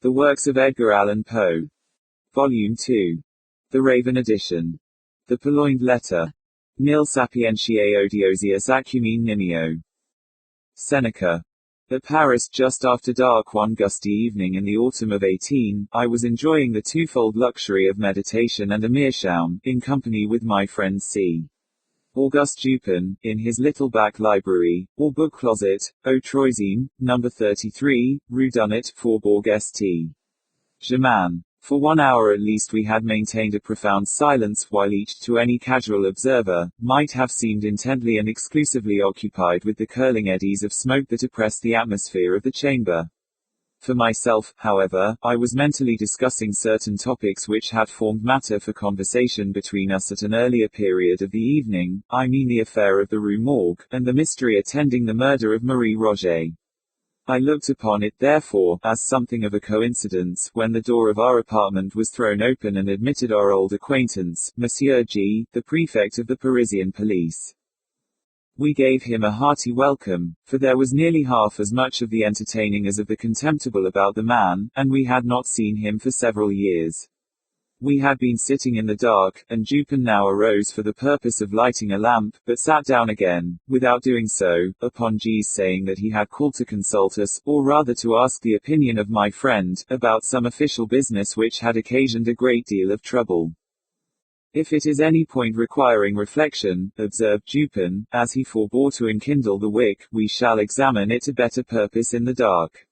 The Works of Edgar Allan Poe. Volume 2. The Raven Edition. The Purloined Letter. Nil sapientiae odiosius acumene nimio. Seneca. At Paris just after dark one gusty evening in the autumn of 18, I was enjoying the twofold luxury of meditation and a meerschaum, in company with my friend C. Auguste Dupin, in his little back library, or book closet, au Troisième, number 33, Rue Dunnet, Faubourg St. Germain. For 1 hour at least we had maintained a profound silence, while each, to any casual observer, might have seemed intently and exclusively occupied with the curling eddies of smoke that oppressed the atmosphere of the chamber. For myself, however, I was mentally discussing certain topics which had formed matter for conversation between us at an earlier period of the evening, I mean the affair of the Rue Morgue, and the mystery attending the murder of Marie Roget. I looked upon it, therefore, as something of a coincidence, when the door of our apartment was thrown open and admitted our old acquaintance, Monsieur G., the prefect of the Parisian police. We gave him a hearty welcome, for there was nearly half as much of the entertaining as of the contemptible about the man, and we had not seen him for several years. We had been sitting in the dark, and Dupin now arose for the purpose of lighting a lamp, but sat down again, without doing so, upon G's saying that he had called to consult us, or rather to ask the opinion of my friend, about some official business which had occasioned a great deal of trouble. If it is any point requiring reflection, observed Dupin, as he forbore to enkindle the wick, we shall examine it to better purpose in the dark.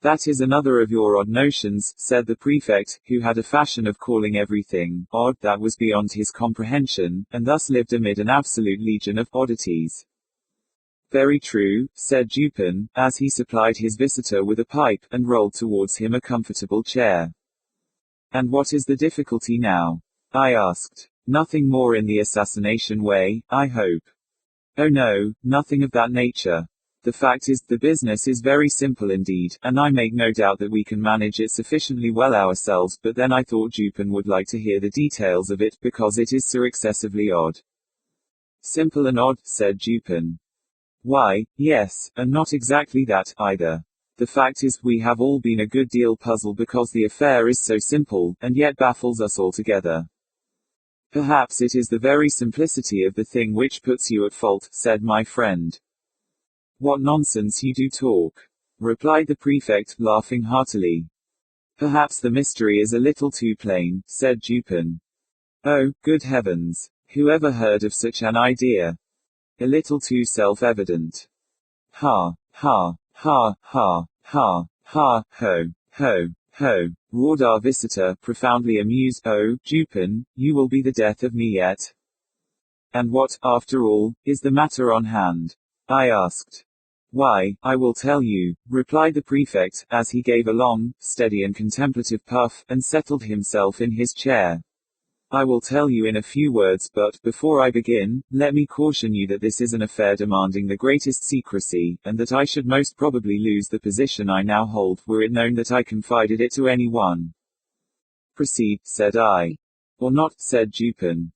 That is another of your odd notions, said the prefect, who had a fashion of calling everything odd that was beyond his comprehension, and thus lived amid an absolute legion of oddities. Very true, said Dupin, as he supplied his visitor with a pipe, and rolled towards him a comfortable chair. And what is the difficulty now? I asked. Nothing more in the assassination way, I hope. Oh no, nothing of that nature. The fact is, the business is very simple indeed, and I make no doubt that we can manage it sufficiently well ourselves, but then I thought Dupin would like to hear the details of it, because it is so excessively odd. Simple and odd, said Dupin. Why, yes, and not exactly that, either. The fact is, we have all been a good deal puzzled because the affair is so simple, and yet baffles us altogether. Perhaps it is the very simplicity of the thing which puts you at fault, said my friend. What nonsense you do talk, replied the prefect, laughing heartily. Perhaps the mystery is a little too plain, said Dupin. Oh, good heavens! Who ever heard of such an idea? A little too self-evident. Ha, ha, ha, ha, ha, ha, ho, ho, ho, roared our visitor, profoundly amused. Oh, Dupin, you will be the death of me yet. And what, after all, is the matter on hand? I asked. Why, I will tell you, replied the prefect, as he gave a long, steady and contemplative puff, and settled himself in his chair. I will tell you in a few words, but, before I begin, let me caution you that this is an affair demanding the greatest secrecy, and that I should most probably lose the position I now hold, were it known that I confided it to any one. Proceed, said I. Or not, said Dupin.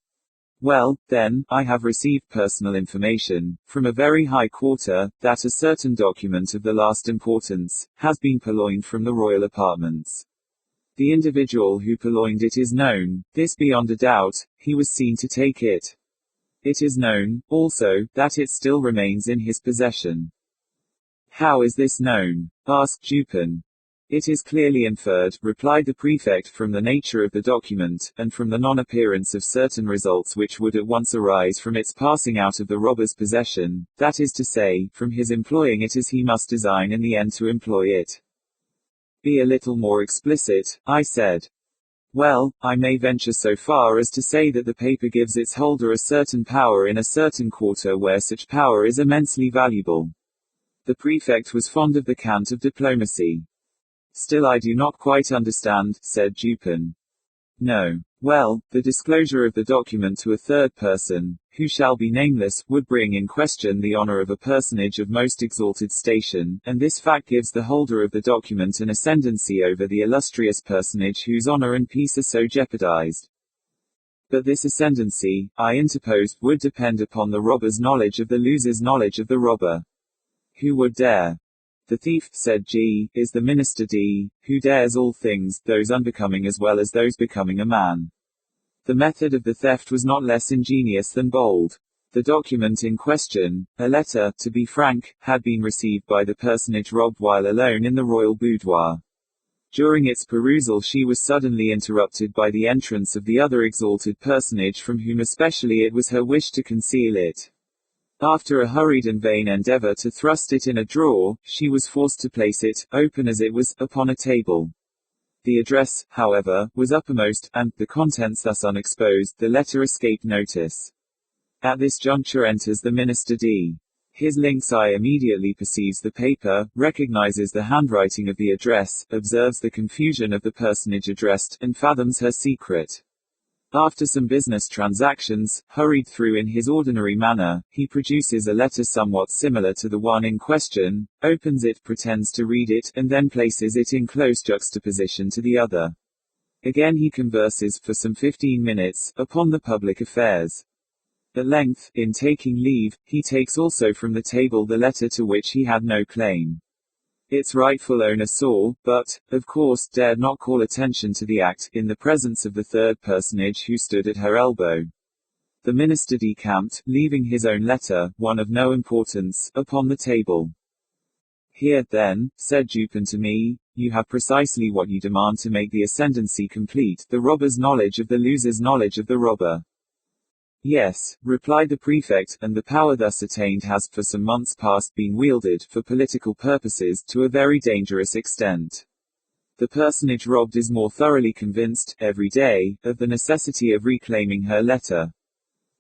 Well, then, I have received personal information, from a very high quarter, that a certain document of the last importance, has been purloined from the royal apartments. The individual who purloined it is known, this beyond a doubt, he was seen to take it. It is known, also, that it still remains in his possession. How is this known? Asked Dupin. It is clearly inferred, replied the prefect, from the nature of the document, and from the non-appearance of certain results which would at once arise from its passing out of the robber's possession, that is to say, from his employing it as he must design in the end to employ it. Be a little more explicit, I said. Well, I may venture so far as to say that the paper gives its holder a certain power in a certain quarter where such power is immensely valuable. The prefect was fond of the cant of diplomacy. Still I do not quite understand, said Dupin. No. Well, the disclosure of the document to a third person, who shall be nameless, would bring in question the honor of a personage of most exalted station, and this fact gives the holder of the document an ascendancy over the illustrious personage whose honor and peace are so jeopardized. But this ascendancy, I interposed, would depend upon the robber's knowledge of the loser's knowledge of the robber. Who would dare? The thief, said G, is the minister D, who dares all things, those unbecoming as well as those becoming a man. The method of the theft was not less ingenious than bold. The document in question, a letter, to be frank, had been received by the personage robbed while alone in the royal boudoir. During its perusal she was suddenly interrupted by the entrance of the other exalted personage from whom especially it was her wish to conceal it. After a hurried and vain endeavor to thrust it in a drawer, she was forced to place it, open as it was, upon a table. The address, however, was uppermost, and, the contents thus unexposed, the letter escaped notice. At this juncture enters the minister D. His lynx eye immediately perceives the paper, recognizes the handwriting of the address, observes the confusion of the personage addressed, and fathoms her secret. After some business transactions, hurried through in his ordinary manner, he produces a letter somewhat similar to the one in question, opens it, pretends to read it, and then places it in close juxtaposition to the other. Again he converses, for some 15 minutes, upon the public affairs. At length, in taking leave, he takes also from the table the letter to which he had no claim. Its rightful owner saw, but, of course, dared not call attention to the act, in the presence of the third personage who stood at her elbow. The minister decamped, leaving his own letter, one of no importance, upon the table. Here, then, said Dupin to me, you have precisely what you demand to make the ascendancy complete, the robber's knowledge of the loser's knowledge of the robber. Yes, replied the prefect, and the power thus attained has, for some months past, been wielded, for political purposes, to a very dangerous extent. The personage robbed is more thoroughly convinced, every day, of the necessity of reclaiming her letter.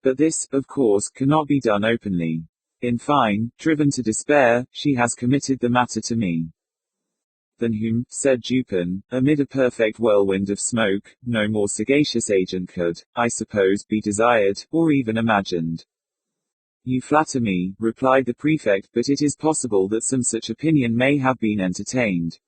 But this, of course, cannot be done openly. In fine, driven to despair, she has committed the matter to me. Than whom, said Dupin, amid a perfect whirlwind of smoke, no more sagacious agent could, I suppose, be desired, or even imagined. You flatter me, replied the prefect, but it is possible that some such opinion may have been entertained.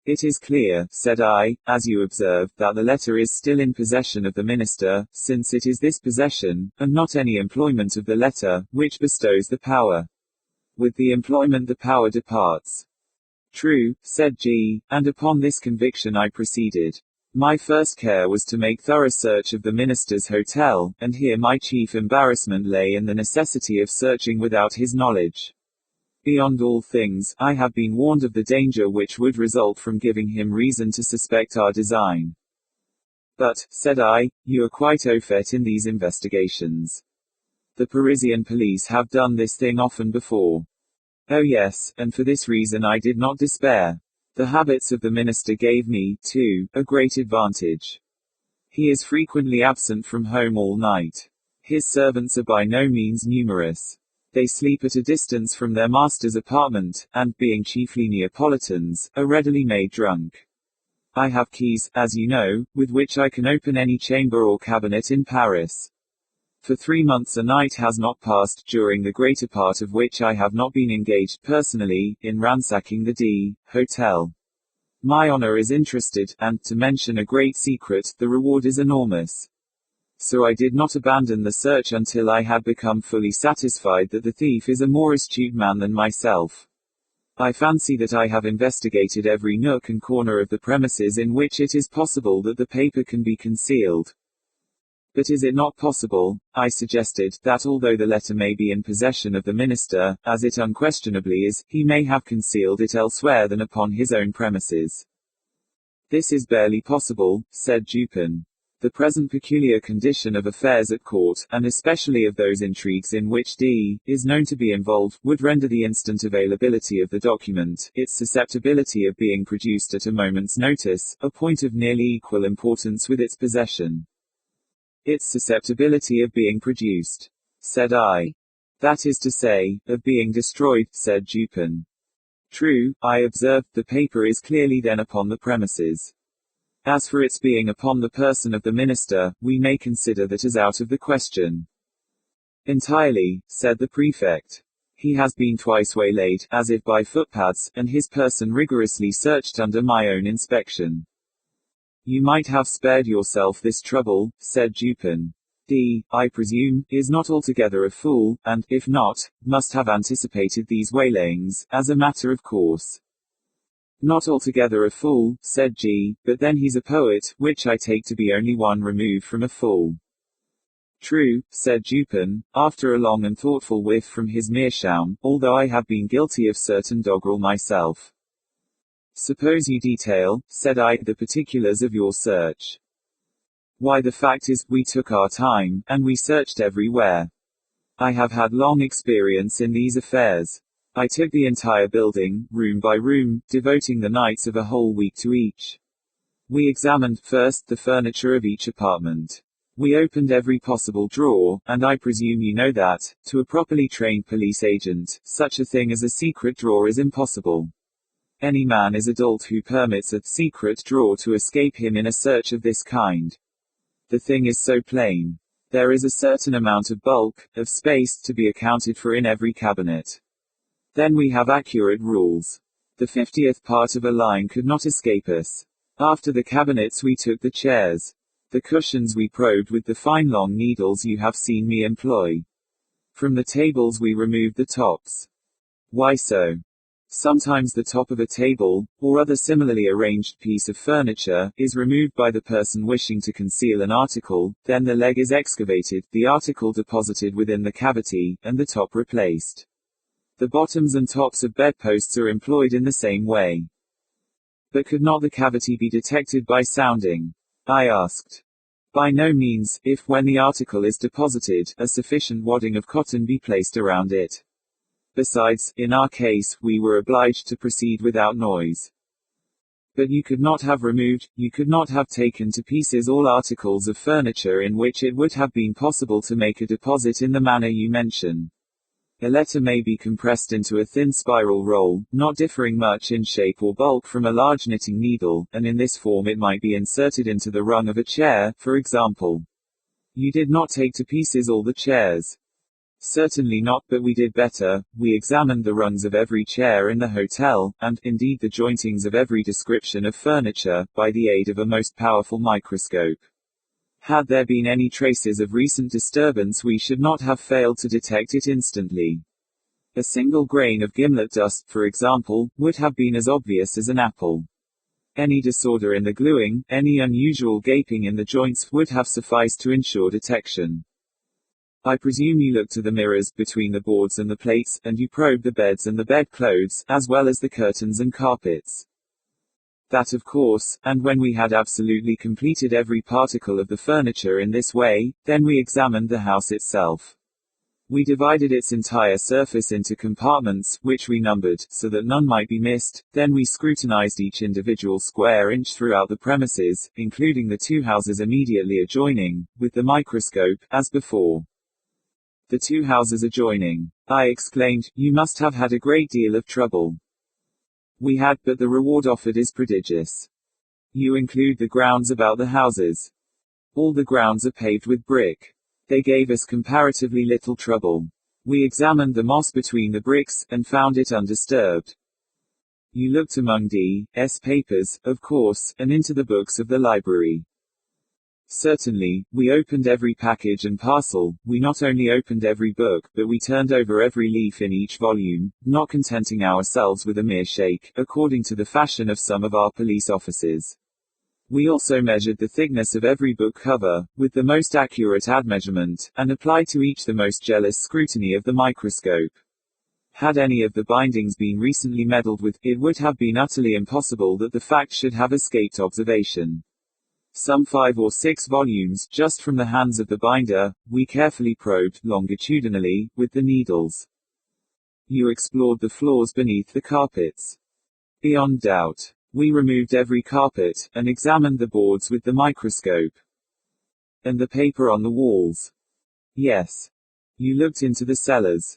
It is clear, said I, as you observe, that the letter is still in possession of the minister, since it is this possession, and not any employment of the letter, which bestows the power. With the employment the power departs. True, said G, and upon this conviction I proceeded. My first care was to make thorough search of the minister's hotel, and here my chief embarrassment lay in the necessity of searching without his knowledge. Beyond all things, I have been warned of the danger which would result from giving him reason to suspect our design. But, said I, you are quite au fait in these investigations. The Parisian police have done this thing often before. Oh yes, and for this reason I did not despair. The habits of the minister gave me, too, a great advantage. He is frequently absent from home all night. His servants are by no means numerous. They sleep at a distance from their master's apartment, and, being chiefly Neapolitans, are readily made drunk. I have keys, as you know, with which I can open any chamber or cabinet in Paris. For 3 months a night has not passed, during the greater part of which I have not been engaged personally, in ransacking the D. Hotel. My honor is interested, and, to mention a great secret, the reward is enormous. So I did not abandon the search until I had become fully satisfied that the thief is a more astute man than myself. I fancy that I have investigated every nook and corner of the premises in which it is possible that the paper can be concealed. But is it not possible, I suggested, that although the letter may be in possession of the minister, as it unquestionably is, he may have concealed it elsewhere than upon his own premises? This is barely possible, said Dupin. The present peculiar condition of affairs at court, and especially of those intrigues in which D. is known to be involved, would render the instant availability of the document, its susceptibility of being produced at a moment's notice, a point of nearly equal importance with its possession. Its susceptibility of being produced, said I. That is to say, of being destroyed, said Dupin. True, I observed, the paper is clearly then upon the premises. As for its being upon the person of the minister, we may consider that as out of the question. Entirely, said the prefect. He has been twice waylaid, as if by footpads, and his person rigorously searched under my own inspection. You might have spared yourself this trouble, said Dupin. D, I presume, is not altogether a fool, and, if not, must have anticipated these waylayings, as a matter of course. Not altogether a fool, said G, but then he's a poet, which I take to be only one remove from a fool. True, said Dupin, after a long and thoughtful whiff from his meerschaum, although I have been guilty of certain doggerel myself. Suppose you detail, said I, the particulars of your search. Why, the fact is, we took our time, and we searched everywhere. I have had long experience in these affairs. I took the entire building, room by room, devoting the nights of a whole week to each. We examined, first, the furniture of each apartment. We opened every possible drawer, and I presume you know that, to a properly trained police agent, such a thing as a secret drawer is impossible. Any man is adult who permits a secret drawer to escape him in a search of this kind. The thing is so plain. There is a certain amount of bulk, of space, to be accounted for in every cabinet. Then we have accurate rules. The 50th part of a line could not escape us. After the cabinets we took the chairs. The cushions we probed with the fine long needles you have seen me employ. From the tables we removed the tops. Why so? Sometimes the top of a table, or other similarly arranged piece of furniture, is removed by the person wishing to conceal an article, then the leg is excavated, the article deposited within the cavity, and the top replaced. The bottoms and tops of bedposts are employed in the same way. But could not the cavity be detected by sounding? I asked. By no means, if, when the article is deposited, a sufficient wadding of cotton be placed around it. Besides, in our case, we were obliged to proceed without noise. But you could not have removed, you could not have taken to pieces all articles of furniture in which it would have been possible to make a deposit in the manner you mention. A letter may be compressed into a thin spiral roll, not differing much in shape or bulk from a large knitting needle, and in this form it might be inserted into the rung of a chair, for example. You did not take to pieces all the chairs. Certainly not, but we did better. We examined the rungs of every chair in the hotel, and, indeed, the jointings of every description of furniture, by the aid of a most powerful microscope. Had there been any traces of recent disturbance, we should not have failed to detect it instantly. A single grain of gimlet dust, for example, would have been as obvious as an apple. Any disorder in the gluing, any unusual gaping in the joints, would have sufficed to ensure detection. I presume you looked to the mirrors, between the boards and the plates, and you probed the beds and the bedclothes, as well as the curtains and carpets. That of course, and when we had absolutely completed every particle of the furniture in this way, then we examined the house itself. We divided its entire surface into compartments, which we numbered, so that none might be missed, then we scrutinized each individual square inch throughout the premises, including the two houses immediately adjoining, with the microscope, as before. The two houses adjoining, I exclaimed, you must have had a great deal of trouble. We had, but the reward offered is prodigious. You include the grounds about the houses. All the grounds are paved with brick. They gave us comparatively little trouble. We examined the moss between the bricks, and found it undisturbed. You looked among D.'s papers, of course, and into the books of the library. Certainly, we opened every package and parcel. We not only opened every book, but we turned over every leaf in each volume, not contenting ourselves with a mere shake, according to the fashion of some of our police officers. We also measured the thickness of every book cover, with the most accurate admeasurement, and applied to each the most jealous scrutiny of the microscope. Had any of the bindings been recently meddled with, it would have been utterly impossible that the fact should have escaped observation. Some 5 or 6 volumes, just from the hands of the binder, we carefully probed, longitudinally, with the needles. You explored the floors beneath the carpets. Beyond doubt. We removed every carpet, and examined the boards with the microscope. And the paper on the walls. Yes. You looked into the cellars.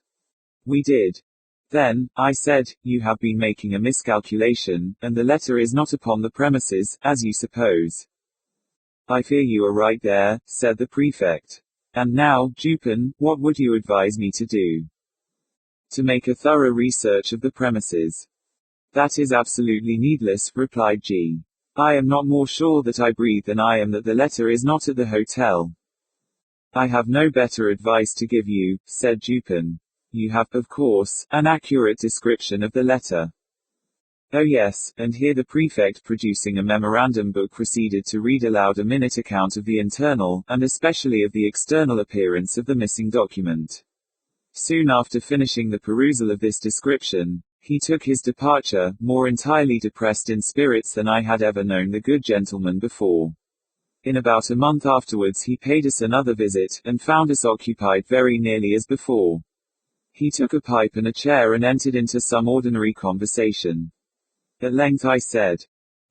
We did. Then, I said, you have been making a miscalculation, and the letter is not upon the premises, as you suppose. I fear you are right there, said the prefect. And now, Dupin, what would you advise me to do? To make a thorough research of the premises. That is absolutely needless, replied G. I am not more sure that I breathe than I am that the letter is not at the hotel. I have no better advice to give you, said Dupin. You have, of course, an accurate description of the letter. Oh yes, and here the prefect, producing a memorandum book, proceeded to read aloud a minute account of the internal, and especially of the external appearance of the missing document. Soon after finishing the perusal of this description, he took his departure, more entirely depressed in spirits than I had ever known the good gentleman before. In about a month afterwards he paid us another visit, and found us occupied very nearly as before. He took a pipe and a chair and entered into some ordinary conversation. At length I said,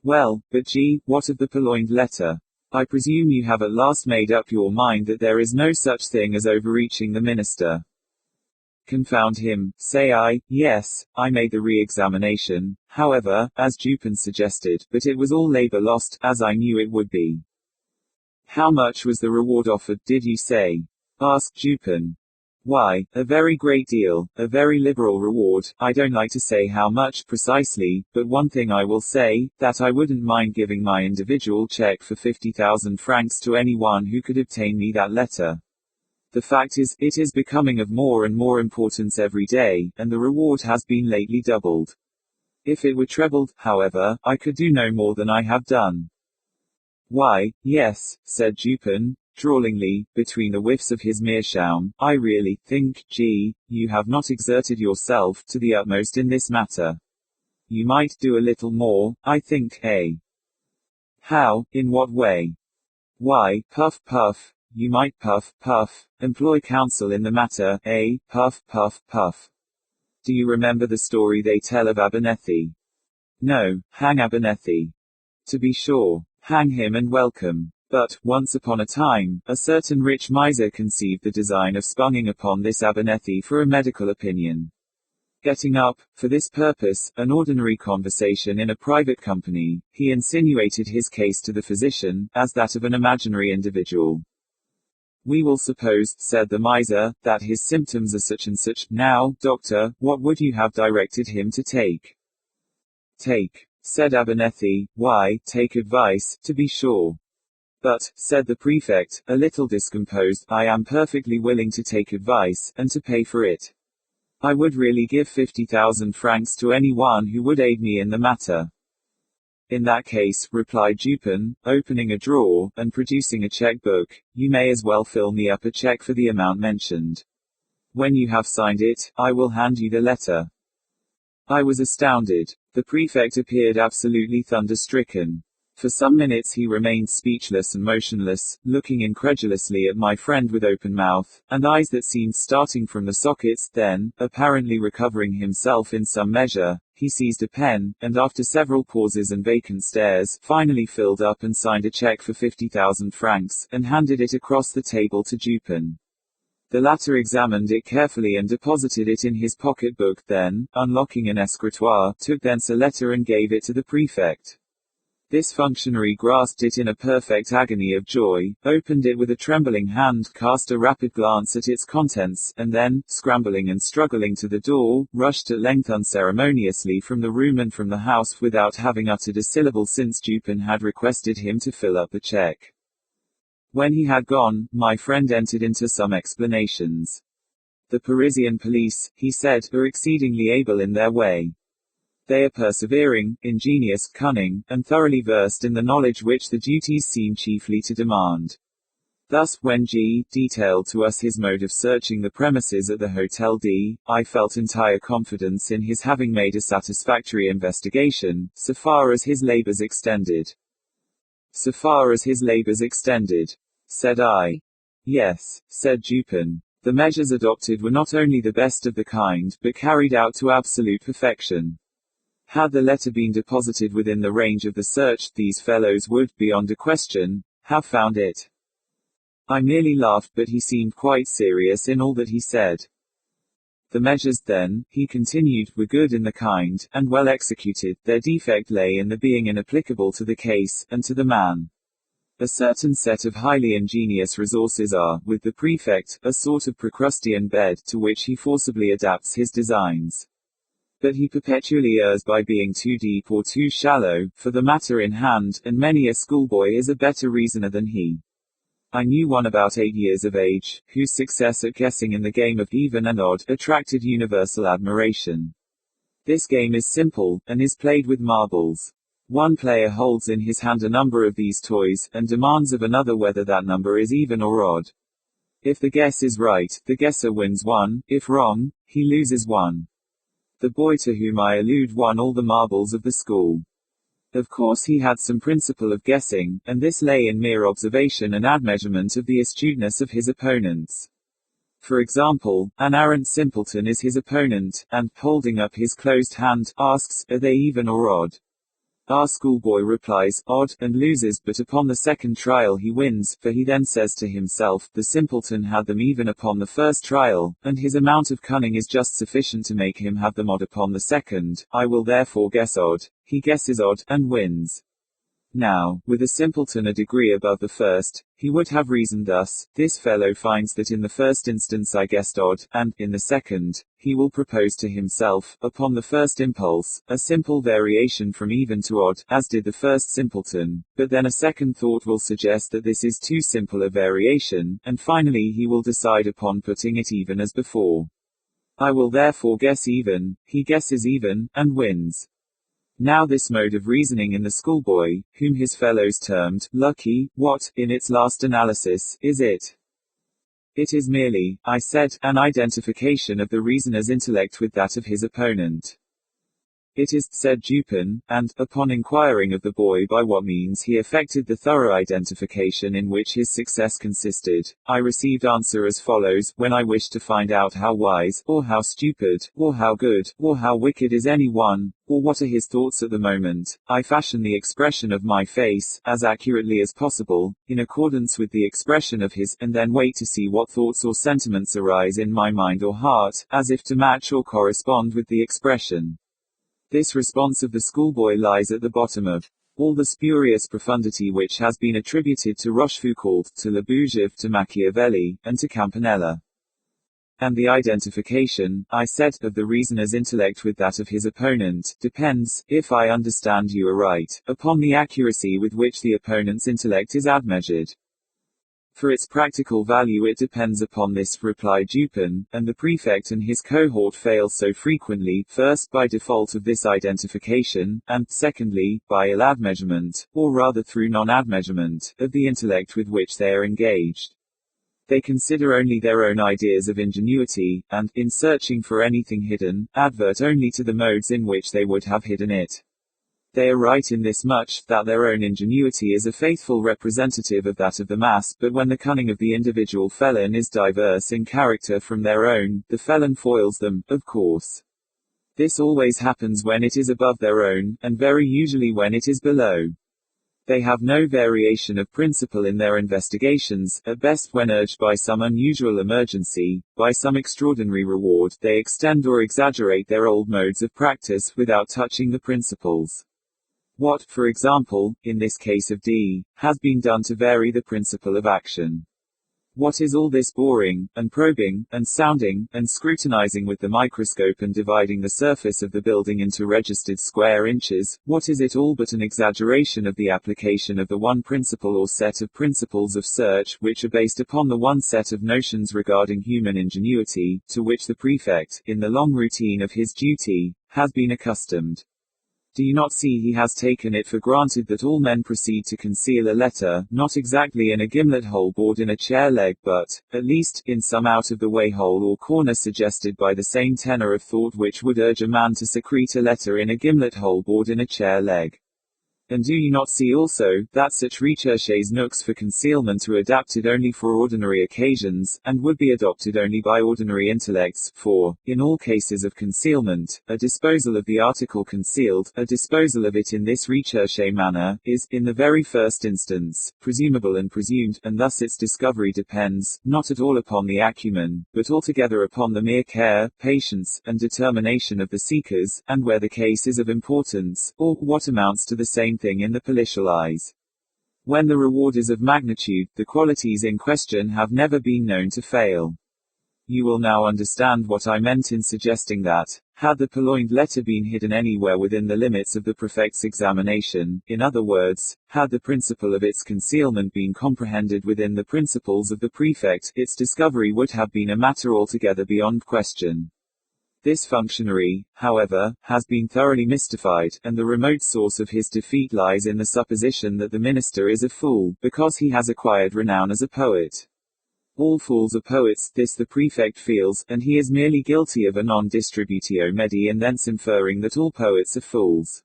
"Well, but what of the purloined letter? I presume you have at last made up your mind that there is no such thing as overreaching the minister." "Confound him, say I. Yes, I made the re-examination, however, as Dupin suggested, but it was all labor lost, as I knew it would be." "How much was the reward offered, did you say?" asked Dupin. "Why, a very great deal, a very liberal reward. I don't like to say how much precisely, but one thing I will say, that I wouldn't mind giving my individual check for 50,000 francs to anyone who could obtain me that letter. The fact is, it is becoming of more and more importance every day, and the reward has been lately doubled. If it were trebled, however, I could do no more than I have done." "Why, yes," said Dupin, drawlingly, between the whiffs of his meerschaum, "I really think, you have not exerted yourself to the utmost in this matter. You might do a little more, I think, eh?" "How, in what way?" "Why, puff, puff, you might puff, puff, employ counsel in the matter, eh, puff, puff, puff. Do you remember the story they tell of Abernethy?" "No, hang Abernethy." "To be sure. Hang him and welcome. But, once upon a time, a certain rich miser conceived the design of spunging upon this Abernethy for a medical opinion. Getting up, for this purpose, an ordinary conversation in a private company, he insinuated his case to the physician, as that of an imaginary individual. 'We will suppose,' said the miser, 'that his symptoms are such and such. Now, doctor, what would you have directed him to take?' 'Take,' said Abernethy, 'why, take advice, to be sure.' 'But,' said the prefect, a little discomposed, 'I am perfectly willing to take advice, and to pay for it. I would really give 50,000 francs to any one who would aid me in the matter.' 'In that case,' replied Dupin, opening a drawer, and producing a check-book, 'you may as well fill me up a check for the amount mentioned. When you have signed it, I will hand you the letter.' I was astounded. The prefect appeared absolutely thunder-stricken. For some minutes he remained speechless and motionless, looking incredulously at my friend with open mouth, and eyes that seemed starting from the sockets. Then, apparently recovering himself in some measure, he seized a pen, and after several pauses and vacant stares, finally filled up and signed a check for 50,000 francs, and handed it across the table to Dupin. The latter examined it carefully and deposited it in his pocket-book, then, unlocking an escritoire, took thence a letter and gave it to the prefect. This functionary grasped it in a perfect agony of joy, opened it with a trembling hand, cast a rapid glance at its contents, and then, scrambling and struggling to the door, rushed at length unceremoniously from the room and from the house without having uttered a syllable since Dupin had requested him to fill up the check. When he had gone, my friend entered into some explanations. "The Parisian police," he said, "are exceedingly able in their way. They are persevering, ingenious, cunning, and thoroughly versed in the knowledge which the duties seem chiefly to demand. Thus, when detailed to us his mode of searching the premises at the Hotel D, I felt entire confidence in his having made a satisfactory investigation, so far as his labors extended." "So far as his labors extended," said I. "Yes," said Dupin. "The measures adopted were not only the best of the kind, but carried out to absolute perfection. Had the letter been deposited within the range of the search, these fellows would, beyond a question, have found it." I merely laughed, but he seemed quite serious in all that he said. "The measures, then," he continued, "were good in the kind, and well executed. Their defect lay in the being inapplicable to the case, and to the man. A certain set of highly ingenious resources are, with the prefect, a sort of Procrustean bed, to which he forcibly adapts his designs. But he perpetually errs by being too deep or too shallow, for the matter in hand, and many a schoolboy is a better reasoner than he. I knew one about 8 years of age, whose success at guessing in the game of even and odd attracted universal admiration. This game is simple, and is played with marbles. One player holds in his hand a number of these toys, and demands of another whether that number is even or odd. If the guess is right, the guesser wins 1, if wrong, he loses 1. The boy to whom I allude won all the marbles of the school. Of course he had some principle of guessing, and this lay in mere observation and admeasurement of the astuteness of his opponents. For example, an arrant simpleton is his opponent, and, holding up his closed hand, asks, "Are they even or odd?" Our schoolboy replies, "Odd," and loses, but upon the second trial he wins, for he then says to himself, "The simpleton had them even upon the first trial, and his amount of cunning is just sufficient to make him have them odd upon the second. I will therefore guess odd." He guesses odd, and wins. Now, with a simpleton a degree above the first, he would have reasoned thus: "This fellow finds that in the first instance I guessed odd, and, in the second, he will propose to himself, upon the first impulse, a simple variation from even to odd, as did the first simpleton, but then a second thought will suggest that this is too simple a variation, and finally he will decide upon putting it even as before. I will therefore guess even." He guesses even, and wins. Now this mode of reasoning in the schoolboy, whom his fellows termed lucky, what, in its last analysis, is it? It is merely, I said, an identification of the reasoner's intellect with that of his opponent. It is, said Dupin, and, upon inquiring of the boy by what means he effected the thorough identification in which his success consisted, I received answer as follows: "When I wish to find out how wise, or how stupid, or how good, or how wicked is any one, or what are his thoughts at the moment, I fashion the expression of my face, as accurately as possible, in accordance with the expression of his, and then wait to see what thoughts or sentiments arise in my mind or heart, as if to match or correspond with the expression." This response of the schoolboy lies at the bottom of all the spurious profundity which has been attributed to Rochefoucauld, to Le Bourget, to Machiavelli, and to Campanella. And the identification, I said, of the reasoner's intellect with that of his opponent, depends, if I understand you aright, upon the accuracy with which the opponent's intellect is admeasured. For its practical value it depends upon this, replied Dupin, and the prefect and his cohort fail so frequently, first by default of this identification, and, secondly, by ill-admeasurement, or rather through non-admeasurement, of the intellect with which they are engaged. They consider only their own ideas of ingenuity, and, in searching for anything hidden, advert only to the modes in which they would have hidden it. They are right in this much, that their own ingenuity is a faithful representative of that of the mass, but when the cunning of the individual felon is diverse in character from their own, the felon foils them, of course. This always happens when it is above their own, and very usually when it is below. They have no variation of principle in their investigations, at best when urged by some unusual emergency, by some extraordinary reward, they extend or exaggerate their old modes of practice, without touching the principles. What, for example, in this case of D, has been done to vary the principle of action? What is all this boring, and probing, and sounding, and scrutinizing with the microscope and dividing the surface of the building into registered square inches? What is it all but an exaggeration of the application of the one principle or set of principles of search, which are based upon the one set of notions regarding human ingenuity, to which the prefect, in the long routine of his duty, has been accustomed? Do you not see he has taken it for granted that all men proceed to conceal a letter, not exactly in a gimlet hole bored in a chair leg, but, at least, in some out-of-the-way hole or corner suggested by the same tenor of thought which would urge a man to secrete a letter in a gimlet hole bored in a chair leg? And do you not see also, that such recherches nooks for concealment are adapted only for ordinary occasions, and would be adopted only by ordinary intellects, for, in all cases of concealment, a disposal of the article concealed, a disposal of it in this recherche manner, is, in the very first instance, presumable and presumed, and thus its discovery depends, not at all upon the acumen, but altogether upon the mere care, patience, and determination of the seekers, and where the case is of importance, or, what amounts to the same thing in the policial eyes. When the reward is of magnitude, the qualities in question have never been known to fail. You will now understand what I meant in suggesting that, had the purloined letter been hidden anywhere within the limits of the prefect's examination, in other words, had the principle of its concealment been comprehended within the principles of the prefect, its discovery would have been a matter altogether beyond question. This functionary, however, has been thoroughly mystified, and the remote source of his defeat lies in the supposition that the minister is a fool, because he has acquired renown as a poet. All fools are poets, this the prefect feels, and he is merely guilty of a non-distributio medi and thence inferring that all poets are fools.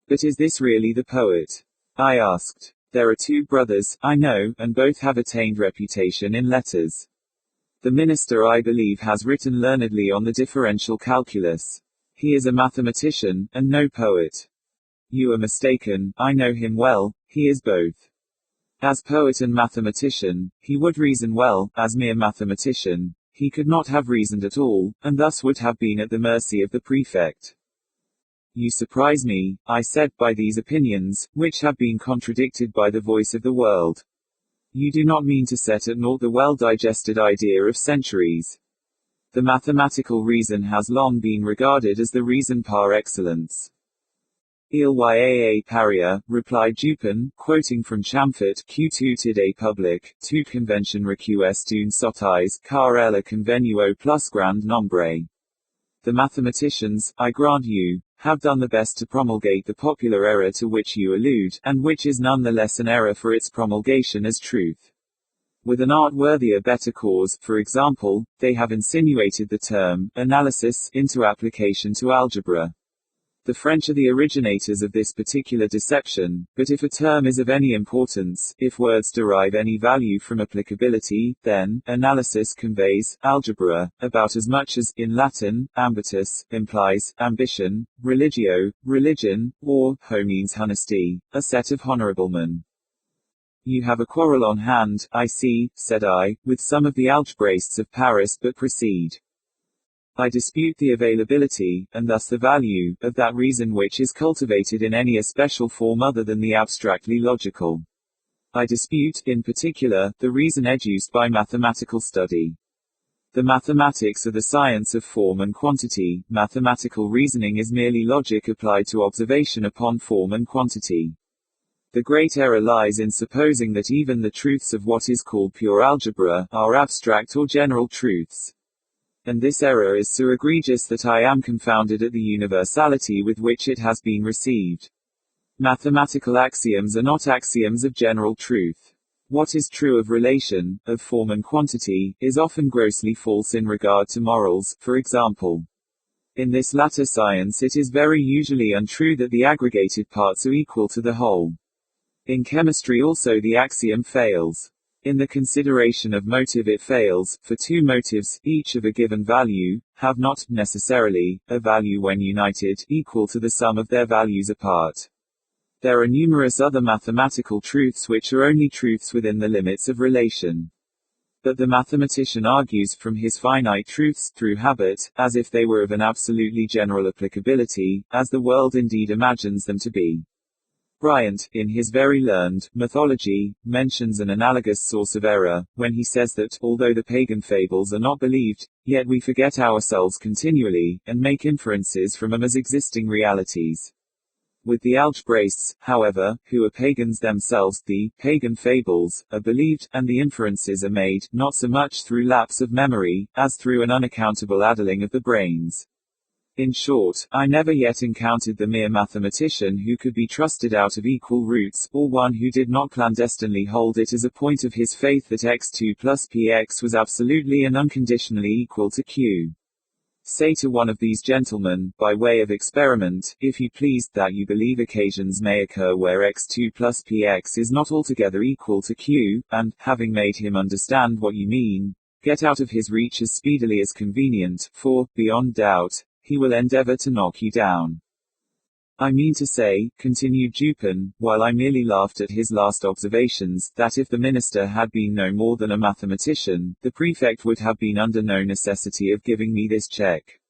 But is this really the poet? I asked. There are two brothers, I know, and both have attained reputation in letters. The minister, I believe, has written learnedly on the differential calculus. He is a mathematician, and no poet. You are mistaken, I know him well, he is both. As poet and mathematician, he would reason well; as mere mathematician, he could not have reasoned at all, and thus would have been at the mercy of the prefect. You surprise me, I said, by these opinions, which have been contradicted by the voice of the world. You do not mean to set at naught the well-digested idea of centuries. The mathematical reason has long been regarded as the reason par excellence. Il yaa paria, replied Dupin, quoting from Chamfort, Q2 Today Public, toute convention request une sottise, car elle convenuo plus grand nombre. The mathematicians, I grant you, have done the best to promulgate the popular error to which you allude, and which is none the less an error for its promulgation as truth. With an art worthy a better cause, for example, they have insinuated the term analysis into application to algebra. The French are the originators of this particular deception, but if a term is of any importance, if words derive any value from applicability, then analysis conveys algebra about as much as, in Latin, ambitus implies ambition, religio, religion, or ho means honesty, a set of honorable men. You have a quarrel on hand, I see, said I, with some of the algebraists of Paris, but proceed. I dispute the availability, and thus the value, of that reason which is cultivated in any especial form other than the abstractly logical. I dispute, in particular, the reason educed by mathematical study. The mathematics are the science of form and quantity; mathematical reasoning is merely logic applied to observation upon form and quantity. The great error lies in supposing that even the truths of what is called pure algebra are abstract or general truths. And this error is so egregious that I am confounded at the universality with which it has been received. Mathematical axioms are not axioms of general truth. What is true of relation, of form and quantity, is often grossly false in regard to morals, for example. In this latter science it is very usually untrue that the aggregated parts are equal to the whole. In chemistry also the axiom fails. In the consideration of motive it fails, for two motives, each of a given value, have not, necessarily, a value when united, equal to the sum of their values apart. There are numerous other mathematical truths which are only truths within the limits of relation. But the mathematician argues from his finite truths, through habit, as if they were of an absolutely general applicability, as the world indeed imagines them to be. Bryant, in his very learned Mythology, mentions an analogous source of error, when he says that, although the pagan fables are not believed, yet we forget ourselves continually, and make inferences from them as existing realities. With the algebraists, however, who are pagans themselves, the pagan fables are believed, and the inferences are made, not so much through lapse of memory, as through an unaccountable addling of the brains. In short, I never yet encountered the mere mathematician who could be trusted out of equal roots, or one who did not clandestinely hold it as a point of his faith that x2 plus px was absolutely and unconditionally equal to q. Say to one of these gentlemen, by way of experiment, if you please, that you believe occasions may occur where x2 plus px is not altogether equal to q, and, having made him understand what you mean, get out of his reach as speedily as convenient, for, beyond doubt, he will endeavor to knock you down. I mean to say, continued Dupin, while I merely laughed at his last observations, that if the minister had been no more than a mathematician, the prefect would have been under no necessity of giving me this check.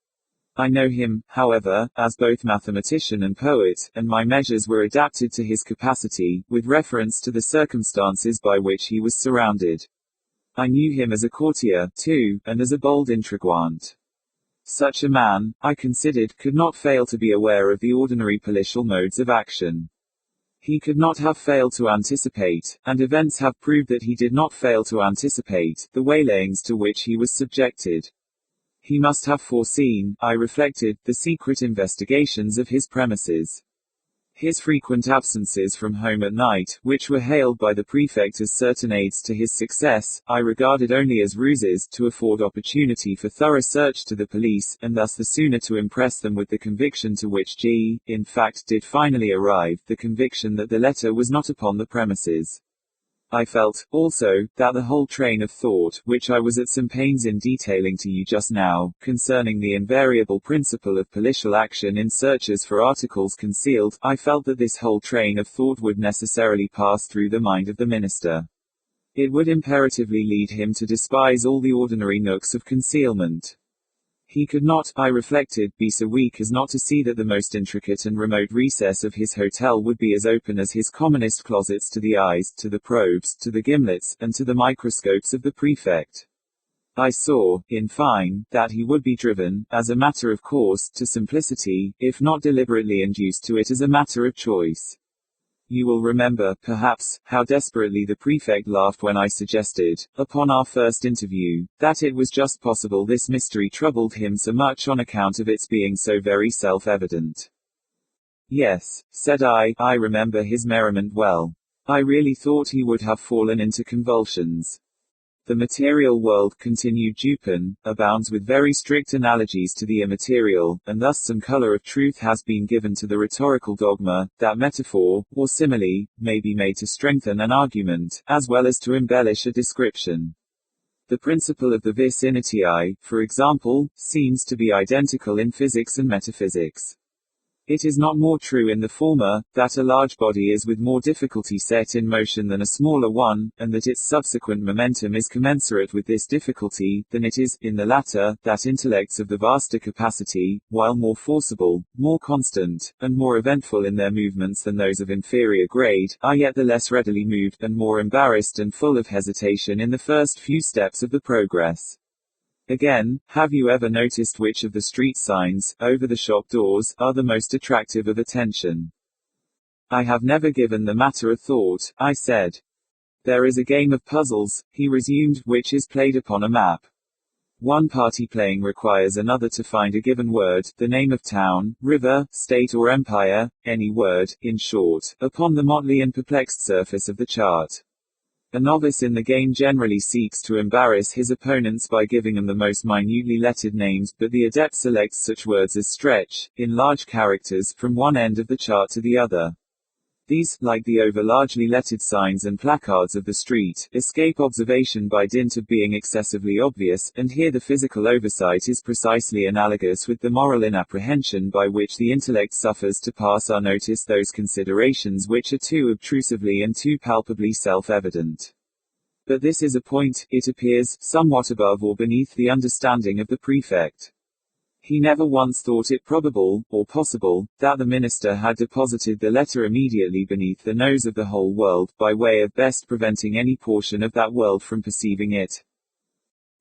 I know him, however, as both mathematician and poet, and my measures were adapted to his capacity, with reference to the circumstances by which he was surrounded. I knew him as a courtier, too, and as a bold intriguant. Such a man, I considered, could not fail to be aware of the ordinary policial modes of action. He could not have failed to anticipate, and events have proved that he did not fail to anticipate, the waylayings to which he was subjected. He must have foreseen, I reflected, the secret investigations of his premises. His frequent absences from home at night, which were hailed by the prefect as certain aids to his success, I regarded only as ruses, to afford opportunity for thorough search to the police, and thus the sooner to impress them with the conviction to which G, in fact, did finally arrive, the conviction that the letter was not upon the premises. I felt, also, that the whole train of thought, which I was at some pains in detailing to you just now, concerning the invariable principle of policial action in searches for articles concealed, I felt that this whole train of thought would necessarily pass through the mind of the minister. It would imperatively lead him to despise all the ordinary nooks of concealment. He could not, I reflected, be so weak as not to see that the most intricate and remote recess of his hotel would be as open as his commonest closets to the eyes, to the probes, to the gimlets, and to the microscopes of the prefect. I saw, in fine, that he would be driven, as a matter of course, to simplicity, if not deliberately induced to it as a matter of choice. You will remember, perhaps, how desperately the prefect laughed when I suggested, upon our first interview, that it was just possible this mystery troubled him so much on account of its being so very self-evident. Yes, said I remember his merriment well. I really thought he would have fallen into convulsions. The material world, continued Dupin, abounds with very strict analogies to the immaterial, and thus some color of truth has been given to the rhetorical dogma, that metaphor, or simile, may be made to strengthen an argument, as well as to embellish a description. The principle of the vis inertiae, for example, seems to be identical in physics and metaphysics. It is not more true in the former, that a large body is with more difficulty set in motion than a smaller one, and that its subsequent momentum is commensurate with this difficulty, than it is, in the latter, that intellects of the vaster capacity, while more forcible, more constant, and more eventful in their movements than those of inferior grade, are yet the less readily moved, and more embarrassed and full of hesitation in the first few steps of the progress. Again, have you ever noticed which of the street signs, over the shop doors, are the most attractive of attention? I have never given the matter a thought, I said. There is a game of puzzles, he resumed, which is played upon a map. One party playing requires another to find a given word, the name of town, river, state or empire, any word, in short, upon the motley and perplexed surface of the chart. A novice in the game generally seeks to embarrass his opponents by giving them the most minutely lettered names, but the adept selects such words as stretch, in large characters, from one end of the chart to the other. These, like the over-largely lettered signs and placards of the street, escape observation by dint of being excessively obvious, and here the physical oversight is precisely analogous with the moral inapprehension by which the intellect suffers to pass unnoticed those considerations which are too obtrusively and too palpably self-evident. But this is a point, it appears, somewhat above or beneath the understanding of the prefect. He never once thought it probable, or possible, that the minister had deposited the letter immediately beneath the nose of the whole world, by way of best preventing any portion of that world from perceiving it.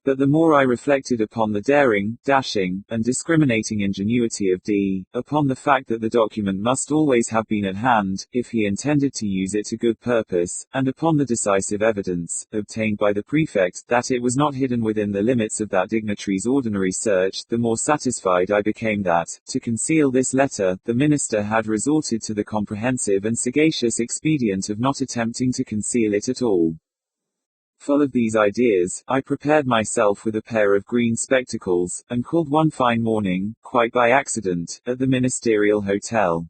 But the more I reflected upon the daring, dashing, and discriminating ingenuity of D, upon the fact that the document must always have been at hand, if he intended to use it to good purpose, and upon the decisive evidence, obtained by the prefect, that it was not hidden within the limits of that dignitary's ordinary search, the more satisfied I became that, to conceal this letter, the minister had resorted to the comprehensive and sagacious expedient of not attempting to conceal it at all. Full of these ideas, I prepared myself with a pair of green spectacles, and called one fine morning, quite by accident, at the ministerial hotel.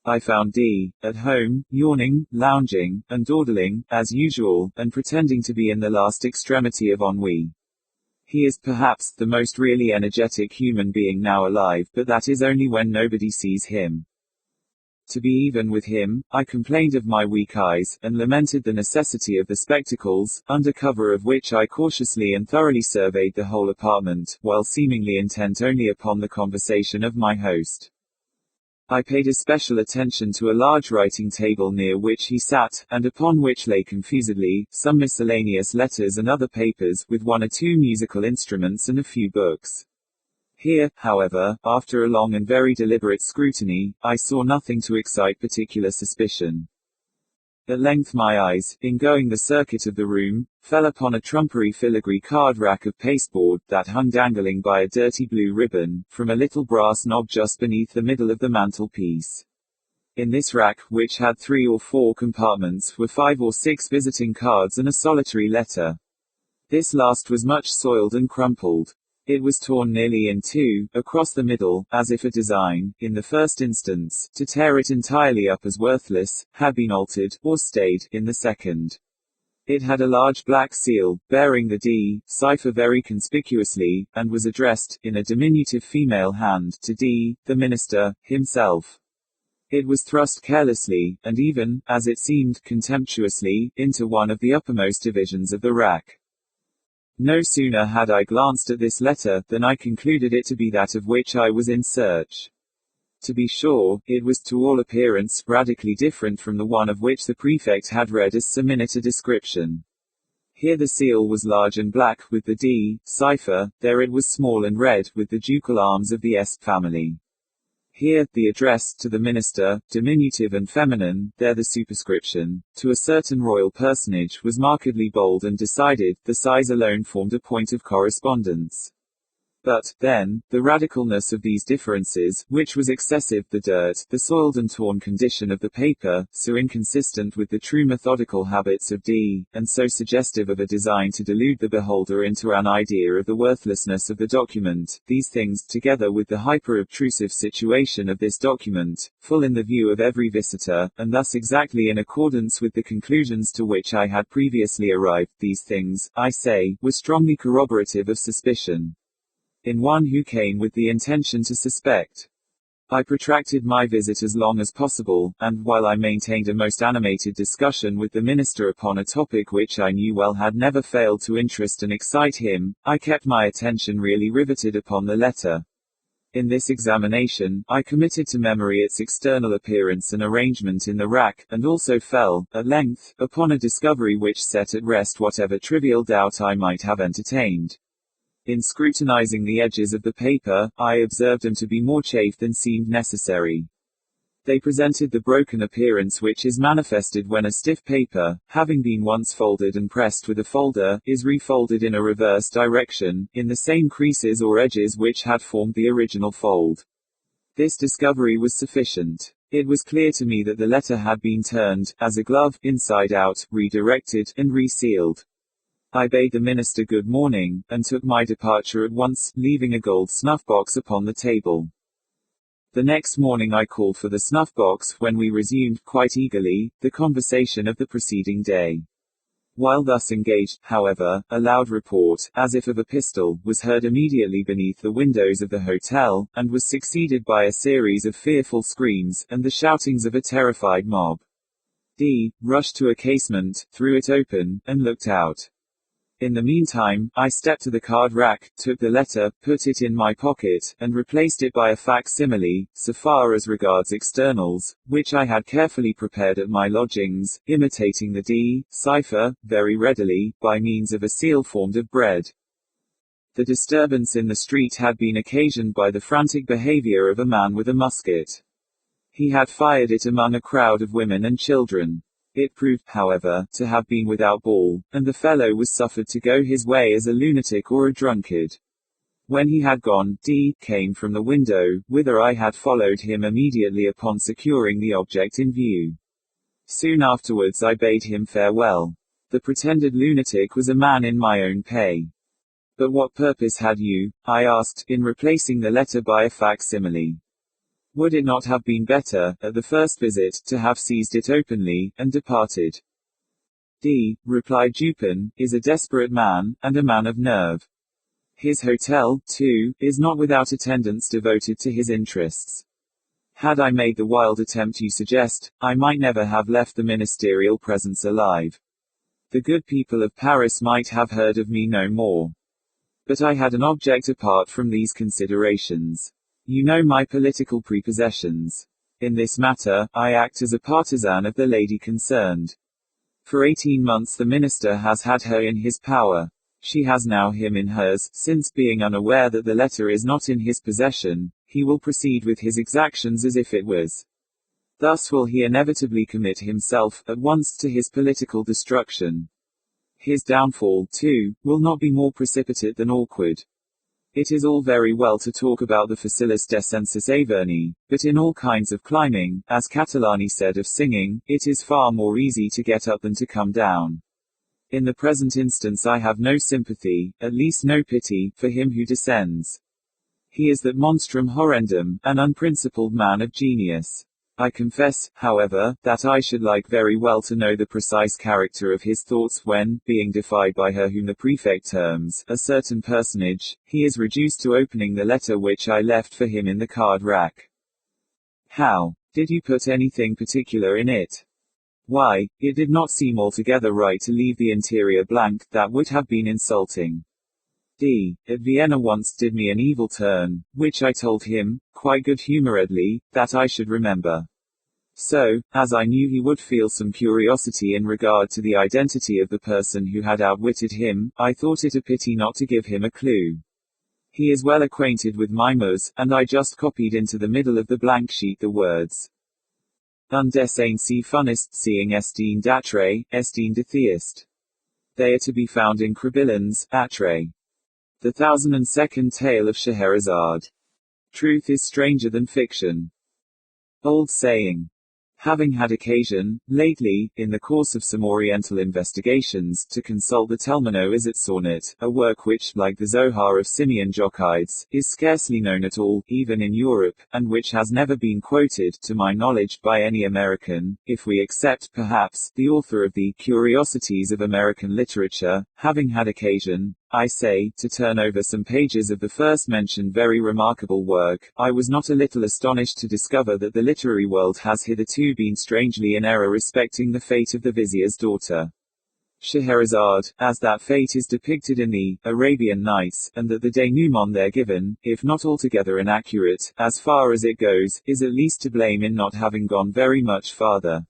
I found D, at home, yawning, lounging, and dawdling, as usual, and pretending to be in the last extremity of ennui. He is perhaps the most really energetic human being now alive, but that is only when nobody sees him. To be even with him, I complained of my weak eyes, and lamented the necessity of the spectacles, under cover of which I cautiously and thoroughly surveyed the whole apartment, while seemingly intent only upon the conversation of my host. I paid especial attention to a large writing table near which he sat, and upon which lay confusedly some miscellaneous letters and other papers, with one or two musical instruments and a few books. Here, however, after a long and very deliberate scrutiny, I saw nothing to excite particular suspicion. At length my eyes, in going the circuit of the room, fell upon a trumpery filigree card rack of pasteboard, that hung dangling by a dirty blue ribbon, from a little brass knob just beneath the middle of the mantelpiece. In this rack, which had 3 or 4 compartments, were 5 or 6 visiting cards and a solitary letter. This last was much soiled and crumpled. It was torn nearly in two, across the middle, as if a design, in the first instance, to tear it entirely up as worthless, had been altered, or stayed, in the second. It had a large black seal, bearing the D cipher very conspicuously, and was addressed, in a diminutive female hand, to D, the minister, himself. It was thrust carelessly, and even, as it seemed, contemptuously, into one of the uppermost divisions of the rack. No sooner had I glanced at this letter, than I concluded it to be that of which I was in search. To be sure, it was to all appearance radically different from the one of which the prefect had read as so minute a description. Here the seal was large and black, with the D cipher, there it was small and red, with the ducal arms of the Est family. Here, the address, to the minister, diminutive and feminine, there the superscription, to a certain royal personage, was markedly bold and decided, the size alone formed a point of correspondence. But, then, the radicalness of these differences, which was excessive, the dirt, the soiled and torn condition of the paper, so inconsistent with the true methodical habits of D, and so suggestive of a design to delude the beholder into an idea of the worthlessness of the document, these things, together with the hyper-obtrusive situation of this document, full in the view of every visitor, and thus exactly in accordance with the conclusions to which I had previously arrived, these things, I say, were strongly corroborative of suspicion. In one who came with the intention to suspect. I protracted my visit as long as possible, and, while I maintained a most animated discussion with the minister upon a topic which I knew well had never failed to interest and excite him, I kept my attention really riveted upon the letter. In this examination, I committed to memory its external appearance and arrangement in the rack, and also fell, at length, upon a discovery which set at rest whatever trivial doubt I might have entertained. In scrutinizing the edges of the paper, I observed them to be more chafed than seemed necessary. They presented the broken appearance which is manifested when a stiff paper, having been once folded and pressed with a folder, is refolded in a reverse direction, in the same creases or edges which had formed the original fold. This discovery was sufficient. It was clear to me that the letter had been turned, as a glove, inside out, redirected, and resealed. I bade the minister good morning, and took my departure at once, leaving a gold snuff-box upon the table. The next morning I called for the snuff-box, when we resumed, quite eagerly, the conversation of the preceding day. While thus engaged, however, a loud report, as if of a pistol, was heard immediately beneath the windows of the hotel, and was succeeded by a series of fearful screams, and the shoutings of a terrified mob. D rushed to a casement, threw it open, and looked out. In the meantime, I stepped to the card rack, took the letter, put it in my pocket, and replaced it by a facsimile, so far as regards externals, which I had carefully prepared at my lodgings, imitating the D cipher, very readily, by means of a seal formed of bread. The disturbance in the street had been occasioned by the frantic behavior of a man with a musket. He had fired it among a crowd of women and children. It proved, however, to have been without ball, and the fellow was suffered to go his way as a lunatic or a drunkard. When he had gone, D came from the window, whither I had followed him immediately upon securing the object in view. Soon afterwards I bade him farewell. The pretended lunatic was a man in my own pay. But what purpose had you, I asked, in replacing the letter by a facsimile? Would it not have been better, at the first visit, to have seized it openly, and departed? D, replied Dupin, is a desperate man, and a man of nerve. His hotel, too, is not without attendants devoted to his interests. Had I made the wild attempt you suggest, I might never have left the ministerial presence alive. The good people of Paris might have heard of me no more. But I had an object apart from these considerations. You know my political prepossessions. In this matter, I act as a partisan of the lady concerned. For 18 months the minister has had her in his power. She has now him in hers, since being unaware that the letter is not in his possession, he will proceed with his exactions as if it was. Thus will he inevitably commit himself, at once, to his political destruction. His downfall, too, will not be more precipitate than awkward. It is all very well to talk about the facilis descensus Averni, but in all kinds of climbing, as Catalani said of singing, it is far more easy to get up than to come down. In the present instance I have no sympathy, at least no pity, for him who descends. He is that monstrum horrendum, an unprincipled man of genius. I confess, however, that I should like very well to know the precise character of his thoughts when, being defied by her whom the prefect terms, a certain personage, he is reduced to opening the letter which I left for him in the card rack. How? Did you put anything particular in it? Why, it did not seem altogether right to leave the interior blank, that would have been insulting. D. At Vienna once did me an evil turn, which I told him, quite good-humoredly, that I should remember. So, as I knew he would feel some curiosity in regard to the identity of the person who had outwitted him, I thought it a pity not to give him a clue. He is well acquainted with mimers, and I just copied into the middle of the blank sheet the words. Und des einzig funest seeing Estine d'atre, Estine de Theist. They are to be found in Cribillon's Atre. The 1002nd Tale of Scheherazade. Truth is stranger than fiction. Old saying. Having had occasion, lately, in the course of some Oriental investigations, to consult the Telmano Isatsonnet, a work which, like the Zohar of Simeon Jochides, is scarcely known at all, even in Europe, and which has never been quoted, to my knowledge, by any American, if we except, perhaps, the author of the Curiosities of American Literature, having had occasion, I say, to turn over some pages of the first mentioned very remarkable work, I was not a little astonished to discover that the literary world has hitherto been strangely in error respecting the fate of the vizier's daughter. Scheherazade, as that fate is depicted in the Arabian Nights, and that the denouement there given, if not altogether inaccurate, as far as it goes, is at least to blame in not having gone very much farther.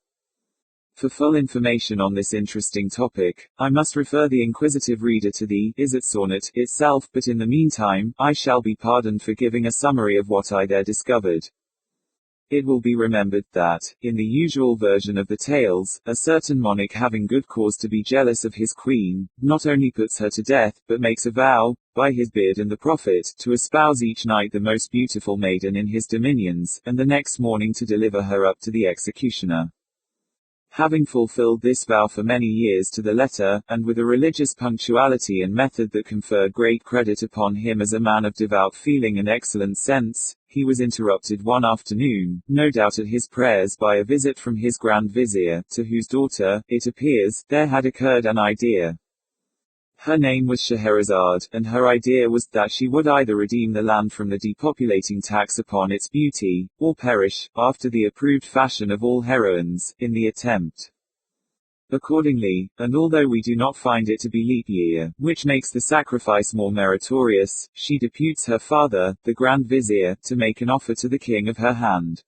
For full information on this interesting topic, I must refer the inquisitive reader to the Isatsonnet itself, but in the meantime, I shall be pardoned for giving a summary of what I there discovered. It will be remembered that, in the usual version of the tales, a certain monarch having good cause to be jealous of his queen, not only puts her to death, but makes a vow, by his beard and the prophet, to espouse each night the most beautiful maiden in his dominions, and the next morning to deliver her up to the executioner. Having fulfilled this vow for many years to the letter, and with a religious punctuality and method that conferred great credit upon him as a man of devout feeling and excellent sense, he was interrupted one afternoon, no doubt at his prayers, by a visit from his Grand Vizier, to whose daughter, it appears, there had occurred an idea. Her name was Scheherazade, and her idea was, that she would either redeem the land from the depopulating tax upon its beauty, or perish, after the approved fashion of all heroines, in the attempt. Accordingly, and although we do not find it to be leap year, which makes the sacrifice more meritorious, she deputes her father, the Grand Vizier, to make an offer to the king of her hand.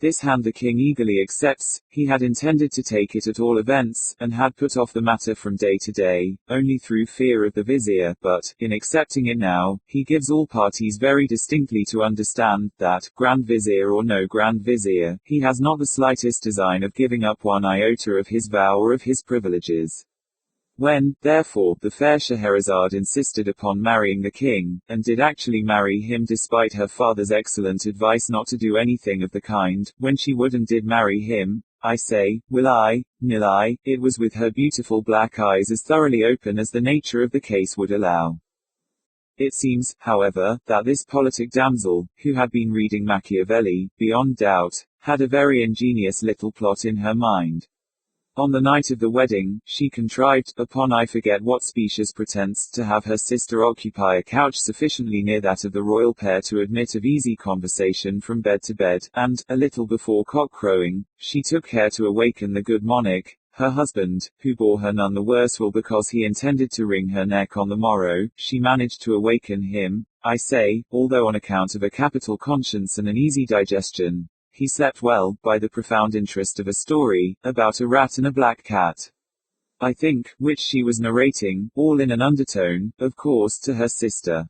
This hand the king eagerly accepts. He had intended to take it at all events, and had put off the matter from day to day, only through fear of the vizier, but, in accepting it now, he gives all parties very distinctly to understand, that, Grand Vizier or no Grand Vizier, he has not the slightest design of giving up one iota of his vow or of his privileges. When, therefore, the fair Scheherazade insisted upon marrying the king, and did actually marry him despite her father's excellent advice not to do anything of the kind, when she would and did marry him, I say, it was with her beautiful black eyes as thoroughly open as the nature of the case would allow. It seems, however, that this politic damsel, who had been reading Machiavelli, beyond doubt, had a very ingenious little plot in her mind. On the night of the wedding, she contrived, upon I forget what specious pretense, to have her sister occupy a couch sufficiently near that of the royal pair to admit of easy conversation from bed to bed, and, a little before cock-crowing, she took care to awaken the good monarch, her husband, who bore her none the worse while because he intended to wring her neck on the morrow. She managed to awaken him, I say, although on account of a capital conscience and an easy digestion, he slept well, by the profound interest of a story, about a rat and a black cat. I think, which she was narrating, all in an undertone, of course, to her sister.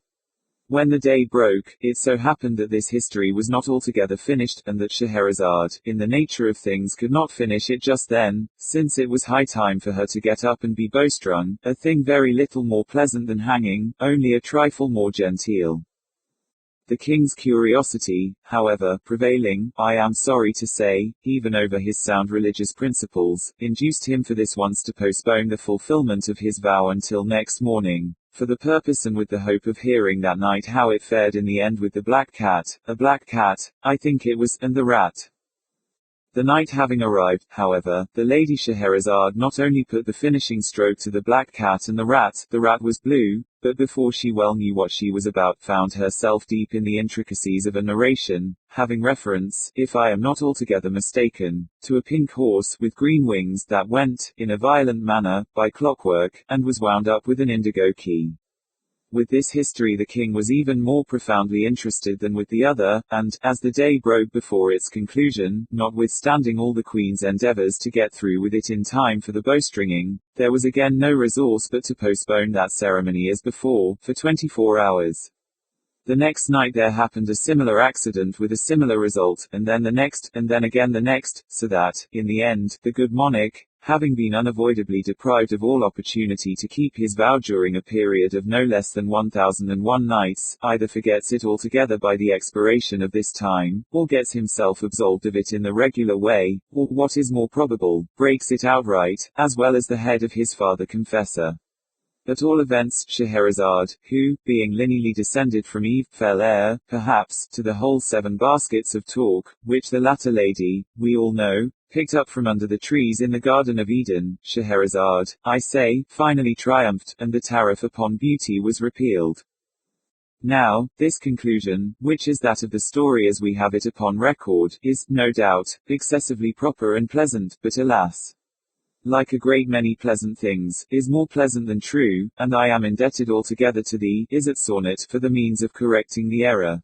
When the day broke, it so happened that this history was not altogether finished, and that Scheherazade, in the nature of things, could not finish it just then, since it was high time for her to get up and be bowstrung, a thing very little more pleasant than hanging, only a trifle more genteel. The king's curiosity, however, prevailing, I am sorry to say, even over his sound religious principles, induced him for this once to postpone the fulfillment of his vow until next morning, for the purpose and with the hope of hearing that night how it fared in the end with the black cat, a black cat, I think it was, and the rat. The night having arrived, however, the Lady Scheherazade not only put the finishing stroke to the black cat and the rat was blue, but before she well knew what she was about, found herself deep in the intricacies of a narration, having reference, if I am not altogether mistaken, to a pink horse with green wings that went, in a violent manner, by clockwork, and was wound up with an indigo key. With this history the king was even more profoundly interested than with the other, and, as the day broke before its conclusion, notwithstanding all the queen's endeavors to get through with it in time for the bowstringing, there was again no resource but to postpone that ceremony as before, for 24 hours. The next night there happened a similar accident with a similar result, and then the next, and then again the next, so that, in the end, the good monarch, having been unavoidably deprived of all opportunity to keep his vow during a period of no less than 1001 nights, either forgets it altogether by the expiration of this time, or gets himself absolved of it in the regular way, or, what is more probable, breaks it outright, as well as the head of his father confessor. At all events, Scheherazade, who, being lineally descended from Eve, fell heir, perhaps, to the whole 7 baskets of talk, which the latter lady, we all know, picked up from under the trees in the Garden of Eden, Scheherazade, I say, finally triumphed, and the tariff upon beauty was repealed. Now, this conclusion, which is that of the story as we have it upon record, is, no doubt, excessively proper and pleasant, but alas! Like a great many pleasant things, is more pleasant than true, and I am indebted altogether to the Sonnet for the means of correcting the error.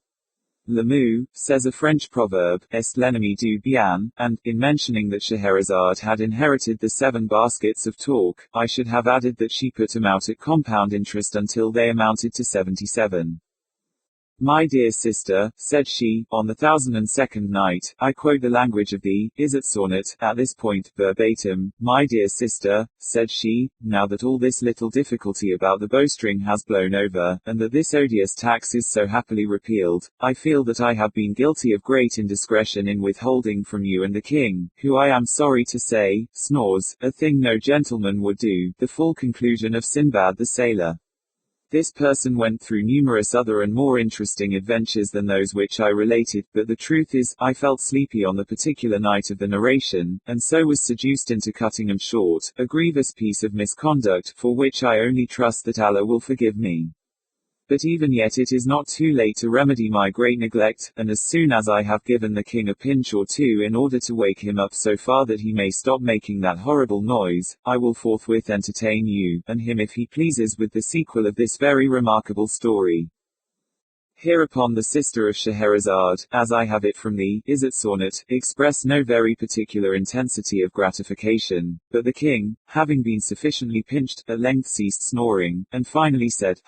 L'amour, says a French proverb, est l'ennemi du bien, and, in mentioning that Scheherazade had inherited the 7 baskets of talk, I should have added that she put them out at compound interest until they amounted to 77. My dear sister, said she, on the 1002nd night, I quote the language of the Sonnet, at this point, verbatim, my dear sister, said she, now that all this little difficulty about the bowstring has blown over, and that this odious tax is so happily repealed, I feel that I have been guilty of great indiscretion in withholding from you and the king, who I am sorry to say, snores, a thing no gentleman would do, the full conclusion of Sinbad the Sailor. This person went through numerous other and more interesting adventures than those which I related, but the truth is, I felt sleepy on the particular night of the narration, and so was seduced into cutting them short, a grievous piece of misconduct, for which I only trust that Allah will forgive me. But even yet it is not too late to remedy my great neglect, and as soon as I have given the king a pinch or two in order to wake him up so far that he may stop making that horrible noise, I will forthwith entertain you, and him if he pleases with the sequel of this very remarkable story. Hereupon the sister of Scheherazade, as I have it from the Sonnet, expressed no very particular intensity of gratification, but the king, having been sufficiently pinched, at length ceased snoring, and finally said,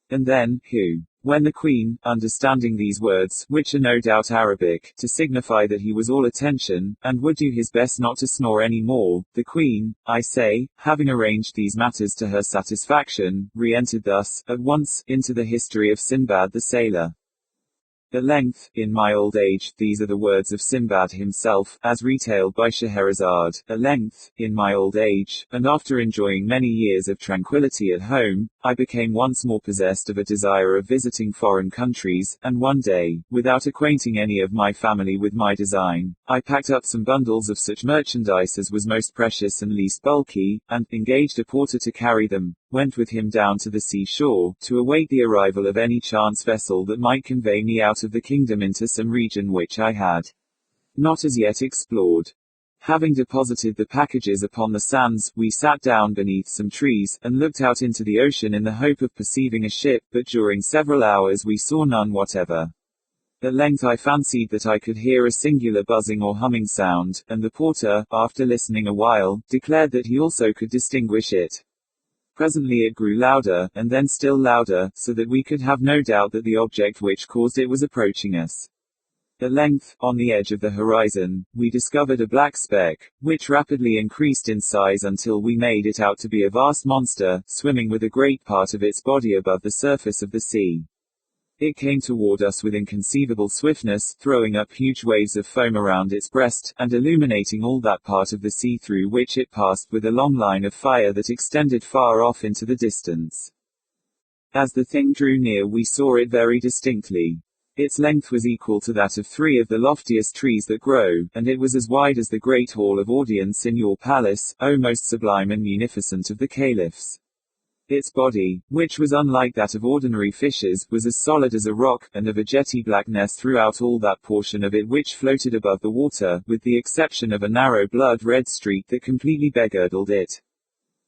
and then, who? When the queen, understanding these words, which are no doubt Arabic, to signify that he was all attention, and would do his best not to snore any more, the queen, I say, having arranged these matters to her satisfaction, re-entered thus, at once, into the history of Sinbad the Sailor. At length, in my old age, these are the words of Sinbad himself, as retailed by Scheherazade, at length, in my old age, and after enjoying many years of tranquility at home, I became once more possessed of a desire of visiting foreign countries, and one day, without acquainting any of my family with my design, I packed up some bundles of such merchandise as was most precious and least bulky, and, engaged a porter to carry them, went with him down to the sea-shore, to await the arrival of any chance vessel that might convey me out of the kingdom into some region which I had not as yet explored. Having deposited the packages upon the sands, we sat down beneath some trees, and looked out into the ocean in the hope of perceiving a ship, but during several hours we saw none whatever. At length I fancied that I could hear a singular buzzing or humming sound, and the porter, after listening a while, declared that he also could distinguish it. Presently it grew louder, and then still louder, so that we could have no doubt that the object which caused it was approaching us. At length, on the edge of the horizon, we discovered a black speck, which rapidly increased in size until we made it out to be a vast monster, swimming with a great part of its body above the surface of the sea. It came toward us with inconceivable swiftness, throwing up huge waves of foam around its breast, and illuminating all that part of the sea through which it passed with a long line of fire that extended far off into the distance. As the thing drew near, we saw it very distinctly. Its length was equal to that of 3 of the loftiest trees that grow, and it was as wide as the great hall of audience in your palace, O most sublime and munificent of the caliphs. Its body, which was unlike that of ordinary fishes, was as solid as a rock, and of a jetty blackness throughout all that portion of it which floated above the water, with the exception of a narrow blood-red streak that completely begirdled it.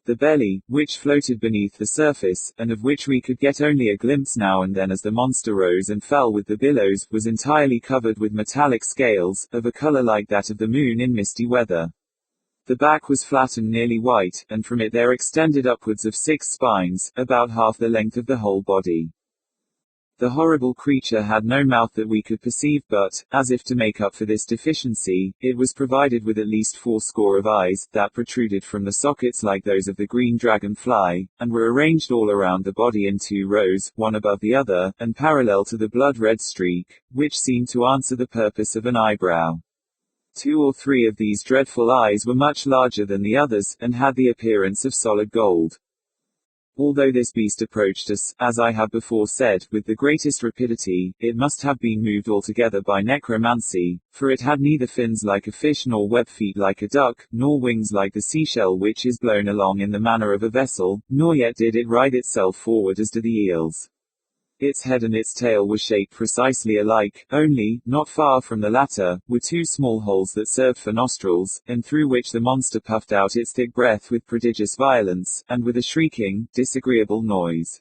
The belly, which floated beneath the surface, and of which we could get only a glimpse now and then as the monster rose and fell with the billows, was entirely covered with metallic scales, of a color like that of the moon in misty weather. The back was flat and nearly white, and from it there extended upwards of 6 spines, about half the length of the whole body. The horrible creature had no mouth that we could perceive, but, as if to make up for this deficiency, it was provided with at least 80 of eyes, that protruded from the sockets like those of the green dragon-fly, and were arranged all around the body in 2 rows, one above the other, and parallel to the blood-red streak, which seemed to answer the purpose of an eyebrow. 2 or 3 of these dreadful eyes were much larger than the others, and had the appearance of solid gold. Although this beast approached us, as I have before said, with the greatest rapidity, it must have been moved altogether by necromancy, for it had neither fins like a fish nor web feet like a duck, nor wings like the seashell which is blown along in the manner of a vessel, nor yet did it writhe itself forward as do the eels. Its head and its tail were shaped precisely alike, only, not far from the latter, were 2 small holes that served for nostrils, and through which the monster puffed out its thick breath with prodigious violence, and with a shrieking, disagreeable noise.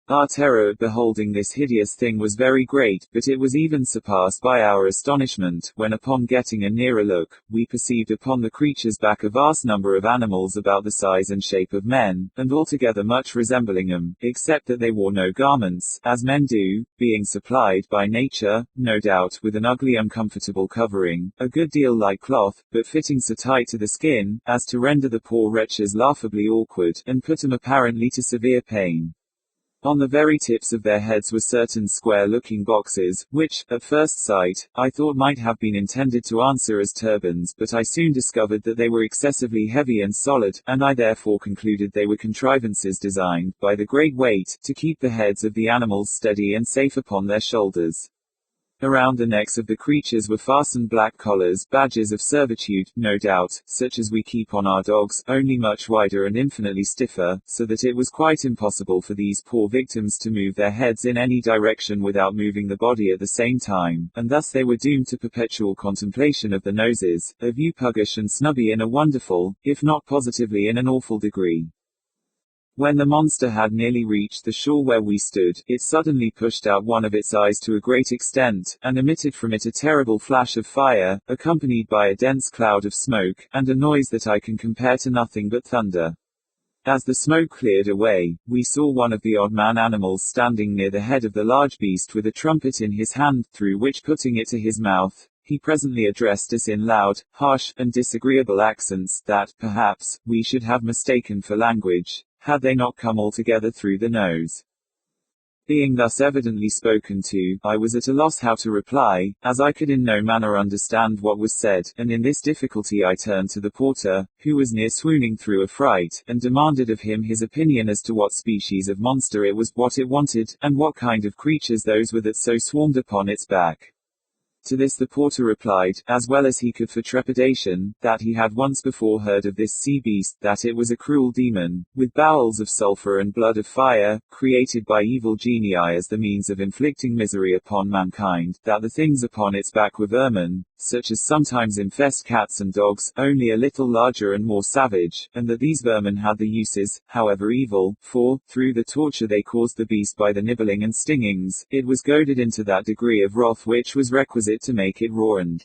Our terror at beholding this hideous thing was very great, but it was even surpassed by our astonishment, when upon getting a nearer look, we perceived upon the creature's back a vast number of animals about the size and shape of men, and altogether much resembling them, except that they wore no garments, as men do, being supplied by nature, no doubt, with an ugly uncomfortable covering, a good deal like cloth, but fitting so tight to the skin, as to render the poor wretches laughably awkward, and put them apparently to severe pain. On the very tips of their heads were certain square-looking boxes, which, at first sight, I thought might have been intended to answer as turbans, but I soon discovered that they were excessively heavy and solid, and I therefore concluded they were contrivances designed, by the great weight, to keep the heads of the animals steady and safe upon their shoulders. Around the necks of the creatures were fastened black collars, badges of servitude, no doubt, such as we keep on our dogs, only much wider and infinitely stiffer, so that it was quite impossible for these poor victims to move their heads in any direction without moving the body at the same time, and thus they were doomed to perpetual contemplation of the noses, a view puggish and snubby in a wonderful, if not positively in an awful degree. When the monster had nearly reached the shore where we stood, it suddenly pushed out one of its eyes to a great extent, and emitted from it a terrible flash of fire, accompanied by a dense cloud of smoke, and a noise that I can compare to nothing but thunder. As the smoke cleared away, we saw one of the odd man animals standing near the head of the large beast with a trumpet in his hand, through which putting it to his mouth, he presently addressed us in loud, harsh, and disagreeable accents, that, perhaps, we should have mistaken for language, had they not come altogether through the nose. Being thus evidently spoken to, I was at a loss how to reply, as I could in no manner understand what was said, and in this difficulty I turned to the porter, who was near swooning through affright, and demanded of him his opinion as to what species of monster it was, what it wanted, and what kind of creatures those were that so swarmed upon its back. To this the porter replied, as well as he could for trepidation, that he had once before heard of this sea beast, that it was a cruel demon, with bowels of sulphur and blood of fire, created by evil genii as the means of inflicting misery upon mankind, that the things upon its back were vermin, such as sometimes infest cats and dogs, only a little larger and more savage, and that these vermin had the uses, however evil, for, through the torture they caused the beast by the nibbling and stingings, it was goaded into that degree of wrath which was requisite to make it roar and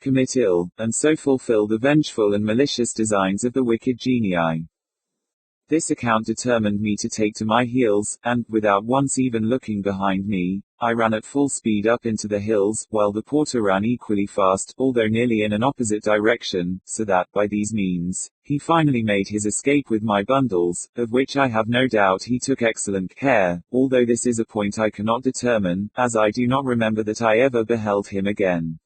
commit ill, and so fulfill the vengeful and malicious designs of the wicked genii. This account determined me to take to my heels, and, without once even looking behind me, I ran at full speed up into the hills, while the porter ran equally fast, although nearly in an opposite direction, so that, by these means, he finally made his escape with my bundles, of which I have no doubt he took excellent care, although this is a point I cannot determine, as I do not remember that I ever beheld him again.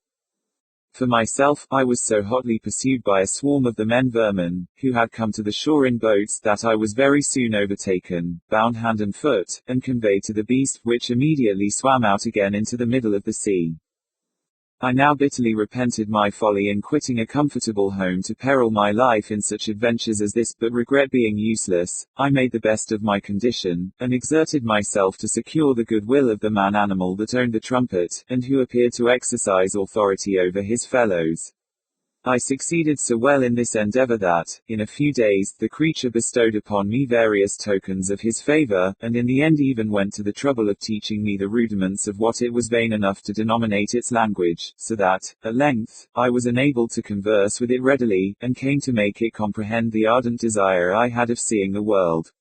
For myself, I was so hotly pursued by a swarm of the men vermin, who had come to the shore in boats, that I was very soon overtaken, bound hand and foot, and conveyed to the beast, which immediately swam out again into the middle of the sea. I now bitterly repented my folly in quitting a comfortable home to peril my life in such adventures as this, but regret being useless, I made the best of my condition, and exerted myself to secure the goodwill of the man-animal that owned the trumpet, and who appeared to exercise authority over his fellows. I succeeded so well in this endeavor that, in a few days, the creature bestowed upon me various tokens of his favor, and in the end even went to the trouble of teaching me the rudiments of what it was vain enough to denominate its language, so that, at length, I was enabled to converse with it readily, and came to make it comprehend the ardent desire I had of seeing the world.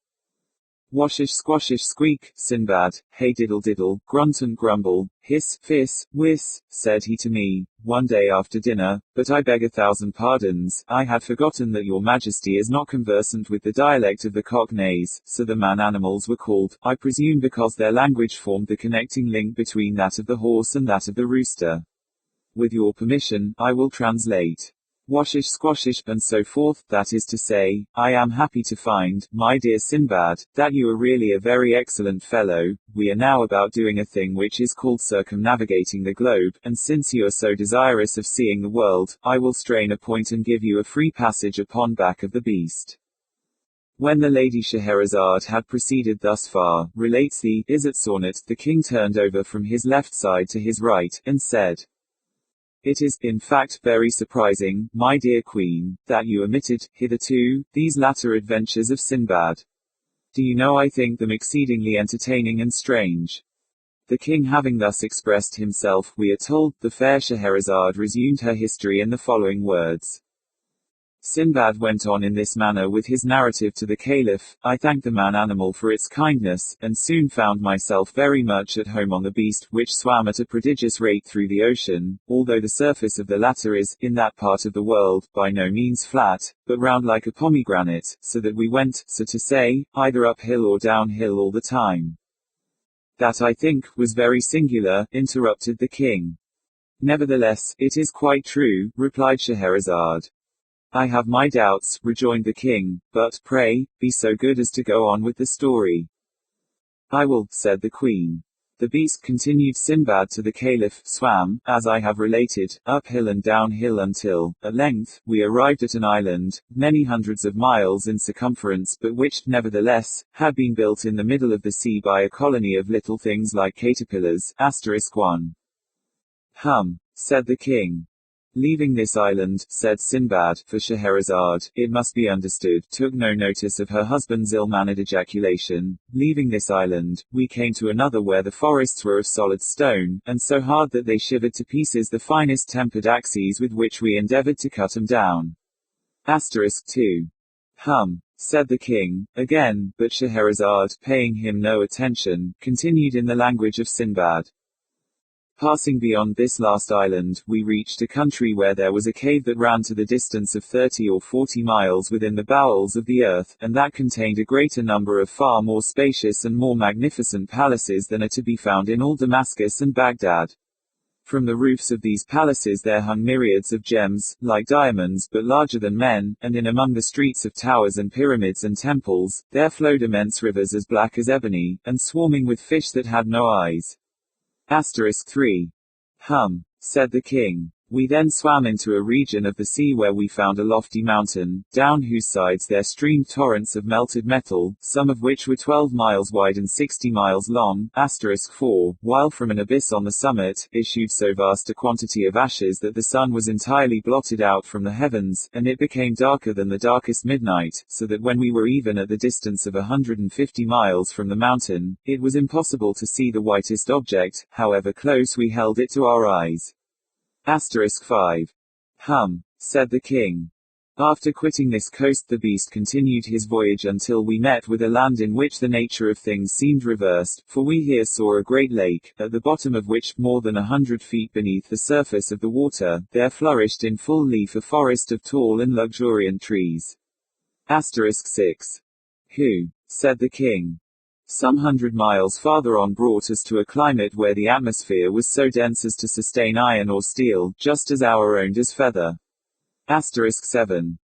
Washish squashish squeak, Sinbad, hey diddle diddle, grunt and grumble, hiss, fiss, whiss, said he to me, one day after dinner, but I beg 1,000 pardons, I had forgotten that your majesty is not conversant with the dialect of the cockneys, so the man-animals were called, I presume because their language formed the connecting link between that of the horse and that of the rooster. With your permission, I will translate. Washish squashish, and so forth, that is to say, I am happy to find, my dear Sinbad, that you are really a very excellent fellow. We are now about doing a thing which is called circumnavigating the globe, and since you are so desirous of seeing the world, I will strain a point and give you a free passage upon back of the beast. When the Lady Scheherazade had proceeded thus far, relates the Izzat sonnet, the king turned over from his left side to his right, and said, It is, in fact, very surprising, my dear Queen, that you omitted, hitherto, these latter adventures of Sinbad. Do you know I think them exceedingly entertaining and strange. The king having thus expressed himself, we are told, the fair Scheherazade resumed her history in the following words. Sinbad went on in this manner with his narrative to the Caliph. I thanked the man-animal for its kindness, and soon found myself very much at home on the beast, which swam at a prodigious rate through the ocean, although the surface of the latter is, in that part of the world, by no means flat, but round like a pomegranate, so that we went, so to say, either uphill or downhill all the time. That, I think, was very singular, interrupted the king. Nevertheless, it is quite true, replied Scheherazade. I have my doubts, rejoined the king, but, pray, be so good as to go on with the story. I will, said the queen. The beast, continued Sinbad to the Caliph, swam, as I have related, uphill and downhill until, at length, we arrived at an island, many hundreds of miles in circumference, but which, nevertheless, had been built in the middle of the sea by a colony of little things like caterpillars, *1. Said the king. Leaving this island, said Sinbad, for Scheherazade, it must be understood, took no notice of her husband's ill-mannered ejaculation. Leaving this island, we came to another where the forests were of solid stone, and so hard that they shivered to pieces the finest tempered axes with which we endeavored to cut them down. *2. Said the king, again, but Scheherazade, paying him no attention, continued in the language of Sinbad. Passing beyond this last island, we reached a country where there was a cave that ran to the distance of 30 or 40 miles within the bowels of the earth, and that contained a greater number of far more spacious and more magnificent palaces than are to be found in all Damascus and Baghdad. From the roofs of these palaces there hung myriads of gems, like diamonds but larger than men, and in among the streets of towers and pyramids and temples, there flowed immense rivers as black as ebony, and swarming with fish that had no eyes. *3. Said the king. We then swam into a region of the sea where we found a lofty mountain, down whose sides there streamed torrents of melted metal, some of which were 12 miles wide and 60 miles long, *4, while from an abyss on the summit, issued so vast a quantity of ashes that the sun was entirely blotted out from the heavens, and it became darker than the darkest midnight, so that when we were even at the distance of 150 miles from the mountain, it was impossible to see the whitest object, however close we held it to our eyes. *5. Said the king. After quitting this coast the beast continued his voyage until we met with a land in which the nature of things seemed reversed, for we here saw a great lake, at the bottom of which, more than 100 feet beneath the surface of the water, there flourished in full leaf a forest of tall and luxuriant trees. *6. Who, said the king, some 100 miles farther on brought us to a climate where the atmosphere was so dense as to sustain iron or steel, just as our own does feather. *7.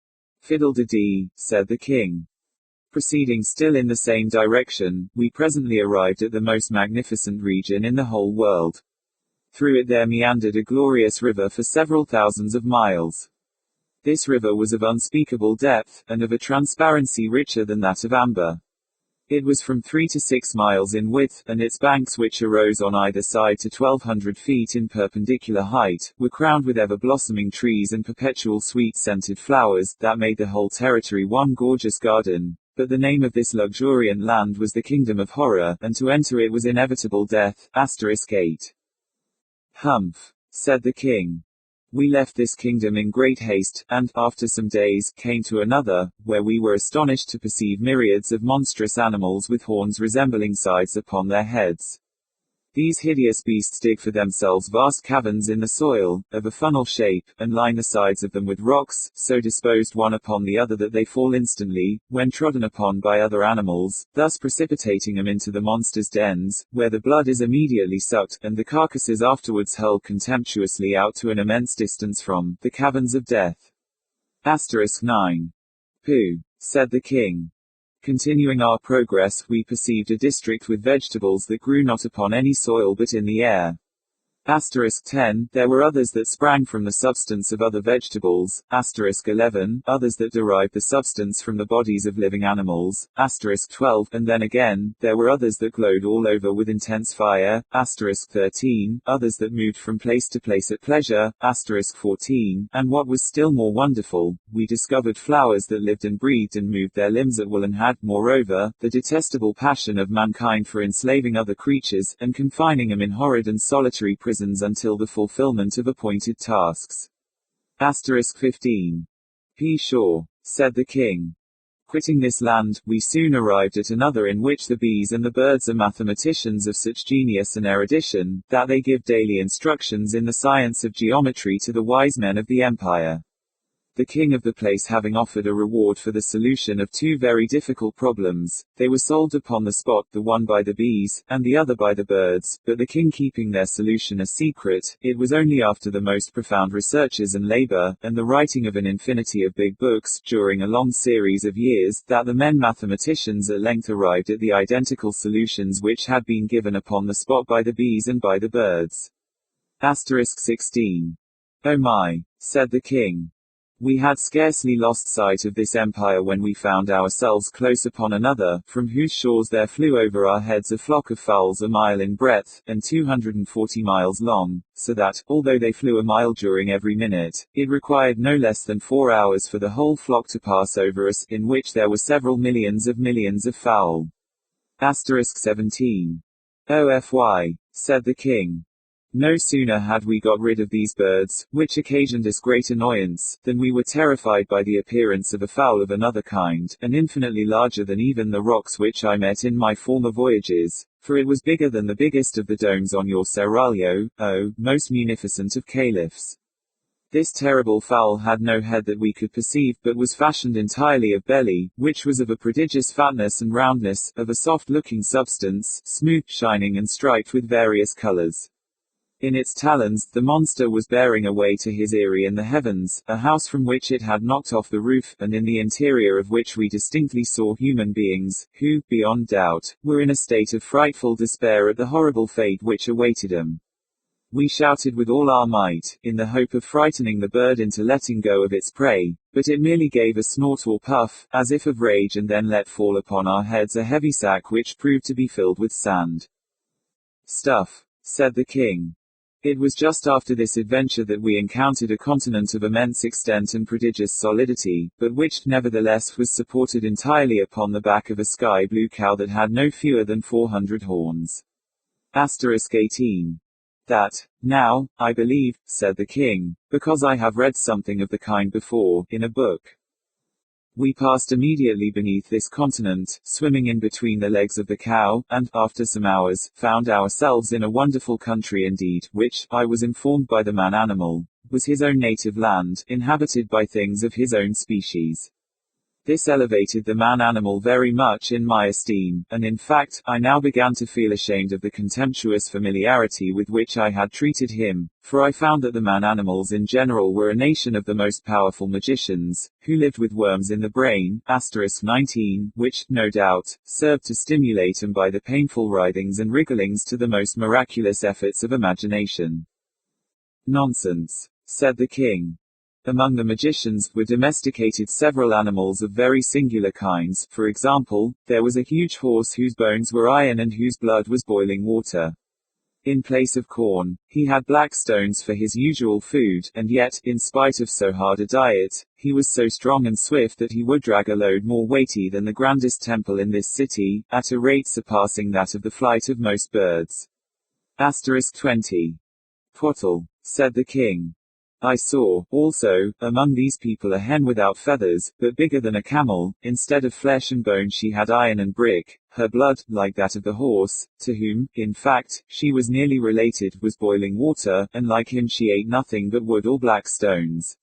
Fiddle-de-dee, said the king. Proceeding still in the same direction, we presently arrived at the most magnificent region in the whole world. Through it there meandered a glorious river for several thousands of miles. This river was of unspeakable depth, and of a transparency richer than that of amber. It was from 3 to 6 miles in width, and its banks, which arose on either side to 1,200 feet in perpendicular height, were crowned with ever-blossoming trees and perpetual sweet-scented flowers, that made the whole territory one gorgeous garden. But the name of this luxuriant land was the Kingdom of Horror, and to enter it was inevitable death. *8. Humph, said the king. We left this kingdom in great haste, and, after some days, came to another, where we were astonished to perceive myriads of monstrous animals with horns resembling scythes upon their heads. These hideous beasts dig for themselves vast caverns in the soil, of a funnel shape, and line the sides of them with rocks, so disposed one upon the other that they fall instantly, when trodden upon by other animals, thus precipitating them into the monsters' dens, where the blood is immediately sucked, and the carcasses afterwards hurled contemptuously out to an immense distance from the caverns of death. *9. Pooh, said the king. Continuing our progress, we perceived a district with vegetables that grew not upon any soil but in the air. *10. There were others that sprang from the substance of other vegetables. *11. Others that derived the substance from the bodies of living animals. *12. And then again, there were others that glowed all over with intense fire. *13. Others that moved from place to place at pleasure. *14. And what was still more wonderful, we discovered flowers that lived and breathed and moved their limbs at will, and had, moreover, the detestable passion of mankind for enslaving other creatures, and confining them in horrid and solitary prisons until the fulfillment of appointed tasks. *15. Sure, said the king. Quitting this land, we soon arrived at another in which the bees and the birds are mathematicians of such genius and erudition, that they give daily instructions in the science of geometry to the wise men of the empire. The king of the place having offered a reward for the solution of two very difficult problems, they were solved upon the spot, the one by the bees, and the other by the birds, but the king keeping their solution a secret. It was only after the most profound researches and labor, and the writing of an infinity of big books, during a long series of years, that the men mathematicians at length arrived at the identical solutions which had been given upon the spot by the bees and by the birds. *16. Oh my, said the king. We had scarcely lost sight of this empire when we found ourselves close upon another, from whose shores there flew over our heads a flock of fowls a mile in breadth, and 240 miles long, so that, although they flew a mile during every minute, it required no less than 4 hours for the whole flock to pass over us, in which there were several millions of fowl. *17. OFY, said the king. No sooner had we got rid of these birds, which occasioned us great annoyance, than we were terrified by the appearance of a fowl of another kind, and infinitely larger than even the rocks which I met in my former voyages, for it was bigger than the biggest of the domes on your seraglio, O most munificent of caliphs. This terrible fowl had no head that we could perceive, but was fashioned entirely of belly, which was of a prodigious fatness and roundness, of a soft-looking substance, smooth, shining and striped with various colors. In its talons, the monster was bearing away to his eyrie in the heavens, a house from which it had knocked off the roof, and in the interior of which we distinctly saw human beings, who, beyond doubt, were in a state of frightful despair at the horrible fate which awaited them. We shouted with all our might, in the hope of frightening the bird into letting go of its prey, but it merely gave a snort or puff, as if of rage, and then let fall upon our heads a heavy sack which proved to be filled with sand. "Stuff," said the king. It was just after this adventure that we encountered a continent of immense extent and prodigious solidity, but which, nevertheless, was supported entirely upon the back of a sky-blue cow that had no fewer than 400 horns. *18. That, now, I believe, said the king, because I have read something of the kind before, in a book. We passed immediately beneath this continent, swimming in between the legs of the cow, and, after some hours, found ourselves in a wonderful country indeed, which, I was informed by the man-animal, was his own native land, inhabited by things of his own species. This elevated the man-animal very much in my esteem, and in fact, I now began to feel ashamed of the contemptuous familiarity with which I had treated him, for I found that the man-animals in general were a nation of the most powerful magicians, who lived with worms in the brain, *19, which, no doubt, served to stimulate them by the painful writhings and wrigglings to the most miraculous efforts of imagination. "Nonsense," said the king. Among the magicians, were domesticated several animals of very singular kinds. For example, there was a huge horse whose bones were iron and whose blood was boiling water. In place of corn, he had black stones for his usual food, and yet, in spite of so hard a diet, he was so strong and swift that he would drag a load more weighty than the grandest temple in this city, at a rate surpassing that of the flight of most birds. *20. "Pottle," said the king. I saw, also, among these people a hen without feathers, but bigger than a camel. Instead of flesh and bone she had iron and brick. Her blood, like that of the horse, to whom, in fact, she was nearly related, was boiling water, and like him she ate nothing but wood or black stones.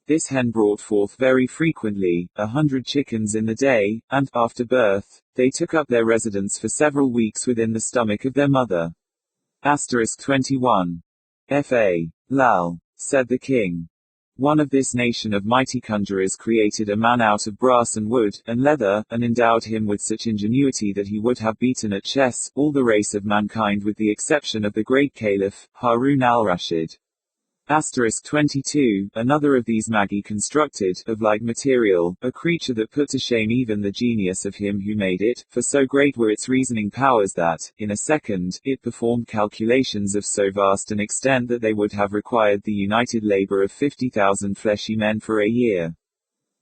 This hen brought forth very frequently 100 chickens in the day, and, after birth, they took up their residence for several weeks within the stomach of their mother. *21. F.A. Lal, said the king. One of this nation of mighty conjurers created a man out of brass and wood, and leather, and endowed him with such ingenuity that he would have beaten at chess all the race of mankind with the exception of the great Caliph, Harun al-Rashid. *22. Another of these Magi constructed, of like material, a creature that put to shame even the genius of him who made it, for so great were its reasoning powers that, in a second, it performed calculations of so vast an extent that they would have required the united labor of 50,000 fleshy men for a year.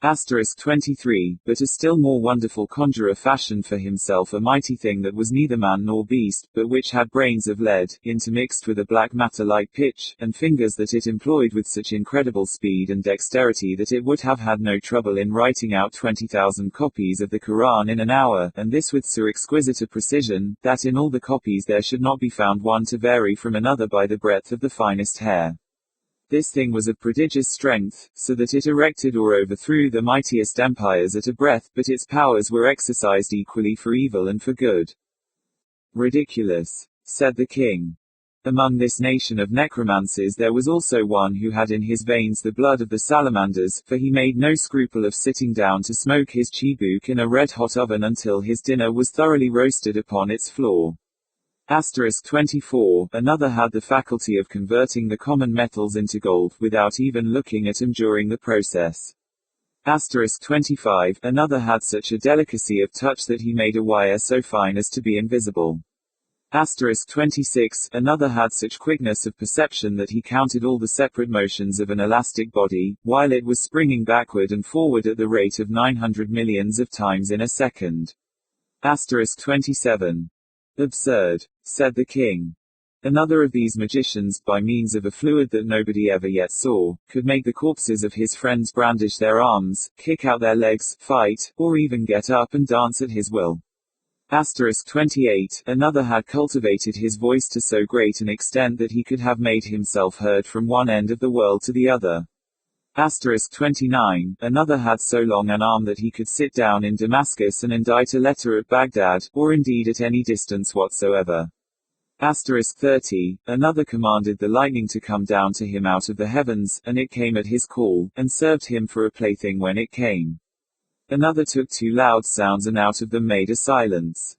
*23. But a still more wonderful conjurer fashioned for himself a mighty thing that was neither man nor beast, but which had brains of lead, intermixed with a black matter like pitch, and fingers that it employed with such incredible speed and dexterity that it would have had no trouble in writing out 20,000 copies of the Quran in an hour, and this with so exquisite a precision, that in all the copies there should not be found one to vary from another by the breadth of the finest hair. This thing was of prodigious strength, so that it erected or overthrew the mightiest empires at a breath, but its powers were exercised equally for evil and for good. Ridiculous, said the king. Among this nation of necromancers there was also one who had in his veins the blood of the salamanders, for he made no scruple of sitting down to smoke his chibuk in a red-hot oven until his dinner was thoroughly roasted upon its floor. *24. Another had the faculty of converting the common metals into gold, without even looking at them during the process. *25. Another had such a delicacy of touch that he made a wire so fine as to be invisible. *26. Another had such quickness of perception that he counted all the separate motions of an elastic body, while it was springing backward and forward at the rate of 900 millions of times in a second. *27. Absurd, said the king. Another of these magicians, by means of a fluid that nobody ever yet saw, could make the corpses of his friends brandish their arms, kick out their legs, fight, or even get up and dance at his will. *28. Another had cultivated his voice to so great an extent that he could have made himself heard from one end of the world to the other. *29. Another had so long an arm that he could sit down in Damascus and indite a letter at Baghdad, or indeed at any distance whatsoever. *30. Another commanded the lightning to come down to him out of the heavens, and it came at his call, and served him for a plaything when it came. Another took two loud sounds and out of them made a silence.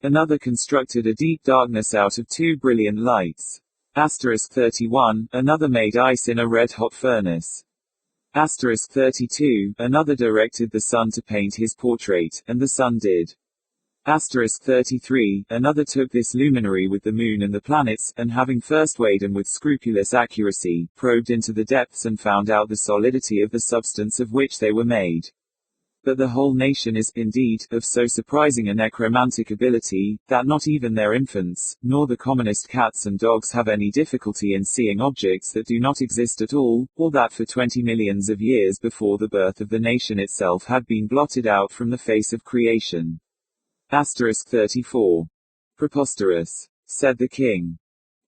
Another constructed a deep darkness out of two brilliant lights. Asterisk 31, another made ice in a red-hot furnace. Asterisk 32, another directed the sun to paint his portrait, and the sun did. Asterisk 33, another took this luminary with the moon and the planets, and having first weighed them with scrupulous accuracy, probed into the depths and found out the solidity of the substance of which they were made. But the whole nation is, indeed, of so surprising a necromantic ability, that not even their infants, nor the commonest cats and dogs have any difficulty in seeing objects that do not exist at all, or that for 20 millions of years before the birth of the nation itself had been blotted out from the face of creation. Asterisk 34. Preposterous, said the king.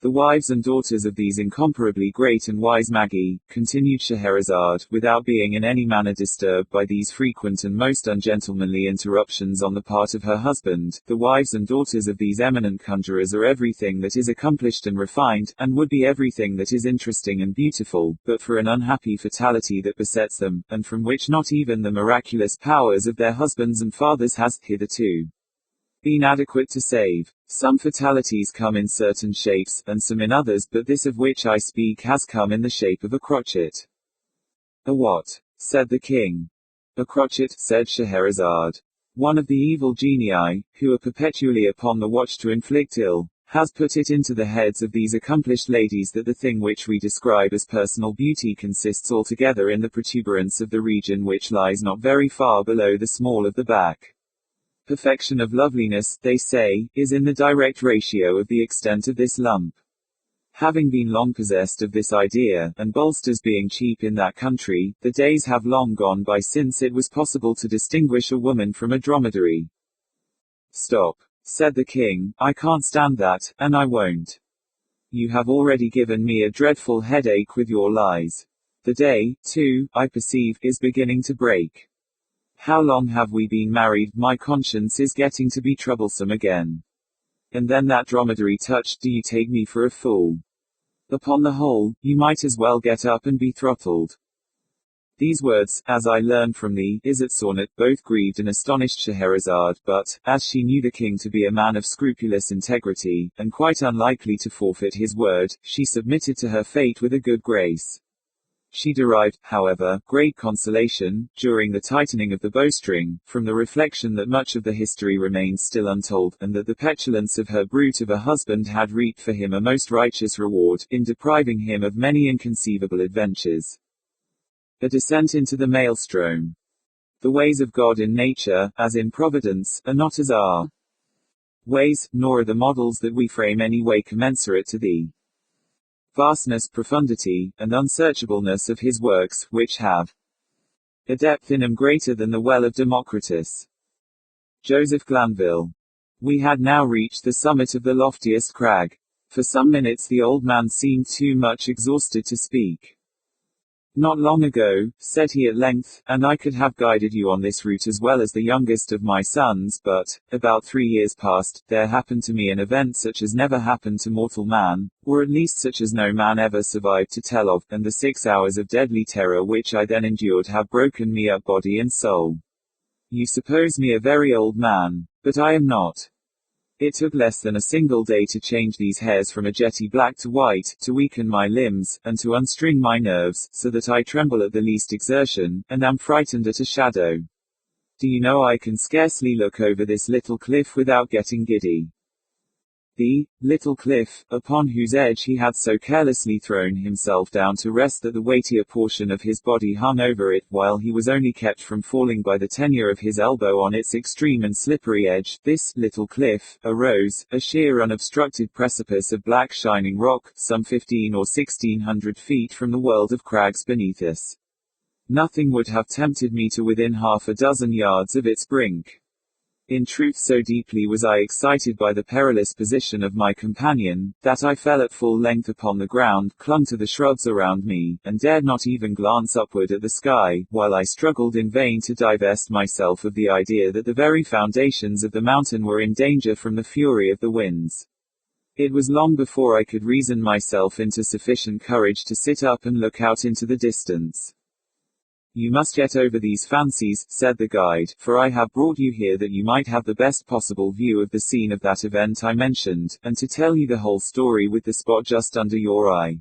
The wives and daughters of these incomparably great and wise magi, continued Scheherazade, without being in any manner disturbed by these frequent and most ungentlemanly interruptions on the part of her husband, the wives and daughters of these eminent conjurers are everything that is accomplished and refined, and would be everything that is interesting and beautiful, but for an unhappy fatality that besets them, and from which not even the miraculous powers of their husbands and fathers has, hitherto, been adequate to save. Some fatalities come in certain shapes, and some in others, but this of which I speak has come in the shape of a crotchet. A what? Said the king. A crotchet, said Scheherazade. One of the evil genii, who are perpetually upon the watch to inflict ill, has put it into the heads of these accomplished ladies that the thing which we describe as personal beauty consists altogether in the protuberance of the region which lies not very far below the small of the back. Perfection of loveliness, they say, is in the direct ratio of the extent of this lump. Having been long possessed of this idea, and bolsters being cheap in that country, the days have long gone by since it was possible to distinguish a woman from a dromedary. Stop, said the king, I can't stand that, and I won't. You have already given me a dreadful headache with your lies. The day, too, I perceive, is beginning to break. How long have we been married? My conscience is getting to be troublesome again. And then that dromedary touch, do you take me for a fool? Upon the whole, you might as well get up and be throttled. These words, as I learn from thee, Sonnet, both grieved and astonished Scheherazade, but, as she knew the king to be a man of scrupulous integrity, and quite unlikely to forfeit his word, she submitted to her fate with a good grace. She derived, however, great consolation, during the tightening of the bowstring, from the reflection that much of the history remained still untold, and that the petulance of her brute of a husband had reaped for him a most righteous reward, in depriving him of many inconceivable adventures. A descent into the maelstrom. The ways of God in nature, as in providence, are not as our ways, nor are the models that we frame any way commensurate to thee. Vastness, profundity, and unsearchableness of his works, which have a depth in them greater than the well of Democritus. Joseph Glanville. We had now reached the summit of the loftiest crag. For some minutes the old man seemed too much exhausted to speak. Not long ago, said he at length, and I could have guided you on this route as well as the youngest of my sons, but, about 3 years past, there happened to me an event such as never happened to mortal man, or at least such as no man ever survived to tell of, and the 6 hours of deadly terror which I then endured have broken me up body and soul. You suppose me a very old man, but I am not. It took less than a single day to change these hairs from a jetty black to white, to weaken my limbs, and to unstring my nerves, so that I tremble at the least exertion, and am frightened at a shadow. Do you know I can scarcely look over this little cliff without getting giddy. The little cliff, upon whose edge he had so carelessly thrown himself down to rest that the weightier portion of his body hung over it, while he was only kept from falling by the tenure of his elbow on its extreme and slippery edge, this little cliff arose, a sheer unobstructed precipice of black shining rock, some 15 or 1600 feet from the world of crags beneath us. Nothing would have tempted me to within half a dozen yards of its brink. In truth, so deeply was I excited by the perilous position of my companion, that I fell at full length upon the ground, clung to the shrubs around me, and dared not even glance upward at the sky, while I struggled in vain to divest myself of the idea that the very foundations of the mountain were in danger from the fury of the winds. It was long before I could reason myself into sufficient courage to sit up and look out into the distance. "You must get over these fancies," said the guide, "for I have brought you here that you might have the best possible view of the scene of that event I mentioned, and to tell you the whole story with the spot just under your eye.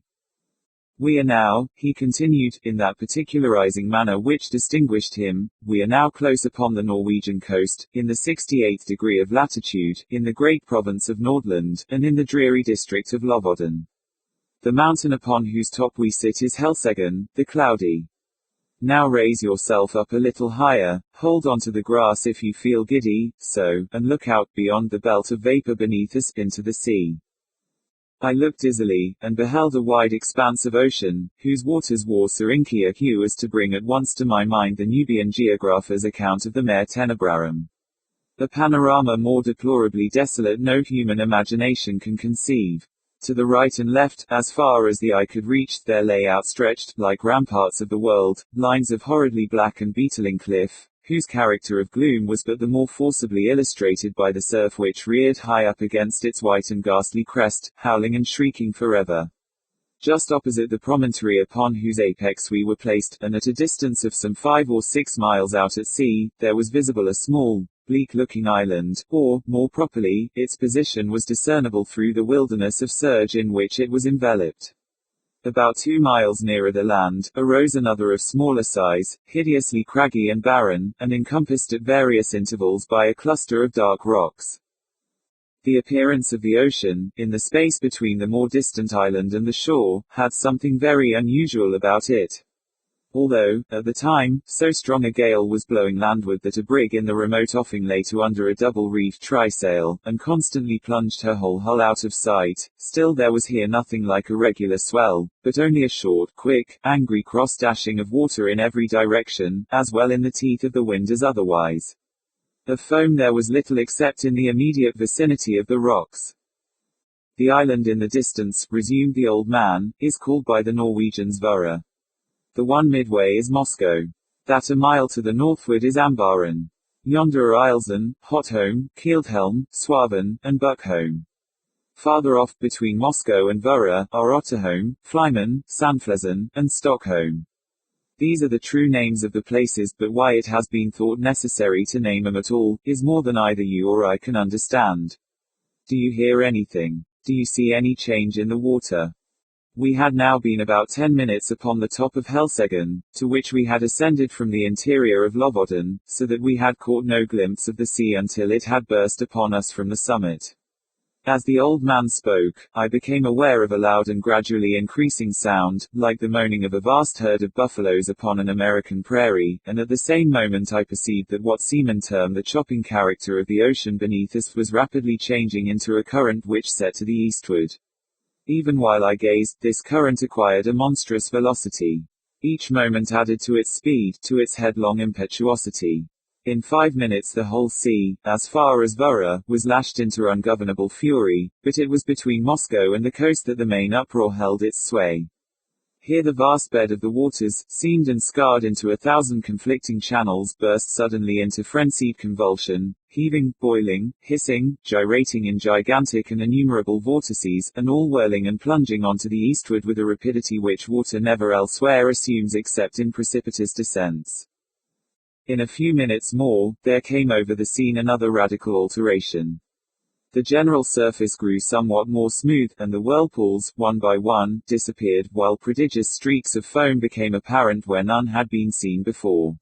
We are now," he continued, in that particularizing manner which distinguished him, "we are now close upon the Norwegian coast, in the 68th degree of latitude, in the great province of Nordland, and in the dreary district of Lofoten. The mountain upon whose top we sit is Helseggen, the cloudy. Now raise yourself up a little higher, hold on to the grass if you feel giddy, so, and look out beyond the belt of vapor beneath us, into the sea." I looked dizzily, and beheld a wide expanse of ocean, whose waters wore so inky a hue as to bring at once to my mind the Nubian geographer's account of the Mare Tenebrarum. A panorama more deplorably desolate no human imagination can conceive. To the right and left, as far as the eye could reach, there lay outstretched, like ramparts of the world, lines of horridly black and beetling cliff, whose character of gloom was but the more forcibly illustrated by the surf which reared high up against its white and ghastly crest, howling and shrieking forever. Just opposite the promontory upon whose apex we were placed, and at a distance of some 5 or 6 miles out at sea, there was visible a small, bleak-looking island, or, more properly, its position was discernible through the wilderness of surge in which it was enveloped. About 2 miles nearer the land, arose another of smaller size, hideously craggy and barren, and encompassed at various intervals by a cluster of dark rocks. The appearance of the ocean, in the space between the more distant island and the shore, had something very unusual about it. Although, at the time, so strong a gale was blowing landward that a brig in the remote offing lay to under a double-reefed trysail, and constantly plunged her whole hull out of sight, still there was here nothing like a regular swell, but only a short, quick, angry cross-dashing of water in every direction, as well in the teeth of the wind as otherwise. Of foam there was little except in the immediate vicinity of the rocks. "The island in the distance," resumed the old man, "is called by the Norwegians Vurra. The one midway is Moscow. That a mile to the northward is Ambaren. Yonder are Ilsen, Hotholm, Kildhelm, Swaven, and Buckholm. Farther off, between Moscow and Vurra, are Otterholm, Flyman, Sandflesen, and Stockholm. These are the true names of the places, but why it has been thought necessary to name them at all, is more than either you or I can understand. Do you hear anything? Do you see any change in the water?" We had now been about 10 minutes upon the top of Helseggen, to which we had ascended from the interior of Lofoten, so that we had caught no glimpse of the sea until it had burst upon us from the summit. As the old man spoke, I became aware of a loud and gradually increasing sound, like the moaning of a vast herd of buffaloes upon an American prairie, and at the same moment I perceived that what seamen term the chopping character of the ocean beneath us was rapidly changing into a current which set to the eastward. Even while I gazed, this current acquired a monstrous velocity. Each moment added to its speed, to its headlong impetuosity. In 5 minutes the whole sea, as far as Vurra, was lashed into ungovernable fury, but it was between Moscow and the coast that the main uproar held its sway. Here the vast bed of the waters, seamed and scarred into 1,000 conflicting channels, burst suddenly into frenzied convulsion, heaving, boiling, hissing, gyrating in gigantic and innumerable vortices, and all whirling and plunging on to the eastward with a rapidity which water never elsewhere assumes except in precipitous descents. In a few minutes more, there came over the scene another radical alteration. The general surface grew somewhat more smooth, and the whirlpools, one by one, disappeared, while prodigious streaks of foam became apparent where none had been seen before.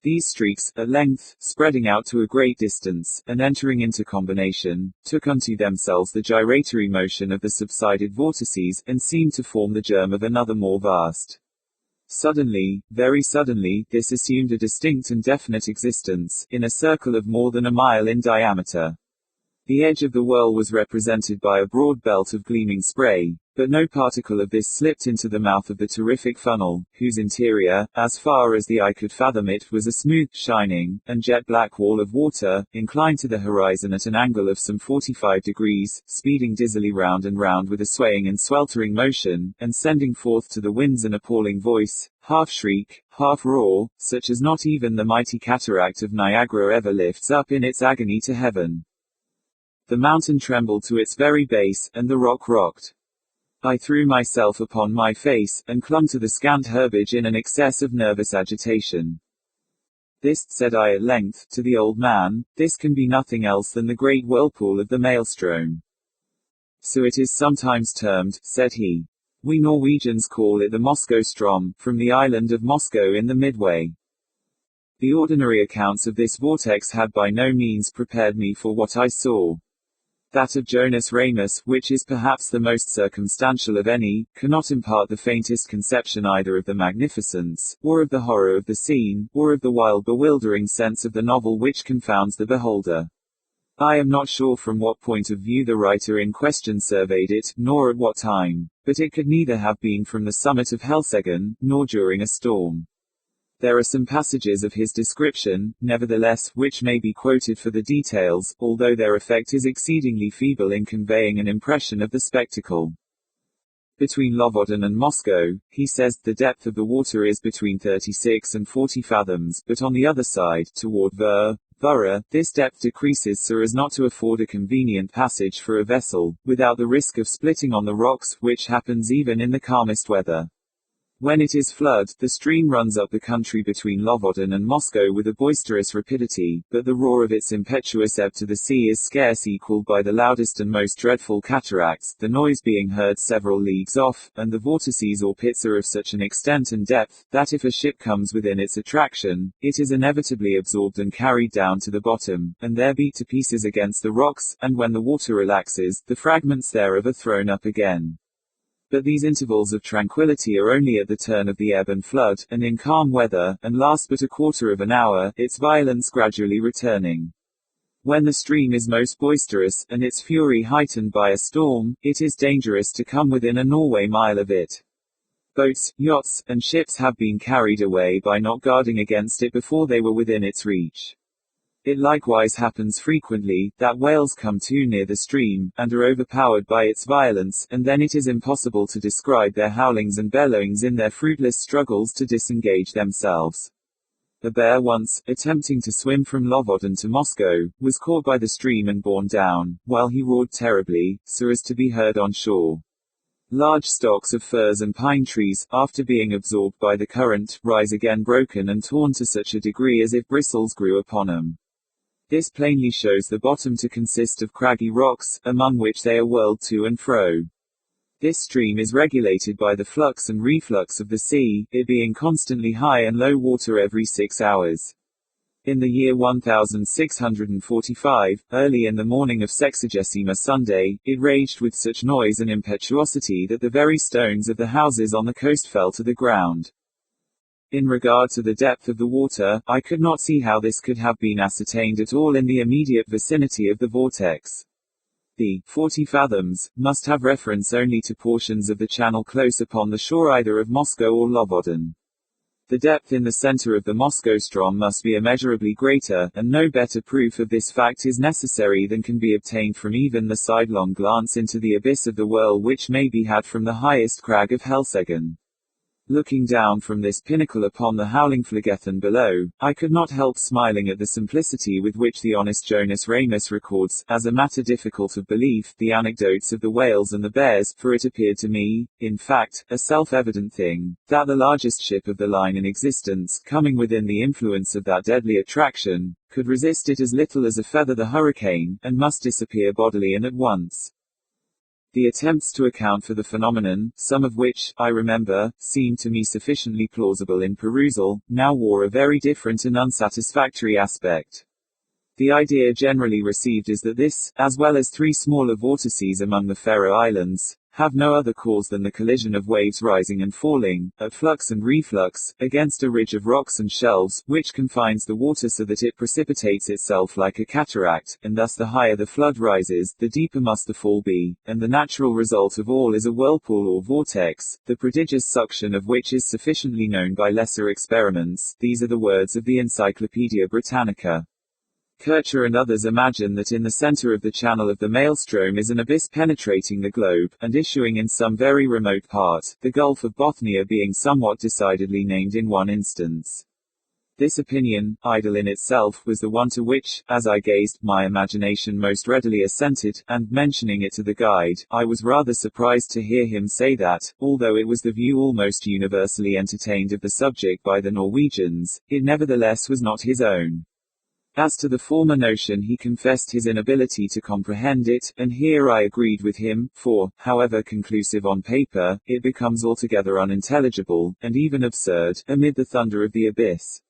These streaks, at length, spreading out to a great distance, and entering into combination, took unto themselves the gyratory motion of the subsided vortices, and seemed to form the germ of another more vast. Suddenly, very suddenly, this assumed a distinct and definite existence, in a circle of more than a mile in diameter. The edge of the whirl was represented by a broad belt of gleaming spray, but no particle of this slipped into the mouth of the terrific funnel, whose interior, as far as the eye could fathom it, was a smooth, shining, and jet-black wall of water, inclined to the horizon at an angle of some 45 degrees, speeding dizzily round and round with a swaying and sweltering motion, and sending forth to the winds an appalling voice, half shriek, half roar, such as not even the mighty cataract of Niagara ever lifts up in its agony to heaven. The mountain trembled to its very base, and the rock rocked. I threw myself upon my face, and clung to the scant herbage in an excess of nervous agitation. This, said I at length, to the old man, this can be nothing else than the great whirlpool of the Maelstrom. So it is sometimes termed, said he. We Norwegians call it the Moscow Strom, from the island of Moscow in the Midway. The ordinary accounts of this vortex had by no means prepared me for what I saw. That of Jonas Ramus, which is perhaps the most circumstantial of any, cannot impart the faintest conception either of the magnificence, or of the horror of the scene, or of the wild bewildering sense of the novel which confounds the beholder. I am not sure from what point of view the writer in question surveyed it, nor at what time, but it could neither have been from the summit of Helseggen, nor during a storm. There are some passages of his description, nevertheless, which may be quoted for the details, although their effect is exceedingly feeble in conveying an impression of the spectacle. Between Lofoten and Moscow, he says, the depth of the water is between 36 and 40 fathoms, but on the other side, toward Borough, this depth decreases so as not to afford a convenient passage for a vessel, without the risk of splitting on the rocks, which happens even in the calmest weather. When it is flood, the stream runs up the country between Lofoten and Moscow with a boisterous rapidity, but the roar of its impetuous ebb to the sea is scarce equalled by the loudest and most dreadful cataracts, the noise being heard several leagues off, and the vortices or pits are of such an extent and depth, that if a ship comes within its attraction, it is inevitably absorbed and carried down to the bottom, and there beat to pieces against the rocks, and when the water relaxes, the fragments thereof are thrown up again. But these intervals of tranquility are only at the turn of the ebb and flood, and in calm weather, and last but a quarter of an hour, its violence gradually returning. When the stream is most boisterous, and its fury heightened by a storm, it is dangerous to come within a Norway mile of it. Boats, yachts, and ships have been carried away by not guarding against it before they were within its reach. It likewise happens frequently, that whales come too near the stream, and are overpowered by its violence, and then it is impossible to describe their howlings and bellowings in their fruitless struggles to disengage themselves. A bear once, attempting to swim from Lofoten to Moscow, was caught by the stream and borne down, while he roared terribly, so as to be heard on shore. Large stalks of firs and pine trees, after being absorbed by the current, rise again broken and torn to such a degree as if bristles grew upon them. This plainly shows the bottom to consist of craggy rocks, among which they are whirled to and fro. This stream is regulated by the flux and reflux of the sea, it being constantly high and low water every 6 hours. In the year 1645, early in the morning of Sexagesima Sunday, it raged with such noise and impetuosity that the very stones of the houses on the coast fell to the ground. In regard to the depth of the water, I could not see how this could have been ascertained at all in the immediate vicinity of the vortex. The 40 fathoms must have reference only to portions of the channel close upon the shore either of Moscow or Lofoten. The depth in the center of the Moscow Strom must be immeasurably greater, and no better proof of this fact is necessary than can be obtained from even the sidelong glance into the abyss of the whirl which may be had from the highest crag of Helseggen. Looking down from this pinnacle upon the howling Flagethen below, I could not help smiling at the simplicity with which the honest Jonas Ramus records, as a matter difficult of belief, the anecdotes of the whales and the bears, for it appeared to me, in fact, a self-evident thing, that the largest ship of the line in existence, coming within the influence of that deadly attraction, could resist it as little as a feather the hurricane, and must disappear bodily and at once. The attempts to account for the phenomenon, some of which, I remember, seemed to me sufficiently plausible in perusal, now wore a very different and unsatisfactory aspect. The idea generally received is that this, as well as 3 smaller vortices among the Faroe Islands, have no other cause than the collision of waves rising and falling, at flux and reflux, against a ridge of rocks and shelves, which confines the water so that it precipitates itself like a cataract, and thus the higher the flood rises, the deeper must the fall be, and the natural result of all is a whirlpool or vortex, the prodigious suction of which is sufficiently known by lesser experiments. These are the words of the Encyclopaedia Britannica. Kircher and others imagine that in the center of the channel of the Maelstrom is an abyss penetrating the globe, and issuing in some very remote part, the Gulf of Bothnia being somewhat decidedly named in one instance. This opinion, idle in itself, was the one to which, as I gazed, my imagination most readily assented, and, mentioning it to the guide, I was rather surprised to hear him say that, although it was the view almost universally entertained of the subject by the Norwegians, it nevertheless was not his own. As to the former notion, he confessed his inability to comprehend it, and here I agreed with him, for, however conclusive on paper, it becomes altogether unintelligible, and even absurd, amid the thunder of the abyss.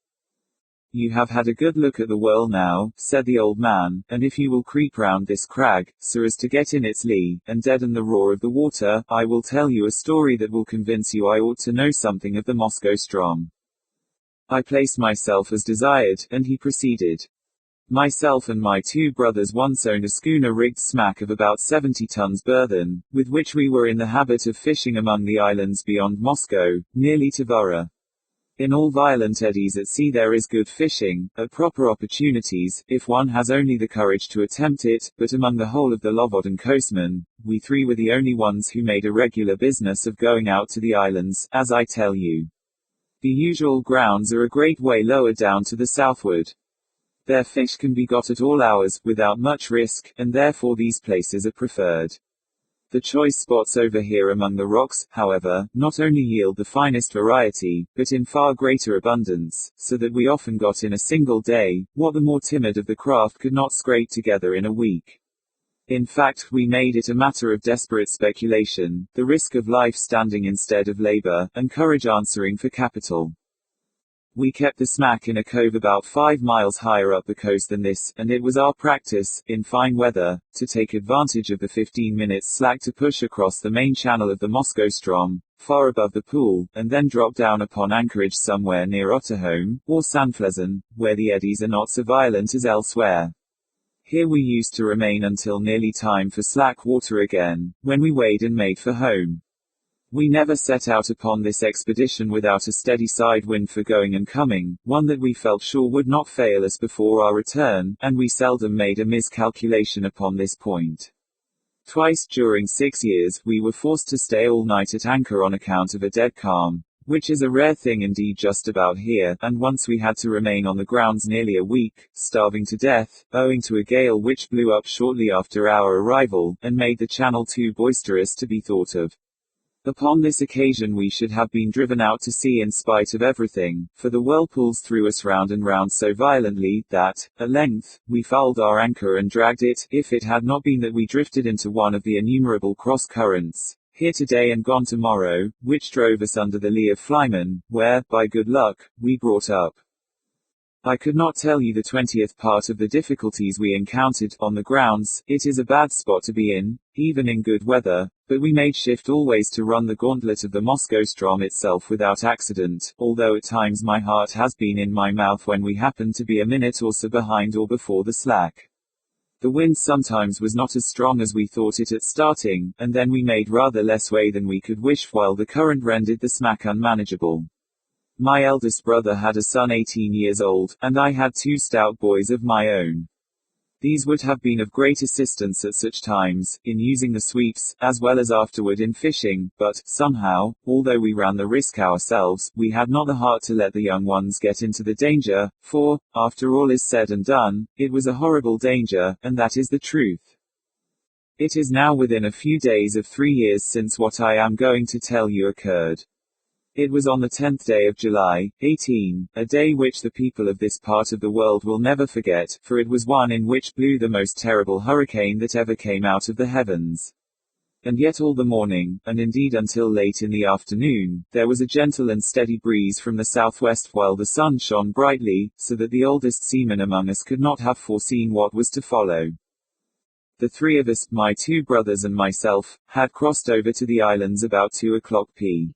"You have had a good look at the whirl now," said the old man, "and if you will creep round this crag, so as to get in its lee, and deaden the roar of the water, I will tell you a story that will convince you I ought to know something of the Moscow Strom." I placed myself as desired, and he proceeded. "Myself and my 2 brothers once owned a schooner rigged smack of about 70 tons burthen, with which we were in the habit of fishing among the islands beyond Moscow, nearly to Vura. In all violent eddies at sea there is good fishing, at proper opportunities, if one has only the courage to attempt it, but among the whole of the Lofoten coastmen, we 3 were the only ones who made a regular business of going out to the islands, as I tell you. The usual grounds are a great way lower down to the southward. Their fish can be got at all hours, without much risk, and therefore these places are preferred. The choice spots over here among the rocks, however, not only yield the finest variety, but in far greater abundance, so that we often got in a single day, what the more timid of the craft could not scrape together in a week. In fact, we made it a matter of desperate speculation, the risk of life standing instead of labor, and courage answering for capital. We kept the smack in a cove about 5 miles higher up the coast than this, and it was our practice, in fine weather, to take advantage of the 15 minutes slack to push across the main channel of the Moscow Strom, far above the pool, and then drop down upon anchorage somewhere near Otterholm, or Sandflesen, where the eddies are not so violent as elsewhere. Here we used to remain until nearly time for slack water again, when we weighed and made for home. We never set out upon this expedition without a steady side wind for going and coming, one that we felt sure would not fail us before our return, and we seldom made a miscalculation upon this point. Twice during 6 years, we were forced to stay all night at anchor on account of a dead calm, which is a rare thing indeed just about here, and once we had to remain on the grounds nearly a week, starving to death, owing to a gale which blew up shortly after our arrival, and made the channel too boisterous to be thought of. Upon this occasion we should have been driven out to sea in spite of everything, for the whirlpools threw us round and round so violently, that, at length, we fouled our anchor and dragged it, if it had not been that we drifted into one of the innumerable cross-currents, here today and gone tomorrow, which drove us under the lee of Flyman, where, by good luck, we brought up. I could not tell you the 20th part of the difficulties we encountered, on the grounds, it is a bad spot to be in, even in good weather, but we made shift always to run the gauntlet of the Moscow Strom itself without accident, although at times my heart has been in my mouth when we happened to be a minute or so behind or before the slack. The wind sometimes was not as strong as we thought it at starting, and then we made rather less way than we could wish, while the current rendered the smack unmanageable. My eldest brother had a son 18 years old, and I had 2 stout boys of my own. These would have been of great assistance at such times, in using the sweeps, as well as afterward in fishing, but, somehow, although we ran the risk ourselves, we had not the heart to let the young ones get into the danger, for, after all is said and done, it was a horrible danger, and that is the truth. It is now within a few days of 3 years since what I am going to tell you occurred. It was on the 10th day of July, 18, a day which the people of this part of the world will never forget, for it was one in which blew the most terrible hurricane that ever came out of the heavens. And yet all the morning, and indeed until late in the afternoon, there was a gentle and steady breeze from the southwest while the sun shone brightly, so that the oldest seaman among us could not have foreseen what was to follow. The 3 of us, my 2 brothers and myself, had crossed over to the islands about 2 o'clock p.m.,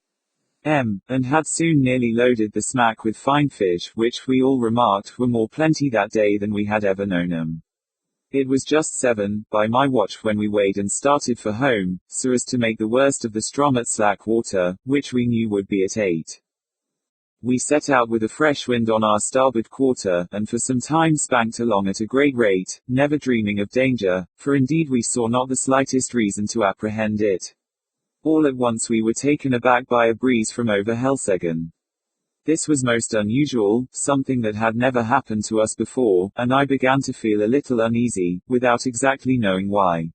and had soon nearly loaded the smack with fine fish, which we all remarked were more plenty that day than we had ever known them. It was just 7, by my watch, when we weighed and started for home, so as to make the worst of the Strom at slack water, which we knew would be at 8. We set out with a fresh wind on our starboard quarter, and for some time spanked along at a great rate, never dreaming of danger, for indeed we saw not the slightest reason to apprehend it. All at once we were taken aback by a breeze from over Helseggen. This was most unusual, something that had never happened to us before, and I began to feel a little uneasy, without exactly knowing why.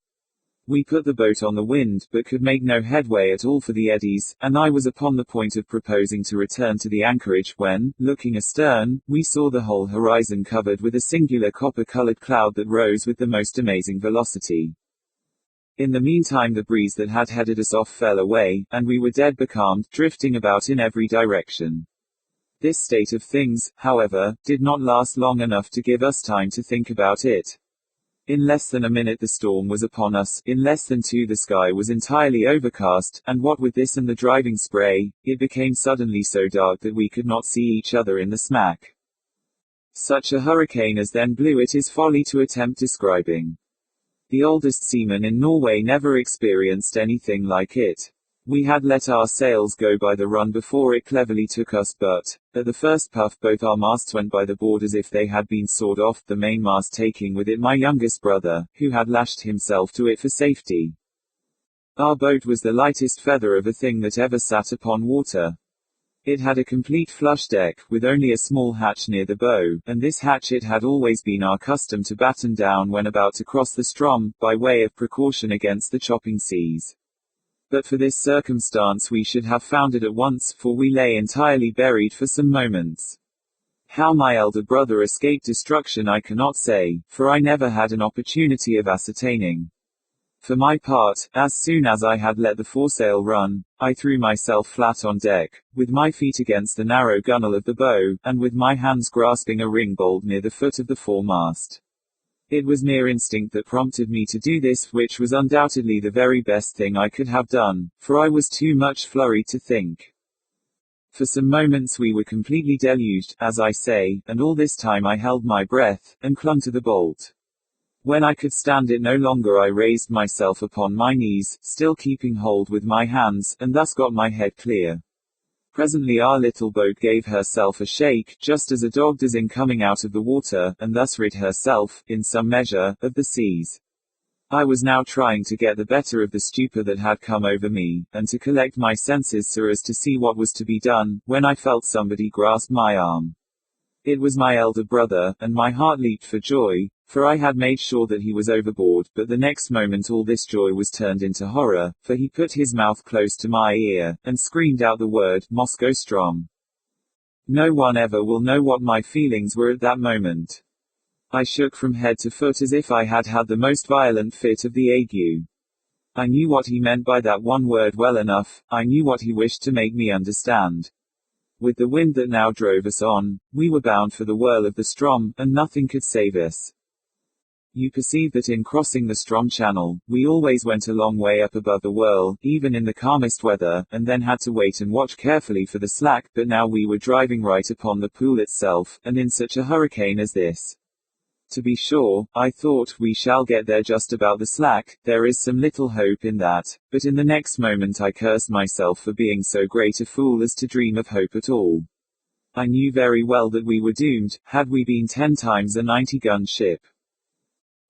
We put the boat on the wind, but could make no headway at all for the eddies, and I was upon the point of proposing to return to the anchorage when, looking astern, we saw the whole horizon covered with a singular copper-colored cloud that rose with the most amazing velocity. In the meantime the breeze that had headed us off fell away, and we were dead becalmed, drifting about in every direction. This state of things, however, did not last long enough to give us time to think about it. In less than a minute the storm was upon us, in less than two the sky was entirely overcast, and what with this and the driving spray, it became suddenly so dark that we could not see each other in the smack. Such a hurricane as then blew it is folly to attempt describing. The oldest seaman in Norway never experienced anything like it. We had let our sails go by the run before it cleverly took us, but, at the first puff both our masts went by the board as if they had been sawed off, the mainmast taking with it my youngest brother, who had lashed himself to it for safety. Our boat was the lightest feather of a thing that ever sat upon water. It had a complete flush deck, with only a small hatch near the bow, and this hatch it had always been our custom to batten down when about to cross the Strom, by way of precaution against the chopping seas. But for this circumstance we should have found it at once, for we lay entirely buried for some moments. How my elder brother escaped destruction I cannot say, for I never had an opportunity of ascertaining. For my part, as soon as I had let the foresail run, I threw myself flat on deck, with my feet against the narrow gunwale of the bow, and with my hands grasping a ringbolt near the foot of the foremast. It was mere instinct that prompted me to do this, which was undoubtedly the very best thing I could have done, for I was too much flurried to think. For some moments we were completely deluged, as I say, and all this time I held my breath, and clung to the bolt. When I could stand it no longer I raised myself upon my knees, still keeping hold with my hands, and thus got my head clear. Presently our little boat gave herself a shake, just as a dog does in coming out of the water, and thus rid herself, in some measure, of the seas. I was now trying to get the better of the stupor that had come over me, and to collect my senses so as to see what was to be done, when I felt somebody grasp my arm. It was my elder brother, and my heart leaped for joy, for I had made sure that he was overboard, but the next moment all this joy was turned into horror, for he put his mouth close to my ear, and screamed out the word, Moscow Strom. No one ever will know what my feelings were at that moment. I shook from head to foot as if I had had the most violent fit of the ague. I knew what he meant by that one word well enough, I knew what he wished to make me understand. With the wind that now drove us on, we were bound for the whirl of the Strom, and nothing could save us. You perceive that in crossing the Strom Channel, we always went a long way up above the whirl, even in the calmest weather, and then had to wait and watch carefully for the slack, but now we were driving right upon the pool itself, and in such a hurricane as this. To be sure, I thought, we shall get there just about the slack, there is some little hope in that, but in the next moment I cursed myself for being so great a fool as to dream of hope at all. I knew very well that we were doomed, had we been 10 times a 90-gun ship.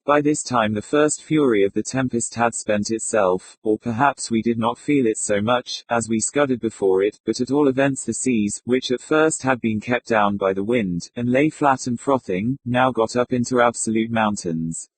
By this time the first fury of the tempest had spent itself, or perhaps we did not feel it so much, as we scudded before it, but at all events the seas, which at first had been kept down by the wind, and lay flat and frothing, now got up into absolute mountains.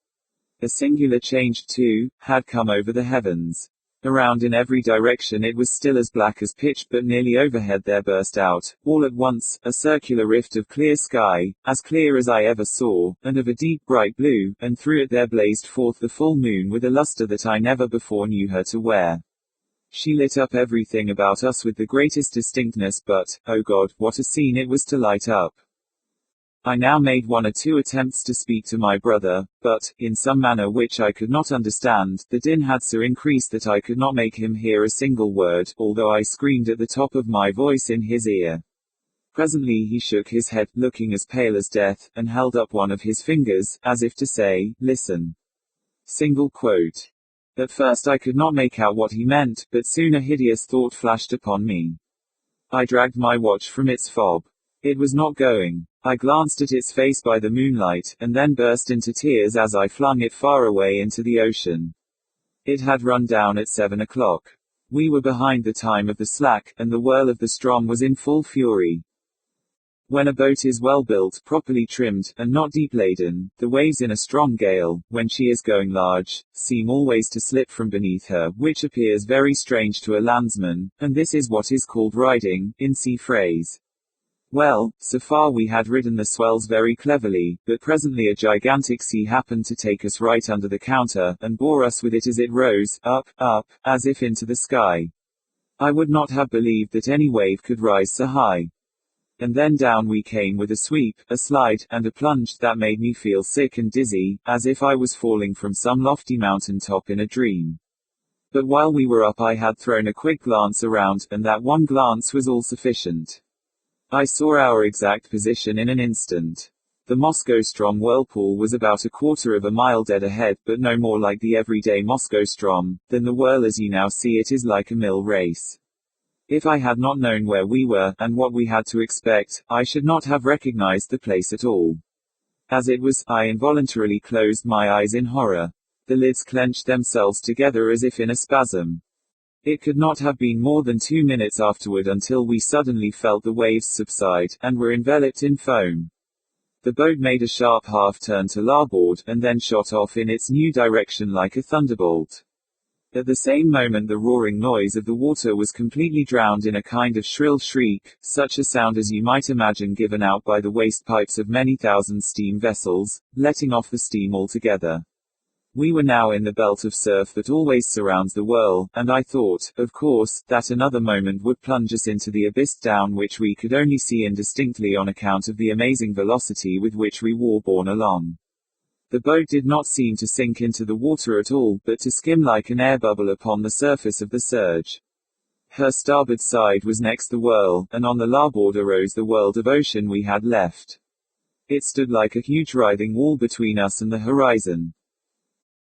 A singular change, too, had come over the heavens. Around in every direction it was still as black as pitch, but nearly overhead there burst out, all at once, a circular rift of clear sky, as clear as I ever saw, and of a deep bright blue, and through it there blazed forth the full moon with a luster that I never before knew her to wear. She lit up everything about us with the greatest distinctness, but, oh God, what a scene it was to light up! I now made 1 or 2 attempts to speak to my brother, but, in some manner which I could not understand, the din had so increased that I could not make him hear a single word, although I screamed at the top of my voice in his ear. Presently he shook his head, looking as pale as death, and held up one of his fingers, as if to say, listen. Single quote. At first I could not make out what he meant, but soon a hideous thought flashed upon me. I dragged my watch from its fob. It was not going. I glanced at its face by the moonlight, and then burst into tears as I flung it far away into the ocean. It had run down at 7 o'clock. We were behind the time of the slack, and the whirl of the Strom was in full fury. When a boat is well built, properly trimmed, and not deep laden, the waves in a strong gale, when she is going large, seem always to slip from beneath her, which appears very strange to a landsman, and this is what is called riding, in sea phrase. Well, so far we had ridden the swells very cleverly, but presently a gigantic sea happened to take us right under the counter, and bore us with it as it rose, up, up, as if into the sky. I would not have believed that any wave could rise so high. And then down we came with a sweep, a slide, and a plunge that made me feel sick and dizzy, as if I was falling from some lofty mountain top in a dream. But while we were up I had thrown a quick glance around, and that one glance was all sufficient. I saw our exact position in an instant. The Moscow Strom whirlpool was about a quarter of a mile dead ahead, but no more like the everyday Moscow Strom, than the whirl as you now see it is like a mill race. If I had not known where we were, and what we had to expect, I should not have recognized the place at all. As it was, I involuntarily closed my eyes in horror. The lids clenched themselves together as if in a spasm. It could not have been more than 2 minutes afterward until we suddenly felt the waves subside, and were enveloped in foam. The boat made a sharp half-turn to larboard, and then shot off in its new direction like a thunderbolt. At the same moment the roaring noise of the water was completely drowned in a kind of shrill shriek, such a sound as you might imagine given out by the waste pipes of many thousand steam vessels, letting off the steam altogether. We were now in the belt of surf that always surrounds the whirl, and I thought, of course, that another moment would plunge us into the abyss down which we could only see indistinctly on account of the amazing velocity with which we were borne along. The boat did not seem to sink into the water at all, but to skim like an air bubble upon the surface of the surge. Her starboard side was next the whirl, and on the larboard arose the world of ocean we had left. It stood like a huge writhing wall between us and the horizon.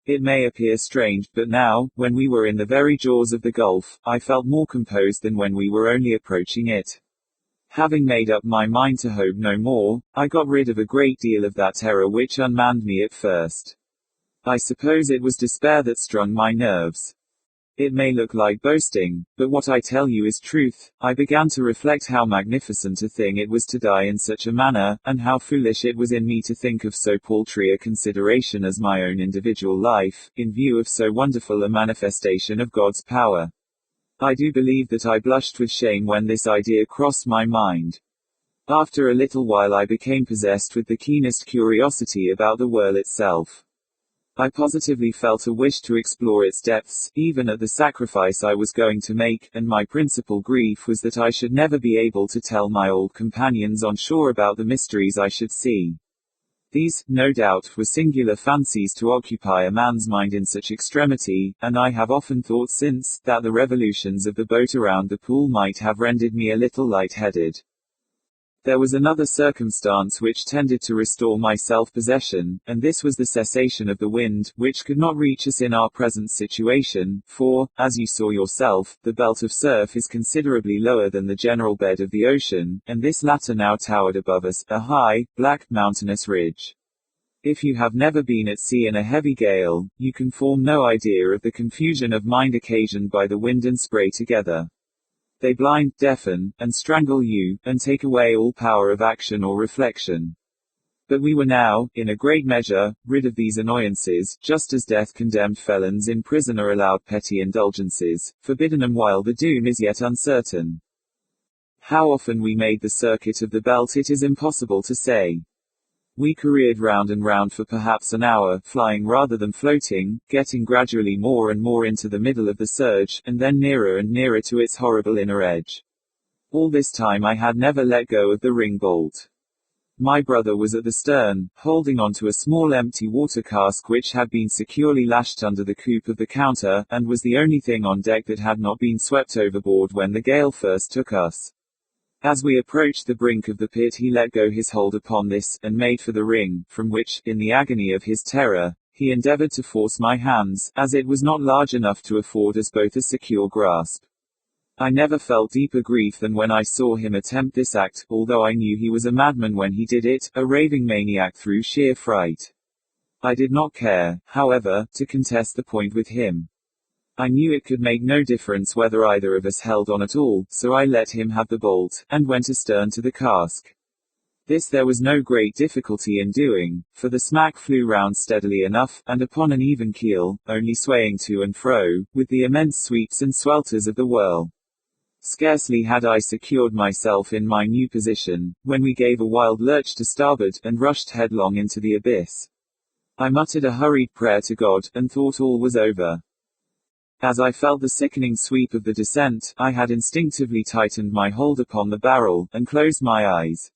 It may appear strange, but now, when we were in the very jaws of the gulf, I felt more composed than when we were only approaching it. Having made up my mind to hope no more, I got rid of a great deal of that terror which unmanned me at first. I suppose it was despair that strung my nerves. It may look like boasting, but what I tell you is truth. I began to reflect how magnificent a thing it was to die in such a manner, and how foolish it was in me to think of so paltry a consideration as my own individual life, in view of so wonderful a manifestation of God's power. I do believe that I blushed with shame when this idea crossed my mind. After a little while I became possessed with the keenest curiosity about the whirl itself. I positively felt a wish to explore its depths, even at the sacrifice I was going to make, and my principal grief was that I should never be able to tell my old companions on shore about the mysteries I should see. These, no doubt, were singular fancies to occupy a man's mind in such extremity, and I have often thought since, that the revolutions of the boat around the pool might have rendered me a little light-headed. There was another circumstance which tended to restore my self-possession, and this was the cessation of the wind, which could not reach us in our present situation, for, as you saw yourself, the belt of surf is considerably lower than the general bed of the ocean, and this latter now towered above us, a high, black, mountainous ridge. If you have never been at sea in a heavy gale, you can form no idea of the confusion of mind occasioned by the wind and spray together. They blind, deafen, and strangle you, and take away all power of action or reflection. But we were now, in a great measure, rid of these annoyances, just as death-condemned felons in prison are allowed petty indulgences, forbidden them while the doom is yet uncertain. How often we made the circuit of the belt it is impossible to say. We careered round and round for perhaps an hour, flying rather than floating, getting gradually more and more into the middle of the surge, and then nearer and nearer to its horrible inner edge. All this time I had never let go of the ring bolt. My brother was at the stern, holding on to a small empty water cask which had been securely lashed under the coop of the counter, and was the only thing on deck that had not been swept overboard when the gale first took us. As we approached the brink of the pit he let go his hold upon this, and made for the ring, from which, in the agony of his terror, he endeavored to force my hands, as it was not large enough to afford us both a secure grasp. I never felt deeper grief than when I saw him attempt this act, although I knew he was a madman when he did it, a raving maniac through sheer fright. I did not care, however, to contest the point with him. I knew it could make no difference whether either of us held on at all, so I let him have the bolt, and went astern to the cask. This there was no great difficulty in doing, for the smack flew round steadily enough, and upon an even keel, only swaying to and fro, with the immense sweeps and swelters of the whirl. Scarcely had I secured myself in my new position, when we gave a wild lurch to starboard, and rushed headlong into the abyss. I muttered a hurried prayer to God, and thought all was over. As I felt the sickening sweep of the descent, I had instinctively tightened my hold upon the barrel, and closed my eyes.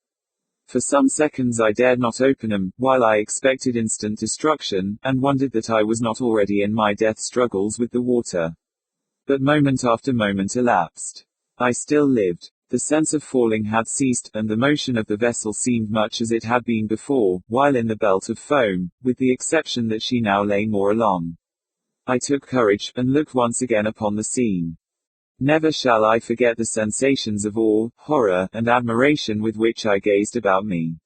For some seconds I dared not open them, while I expected instant destruction, and wondered that I was not already in my death struggles with the water. But moment after moment elapsed. I still lived. The sense of falling had ceased, and the motion of the vessel seemed much as it had been before, while in the belt of foam, with the exception that she now lay more along. I took courage, and looked once again upon the scene. Never shall I forget the sensations of awe, horror, and admiration with which I gazed about me.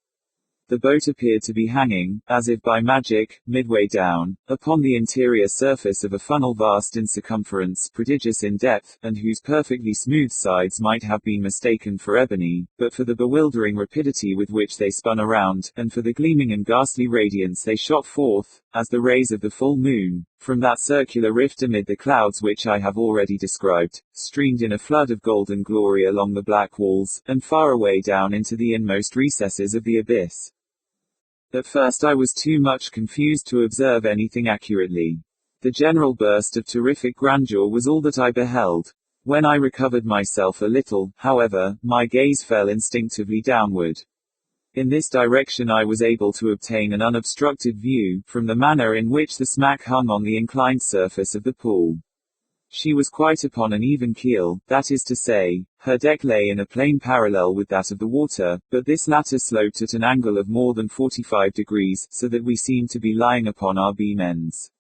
The boat appeared to be hanging, as if by magic, midway down, upon the interior surface of a funnel vast in circumference, prodigious in depth, and whose perfectly smooth sides might have been mistaken for ebony, but for the bewildering rapidity with which they spun around, and for the gleaming and ghastly radiance they shot forth, as the rays of the full moon, from that circular rift amid the clouds which I have already described, streamed in a flood of golden glory along the black walls, and far away down into the inmost recesses of the abyss. At first I was too much confused to observe anything accurately. The general burst of terrific grandeur was all that I beheld. When I recovered myself a little, however, my gaze fell instinctively downward. In this direction I was able to obtain an unobstructed view, from the manner in which the smack hung on the inclined surface of the pool. She was quite upon an even keel, that is to say, her deck lay in a plane parallel with that of the water, but this latter sloped at an angle of more than 45 degrees, so that we seemed to be lying upon our beam ends.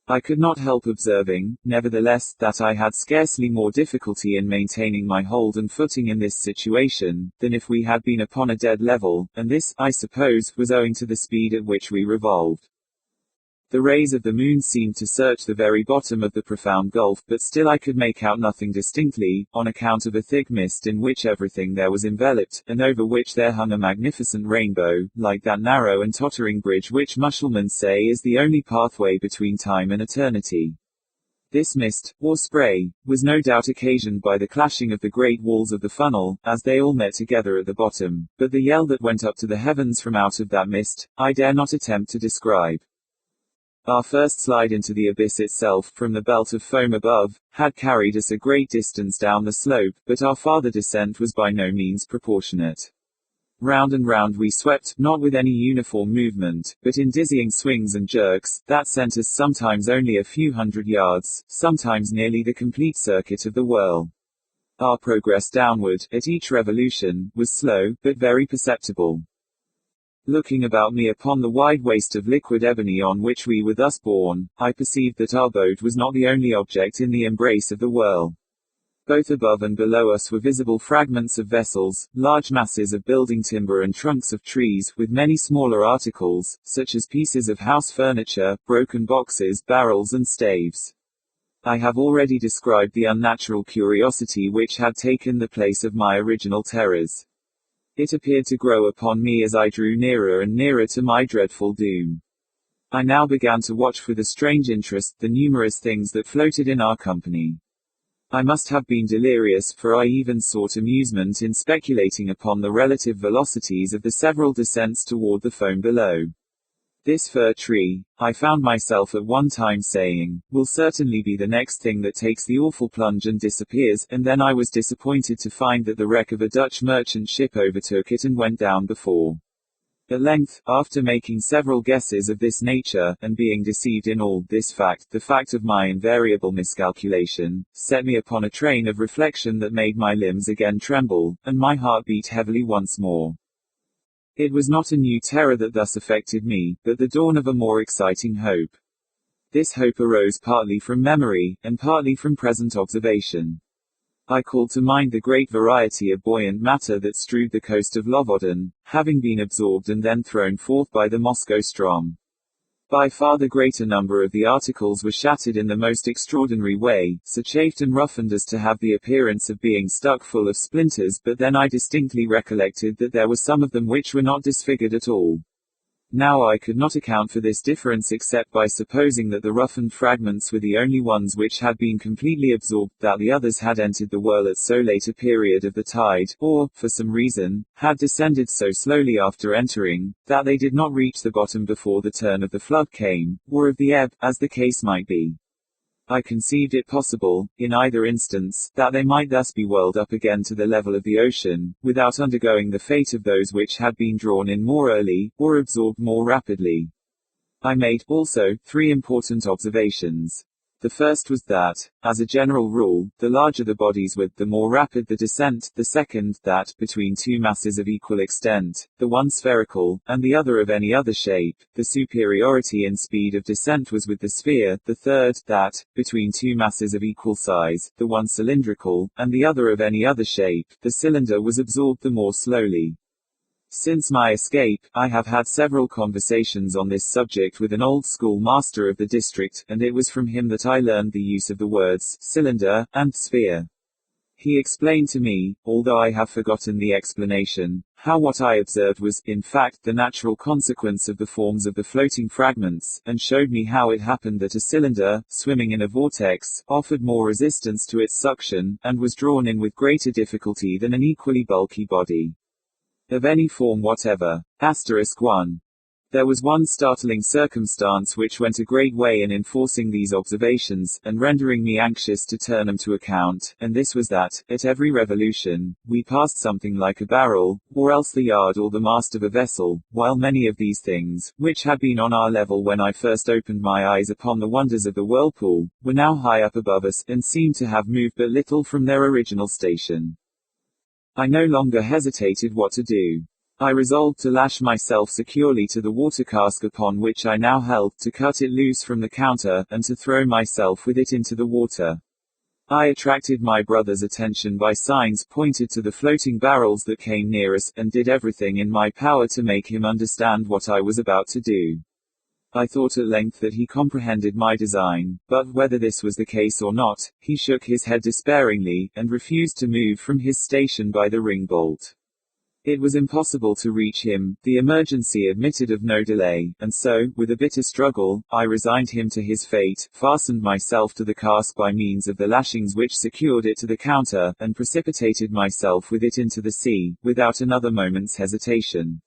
I could not help observing, nevertheless, that I had scarcely more difficulty in maintaining my hold and footing in this situation, than if we had been upon a dead level, and this, I suppose, was owing to the speed at which we revolved. The rays of the moon seemed to search the very bottom of the profound gulf, but still I could make out nothing distinctly, on account of a thick mist in which everything there was enveloped, and over which there hung a magnificent rainbow, like that narrow and tottering bridge which Mussulmans say is the only pathway between time and eternity. This mist, or spray, was no doubt occasioned by the clashing of the great walls of the funnel, as they all met together at the bottom, but the yell that went up to the heavens from out of that mist, I dare not attempt to describe. Our first slide into the abyss itself, from the belt of foam above, had carried us a great distance down the slope, but our farther descent was by no means proportionate. Round and round we swept, not with any uniform movement, but in dizzying swings and jerks, that sent us sometimes only a few hundred yards, sometimes nearly the complete circuit of the whirl. Our progress downward, at each revolution, was slow, but very perceptible. Looking about me upon the wide waste of liquid ebony on which we were thus borne, I perceived that our boat was not the only object in the embrace of the whirl. Both above and below us were visible fragments of vessels, large masses of building timber and trunks of trees, with many smaller articles, such as pieces of house furniture, broken boxes, barrels and staves. I have already described the unnatural curiosity which had taken the place of my original terrors. It appeared to grow upon me as I drew nearer and nearer to my dreadful doom. I now began to watch with a strange interest the numerous things that floated in our company. I must have been delirious, for I even sought amusement in speculating upon the relative velocities of the several descents toward the foam below. This fir tree, I found myself at one time saying, will certainly be the next thing that takes the awful plunge and disappears, and then I was disappointed to find that the wreck of a Dutch merchant ship overtook it and went down before. At length, after making several guesses of this nature, and being deceived in all, this fact, the fact of my invariable miscalculation, set me upon a train of reflection that made my limbs again tremble, and my heart beat heavily once more. It was not a new terror that thus affected me, but the dawn of a more exciting hope. This hope arose partly from memory, and partly from present observation. I called to mind the great variety of buoyant matter that strewed the coast of Lofoten, having been absorbed and then thrown forth by the Moscow Strom. By far the greater number of the articles were shattered in the most extraordinary way, so chafed and roughened as to have the appearance of being stuck full of splinters, but then I distinctly recollected that there were some of them which were not disfigured at all. Now I could not account for this difference except by supposing that the roughened fragments were the only ones which had been completely absorbed, that the others had entered the whirl at so late a period of the tide, or, for some reason, had descended so slowly after entering, that they did not reach the bottom before the turn of the flood came, or of the ebb, as the case might be. I conceived it possible, in either instance, that they might thus be whirled up again to the level of the ocean, without undergoing the fate of those which had been drawn in more early, or absorbed more rapidly. I made, also, 3 important observations. The first was that, as a general rule, the larger the bodies were, the more rapid the descent. The second, that, between 2 masses of equal extent, the one spherical, and the other of any other shape, the superiority in speed of descent was with the sphere. The third, that, between 2 masses of equal size, the one cylindrical, and the other of any other shape, the cylinder was absorbed the more slowly. Since my escape, I have had several conversations on this subject with an old school master of the district, and it was from him that I learned the use of the words cylinder and sphere. He explained to me, although I have forgotten the explanation, how what I observed was, in fact, the natural consequence of the forms of the floating fragments, and showed me how it happened that a cylinder, swimming in a vortex, offered more resistance to its suction, and was drawn in with greater difficulty than an equally bulky body of any form whatever. *1. There was one startling circumstance which went a great way in enforcing these observations, and rendering me anxious to turn them to account, and this was that, at every revolution, we passed something like a barrel, or else the yard or the mast of a vessel, while many of these things, which had been on our level when I first opened my eyes upon the wonders of the whirlpool, were now high up above us, and seemed to have moved but little from their original station. I no longer hesitated what to do. I resolved to lash myself securely to the water cask upon which I now held, to cut it loose from the counter, and to throw myself with it into the water. I attracted my brother's attention by signs, pointed to the floating barrels that came near us, and did everything in my power to make him understand what I was about to do. I thought at length that he comprehended my design, but whether this was the case or not, he shook his head despairingly, and refused to move from his station by the ring bolt. It was impossible to reach him, the emergency admitted of no delay, and so, with a bitter struggle, I resigned him to his fate, fastened myself to the cask by means of the lashings which secured it to the counter, and precipitated myself with it into the sea, without another moment's hesitation.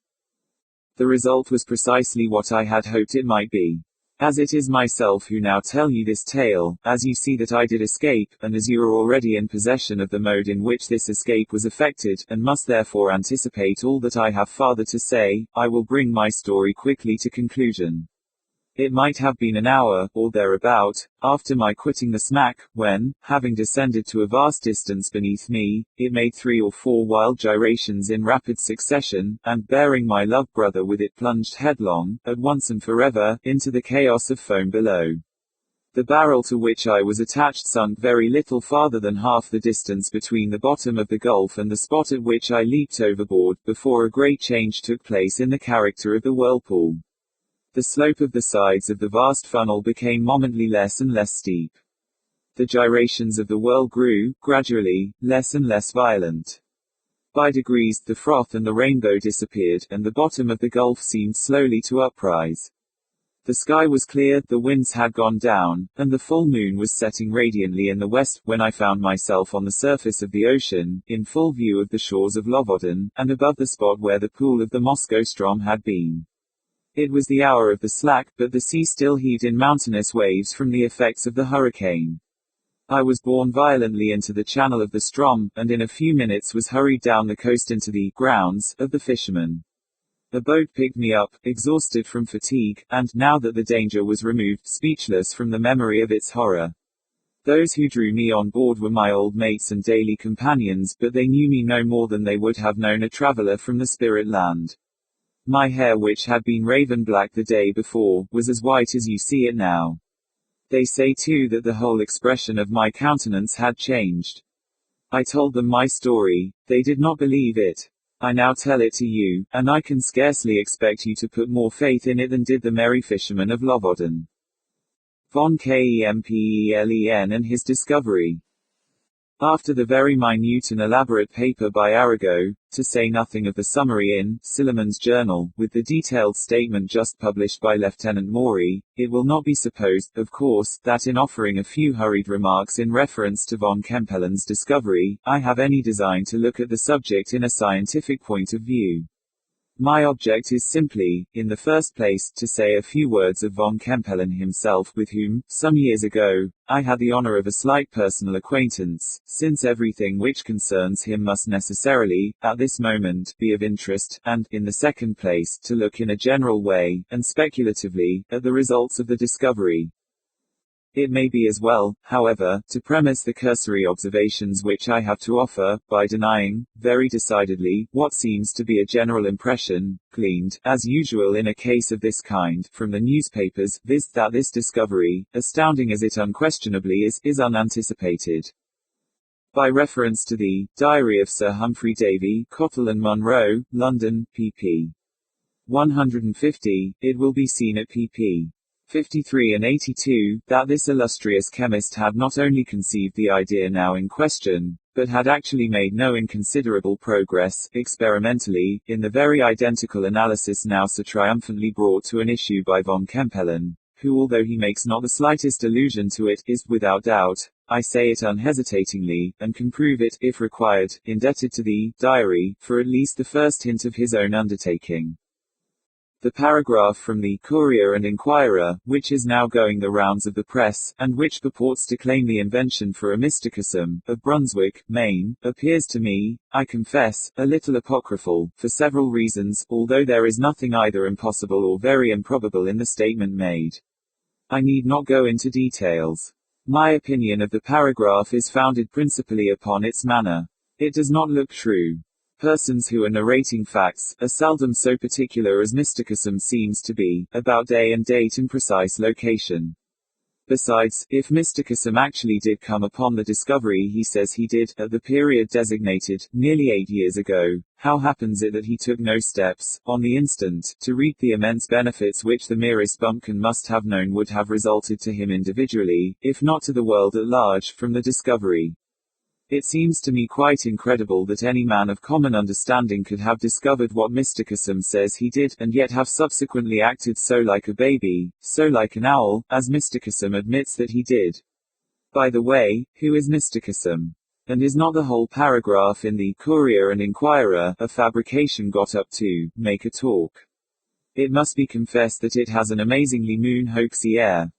The result was precisely what I had hoped it might be. As it is myself who now tell you this tale, as you see that I did escape, and as you are already in possession of the mode in which this escape was effected, and must therefore anticipate all that I have farther to say, I will bring my story quickly to conclusion. It might have been an hour, or thereabout, after my quitting the smack, when, having descended to a vast distance beneath me, it made 3 or 4 wild gyrations in rapid succession, and bearing my loved brother with it plunged headlong, at once and forever, into the chaos of foam below. The barrel to which I was attached sunk very little farther than half the distance between the bottom of the gulf and the spot at which I leaped overboard, before a great change took place in the character of the whirlpool. The slope of the sides of the vast funnel became momently less and less steep. The gyrations of the whirl grew, gradually, less and less violent. By degrees, the froth and the rainbow disappeared, and the bottom of the gulf seemed slowly to uprise. The sky was clear, the winds had gone down, and the full moon was setting radiantly in the west, when I found myself on the surface of the ocean, in full view of the shores of Lofoten, and above the spot where the pool of the Moscow Strom had been. It was the hour of the slack, but the sea still heaved in mountainous waves from the effects of the hurricane. I was borne violently into the channel of the Strom, and in a few minutes was hurried down the coast into the grounds of the fishermen. A boat picked me up, exhausted from fatigue, and, now that the danger was removed, speechless from the memory of its horror. Those who drew me on board were my old mates and daily companions, but they knew me no more than they would have known a traveler from the spirit land. My hair, which had been raven black the day before, was as white as you see it now. They say too that the whole expression of my countenance had changed. I told them my story. They did not believe it. I now tell it to you, and I can scarcely expect you to put more faith in it than did the merry fisherman of Lofoten. Von Kempelen and his discovery. After the very minute and elaborate paper by Arago, to say nothing of the summary in Silliman's journal, with the detailed statement just published by Lieutenant Maury, it will not be supposed, of course, that in offering a few hurried remarks in reference to von Kempelen's discovery, I have any design to look at the subject in a scientific point of view. My object is simply, in the first place, to say a few words of von Kempelen himself, with whom, some years ago, I had the honor of a slight personal acquaintance, since everything which concerns him must necessarily, at this moment, be of interest, and, in the second place, to look in a general way, and speculatively, at the results of the discovery. It may be as well, however, to premise the cursory observations which I have to offer, by denying, very decidedly, what seems to be a general impression, gleaned, as usual in a case of this kind, from the newspapers, viz. That this discovery, astounding as it unquestionably is unanticipated. By reference to the Diary of Sir Humphrey Davy, Cottle and Munro, London, pp. 150, it will be seen at pp. 53 and 82, that this illustrious chemist had not only conceived the idea now in question, but had actually made no inconsiderable progress, experimentally, in the very identical analysis now so triumphantly brought to an issue by von Kempelen, who although he makes not the slightest allusion to it, is, without doubt, I say it unhesitatingly, and can prove it, if required, indebted to the Diary, for at least the first hint of his own undertaking. The paragraph from the Courier and Inquirer, which is now going the rounds of the press, and which purports to claim the invention for a mysticism, of Brunswick, Maine, appears to me, I confess, a little apocryphal, for several reasons, although there is nothing either impossible or very improbable in the statement made. I need not go into details. My opinion of the paragraph is founded principally upon its manner. It does not look true. Persons who are narrating facts are seldom so particular as mysticism seems to be, about day and date and precise location. Besides, if mysticism actually did come upon the discovery he says he did, at the period designated, nearly 8 years ago, how happens it that he took no steps, on the instant, to reap the immense benefits which the merest bumpkin must have known would have resulted to him individually, if not to the world at large, from the discovery? It seems to me quite incredible that any man of common understanding could have discovered what mysticism says he did, and yet have subsequently acted so like a baby, so like an owl, as mysticism admits that he did. By the way, who is mysticism? And is not the whole paragraph in the Courier and Inquirer a fabrication got up to make a talk? It must be confessed that it has an amazingly moon-hoaxy air.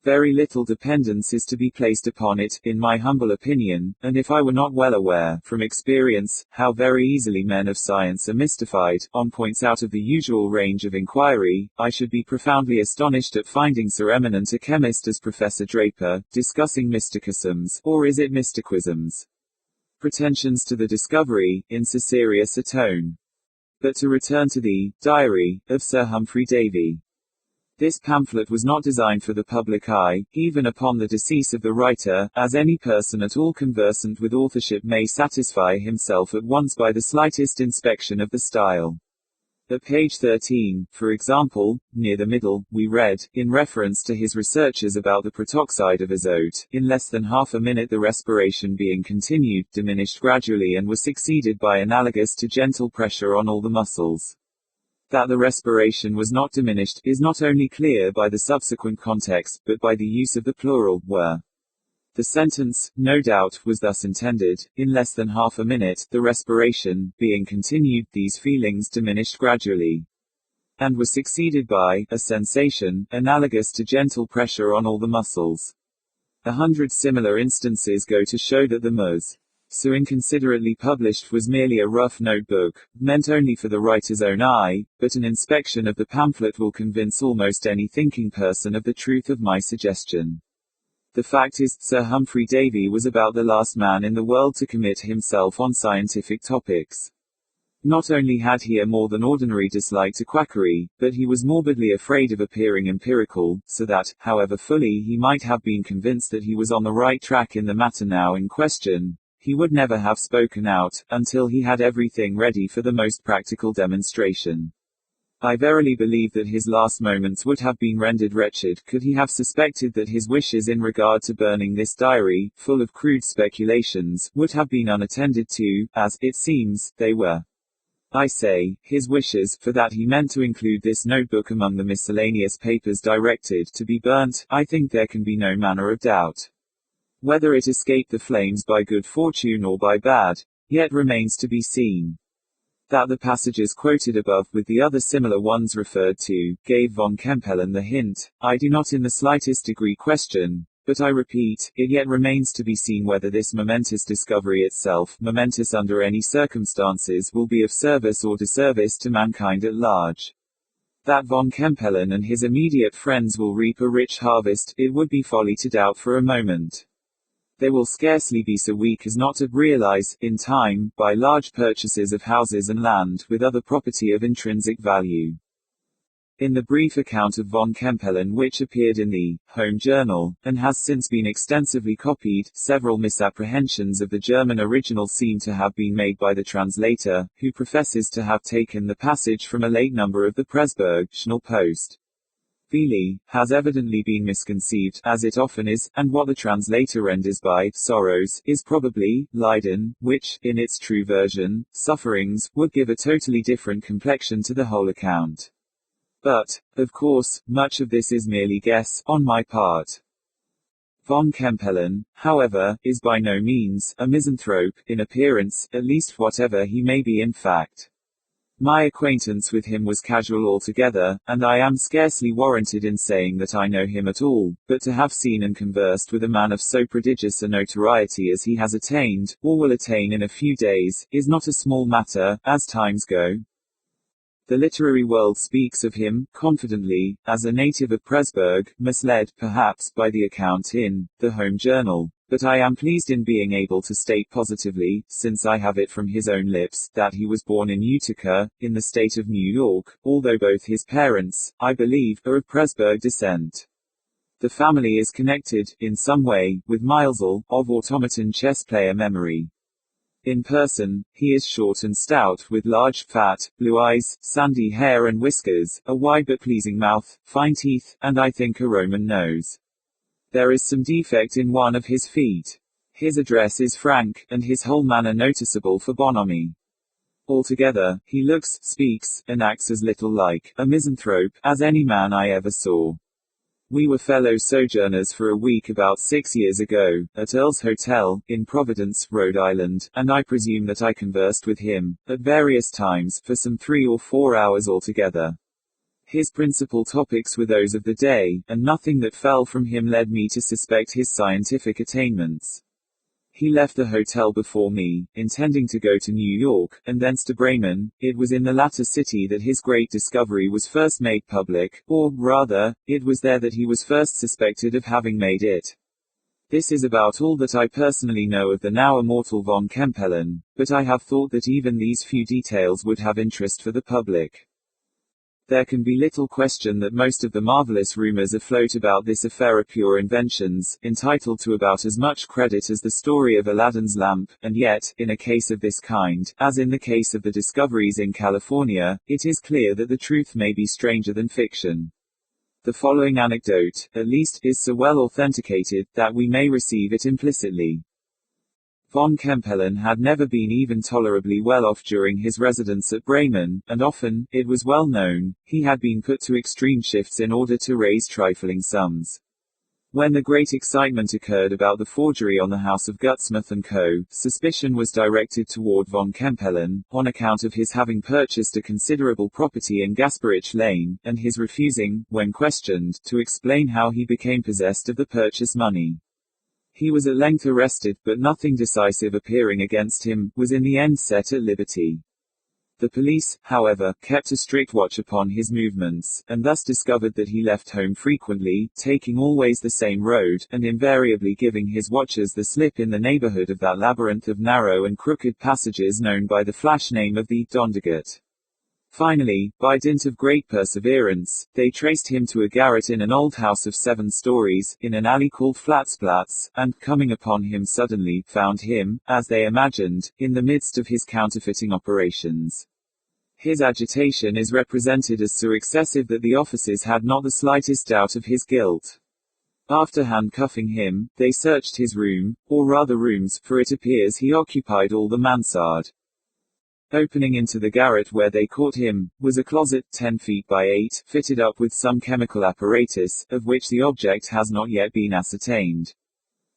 Very little dependence is to be placed upon it, in my humble opinion, and if I were not well aware, from experience, how very easily men of science are mystified, on points out of the usual range of inquiry, I should be profoundly astonished at finding so eminent a chemist as Professor Draper, discussing mysticisms, or is it mysticisms? Pretensions to the discovery, in so serious a tone. But to return to the Diary of Sir Humphrey Davy. This pamphlet was not designed for the public eye, even upon the decease of the writer, as any person at all conversant with authorship may satisfy himself at once by the slightest inspection of the style. At page 13, for example, near the middle, we read, in reference to his researches about the protoxide of azote, in less than half a minute the respiration being continued, diminished gradually and was succeeded by analogous to gentle pressure on all the muscles. That the respiration was not diminished, is not only clear by the subsequent context, but by the use of the plural, were. The sentence, no doubt, was thus intended, in less than half a minute, the respiration, being continued, these feelings diminished gradually, and was succeeded by, a sensation, analogous to gentle pressure on all the muscles. 100 similar instances go to show that the Ms. so inconsiderately published was merely a rough notebook, meant only for the writer's own eye, but an inspection of the pamphlet will convince almost any thinking person of the truth of my suggestion. The fact is, Sir Humphrey Davy was about the last man in the world to commit himself on scientific topics. Not only had he a more than ordinary dislike to quackery, but he was morbidly afraid of appearing empirical, so that, however fully he might have been convinced that he was on the right track in the matter now in question, he would never have spoken out, until he had everything ready for the most practical demonstration. I verily believe that his last moments would have been rendered wretched could he have suspected that his wishes in regard to burning this diary, full of crude speculations, would have been unattended to, as, it seems, they were. I say, his wishes, for that he meant to include this notebook among the miscellaneous papers directed to be burnt. I think there can be no manner of doubt. Whether it escaped the flames by good fortune or by bad, yet remains to be seen. That the passages quoted above, with the other similar ones referred to, gave von Kempelen the hint, I do not in the slightest degree question, but I repeat, it yet remains to be seen whether this momentous discovery itself, momentous under any circumstances, will be of service or disservice to mankind at large. That von Kempelen and his immediate friends will reap a rich harvest, it would be folly to doubt for a moment. They will scarcely be so weak as not to realize, in time, by large purchases of houses and land, with other property of intrinsic value. In the brief account of von Kempelen which appeared in the Home Journal, and has since been extensively copied, several misapprehensions of the German original seem to have been made by the translator, who professes to have taken the passage from a late number of the Presburg'schen Post. Feely, has evidently been misconceived, as it often is, and what the translator renders by sorrows, is probably Leiden, which, in its true version, sufferings, would give a totally different complexion to the whole account. But, of course, much of this is merely guess, on my part. Von Kempelen, however, is by no means a misanthrope, in appearance, at least whatever he may be in fact. My acquaintance with him was casual altogether, and I am scarcely warranted in saying that I know him at all, but to have seen and conversed with a man of so prodigious a notoriety as he has attained, or will attain in a few days, is not a small matter, as times go. The literary world speaks of him, confidently, as a native of Presburg, misled, perhaps, by the account in the Home Journal. But I am pleased in being able to state positively, since I have it from his own lips, that he was born in Utica, in the state of New York, although both his parents, I believe, are of Presburg descent. The family is connected, in some way, with Milesel, of automaton chess player memory. In person, he is short and stout, with large, fat, blue eyes, sandy hair and whiskers, a wide but pleasing mouth, fine teeth, and I think a Roman nose. There is some defect in one of his feet. His address is frank, and his whole manner noticeable for bonhomie. Altogether, he looks, speaks, and acts as little like a misanthrope as any man I ever saw. We were fellow sojourners for a week about 6 years ago, at Earl's Hotel, in Providence, Rhode Island, and I presume that I conversed with him, at various times, for some 3 or 4 hours altogether. His principal topics were those of the day, and nothing that fell from him led me to suspect his scientific attainments. He left the hotel before me, intending to go to New York, and thence to Bremen. It was in the latter city that his great discovery was first made public, or, rather, it was there that he was first suspected of having made it. This is about all that I personally know of the now immortal von Kempelen, but I have thought that even these few details would have interest for the public. There can be little question that most of the marvelous rumors afloat about this affair are pure inventions, entitled to about as much credit as the story of Aladdin's lamp, and yet, in a case of this kind, as in the case of the discoveries in California, it is clear that the truth may be stranger than fiction. The following anecdote, at least, is so well authenticated, that we may receive it implicitly. Von Kempelen had never been even tolerably well off during his residence at Bremen, and often, it was well known, he had been put to extreme shifts in order to raise trifling sums. When the great excitement occurred about the forgery on the house of Gutsmuth & Co., suspicion was directed toward von Kempelen, on account of his having purchased a considerable property in Gasparich Lane, and his refusing, when questioned, to explain how he became possessed of the purchase money. He was at length arrested, but nothing decisive appearing against him, was in the end set at liberty. The police, however, kept a strict watch upon his movements, and thus discovered that he left home frequently, taking always the same road, and invariably giving his watchers the slip in the neighborhood of that labyrinth of narrow and crooked passages known by the flash name of the Dondergat. Finally, by dint of great perseverance, they traced him to a garret in an old house of 7 stories, in an alley called Flatsplatz, and, coming upon him suddenly, found him, as they imagined, in the midst of his counterfeiting operations. His agitation is represented as so excessive that the officers had not the slightest doubt of his guilt. After handcuffing him, they searched his room, or rather rooms, for it appears he occupied all the mansard. Opening into the garret where they caught him, was a closet, 10 feet by 8, fitted up with some chemical apparatus, of which the object has not yet been ascertained.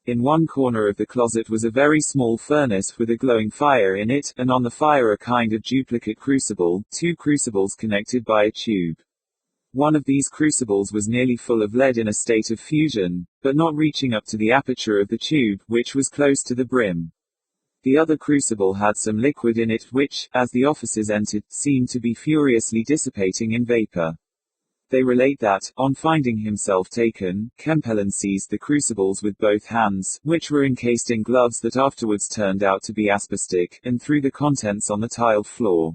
In one corner of the closet was a very small furnace with a glowing fire in it, and on the fire a kind of duplicate crucible, 2 crucibles connected by a tube. One of these crucibles was nearly full of lead in a state of fusion, but not reaching up to the aperture of the tube, which was close to the brim. The other crucible had some liquid in it which, as the officers entered, seemed to be furiously dissipating in vapor. They relate that, on finding himself taken, Kempelen seized the crucibles with both hands, which were encased in gloves that afterwards turned out to be asbestic, and threw the contents on the tiled floor.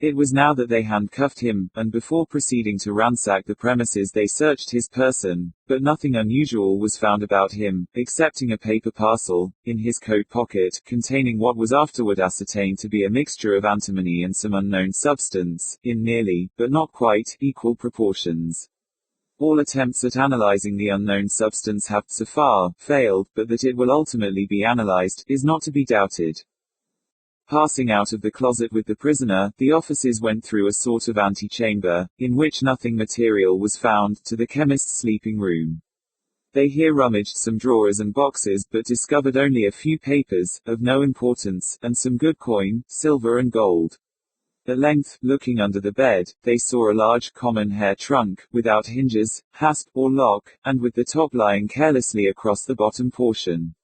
It was now that they handcuffed him, and before proceeding to ransack the premises they searched his person, but nothing unusual was found about him, excepting a paper parcel, in his coat pocket, containing what was afterward ascertained to be a mixture of antimony and some unknown substance, in nearly, but not quite, equal proportions. All attempts at analyzing the unknown substance have, so far, failed, but that it will ultimately be analyzed, is not to be doubted. Passing out of the closet with the prisoner, the officers went through a sort of antechamber, in which nothing material was found, to the chemist's sleeping room. They here rummaged some drawers and boxes, but discovered only a few papers, of no importance, and some good coin, silver and gold. At length, looking under the bed, they saw a large common hair trunk, without hinges, hasp, or lock, and with the top lying carelessly across the bottom portion.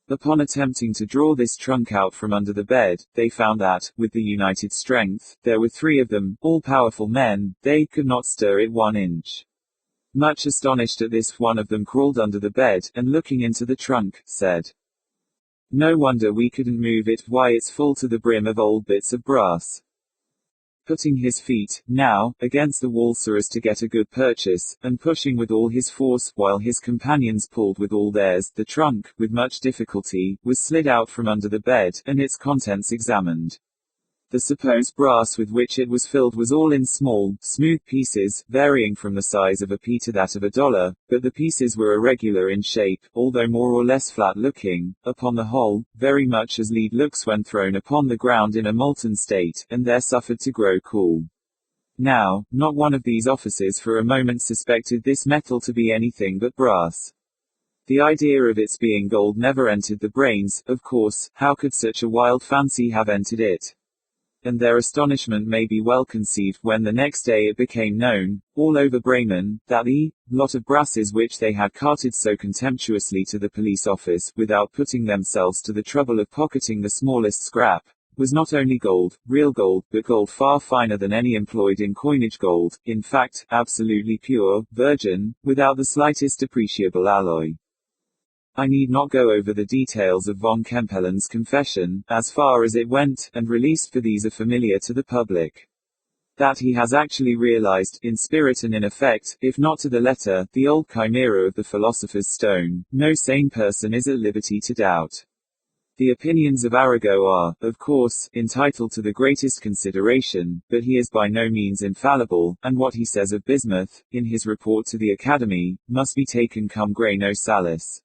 Upon attempting to draw this trunk out from under the bed, they found that, with the united strength, there were 3 of them, all powerful men, they could not stir it 1 inch. Much astonished at this, one of them crawled under the bed, and looking into the trunk, said, "No wonder we couldn't move it, why it's full to the brim of old bits of brass." Putting his feet, now, against the wall so as to get a good purchase, and pushing with all his force, while his companions pulled with all theirs, the trunk, with much difficulty, was slid out from under the bed, and its contents examined. The supposed brass with which it was filled was all in small, smooth pieces, varying from the size of a pea to that of a dollar, but the pieces were irregular in shape, although more or less flat-looking, upon the whole, very much as lead looks when thrown upon the ground in a molten state, and there suffered to grow cool. Now, not one of these officers for a moment suspected this metal to be anything but brass. The idea of its being gold never entered the brains, of course, how could such a wild fancy have entered it? And their astonishment may be well conceived when the next day it became known, all over Bremen, that the lot of brasses which they had carted so contemptuously to the police office, without putting themselves to the trouble of pocketing the smallest scrap, was not only gold, real gold, but gold far finer than any employed in coinage gold, in fact, absolutely pure, virgin, without the slightest appreciable alloy. I need not go over the details of von Kempelen's confession, as far as it went, and released, for these are familiar to the public. That he has actually realized, in spirit and in effect, if not to the letter, the old chimera of the philosopher's stone, no sane person is at liberty to doubt. The opinions of Arago are, of course, entitled to the greatest consideration, but he is by no means infallible, and what he says of bismuth, in his report to the Academy, must be taken cum grano salis.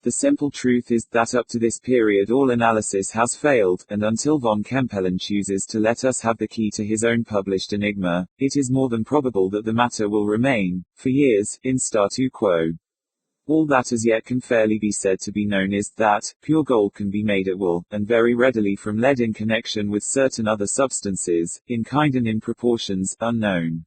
The simple truth is, that up to this period all analysis has failed, and until von Kempelen chooses to let us have the key to his own published enigma, it is more than probable that the matter will remain, for years, in statu quo. All that as yet can fairly be said to be known is, that, pure gold can be made at will, and very readily from lead in connection with certain other substances, in kind and in proportions, unknown.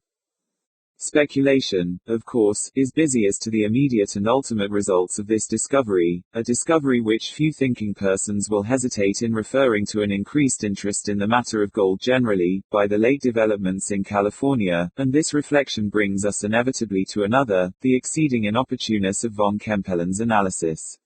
Speculation, of course, is busy as to the immediate and ultimate results of this discovery, a discovery which few thinking persons will hesitate in referring to an increased interest in the matter of gold generally, by the late developments in California, and this reflection brings us inevitably to another, the exceeding inopportuneness of von Kempelen's analysis.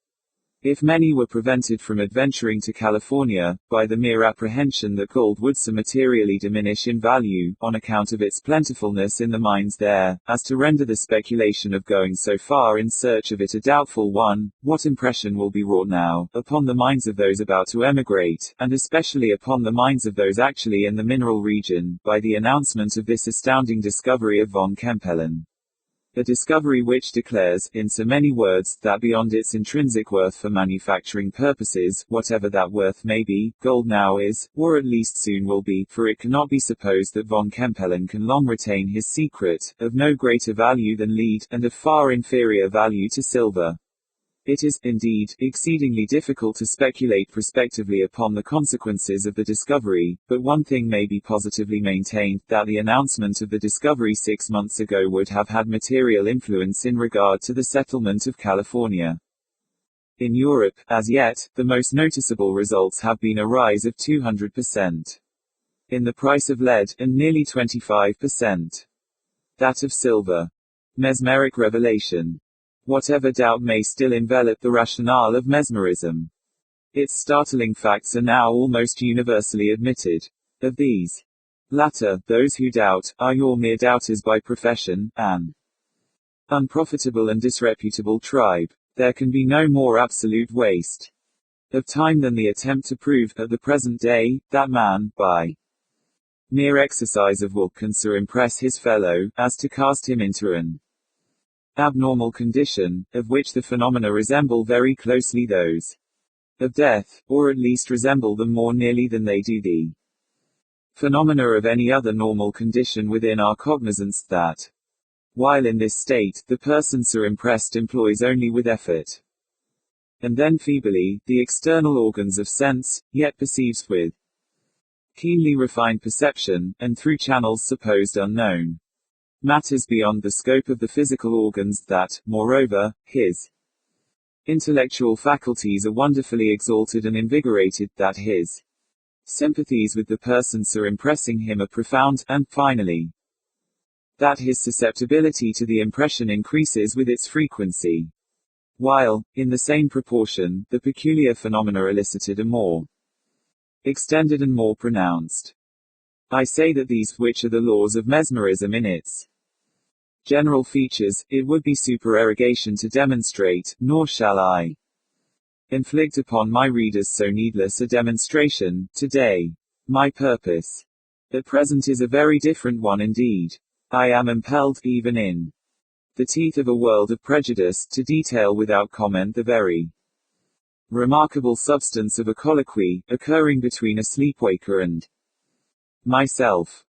If many were prevented from adventuring to California, by the mere apprehension that gold would so materially diminish in value, on account of its plentifulness in the mines there, as to render the speculation of going so far in search of it a doubtful one, what impression will be wrought now, upon the minds of those about to emigrate, and especially upon the minds of those actually in the mineral region, by the announcement of this astounding discovery of von Kempelen? A discovery which declares, in so many words, that beyond its intrinsic worth for manufacturing purposes, whatever that worth may be, gold now is, or at least soon will be, for it cannot be supposed that von Kempelen can long retain his secret, of no greater value than lead, and of far inferior value to silver. It is, indeed, exceedingly difficult to speculate prospectively upon the consequences of the discovery, but one thing may be positively maintained, that the announcement of the discovery 6 months ago would have had material influence in regard to the settlement of California. In Europe, as yet, the most noticeable results have been a rise of 200% in the price of lead, and nearly 25% that of silver. Mesmeric revelation. Whatever doubt may still envelop the rationale of mesmerism, its startling facts are now almost universally admitted. Of these latter, those who doubt, are your mere doubters by profession, an unprofitable and disreputable tribe. There can be no more absolute waste of time than the attempt to prove, at the present day, that man, by mere exercise of will, can so impress his fellow, as to cast him into an abnormal condition, of which the phenomena resemble very closely those of death, or at least resemble them more nearly than they do the phenomena of any other normal condition within our cognizance, that, while in this state, the person so impressed employs only with effort, and then feebly, the external organs of sense, yet perceives with keenly refined perception, and through channels supposed unknown, matters beyond the scope of the physical organs, that, moreover, his intellectual faculties are wonderfully exalted and invigorated, that his sympathies with the person so impressing him are profound, and, finally, that his susceptibility to the impression increases with its frequency, while, in the same proportion, the peculiar phenomena elicited are more extended and more pronounced. I say that these, which are the laws of mesmerism in its general features, it would be supererogation to demonstrate, nor shall I inflict upon my readers so needless a demonstration, today. My purpose at present is a very different one indeed. I am impelled, even in the teeth of a world of prejudice, to detail without comment the very remarkable substance of a colloquy, occurring between a sleepwaker and myself.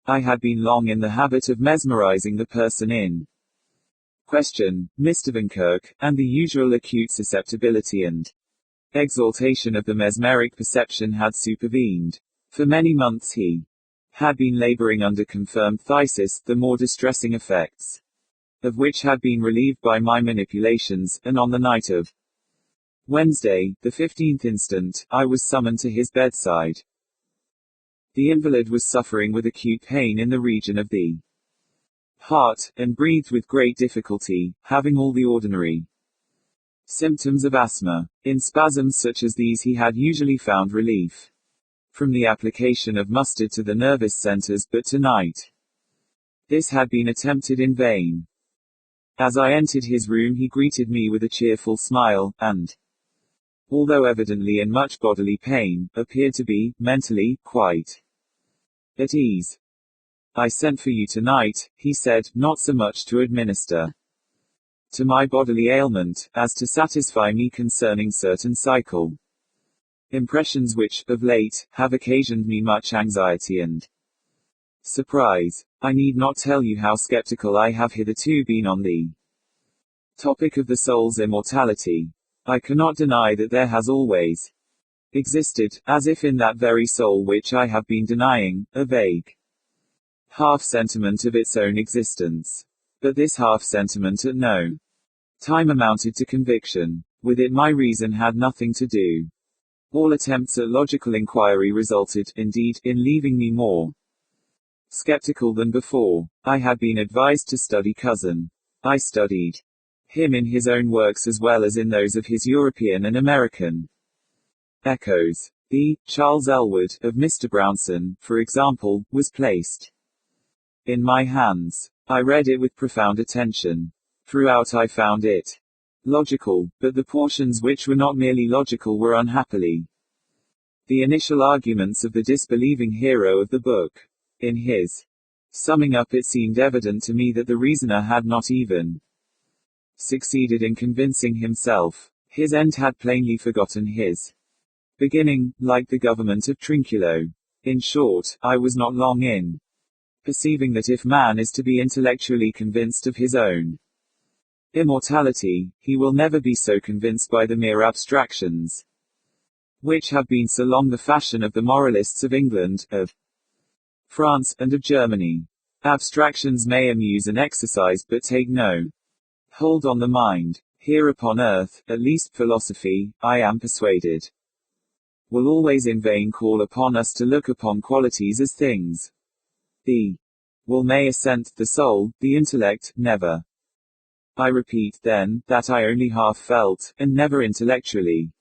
I had been long in the habit of mesmerizing the person in question, Mr. Vankirk, and the usual acute susceptibility and exaltation of the mesmeric perception had supervened. For many months he had been laboring under confirmed phthisis, the more distressing effects of which had been relieved by my manipulations, and on the night of Wednesday, the 15th instant, I was summoned to his bedside. The invalid was suffering with acute pain in the region of the heart, and breathed with great difficulty, having all the ordinary symptoms of asthma. In spasms such as these he had usually found relief from the application of mustard to the nervous centers, but tonight this had been attempted in vain. As I entered his room he greeted me with a cheerful smile, and, although evidently in much bodily pain, appeared to be, mentally, quite at ease. I sent for you tonight, he said, not so much to administer to my bodily ailment, as to satisfy me concerning certain psychal impressions which, of late, have occasioned me much anxiety and surprise. I need not tell you how skeptical I have hitherto been on the topic of the soul's immortality. I cannot deny that there has always existed, as if in that very soul which I have been denying, a vague half-sentiment of its own existence. But this half-sentiment at no time amounted to conviction. With it my reason had nothing to do. All attempts at logical inquiry resulted, indeed, in leaving me more skeptical than before. I had been advised to study cousin. I studied him in his own works as well as in those of his European and American echoes. The Charles Elwood of Mr. Brownson, for example, was placed in my hands. I read it with profound attention. Throughout I found it logical, but the portions which were not merely logical were unhappily the initial arguments of the disbelieving hero of the book. In his summing up, it seemed evident to me that the reasoner had not even succeeded in convincing himself. His end had plainly forgotten his beginning, like the government of Trinculo. In short, I was not long in perceiving that if man is to be intellectually convinced of his own immortality, he will never be so convinced by the mere abstractions which have been so long the fashion of the moralists of England, of France, and of Germany. Abstractions may amuse and exercise but take no hold on the mind. Here upon earth, at least philosophy, I am persuaded, will always in vain call upon us to look upon qualities as things. The will may assent, the soul, the intellect, never. I repeat, then, that I only half felt, and never intellectually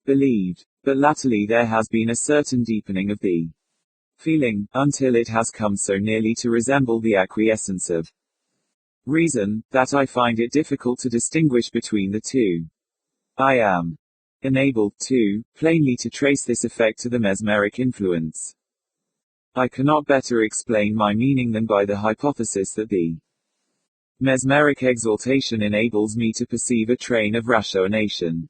believed. But latterly there has been a certain deepening of the feeling, until it has come so nearly to resemble the acquiescence of reason, that I find it difficult to distinguish between the two. I am enabled, too, plainly to trace this effect to the mesmeric influence. I cannot better explain my meaning than by the hypothesis that the mesmeric exaltation enables me to perceive a train of ratiocination,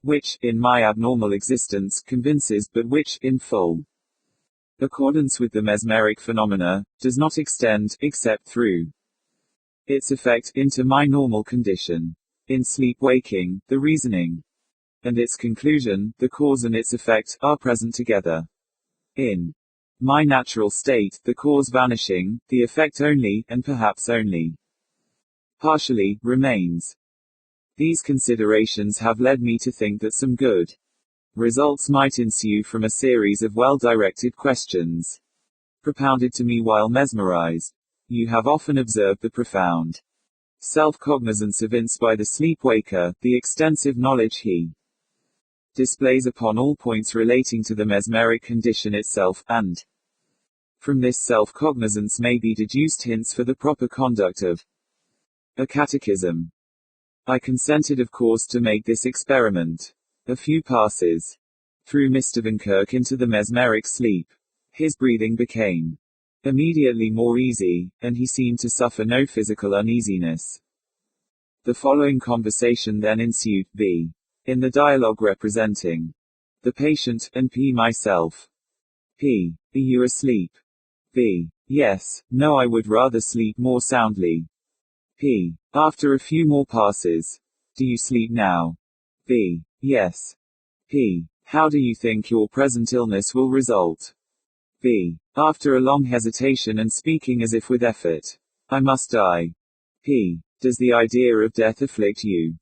which, in my abnormal existence, convinces, but which, in full accordance with the mesmeric phenomena, does not extend, except through its effect, into my normal condition. In sleep-waking, the reasoning and its conclusion, the cause and its effect, are present together. In my natural state, the cause vanishing, the effect only, and perhaps only partially, remains. These considerations have led me to think that some good results might ensue from a series of well-directed questions propounded to me while mesmerized. You have often observed the profound self-cognizance evinced by the sleep-waker, the extensive knowledge he displays upon all points relating to the mesmeric condition itself, and from this self-cognizance may be deduced hints for the proper conduct of a catechism. I consented of course to make this experiment. A few passes through Mr. Vankirk into the mesmeric sleep. His breathing became immediately more easy, and he seemed to suffer no physical uneasiness. The following conversation then ensued, b. in the dialogue representing the patient, and p. myself. P. Are you asleep? B. Yes, no, I would rather sleep more soundly. P. After a few more passes. Do you sleep now? B. Yes. P. How do you think your present illness will result? B. After a long hesitation and speaking as if with effort. I must die. P. Does the idea of death afflict you?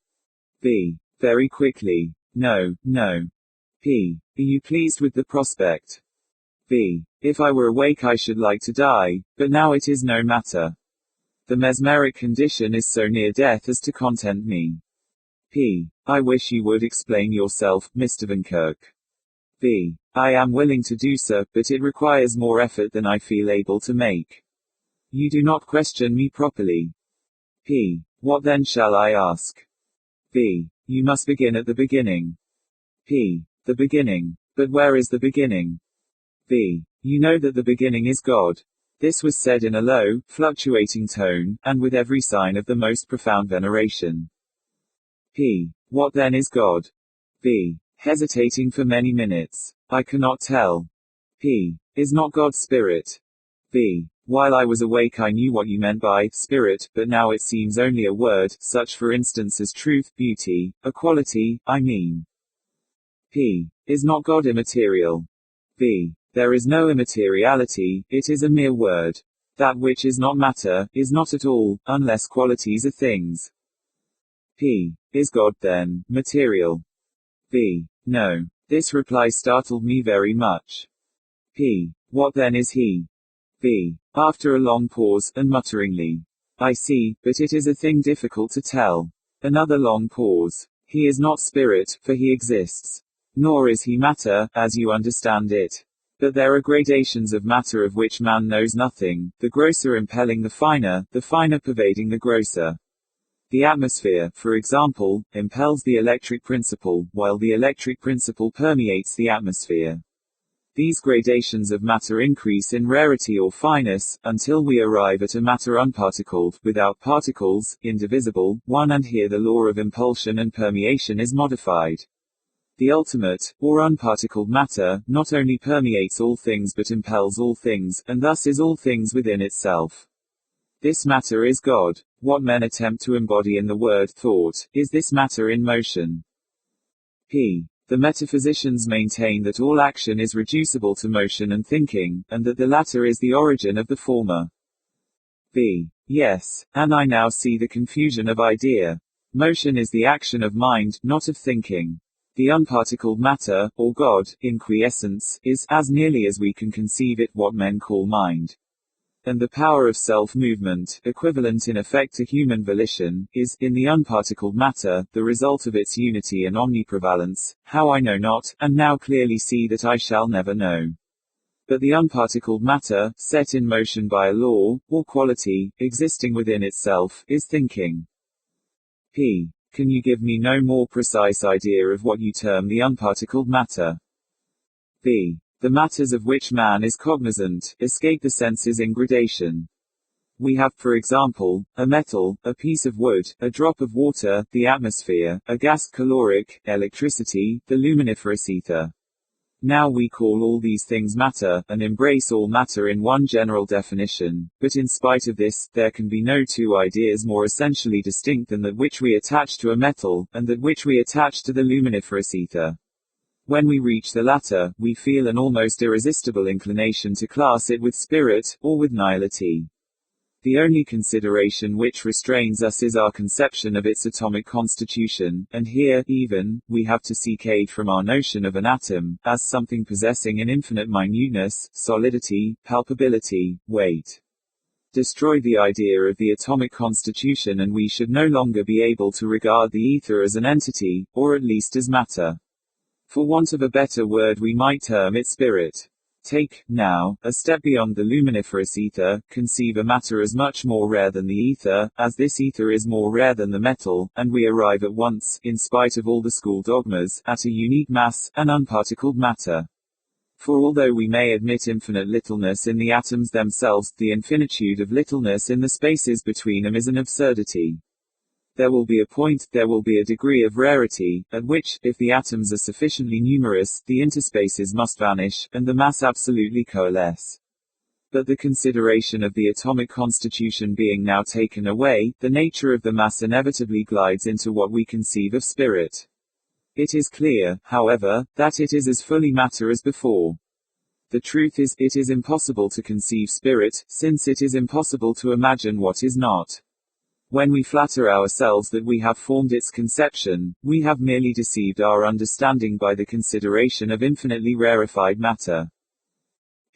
B. Very quickly. No, no. P. Are you pleased with the prospect? B. If I were awake I should like to die, but now it is no matter. The mesmeric condition is so near death as to content me. P. I wish you would explain yourself, Mr. Vankirk. B. I am willing to do so, but it requires more effort than I feel able to make. You do not question me properly. P. What then shall I ask? B. You must begin at the beginning. P. The beginning. But where is the beginning? B. You know that the beginning is God. This was said in a low, fluctuating tone, and with every sign of the most profound veneration. P. What then is God? B. Hesitating for many minutes. I cannot tell. P. Is not God spirit? B. While I was awake I knew what you meant by spirit, but now it seems only a word, such for instance as truth, beauty, a quality, I mean. P. Is not God immaterial? B. There is no immateriality, it is a mere word. That which is not matter, is not at all, unless qualities are things. P. Is God, then, material? B. No. This reply startled me very much. P. What then is he? B. After a long pause, and mutteringly. I see, but it is a thing difficult to tell. Another long pause. He is not spirit, for he exists. Nor is he matter, as you understand it. But there are gradations of matter of which man knows nothing, the grosser impelling the finer pervading the grosser. The atmosphere, for example, impels the electric principle, while the electric principle permeates the atmosphere. These gradations of matter increase in rarity or fineness, until we arrive at a matter unparticled, without particles, indivisible, one, and here the law of impulsion and permeation is modified. The ultimate, or unparticled matter, not only permeates all things but impels all things, and thus is all things within itself. This matter is God. What men attempt to embody in the word thought, is this matter in motion. P. The metaphysicians maintain that all action is reducible to motion and thinking, and that the latter is the origin of the former. B. Yes, and I now see the confusion of idea. Motion is the action of mind, not of thinking. The unparticled matter, or God, in quiescence, is, as nearly as we can conceive it, what men call mind. And the power of self-movement, equivalent in effect to human volition, is, in the unparticled matter, the result of its unity and omniprevalence, how I know not, and now clearly see that I shall never know. But the unparticled matter, set in motion by a law, or quality, existing within itself, is thinking. P. Can you give me no more precise idea of what you term the unparticled matter? B. The matters of which man is cognizant, escape the senses in gradation. We have, for example, a metal, a piece of wood, a drop of water, the atmosphere, a gas caloric, electricity, the luminiferous ether. Now we call all these things matter, and embrace all matter in one general definition, but in spite of this, there can be no two ideas more essentially distinct than that which we attach to a metal, and that which we attach to the luminiferous ether. When we reach the latter, we feel an almost irresistible inclination to class it with spirit, or with nihility. The only consideration which restrains us is our conception of its atomic constitution, and here, even, we have to seek aid from our notion of an atom, as something possessing an infinite minuteness, solidity, palpability, weight. Destroy the idea of the atomic constitution and we should no longer be able to regard the ether as an entity, or at least as matter. For want of a better word we might term it spirit. Take, now, a step beyond the luminiferous ether, conceive a matter as much more rare than the ether, as this ether is more rare than the metal, and we arrive at once, in spite of all the school dogmas, at a unique mass, an unparticled matter. For although we may admit infinite littleness in the atoms themselves, the infinitude of littleness in the spaces between them is an absurdity. There will be a point, there will be a degree of rarity, at which, if the atoms are sufficiently numerous, the interspaces must vanish, and the mass absolutely coalesce. But the consideration of the atomic constitution being now taken away, the nature of the mass inevitably glides into what we conceive of spirit. It is clear, however, that it is as fully matter as before. The truth is, it is impossible to conceive spirit, since it is impossible to imagine what is not. When we flatter ourselves that we have formed its conception, we have merely deceived our understanding by the consideration of infinitely rarefied matter.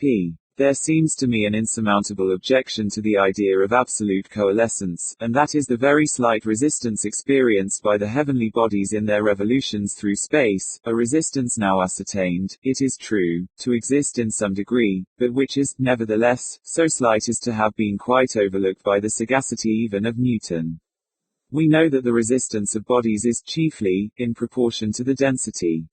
P. There seems to me an insurmountable objection to the idea of absolute coalescence, and that is the very slight resistance experienced by the heavenly bodies in their revolutions through space, a resistance now ascertained, it is true, to exist in some degree, but which is, nevertheless, so slight as to have been quite overlooked by the sagacity even of Newton. We know that the resistance of bodies is, chiefly, in proportion to the density.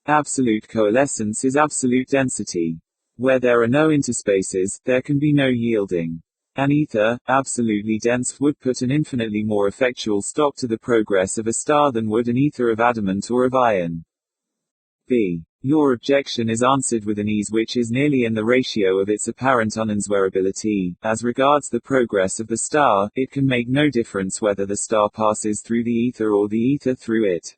Absolute coalescence is absolute density. Where there are no interspaces, there can be no yielding. An ether, absolutely dense, would put an infinitely more effectual stop to the progress of a star than would an ether of adamant or of iron. B. Your objection is answered with an ease which is nearly in the ratio of its apparent unanswerability. As regards the progress of the star, it can make no difference whether the star passes through the ether or the ether through it.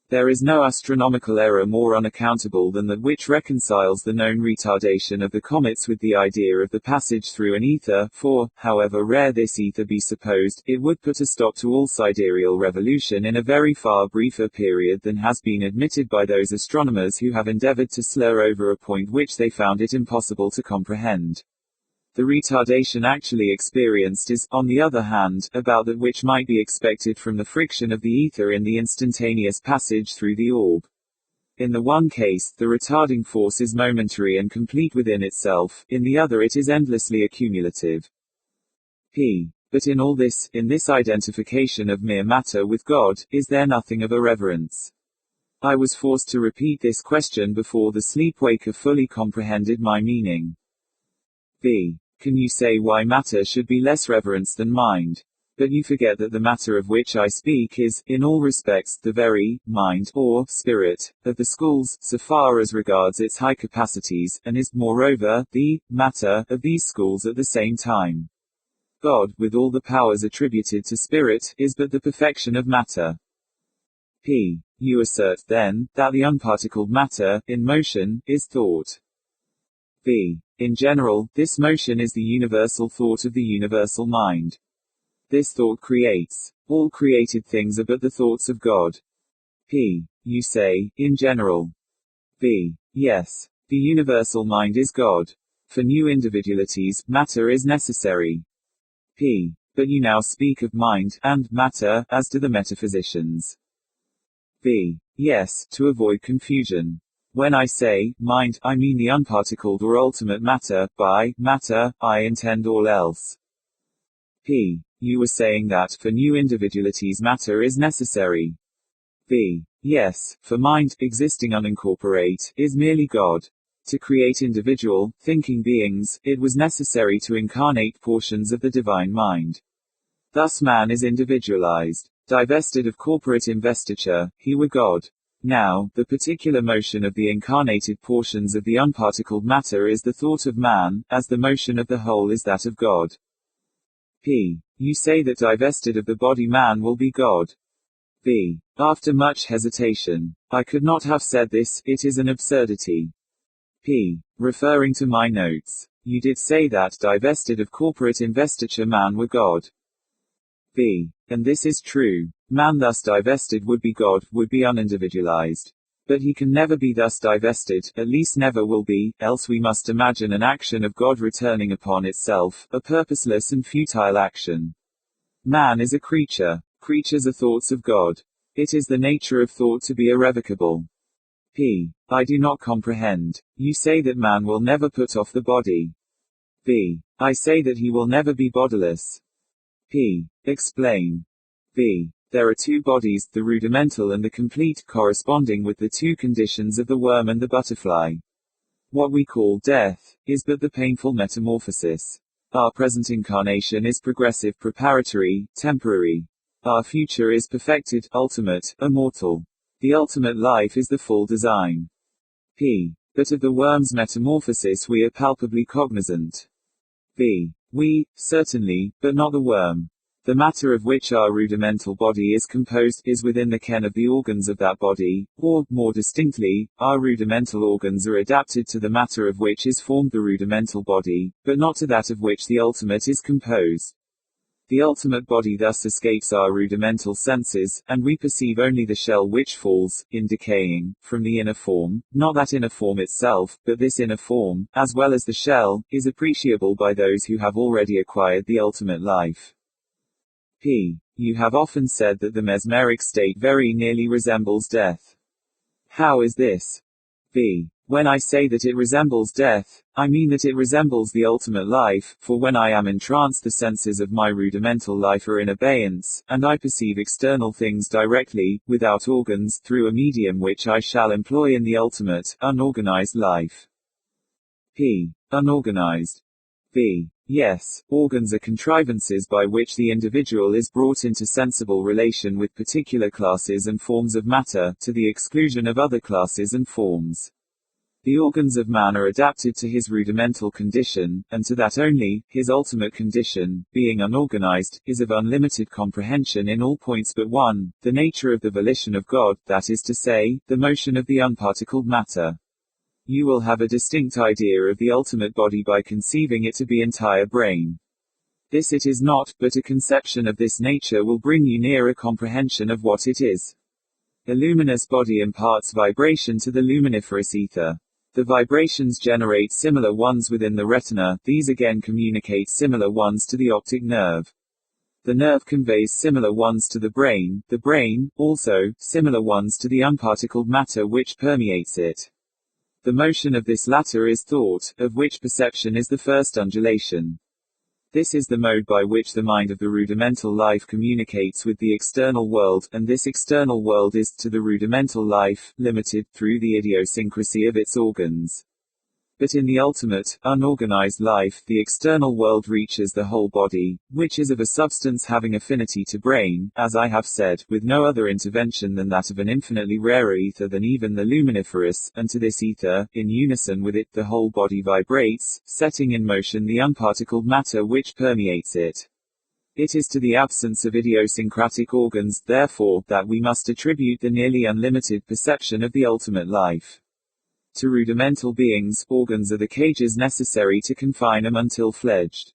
There is no astronomical error more unaccountable than that which reconciles the known retardation of the comets with the idea of the passage through an ether, for, however rare this ether be supposed, it would put a stop to all sidereal revolution in a very far briefer period than has been admitted by those astronomers who have endeavored to slur over a point which they found it impossible to comprehend. The retardation actually experienced is, on the other hand, about that which might be expected from the friction of the ether in the instantaneous passage through the orb. In the one case, the retarding force is momentary and complete within itself, in the other it is endlessly accumulative. P. But in all this, in this identification of mere matter with God, is there nothing of irreverence? I was forced to repeat this question before the sleepwaker fully comprehended my meaning. B. Can you say why matter should be less reverenced than mind? But you forget that the matter of which I speak is, in all respects, the very mind, or spirit, of the schools, so far as regards its high capacities, and is, moreover, the matter of these schools at the same time. God, with all the powers attributed to spirit, is but the perfection of matter. P. You assert, then, that the unparticled matter, in motion, is thought. B. In general, this motion is the universal thought of the universal mind. This thought creates. All created things are but the thoughts of God. P. You say, in general. B. Yes. The universal mind is God. For new individualities, matter is necessary. P. But you now speak of mind, and matter, as do the metaphysicians. B. Yes, to avoid confusion. When I say mind, I mean the unparticled or ultimate matter. By matter, I intend all else. P. You were saying that, for new individualities matter is necessary. B. Yes, for mind, existing unincorporate, is merely God. To create individual, thinking beings, it was necessary to incarnate portions of the divine mind. Thus man is individualized. Divested of corporate investiture, he were God. Now, the particular motion of the incarnated portions of the unparticled matter is the thought of man, as the motion of the whole is that of God. P. You say that divested of the body man will be God. B. After much hesitation. I could not have said this, it is an absurdity. P. Referring to my notes. You did say that divested of corporate investiture man were God. B. And this is true. Man thus divested would be God, would be unindividualized. But he can never be thus divested, at least never will be, else we must imagine an action of God returning upon itself, a purposeless and futile action. Man is a creature. Creatures are thoughts of God. It is the nature of thought to be irrevocable. P. I do not comprehend. You say that man will never put off the body. B. I say that he will never be bodiless. P. Explain. B. There are two bodies, the rudimental and the complete, corresponding with the two conditions of the worm and the butterfly. What we call death is but the painful metamorphosis. Our present incarnation is progressive, preparatory, temporary. Our future is perfected, ultimate, immortal. The ultimate life is the full design. P. But of the worm's metamorphosis we are palpably cognizant. B. We, certainly, but not the worm. The matter of which our rudimental body is composed, is within the ken of the organs of that body, or, more distinctly, our rudimental organs are adapted to the matter of which is formed the rudimental body, but not to that of which the ultimate is composed. The ultimate body thus escapes our rudimental senses, and we perceive only the shell which falls, in decaying, from the inner form, not that inner form itself, but this inner form, as well as the shell, is appreciable by those who have already acquired the ultimate life. P. You have often said that the mesmeric state very nearly resembles death. How is this? B. When I say that it resembles death, I mean that it resembles the ultimate life, for when I am entranced the senses of my rudimental life are in abeyance, and I perceive external things directly, without organs, through a medium which I shall employ in the ultimate, unorganized life. P. Unorganized. B. Yes, organs are contrivances by which the individual is brought into sensible relation with particular classes and forms of matter, to the exclusion of other classes and forms. The organs of man are adapted to his rudimental condition, and to that only. His ultimate condition, being unorganized, is of unlimited comprehension in all points but one, the nature of the volition of God, that is to say, the motion of the unparticled matter. You will have a distinct idea of the ultimate body by conceiving it to be entire brain. This it is not, but a conception of this nature will bring you near a comprehension of what it is. A luminous body imparts vibration to the luminiferous ether. The vibrations generate similar ones within the retina, these again communicate similar ones to the optic nerve. The nerve conveys similar ones to the brain, also, similar ones to the unparticled matter which permeates it. The motion of this latter is thought, of which perception is the first undulation. This is the mode by which the mind of the rudimental life communicates with the external world, and this external world is, to the rudimental life, limited, through the idiosyncrasy of its organs. But in the ultimate, unorganized life, the external world reaches the whole body, which is of a substance having affinity to brain, as I have said, with no other intervention than that of an infinitely rarer ether than even the luminiferous, and to this ether, in unison with it, the whole body vibrates, setting in motion the unparticled matter which permeates it. It is to the absence of idiosyncratic organs, therefore, that we must attribute the nearly unlimited perception of the ultimate life. To rudimental beings, organs are the cages necessary to confine them until fledged.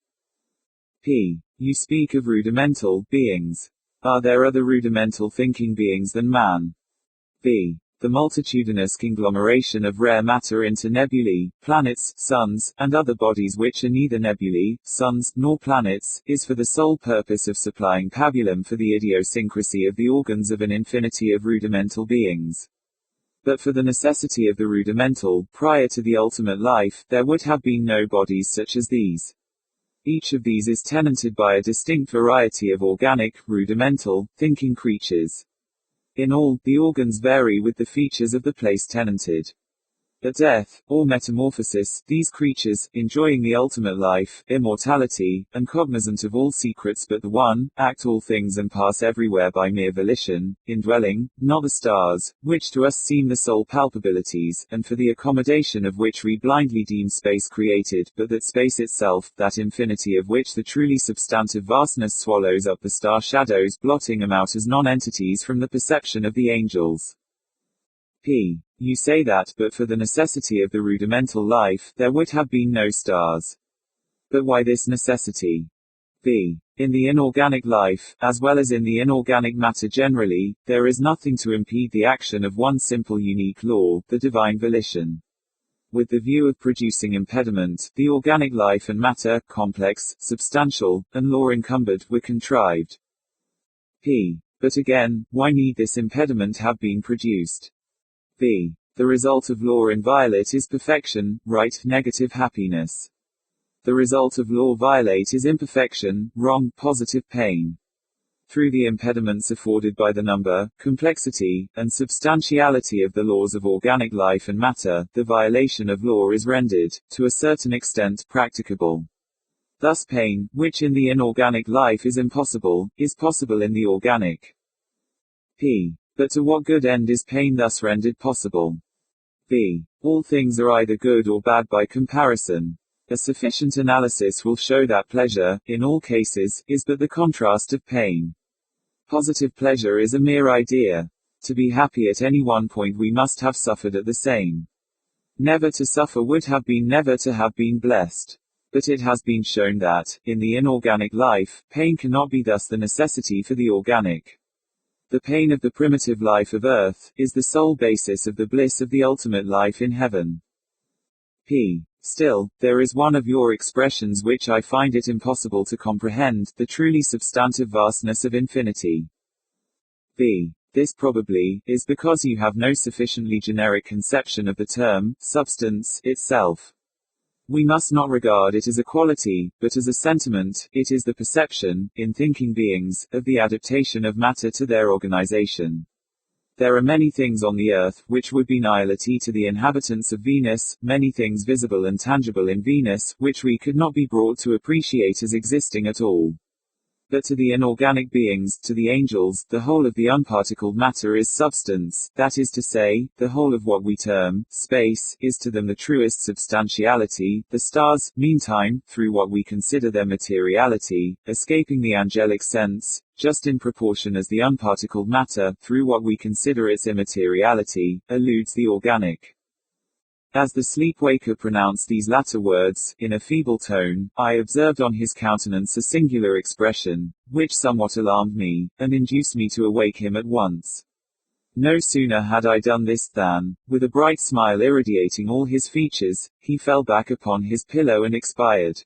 P. You speak of rudimental beings. Are there other rudimental thinking beings than man? B. The multitudinous conglomeration of rare matter into nebulae, planets, suns, and other bodies which are neither nebulae, suns, nor planets, is for the sole purpose of supplying pabulum for the idiosyncrasy of the organs of an infinity of rudimental beings. But for the necessity of the rudimental, prior to the ultimate life, there would have been no bodies such as these. Each of these is tenanted by a distinct variety of organic, rudimental, thinking creatures. In all, the organs vary with the features of the place tenanted. At death, or metamorphosis, these creatures, enjoying the ultimate life, immortality, and cognizant of all secrets but the one, act all things and pass everywhere by mere volition, indwelling, not the stars, which to us seem the sole palpabilities, and for the accommodation of which we blindly deem space created, but that space itself, that infinity of which the truly substantive vastness swallows up the star shadows, blotting them out as non-entities from the perception of the angels. P. You say that, but for the necessity of the rudimental life, there would have been no stars. But why this necessity? B. In the inorganic life, as well as in the inorganic matter generally, there is nothing to impede the action of one simple unique law, the divine volition. With the view of producing impediment, the organic life and matter, complex, substantial, and law-encumbered, were contrived. P. But again, why need this impediment have been produced? B. The result of law inviolate is perfection, right, negative happiness. The result of law violate is imperfection, wrong, positive pain. Through the impediments afforded by the number, complexity, and substantiality of the laws of organic life and matter, the violation of law is rendered, to a certain extent, practicable. Thus pain, which in the inorganic life is impossible, is possible in the organic. P. But to what good end is pain thus rendered possible? B. All things are either good or bad by comparison. A sufficient analysis will show that pleasure, in all cases, is but the contrast of pain. Positive pleasure is a mere idea. To be happy at any one point we must have suffered at the same. Never to suffer would have been never to have been blessed. But it has been shown that, in the inorganic life, pain cannot be thus the necessity for the organic. The pain of the primitive life of earth, is the sole basis of the bliss of the ultimate life in heaven. P. Still, there is one of your expressions which I find it impossible to comprehend, the truly substantive vastness of infinity. B. This probably, is because you have no sufficiently generic conception of the term, substance, itself. We must not regard it as a quality, but as a sentiment. It is the perception, in thinking beings, of the adaptation of matter to their organization. There are many things on the earth, which would be nihility to the inhabitants of Venus, many things visible and tangible in Venus, which we could not be brought to appreciate as existing at all. But to the inorganic beings, to the angels, the whole of the unparticled matter is substance, that is to say, the whole of what we term space, is to them the truest substantiality, the stars, meantime, through what we consider their materiality, escaping the angelic sense, just in proportion as the unparticled matter, through what we consider its immateriality, eludes the organic. As the sleep-waker pronounced these latter words, in a feeble tone, I observed on his countenance a singular expression, which somewhat alarmed me, and induced me to awake him at once. No sooner had I done this than, with a bright smile irradiating all his features, he fell back upon his pillow and expired.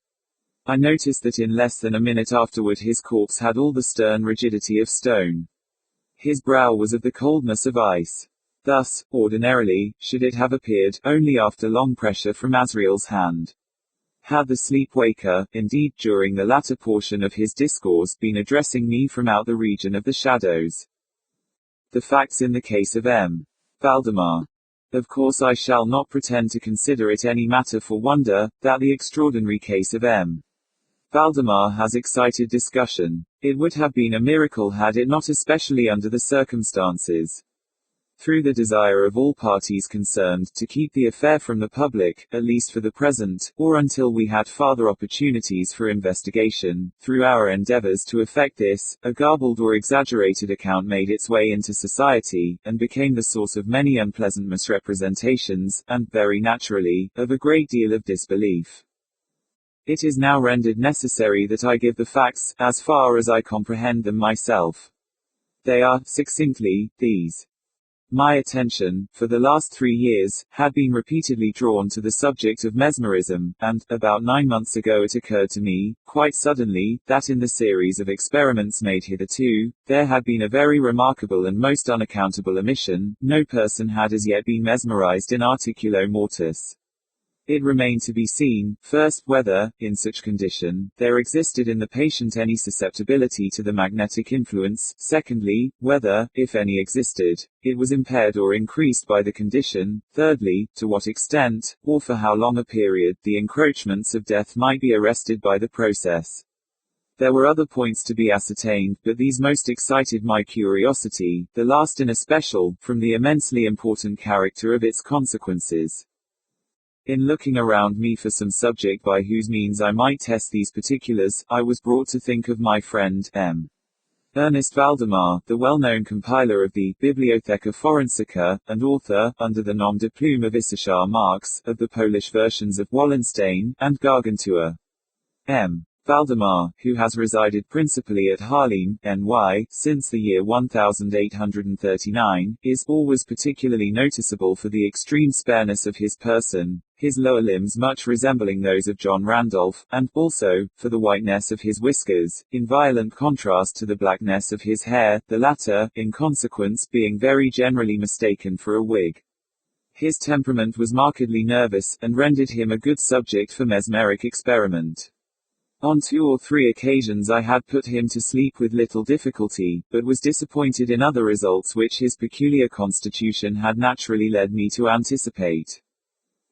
I noticed that in less than a minute afterward his corpse had all the stern rigidity of stone. His brow was of the coldness of ice. Thus, ordinarily, should it have appeared, only after long pressure from Azrael's hand. Had the sleep-waker, indeed, during the latter portion of his discourse, been addressing me from out the region of the shadows. The facts in the case of M. Valdemar. Of course I shall not pretend to consider it any matter for wonder, that the extraordinary case of M. Valdemar has excited discussion. It would have been a miracle had it not, especially under the circumstances. Through the desire of all parties concerned to keep the affair from the public, at least for the present, or until we had farther opportunities for investigation, through our endeavors to effect this, a garbled or exaggerated account made its way into society, and became the source of many unpleasant misrepresentations, and, very naturally, of a great deal of disbelief. It is now rendered necessary that I give the facts, as far as I comprehend them myself. They are, succinctly, these. My attention, for the last 3 years, had been repeatedly drawn to the subject of mesmerism, and, about 9 months ago it occurred to me, quite suddenly, that in the series of experiments made hitherto, there had been a very remarkable and most unaccountable omission. No person had as yet been mesmerized in articulo mortis. It remained to be seen, first, whether, in such condition, there existed in the patient any susceptibility to the magnetic influence; secondly, whether, if any existed, it was impaired or increased by the condition; thirdly, to what extent, or for how long a period, the encroachments of death might be arrested by the process. There were other points to be ascertained, but these most excited my curiosity, the last in especial, from the immensely important character of its consequences. In looking around me for some subject by whose means I might test these particulars, I was brought to think of my friend, M. Ernest Valdemar, the well-known compiler of the Bibliotheca Forensica, and author, under the nom de plume of Issachar Marx, of the Polish versions of Wallenstein and Gargantua. M. Valdemar, who has resided principally at Haarlem, NY, since the year 1839, is, or was particularly noticeable for the extreme spareness of his person, his lower limbs much resembling those of John Randolph, and, also, for the whiteness of his whiskers, in violent contrast to the blackness of his hair, the latter, in consequence, being very generally mistaken for a wig. His temperament was markedly nervous, and rendered him a good subject for mesmeric experiment. On 2 or 3 occasions I had put him to sleep with little difficulty, but was disappointed in other results which his peculiar constitution had naturally led me to anticipate.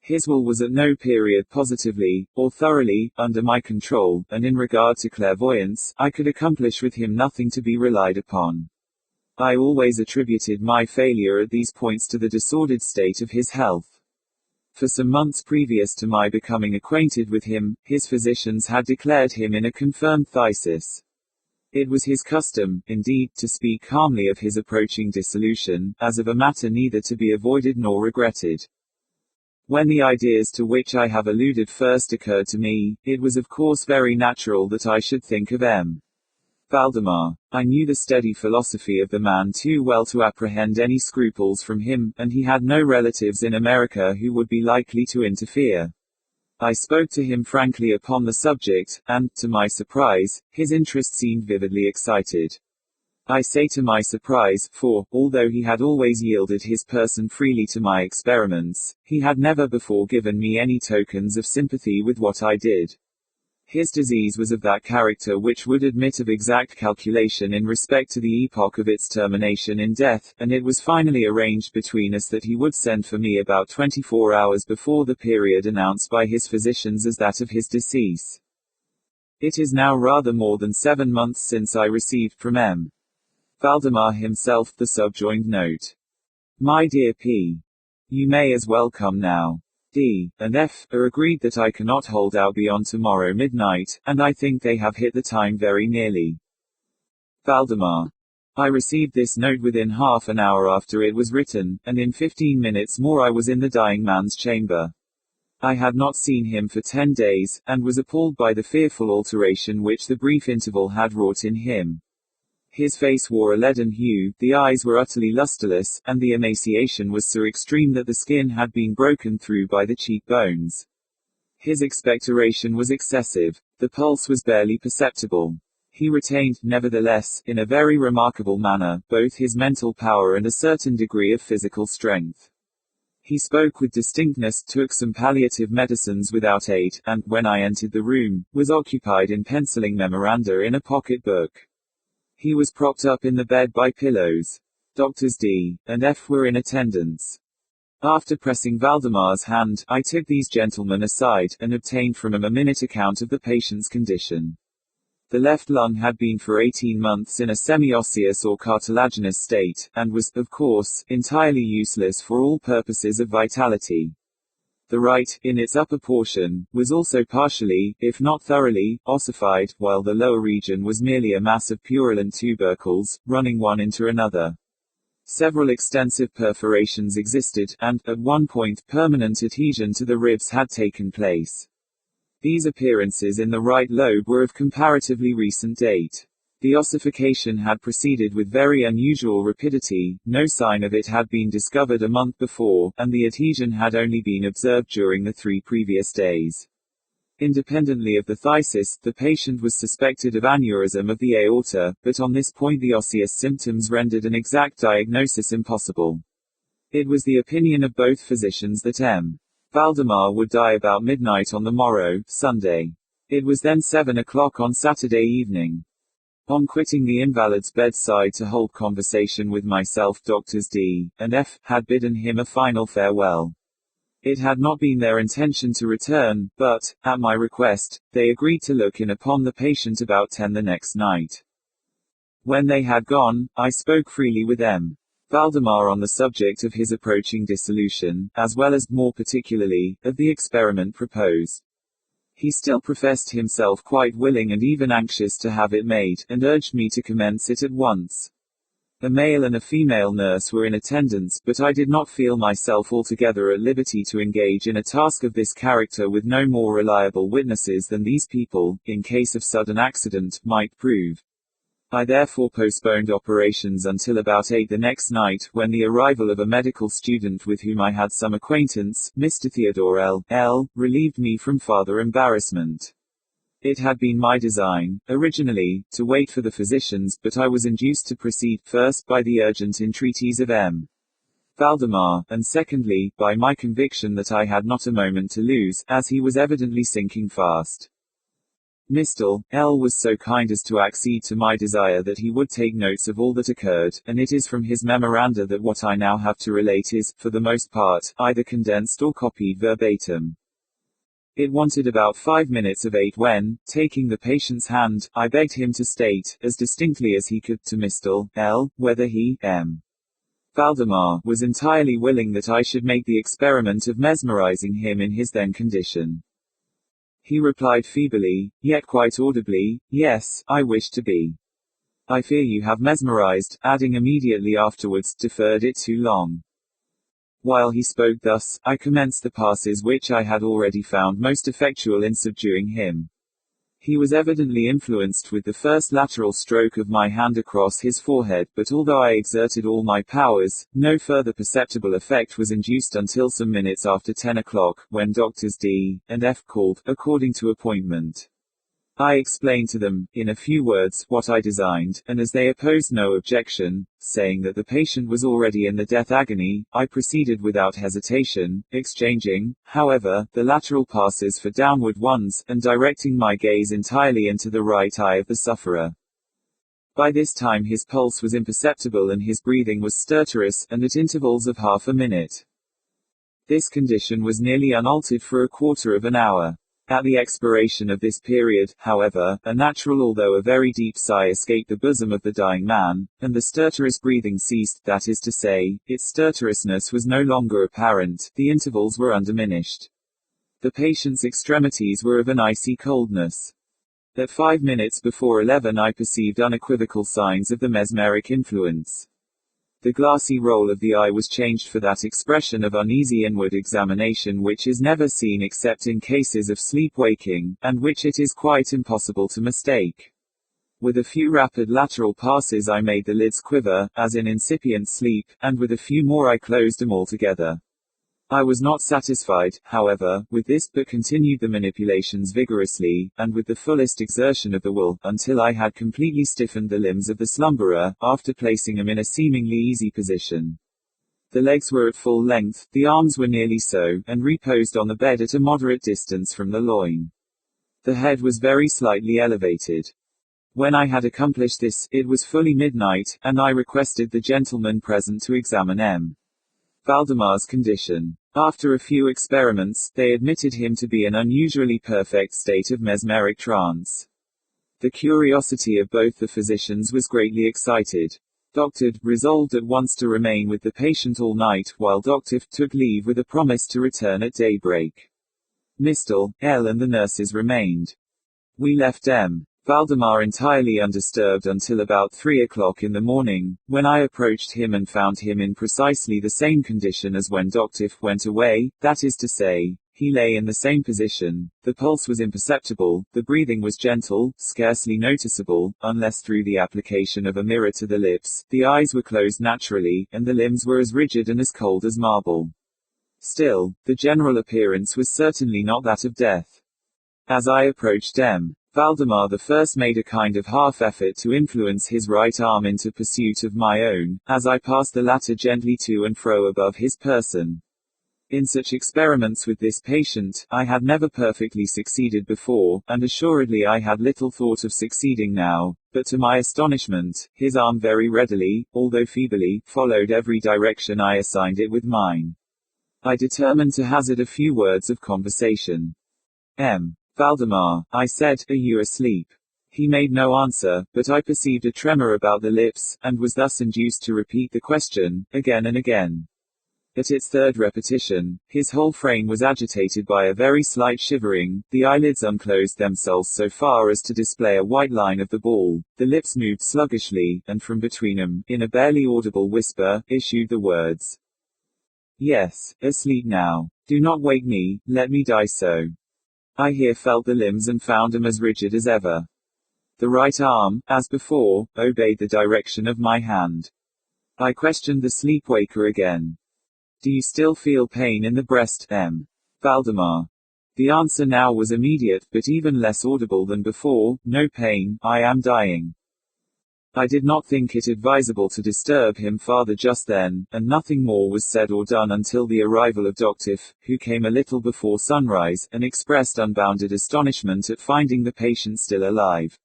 His will was at no period positively, or thoroughly, under my control, and in regard to clairvoyance, I could accomplish with him nothing to be relied upon. I always attributed my failure at these points to the disordered state of his health. For some months previous to my becoming acquainted with him, his physicians had declared him in a confirmed phthisis. It was his custom, indeed, to speak calmly of his approaching dissolution, as of a matter neither to be avoided nor regretted. When the ideas to which I have alluded first occurred to me, it was of course very natural that I should think of M. Valdemar. I knew the steady philosophy of the man too well to apprehend any scruples from him, and he had no relatives in America who would be likely to interfere. I spoke to him frankly upon the subject, and, to my surprise, his interest seemed vividly excited. I say to my surprise, for, although he had always yielded his person freely to my experiments, he had never before given me any tokens of sympathy with what I did. His disease was of that character which would admit of exact calculation in respect to the epoch of its termination in death, and it was finally arranged between us that he would send for me about 24 hours before the period announced by his physicians as that of his decease. It is now rather more than 7 months since I received from M. Valdemar himself the subjoined note. My dear P. You may as well come now. D. and F. are agreed that I cannot hold out beyond tomorrow midnight, and I think they have hit the time very nearly. Valdemar. I received this note within half an hour after it was written, and in 15 minutes more I was in the dying man's chamber. I had not seen him for 10 days, and was appalled by the fearful alteration which the brief interval had wrought in him. His face wore a leaden hue, the eyes were utterly lusterless, and the emaciation was so extreme that the skin had been broken through by the cheekbones. His expectoration was excessive. The pulse was barely perceptible. He retained, nevertheless, in a very remarkable manner, both his mental power and a certain degree of physical strength. He spoke with distinctness, took some palliative medicines without aid, and, when I entered the room, was occupied in penciling memoranda in a pocket book. He was propped up in the bed by pillows. Doctors D and F were in attendance. After pressing Valdemar's hand, I took these gentlemen aside, and obtained from him a minute account of the patient's condition. The left lung had been for 18 months in a semi-osseous or cartilaginous state, and was, of course, entirely useless for all purposes of vitality. The right, in its upper portion, was also partially, if not thoroughly, ossified, while the lower region was merely a mass of purulent tubercles, running one into another. Several extensive perforations existed, and, at one point, permanent adhesion to the ribs had taken place. These appearances in the right lobe were of comparatively recent date. The ossification had proceeded with very unusual rapidity, no sign of it had been discovered a month before, and the adhesion had only been observed during the 3 previous days. Independently of the phthisis, the patient was suspected of aneurysm of the aorta, but on this point the osseous symptoms rendered an exact diagnosis impossible. It was the opinion of both physicians that M. Valdemar would die about midnight on the morrow, Sunday. It was then 7 o'clock on Saturday evening. On quitting the invalid's bedside to hold conversation with myself, Doctors D and F had bidden him a final farewell. It had not been their intention to return, but, at my request, they agreed to look in upon the patient about 10 the next night. When they had gone, I spoke freely with M. Valdemar on the subject of his approaching dissolution, as well as, more particularly, of the experiment proposed. He still professed himself quite willing and even anxious to have it made, and urged me to commence it at once. A male and a female nurse were in attendance, but I did not feel myself altogether at liberty to engage in a task of this character with no more reliable witnesses than these people, in case of sudden accident, might prove. I therefore postponed operations until about 8 the next night, when the arrival of a medical student with whom I had some acquaintance, Mr. Theodore L., relieved me from farther embarrassment. It had been my design, originally, to wait for the physicians, but I was induced to proceed, first by the urgent entreaties of M. Valdemar, and secondly, by my conviction that I had not a moment to lose, as he was evidently sinking fast. Mr. L. was so kind as to accede to my desire that he would take notes of all that occurred, and it is from his memoranda that what I now have to relate is, for the most part, either condensed or copied verbatim. It wanted about 5 minutes of 8 when, taking the patient's hand, I begged him to state, as distinctly as he could, to Mr. L., whether he, M. Valdemar, was entirely willing that I should make the experiment of mesmerizing him in his then condition. He replied feebly, yet quite audibly, "Yes, I wish to be." "I fear you have mesmerized," adding immediately afterwards, "deferred it too long." While he spoke thus, I commenced the passes which I had already found most effectual in subduing him. He was evidently influenced with the first lateral stroke of my hand across his forehead, but although I exerted all my powers, no further perceptible effect was induced until some minutes after 10 o'clock, when Doctors D and F called, according to appointment. I explained to them, in a few words, what I designed, and as they opposed no objection, saying that the patient was already in the death agony, I proceeded without hesitation, exchanging, however, the lateral passes for downward ones, and directing my gaze entirely into the right eye of the sufferer. By this time his pulse was imperceptible and his breathing was stertorous, and at intervals of half a minute. This condition was nearly unaltered for a quarter of an hour. At the expiration of this period, however, a natural although a very deep sigh escaped the bosom of the dying man, and the stertorous breathing ceased, that is to say, its stertorousness was no longer apparent, the intervals were undiminished. The patient's extremities were of an icy coldness. At 5 minutes before 11 I perceived unequivocal signs of the mesmeric influence. The glassy roll of the eye was changed for that expression of uneasy inward examination which is never seen except in cases of sleep-waking, and which it is quite impossible to mistake. With a few rapid lateral passes I made the lids quiver, as in incipient sleep, and with a few more I closed them altogether. I was not satisfied, however, with this, but continued the manipulations vigorously, and with the fullest exertion of the will, until I had completely stiffened the limbs of the slumberer, after placing them in a seemingly easy position. The legs were at full length, the arms were nearly so, and reposed on the bed at a moderate distance from the loin. The head was very slightly elevated. When I had accomplished this, it was fully midnight, and I requested the gentlemen present to examine M. Valdemar's condition. After a few experiments, they admitted him to be an unusually perfect state of mesmeric trance. The curiosity of both the physicians was greatly excited. Dr. resolved at once to remain with the patient all night, while Dr. took leave with a promise to return at daybreak. Mr. L and the nurses remained. We left M. Valdemar entirely undisturbed until about 3 o'clock in the morning, when I approached him and found him in precisely the same condition as when Dr. went away, that is to say, he lay in the same position, the pulse was imperceptible, the breathing was gentle, scarcely noticeable, unless through the application of a mirror to the lips, the eyes were closed naturally, and the limbs were as rigid and as cold as marble. Still, the general appearance was certainly not that of death. As I approached M. Valdemar the first made a kind of half-effort to influence his right arm into pursuit of my own, as I passed the latter gently to and fro above his person. In such experiments with this patient, I had never perfectly succeeded before, and assuredly I had little thought of succeeding now, but to my astonishment, his arm very readily, although feebly, followed every direction I assigned it with mine. I determined to hazard a few words of conversation. M. Valdemar, I said, are you asleep? He made no answer, but I perceived a tremor about the lips, and was thus induced to repeat the question, again and again. At its third repetition, his whole frame was agitated by a very slight shivering, the eyelids unclosed themselves so far as to display a white line of the ball, the lips moved sluggishly, and from between them, in a barely audible whisper, issued the words. Yes, asleep now. Do not wake me, let me die so. I here felt the limbs and found them as rigid as ever. The right arm, as before, obeyed the direction of my hand. I questioned the sleepwaker again. Do you still feel pain in the breast, M. Valdemar? The answer now was immediate, but even less audible than before, no pain, I am dying. I did not think it advisable to disturb him farther just then, and nothing more was said or done until the arrival of Dr. who came a little before sunrise, and expressed unbounded astonishment at finding the patient still alive.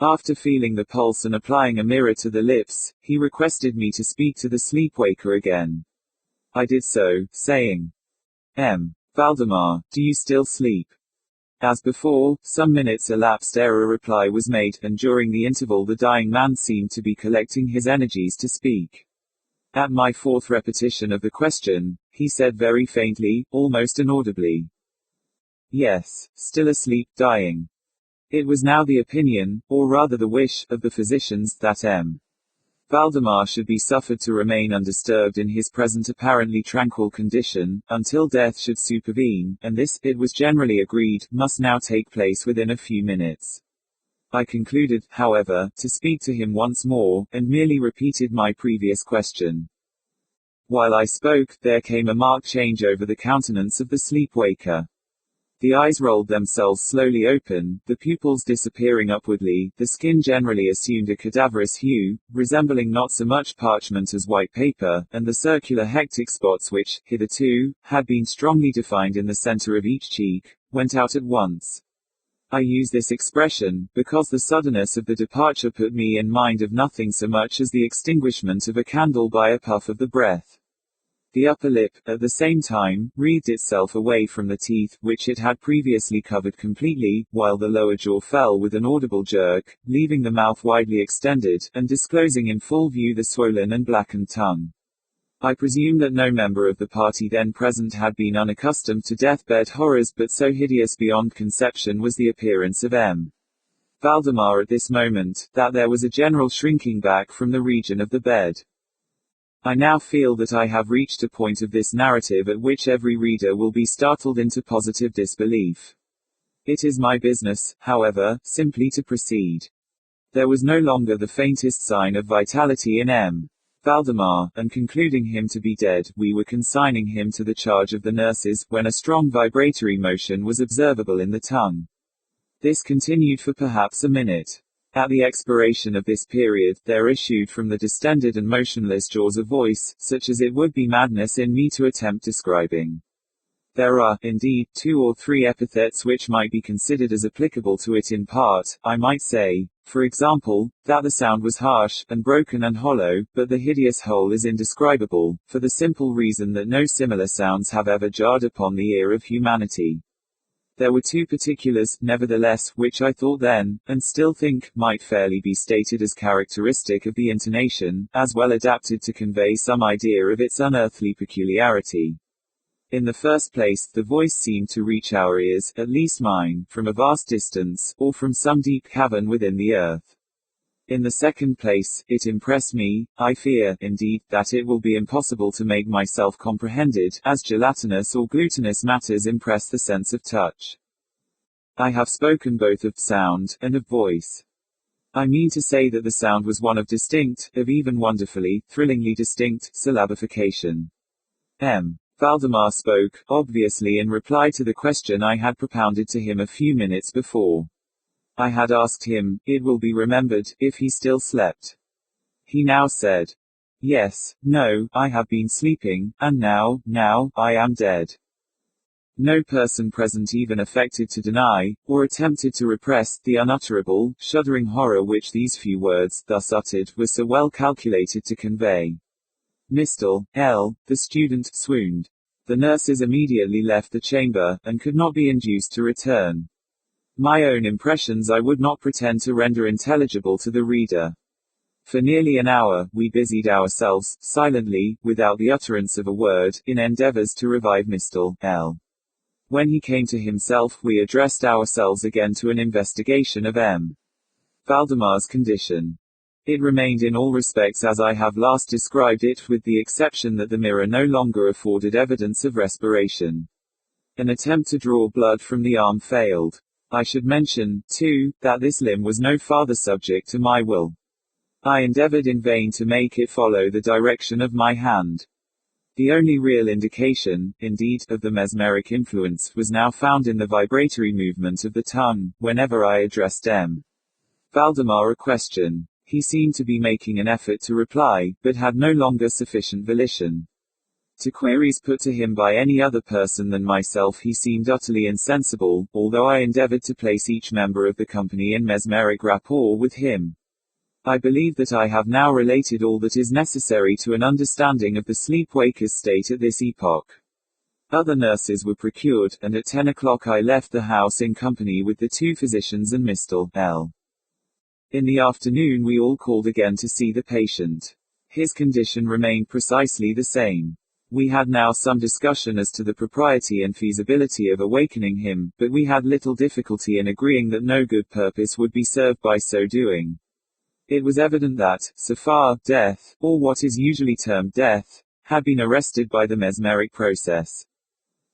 After feeling the pulse and applying a mirror to the lips, he requested me to speak to the sleepwaker again. I did so, saying, M. Valdemar, do you still sleep? As before, some minutes elapsed ere a reply was made, and during the interval the dying man seemed to be collecting his energies to speak. At my fourth repetition of the question, he said very faintly, almost inaudibly, yes, still asleep, dying. It was now the opinion, or rather the wish, of the physicians, that M. Valdemar should be suffered to remain undisturbed in his present apparently tranquil condition, until death should supervene, and this, it was generally agreed, must now take place within a few minutes. I concluded, however, to speak to him once more, and merely repeated my previous question. While I spoke, there came a marked change over the countenance of the sleepwaker. The eyes rolled themselves slowly open, the pupils disappearing upwardly, the skin generally assumed a cadaverous hue, resembling not so much parchment as white paper, and the circular hectic spots which, hitherto, had been strongly defined in the center of each cheek, went out at once. I use this expression, because the suddenness of the departure put me in mind of nothing so much as the extinguishment of a candle by a puff of the breath. The upper lip, at the same time, wreathed itself away from the teeth, which it had previously covered completely, while the lower jaw fell with an audible jerk, leaving the mouth widely extended, and disclosing in full view the swollen and blackened tongue. I presume that no member of the party then present had been unaccustomed to deathbed horrors, but so hideous beyond conception was the appearance of M. Valdemar at this moment, that there was a general shrinking back from the region of the bed. I now feel that I have reached a point of this narrative at which every reader will be startled into positive disbelief. It is my business, however, simply to proceed. There was no longer the faintest sign of vitality in M. Valdemar, and concluding him to be dead, we were consigning him to the charge of the nurses, when a strong vibratory motion was observable in the tongue. This continued for perhaps a minute. At the expiration of this period, there issued from the distended and motionless jaws a voice, such as it would be madness in me to attempt describing. There are, indeed, 2 or 3 epithets which might be considered as applicable to it in part. I might say, for example, that the sound was harsh, and broken and hollow, but the hideous whole is indescribable, for the simple reason that no similar sounds have ever jarred upon the ear of humanity. There were 2 particulars, nevertheless, which I thought then, and still think, might fairly be stated as characteristic of the intonation, as well adapted to convey some idea of its unearthly peculiarity. In the first place, the voice seemed to reach our ears, at least mine, from a vast distance, or from some deep cavern within the earth. In the second place, it impressed me. I fear, indeed, that it will be impossible to make myself comprehended, as gelatinous or glutinous matters impress the sense of touch. I have spoken both of sound, and of voice. I mean to say that the sound was one of distinct, of even wonderfully, thrillingly distinct, syllabification. M. Valdemar spoke, obviously in reply to the question I had propounded to him a few minutes before. I had asked him, it will be remembered, if he still slept. He now said, yes, no, I have been sleeping, and now, I am dead. No person present even affected to deny, or attempted to repress, the unutterable, shuddering horror which these few words, thus uttered, were so well calculated to convey. Mr. L., the student, swooned. The nurses immediately left the chamber, and could not be induced to return. My own impressions I would not pretend to render intelligible to the reader. For nearly an hour, we busied ourselves, silently, without the utterance of a word, in endeavors to revive Mr. L. When he came to himself, we addressed ourselves again to an investigation of M. Valdemar's condition. It remained in all respects as I have last described it, with the exception that the mirror no longer afforded evidence of respiration. An attempt to draw blood from the arm failed. I should mention, too, that this limb was no farther subject to my will. I endeavored in vain to make it follow the direction of my hand. The only real indication, indeed, of the mesmeric influence, was now found in the vibratory movement of the tongue, whenever I addressed M. Valdemar a question. He seemed to be making an effort to reply, but had no longer sufficient volition. To queries put to him by any other person than myself he seemed utterly insensible, although I endeavored to place each member of the company in mesmeric rapport with him. I believe that I have now related all that is necessary to an understanding of the sleep-waker's state at this epoch. Other nurses were procured, and at 10 o'clock I left the house in company with the 2 physicians and Mr. L. In the afternoon we all called again to see the patient. His condition remained precisely the same. We had now some discussion as to the propriety and feasibility of awakening him, but we had little difficulty in agreeing that no good purpose would be served by so doing. It was evident that, so far, death, or what is usually termed death, had been arrested by the mesmeric process.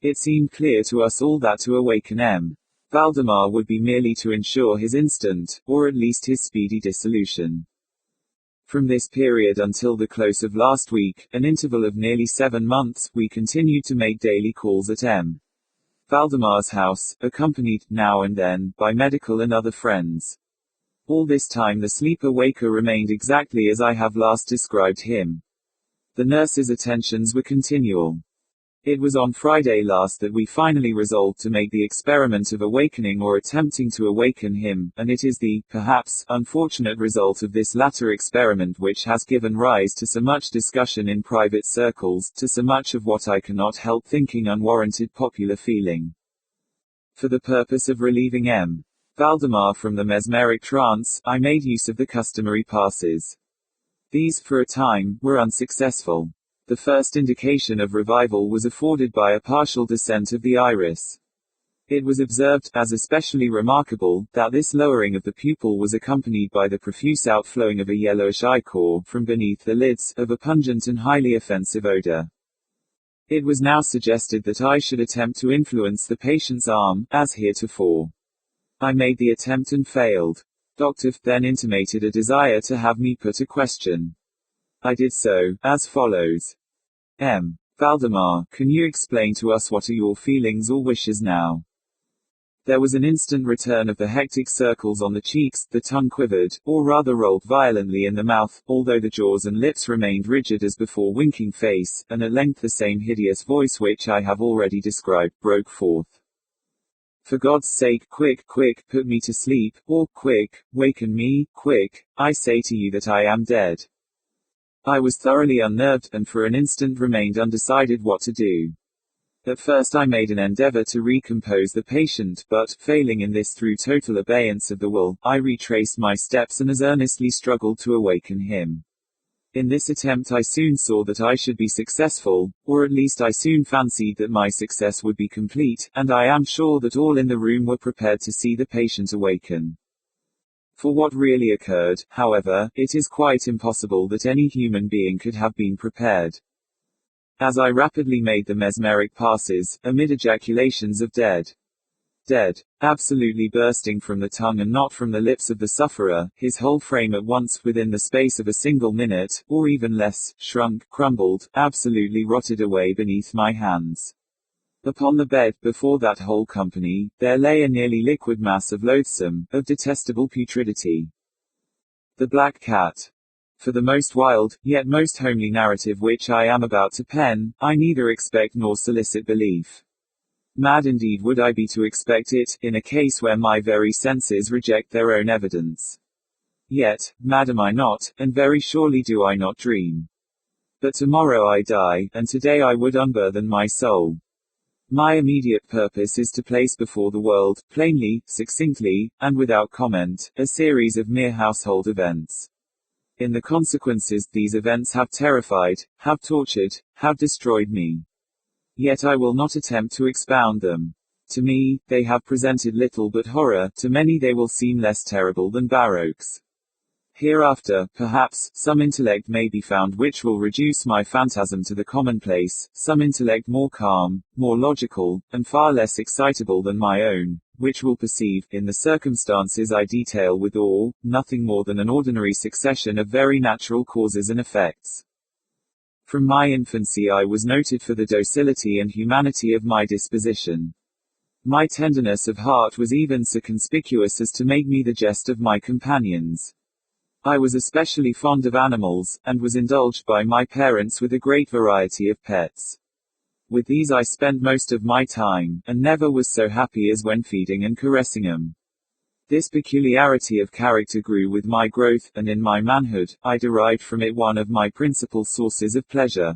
It seemed clear to us all that to awaken M. Valdemar would be merely to ensure his instant, or at least his speedy dissolution. From this period until the close of last week, an interval of nearly 7 months, we continued to make daily calls at M. Valdemar's house, accompanied, now and then, by medical and other friends. All this time the sleeper-waker remained exactly as I have last described him. The nurse's attentions were continual. It was on Friday last that we finally resolved to make the experiment of awakening or attempting to awaken him, and it is the, perhaps, unfortunate result of this latter experiment which has given rise to so much discussion in private circles, to so much of what I cannot help thinking unwarranted popular feeling. For the purpose of relieving M. Valdemar from the mesmeric trance, I made use of the customary passes. These, for a time, were unsuccessful. The first indication of revival was afforded by a partial descent of the iris. It was observed, as especially remarkable, that this lowering of the pupil was accompanied by the profuse outflowing of a yellowish ichor, from beneath the lids, of a pungent and highly offensive odor. It was now suggested that I should attempt to influence the patient's arm, as heretofore. I made the attempt and failed. Dr. then intimated a desire to have me put a question. I did so, as follows. Valdemar, can you explain to us what are your feelings or wishes now? There was an instant return of the hectic circles on the cheeks, the tongue quivered, or rather rolled violently in the mouth, although the jaws and lips remained rigid as before, winking face, and at length the same hideous voice which I have already described, broke forth. For God's sake, quick, quick, put me to sleep, or, quick, waken me, quick, I say to you that I am dead. I was thoroughly unnerved, and for an instant remained undecided what to do. At first I made an endeavor to recompose the patient, but, failing in this through total abeyance of the will, I retraced my steps and as earnestly struggled to awaken him. In this attempt I soon saw that I should be successful, or at least I soon fancied that my success would be complete, and I am sure that all in the room were prepared to see the patient awaken. For what really occurred, however, it is quite impossible that any human being could have been prepared. As I rapidly made the mesmeric passes, amid ejaculations of dead, absolutely bursting from the tongue and not from the lips of the sufferer, his whole frame at once, within the space of a single minute, or even less, shrunk, crumbled, absolutely rotted away beneath my hands. Upon the bed, before that whole company, there lay a nearly liquid mass of loathsome, of detestable putridity. The black cat. For the most wild, yet most homely narrative which I am about to pen, I neither expect nor solicit belief. Mad indeed would I be to expect it, in a case where my very senses reject their own evidence. Yet, mad am I not, and very surely do I not dream. But tomorrow I die, and today I would unburthen my soul. My immediate purpose is to place before the world, plainly, succinctly, and without comment, a series of mere household events. In the consequences, these events have terrified, have tortured, have destroyed me. Yet I will not attempt to expound them. To me, they have presented little but horror, to many they will seem less terrible than barroques. Hereafter, perhaps, some intellect may be found which will reduce my phantasm to the commonplace, some intellect more calm, more logical, and far less excitable than my own, which will perceive, in the circumstances I detail with awe, nothing more than an ordinary succession of very natural causes and effects. From my infancy I was noted for the docility and humanity of my disposition. My tenderness of heart was even so conspicuous as to make me the jest of my companions. I was especially fond of animals, and was indulged by my parents with a great variety of pets. With these I spent most of my time, and never was so happy as when feeding and caressing them. This peculiarity of character grew with my growth, and in my manhood, I derived from it one of my principal sources of pleasure.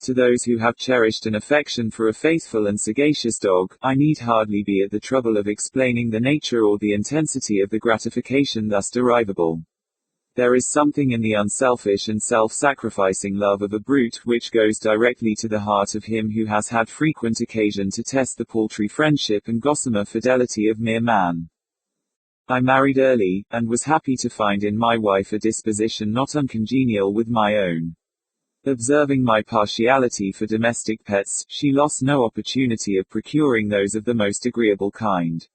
To those who have cherished an affection for a faithful and sagacious dog, I need hardly be at the trouble of explaining the nature or the intensity of the gratification thus derivable. There is something in the unselfish and self-sacrificing love of a brute which goes directly to the heart of him who has had frequent occasion to test the paltry friendship and gossamer fidelity of mere man. I married early, and was happy to find in my wife a disposition not uncongenial with my own. Observing my partiality for domestic pets, she lost no opportunity of procuring those of the most agreeable kind.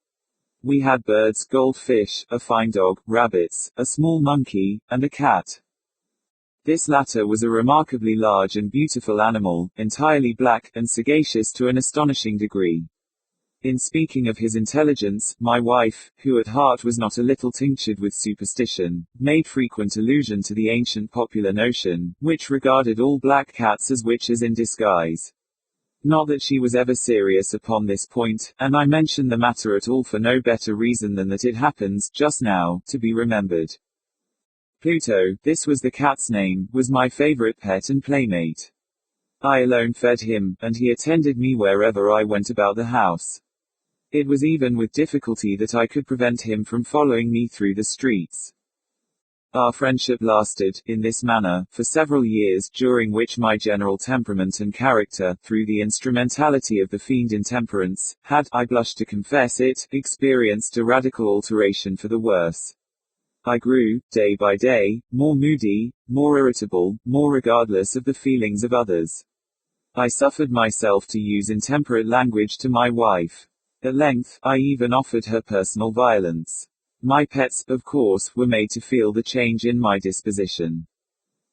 We had birds, goldfish, a fine dog, rabbits, a small monkey, and a cat. This latter was a remarkably large and beautiful animal, entirely black, and sagacious to an astonishing degree. In speaking of his intelligence, my wife, who at heart was not a little tinctured with superstition, made frequent allusion to the ancient popular notion, which regarded all black cats as witches in disguise. Not that she was ever serious upon this point, and I mention the matter at all for no better reason than that it happens, just now, to be remembered. Pluto, this was the cat's name, was my favorite pet and playmate. I alone fed him, and he attended me wherever I went about the house. It was even with difficulty that I could prevent him from following me through the streets. Our friendship lasted, in this manner, for several years, during which my general temperament and character, through the instrumentality of the fiend intemperance, had, I blush to confess it, experienced a radical alteration for the worse. I grew, day by day, more moody, more irritable, more regardless of the feelings of others. I suffered myself to use intemperate language to my wife. At length, I even offered her personal violence. My pets, of course, were made to feel the change in my disposition.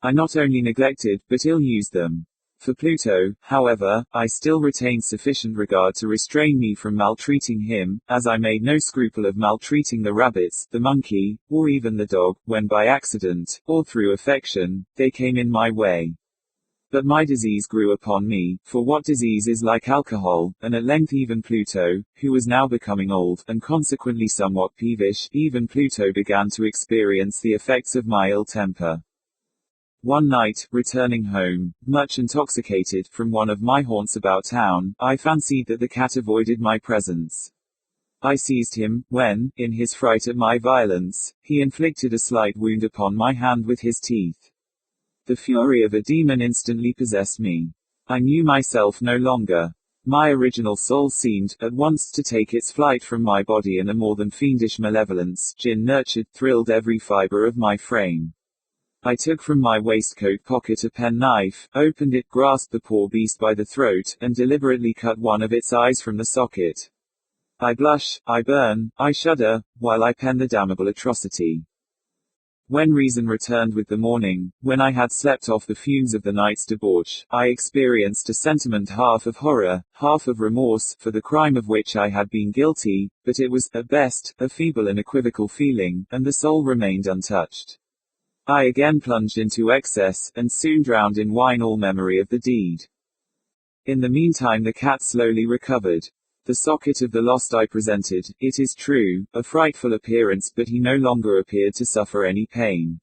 I not only neglected, but ill-used them. For Pluto, however, I still retained sufficient regard to restrain me from maltreating him, as I made no scruple of maltreating the rabbits, the monkey, or even the dog, when by accident, or through affection, they came in my way. But my disease grew upon me, for what disease is like alcohol, and at length even Pluto, who was now becoming old, and consequently somewhat peevish, even Pluto began to experience the effects of my ill temper. One night, returning home, much intoxicated, from one of my haunts about town, I fancied that the cat avoided my presence. I seized him, when, in his fright at my violence, he inflicted a slight wound upon my hand with his teeth. The fury of a demon instantly possessed me. I knew myself no longer. My original soul seemed, at once, to take its flight from my body, and a more than fiendish malevolence, gin-nurtured, thrilled every fibre of my frame. I took from my waistcoat pocket a penknife, opened it, grasped the poor beast by the throat, and deliberately cut one of its eyes from the socket. I blush, I burn, I shudder, while I pen the damnable atrocity. When reason returned with the morning, when I had slept off the fumes of the night's debauch, I experienced a sentiment half of horror, half of remorse, for the crime of which I had been guilty, but it was, at best, a feeble and equivocal feeling, and the soul remained untouched. I again plunged into excess, and soon drowned in wine all memory of the deed. In the meantime the cat slowly recovered. The socket of the lost eye presented, it is true, a frightful appearance, but he no longer appeared to suffer any pain.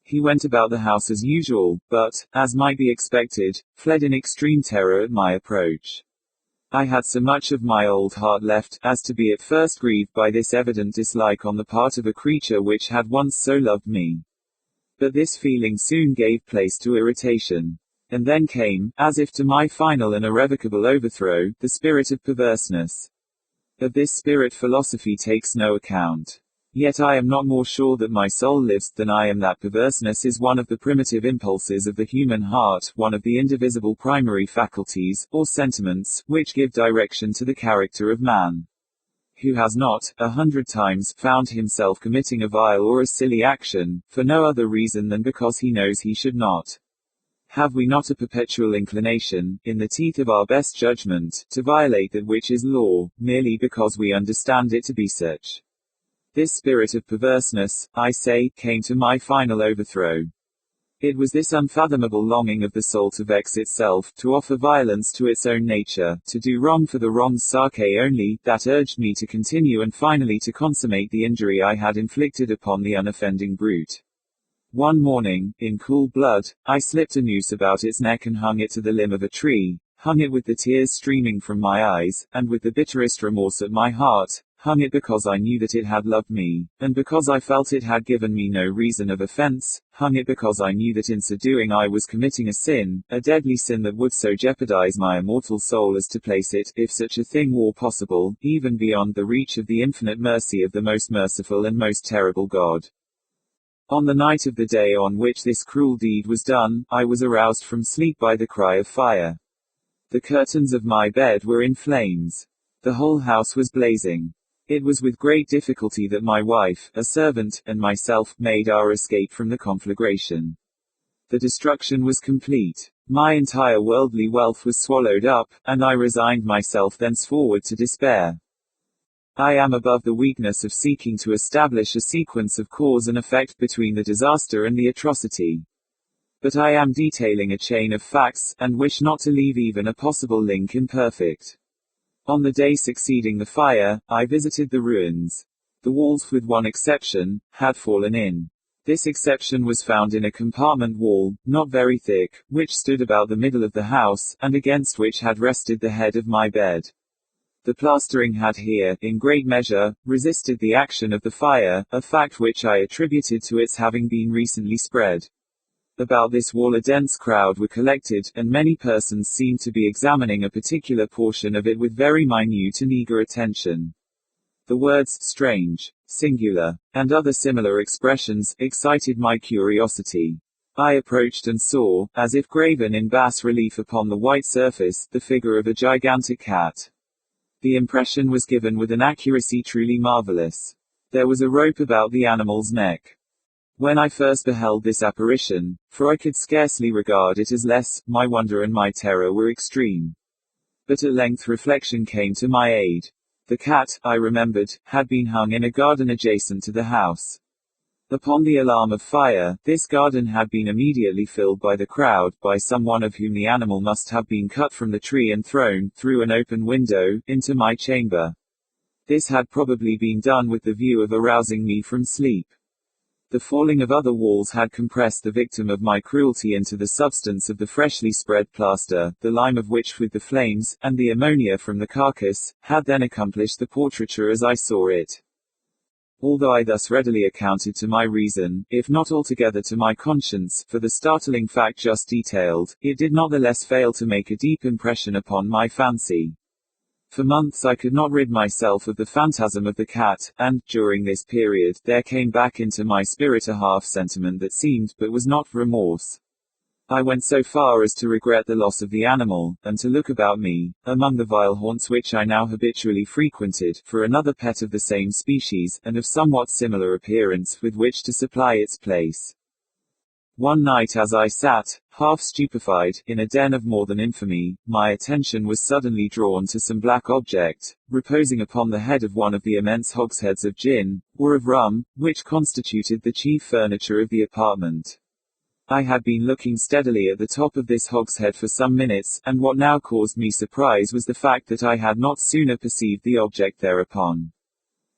He went about the house as usual, but, as might be expected, fled in extreme terror at my approach. I had so much of my old heart left, as to be at first grieved by this evident dislike on the part of a creature which had once so loved me. But this feeling soon gave place to irritation. And then came, as if to my final and irrevocable overthrow, the spirit of perverseness. Of this spirit philosophy takes no account. Yet I am not more sure that my soul lives than I am that perverseness is one of the primitive impulses of the human heart, one of the indivisible primary faculties, or sentiments, which give direction to the character of man. Who has not, 100 times, found himself committing a vile or a silly action, for no other reason than because he knows he should not? Have we not a perpetual inclination, in the teeth of our best judgment, to violate that which is law, merely because we understand it to be such? This spirit of perverseness, I say, came to my final overthrow. It was this unfathomable longing of the soul to vex itself, to offer violence to its own nature, to do wrong for the wrong's sake only, that urged me to continue and finally to consummate the injury I had inflicted upon the unoffending brute. One morning, in cool blood, I slipped a noose about its neck and hung it to the limb of a tree, hung it with the tears streaming from my eyes, and with the bitterest remorse at my heart, hung it because I knew that it had loved me, and because I felt it had given me no reason of offense, hung it because I knew that in so doing I was committing a sin, a deadly sin that would so jeopardize my immortal soul as to place it, if such a thing were possible, even beyond the reach of the infinite mercy of the most merciful and most terrible God. On the night of the day on which this cruel deed was done, I was aroused from sleep by the cry of fire. The curtains of my bed were in flames. The whole house was blazing. It was with great difficulty that my wife, a servant, and myself, made our escape from the conflagration. The destruction was complete. My entire worldly wealth was swallowed up, and I resigned myself thenceforward to despair. I am above the weakness of seeking to establish a sequence of cause and effect between the disaster and the atrocity. But I am detailing a chain of facts, and wish not to leave even a possible link imperfect. On the day succeeding the fire, I visited the ruins. The walls, with one exception, had fallen in. This exception was found in a compartment wall, not very thick, which stood about the middle of the house, and against which had rested the head of my bed. The plastering had here, in great measure, resisted the action of the fire, a fact which I attributed to its having been recently spread. About this wall a dense crowd were collected, and many persons seemed to be examining a particular portion of it with very minute and eager attention. The words, strange, singular, and other similar expressions, excited my curiosity. I approached and saw, as if graven in bas relief upon the white surface, the figure of a gigantic cat. The impression was given with an accuracy truly marvelous. There was a rope about the animal's neck. When I first beheld this apparition, for I could scarcely regard it as less, my wonder and my terror were extreme. But at length reflection came to my aid. The cat, I remembered, had been hung in a garden adjacent to the house. Upon the alarm of fire, this garden had been immediately filled by the crowd, by someone of whom the animal must have been cut from the tree and thrown, through an open window, into my chamber. This had probably been done with the view of arousing me from sleep. The falling of other walls had compressed the victim of my cruelty into the substance of the freshly spread plaster, the lime of which with the flames, and the ammonia from the carcass, had then accomplished the portraiture as I saw it. Although I thus readily accounted to my reason, if not altogether to my conscience, for the startling fact just detailed, it did not the less fail to make a deep impression upon my fancy. For months I could not rid myself of the phantasm of the cat, and, during this period, there came back into my spirit a half-sentiment that seemed, but was not, remorse. I went so far as to regret the loss of the animal, and to look about me, among the vile haunts which I now habitually frequented, for another pet of the same species, and of somewhat similar appearance, with which to supply its place. One night as I sat, half stupefied, in a den of more than infamy, my attention was suddenly drawn to some black object, reposing upon the head of one of the immense hogsheads of gin, or of rum, which constituted the chief furniture of the apartment. I had been looking steadily at the top of this hogshead for some minutes, and what now caused me surprise was the fact that I had not sooner perceived the object thereupon.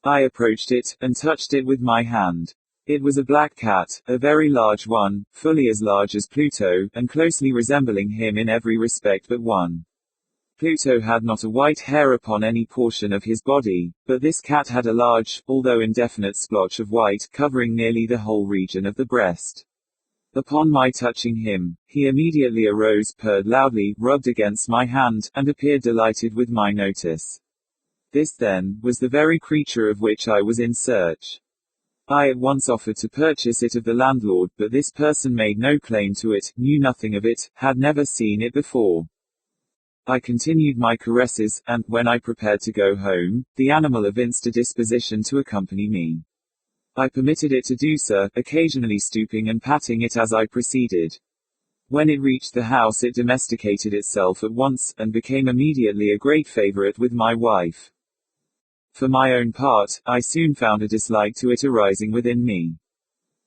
I approached it, and touched it with my hand. It was a black cat, a very large one, fully as large as Pluto, and closely resembling him in every respect but one. Pluto had not a white hair upon any portion of his body, but this cat had a large, although indefinite splotch of white, covering nearly the whole region of the breast. Upon my touching him, he immediately arose, purred loudly, rubbed against my hand, and appeared delighted with my notice. This, then, was the very creature of which I was in search. I at once offered to purchase it of the landlord, but this person made no claim to it, knew nothing of it, had never seen it before. I continued my caresses, and, when I prepared to go home, the animal evinced a disposition to accompany me. I permitted it to do so, occasionally stooping and patting it as I proceeded. When it reached the house it domesticated itself at once, and became immediately a great favorite with my wife. For my own part, I soon found a dislike to it arising within me.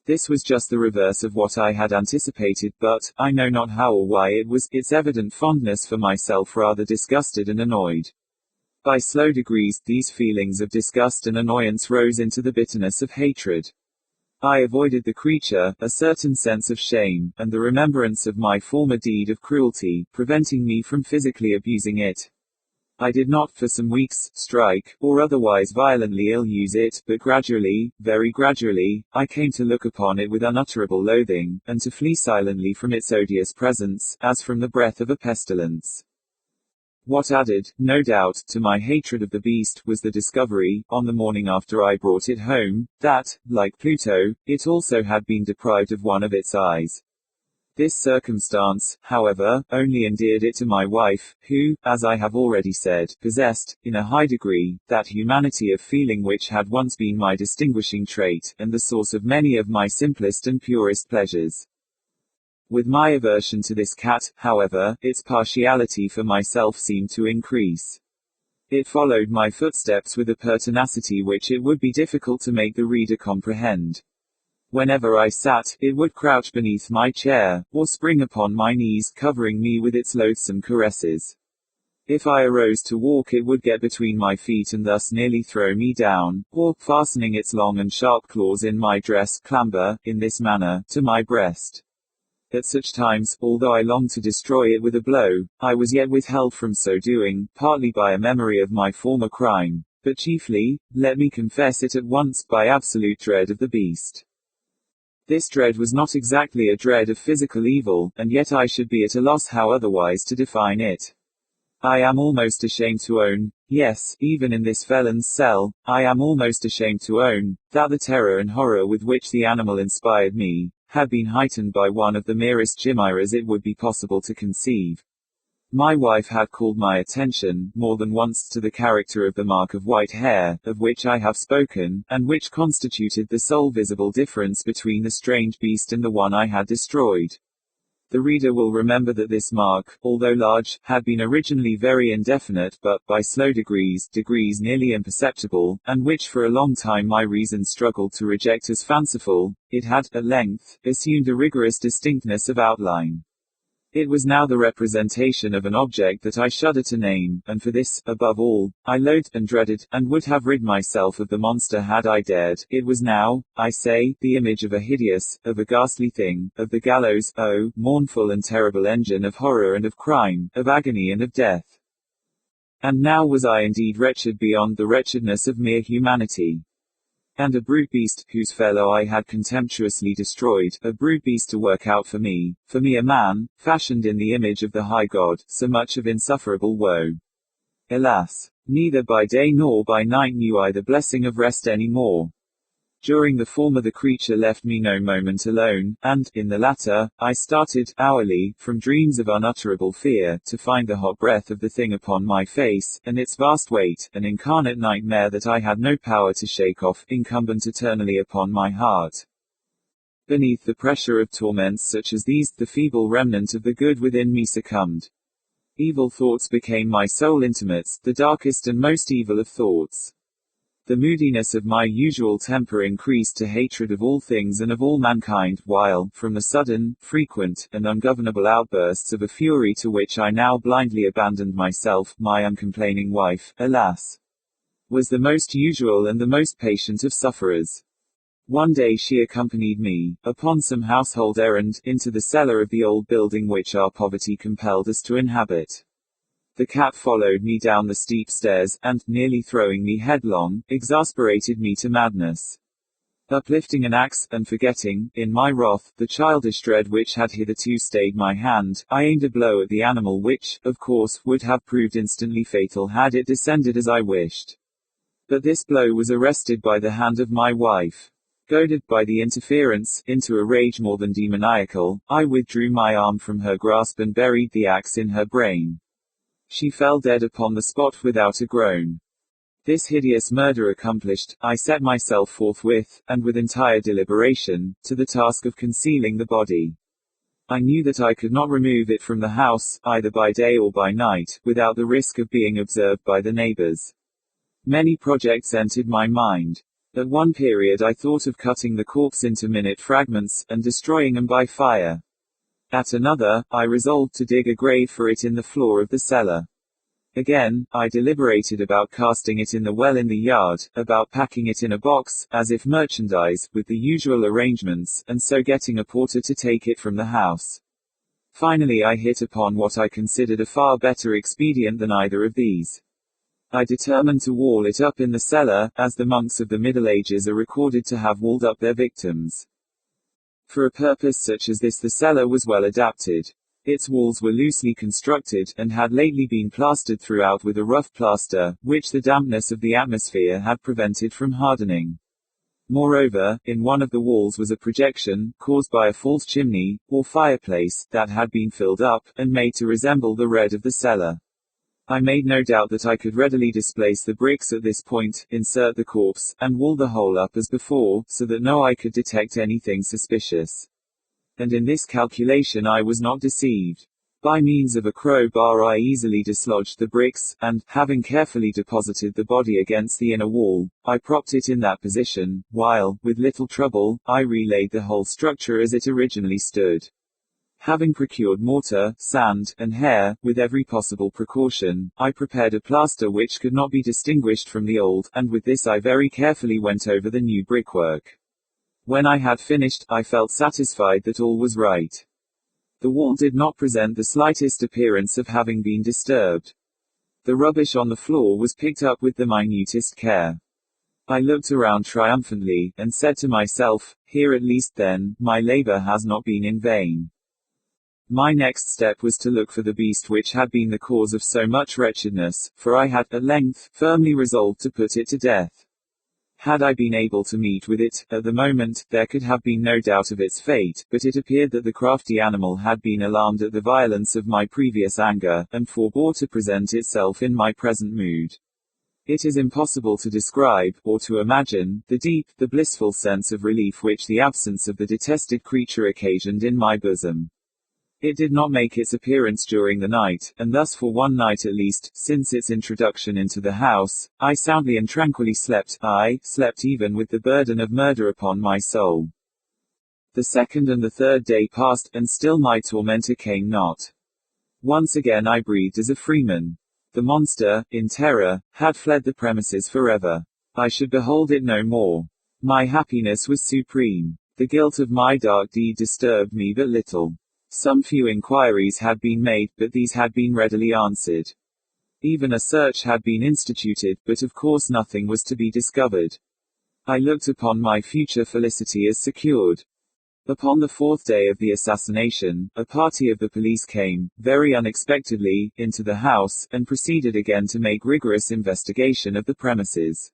This was just the reverse of what I had anticipated, but, I know not how or why it was, its evident fondness for myself rather disgusted and annoyed. By slow degrees, these feelings of disgust and annoyance rose into the bitterness of hatred. I avoided the creature, a certain sense of shame, and the remembrance of my former deed of cruelty, preventing me from physically abusing it. I did not for some weeks strike, or otherwise violently ill-use it, but gradually, very gradually, I came to look upon it with unutterable loathing, and to flee silently from its odious presence, as from the breath of a pestilence. What added, no doubt, to my hatred of the beast, was the discovery, on the morning after I brought it home, that, like Pluto, it also had been deprived of one of its eyes. This circumstance, however, only endeared it to my wife, who, as I have already said, possessed, in a high degree, that humanity of feeling which had once been my distinguishing trait, and the source of many of my simplest and purest pleasures. With my aversion to this cat, however, its partiality for myself seemed to increase. It followed my footsteps with a pertinacity which it would be difficult to make the reader comprehend. Whenever I sat, it would crouch beneath my chair, or spring upon my knees, covering me with its loathsome caresses. If I arose to walk it would get between my feet and thus nearly throw me down, or, fastening its long and sharp claws in my dress, clamber, in this manner, to my breast. At such times, although I longed to destroy it with a blow, I was yet withheld from so doing, partly by a memory of my former crime, but chiefly, let me confess it at once, by absolute dread of the beast. This dread was not exactly a dread of physical evil, and yet I should be at a loss how otherwise to define it. I am almost ashamed to own, yes, even in this felon's cell, I am almost ashamed to own, that the terror and horror with which the animal inspired me, had been heightened by one of the merest chimeras it would be possible to conceive. My wife had called my attention, more than once, to the character of the mark of white hair, of which I have spoken, and which constituted the sole visible difference between the strange beast and the one I had destroyed. The reader will remember that this mark, although large, had been originally very indefinite, but, by slow degrees nearly imperceptible, and which for a long time my reason struggled to reject as fanciful, it had, at length, assumed a rigorous distinctness of outline. It was now the representation of an object that I shudder to name, and for this, above all, I loathed and dreaded, and would have rid myself of the monster had I dared. It was now, I say, the image of a hideous, of a ghastly thing, of the gallows, oh, mournful and terrible engine of horror and of crime, of agony and of death. And now was I indeed wretched beyond the wretchedness of mere humanity. And a brute beast, whose fellow I had contemptuously destroyed, a brute beast to work out for me a man, fashioned in the image of the high God, so much of insufferable woe. Alas! Neither by day nor by night knew I the blessing of rest any more. During the former the creature left me no moment alone, and, in the latter, I started, hourly, from dreams of unutterable fear, to find the hot breath of the thing upon my face, and its vast weight, an incarnate nightmare that I had no power to shake off, incumbent eternally upon my heart. Beneath the pressure of torments such as these, the feeble remnant of the good within me succumbed. Evil thoughts became my sole intimates, the darkest and most evil of thoughts. The moodiness of my usual temper increased to hatred of all things and of all mankind, while, from the sudden, frequent, and ungovernable outbursts of a fury to which I now blindly abandoned myself, my uncomplaining wife, alas, was the most usual and the most patient of sufferers. One day she accompanied me, upon some household errand, into the cellar of the old building which our poverty compelled us to inhabit. The cat followed me down the steep stairs, and, nearly throwing me headlong, exasperated me to madness. Uplifting an axe, and forgetting, in my wrath, the childish dread which had hitherto stayed my hand, I aimed a blow at the animal which, of course, would have proved instantly fatal had it descended as I wished. But this blow was arrested by the hand of my wife. Goaded by the interference, into a rage more than demoniacal, I withdrew my arm from her grasp and buried the axe in her brain. She fell dead upon the spot without a groan. This hideous murder accomplished, I set myself forthwith, and with entire deliberation, to the task of concealing the body. I knew that I could not remove it from the house, either by day or by night, without the risk of being observed by the neighbors. Many projects entered my mind. At one period I thought of cutting the corpse into minute fragments, and destroying them by fire. At another, I resolved to dig a grave for it in the floor of the cellar. Again, I deliberated about casting it in the well in the yard, about packing it in a box, as if merchandise, with the usual arrangements, and so getting a porter to take it from the house. Finally I hit upon what I considered a far better expedient than either of these. I determined to wall it up in the cellar, as the monks of the Middle Ages are recorded to have walled up their victims. For a purpose such as this the cellar was well adapted. Its walls were loosely constructed, and had lately been plastered throughout with a rough plaster, which the dampness of the atmosphere had prevented from hardening. Moreover, in one of the walls was a projection, caused by a false chimney, or fireplace, that had been filled up, and made to resemble the red of the cellar. I made no doubt that I could readily displace the bricks at this point, insert the corpse, and wall the whole up as before, so that no eye could detect anything suspicious. And in this calculation I was not deceived. By means of a crowbar I easily dislodged the bricks, and, having carefully deposited the body against the inner wall, I propped it in that position, while, with little trouble, I relaid the whole structure as it originally stood. Having procured mortar, sand, and hair, with every possible precaution, I prepared a plaster which could not be distinguished from the old, and with this I very carefully went over the new brickwork. When I had finished, I felt satisfied that all was right. The wall did not present the slightest appearance of having been disturbed. The rubbish on the floor was picked up with the minutest care. I looked around triumphantly, and said to myself, here at least then, my labor has not been in vain. My next step was to look for the beast which had been the cause of so much wretchedness, for I had, at length, firmly resolved to put it to death. Had I been able to meet with it, at the moment, there could have been no doubt of its fate, but it appeared that the crafty animal had been alarmed at the violence of my previous anger, and forbore to present itself in my present mood. It is impossible to describe, or to imagine, the deep, the blissful sense of relief which the absence of the detested creature occasioned in my bosom. It did not make its appearance during the night, and thus for one night at least, since its introduction into the house, I soundly and tranquilly slept. I slept even with the burden of murder upon my soul. The second and the third day passed, and still my tormentor came not. Once again I breathed as a freeman. The monster, in terror, had fled the premises forever. I should behold it no more. My happiness was supreme. The guilt of my dark deed disturbed me but little. Some few inquiries had been made, but these had been readily answered. Even a search had been instituted, but of course nothing was to be discovered. I looked upon my future felicity as secured. Upon the fourth day of the assassination, a party of the police came, very unexpectedly, into the house, and proceeded again to make rigorous investigation of the premises.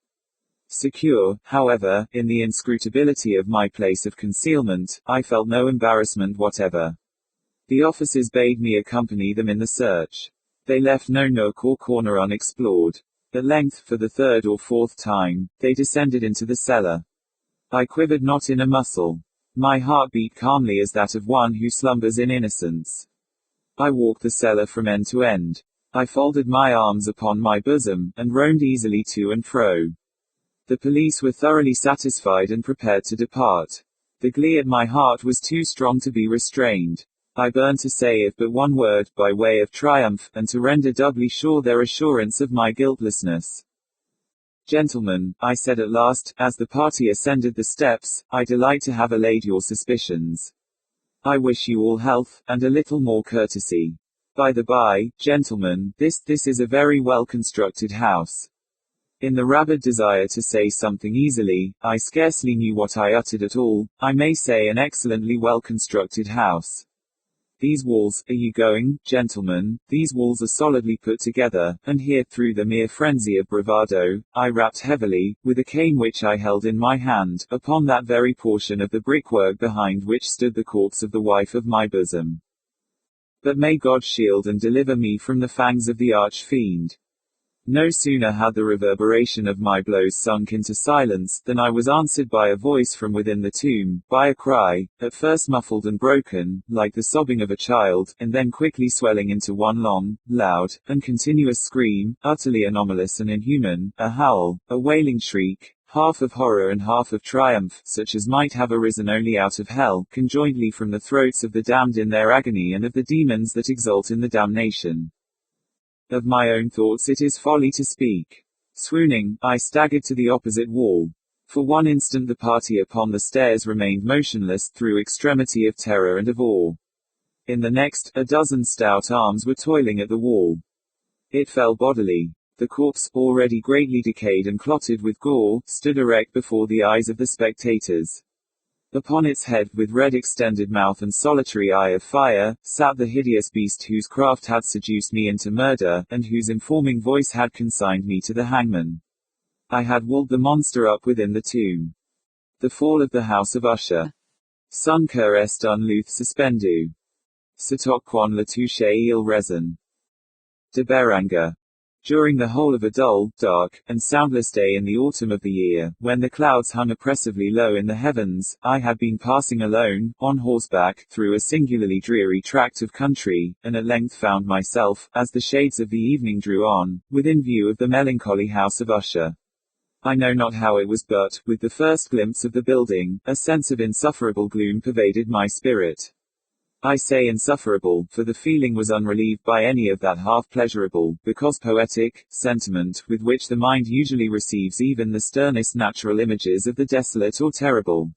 Secure, however, in the inscrutability of my place of concealment, I felt no embarrassment whatever. The officers bade me accompany them in the search. They left no nook or corner unexplored. At length, for the third or fourth time, they descended into the cellar. I quivered not in a muscle. My heart beat calmly as that of one who slumbers in innocence. I walked the cellar from end to end. I folded my arms upon my bosom, and roamed easily to and fro. The police were thoroughly satisfied and prepared to depart. The glee at my heart was too strong to be restrained. I burned to say if but one word, by way of triumph, and to render doubly sure their assurance of my guiltlessness. Gentlemen, I said at last, as the party ascended the steps, I delight to have allayed your suspicions. I wish you all health, and a little more courtesy. By the by, gentlemen, this is a very well constructed house. In the rabid desire to say something easily, I scarcely knew what I uttered at all. I may say an excellently well constructed house. These walls, are you going, gentlemen? These walls are solidly put together, and here, through the mere frenzy of bravado, I rapped heavily, with a cane which I held in my hand, upon that very portion of the brickwork behind which stood the corpse of the wife of my bosom. But may God shield and deliver me from the fangs of the arch-fiend. No sooner had the reverberation of my blows sunk into silence, than I was answered by a voice from within the tomb, by a cry, at first muffled and broken, like the sobbing of a child, and then quickly swelling into one long, loud, and continuous scream, utterly anomalous and inhuman, a howl, a wailing shriek, half of horror and half of triumph, such as might have arisen only out of hell, conjointly from the throats of the damned in their agony and of the demons that exult in the damnation. Of my own thoughts it is folly to speak. Swooning, I staggered to the opposite wall. For one instant the party upon the stairs remained motionless, through extremity of terror and of awe. In the next, a dozen stout arms were toiling at the wall. It fell bodily. The corpse, already greatly decayed and clotted with gore, stood erect before the eyes of the spectators. Upon its head, with red extended mouth and solitary eye of fire, sat the hideous beast whose craft had seduced me into murder, and whose informing voice had consigned me to the hangman. I had walled the monster up within the tomb. The fall of the house of Usher. Son cur est un luth suspendu. Setoc quan la touche il reson. De Beranga. During the whole of a dull, dark, and soundless day in the autumn of the year, when the clouds hung oppressively low in the heavens, I had been passing alone, on horseback, through a singularly dreary tract of country, and at length found myself, as the shades of the evening drew on, within view of the melancholy house of Usher. I know not how it was but, with the first glimpse of the building, a sense of insufferable gloom pervaded my spirit. I say insufferable, for the feeling was unrelieved by any of that half-pleasurable, because poetic, sentiment, with which the mind usually receives even the sternest natural images of the desolate or terrible.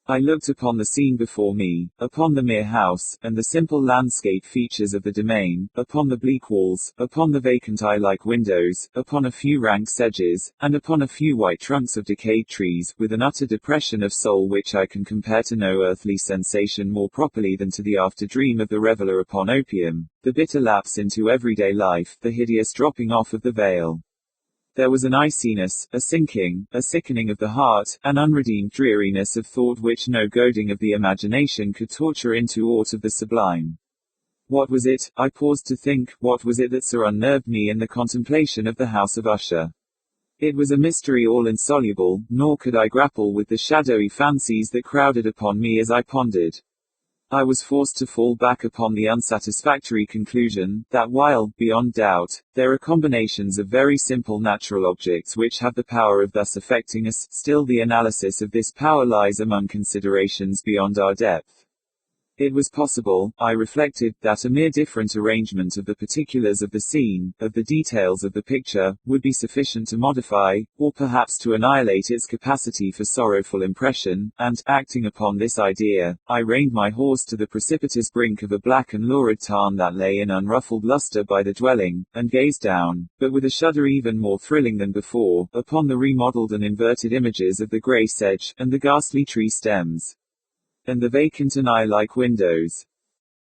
I looked upon the scene before me, upon the mere house, and the simple landscape features of the domain, upon the bleak walls, upon the vacant eye-like windows, upon a few rank sedges, and upon a few white trunks of decayed trees, with an utter depression of soul which I can compare to no earthly sensation more properly than to the after-dream of the reveller upon opium, the bitter lapse into everyday life, the hideous dropping off of the veil. There was an iciness, a sinking, a sickening of the heart, an unredeemed dreariness of thought which no goading of the imagination could torture into aught of the sublime. What was it, I paused to think, what was it that so unnerved me in the contemplation of the house of Usher? It was a mystery all insoluble, nor could I grapple with the shadowy fancies that crowded upon me as I pondered. I was forced to fall back upon the unsatisfactory conclusion, that while, beyond doubt, there are combinations of very simple natural objects which have the power of thus affecting us, still the analysis of this power lies among considerations beyond our depth. It was possible, I reflected, that a mere different arrangement of the particulars of the scene, of the details of the picture, would be sufficient to modify, or perhaps to annihilate its capacity for sorrowful impression, and, acting upon this idea, I reined my horse to the precipitous brink of a black and lurid tarn that lay in unruffled luster by the dwelling, and gazed down, but with a shudder even more thrilling than before, upon the remodelled and inverted images of the grey sedge, and the ghastly tree stems, and the vacant and eye-like windows.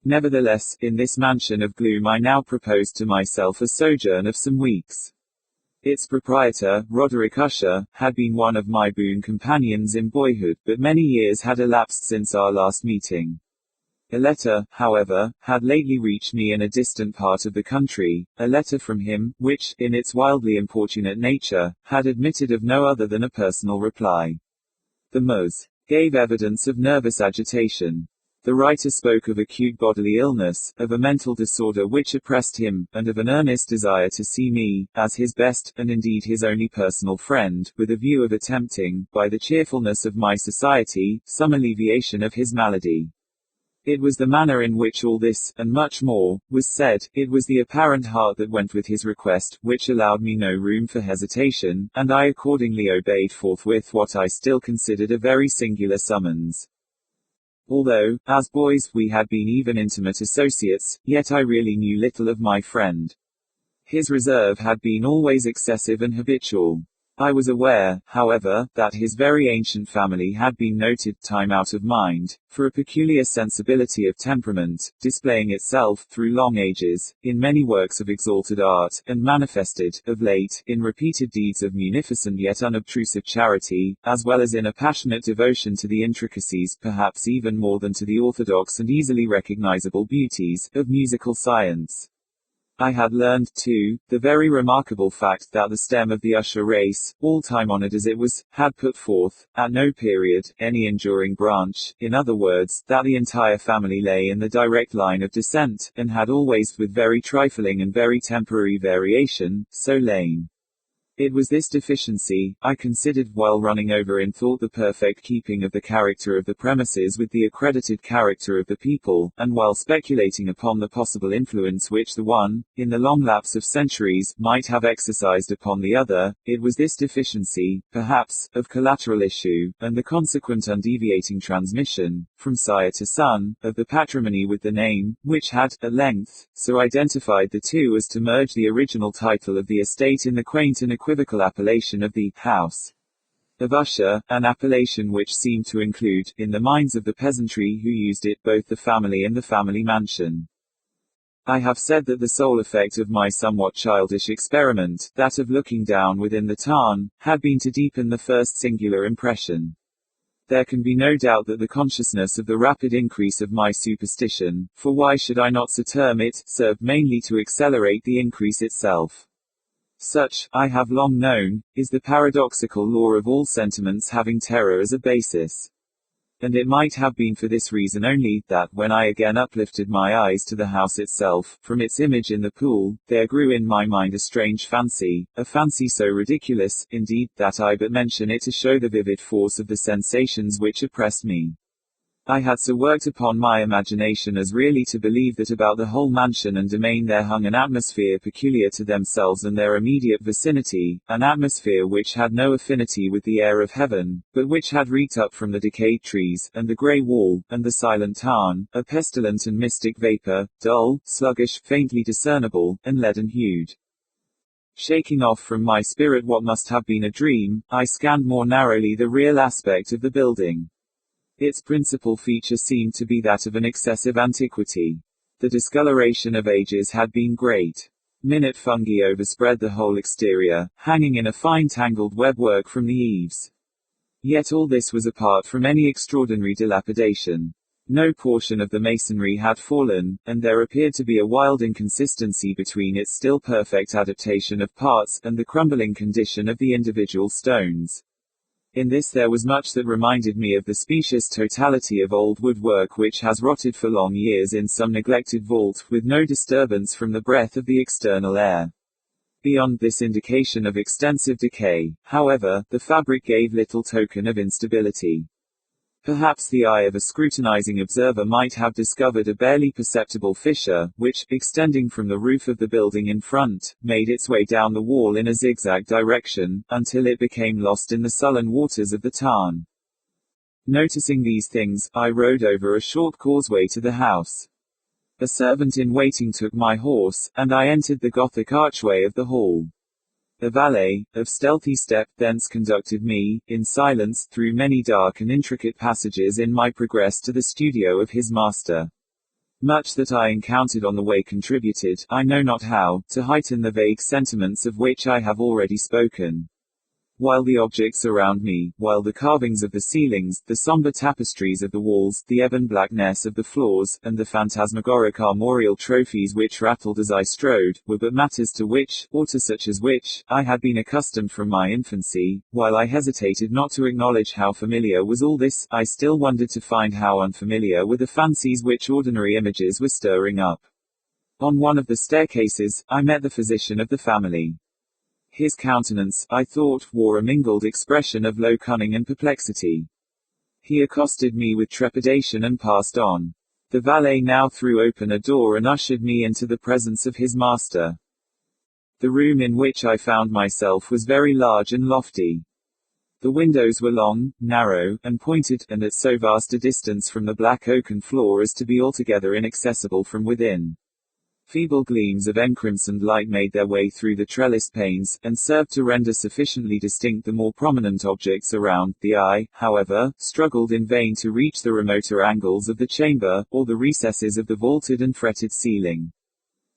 Nevertheless, in this mansion of gloom I now proposed to myself a sojourn of some weeks. Its proprietor, Roderick Usher, had been one of my boon companions in boyhood, but many years had elapsed since our last meeting. A letter, however, had lately reached me in a distant part of the country, a letter from him, which, in its wildly importunate nature, had admitted of no other than a personal reply. The Ms. gave evidence of nervous agitation. The writer spoke of acute bodily illness, of a mental disorder which oppressed him, and of an earnest desire to see me, as his best, and indeed his only personal friend, with a view of attempting, by the cheerfulness of my society, some alleviation of his malady. It was the manner in which all this, and much more, was said, it was the apparent heart that went with his request, which allowed me no room for hesitation, and I accordingly obeyed forthwith what I still considered a very singular summons. Although, as boys, we had been even intimate associates, yet I really knew little of my friend. His reserve had been always excessive and habitual. I was aware, however, that his very ancient family had been noted, time out of mind, for a peculiar sensibility of temperament, displaying itself, through long ages, in many works of exalted art, and manifested, of late, in repeated deeds of munificent yet unobtrusive charity, as well as in a passionate devotion to the intricacies, perhaps even more than to the orthodox and easily recognizable beauties, of musical science. I had learned, too, the very remarkable fact that the stem of the Usher race, all time honored as it was, had put forth, at no period, any enduring branch, in other words, that the entire family lay in the direct line of descent, and had always, with very trifling and very temporary variation, so lain. It was this deficiency, I considered, while running over in thought the perfect keeping of the character of the premises with the accredited character of the people, and while speculating upon the possible influence which the one, in the long lapse of centuries, might have exercised upon the other, it was this deficiency, perhaps, of collateral issue, and the consequent undeviating transmission, from sire to son, of the patrimony with the name, which had, at length, so identified the two as to merge the original title of the estate in the quaint and equivocal appellation of the house of Usher, an appellation which seemed to include, in the minds of the peasantry who used it, both the family and the family mansion. I have said that the sole effect of my somewhat childish experiment, that of looking down within the tarn, had been to deepen the first singular impression. There can be no doubt that the consciousness of the rapid increase of my superstition, for why should I not so term it, served mainly to accelerate the increase itself. Such, I have long known, is the paradoxical law of all sentiments having terror as a basis. And it might have been for this reason only, that when I again uplifted my eyes to the house itself, from its image in the pool, there grew in my mind a strange fancy, a fancy so ridiculous, indeed, that I but mention it to show the vivid force of the sensations which oppressed me. I had so worked upon my imagination as really to believe that about the whole mansion and domain there hung an atmosphere peculiar to themselves and their immediate vicinity, an atmosphere which had no affinity with the air of heaven, but which had reeked up from the decayed trees, and the grey wall, and the silent tarn, a pestilent and mystic vapour, dull, sluggish, faintly discernible, and leaden-hued. Shaking off from my spirit what must have been a dream, I scanned more narrowly the real aspect of the building. Its principal feature seemed to be that of an excessive antiquity. The discoloration of ages had been great. Minute fungi overspread the whole exterior, hanging in a fine tangled webwork from the eaves. Yet all this was apart from any extraordinary dilapidation. No portion of the masonry had fallen, and there appeared to be a wild inconsistency between its still perfect adaptation of parts, and the crumbling condition of the individual stones. In this there was much that reminded me of the specious totality of old woodwork which has rotted for long years in some neglected vault, with no disturbance from the breath of the external air. Beyond this indication of extensive decay, however, the fabric gave little token of instability. Perhaps the eye of a scrutinizing observer might have discovered a barely perceptible fissure, which, extending from the roof of the building in front, made its way down the wall in a zigzag direction, until it became lost in the sullen waters of the tarn. Noticing these things, I rode over a short causeway to the house. A servant in waiting took my horse, and I entered the Gothic archway of the hall. A valet, of stealthy step, thence conducted me, in silence, through many dark and intricate passages in my progress to the studio of his master. Much that I encountered on the way contributed, I know not how, to heighten the vague sentiments of which I have already spoken. While the objects around me, while the carvings of the ceilings, the somber tapestries of the walls, the ebon blackness of the floors, and the phantasmagoric armorial trophies which rattled as I strode, were but matters to which, or to such as which, I had been accustomed from my infancy, while I hesitated not to acknowledge how familiar was all this, I still wondered to find how unfamiliar were the fancies which ordinary images were stirring up. On one of the staircases, I met the physician of the family. His countenance, I thought, wore a mingled expression of low cunning and perplexity. He accosted me with trepidation and passed on. The valet now threw open a door and ushered me into the presence of his master. The room in which I found myself was very large and lofty. The windows were long, narrow, and pointed, and at so vast a distance from the black oaken floor as to be altogether inaccessible from within. Feeble gleams of encrimsoned light made their way through the trellised panes, and served to render sufficiently distinct the more prominent objects around. The eye, however, struggled in vain to reach the remoter angles of the chamber, or the recesses of the vaulted and fretted ceiling.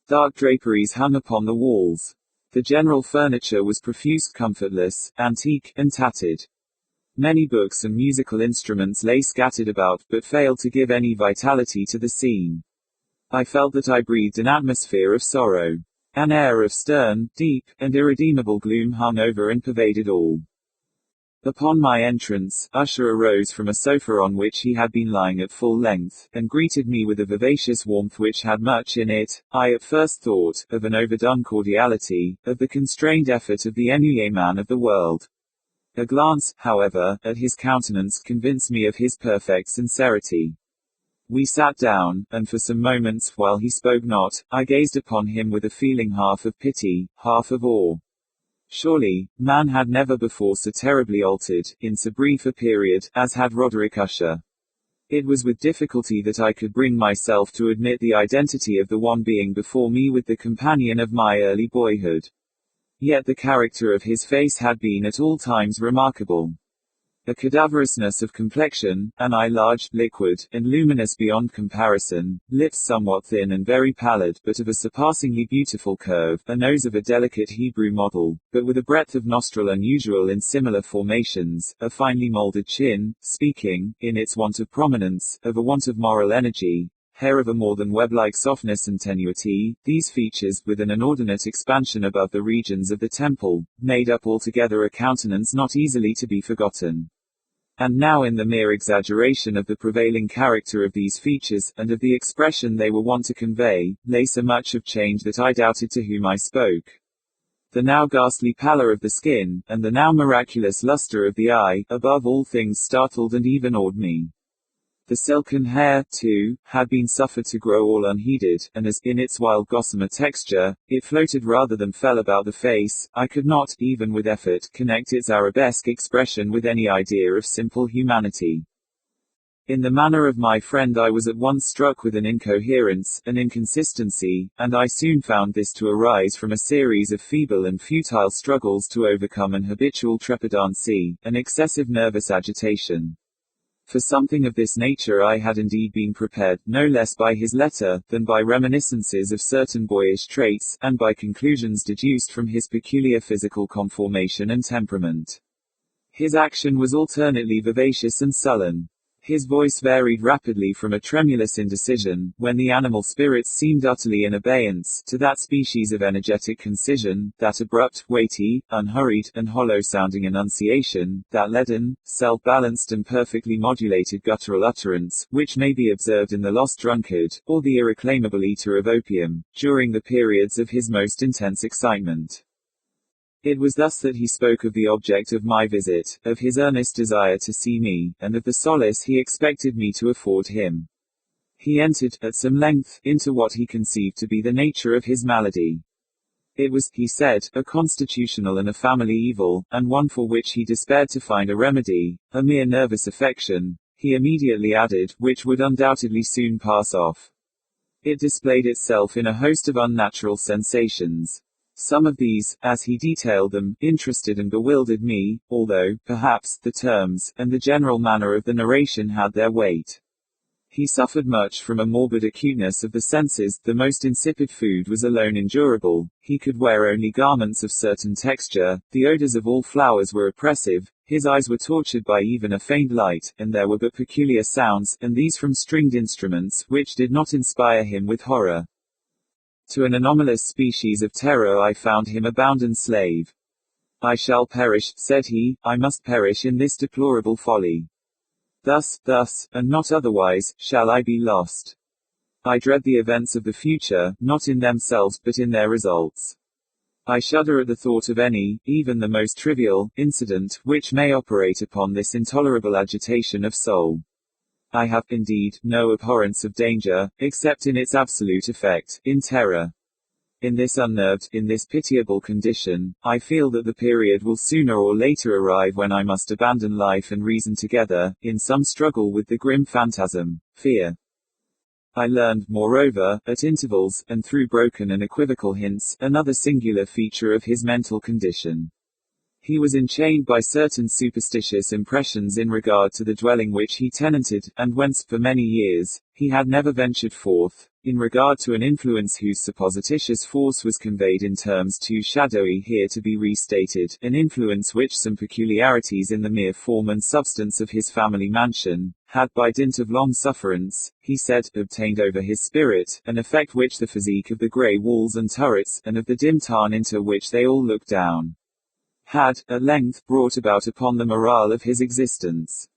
Dark draperies hung upon the walls. The general furniture was profuse, comfortless, antique, and tattered. Many books and musical instruments lay scattered about, but failed to give any vitality to the scene. I felt that I breathed an atmosphere of sorrow. An air of stern, deep, and irredeemable gloom hung over and pervaded all. Upon my entrance, Usher arose from a sofa on which he had been lying at full length, and greeted me with a vivacious warmth which had much in it, I at first thought, of an overdone cordiality, of the constrained effort of the ennuyé man of the world. A glance, however, at his countenance convinced me of his perfect sincerity. We sat down, and for some moments, while he spoke not, I gazed upon him with a feeling half of pity, half of awe. Surely, man had never before so terribly altered, in so brief a period, as had Roderick Usher. It was with difficulty that I could bring myself to admit the identity of the one being before me with the companion of my early boyhood. Yet the character of his face had been at all times remarkable. A cadaverousness of complexion, an eye large, liquid, and luminous beyond comparison, lips somewhat thin and very pallid, but of a surpassingly beautiful curve, a nose of a delicate Hebrew model, but with a breadth of nostril unusual in similar formations, a finely molded chin, speaking, in its want of prominence, of a want of moral energy, hair of a more than web-like softness and tenuity. These features, with an inordinate expansion above the regions of the temple, made up altogether a countenance not easily to be forgotten. And now in the mere exaggeration of the prevailing character of these features, and of the expression they were wont to convey, lay so much of change that I doubted to whom I spoke. The now ghastly pallor of the skin, and the now miraculous luster of the eye, above all things startled and even awed me. The silken hair, too, had been suffered to grow all unheeded, and as, in its wild gossamer texture, it floated rather than fell about the face, I could not, even with effort, connect its arabesque expression with any idea of simple humanity. In the manner of my friend I was at once struck with an incoherence, an inconsistency, and I soon found this to arise from a series of feeble and futile struggles to overcome an habitual trepidancy, an excessive nervous agitation. For something of this nature I had indeed been prepared, no less by his letter, than by reminiscences of certain boyish traits, and by conclusions deduced from his peculiar physical conformation and temperament. His action was alternately vivacious and sullen. His voice varied rapidly from a tremulous indecision, when the animal spirits seemed utterly in abeyance, to that species of energetic concision, that abrupt, weighty, unhurried, and hollow-sounding enunciation, that leaden, self-balanced and perfectly modulated guttural utterance, which may be observed in the lost drunkard, or the irreclaimable eater of opium, during the periods of his most intense excitement. It was thus that he spoke of the object of my visit, of his earnest desire to see me, and of the solace he expected me to afford him. He entered, at some length, into what he conceived to be the nature of his malady. It was, he said, a constitutional and a family evil, and one for which he despaired to find a remedy, a mere nervous affection, he immediately added, which would undoubtedly soon pass off. It displayed itself in a host of unnatural sensations. Some of these, as he detailed them, interested and bewildered me, although, perhaps, the terms, and the general manner of the narration had their weight. He suffered much from a morbid acuteness of the senses, the most insipid food was alone endurable, he could wear only garments of certain texture, the odors of all flowers were oppressive, his eyes were tortured by even a faint light, and there were but peculiar sounds, and these from stringed instruments, which did not inspire him with horror. To an anomalous species of terror I found him a bounden slave. I shall perish, said he, I must perish in this deplorable folly. Thus, and not otherwise, shall I be lost. I dread the events of the future, not in themselves but in their results. I shudder at the thought of any, even the most trivial, incident, which may operate upon this intolerable agitation of soul. I have, indeed, no abhorrence of danger, except in its absolute effect, in terror. In this unnerved, in this pitiable condition, I feel that the period will sooner or later arrive when I must abandon life and reason together, in some struggle with the grim phantasm, fear. I learned, moreover, at intervals, and through broken and equivocal hints, another singular feature of his mental condition. He was enchained by certain superstitious impressions in regard to the dwelling which he tenanted, and whence, for many years, he had never ventured forth, in regard to an influence whose supposititious force was conveyed in terms too shadowy here to be restated, an influence which some peculiarities in the mere form and substance of his family mansion, had by dint of long sufferance, he said, obtained over his spirit, an effect which the physique of the grey walls and turrets, and of the dim tarn into which they all looked down, had, at length, brought about upon the morale of his existence.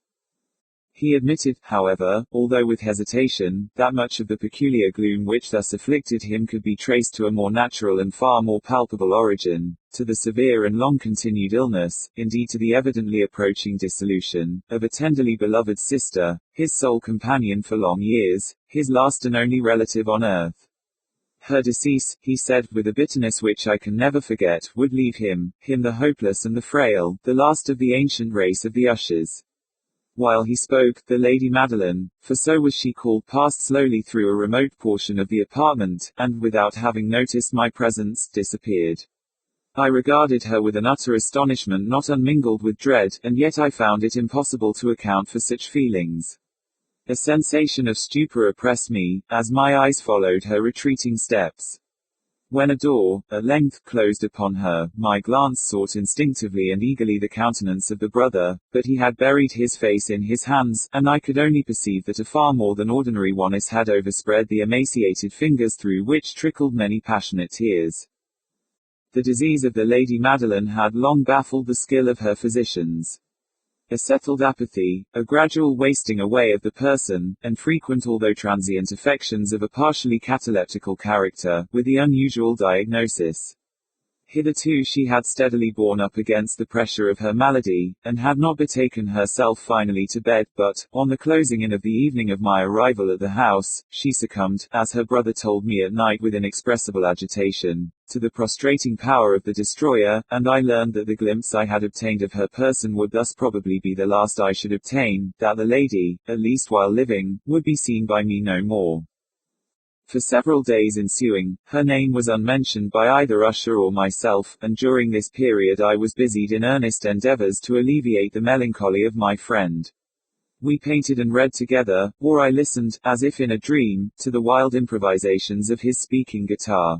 He admitted, however, although with hesitation, that much of the peculiar gloom which thus afflicted him could be traced to a more natural and far more palpable origin, to the severe and long-continued illness, indeed to the evidently approaching dissolution, of a tenderly beloved sister, his sole companion for long years, his last and only relative on earth. Her decease, he said, with a bitterness which I can never forget, would leave him the hopeless and the frail, the last of the ancient race of the Ushers. While he spoke, the Lady Madeline, for so was she called, passed slowly through a remote portion of the apartment, and, without having noticed my presence, disappeared. I regarded her with an utter astonishment not unmingled with dread, and yet I found it impossible to account for such feelings. A sensation of stupor oppressed me, as my eyes followed her retreating steps. When a door, at length, closed upon her, my glance sought instinctively and eagerly the countenance of the brother, but he had buried his face in his hands, and I could only perceive that a far more than ordinary wanness had overspread the emaciated fingers through which trickled many passionate tears. The disease of the Lady Madeline had long baffled the skill of her physicians. A settled apathy, a gradual wasting away of the person, and frequent although transient affections of a partially cataleptical character, with the unusual diagnosis. Hitherto she had steadily borne up against the pressure of her malady, and had not betaken herself finally to bed, but, on the closing in of the evening of my arrival at the house, she succumbed, as her brother told me at night with inexpressible agitation, to the prostrating power of the destroyer, and I learned that the glimpse I had obtained of her person would thus probably be the last I should obtain, that the lady, at least while living, would be seen by me no more. For several days ensuing, her name was unmentioned by either Usher or myself, and during this period I was busied in earnest endeavors to alleviate the melancholy of my friend. We painted and read together, or I listened, as if in a dream, to the wild improvisations of his speaking guitar.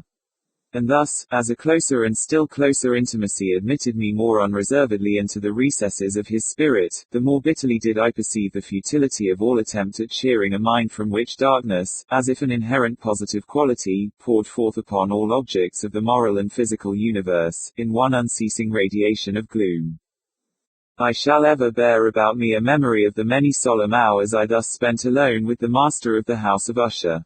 And thus, as a closer and still closer intimacy admitted me more unreservedly into the recesses of his spirit, the more bitterly did I perceive the futility of all attempt at cheering a mind from which darkness, as if an inherent positive quality, poured forth upon all objects of the moral and physical universe, in one unceasing radiation of gloom. I shall ever bear about me a memory of the many solemn hours I thus spent alone with the master of the house of Usher.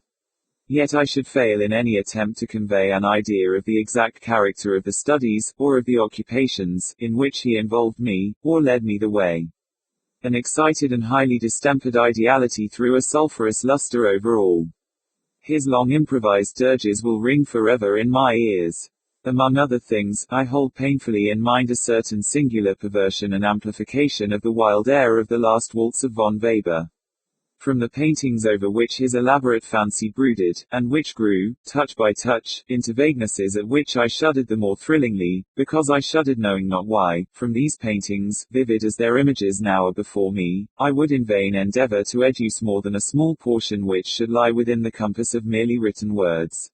Yet I should fail in any attempt to convey an idea of the exact character of the studies, or of the occupations, in which he involved me, or led me the way. An excited and highly distempered ideality threw a sulphurous luster over all. His long improvised dirges will ring forever in my ears. Among other things, I hold painfully in mind a certain singular perversion and amplification of the wild air of the last waltz of von Weber. From the paintings over which his elaborate fancy brooded, and which grew, touch by touch, into vaguenesses at which I shuddered the more thrillingly, because I shuddered knowing not why, from these paintings, vivid as their images now are before me, I would in vain endeavor to educe more than a small portion which should lie within the compass of merely written words.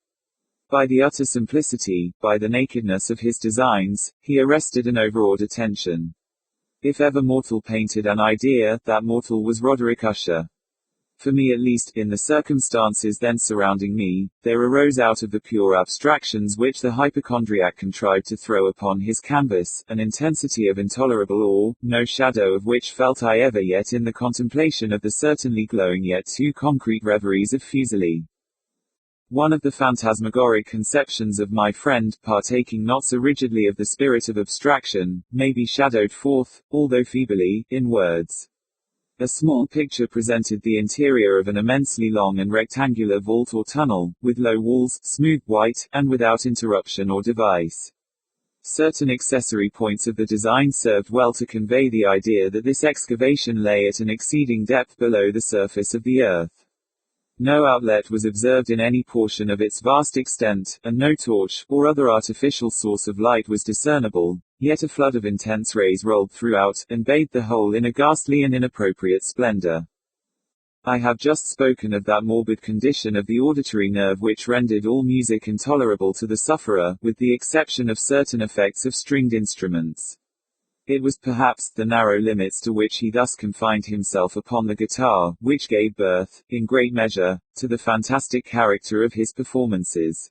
By the utter simplicity, by the nakedness of his designs, he arrested and overawed attention. If ever mortal painted an idea, that mortal was Roderick Usher. For me at least, in the circumstances then surrounding me, there arose out of the pure abstractions which the hypochondriac contrived to throw upon his canvas, an intensity of intolerable awe, no shadow of which felt I ever yet in the contemplation of the certainly glowing yet too concrete reveries of Fuseli. One of the phantasmagoric conceptions of my friend, partaking not so rigidly of the spirit of abstraction, may be shadowed forth, although feebly, in words. A small picture presented the interior of an immensely long and rectangular vault or tunnel, with low walls, smooth, white, and without interruption or device. Certain accessory points of the design served well to convey the idea that this excavation lay at an exceeding depth below the surface of the earth. No outlet was observed in any portion of its vast extent, and no torch, or other artificial source of light was discernible, yet a flood of intense rays rolled throughout, and bathed the whole in a ghastly and inappropriate splendor. I have just spoken of that morbid condition of the auditory nerve which rendered all music intolerable to the sufferer, with the exception of certain effects of stringed instruments. It was perhaps the narrow limits to which he thus confined himself upon the guitar, which gave birth, in great measure, to the fantastic character of his performances.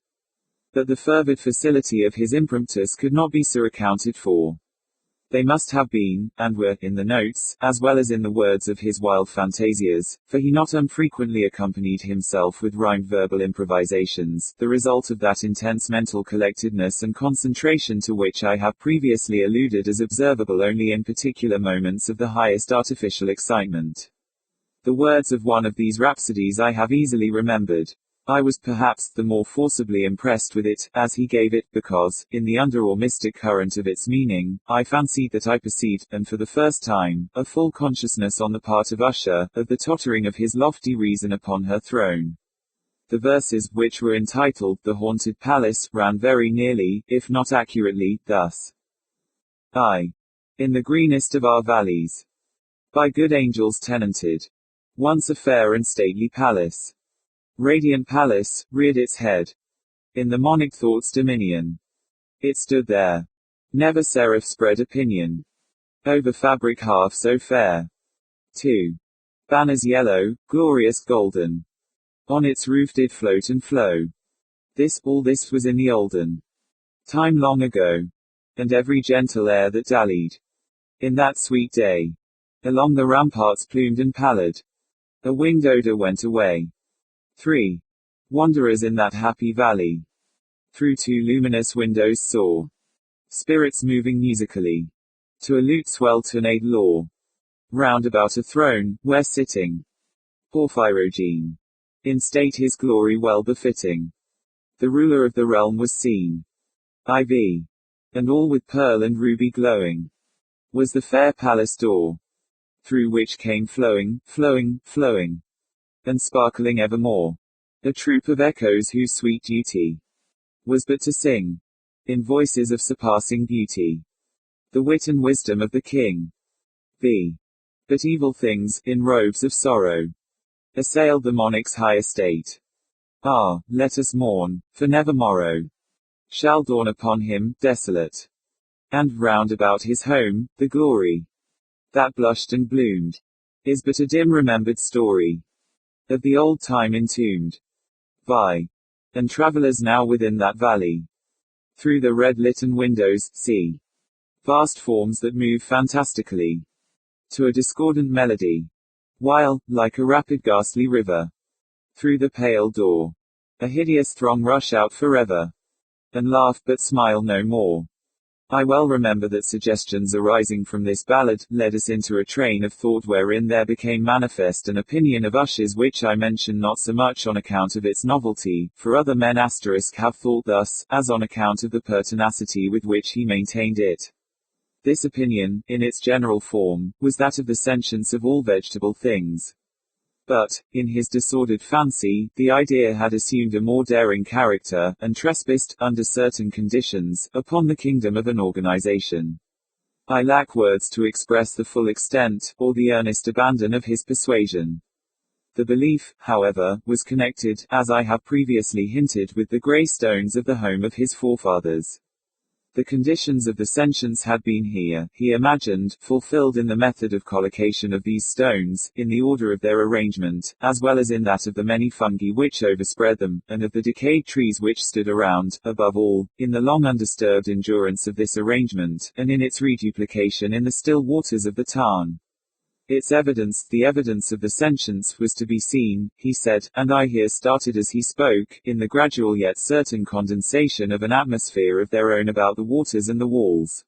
But the fervid facility of his impromptus could not be so accounted for. They must have been, and were, in the notes, as well as in the words of his wild fantasias, for he not unfrequently accompanied himself with rhymed verbal improvisations, the result of that intense mental collectedness and concentration to which I have previously alluded as observable only in particular moments of the highest artificial excitement. The words of one of these rhapsodies I have easily remembered. I was perhaps the more forcibly impressed with it, as he gave it, because, in the under or mystic current of its meaning, I fancied that I perceived, and for the first time, a full consciousness on the part of Usher, of the tottering of his lofty reason upon her throne. The verses, which were entitled The Haunted Palace, ran very nearly, if not accurately, thus. In the greenest of our valleys, by good angels tenanted, once a fair and stately palace. Radiant palace, reared its head in the monarch thought's dominion. It stood there. Never seraph spread opinion over fabric half so fair. 2. Banners yellow, glorious golden, on its roof did float and flow. All this was in the olden time long ago, and every gentle air that dallied in that sweet day along the ramparts plumed and pallid, a winged odor went away. 3. Wanderers in that happy valley, through 2 luminous windows saw spirits moving musically to a lute swell tonade law. Round about a throne, where sitting Porphyrogene, in state his glory well befitting, the ruler of the realm was seen. IV. And all with pearl and ruby glowing was the fair palace door, through which came flowing, and sparkling evermore, a troop of echoes whose sweet duty was but to sing, in voices of surpassing beauty, the wit and wisdom of the king. V. But evil things, in robes of sorrow, assailed the monarch's high estate. Ah, let us mourn, for never morrow shall dawn upon him, desolate. And round about his home, the glory that blushed and bloomed is but a dim remembered story of the old time entombed. By and travelers now within that valley, through the red litten windows, see vast forms that move fantastically to a discordant melody, while, like a rapid ghastly river, through the pale door, a hideous throng rush out forever, and laugh but smile no more. I well remember that suggestions arising from this ballad led us into a train of thought wherein there became manifest an opinion of Usher's which I mention not so much on account of its novelty, for other men have thought thus, as on account of the pertinacity with which he maintained it. This opinion, in its general form, was that of the sentience of all vegetable things. But, in his disordered fancy, the idea had assumed a more daring character, and trespassed, under certain conditions, upon the kingdom of an organization. I lack words to express the full extent, or the earnest abandon of his persuasion. The belief, however, was connected, as I have previously hinted, with the grey stones of the home of his forefathers. The conditions of the sentience had been here, he imagined, fulfilled in the method of collocation of these stones, in the order of their arrangement, as well as in that of the many fungi which overspread them, and of the decayed trees which stood around, above all, in the long undisturbed endurance of this arrangement, and in its reduplication in the still waters of the tarn. Its evidence, the evidence of the sentience, was to be seen, he said, and I here started as he spoke, in the gradual yet certain condensation of an atmosphere of their own about the waters and the walls.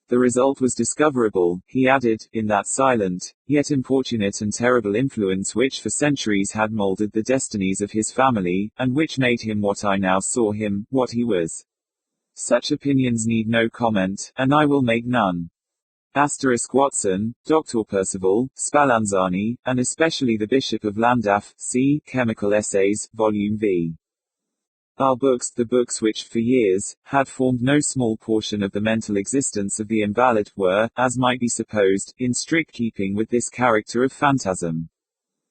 The result was discoverable, he added, in that silent, yet importunate and terrible influence which for centuries had molded the destinies of his family, and which made him what I now saw him, what he was. Such opinions need no comment, and I will make none. Watson, Dr. Percival, Spallanzani, and especially the Bishop of Llandaff, c. Chemical Essays, Volume V. Our books, the books which, for years, had formed no small portion of the mental existence of the invalid, were, as might be supposed, in strict keeping with this character of phantasm.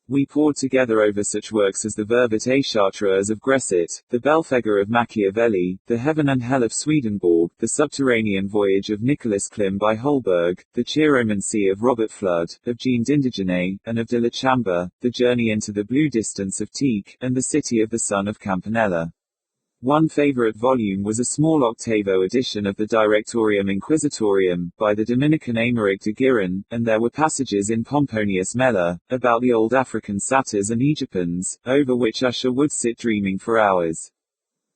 We pored together over such works as the Vervet et Chartres of Gresset, the Belphegor of Machiavelli, the Heaven and Hell of Swedenborg, the Subterranean Voyage of Nicholas Klim by Holberg, the Chiromancy of Robert Flood, of Jean d'Indigene, and of de la Chambre, the Journey into the Blue Distance of Tieck, and the City of the Sun of Campanella. One favorite volume was a small octavo edition of the Directorium Inquisitorium, by the Dominican Aymeric de Giron, and there were passages in Pomponius Mela, about the old African satyrs and Egyptians, over which Usher would sit dreaming for hours.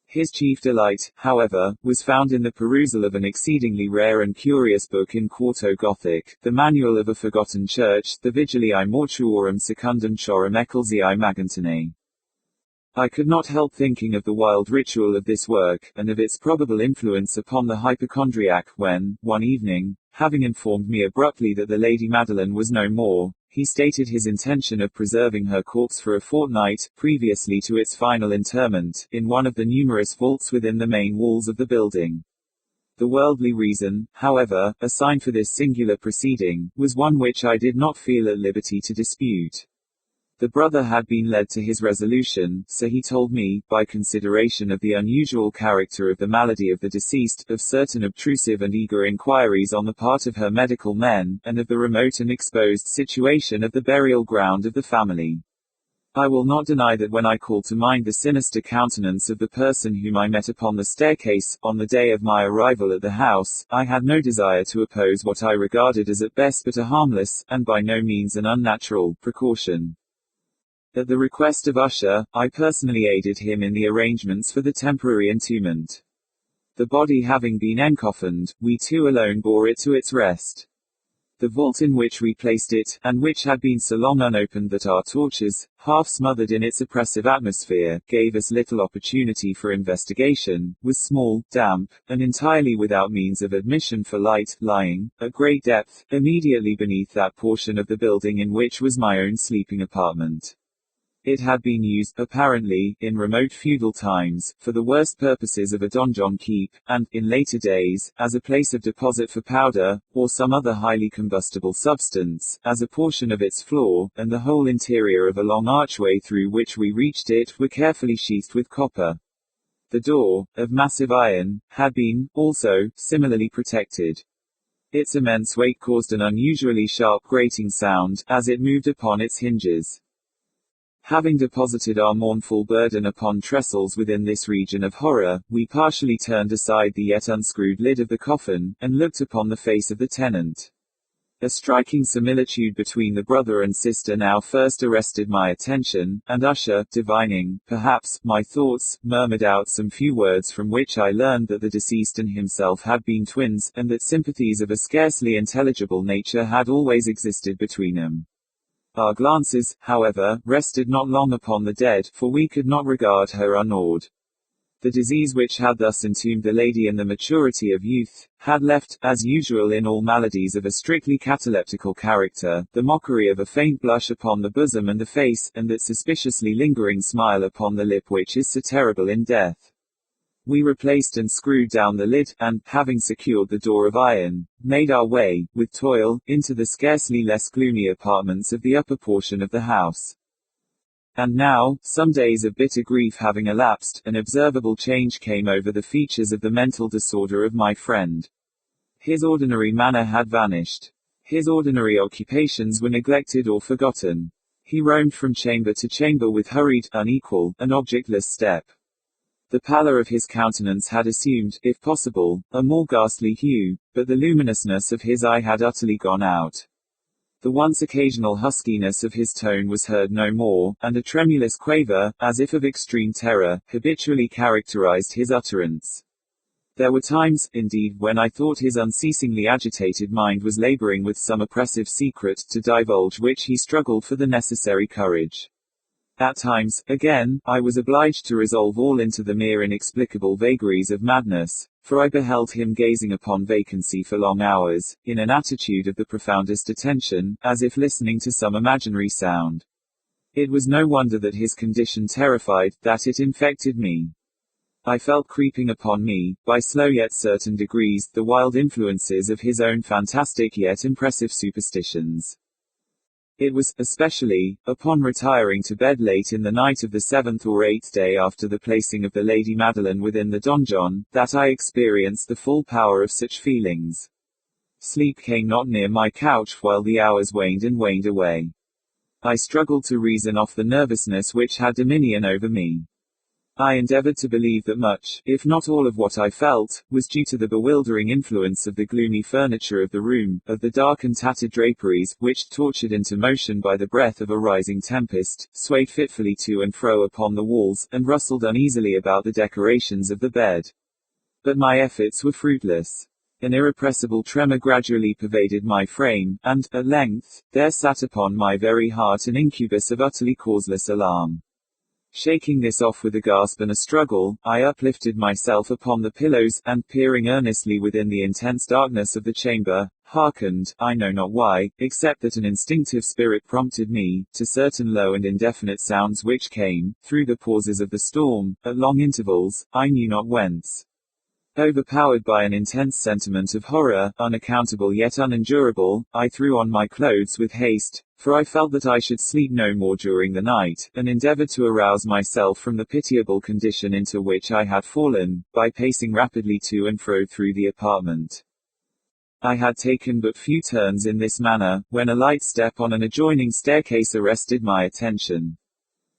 His chief delight, however, was found in the perusal of an exceedingly rare and curious book in quarto Gothic, the Manual of a Forgotten Church, the Vigiliae Mortuorum Secundum Chorum Ecclesiae Magantinae. I could not help thinking of the wild ritual of this work, and of its probable influence upon the hypochondriac, when, one evening, having informed me abruptly that the Lady Madeline was no more, he stated his intention of preserving her corpse for a fortnight, previously to its final interment, in one of the numerous vaults within the main walls of the building. The worldly reason, however, assigned for this singular proceeding, was one which I did not feel at liberty to dispute. The brother had been led to his resolution, so he told me, by consideration of the unusual character of the malady of the deceased, of certain obtrusive and eager inquiries on the part of her medical men, and of the remote and exposed situation of the burial ground of the family. I will not deny that when I called to mind the sinister countenance of the person whom I met upon the staircase, on the day of my arrival at the house, I had no desire to oppose what I regarded as at best but a harmless, and by no means an unnatural, precaution. At the request of Usher, I personally aided him in the arrangements for the temporary entombment. The body having been encoffined, we two alone bore it to its rest. The vault in which we placed it, and which had been so long unopened that our torches, half smothered in its oppressive atmosphere, gave us little opportunity for investigation, was small, damp, and entirely without means of admission for light, lying, at great depth, immediately beneath that portion of the building in which was my own sleeping apartment. It had been used, apparently, in remote feudal times, for the worst purposes of a donjon keep, and, in later days, as a place of deposit for powder, or some other highly combustible substance, as a portion of its floor, and the whole interior of a long archway through which we reached it, were carefully sheathed with copper. The door, of massive iron, had been, also, similarly protected. Its immense weight caused an unusually sharp grating sound, as it moved upon its hinges. Having deposited our mournful burden upon trestles within this region of horror, we partially turned aside the yet unscrewed lid of the coffin, and looked upon the face of the tenant. A striking similitude between the brother and sister now first arrested my attention, and Usher, divining, perhaps, my thoughts, murmured out some few words from which I learned that the deceased and himself had been twins, and that sympathies of a scarcely intelligible nature had always existed between them. Our glances, however, rested not long upon the dead, for we could not regard her unawed. The disease which had thus entombed the lady in the maturity of youth, had left, as usual in all maladies of a strictly cataleptical character, the mockery of a faint blush upon the bosom and the face, and that suspiciously lingering smile upon the lip which is so terrible in death. We replaced and screwed down the lid, and, having secured the door of iron, made our way, with toil, into the scarcely less gloomy apartments of the upper portion of the house. And now, some days of bitter grief having elapsed, an observable change came over the features of the mental disorder of my friend. His ordinary manner had vanished. His ordinary occupations were neglected or forgotten. He roamed from chamber to chamber with hurried, unequal, and objectless step. The pallor of his countenance had assumed, if possible, a more ghastly hue, but the luminousness of his eye had utterly gone out. The once occasional huskiness of his tone was heard no more, and a tremulous quaver, as if of extreme terror, habitually characterized his utterance. There were times, indeed, when I thought his unceasingly agitated mind was laboring with some oppressive secret, to divulge which he struggled for the necessary courage. At times, again, I was obliged to resolve all into the mere inexplicable vagaries of madness, for I beheld him gazing upon vacancy for long hours, in an attitude of the profoundest attention, as if listening to some imaginary sound. It was no wonder that his condition terrified, that it infected me. I felt creeping upon me, by slow yet certain degrees, the wild influences of his own fantastic yet impressive superstitions. It was, especially, upon retiring to bed late in the night of the 7th or 8th day after the placing of the Lady Madeline within the donjon, that I experienced the full power of such feelings. Sleep came not near my couch while the hours waned and waned away. I struggled to reason off the nervousness which had dominion over me. I endeavored to believe that much, if not all of what I felt, was due to the bewildering influence of the gloomy furniture of the room, of the dark and tattered draperies, which, tortured into motion by the breath of a rising tempest, swayed fitfully to and fro upon the walls, and rustled uneasily about the decorations of the bed. But my efforts were fruitless. An irrepressible tremor gradually pervaded my frame, and, at length, there sat upon my very heart an incubus of utterly causeless alarm. Shaking this off with a gasp and a struggle, I uplifted myself upon the pillows, and, peering earnestly within the intense darkness of the chamber, hearkened, I know not why, except that an instinctive spirit prompted me, to certain low and indefinite sounds which came, through the pauses of the storm, at long intervals, I knew not whence. Overpowered by an intense sentiment of horror, unaccountable yet unendurable, I threw on my clothes with haste, for I felt that I should sleep no more during the night, and endeavored to arouse myself from the pitiable condition into which I had fallen, by pacing rapidly to and fro through the apartment. I had taken but few turns in this manner, when a light step on an adjoining staircase arrested my attention.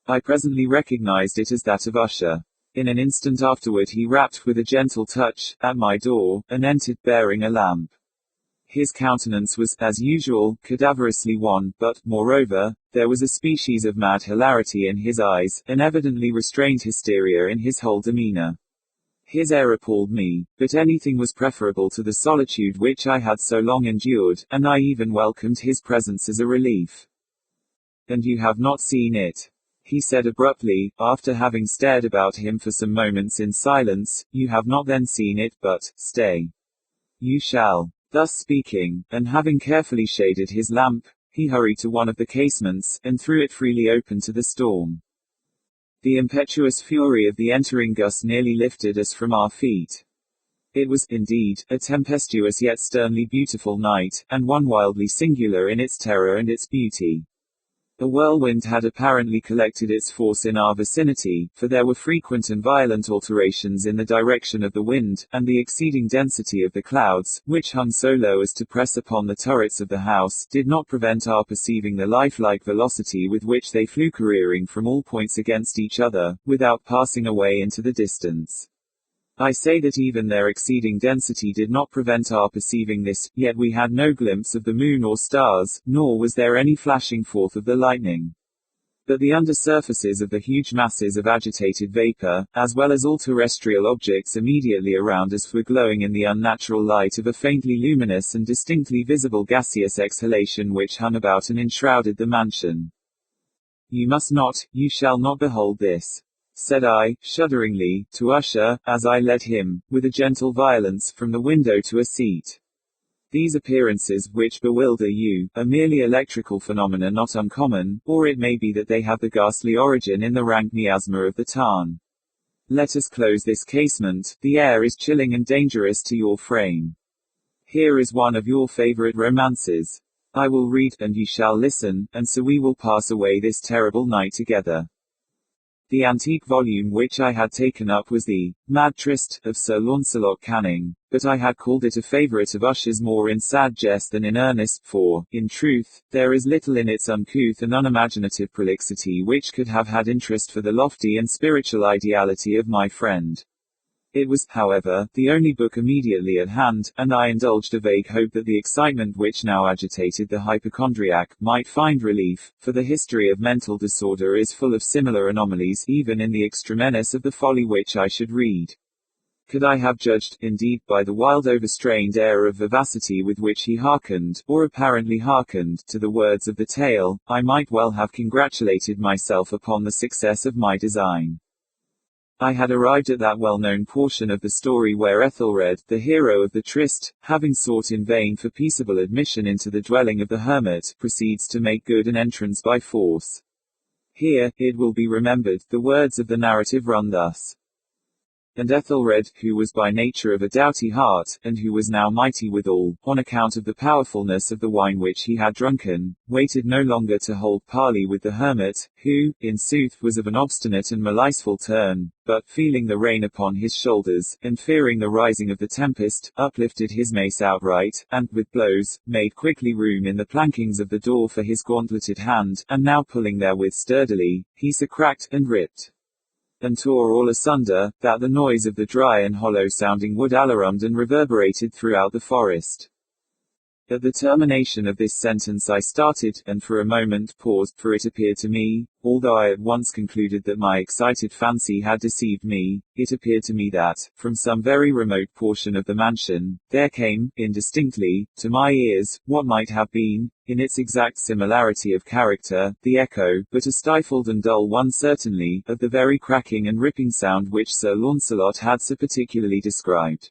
I presently recognized it as that of Usher. In an instant afterward he rapped with a gentle touch, at my door, and entered, bearing a lamp. His countenance was, as usual, cadaverously wan, but, moreover, there was a species of mad hilarity in his eyes, an evidently restrained hysteria in his whole demeanor. His air appalled me, but anything was preferable to the solitude which I had so long endured, and I even welcomed his presence as a relief. "And you have not seen it?" he said abruptly, after having stared about him for some moments in silence. "You have not then seen it, but, stay. You shall." Thus speaking, and having carefully shaded his lamp, he hurried to one of the casements, and threw it freely open to the storm. The impetuous fury of the entering gust nearly lifted us from our feet. It was, indeed, a tempestuous yet sternly beautiful night, and one wildly singular in its terror and its beauty. A whirlwind had apparently collected its force in our vicinity, for there were frequent and violent alterations in the direction of the wind, and the exceeding density of the clouds, which hung so low as to press upon the turrets of the house, did not prevent our perceiving the lifelike velocity with which they flew careering from all points against each other, without passing away into the distance. I say that even their exceeding density did not prevent our perceiving this, yet we had no glimpse of the moon or stars, nor was there any flashing forth of the lightning. But the under surfaces of the huge masses of agitated vapor, as well as all terrestrial objects immediately around us, were glowing in the unnatural light of a faintly luminous and distinctly visible gaseous exhalation which hung about and enshrouded the mansion. "You must not, you shall not behold this," said I, shudderingly, to Usher, as I led him, with a gentle violence, from the window to a seat. "These appearances, which bewilder you, are merely electrical phenomena not uncommon, or it may be that they have the ghastly origin in the rank miasma of the tarn. Let us close this casement, the air is chilling and dangerous to your frame. Here is one of your favorite romances. I will read, and you shall listen, and so we will pass away this terrible night together." The antique volume which I had taken up was the Mad Trist of Sir Launcelot Canning, but I had called it a favourite of Usher's more in sad jest than in earnest, for, in truth, there is little in its uncouth and unimaginative prolixity which could have had interest for the lofty and spiritual ideality of my friend. It was, however, the only book immediately at hand, and I indulged a vague hope that the excitement which now agitated the hypochondriac might find relief, for the history of mental disorder is full of similar anomalies, even in the extremeness of the folly which I should read. Could I have judged, indeed, by the wild overstrained air of vivacity with which he hearkened, or apparently hearkened, to the words of the tale, I might well have congratulated myself upon the success of my design. I had arrived at that well-known portion of the story where Ethelred, the hero of the tryst, having sought in vain for peaceable admission into the dwelling of the hermit, proceeds to make good an entrance by force. Here, it will be remembered, the words of the narrative run thus. "And Ethelred, who was by nature of a doughty heart, and who was now mighty withal, on account of the powerfulness of the wine which he had drunken, waited no longer to hold parley with the hermit, who, in sooth, was of an obstinate and maliceful turn, but, feeling the rain upon his shoulders, and fearing the rising of the tempest, uplifted his mace outright, and, with blows, made quickly room in the plankings of the door for his gauntleted hand, and now pulling therewith sturdily, he so cracked, and ripped, and tore all asunder, that the noise of the dry and hollow-sounding wood alarummed and reverberated throughout the forest." At the termination of this sentence I started, and for a moment paused, for it appeared to me, although I at once concluded that my excited fancy had deceived me, it appeared to me that, from some very remote portion of the mansion, there came, indistinctly, to my ears, what might have been, in its exact similarity of character, the echo, but a stifled and dull one certainly, of the very cracking and ripping sound which Sir Launcelot had so particularly described.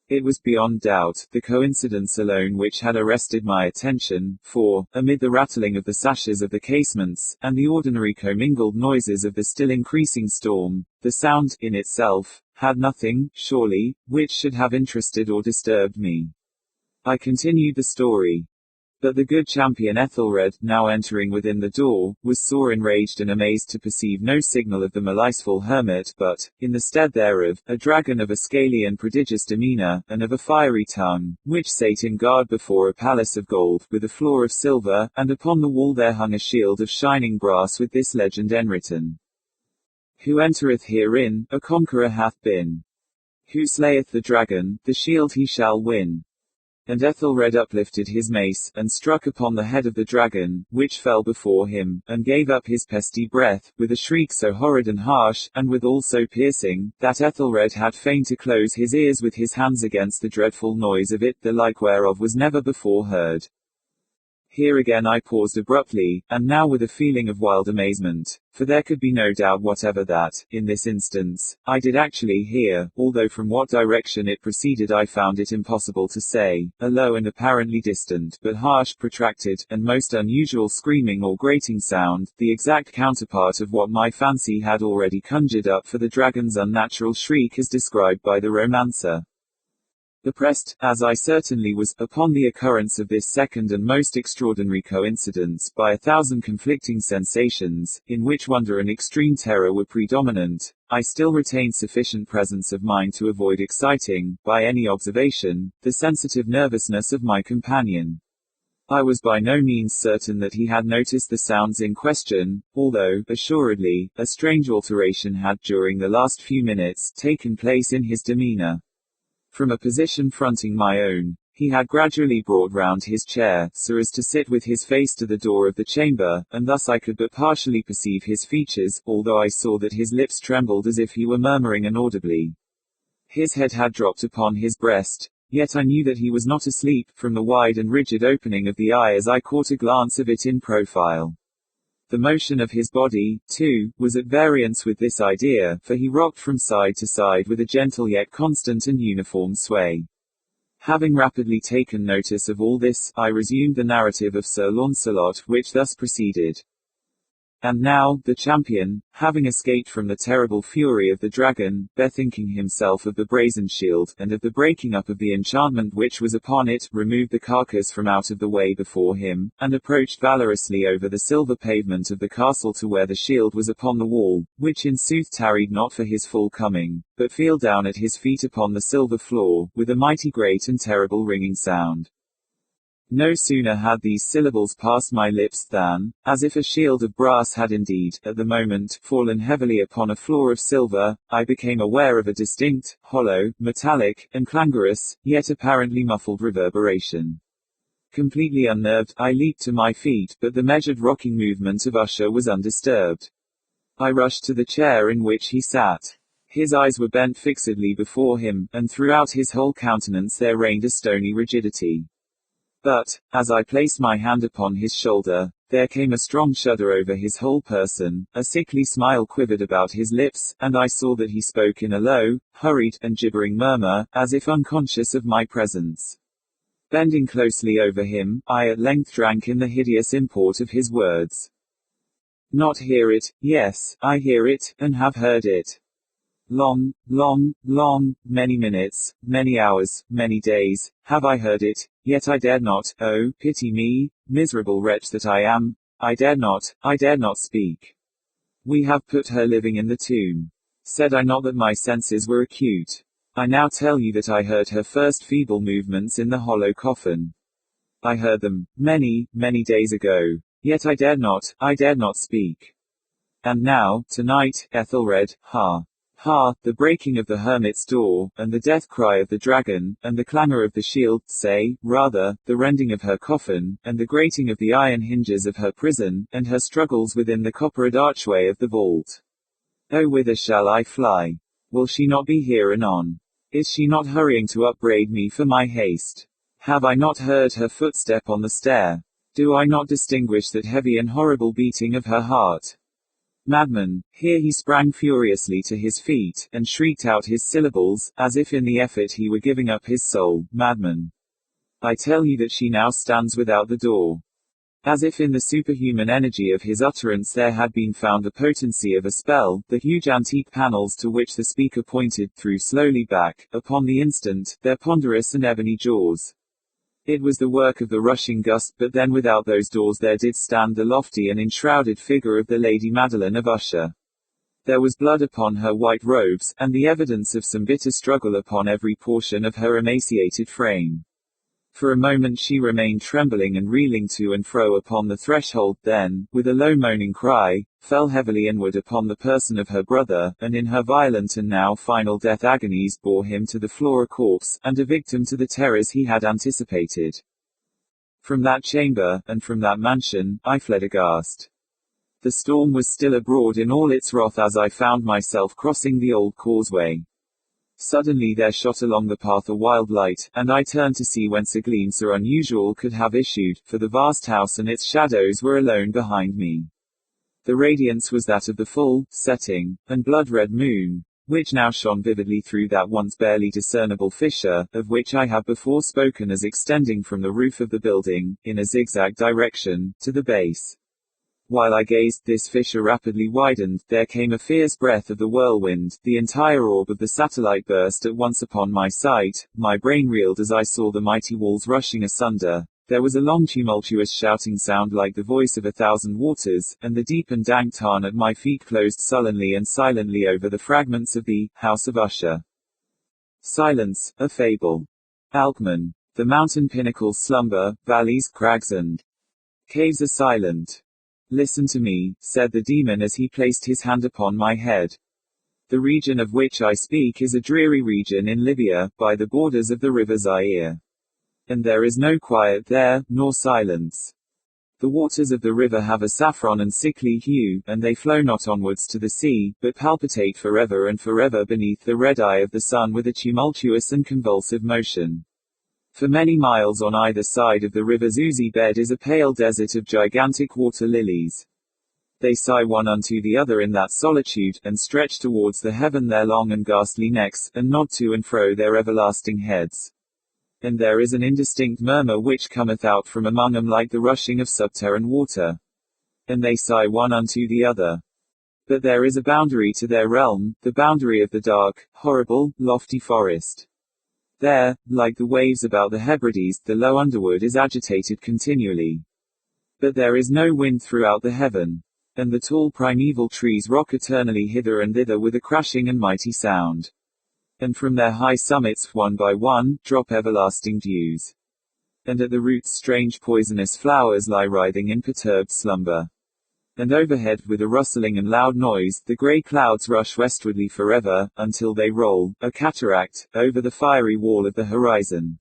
It was beyond doubt, the coincidence alone which had arrested my attention, for, amid the rattling of the sashes of the casements, and the ordinary commingled noises of the still increasing storm, the sound, in itself, had nothing, surely, which should have interested or disturbed me. I continued the story. But the good champion Ethelred, now entering within the door, was sore enraged and amazed to perceive no signal of the maliceful hermit, but, in the stead thereof, a dragon of a scaly and prodigious demeanor, and of a fiery tongue, which sate in guard before a palace of gold, with a floor of silver, and upon the wall there hung a shield of shining brass with this legend enwritten: "Who entereth herein, a conqueror hath been. Who slayeth the dragon, the shield he shall win." And Ethelred uplifted his mace, and struck upon the head of the dragon, which fell before him, and gave up his pesty breath, with a shriek so horrid and harsh, and withal so piercing, that Ethelred had fain to close his ears with his hands against the dreadful noise of it, the like whereof was never before heard. Here again I paused abruptly, and now with a feeling of wild amazement, for there could be no doubt whatever that, in this instance, I did actually hear, although from what direction it proceeded I found it impossible to say, a low and apparently distant, but harsh, protracted, and most unusual screaming or grating sound, the exact counterpart of what my fancy had already conjured up for the dragon's unnatural shriek as described by the romancer. Depressed, as I certainly was, upon the occurrence of this second and most extraordinary coincidence, by 1,000 conflicting sensations, in which wonder and extreme terror were predominant, I still retained sufficient presence of mind to avoid exciting, by any observation, the sensitive nervousness of my companion. I was by no means certain that he had noticed the sounds in question, although, assuredly, a strange alteration had, during the last few minutes, taken place in his demeanor. From a position fronting my own, he had gradually brought round his chair, so as to sit with his face to the door of the chamber, and thus I could but partially perceive his features, although I saw that his lips trembled as if he were murmuring inaudibly. His head had dropped upon his breast, yet I knew that he was not asleep, from the wide and rigid opening of the eye as I caught a glance of it in profile. The motion of his body, too, was at variance with this idea, for he rocked from side to side with a gentle yet constant and uniform sway. Having rapidly taken notice of all this, I resumed the narrative of Sir Launcelot, which thus proceeded. And now, the champion, having escaped from the terrible fury of the dragon, bethinking himself of the brazen shield, and of the breaking up of the enchantment which was upon it, removed the carcass from out of the way before him, and approached valorously over the silver pavement of the castle to where the shield was upon the wall, which in sooth tarried not for his full coming, but fell down at his feet upon the silver floor, with a mighty great and terrible ringing sound. No sooner had these syllables passed my lips than, as if a shield of brass had indeed, at the moment, fallen heavily upon a floor of silver, I became aware of a distinct, hollow, metallic, and clangorous, yet apparently muffled reverberation. Completely unnerved, I leaped to my feet, but the measured rocking movement of Usher was undisturbed. I rushed to the chair in which he sat. His eyes were bent fixedly before him, and throughout his whole countenance there reigned a stony rigidity. But, as I placed my hand upon his shoulder, there came a strong shudder over his whole person, a sickly smile quivered about his lips, and I saw that he spoke in a low, hurried, and gibbering murmur, as if unconscious of my presence. Bending closely over him, I at length drank in the hideous import of his words. Not hear it, yes, I hear it, and have heard it. Long, many minutes, many hours, many days, have I heard it, yet I dared not, oh, pity me, miserable wretch that I am, I dared not speak. We have put her living in the tomb. Said I not that my senses were acute? I now tell you that I heard her first feeble movements in the hollow coffin. I heard them, many days ago, yet I dared not speak. And now, tonight, Ethelred, ha! Ha! The breaking of the hermit's door, and the death cry of the dragon, and the clangor of the shield, say, rather, the rending of her coffin, and the grating of the iron hinges of her prison, and her struggles within the coppered archway of the vault. Oh, whither shall I fly? Will she not be here anon? Is she not hurrying to upbraid me for my haste? Have I not heard her footstep on the stair? Do I not distinguish that heavy and horrible beating of her heart? Madman! Here he sprang furiously to his feet, and shrieked out his syllables, as if in the effort he were giving up his soul. Madman! I tell you that she now stands without the door. As if in the superhuman energy of his utterance there had been found the potency of a spell, the huge antique panels to which the speaker pointed, threw slowly back, upon the instant, their ponderous and ebony jaws. It was the work of the rushing gust, but then without those doors there did stand the lofty and enshrouded figure of the Lady Madeline of Usher. There was blood upon her white robes, and the evidence of some bitter struggle upon every portion of her emaciated frame. For a moment she remained trembling and reeling to and fro upon the threshold, then, with a low moaning cry, fell heavily inward upon the person of her brother, and in her violent and now final death agonies bore him to the floor a corpse, and a victim to the terrors he had anticipated. From that chamber, and from that mansion, I fled aghast. The storm was still abroad in all its wrath as I found myself crossing the old causeway. Suddenly there shot along the path a wild light, and I turned to see whence a gleam so unusual could have issued, for the vast house and its shadows were alone behind me. The radiance was that of the full, setting, and blood-red moon, which now shone vividly through that once barely discernible fissure, of which I have before spoken as extending from the roof of the building, in a zigzag direction, to the base. While I gazed, this fissure rapidly widened, there came a fierce breath of the whirlwind, the entire orb of the satellite burst at once upon my sight, my brain reeled as I saw the mighty walls rushing asunder, there was a long tumultuous shouting sound like the voice of 1,000 waters, and the deep and dank tarn at my feet closed sullenly and silently over the fragments of the House of Usher. Silence, a fable. Alkman. The mountain pinnacles slumber, valleys, crags and caves are silent. Listen to me, said the demon as he placed his hand upon my head. The region of which I speak is a dreary region in Libya, by the borders of the river Zaire. And there is no quiet there, nor silence. The waters of the river have a saffron and sickly hue, and they flow not onwards to the sea, but palpitate forever and forever beneath the red eye of the sun with a tumultuous and convulsive motion. For many miles on either side of the river's oozy bed is a pale desert of gigantic water lilies. They sigh one unto the other in that solitude, and stretch towards the heaven their long and ghastly necks, and nod to and fro their everlasting heads. And there is an indistinct murmur which cometh out from among them like the rushing of subterrane water. And they sigh one unto the other. But there is a boundary to their realm, the boundary of the dark, horrible, lofty forest. There, like the waves about the Hebrides, the low underwood is agitated continually. But there is no wind throughout the heaven. And the tall primeval trees rock eternally hither and thither with a crashing and mighty sound. And from their high summits, one by one, drop everlasting dews. And at the roots strange poisonous flowers lie writhing in perturbed slumber. And overhead, with a rustling and loud noise, the grey clouds rush westwardly forever, until they roll, a cataract, over the fiery wall of the horizon.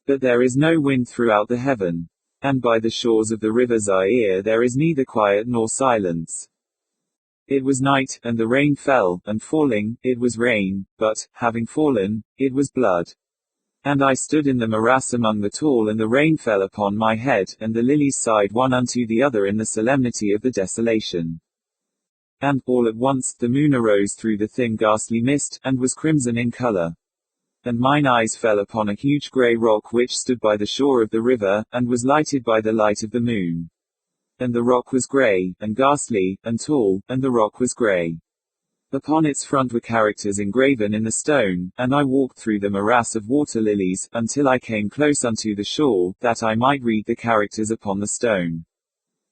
But there is no wind throughout the heaven. And by the shores of the river Zaire there is neither quiet nor silence. It was night, and the rain fell, and falling, it was rain, but, having fallen, it was blood. And I stood in the morass among the tall, and the rain fell upon my head, and the lilies sighed one unto the other in the solemnity of the desolation. And, all at once, the moon arose through the thin ghastly mist, and was crimson in color. And mine eyes fell upon a huge grey rock which stood by the shore of the river, and was lighted by the light of the moon. And the rock was grey, and ghastly, and tall, and the rock was grey. Upon its front were characters engraven in the stone, and I walked through the morass of water lilies, until I came close unto the shore, that I might read the characters upon the stone.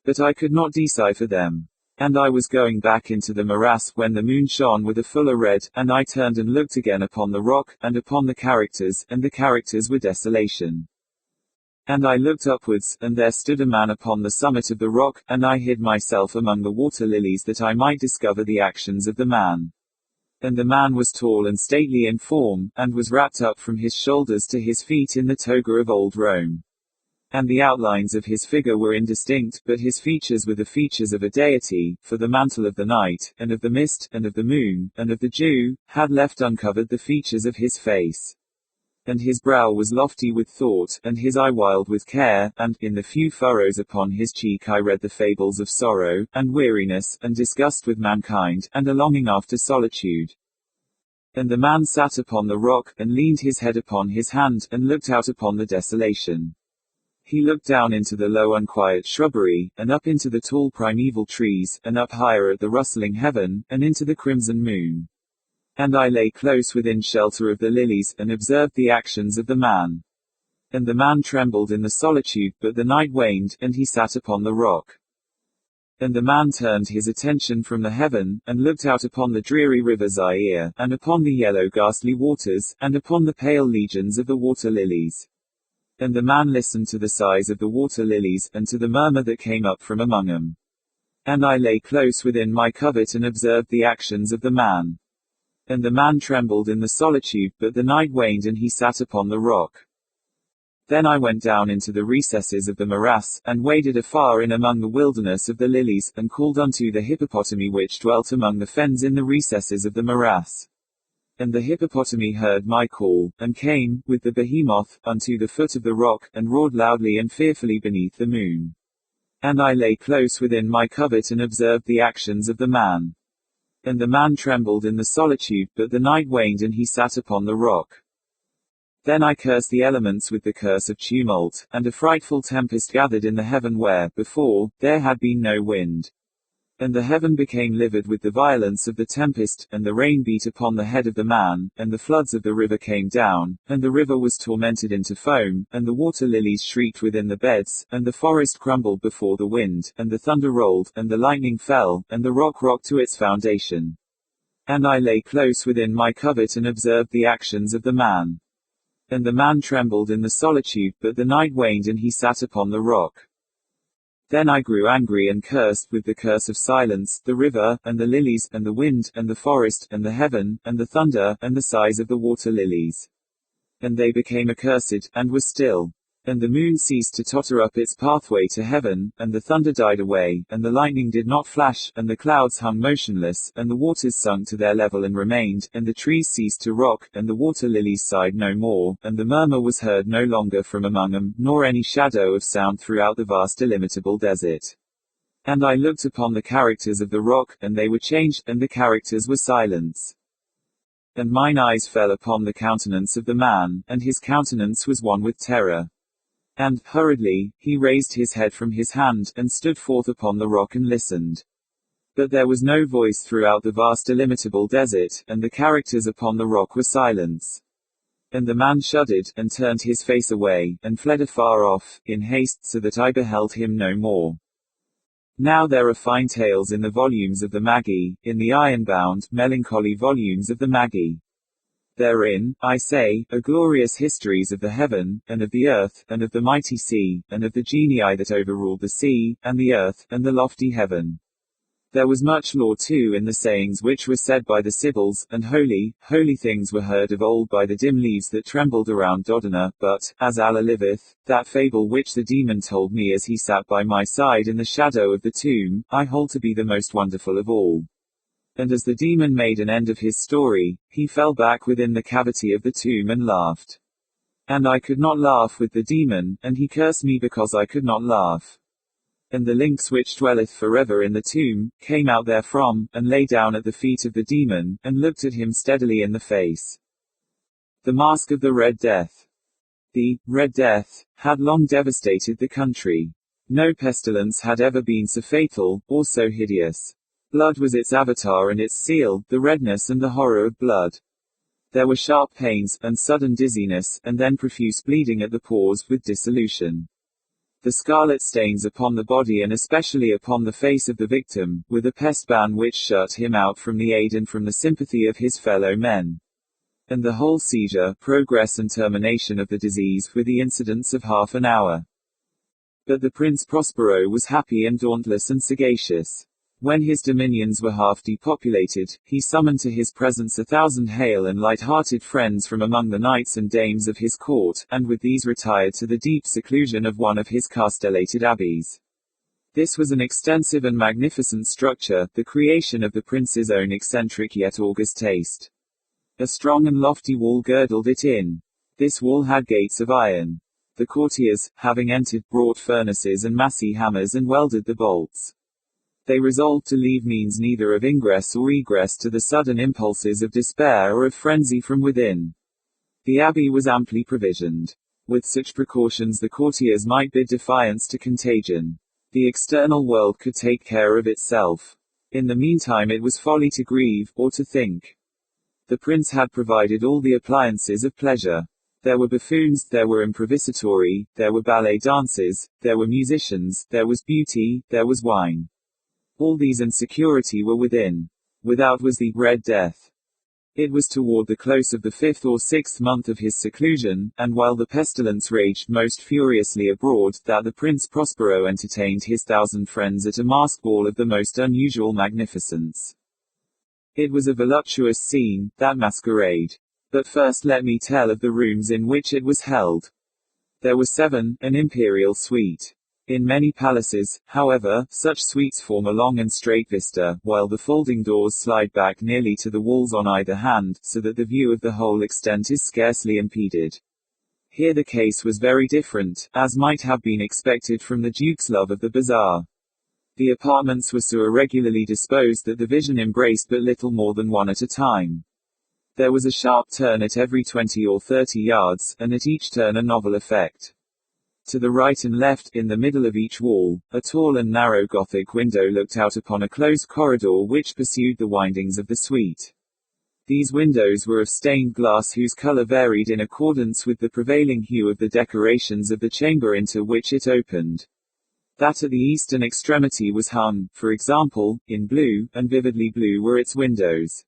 But I could not decipher them. And I was going back into the morass, when the moon shone with a fuller red, and I turned and looked again upon the rock, and upon the characters, and the characters were desolation. And I looked upwards, and there stood a man upon the summit of the rock, and I hid myself among the water lilies that I might discover the actions of the man. And the man was tall and stately in form, and was wrapped up from his shoulders to his feet in the toga of old Rome. And the outlines of his figure were indistinct, but his features were the features of a deity, for the mantle of the night, and of the mist, and of the moon, and of the dew, had left uncovered the features of his face. And his brow was lofty with thought, and his eye wild with care, and, in the few furrows upon his cheek I read the fables of sorrow, and weariness, and disgust with mankind, and a longing after solitude. And the man sat upon the rock, and leaned his head upon his hand, and looked out upon the desolation. He looked down into the low unquiet shrubbery, and up into the tall primeval trees, and up higher at the rustling heaven, and into the crimson moon. And I lay close within shelter of the lilies, and observed the actions of the man. And the man trembled in the solitude, but the night waned, and he sat upon the rock. And the man turned his attention from the heaven, and looked out upon the dreary river Zaire, and upon the yellow ghastly waters, and upon the pale legions of the water lilies. And the man listened to the sighs of the water lilies, and to the murmur that came up from among them. And I lay close within my covert and observed the actions of the man. And the man trembled in the solitude, but the night waned and he sat upon the rock. Then I went down into the recesses of the morass, and waded afar in among the wilderness of the lilies, and called unto the hippopotami which dwelt among the fens in the recesses of the morass. And the hippopotame heard my call, and came, with the behemoth, unto the foot of the rock, and roared loudly and fearfully beneath the moon. And I lay close within my covert and observed the actions of the man. And the man trembled in the solitude, but the night waned and he sat upon the rock. Then I cursed the elements with the curse of tumult, and a frightful tempest gathered in the heaven where, before, there had been no wind. And the heaven became livid with the violence of the tempest, and the rain beat upon the head of the man, and the floods of the river came down, and the river was tormented into foam, and the water lilies shrieked within the beds, and the forest crumbled before the wind, and the thunder rolled, and the lightning fell, and the rock rocked to its foundation. And I lay close within my covert and observed the actions of the man. And the man trembled in the solitude, but the night waned and he sat upon the rock. Then I grew angry and cursed with the curse of silence, the river, and the lilies, and the wind, and the forest, and the heaven, and the thunder, and the sighs of the water lilies. And they became accursed, and were still. And the moon ceased to totter up its pathway to heaven, and the thunder died away, and the lightning did not flash, and the clouds hung motionless, and the waters sunk to their level and remained, and the trees ceased to rock, and the water lilies sighed no more, and the murmur was heard no longer from among them, nor any shadow of sound throughout the vast illimitable desert. And I looked upon the characters of the rock, and they were changed, and the characters were silence. And mine eyes fell upon the countenance of the man, and his countenance was one with terror. And, hurriedly, he raised his head from his hand, and stood forth upon the rock and listened. But there was no voice throughout the vast illimitable desert, and the characters upon the rock were silence. And the man shuddered, and turned his face away, and fled afar off, in haste, so that I beheld him no more. Now there are fine tales in the volumes of the Magi, in the iron-bound, melancholy volumes of the Magi. Therein, I say, are glorious histories of the heaven, and of the earth, and of the mighty sea, and of the genii that overruled the sea, and the earth, and the lofty heaven. There was much lore too in the sayings which were said by the Sibyls, and holy, holy things were heard of old by the dim leaves that trembled around Dodona, but, as Allah liveth, that fable which the demon told me as he sat by my side in the shadow of the tomb, I hold to be the most wonderful of all. And as the demon made an end of his story, he fell back within the cavity of the tomb and laughed. And I could not laugh with the demon, and he cursed me because I could not laugh. And the lynx which dwelleth forever in the tomb, came out therefrom, and lay down at the feet of the demon, and looked at him steadily in the face. The Mask of the Red Death. The Red Death had long devastated the country. No pestilence had ever been so fatal, or so hideous. Blood was its avatar and its seal, the redness and the horror of blood. There were sharp pains, and sudden dizziness, and then profuse bleeding at the pores, with dissolution. The scarlet stains upon the body and especially upon the face of the victim, were the pest ban which shut him out from the aid and from the sympathy of his fellow men. And the whole seizure, progress and termination of the disease were the incidents of half an hour. But the Prince Prospero was happy and dauntless and sagacious. When his dominions were half depopulated, he summoned to his presence 1,000 hale and light-hearted friends from among the knights and dames of his court, and with these retired to the deep seclusion of one of his castellated abbeys. This was an extensive and magnificent structure, the creation of the prince's own eccentric yet august taste. A strong and lofty wall girdled it in. This wall had gates of iron. The courtiers, having entered, brought furnaces and massy hammers and welded the bolts. They resolved to leave means neither of ingress or egress to the sudden impulses of despair or of frenzy from within. The abbey was amply provisioned. With such precautions the courtiers might bid defiance to contagion. The external world could take care of itself. In the meantime it was folly to grieve, or to think. The prince had provided all the appliances of pleasure. There were buffoons, there were improvisatori, there were ballet dances, there were musicians, there was beauty, there was wine. All these and security were within. Without was the Red Death. It was toward the close of the 5th or 6th month of his seclusion, and while the pestilence raged most furiously abroad, that the Prince Prospero entertained his 1,000 friends at a masked ball of the most unusual magnificence. It was a voluptuous scene, that masquerade. But first let me tell of the rooms in which it was held. There were 7, an imperial suite. In many palaces, however, such suites form a long and straight vista, while the folding doors slide back nearly to the walls on either hand, so that the view of the whole extent is scarcely impeded. Here the case was very different, as might have been expected from the Duke's love of the bazaar. The apartments were so irregularly disposed that the vision embraced but little more than one at a time. There was a sharp turn at every 20 or 30 yards, and at each turn a novel effect. To the right and left, in the middle of each wall, a tall and narrow Gothic window looked out upon a closed corridor which pursued the windings of the suite. These windows were of stained glass whose color varied in accordance with the prevailing hue of the decorations of the chamber into which it opened. That at the eastern extremity was hung, for example, in blue, and vividly blue were its windows.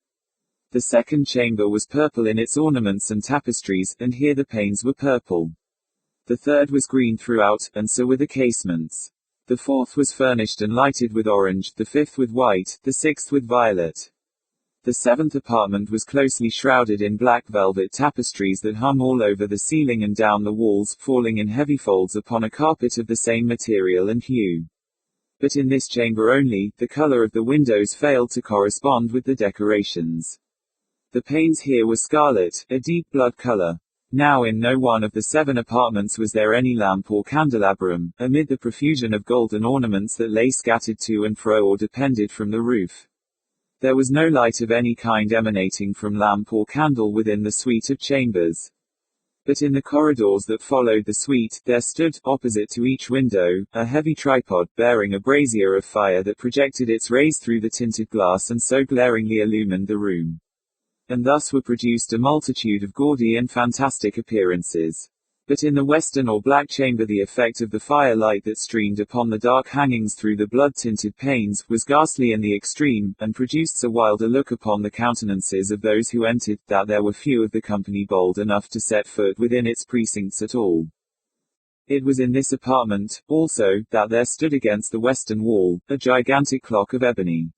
The second chamber was purple in its ornaments and tapestries, and here the panes were purple. The third was green throughout, and so were the casements. The fourth was furnished and lighted with orange, the fifth with white, the sixth with violet. The seventh apartment was closely shrouded in black velvet tapestries that hung all over the ceiling and down the walls, falling in heavy folds upon a carpet of the same material and hue. But in this chamber only, the color of the windows failed to correspond with the decorations. The panes here were scarlet, a deep blood color. Now in no one of the 7 apartments was there any lamp or candelabrum, amid the profusion of golden ornaments that lay scattered to and fro or depended from the roof. There was no light of any kind emanating from lamp or candle within the suite of chambers. But in the corridors that followed the suite, there stood, opposite to each window, a heavy tripod, bearing a brazier of fire that projected its rays through the tinted glass and so glaringly illumined the room. And thus were produced a multitude of gaudy and fantastic appearances. But in the western or black chamber the effect of the firelight that streamed upon the dark hangings through the blood-tinted panes, was ghastly in the extreme, and produced so wild a look upon the countenances of those who entered, that there were few of the company bold enough to set foot within its precincts at all. It was in this apartment, also, that there stood against the western wall, a gigantic clock of ebony.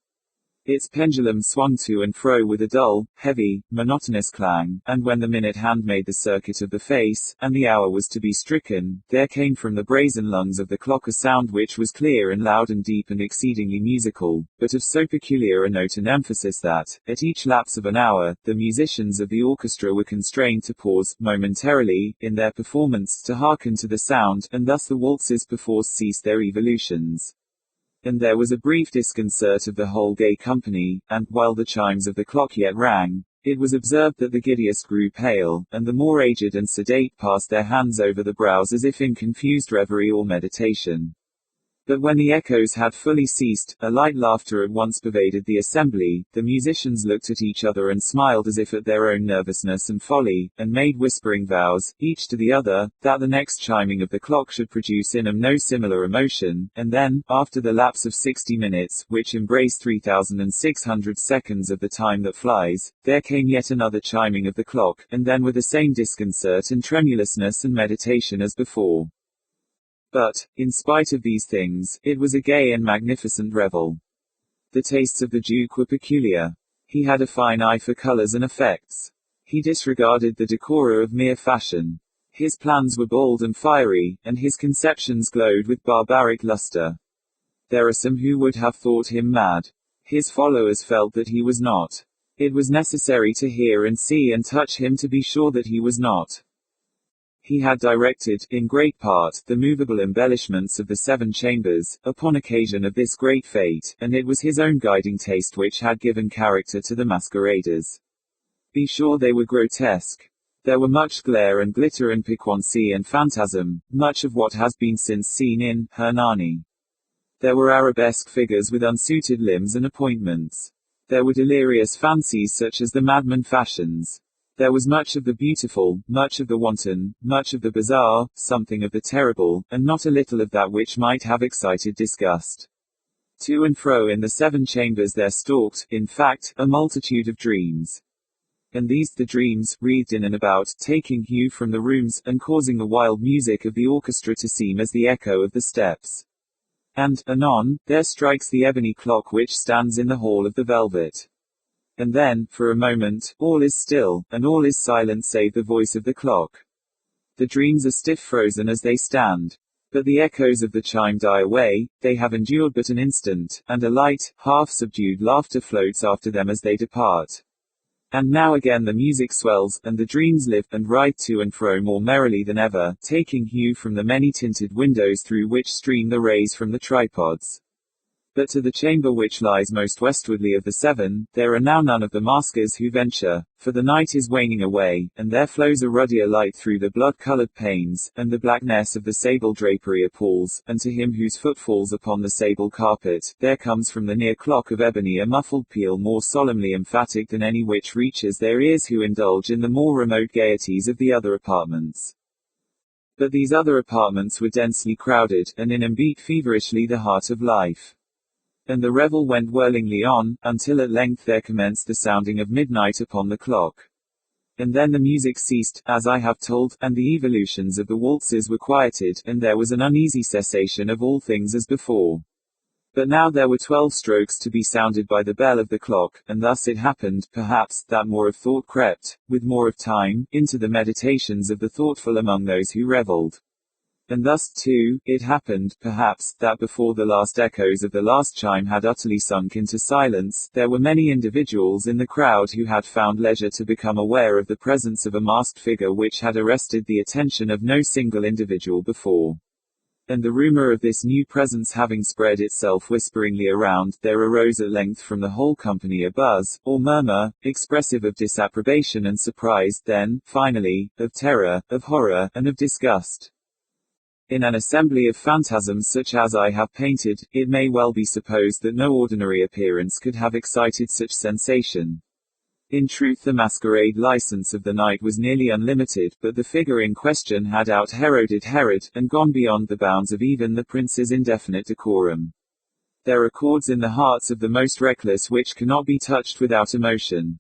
Its pendulum swung to and fro with a dull, heavy, monotonous clang, and when the minute hand made the circuit of the face, and the hour was to be stricken, there came from the brazen lungs of the clock a sound which was clear and loud and deep and exceedingly musical, but of so peculiar a note and emphasis that, at each lapse of an hour, the musicians of the orchestra were constrained to pause, momentarily, in their performance, to hearken to the sound, and thus the waltzes perforce ceased their evolutions. And there was a brief disconcert of the whole gay company, and, while the chimes of the clock yet rang, it was observed that the giddiest grew pale, and the more aged and sedate passed their hands over the brows as if in confused reverie or meditation. But when the echoes had fully ceased, a light laughter at once pervaded the assembly, the musicians looked at each other and smiled as if at their own nervousness and folly, and made whispering vows, each to the other, that the next chiming of the clock should produce in them no similar emotion, and then, after the lapse of 60 minutes, which embraced 3,600 seconds of the time that flies, there came yet another chiming of the clock, and then with the same disconcert and tremulousness and meditation as before. But, in spite of these things, it was a gay and magnificent revel. The tastes of the Duke were peculiar. He had a fine eye for colors and effects. He disregarded the decora of mere fashion. His plans were bold and fiery, and his conceptions glowed with barbaric luster. There are some who would have thought him mad. His followers felt that he was not. It was necessary to hear and see and touch him to be sure that he was not. He had directed, in great part, the movable embellishments of the 7 chambers, upon occasion of this great fete, and it was his own guiding taste which had given character to the masqueraders. Be sure they were grotesque. There were much glare and glitter and piquancy and phantasm, much of what has been since seen in Hernani. There were arabesque figures with unsuited limbs and appointments. There were delirious fancies such as the madman fashions. There was much of the beautiful, much of the wanton, much of the bizarre, something of the terrible, and not a little of that which might have excited disgust. To and fro in the 7 chambers there stalked, in fact, a multitude of dreams. And these the dreams, wreathed in and about, taking hue from the rooms, and causing the wild music of the orchestra to seem as the echo of the steps. And, anon, there strikes the ebony clock which stands in the hall of the velvet. And then, for a moment, all is still, and all is silent save the voice of the clock. The dreams are stiff frozen as they stand. But the echoes of the chime die away, they have endured but an instant, and a light, half-subdued laughter floats after them as they depart. And now again the music swells, and the dreams live, and ride to and fro more merrily than ever, taking hue from the many-tinted windows through which stream the rays from the tripods. But to the chamber which lies most westwardly of the seven, there are now none of the maskers who venture, for the night is waning away, and there flows a ruddier light through the blood-colored panes, and the blackness of the sable drapery appalls, and to him whose foot falls upon the sable carpet, there comes from the near clock of ebony a muffled peal more solemnly emphatic than any which reaches their ears who indulge in the more remote gaieties of the other apartments. But these other apartments were densely crowded, and in 'em beat feverishly the heart of life. And the revel went whirlingly on, until at length there commenced the sounding of midnight upon the clock. And then the music ceased, as I have told, and the evolutions of the waltzes were quieted, and there was an uneasy cessation of all things as before. But now there were 12 strokes to be sounded by the bell of the clock, and thus it happened, perhaps, that more of thought crept, with more of time, into the meditations of the thoughtful among those who revelled. And thus, too, it happened, perhaps, that before the last echoes of the last chime had utterly sunk into silence, there were many individuals in the crowd who had found leisure to become aware of the presence of a masked figure which had arrested the attention of no single individual before. And the rumor of this new presence having spread itself whisperingly around, there arose at length from the whole company a buzz, or murmur, expressive of disapprobation and surprise, then, finally, of terror, of horror, and of disgust. In an assembly of phantasms such as I have painted, it may well be supposed that no ordinary appearance could have excited such sensation. In truth, the masquerade license of the night was nearly unlimited, but the figure in question had out-Heroded Herod, and gone beyond the bounds of even the prince's indefinite decorum. There are chords in the hearts of the most reckless which cannot be touched without emotion.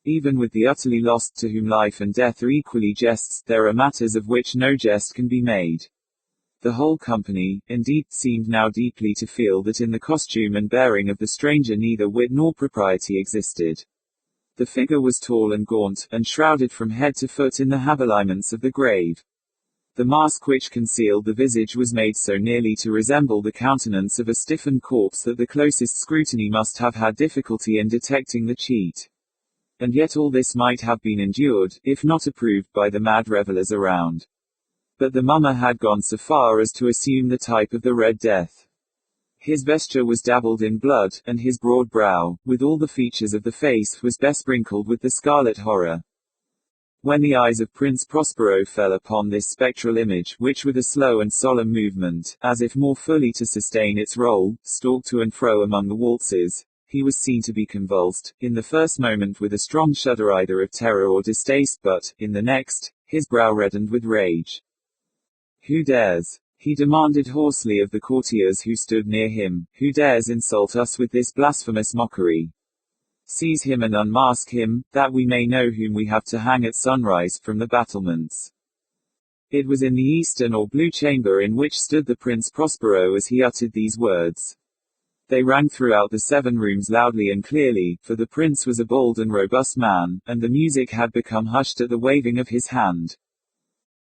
Even with the utterly lost to whom life and death are equally jests, there are matters of which no jest can be made. The whole company, indeed, seemed now deeply to feel that in the costume and bearing of the stranger neither wit nor propriety existed. The figure was tall and gaunt, and shrouded from head to foot in the habiliments of the grave. The mask which concealed the visage was made so nearly to resemble the countenance of a stiffened corpse that the closest scrutiny must have had difficulty in detecting the cheat. And yet all this might have been endured, if not approved by the mad revellers around. But the mummer had gone so far as to assume the type of the Red Death. His vesture was dabbled in blood, and his broad brow, with all the features of the face, was besprinkled with the scarlet horror. When the eyes of Prince Prospero fell upon this spectral image, which with a slow and solemn movement, as if more fully to sustain its role, stalked to and fro among the waltzes, he was seen to be convulsed, in the first moment with a strong shudder either of terror or distaste, but, in the next, his brow reddened with rage. "Who dares," he demanded hoarsely of the courtiers who stood near him, "who dares insult us with this blasphemous mockery? Seize him and unmask him, that we may know whom we have to hang at sunrise, from the battlements." It was in the eastern or blue chamber in which stood the Prince Prospero as he uttered these words. They rang throughout the 7 rooms loudly and clearly, for the prince was a bold and robust man, and the music had become hushed at the waving of his hand.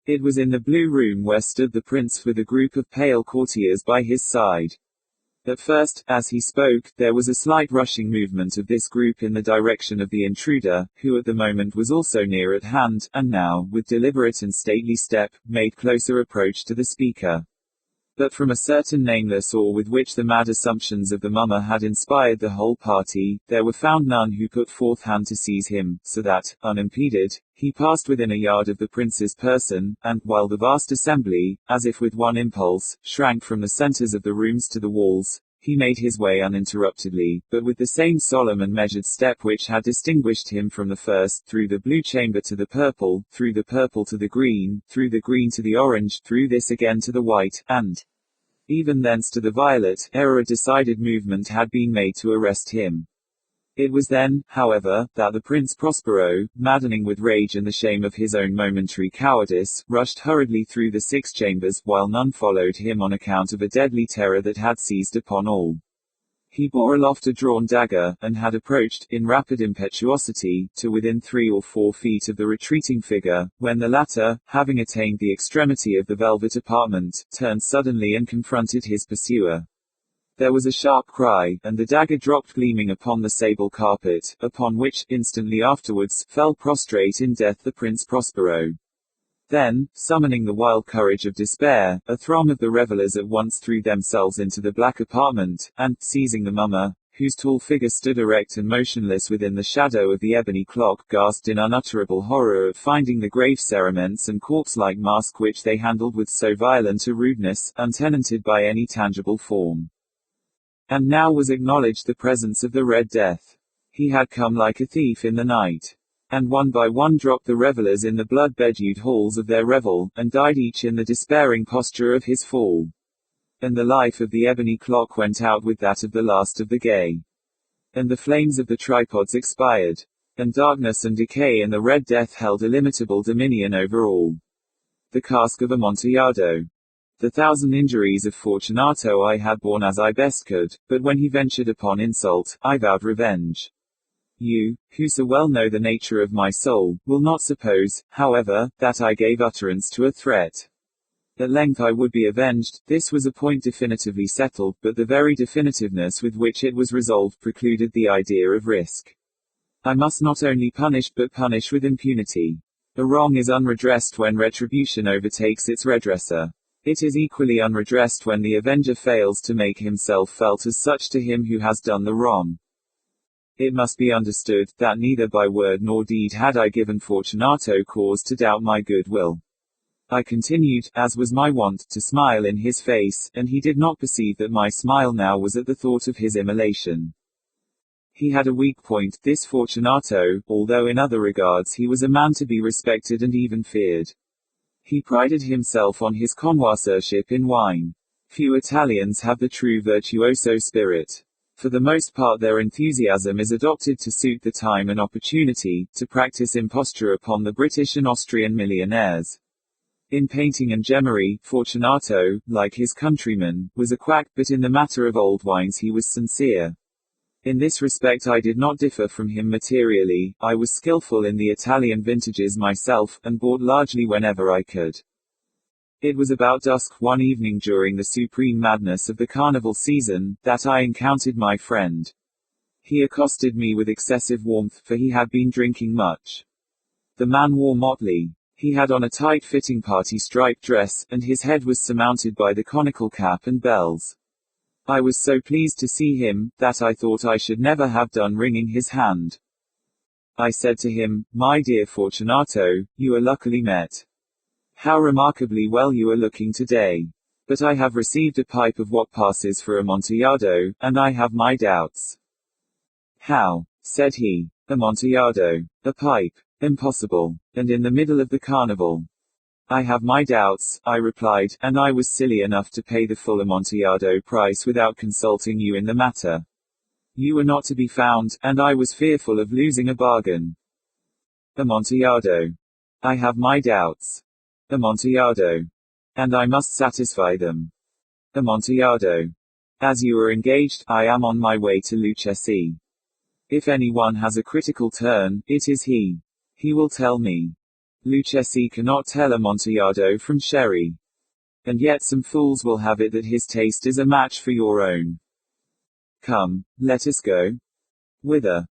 It was in the blue room where stood the prince with a group of pale courtiers by his side. At first, as he spoke, there was a slight rushing movement of this group in the direction of the intruder, who at the moment was also near at hand, and now, with deliberate and stately step, made closer approach to the speaker. But from a certain nameless awe with which the mad assumptions of the mummer had inspired the whole party, there were found none who put forth hand to seize him, so that, unimpeded, he passed within a yard of the prince's person, and, while the vast assembly, as if with one impulse, shrank from the centers of the rooms to the walls, he made his way uninterruptedly, but with the same solemn and measured step which had distinguished him from the first, through the blue chamber to the purple, through the purple to the green, through the green to the orange, through this again to the white, and even thence to the violet, ere a decided movement had been made to arrest him. It was then, however, that the Prince Prospero, maddening with rage and the shame of his own momentary cowardice, rushed hurriedly through the 6 chambers, while none followed him on account of a deadly terror that had seized upon all. He bore aloft a drawn dagger, and had approached, in rapid impetuosity, to within 3 or 4 feet of the retreating figure, when the latter, having attained the extremity of the velvet apartment, turned suddenly and confronted his pursuer. There was a sharp cry, and the dagger dropped gleaming upon the sable carpet, upon which, instantly afterwards, fell prostrate in death the Prince Prospero. Then, summoning the wild courage of despair, a throng of the revelers at once threw themselves into the black apartment, and, seizing the mummer, whose tall figure stood erect and motionless within the shadow of the ebony clock, gasped in unutterable horror at finding the grave cerements and corpse-like mask which they handled with so violent a rudeness, untenanted by any tangible form. And now was acknowledged the presence of the Red Death. He had come like a thief in the night. And one by one dropped the revelers in the blood-bedewed halls of their revel, and died each in the despairing posture of his fall. And the life of the ebony clock went out with that of the last of the gay. And the flames of the tripods expired. And darkness and decay and the Red Death held illimitable dominion over all. The cask of Amontillado. The 1,000 injuries of Fortunato I had borne as I best could, but when he ventured upon insult, I vowed revenge. You, who so well know the nature of my soul, will not suppose, however, that I gave utterance to a threat. At length I would be avenged. This was a point definitively settled, but the very definitiveness with which it was resolved precluded the idea of risk. I must not only punish but punish with impunity. A wrong is unredressed when retribution overtakes its redresser. It is equally unredressed when the avenger fails to make himself felt as such to him who has done the wrong. It must be understood, that neither by word nor deed had I given Fortunato cause to doubt my good will. I continued, as was my wont, to smile in his face, and he did not perceive that my smile now was at the thought of his immolation. He had a weak point, this Fortunato, although in other regards he was a man to be respected and even feared. He prided himself on his connoisseurship in wine. Few Italians have the true virtuoso spirit. For the most part their enthusiasm is adopted to suit the time and opportunity, to practice imposture upon the British and Austrian millionaires. In painting and gemmery, Fortunato, like his countrymen, was a quack, but in the matter of old wines he was sincere. In this respect I did not differ from him materially. I was skillful in the Italian vintages myself, and bought largely whenever I could. It was about dusk, one evening during the supreme madness of the carnival season, that I encountered my friend. He accosted me with excessive warmth, for he had been drinking much. The man wore motley. He had on a tight-fitting party-striped dress, and his head was surmounted by the conical cap and bells. I was so pleased to see him, that I thought I should never have done wringing his hand. I said to him, "My dear Fortunato, you are luckily met. How remarkably well you are looking today. But I have received a pipe of what passes for Amontillado, and I have my doubts." "How?" said he. "Amontillado. A pipe. Impossible. And in the middle of the carnival." "I have my doubts," I replied, "and I was silly enough to pay the full Amontillado price without consulting you in the matter. You were not to be found, and I was fearful of losing a bargain." "Amontillado. I have my doubts. Amontillado. And I must satisfy them. Amontillado. As you are engaged, I am on my way to Lucchesi. If anyone has a critical turn, it is he. He will tell me. Lucchesi cannot tell Amontillado from sherry. And yet some fools will have it that his taste is a match for your own. Come, let us go." "Whither?"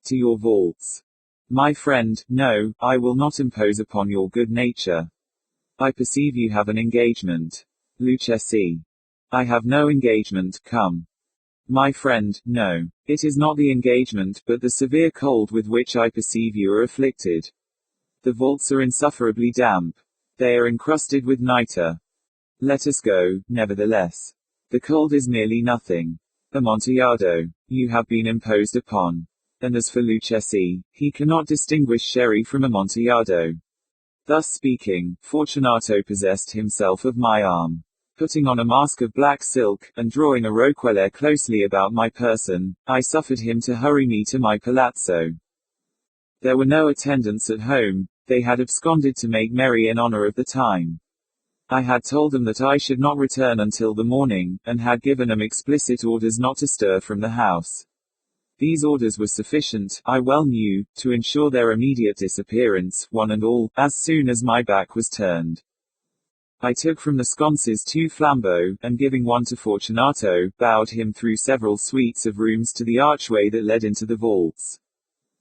"To your vaults." "My friend, no, I will not impose upon your good nature. I perceive you have an engagement. Lucchesi." "I have no engagement, come." "My friend, no. It is not the engagement, but the severe cold with which I perceive you are afflicted. The vaults are insufferably damp. They are encrusted with nitre. Let us go, nevertheless. The cold is merely nothing. Amontillado, you have been imposed upon. And as for Lucchesi, he cannot distinguish sherry from Amontillado." Thus speaking, Fortunato possessed himself of my arm. Putting on a mask of black silk, and drawing a roquelaire closely about my person, I suffered him to hurry me to my palazzo. There were no attendants at home. They had absconded to make merry in honor of the time. I had told them that I should not return until the morning, and had given them explicit orders not to stir from the house. These orders were sufficient, I well knew, to ensure their immediate disappearance, one and all, as soon as my back was turned. I took from the sconces 2 flambeaux, and giving one to Fortunato, bowed him through several suites of rooms to the archway that led into the vaults.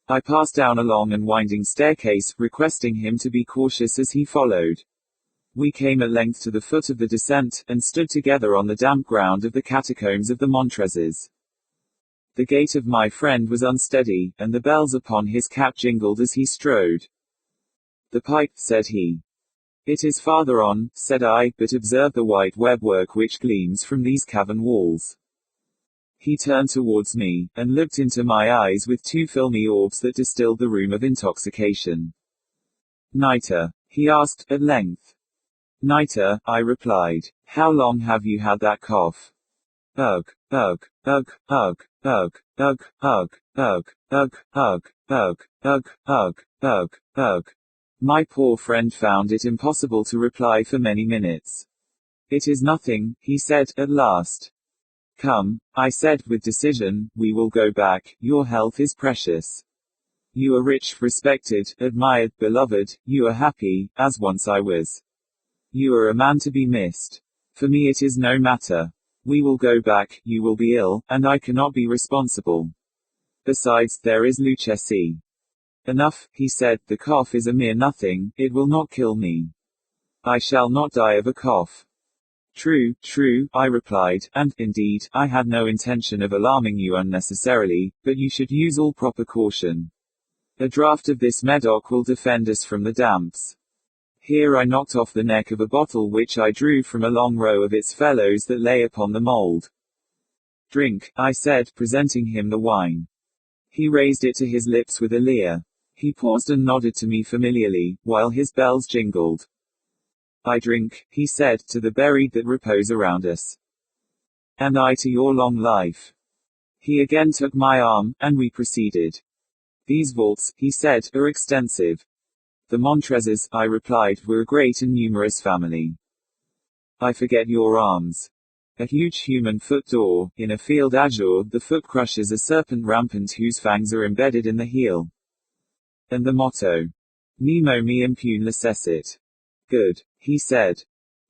I passed down a long and winding staircase, requesting him to be cautious as he followed. We came at length to the foot of the descent, and stood together on the damp ground of the catacombs of the Montrezes. The gait of my friend was unsteady, and the bells upon his cap jingled as he strode. "The pipe," said he. "It is farther on," said I, "but observe the white webwork which gleams from these cavern walls." He turned towards me, and looked into my eyes with 2 filmy orbs that distilled the rheum of intoxication. "Niter?" he asked, at length. "Niter," I replied. "How long have you had that cough?" "Ugh, ugh, ugh, ugh, ugh, ugh, ugh, ugh, ugh, ugh, ugh, ugh, ugh, ugh, ugh." My poor friend found it impossible to reply for many minutes. "It is nothing," he said, at last. "Come," I said with decision, "we will go back, your health is precious. You are rich, respected, admired, beloved, you are happy, as once I was. You are a man to be missed. For me it is no matter. We will go back, you will be ill, and I cannot be responsible. Besides, there is Lucchesi." "Enough," he said, "the cough is a mere nothing, it will not kill me. I shall not die of a cough." "True, true," I replied, "and, indeed, I had no intention of alarming you unnecessarily, but you should use all proper caution. A draught of this Medoc will defend us from the damps." Here I knocked off the neck of a bottle which I drew from a long row of its fellows that lay upon the mold. "Drink," I said, presenting him the wine. He raised it to his lips with a leer. He paused and nodded to me familiarly, while his bells jingled. "I drink," he said, "to the buried that repose around us. And I to your long life." He again took my arm, and we proceeded. "These vaults," he said, "are extensive." "The Montrezes," I replied, "were a great and numerous family." "I forget your arms." A huge human foot d'or, in a field azure, the foot crushes a serpent rampant whose fangs are embedded in the heel. "And the motto? Nemo me impune lacessit." "Good," he said.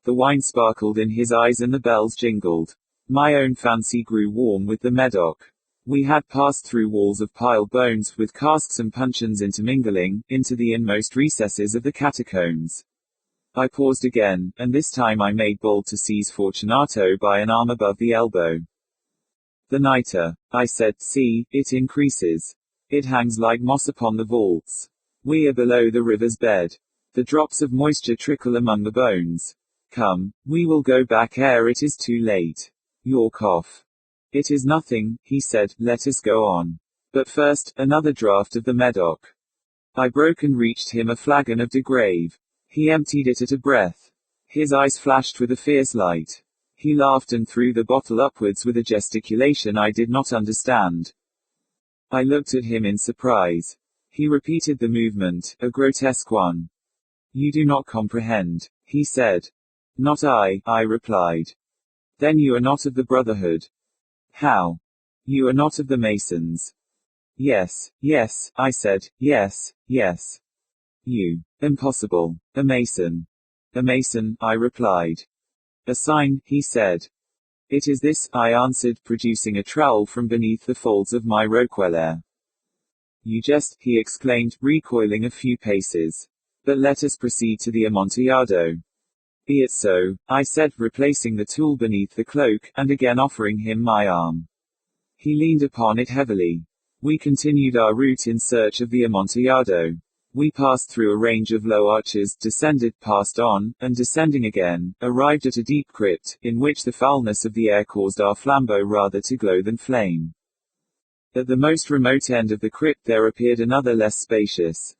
The wine sparkled in his eyes and the bells jingled. My own fancy grew warm with the Medoc. We had passed through walls of piled bones, with casks and puncheons intermingling, into the inmost recesses of the catacombs. I paused again, and this time I made bold to seize Fortunato by an arm above the elbow. "The niter," I said, "see, it increases. It hangs like moss upon the vaults. We are below the river's bed. The drops of moisture trickle among the bones. Come, we will go back ere it is too late. Your cough." "It is nothing," he said, "let us go on. But first, another draught of the Medoc." I broke and reached him a flagon of de Grave. He emptied it at a breath. His eyes flashed with a fierce light. He laughed and threw the bottle upwards with a gesticulation I did not understand. I looked at him in surprise. He repeated the movement, a grotesque one. "You do not comprehend," he said. "Not I," I replied. "Then you are not of the Brotherhood." "How? You are not of the Masons?" "Yes, yes," I said, "yes, yes." "You. Impossible. A Mason." "A Mason," I replied. "A sign," he said. "It is this," I answered, producing a trowel from beneath the folds of my roquelaire. "You jest," he exclaimed, recoiling a few paces. "But let us proceed to the Amontillado." "Be it so," I said, replacing the tool beneath the cloak, and again offering him my arm. He leaned upon it heavily. We continued our route in search of the Amontillado. We passed through a range of low arches, descended, passed on, and descending again, arrived at a deep crypt, in which the foulness of the air caused our flambeau rather to glow than flame. At the most remote end of the crypt there appeared another less spacious.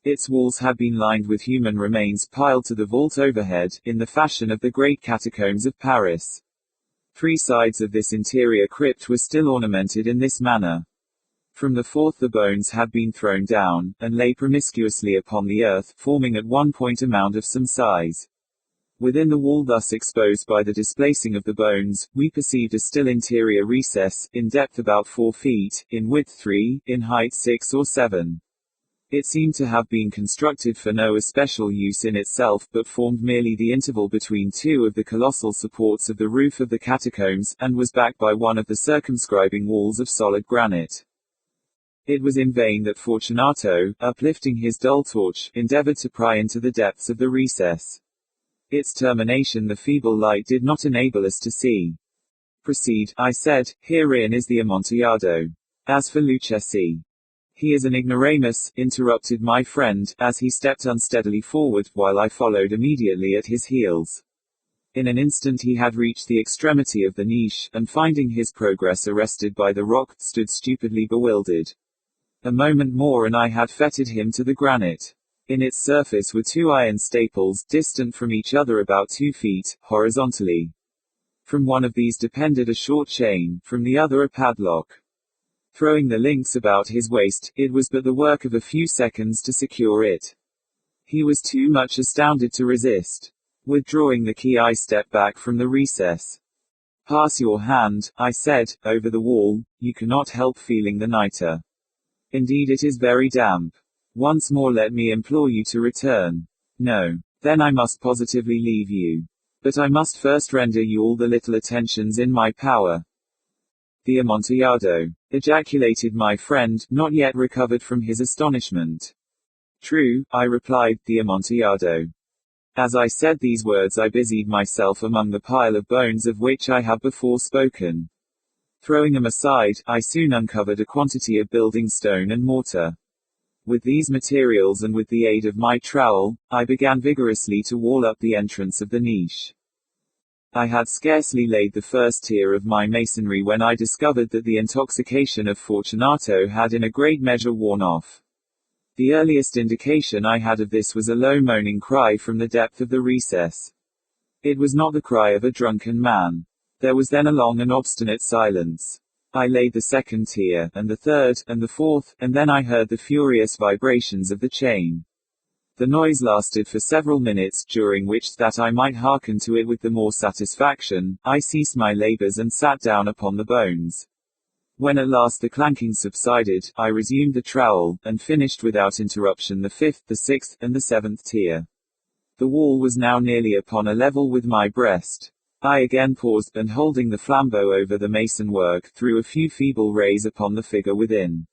Its walls had been lined with human remains piled to the vault overhead, in the fashion of the great catacombs of Paris. 3 sides of this interior crypt were still ornamented in this manner. From the fourth the bones had been thrown down, and lay promiscuously upon the earth, forming at one point a mound of some size. Within the wall thus exposed by the displacing of the bones, we perceived a still interior recess, in depth about 4 feet, in width 3, in height 6 or 7. It seemed to have been constructed for no especial use in itself, but formed merely the interval between two of the colossal supports of the roof of the catacombs, and was backed by one of the circumscribing walls of solid granite. It was in vain that Fortunato, uplifting his dull torch, endeavored to pry into the depths of the recess. Its termination the feeble light did not enable us to see. Proceed, I said, herein is the Amontillado. As for Lucchesi, he is an ignoramus, interrupted my friend, as he stepped unsteadily forward, while I followed immediately at his heels. In an instant he had reached the extremity of the niche, and finding his progress arrested by the rock, stood stupidly bewildered. A moment more and I had fettered him to the granite. In its surface were 2 iron staples, distant from each other about 2 feet, horizontally. From one of these depended a short chain, from the other a padlock. Throwing the links about his waist, it was but the work of a few seconds to secure it. He was too much astounded to resist. Withdrawing the key I stepped back from the recess. Pass your hand, I said, over the wall, you cannot help feeling the nitre. Indeed it is very damp. Once more let me implore you to return. No. Then I must positively leave you. But I must first render you all the little attentions in my power. The Amontillado, ejaculated my friend, not yet recovered from his astonishment. True, I replied, the Amontillado. As I said these words I busied myself among the pile of bones of which I have before spoken. Throwing them aside, I soon uncovered a quantity of building stone and mortar. With these materials and with the aid of my trowel, I began vigorously to wall up the entrance of the niche. I had scarcely laid the first tier of my masonry when I discovered that the intoxication of Fortunato had in a great measure worn off. The earliest indication I had of this was a low moaning cry from the depth of the recess. It was not the cry of a drunken man. There was then a long and obstinate silence. I laid the second tier, and the third, and the fourth, and then I heard the furious vibrations of the chain. The noise lasted for several minutes, during which, that I might hearken to it with the more satisfaction, I ceased my labors and sat down upon the bones. When at last the clanking subsided, I resumed the trowel, and finished without interruption the 5th, the 6th, and the 7th tier. The wall was now nearly upon a level with my breast. I again paused, and holding the flambeau over the mason work, threw a few feeble rays upon the figure within.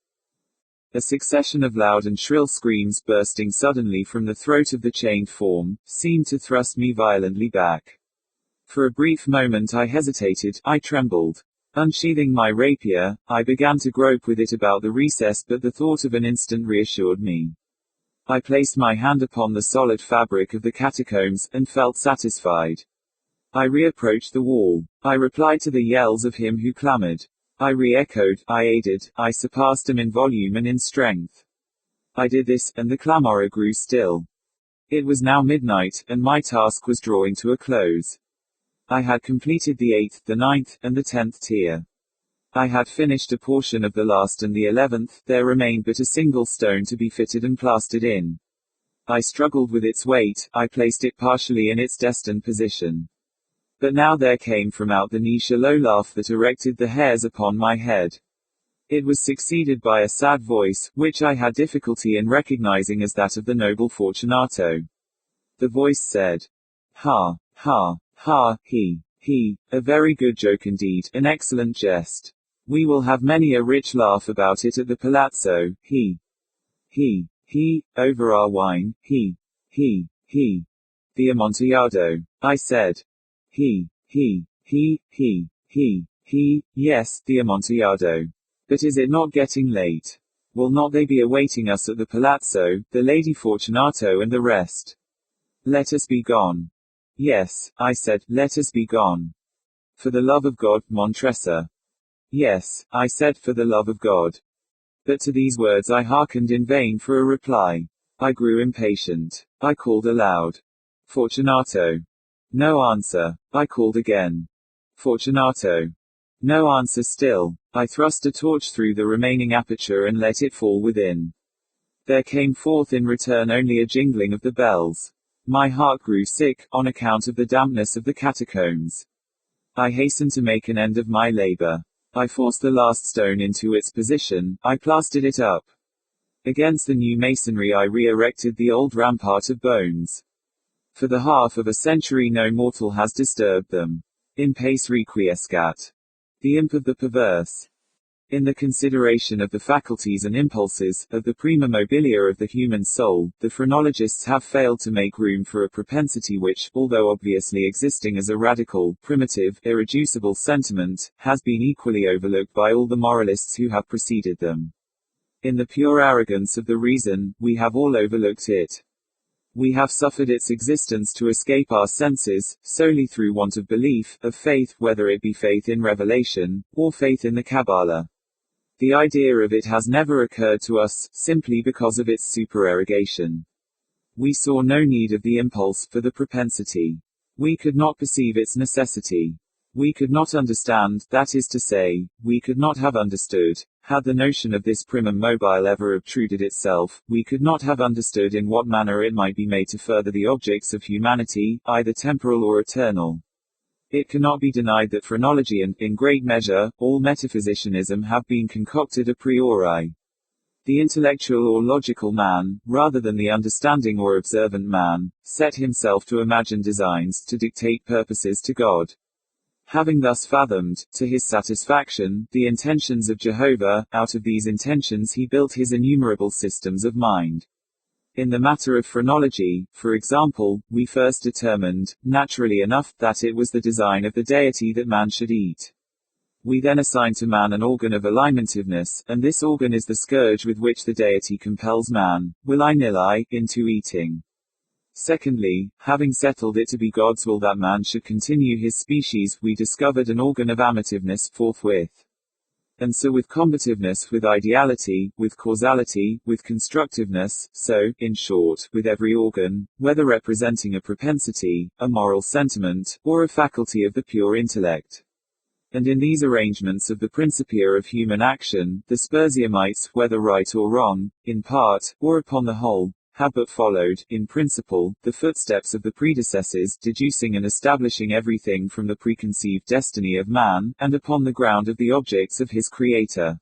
A succession of loud and shrill screams, bursting suddenly from the throat of the chained form, seemed to thrust me violently back. For a brief moment I hesitated, I trembled. Unsheathing my rapier, I began to grope with it about the recess, but the thought of an instant reassured me. I placed my hand upon the solid fabric of the catacombs, and felt satisfied. I re-approached the wall. I replied to the yells of him who clamored. I re-echoed, I aided, I surpassed him in volume and in strength. I did this, and the clamor grew still. It was now midnight, and my task was drawing to a close. I had completed the 8th, the 9th, and the 10th tier. I had finished a portion of the last and the 11th, there remained but a single stone to be fitted and plastered in. I struggled with its weight, I placed it partially in its destined position. But now there came from out the niche a low laugh that erected the hairs upon my head. It was succeeded by a sad voice, which I had difficulty in recognizing as that of the noble Fortunato. The voice said, "Ha, ha, ha, he, a very good joke indeed, an excellent jest. We will have many a rich laugh about it at the palazzo, he, over our wine, he, the Amontillado," I said. Yes, the Amontillado. But is it not getting late? Will not they be awaiting us at the palazzo, the Lady Fortunato and the rest? Let us be gone. Yes, I said, let us be gone. For the love of God, Montressor. Yes, I said, for the love of God. But to these words I hearkened in vain for a reply. I grew impatient. I called aloud. Fortunato. No answer. I called again. Fortunato. No answer still. I thrust a torch through the remaining aperture and let it fall within. There came forth in return only a jingling of the bells. My heart grew sick, on account of the dampness of the catacombs. I hastened to make an end of my labor. I forced the last stone into its position, I plastered it up. Against the new masonry I re-erected the old rampart of bones. For the half of a century no mortal has disturbed them. In pace requiescat. The imp of the perverse. In the consideration of the faculties and impulses, of the prima mobilia of the human soul, the phrenologists have failed to make room for a propensity which, although obviously existing as a radical, primitive, irreducible sentiment, has been equally overlooked by all the moralists who have preceded them. In the pure arrogance of the reason, we have all overlooked it. We have suffered its existence to escape our senses, solely through want of belief, of faith, whether it be faith in revelation, or faith in the Kabbalah. The idea of it has never occurred to us, simply because of its supererogation. We saw no need of the impulse, for the propensity. We could not perceive its necessity. We could not understand, that is to say, we could not have understood, had the notion of this primum mobile ever obtruded itself, we could not have understood in what manner it might be made to further the objects of humanity, either temporal or eternal. It cannot be denied that phrenology and, in great measure, all metaphysicianism have been concocted a priori. The intellectual or logical man, rather than the understanding or observant man, set himself to imagine designs, to dictate purposes to God. Having thus fathomed, to his satisfaction, the intentions of Jehovah, out of these intentions he built his innumerable systems of mind. In the matter of phrenology, for example, we first determined, naturally enough, that it was the design of the deity that man should eat. We then assign to man an organ of alimentiveness, and this organ is the scourge with which the deity compels man, will I nil I, into eating. Secondly, having settled it to be God's will that man should continue his species, we discovered an organ of amativeness forthwith. And so with combativeness, with ideality, with causality, with constructiveness, so, in short, with every organ, whether representing a propensity, a moral sentiment, or a faculty of the pure intellect. And in these arrangements of the principia of human action, the Spurzheimites, whether right or wrong, in part, or upon the whole, have but followed, in principle, the footsteps of the predecessors, deducing and establishing everything from the preconceived destiny of man, and upon the ground of the objects of his Creator.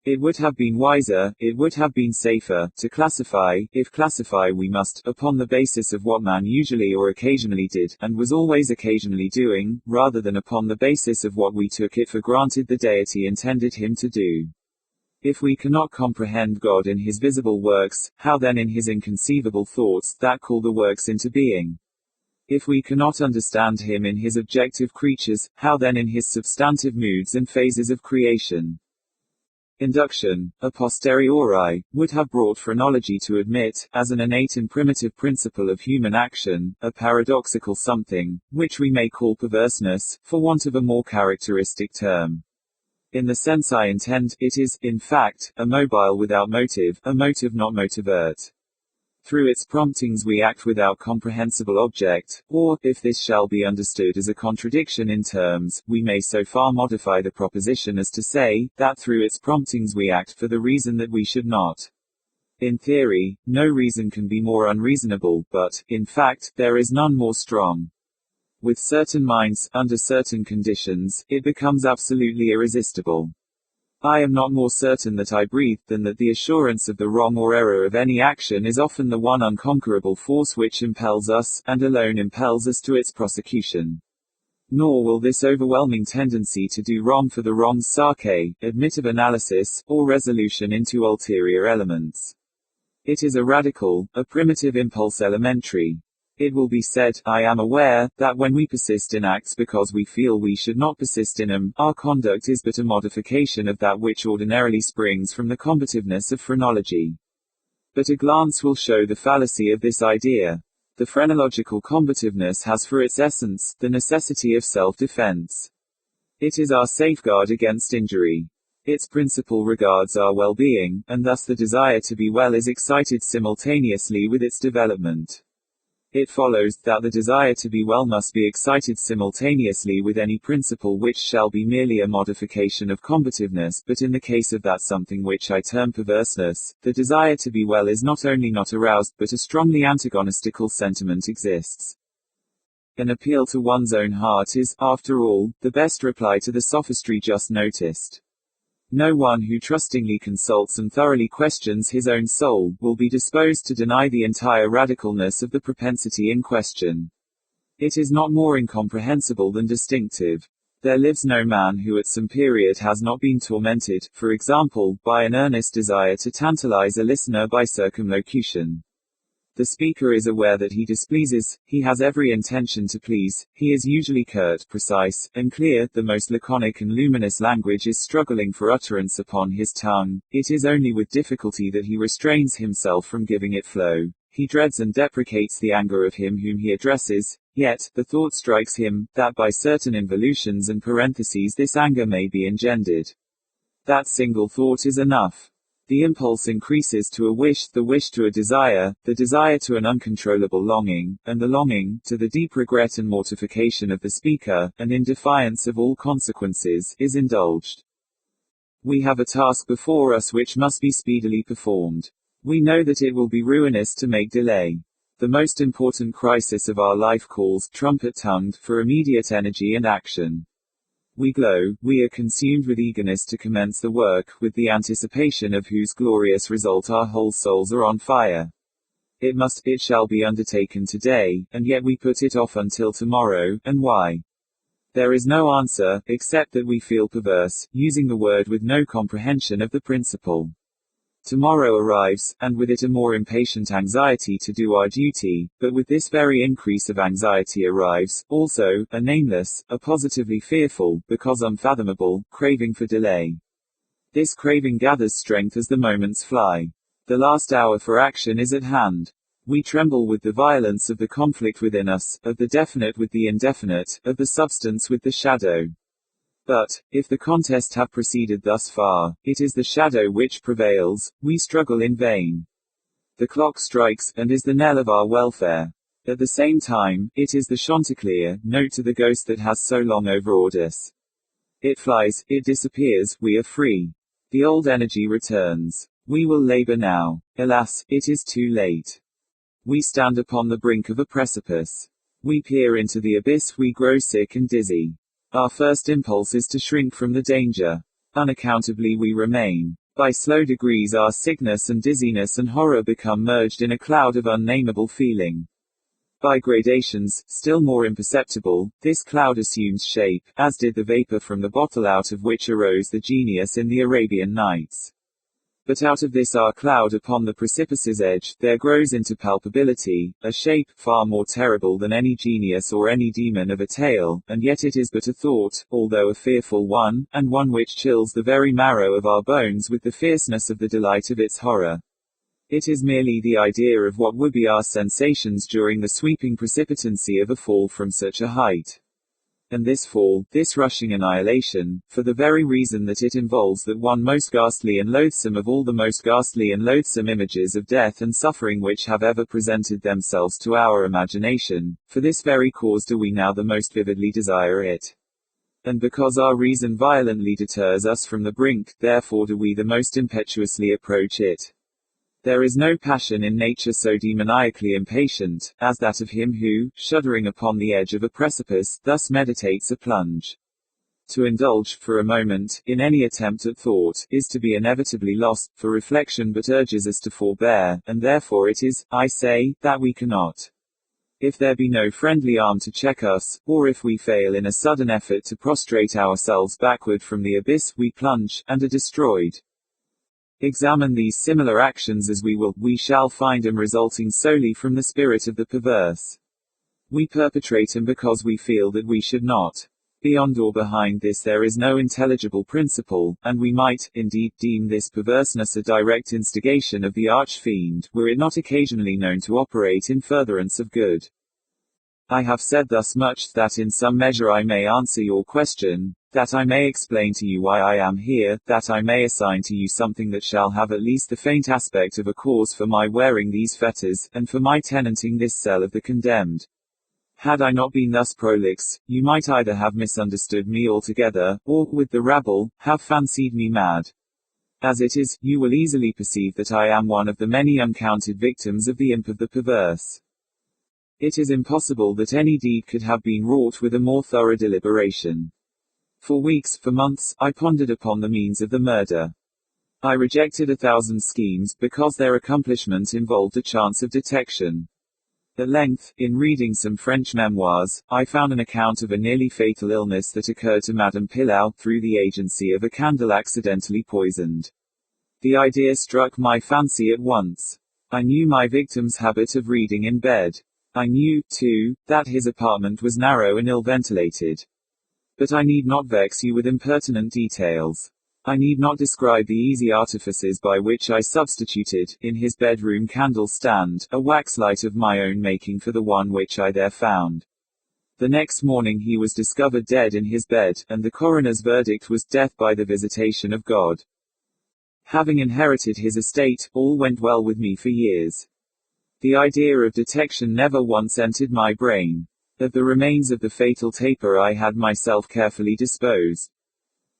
It would have been wiser, it would have been safer, to classify, if classify we must, upon the basis of what man usually or occasionally did, and was always occasionally doing, rather than upon the basis of what we took it for granted the deity intended him to do. If we cannot comprehend God in his visible works, how then in his inconceivable thoughts, that call the works into being? If we cannot understand him in his objective creatures, how then in his substantive moods and phases of creation? Induction, a posteriori, would have brought phrenology to admit, as an innate and primitive principle of human action, a paradoxical something, which we may call perverseness, for want of a more characteristic term. In the sense I intend, it is, in fact, a mobile without motive, a motive not motivert. Through its promptings we act without comprehensible object, or, if this shall be understood as a contradiction in terms, we may so far modify the proposition as to say, that through its promptings we act for the reason that we should not. In theory, no reason can be more unreasonable, but, in fact, there is none more strong. With certain minds, under certain conditions, it becomes absolutely irresistible. I am not more certain that I breathe, than that the assurance of the wrong or error of any action is often the one unconquerable force which impels us, and alone impels us to its prosecution. Nor will this overwhelming tendency to do wrong for the wrong's sake, admit of analysis, or resolution into ulterior elements. It is a radical, a primitive impulse elementary. It will be said, I am aware, that when we persist in acts because we feel we should not persist in them, our conduct is but a modification of that which ordinarily springs from the combativeness of phrenology. But a glance will show the fallacy of this idea. The phrenological combativeness has for its essence, the necessity of self-defense. It is our safeguard against injury. Its principle regards our well-being, and thus the desire to be well is excited simultaneously with its development. It follows that the desire to be well must be excited simultaneously with any principle which shall be merely a modification of combativeness, but in the case of that something which I term perverseness, the desire to be well is not only not aroused, but a strongly antagonistical sentiment exists. An appeal to one's own heart is, after all, the best reply to the sophistry just noticed. No one who trustingly consults and thoroughly questions his own soul, will be disposed to deny the entire radicalness of the propensity in question. It is not more incomprehensible than distinctive. There lives no man who at some period has not been tormented, for example, by an earnest desire to tantalize a listener by circumlocution. The speaker is aware that he displeases, he has every intention to please, he is usually curt, precise, and clear, the most laconic and luminous language is struggling for utterance upon his tongue, it is only with difficulty that he restrains himself from giving it flow. He dreads and deprecates the anger of him whom he addresses, yet, the thought strikes him, that by certain involutions and parentheses this anger may be engendered. That single thought is enough. The impulse increases to a wish, the wish to a desire, the desire to an uncontrollable longing, and the longing, to the deep regret and mortification of the speaker, and in defiance of all consequences, is indulged. We have a task before us which must be speedily performed. We know that it will be ruinous to make delay. The most important crisis of our life calls, trumpet-tongued, for immediate energy and action. We glow, we are consumed with eagerness to commence the work, with the anticipation of whose glorious result our whole souls are on fire. It shall be undertaken today, and yet we put it off until tomorrow, and why? There is no answer, except that we feel perverse, using the word with no comprehension of the principle. Tomorrow arrives, and with it a more impatient anxiety to do our duty, but with this very increase of anxiety arrives, also, a nameless, a positively fearful, because unfathomable, craving for delay. This craving gathers strength as the moments fly. The last hour for action is at hand. We tremble with the violence of the conflict within us, of the definite with the indefinite, of the substance with the shadow. But, if the contest have proceeded thus far, it is the shadow which prevails, we struggle in vain. The clock strikes, and is the knell of our welfare. At the same time, it is the chanticleer, note to the ghost that has so long overawed us. It flies, it disappears, we are free. The old energy returns. We will labor now. Alas, it is too late. We stand upon the brink of a precipice. We peer into the abyss, we grow sick and dizzy. Our first impulse is to shrink from the danger. Unaccountably we remain. By slow degrees our sickness and dizziness and horror become merged in a cloud of unnameable feeling. By gradations, still more imperceptible, this cloud assumes shape, as did the vapor from the bottle out of which arose the genius in the Arabian Nights. But out of this our cloud upon the precipice's edge, there grows into palpability, a shape, far more terrible than any genius or any demon of a tale, and yet it is but a thought, although a fearful one, and one which chills the very marrow of our bones with the fierceness of the delight of its horror. It is merely the idea of what would be our sensations during the sweeping precipitancy of a fall from such a height. And this fall, this rushing annihilation, for the very reason that it involves that one most ghastly and loathsome of all the most ghastly and loathsome images of death and suffering which have ever presented themselves to our imagination, for this very cause do we now the most vividly desire it. And because our reason violently deters us from the brink, therefore do we the most impetuously approach it. There is no passion in nature so demoniacally impatient, as that of him who, shuddering upon the edge of a precipice, thus meditates a plunge. To indulge, for a moment, in any attempt at thought, is to be inevitably lost, for reflection but urges us to forbear, and therefore it is, I say, that we cannot. If there be no friendly arm to check us, or if we fail in a sudden effort to prostrate ourselves backward from the abyss, we plunge, and are destroyed. Examine these similar actions as we will, we shall find them resulting solely from the spirit of the perverse. We perpetrate them because we feel that we should not. Beyond or behind this there is no intelligible principle, and we might, indeed, deem this perverseness a direct instigation of the arch-fiend, were it not occasionally known to operate in furtherance of good. I have said thus much, that in some measure I may answer your question, that I may explain to you why I am here, that I may assign to you something that shall have at least the faint aspect of a cause for my wearing these fetters, and for my tenanting this cell of the condemned. Had I not been thus prolix, you might either have misunderstood me altogether, or, with the rabble, have fancied me mad. As it is, you will easily perceive that I am one of the many uncounted victims of the imp of the perverse. It is impossible that any deed could have been wrought with a more thorough deliberation. For weeks, for months, I pondered upon the means of the murder. I rejected 1,000 schemes, because their accomplishment involved a chance of detection. At length, in reading some French memoirs, I found an account of a nearly fatal illness that occurred to Madame Pilau, through the agency of a candle accidentally poisoned. The idea struck my fancy at once. I knew my victim's habit of reading in bed. I knew, too, that his apartment was narrow and ill-ventilated. But I need not vex you with impertinent details. I need not describe the easy artifices by which I substituted, in his bedroom candle stand, a wax light of my own making for the one which I there found. The next morning he was discovered dead in his bed, and the coroner's verdict was death by the visitation of God. Having inherited his estate, all went well with me for years. The idea of detection never once entered my brain. Of the remains of the fatal taper I had myself carefully disposed.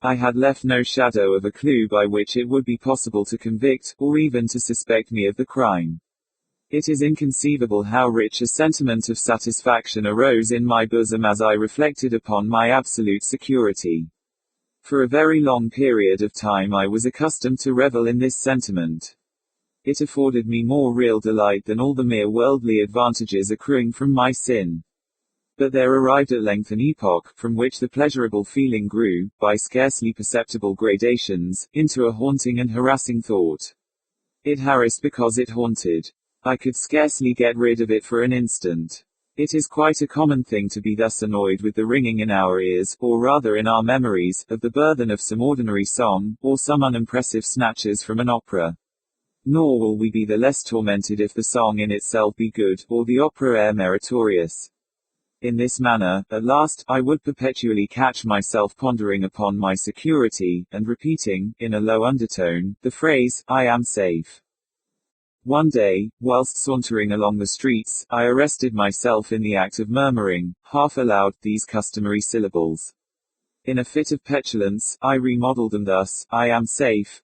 I had left no shadow of a clue by which it would be possible to convict, or even to suspect me of the crime. It is inconceivable how rich a sentiment of satisfaction arose in my bosom as I reflected upon my absolute security. For a very long period of time I was accustomed to revel in this sentiment. It afforded me more real delight than all the mere worldly advantages accruing from my sin. But there arrived at length an epoch, from which the pleasurable feeling grew, by scarcely perceptible gradations, into a haunting and harassing thought. It harassed because it haunted. I could scarcely get rid of it for an instant. It is quite a common thing to be thus annoyed with the ringing in our ears, or rather in our memories, of the burthen of some ordinary song, or some unimpressive snatches from an opera. Nor will we be the less tormented if the song in itself be good, or the opera air meritorious. In this manner, at last, I would perpetually catch myself pondering upon my security, and repeating, in a low undertone, the phrase, "I am safe." One day, whilst sauntering along the streets, I arrested myself in the act of murmuring, half aloud, these customary syllables. In a fit of petulance, I remodeled them thus: I am safe,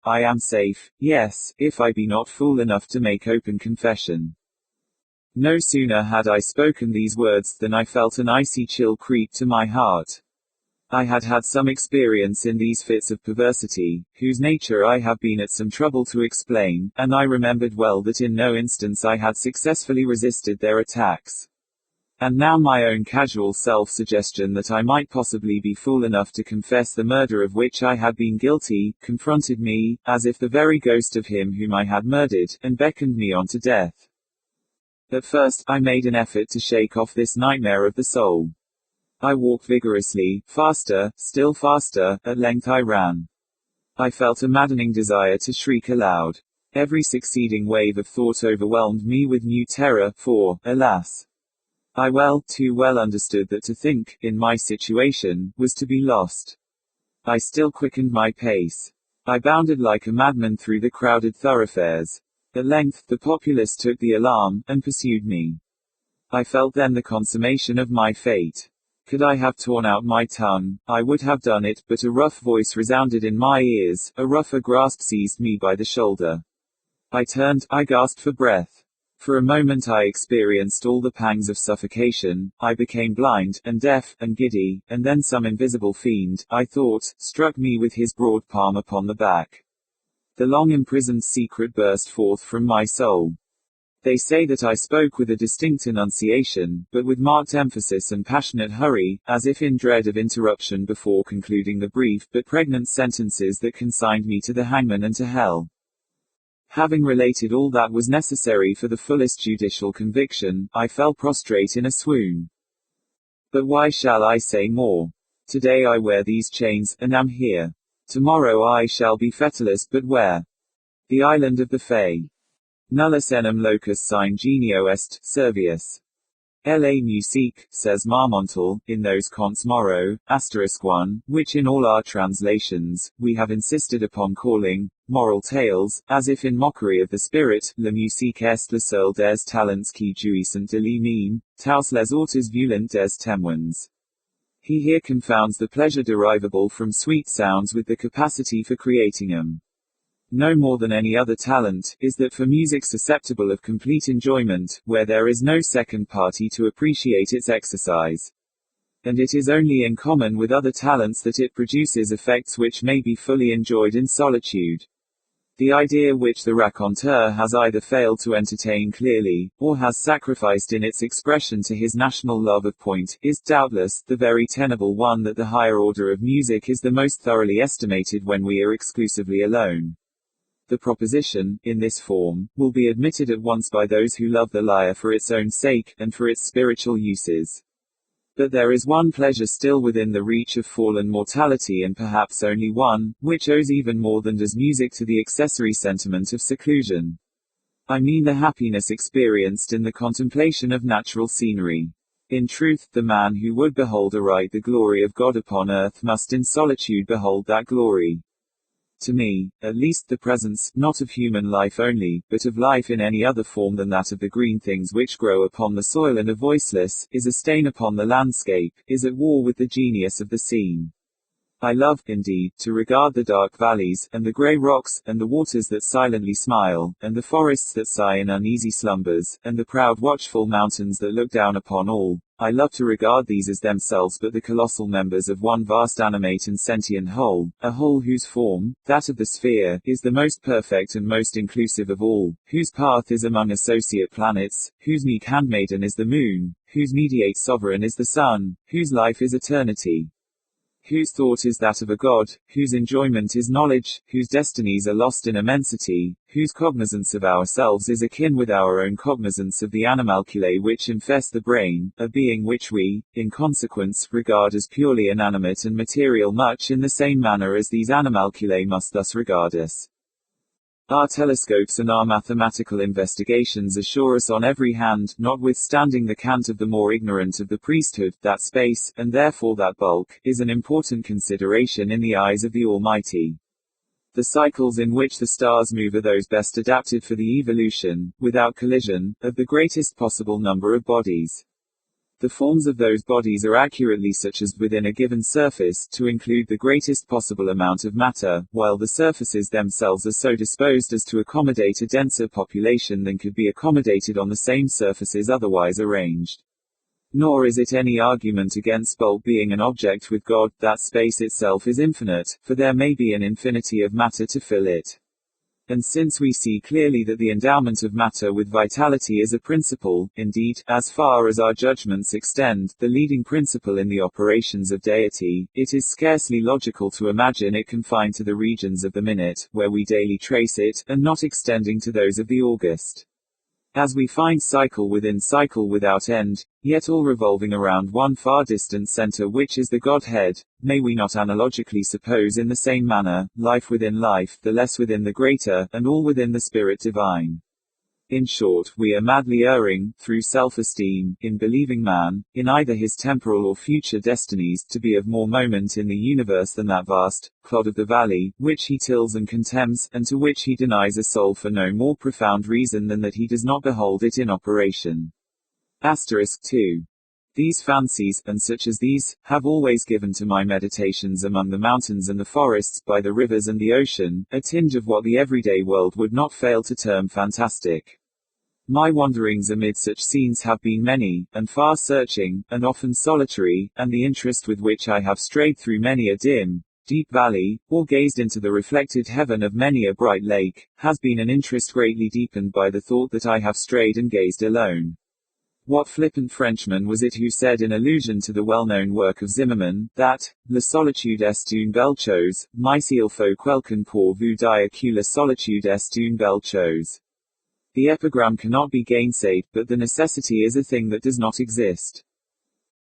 yes, if I be not fool enough to make open confession. No sooner had I spoken these words than I felt an icy chill creep to my heart. I had had some experience in these fits of perversity, whose nature I have been at some trouble to explain, and I remembered well that in no instance I had successfully resisted their attacks. And now my own casual self-suggestion that I might possibly be fool enough to confess the murder of which I had been guilty, confronted me, as if the very ghost of him whom I had murdered, and beckoned me on to death. At first, I made an effort to shake off this nightmare of the soul. I walked vigorously, faster, still faster, at length I ran. I felt a maddening desire to shriek aloud. Every succeeding wave of thought overwhelmed me with new terror, for, alas, I too well understood that to think, in my situation, was to be lost. I still quickened my pace. I bounded like a madman through the crowded thoroughfares. At length, the populace took the alarm, and pursued me. I felt then the consummation of my fate. Could I have torn out my tongue, I would have done it, but a rough voice resounded in my ears, a rougher grasp seized me by the shoulder. I turned, I gasped for breath. For a moment I experienced all the pangs of suffocation, I became blind, and deaf, and giddy, and then some invisible fiend, I thought, struck me with his broad palm upon the back. The long imprisoned secret burst forth from my soul. They say that I spoke with a distinct enunciation, but with marked emphasis and passionate hurry, as if in dread of interruption before concluding the brief but pregnant sentences that consigned me to the hangman and to hell. Having related all that was necessary for the fullest judicial conviction, I fell prostrate in a swoon. But why shall I say more? Today I wear these chains, and am here. Tomorrow I shall be fetterless, but where? The island of the Fae. Nullus enim locus sine genio est, Servius. La musique, says Marmontel, in those contes moraux, *1, which in all our translations, we have insisted upon calling, moral tales, as if in mockery of the spirit, la musique est le seul des talents qui jouissent de l'imine, tous les autres violent des témoins. He here confounds the pleasure derivable from sweet sounds with the capacity for creating them. No more than any other talent, is that for music susceptible of complete enjoyment, where there is no second party to appreciate its exercise. And it is only in common with other talents that it produces effects which may be fully enjoyed in solitude. The idea which the raconteur has either failed to entertain clearly, or has sacrificed in its expression to his national love of point, is, doubtless, the very tenable one that the higher order of music is the most thoroughly estimated when we are exclusively alone. The proposition, in this form, will be admitted at once by those who love the lyre for its own sake, and for its spiritual uses. But there is one pleasure still within the reach of fallen mortality, and perhaps only one, which owes even more than does music to the accessory sentiment of seclusion. I mean the happiness experienced in the contemplation of natural scenery. In truth, the man who would behold aright the glory of God upon earth must in solitude behold that glory. To me, at least, the presence, not of human life only, but of life in any other form than that of the green things which grow upon the soil and are voiceless, is a stain upon the landscape, is at war with the genius of the scene. I love, indeed, to regard the dark valleys, and the grey rocks, and the waters that silently smile, and the forests that sigh in uneasy slumbers, and the proud watchful mountains that look down upon all. I love to regard these as themselves but the colossal members of one vast animate and sentient whole, a whole whose form, that of the sphere, is the most perfect and most inclusive of all, whose path is among associate planets, whose meek handmaiden is the moon, whose mediate sovereign is the sun, whose life is eternity, whose thought is that of a god, whose enjoyment is knowledge, whose destinies are lost in immensity, whose cognizance of ourselves is akin with our own cognizance of the animalculae which infest the brain, a being which we, in consequence, regard as purely inanimate and material much in the same manner as these animalculae must thus regard us. Our telescopes and our mathematical investigations assure us on every hand, notwithstanding the cant of the more ignorant of the priesthood, that space, and therefore that bulk, is an important consideration in the eyes of the Almighty. The cycles in which the stars move are those best adapted for the evolution, without collision, of the greatest possible number of bodies. The forms of those bodies are accurately such as, within a given surface, to include the greatest possible amount of matter, while the surfaces themselves are so disposed as to accommodate a denser population than could be accommodated on the same surfaces otherwise arranged. Nor is it any argument against bulk being an object with God, that space itself is infinite, for there may be an infinity of matter to fill it. And since we see clearly that the endowment of matter with vitality is a principle, indeed, as far as our judgments extend, the leading principle in the operations of deity, it is scarcely logical to imagine it confined to the regions of the minute, where we daily trace it, and not extending to those of the August. As we find cycle within cycle without end, yet all revolving around one far distant center which is the Godhead, may we not analogically suppose in the same manner, life within life, the less within the greater, and all within the Spirit divine? In short, we are madly erring, through self-esteem, in believing man, in either his temporal or future destinies, to be of more moment in the universe than that vast clod of the valley, which he tills and contemns, and to which he denies a soul for no more profound reason than that he does not behold it in operation. *2. These fancies, and such as these, have always given to my meditations among the mountains and the forests, by the rivers and the ocean, a tinge of what the everyday world would not fail to term fantastic. My wanderings amid such scenes have been many, and far-searching, and often solitary, and the interest with which I have strayed through many a dim, deep valley, or gazed into the reflected heaven of many a bright lake, has been an interest greatly deepened by the thought that I have strayed and gazed alone. What flippant Frenchman was it who said in allusion to the well-known work of Zimmermann, that, la solitude est une belle chose, mais il faut quelqu'un pour vous dire que la solitude est une belle chose? The epigram cannot be gainsaid, but the necessity is a thing that does not exist.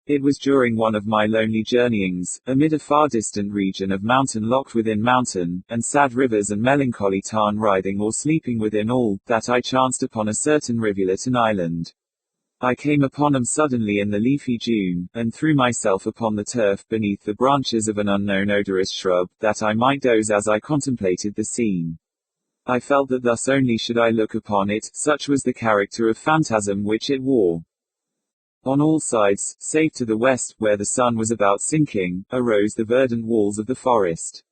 It was during one of my lonely journeyings, amid a far distant region of mountain locked within mountain, and sad rivers and melancholy tarn writhing or sleeping within all, that I chanced upon a certain rivulet and island. I came upon 'em suddenly in the leafy June, and threw myself upon the turf beneath the branches of an unknown odorous shrub, that I might doze as I contemplated the scene. I felt that thus only should I look upon it, such was the character of phantasm which it wore. On all sides, save to the west, where the sun was about sinking, arose the verdant walls of the forest.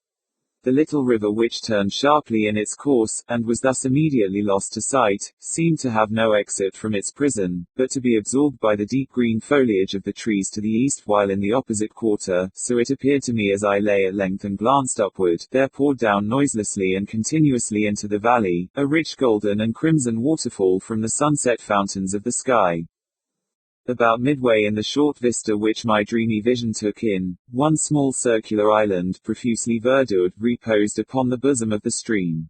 The little river which turned sharply in its course, and was thus immediately lost to sight, seemed to have no exit from its prison, but to be absorbed by the deep green foliage of the trees to the east, while in the opposite quarter, so it appeared to me as I lay at length and glanced upward, there poured down noiselessly and continuously into the valley, a rich golden and crimson waterfall from the sunset fountains of the sky. About midway in the short vista which my dreamy vision took in, one small circular island, profusely verdured, reposed upon the bosom of the stream.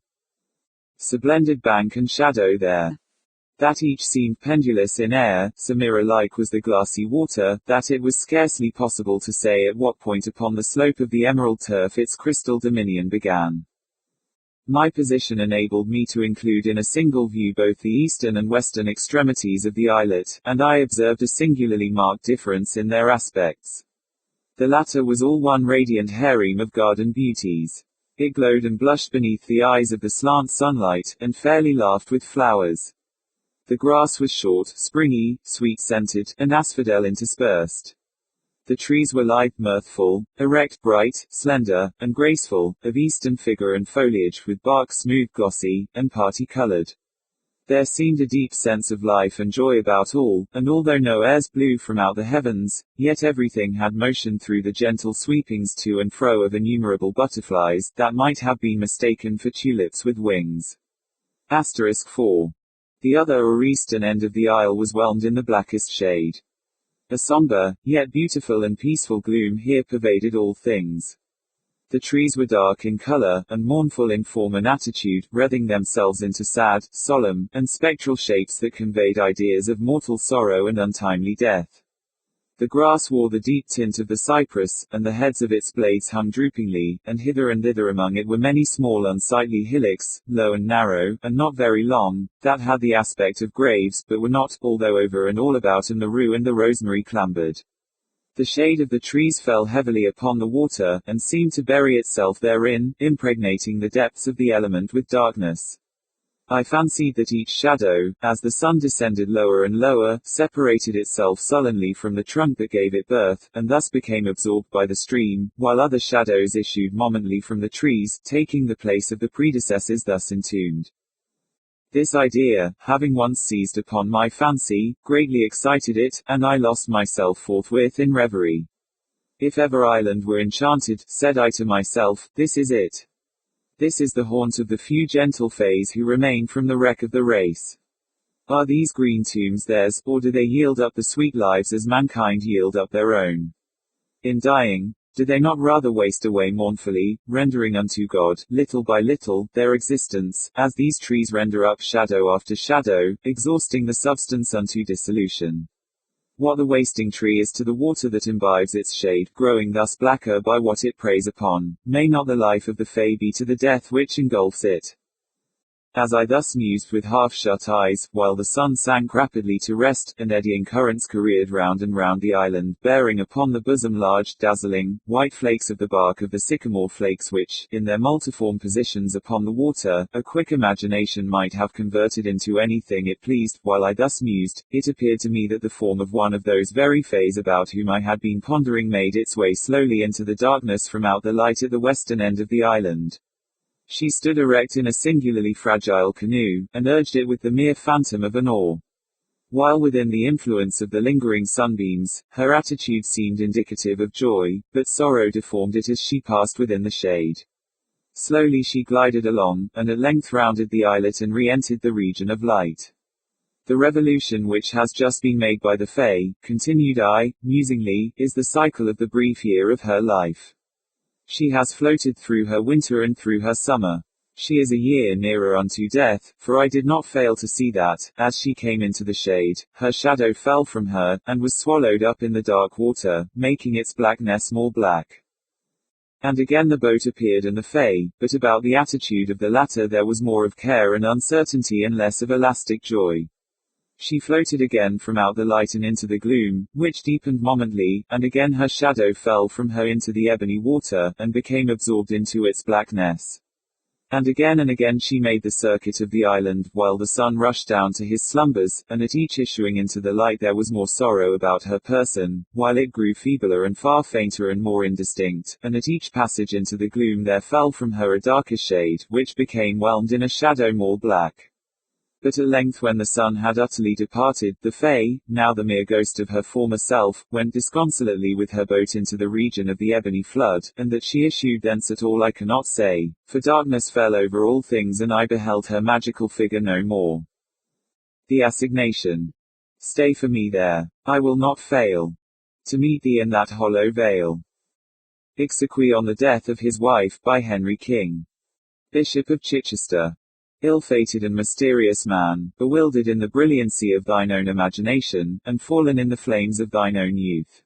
Splendid bank and shadow there. That each seemed pendulous in air, so mirror-like was the glassy water, that it was scarcely possible to say at what point upon the slope of the emerald turf its crystal dominion began. My position enabled me to include in a single view both the eastern and western extremities of the islet, and I observed a singularly marked difference in their aspects. The latter was all one radiant harem of garden beauties. It glowed and blushed beneath the eyes of the slant sunlight, and fairly laughed with flowers. The grass was short, springy, sweet-scented, and asphodel interspersed. The trees were lithe, mirthful, erect, bright, slender, and graceful, of eastern figure and foliage, with bark smooth, glossy, and party-colored. There seemed a deep sense of life and joy about all, and although no airs blew from out the heavens, yet everything had motion through the gentle sweepings to and fro of innumerable butterflies, that might have been mistaken for tulips with wings. Asterisk 4. The other or eastern end of the isle was whelmed in the blackest shade. A somber, yet beautiful and peaceful gloom here pervaded all things. The trees were dark in color, and mournful in form and attitude, wreathing themselves into sad, solemn, and spectral shapes that conveyed ideas of mortal sorrow and untimely death. The grass wore the deep tint of the cypress, and the heads of its blades hung droopingly, and hither and thither among it were many small unsightly hillocks, low and narrow, and not very long, that had the aspect of graves, but were not, although over and all about them the rue and the rosemary clambered. The shade of the trees fell heavily upon the water, and seemed to bury itself therein, impregnating the depths of the element with darkness. I fancied that each shadow, as the sun descended lower and lower, separated itself sullenly from the trunk that gave it birth, and thus became absorbed by the stream, while other shadows issued momently from the trees, taking the place of the predecessors thus entombed. This idea, having once seized upon my fancy, greatly excited it, and I lost myself forthwith in reverie. If ever island were enchanted, said I to myself, this is it. This is the haunt of the few gentle fays who remain from the wreck of the race. Are these green tombs theirs, or do they yield up the sweet lives as mankind yield up their own? In dying, do they not rather waste away mournfully, rendering unto God, little by little, their existence, as these trees render up shadow after shadow, exhausting the substance unto dissolution? What the wasting tree is to the water that imbibes its shade, growing thus blacker by what it preys upon, may not the life of the fay be to the death which engulfs it? As I thus mused with half-shut eyes, while the sun sank rapidly to rest, and eddying currents careered round and round the island, bearing upon the bosom large, dazzling, white flakes of the bark of the sycamore flakes which, in their multiform positions upon the water, a quick imagination might have converted into anything it pleased, while I thus mused, it appeared to me that the form of one of those very fays about whom I had been pondering made its way slowly into the darkness from out the light at the western end of the island. She stood erect in a singularly fragile canoe, and urged it with the mere phantom of an oar. While within the influence of the lingering sunbeams, her attitude seemed indicative of joy, but sorrow deformed it as she passed within the shade. Slowly she glided along, and at length rounded the islet and re-entered the region of light. The revolution which has just been made by the Fae, continued I, musingly, is the cycle of the brief year of her life. She has floated through her winter and through her summer. She is a year nearer unto death, for I did not fail to see that, as she came into the shade, her shadow fell from her, and was swallowed up in the dark water, making its blackness more black. And again the boat appeared and the Fae, but about the attitude of the latter there was more of care and uncertainty and less of elastic joy. She floated again from out the light and into the gloom, which deepened momently, and again her shadow fell from her into the ebony water, and became absorbed into its blackness. And again she made the circuit of the island, while the sun rushed down to his slumbers, and at each issuing into the light there was more sorrow about her person, while it grew feebler and far fainter and more indistinct, and at each passage into the gloom there fell from her a darker shade, which became whelmed in a shadow more black. But at length when the sun had utterly departed, the Fae, now the mere ghost of her former self, went disconsolately with her boat into the region of the ebony flood, and that she issued thence at all I cannot say, for darkness fell over all things and I beheld her magical figure no more. The assignation. Stay for me there. I will not fail to meet thee in that hollow vale. Exequy on the death of his wife, by Henry King, Bishop of Chichester. Ill-fated and mysterious man, bewildered in the brilliancy of thine own imagination, and fallen in the flames of thine own youth.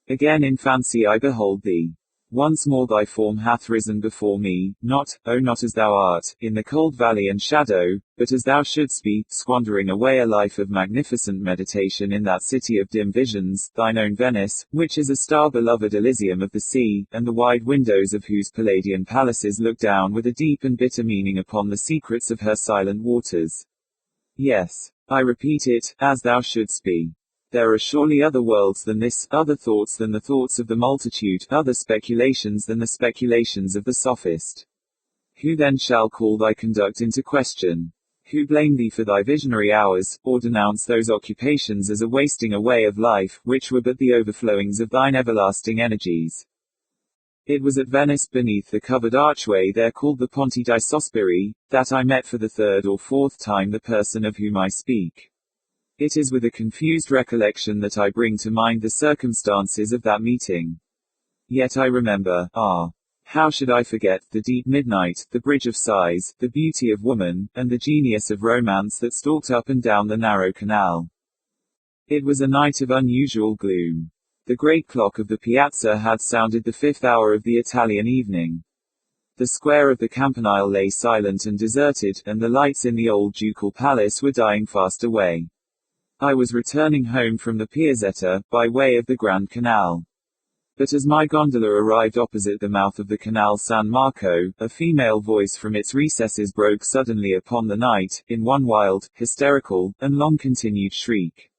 Again in fancy I behold thee. Once more thy form hath risen before me, not, oh not as thou art, in the cold valley and shadow, but as thou shouldst be, squandering away a life of magnificent meditation in that city of dim visions, thine own Venice, which is a star-beloved Elysium of the sea, and the wide windows of whose Palladian palaces look down with a deep and bitter meaning upon the secrets of her silent waters. Yes, I repeat it, as thou shouldst be. There are surely other worlds than this, other thoughts than the thoughts of the multitude, other speculations than the speculations of the sophist. Who then shall call thy conduct into question? Who blame thee for thy visionary hours, or denounce those occupations as a wasting away of life, which were but the overflowings of thine everlasting energies? It was at Venice, beneath the covered archway there called the Ponte di Sospiri, that I met for the third or fourth time the person of whom I speak. It is with a confused recollection that I bring to mind the circumstances of that meeting. Yet I remember, how should I forget, the deep midnight, the bridge of sighs, the beauty of woman, and the genius of romance that stalked up and down the narrow canal. It was a night of unusual gloom. The great clock of the piazza had sounded the 5th hour of the Italian evening. The square of the Campanile lay silent and deserted, and the lights in the old ducal palace were dying fast away. I was returning home from the Piazzetta, by way of the Grand Canal. But as my gondola arrived opposite the mouth of the Canal San Marco, a female voice from its recesses broke suddenly upon the night, in one wild, hysterical, and long-continued shriek.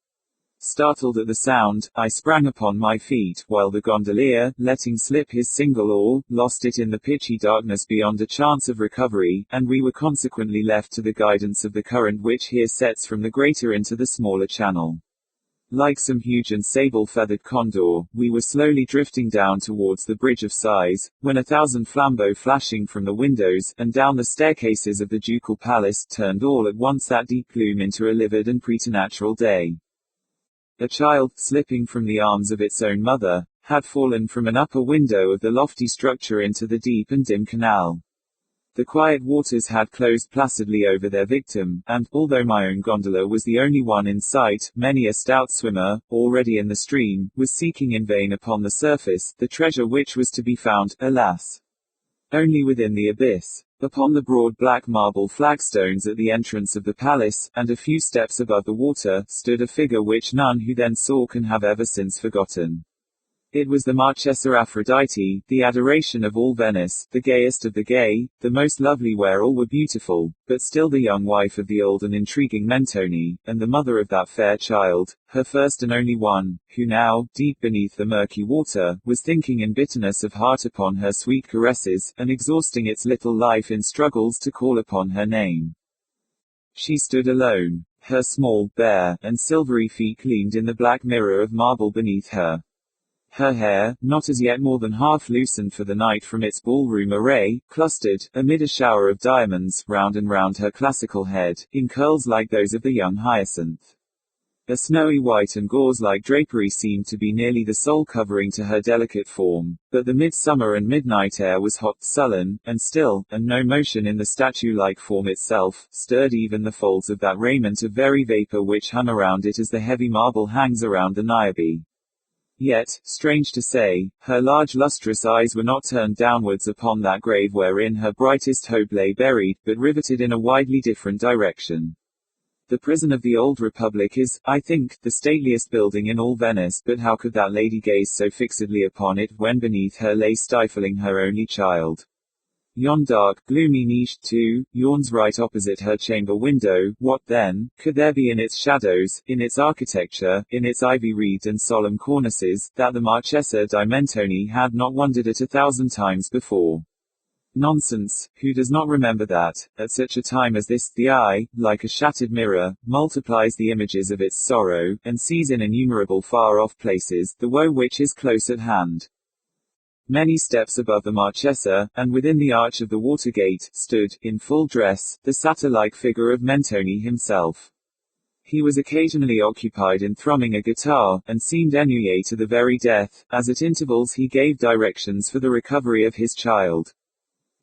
Startled at the sound, I sprang upon my feet, while the gondolier, letting slip his single oar, lost it in the pitchy darkness beyond a chance of recovery, and we were consequently left to the guidance of the current which here sets from the greater into the smaller channel. Like some huge and sable-feathered condor, we were slowly drifting down towards the Bridge of Sighs, when 1,000 flambeaux flashing from the windows, and down the staircases of the ducal palace, turned all at once that deep gloom into a livid and preternatural day. A child, slipping from the arms of its own mother, had fallen from an upper window of the lofty structure into the deep and dim canal. The quiet waters had closed placidly over their victim, and, although my own gondola was the only one in sight, many a stout swimmer, already in the stream, was seeking in vain upon the surface, the treasure which was to be found, alas, only within the abyss. Upon the broad black marble flagstones at the entrance of the palace, and a few steps above the water, stood a figure which none who then saw can have ever since forgotten. It was the Marchesa Aphrodite, the adoration of all Venice, the gayest of the gay, the most lovely where all were beautiful, but still the young wife of the old and intriguing Mentoni, and the mother of that fair child, her first and only one, who now, deep beneath the murky water, was thinking in bitterness of heart upon her sweet caresses, and exhausting its little life in struggles to call upon her name. She stood alone. Her small, bare, and silvery feet gleamed in the black mirror of marble beneath her. Her hair, not as yet more than half loosened for the night from its ballroom array, clustered, amid a shower of diamonds, round and round her classical head, in curls like those of the young hyacinth. A snowy white and gauze-like drapery seemed to be nearly the sole covering to her delicate form, but the midsummer and midnight air was hot, sullen, and still, and no motion in the statue-like form itself stirred even the folds of that raiment of very vapor which hung around it as the heavy marble hangs around the Niobe. Yet, strange to say, her large lustrous eyes were not turned downwards upon that grave wherein her brightest hope lay buried, but riveted in a widely different direction. The prison of the Old Republic is, I think, the stateliest building in all Venice, but how could that lady gaze so fixedly upon it, when beneath her lay stifling her only child? Yon dark, gloomy niche, too, yawns right opposite her chamber window. What, then, could there be in its shadows, in its architecture, in its ivy-wreathed and solemn cornices, that the Marchesa di Mentoni had not wondered at 1,000 times before? Nonsense! Who does not remember that, at such a time as this, the eye, like a shattered mirror, multiplies the images of its sorrow, and sees in innumerable far-off places, the woe which is close at hand? Many steps above the Marchesa, and within the arch of the water-gate, stood, in full dress, the satyr-like figure of Mentoni himself. He was occasionally occupied in thrumming a guitar, and seemed ennuyé to the very death, as at intervals he gave directions for the recovery of his child.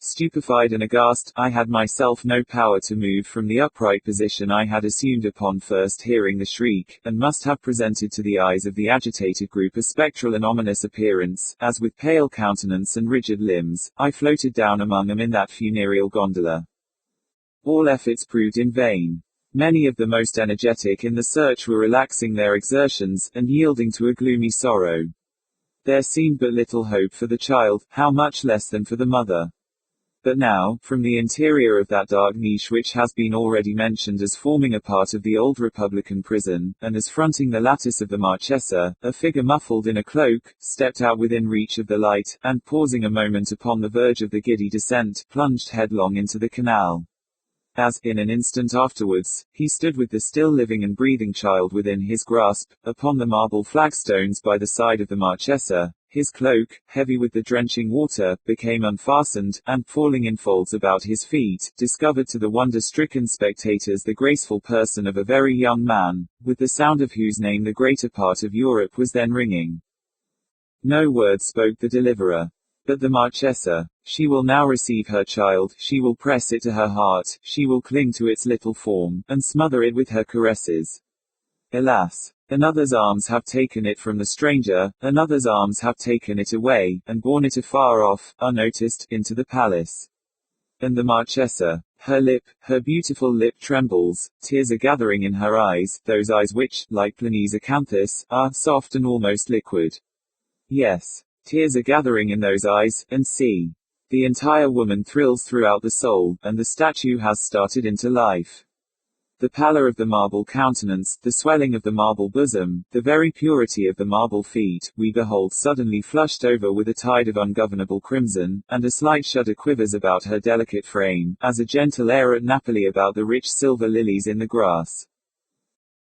Stupefied and aghast, I had myself no power to move from the upright position I had assumed upon first hearing the shriek, and must have presented to the eyes of the agitated group a spectral and ominous appearance, as with pale countenance and rigid limbs, I floated down among them in that funereal gondola. All efforts proved in vain. Many of the most energetic in the search were relaxing their exertions, and yielding to a gloomy sorrow. There seemed but little hope for the child, how much less than for the mother. But now, from the interior of that dark niche which has been already mentioned as forming a part of the old Republican prison, and as fronting the lattice of the Marchesa, a figure muffled in a cloak, stepped out within reach of the light, and pausing a moment upon the verge of the giddy descent, plunged headlong into the canal. As, in an instant afterwards, he stood with the still living and breathing child within his grasp, upon the marble flagstones by the side of the Marchesa, his cloak, heavy with the drenching water, became unfastened, and, falling in folds about his feet, discovered to the wonder-stricken spectators the graceful person of a very young man, with the sound of whose name the greater part of Europe was then ringing. No word spoke the deliverer. But the Marchesa. She will now receive her child, she will press it to her heart, she will cling to its little form, and smother it with her caresses. Alas! Another's arms have taken it from the stranger, another's arms have taken it away, and borne it afar off, unnoticed, into the palace. And the Marchesa. Her beautiful lip trembles, tears are gathering in her eyes, those eyes which, like Pliny's acanthus, are soft and almost liquid. Yes. Tears are gathering in those eyes, and see. The entire woman thrills throughout the soul, and the statue has started into life. The pallor of the marble countenance, the swelling of the marble bosom, the very purity of the marble feet, we behold suddenly flushed over with a tide of ungovernable crimson, and a slight shudder quivers about her delicate frame, as a gentle air at Napoli about the rich silver lilies in the grass.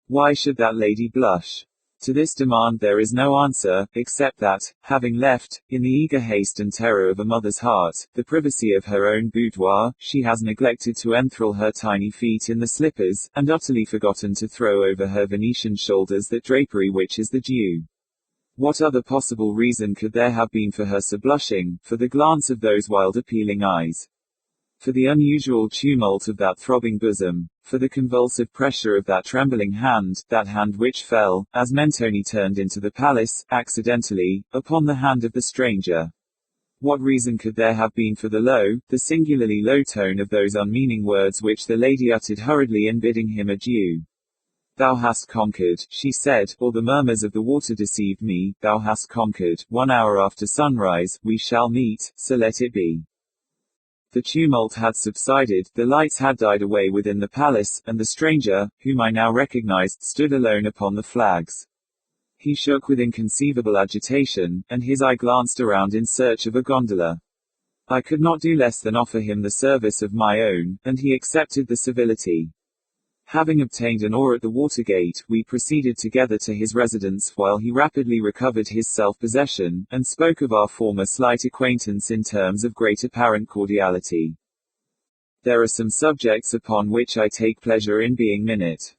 Why should that lady blush? To this demand there is no answer, except that, having left, in the eager haste and terror of a mother's heart, the privacy of her own boudoir, she has neglected to enthrall her tiny feet in the slippers, and utterly forgotten to throw over her Venetian shoulders that drapery which is the due. What other possible reason could there have been for her so blushing, for the glance of those wild appealing eyes? For the unusual tumult of that throbbing bosom, for the convulsive pressure of that trembling hand, that hand which fell, as Mentoni turned into the palace, accidentally, upon the hand of the stranger. What reason could there have been for the singularly low tone of those unmeaning words which the lady uttered hurriedly in bidding him adieu? Thou hast conquered, she said, or the murmurs of the water deceived me, thou hast conquered, 1 hour after sunrise, we shall meet, so let it be. The tumult had subsided, the lights had died away within the palace, and the stranger, whom I now recognized, stood alone upon the flags. He shook with inconceivable agitation, and his eye glanced around in search of a gondola. I could not do less than offer him the service of my own, and he accepted the civility. Having obtained an oar at the water-gate, we proceeded together to his residence, while he rapidly recovered his self-possession, and spoke of our former slight acquaintance in terms of great apparent cordiality. There are some subjects upon which I take pleasure in being minute.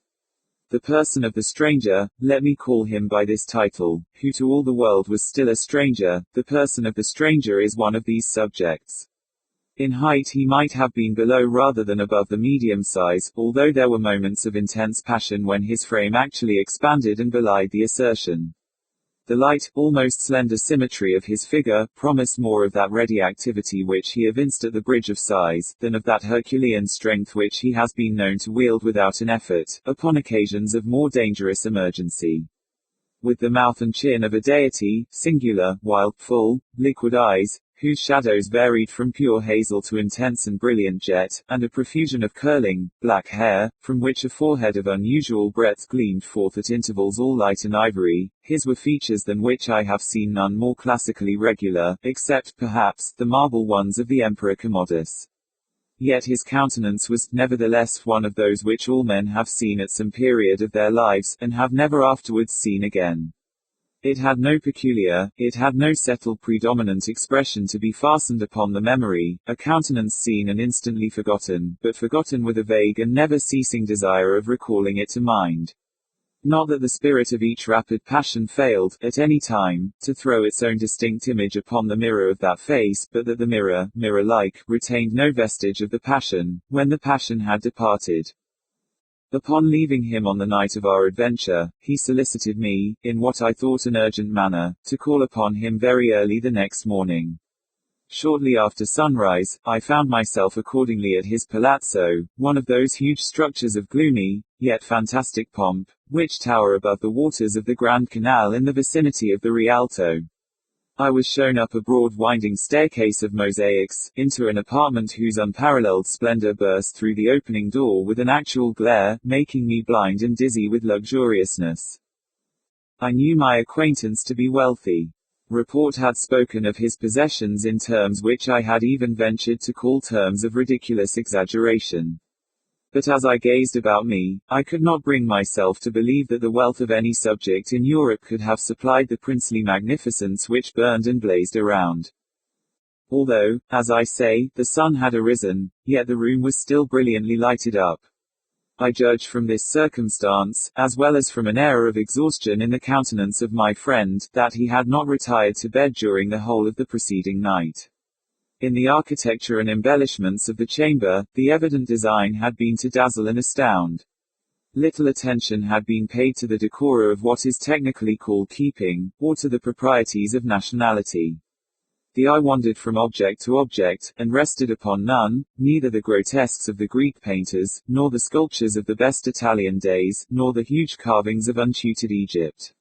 The person of the stranger, let me call him by this title, who to all the world was still a stranger, the person of the stranger is one of these subjects. In height he might have been below rather than above the medium size, although there were moments of intense passion when his frame actually expanded and belied the assertion. The light, almost slender symmetry of his figure, promised more of that ready activity which he evinced at the Bridge of Sighs, than of that Herculean strength which he has been known to wield without an effort, upon occasions of more dangerous emergency. With the mouth and chin of a deity, singular, while, full, liquid eyes, whose shadows varied from pure hazel to intense and brilliant jet, and a profusion of curling, black hair, from which a forehead of unusual breadth gleamed forth at intervals all light and ivory, his were features than which I have seen none more classically regular, except, perhaps, the marble ones of the Emperor Commodus. Yet his countenance was, nevertheless, one of those which all men have seen at some period of their lives, and have never afterwards seen again. It had no peculiar, it had no settled predominant expression to be fastened upon the memory, a countenance seen and instantly forgotten, but forgotten with a vague and never-ceasing desire of recalling it to mind. Not that the spirit of each rapid passion failed, at any time, to throw its own distinct image upon the mirror of that face, but that the mirror, mirror-like, retained no vestige of the passion, when the passion had departed. Upon leaving him on the night of our adventure, he solicited me, in what I thought an urgent manner, to call upon him very early the next morning. Shortly after sunrise, I found myself accordingly at his palazzo, one of those huge structures of gloomy, yet fantastic pomp, which tower above the waters of the Grand Canal in the vicinity of the Rialto. I was shown up a broad winding staircase of mosaics, into an apartment whose unparalleled splendor burst through the opening door with an actual glare, making me blind and dizzy with luxuriousness. I knew my acquaintance to be wealthy. Report had spoken of his possessions in terms which I had even ventured to call terms of ridiculous exaggeration. But as I gazed about me, I could not bring myself to believe that the wealth of any subject in Europe could have supplied the princely magnificence which burned and blazed around. Although, as I say, the sun had arisen, yet the room was still brilliantly lighted up. I judged from this circumstance, as well as from an air of exhaustion in the countenance of my friend, that he had not retired to bed during the whole of the preceding night. In the architecture and embellishments of the chamber, the evident design had been to dazzle and astound. Little attention had been paid to the decora of what is technically called keeping, or to the proprieties of nationality. The eye wandered from object to object, and rested upon none, neither the grotesques of the Greek painters, nor the sculptures of the best Italian days, nor the huge carvings of untutored Egypt.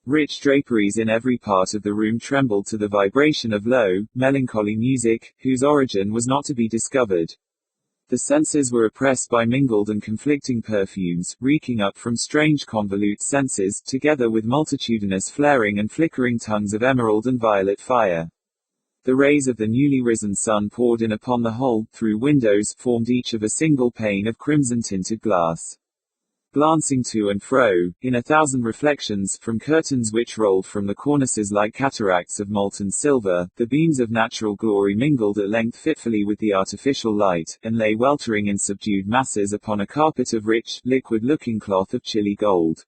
Rich draperies in every part of the room trembled to the vibration of low, melancholy music, whose origin was not to be discovered. The senses were oppressed by mingled and conflicting perfumes, reeking up from strange convolute senses, together with multitudinous flaring and flickering tongues of emerald and violet fire. The rays of the newly risen sun poured in upon the whole, through windows, formed each of a single pane of crimson-tinted glass. Glancing to and fro, in a thousand reflections, from curtains which rolled from the cornices like cataracts of molten silver, the beams of natural glory mingled at length fitfully with the artificial light, and lay weltering in subdued masses upon a carpet of rich, liquid-looking cloth of chilly gold.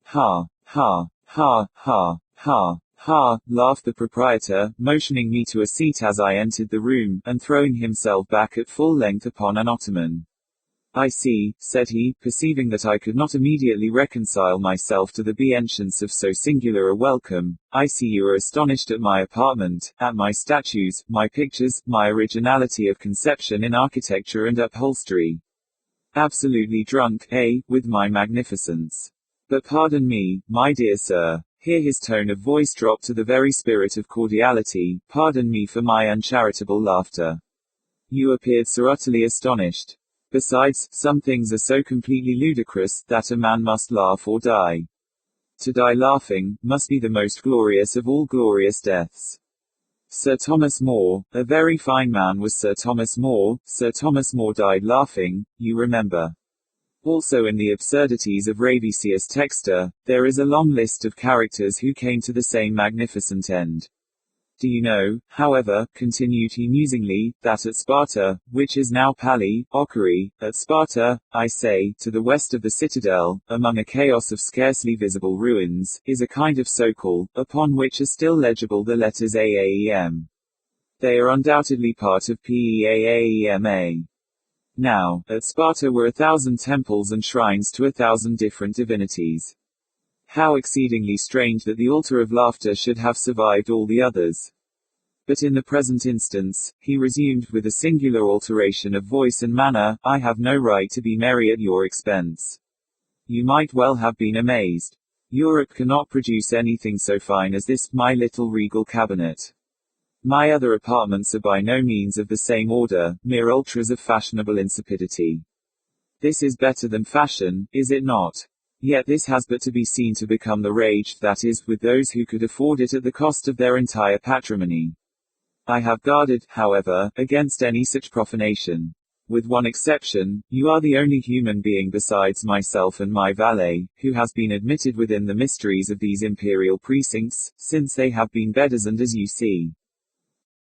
Ha! Ha! Ha! Ha! Ha! Ha! Laughed the proprietor, motioning me to a seat as I entered the room, and throwing himself back at full length upon an ottoman. I see, said he, perceiving that I could not immediately reconcile myself to the bienchance of so singular a welcome, I see you are astonished at my apartment, at my statues, my pictures, my originality of conception in architecture and upholstery. Absolutely drunk, with my magnificence. But pardon me, my dear sir. Here his tone of voice dropped to the very spirit of cordiality. Pardon me for my uncharitable laughter. You appeared so utterly astonished. Besides, some things are so completely ludicrous, that a man must laugh or die. To die laughing, must be the most glorious of all glorious deaths. Sir Thomas More, a very fine man was Sir Thomas More. Sir Thomas More died laughing, you remember. Also in the absurdities of Ravesius Textor, there is a long list of characters who came to the same magnificent end. Do you know, however, continued he musingly, that at Sparta, which is now Ocari, at Sparta, I say, to the west of the citadel, among a chaos of scarcely visible ruins, is a kind of sokol, upon which are still legible the letters AAEM. They are undoubtedly part of PEAAEMA. Now, at Sparta were 1,000 temples and shrines to 1,000 different divinities. How exceedingly strange that the altar of laughter should have survived all the others. But in the present instance, he resumed with a singular alteration of voice and manner, I have no right to be merry at your expense. You might well have been amazed. Europe cannot produce anything so fine as this, my little regal cabinet. My other apartments are by no means of the same order, mere ultras of fashionable insipidity. This is better than fashion, is it not? Yet this has but to be seen to become the rage, that is, with those who could afford it at the cost of their entire patrimony. I have guarded, however, against any such profanation. With one exception, you are the only human being besides myself and my valet, who has been admitted within the mysteries of these imperial precincts, since they have been bedizened as you see.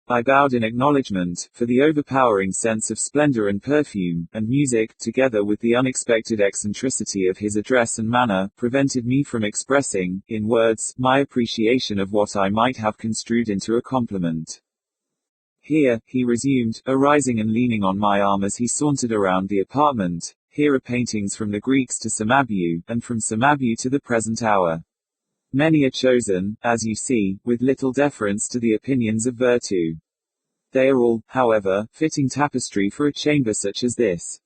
I bowed in acknowledgment, for the overpowering sense of splendor and perfume, and music, together with the unexpected eccentricity of his address and manner, prevented me from expressing, in words, my appreciation of what I might have construed into a compliment. Here, he resumed, arising and leaning on my arm as he sauntered around the apartment, here are paintings from the Greeks to Cimabue, and from Cimabue to the present hour. Many are chosen, as you see, with little deference to the opinions of virtue. They are all, however, fitting tapestry for a chamber such as this.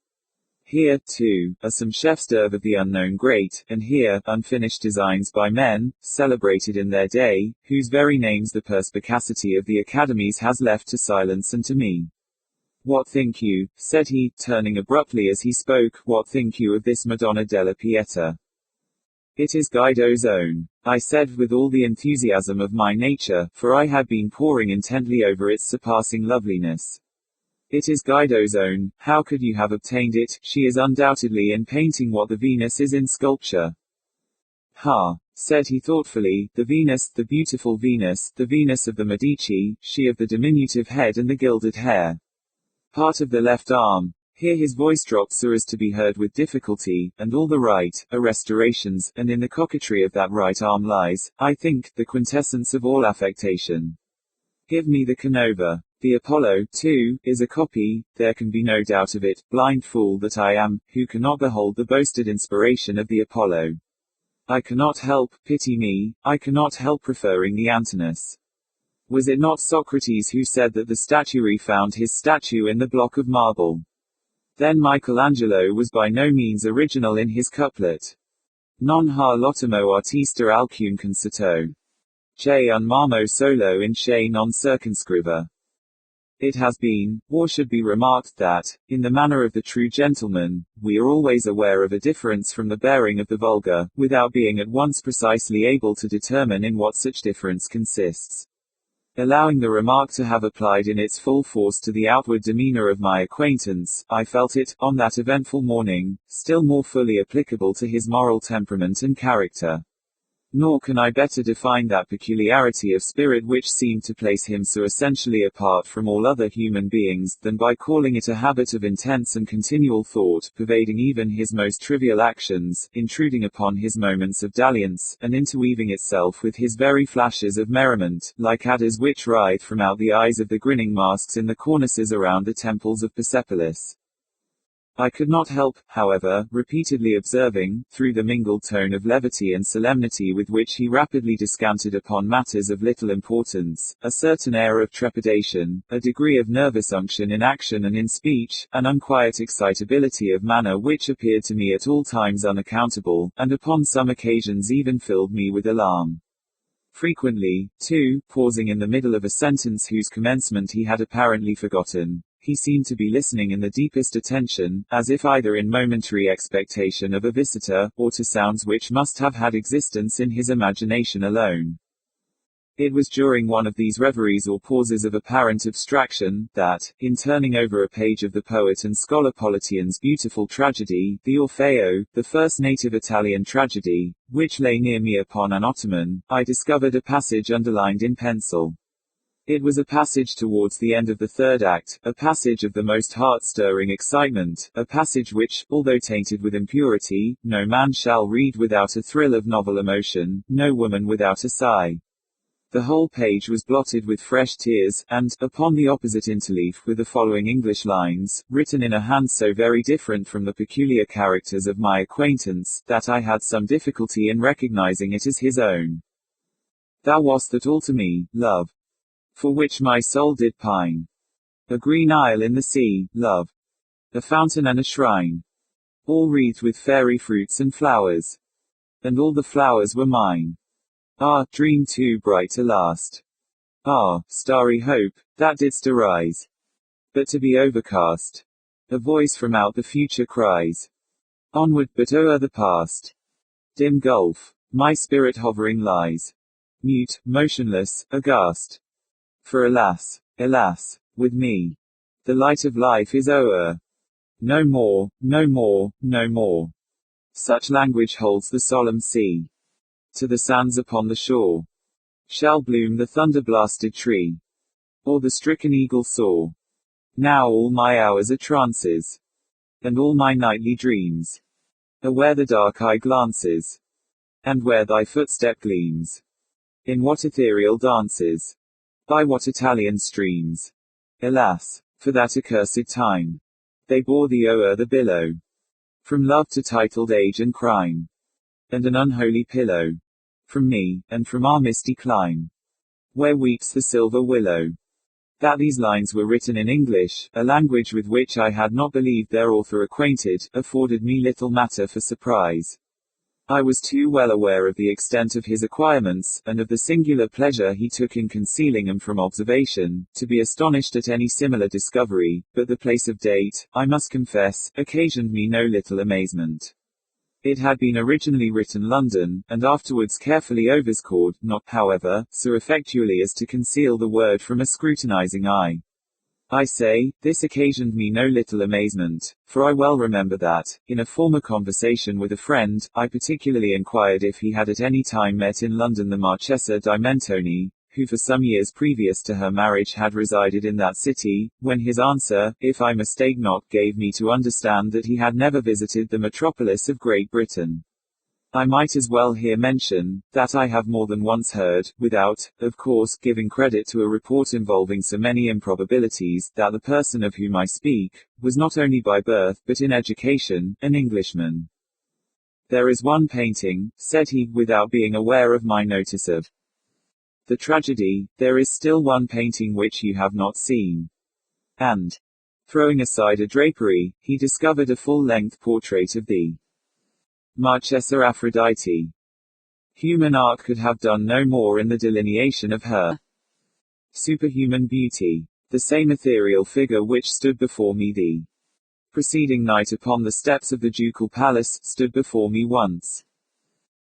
Here, too, are some chefs d'oeuvre of the unknown great, and here, unfinished designs by men, celebrated in their day, whose very names the perspicacity of the academies has left to silence and to me. What think you, said he, turning abruptly as he spoke, what think you of this Madonna della Pieta? It is Guido's own, I said with all the enthusiasm of my nature, for I had been poring intently over its surpassing loveliness. It is Guido's own, how could you have obtained it? She is undoubtedly in painting what the Venus is in sculpture. Ha, said he thoughtfully, the Venus, the beautiful Venus, the Venus of the Medici, she of the diminutive head and the gilded hair. Part of the left arm. Here his voice dropped so as to be heard with difficulty, and all the right, are restorations, and in the coquetry of that right arm lies, I think, the quintessence of all affectation. Give me the Canova. The Apollo, too, is a copy, there can be no doubt of it, blind fool that I am, who cannot behold the boasted inspiration of the Apollo. I cannot help, pity me, I cannot help preferring the Antinous. Was it not Socrates who said that the statuary found his statue in the block of marble? Then Michelangelo was by no means original in his couplet. Non ha l'ottimo artista alcun concerto. Che un marmo solo in che non circonscriva. It has been, or should be remarked that, in the manner of the true gentleman, we are always aware of a difference from the bearing of the vulgar, without being at once precisely able to determine in what such difference consists. Allowing the remark to have applied in its full force to the outward demeanor of my acquaintance, I felt it, on that eventful morning, still more fully applicable to his moral temperament and character. Nor can I better define that peculiarity of spirit which seemed to place him so essentially apart from all other human beings, than by calling it a habit of intense and continual thought, pervading even his most trivial actions, intruding upon his moments of dalliance, and interweaving itself with his very flashes of merriment, like adders which writhe from out the eyes of the grinning masks in the cornices around the temples of Persepolis. I could not help, however, repeatedly observing, through the mingled tone of levity and solemnity with which he rapidly descanted upon matters of little importance, a certain air of trepidation, a degree of nervous unction in action and in speech, an unquiet excitability of manner which appeared to me at all times unaccountable, and upon some occasions even filled me with alarm. Frequently, too, pausing in the middle of a sentence whose commencement he had apparently forgotten, he seemed to be listening in the deepest attention, as if either in momentary expectation of a visitor, or to sounds which must have had existence in his imagination alone. It was during one of these reveries or pauses of apparent abstraction, that, in turning over a page of the poet and scholar Politian's beautiful tragedy, the Orfeo, the first native Italian tragedy, which lay near me upon an ottoman, I discovered a passage underlined in pencil. It was a passage towards the end of the third act, a passage of the most heart-stirring excitement, a passage which, although tainted with impurity, no man shall read without a thrill of novel emotion, no woman without a sigh. The whole page was blotted with fresh tears, and, upon the opposite interleaf were the following English lines, written in a hand so very different from the peculiar characters of my acquaintance, that I had some difficulty in recognizing it as his own. Thou wast that all to me, love, for which my soul did pine. A green isle in the sea, love, a fountain and a shrine, all wreathed with fairy fruits and flowers, and all the flowers were mine. Ah, dream too bright to last. Ah, starry hope, that didst arise, but to be overcast. A voice from out the future cries, onward, but o'er the past. Dim gulf, my spirit hovering lies, mute, motionless, aghast. For alas, alas, with me, the light of life is o'er. No more, no more, no more. Such language holds the solemn sea. To the sands upon the shore shall bloom the thunder-blasted tree, or the stricken eagle soar. Now all my hours are trances, and all my nightly dreams are where the dark eye glances, and where thy footstep gleams. In what ethereal dances, by what Italian streams. Alas, for that accursed time, they bore thee o'er the billow, from love to titled age and crime, and an unholy pillow, from me, and from our misty clime, where weeps the silver willow. That these lines were written in English, a language with which I had not believed their author acquainted, afforded me little matter for surprise. I was too well aware of the extent of his acquirements, and of the singular pleasure he took in concealing them from observation, to be astonished at any similar discovery, but the place of date, I must confess, occasioned me no little amazement. It had been originally written London, and afterwards carefully overscored, not, however, so effectually as to conceal the word from a scrutinizing eye. I say, this occasioned me no little amazement, for I well remember that, in a former conversation with a friend, I particularly inquired if he had at any time met in London the Marchesa di Mentoni, who for some years previous to her marriage had resided in that city, when his answer, if I mistake not, gave me to understand that he had never visited the metropolis of Great Britain. I might as well here mention, that I have more than once heard, without, of course, giving credit to a report involving so many improbabilities, that the person of whom I speak, was not only by birth, but in education, an Englishman. There is one painting, said he, without being aware of my notice of the tragedy, there is still one painting which you have not seen. And, throwing aside a drapery, he discovered a full-length portrait of the Marchesa Aphrodite. Human art could have done no more in the delineation of her superhuman beauty. The same ethereal figure which stood before me the preceding night upon the steps of the ducal palace, stood before me once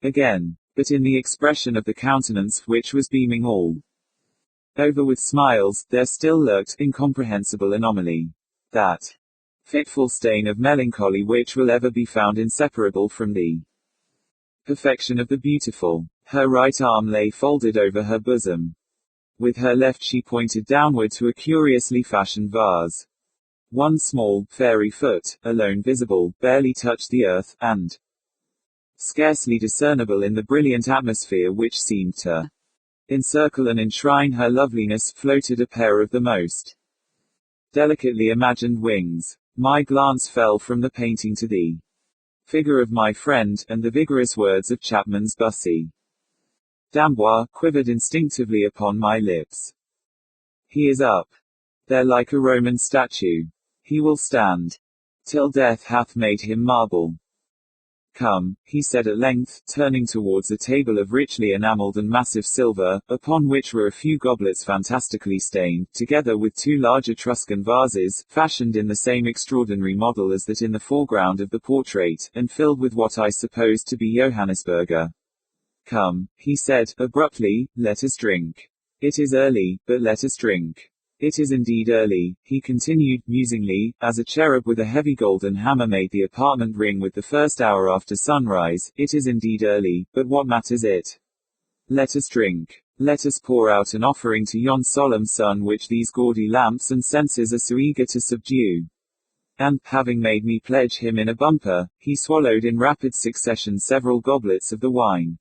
again, but in the expression of the countenance which was beaming all over with smiles, there still lurked incomprehensible anomaly, that fitful stain of melancholy which will ever be found inseparable from the perfection of the beautiful. Her right arm lay folded over her bosom. With her left she pointed downward to a curiously fashioned vase. One small, fairy foot, alone visible, barely touched the earth, and scarcely discernible in the brilliant atmosphere which seemed to encircle and enshrine her loveliness, floated a pair of the most delicately imagined wings. My glance fell from the painting to the figure of my friend, and the vigorous words of Chapman's Bussy d'Amboise quivered instinctively upon my lips. He is up there like a Roman statue. He will stand till death hath made him marble. Come, he said at length, turning towards a table of richly enameled and massive silver, upon which were a few goblets fantastically stained, together with two large Etruscan vases, fashioned in the same extraordinary model as that in the foreground of the portrait, and filled with what I supposed to be Johannisberger. Come, he said, abruptly, let us drink. It is early, but let us drink. It is indeed early, he continued, musingly, as a cherub with a heavy golden hammer made the apartment ring with the first hour after sunrise. It is indeed early, but what matters it? Let us drink. Let us pour out an offering to yon solemn sun which these gaudy lamps and censers are so eager to subdue. And, having made me pledge him in a bumper, he swallowed in rapid succession several goblets of the wine.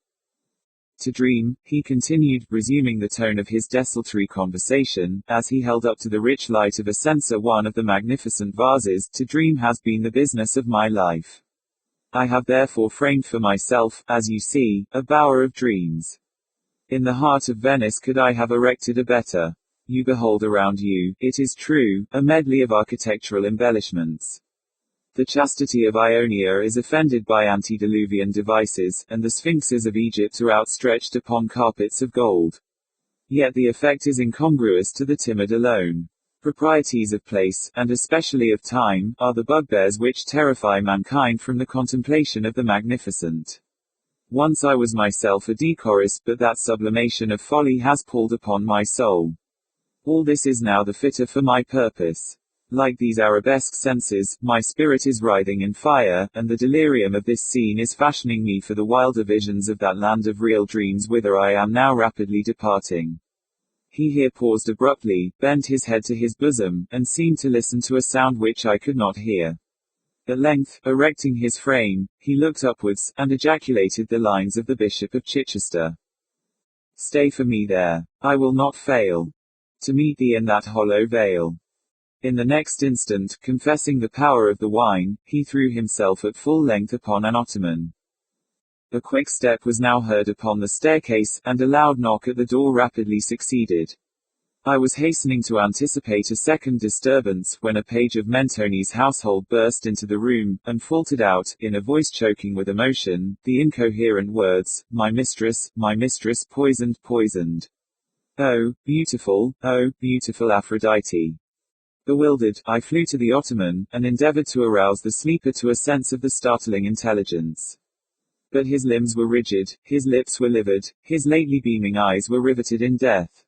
To dream, he continued, resuming the tone of his desultory conversation, as he held up to the rich light of a censer one of the magnificent vases. To dream has been the business of my life. I have therefore framed for myself, as you see, a bower of dreams. In the heart of Venice could I have erected a better. You behold around you, it is true, a medley of architectural embellishments. The chastity of Ionia is offended by antediluvian devices, and the sphinxes of Egypt are outstretched upon carpets of gold. Yet the effect is incongruous to the timid alone. Proprieties of place, and especially of time, are the bugbears which terrify mankind from the contemplation of the magnificent. Once I was myself a decorist, but that sublimation of folly has palled upon my soul. All this is now the fitter for my purpose. Like these arabesque senses, my spirit is writhing in fire, and the delirium of this scene is fashioning me for the wilder visions of that land of real dreams whither I am now rapidly departing. He here paused abruptly, bent his head to his bosom, and seemed to listen to a sound which I could not hear. At length, erecting his frame, he looked upwards, and ejaculated the lines of the Bishop of Chichester. Stay for me there. I will not fail to meet thee in that hollow vale. In the next instant, confessing the power of the wine, he threw himself at full length upon an ottoman. A quick step was now heard upon the staircase, and a loud knock at the door rapidly succeeded. I was hastening to anticipate a second disturbance, when a page of Mentoni's household burst into the room, and faltered out, in a voice choking with emotion, the incoherent words, my mistress, poisoned, poisoned. Oh, beautiful Aphrodite. Bewildered, I flew to the ottoman, and endeavored to arouse the sleeper to a sense of the startling intelligence. But his limbs were rigid, his lips were livid, his lately beaming eyes were riveted in death.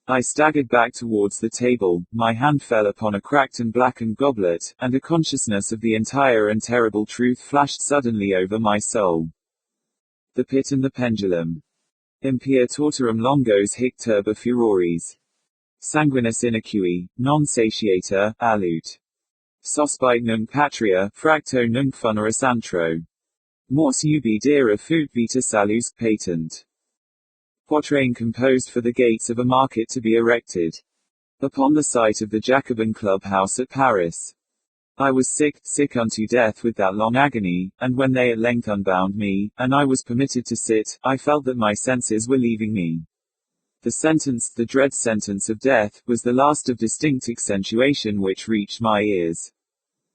I staggered back towards the table, my hand fell upon a cracked and blackened goblet, and a consciousness of the entire and terrible truth flashed suddenly over my soul. The pit and the pendulum. Impia torturum longos hic turba furores. Sanguinis innocui, non satiator, alut. Sospite nunc patria, fracto nunc funeris antro. Mors ubi dira fut vita salus, patent. Quatrain composed for the gates of a market to be erected upon the site of the Jacobin clubhouse at Paris. I was sick unto death with that long agony, and when they at length unbound me, and I was permitted to sit, I felt that my senses were leaving me. The sentence, the dread sentence of death, was the last of distinct accentuation which reached my ears.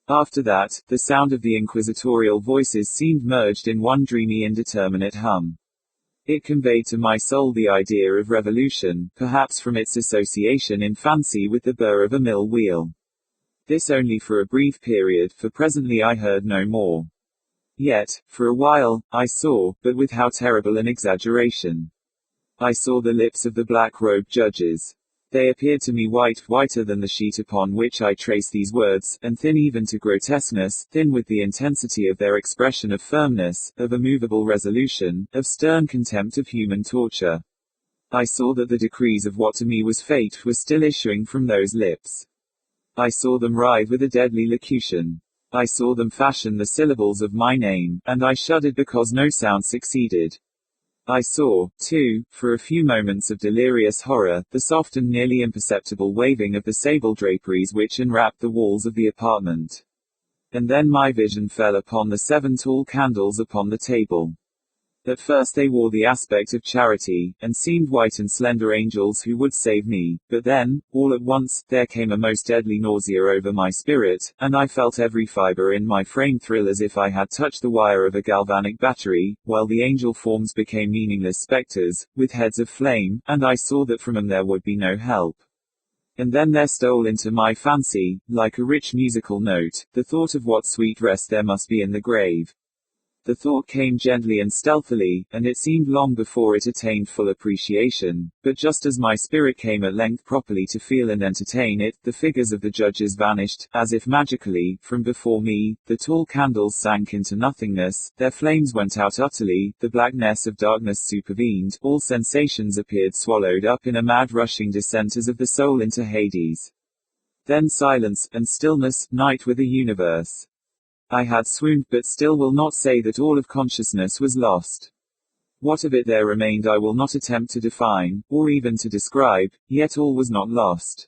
After that, the sound of the inquisitorial voices seemed merged in one dreamy indeterminate hum. It conveyed to my soul the idea of revolution, perhaps from its association in fancy with the burr of a mill wheel. This only for a brief period, for presently I heard no more. Yet, for a while, I saw, but with how terrible an exaggeration. I saw the lips of the black-robed judges. They appeared to me whiter than the sheet upon which I trace these words, and thin even to grotesqueness, thin with the intensity of their expression of firmness, of immovable resolution, of stern contempt of human torture. I saw that the decrees of what to me was fate were still issuing from those lips. I saw them writhe with a deadly locution. I saw them fashion the syllables of my name, and I shuddered because no sound succeeded. I saw, too, for a few moments of delirious horror, the soft and nearly imperceptible waving of the sable draperies which enwrapped the walls of the apartment. And then my vision fell upon the 7 tall candles upon the table. At first they wore the aspect of charity, and seemed white and slender angels who would save me, but then, all at once, there came a most deadly nausea over my spirit, and I felt every fiber in my frame thrill as if I had touched the wire of a galvanic battery, while the angel forms became meaningless specters, with heads of flame, and I saw that from them there would be no help. And then there stole into my fancy, like a rich musical note, the thought of what sweet rest there must be in the grave. The thought came gently and stealthily, and it seemed long before it attained full appreciation, but just as my spirit came at length properly to feel and entertain it, the figures of the judges vanished, as if magically, from before me, the tall candles sank into nothingness, their flames went out utterly, the blackness of darkness supervened, all sensations appeared swallowed up in a mad rushing descent as of the soul into Hades. Then silence, and stillness, night with a universe. I had swooned, but still will not say that all of consciousness was lost. What of it there remained I will not attempt to define, or even to describe, yet all was not lost.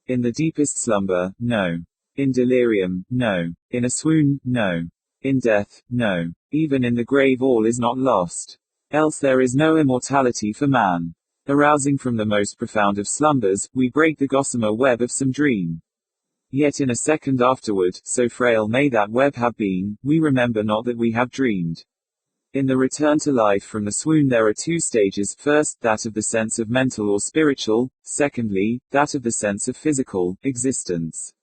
In the deepest slumber, no. In delirium, no. In a swoon, no. In death, no. Even in the grave all is not lost. Else there is no immortality for man. Arousing from the most profound of slumbers, we break the gossamer web of some dream. Yet in a second afterward, so frail may that web have been, we remember not that we have dreamed. In the return to life from the swoon there are two stages, first, that of the sense of mental or spiritual, secondly, that of the sense of physical existence.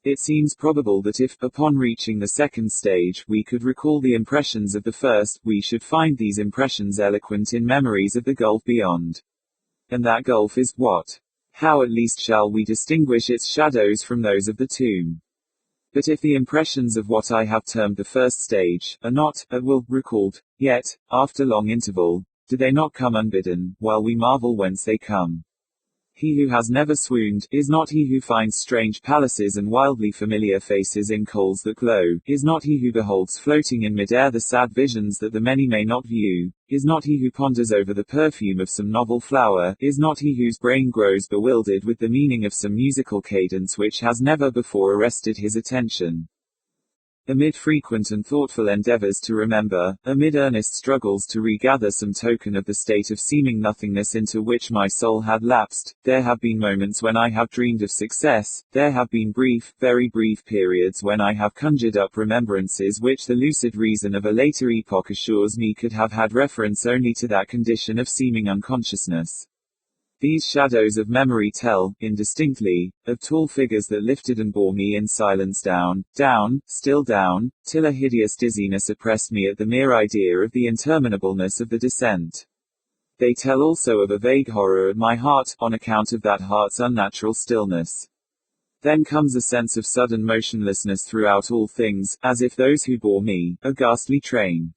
It seems probable that if, upon reaching the second stage, we could recall the impressions of the first, we should find these impressions eloquent in memories of the gulf beyond. And that gulf is what? How at least shall we distinguish its shadows from those of the tomb? But if the impressions of what I have termed the first stage, are not, at will, recalled, yet, after long interval, do they not come unbidden, while we marvel whence they come? He who has never swooned, is not he who finds strange palaces and wildly familiar faces in coals that glow, is not he who beholds floating in mid-air the sad visions that the many may not view, is not he who ponders over the perfume of some novel flower, is not he whose brain grows bewildered with the meaning of some musical cadence which has never before arrested his attention. Amid frequent and thoughtful endeavors to remember, amid earnest struggles to regather some token of the state of seeming nothingness into which my soul had lapsed, there have been moments when I have dreamed of success, there have been brief, very brief periods when I have conjured up remembrances which the lucid reason of a later epoch assures me could have had reference only to that condition of seeming unconsciousness. These shadows of memory tell, indistinctly, of tall figures that lifted and bore me in silence down, down, still down, till a hideous dizziness oppressed me at the mere idea of the interminableness of the descent. They tell also of a vague horror at my heart, on account of that heart's unnatural stillness. Then comes a sense of sudden motionlessness throughout all things, as if those who bore me, a ghastly train,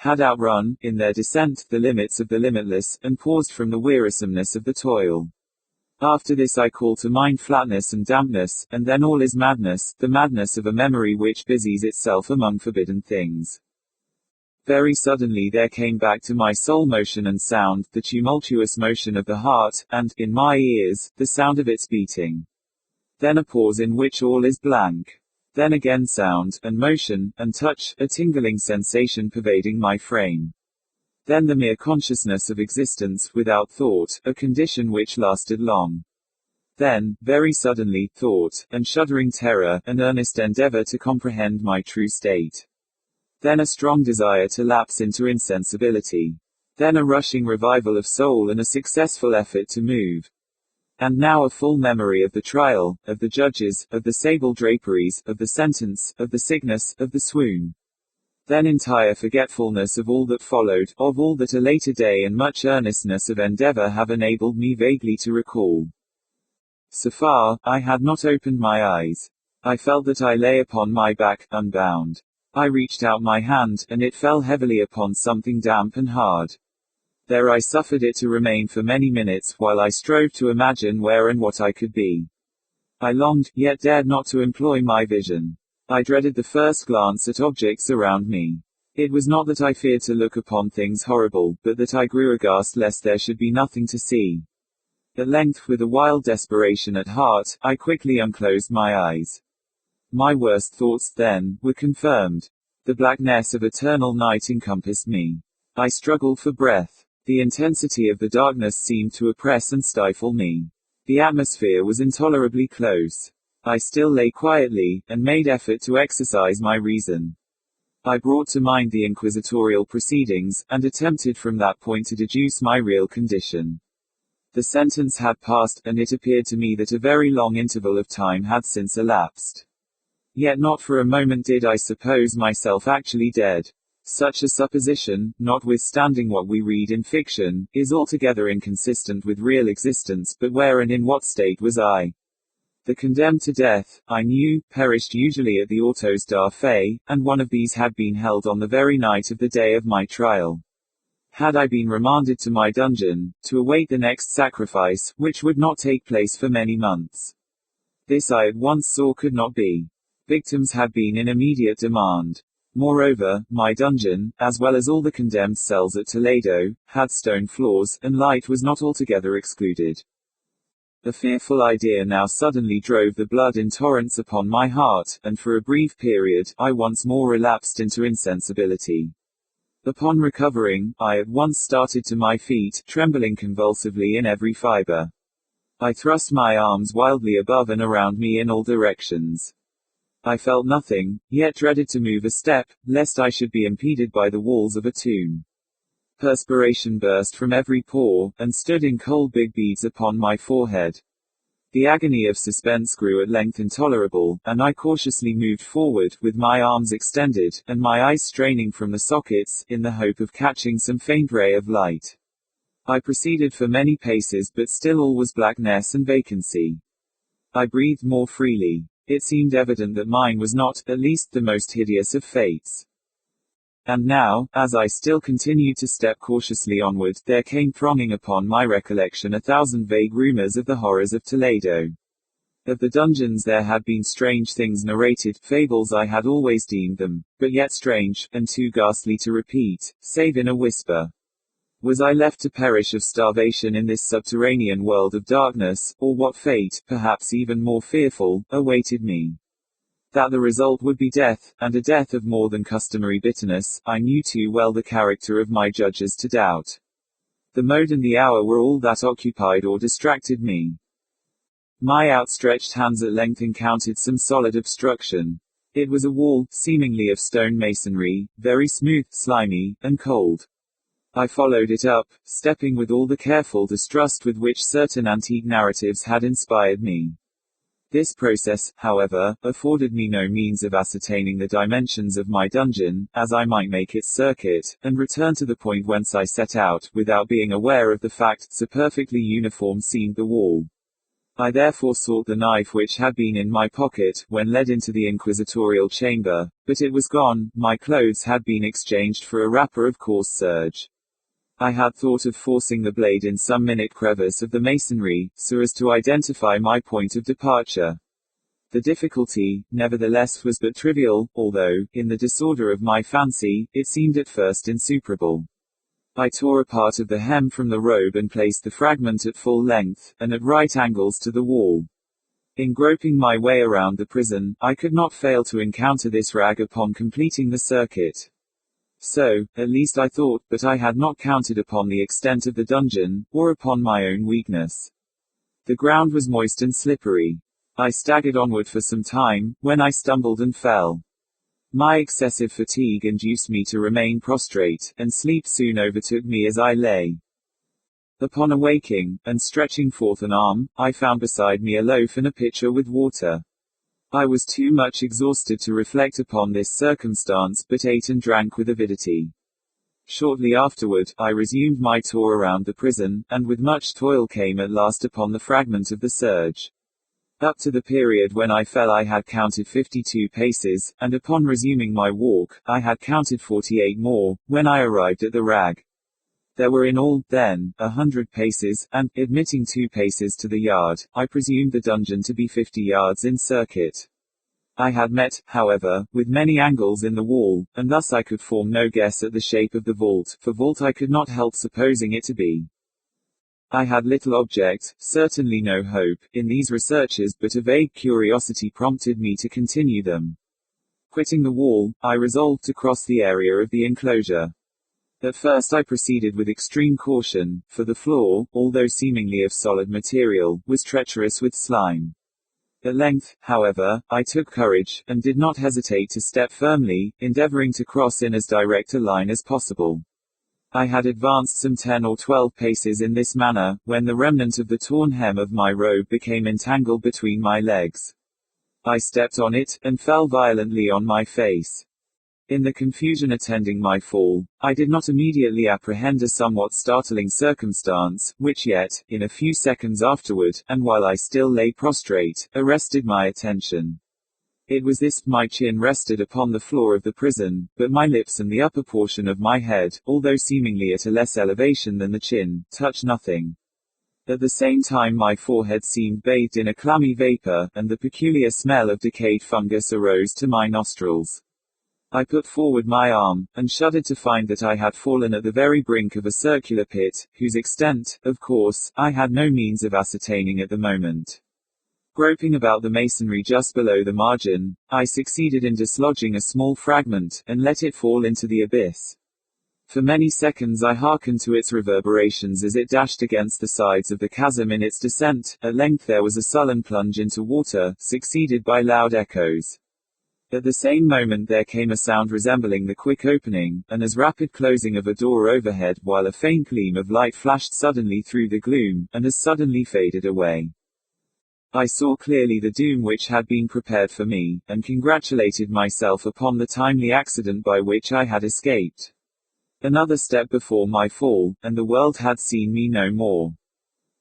had outrun, in their descent, the limits of the limitless, and paused from the wearisomeness of the toil. After this I call to mind flatness and dampness, and then all is madness, the madness of a memory which busies itself among forbidden things. Very suddenly there came back to my soul motion and sound, the tumultuous motion of the heart, and, in my ears, the sound of its beating. Then a pause in which all is blank. Then again sound, and motion, and touch, a tingling sensation pervading my frame. Then the mere consciousness of existence, without thought, a condition which lasted long. Then, very suddenly, thought, and shuddering terror, an earnest endeavor to comprehend my true state. Then a strong desire to lapse into insensibility. Then a rushing revival of soul and a successful effort to move. And now a full memory of the trial, of the judges, of the sable draperies, of the sentence, of the sickness, of the swoon. Then entire forgetfulness of all that followed, of all that a later day and much earnestness of endeavor have enabled me vaguely to recall. So far, I had not opened my eyes. I felt that I lay upon my back, unbound. I reached out my hand, and it fell heavily upon something damp and hard. There I suffered it to remain for many minutes, while I strove to imagine where and what I could be. I longed, yet dared not to employ my vision. I dreaded the first glance at objects around me. It was not that I feared to look upon things horrible, but that I grew aghast lest there should be nothing to see. At length, with a wild desperation at heart, I quickly unclosed my eyes. My worst thoughts, then, were confirmed. The blackness of eternal night encompassed me. I struggled for breath. The intensity of the darkness seemed to oppress and stifle me. The atmosphere was intolerably close. I still lay quietly, and made effort to exercise my reason. I brought to mind the inquisitorial proceedings, and attempted from that point to deduce my real condition. The sentence had passed, and it appeared to me that a very long interval of time had since elapsed. Yet not for a moment did I suppose myself actually dead. Such a supposition, notwithstanding what we read in fiction, is altogether inconsistent with real existence, but where and in what state was I? The condemned to death, I knew, perished usually at the autos da fe, and one of these had been held on the very night of the day of my trial. Had I been remanded to my dungeon, to await the next sacrifice, which would not take place for many months. This I at once saw could not be. Victims had been in immediate demand. Moreover, my dungeon, as well as all the condemned cells at Toledo, had stone floors, and light was not altogether excluded. The fearful idea now suddenly drove the blood in torrents upon my heart, and for a brief period, I once more relapsed into insensibility. Upon recovering, I at once started to my feet, trembling convulsively in every fiber. I thrust my arms wildly above and around me in all directions. I felt nothing, yet dreaded to move a step, lest I should be impeded by the walls of a tomb. Perspiration burst from every pore, and stood in cold big beads upon my forehead. The agony of suspense grew at length intolerable, and I cautiously moved forward, with my arms extended, and my eyes straining from the sockets, in the hope of catching some faint ray of light. I proceeded for many paces, but still all was blackness and vacancy. I breathed more freely. It seemed evident that mine was not, at least, the most hideous of fates. And now, as I still continued to step cautiously onward, there came thronging upon my recollection 1,000 vague rumors of the horrors of Toledo. Of the dungeons there had been strange things narrated, fables I had always deemed them, but yet strange, and too ghastly to repeat, save in a whisper. Was I left to perish of starvation in this subterranean world of darkness, or what fate, perhaps even more fearful, awaited me? That the result would be death, and a death of more than customary bitterness, I knew too well the character of my judges to doubt. The mode and the hour were all that occupied or distracted me. My outstretched hands at length encountered some solid obstruction. It was a wall, seemingly of stone masonry, very smooth, slimy, and cold. I followed it up, stepping with all the careful distrust with which certain antique narratives had inspired me. This process, however, afforded me no means of ascertaining the dimensions of my dungeon, as I might make its circuit, and return to the point whence I set out, without being aware of the fact, so perfectly uniform seemed the wall. I therefore sought the knife which had been in my pocket, when led into the inquisitorial chamber, but it was gone. My clothes had been exchanged for a wrapper of coarse serge. I had thought of forcing the blade in some minute crevice of the masonry, so as to identify my point of departure. The difficulty, nevertheless, was but trivial, although, in the disorder of my fancy, it seemed at first insuperable. I tore a part of the hem from the robe and placed the fragment at full length, and at right angles to the wall. In groping my way around the prison, I could not fail to encounter this rag upon completing the circuit. So, at least I thought, but I had not counted upon the extent of the dungeon, or upon my own weakness. The ground was moist and slippery. I staggered onward for some time, when I stumbled and fell. My excessive fatigue induced me to remain prostrate, and sleep soon overtook me as I lay. Upon awaking, and stretching forth an arm, I found beside me a loaf and a pitcher with water. I was too much exhausted to reflect upon this circumstance, but ate and drank with avidity. Shortly afterward, I resumed my tour around the prison, and with much toil came at last upon the fragment of the serge. Up to the period when I fell I had counted 52 paces, and upon resuming my walk, I had counted 48 more, when I arrived at the rag. There were in all, then, 100 paces, and, admitting 2 paces to the yard, I presumed the dungeon to be 50 yards in circuit. I had met, however, with many angles in the wall, and thus I could form no guess at the shape of the vault, for vault I could not help supposing it to be. I had little object, certainly no hope, in these researches, but a vague curiosity prompted me to continue them. Quitting the wall, I resolved to cross the area of the enclosure. At first I proceeded with extreme caution, for the floor, although seemingly of solid material, was treacherous with slime. At length, however, I took courage, and did not hesitate to step firmly, endeavoring to cross in as direct a line as possible. I had advanced some 10 or 12 paces in this manner, when the remnant of the torn hem of my robe became entangled between my legs. I stepped on it, and fell violently on my face. In the confusion attending my fall, I did not immediately apprehend a somewhat startling circumstance, which yet, in a few seconds afterward, and while I still lay prostrate, arrested my attention. It was this: my chin rested upon the floor of the prison, but my lips and the upper portion of my head, although seemingly at a less elevation than the chin, touched nothing. At the same time my forehead seemed bathed in a clammy vapor, and the peculiar smell of decayed fungus arose to my nostrils. I put forward my arm, and shuddered to find that I had fallen at the very brink of a circular pit, whose extent, of course, I had no means of ascertaining at the moment. Groping about the masonry just below the margin, I succeeded in dislodging a small fragment, and let it fall into the abyss. For many seconds I hearkened to its reverberations as it dashed against the sides of the chasm in its descent. At length there was a sullen plunge into water, succeeded by loud echoes. At the same moment there came a sound resembling the quick opening, and as rapid closing of a door overhead, while a faint gleam of light flashed suddenly through the gloom, and as suddenly faded away. I saw clearly the doom which had been prepared for me, and congratulated myself upon the timely accident by which I had escaped. Another step before my fall, and the world had seen me no more.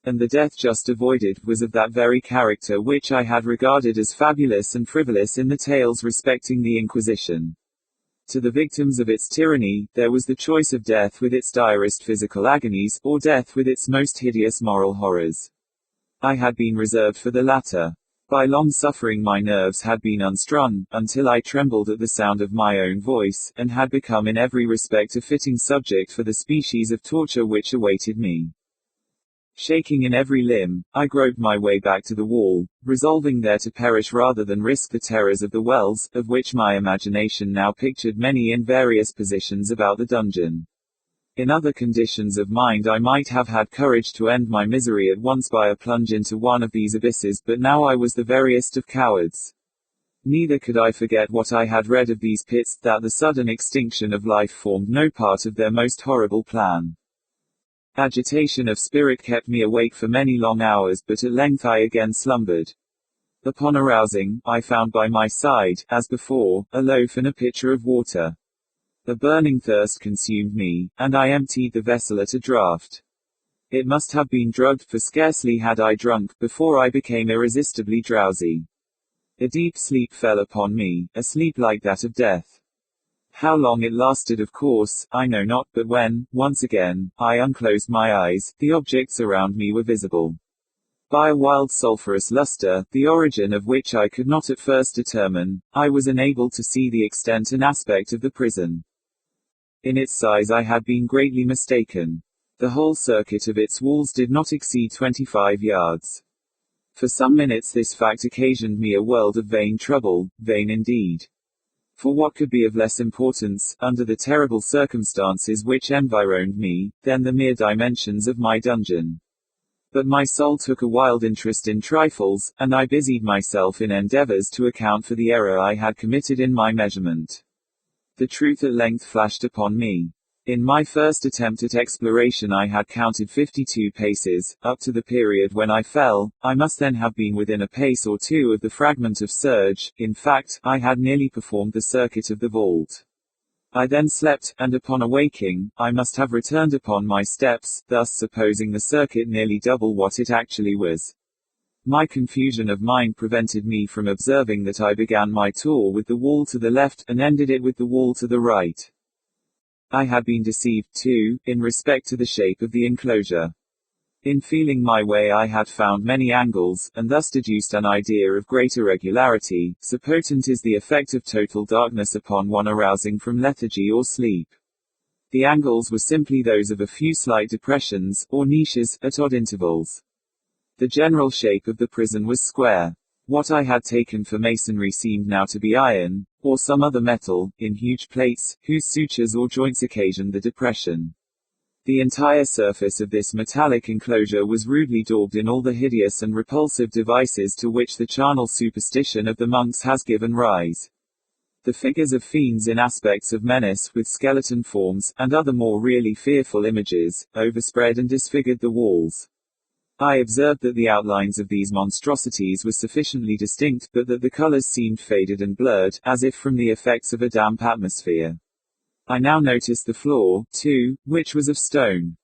And the death just avoided was of that very character which I had regarded as fabulous and frivolous in the tales respecting the Inquisition. To the victims of its tyranny, there was the choice of death with its direst physical agonies, or death with its most hideous moral horrors. I had been reserved for the latter. By long suffering my nerves had been unstrung, until I trembled at the sound of my own voice, and had become in every respect a fitting subject for the species of torture which awaited me. Shaking in every limb, I groped my way back to the wall, resolving there to perish rather than risk the terrors of the wells, of which my imagination now pictured many in various positions about the dungeon. In other conditions of mind I might have had courage to end my misery at once by a plunge into one of these abysses, but now I was the veriest of cowards. Neither could I forget what I had read of these pits, that the sudden extinction of life formed no part of their most horrible plan. Agitation of spirit kept me awake for many long hours, but at length I again slumbered. Upon arousing, I found by my side, as before, a loaf and a pitcher of water. A burning thirst consumed me, and I emptied the vessel at a draught. It must have been drugged, for scarcely had I drunk, before I became irresistibly drowsy. A deep sleep fell upon me, a sleep like that of death. How long it lasted, of course, I know not, but when, once again, I unclosed my eyes, the objects around me were visible. By a wild sulphurous luster, the origin of which I could not at first determine, I was enabled to see the extent and aspect of the prison. In its size I had been greatly mistaken. The whole circuit of its walls did not exceed 25 yards. For some minutes this fact occasioned me a world of vain trouble, vain indeed. For what could be of less importance, under the terrible circumstances which environed me, than the mere dimensions of my dungeon? But my soul took a wild interest in trifles, and I busied myself in endeavors to account for the error I had committed in my measurement. The truth at length flashed upon me. In my first attempt at exploration I had counted 52 paces, up to the period when I fell. I must then have been within a pace or two of the fragment of serge. In fact, I had nearly performed the circuit of the vault. I then slept, and upon awaking, I must have returned upon my steps, thus supposing the circuit nearly double what it actually was. My confusion of mind prevented me from observing that I began my tour with the wall to the left, and ended it with the wall to the right. I had been deceived, too, in respect to the shape of the enclosure. In feeling my way I had found many angles, and thus deduced an idea of great irregularity, so potent is the effect of total darkness upon one arousing from lethargy or sleep. The angles were simply those of a few slight depressions, or niches, at odd intervals. The general shape of the prison was square. What I had taken for masonry seemed now to be iron, or some other metal, in huge plates, whose sutures or joints occasioned the depression. The entire surface of this metallic enclosure was rudely daubed in all the hideous and repulsive devices to which the charnel superstition of the monks has given rise. The figures of fiends in aspects of menace, with skeleton forms, and other more really fearful images, overspread and disfigured the walls. I observed that the outlines of these monstrosities were sufficiently distinct, but that the colors seemed faded and blurred, as if from the effects of a damp atmosphere. I now noticed the floor, too, which was of stone.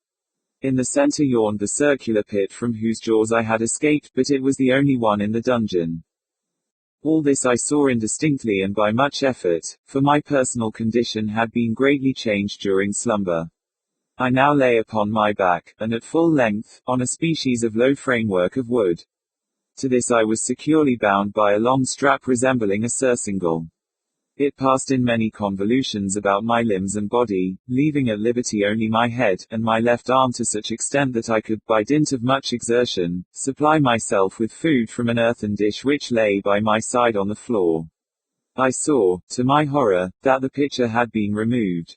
In the center yawned the circular pit from whose jaws I had escaped, but it was the only one in the dungeon. All this I saw indistinctly and by much effort, for my personal condition had been greatly changed during slumber. I now lay upon my back, and at full length, on a species of low framework of wood. To this I was securely bound by a long strap resembling a surcingle. It passed in many convolutions about my limbs and body, leaving at liberty only my head, and my left arm to such extent that I could, by dint of much exertion, supply myself with food from an earthen dish which lay by my side on the floor. I saw, to my horror, that the pitcher had been removed.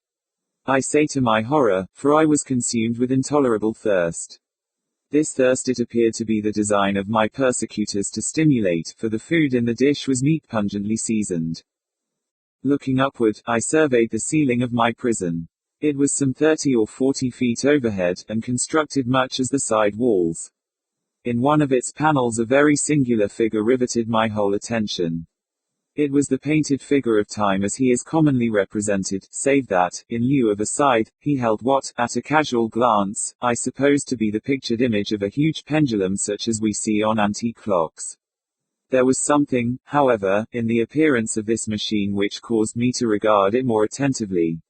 I say to my horror, for I was consumed with intolerable thirst. This thirst it appeared to be the design of my persecutors to stimulate, for the food in the dish was meat pungently seasoned. Looking upward, I surveyed the ceiling of my prison. It was some 30 or 40 feet overhead, and constructed much as the side walls. In one of its panels a very singular figure riveted my whole attention. It was the painted figure of Time as he is commonly represented, save that, in lieu of a scythe, he held what, at a casual glance, I supposed to be the pictured image of a huge pendulum such as we see on antique clocks. There was something, however, in the appearance of this machine which caused me to regard it more attentively.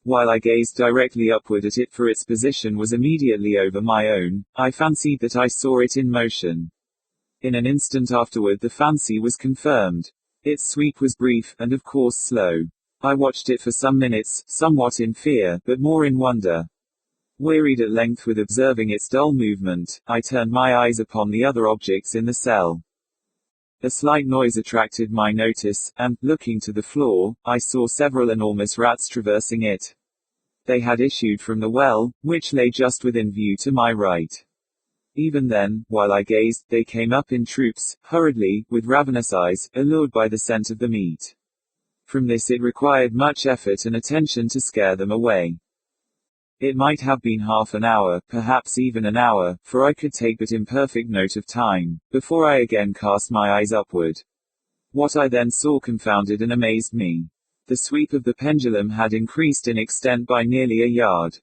While I gazed directly upward at it, for its position was immediately over my own, I fancied that I saw it in motion. In an instant afterward the fancy was confirmed. Its sweep was brief, and of course slow. I watched it for some minutes, somewhat in fear, but more in wonder. Wearied at length with observing its dull movement, I turned my eyes upon the other objects in the cell. A slight noise attracted my notice, and, looking to the floor, I saw several enormous rats traversing it. They had issued from the well, which lay just within view to my right. Even then, while I gazed, they came up in troops, hurriedly, with ravenous eyes, allured by the scent of the meat. From this it required much effort and attention to scare them away. It might have been half an hour, perhaps even an hour, for I could take but imperfect note of time, before I again cast my eyes upward. What I then saw confounded and amazed me. The sweep of the pendulum had increased in extent by nearly a yard.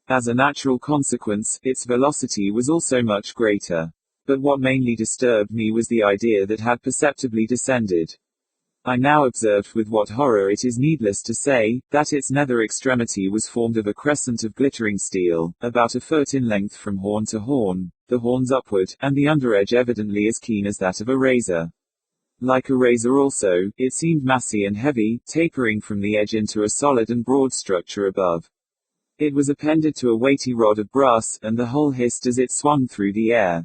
As a natural consequence, its velocity was also much greater. But what mainly disturbed me was the idea that had perceptibly descended. I now observed with what horror it is needless to say, that its nether extremity was formed of a crescent of glittering steel, about a foot in length from horn to horn, the horns upward, and the under edge evidently as keen as that of a razor. Like a razor also, it seemed massy and heavy, tapering from the edge into a solid and broad structure above. It was appended to a weighty rod of brass, and the whole hissed as it swung through the air.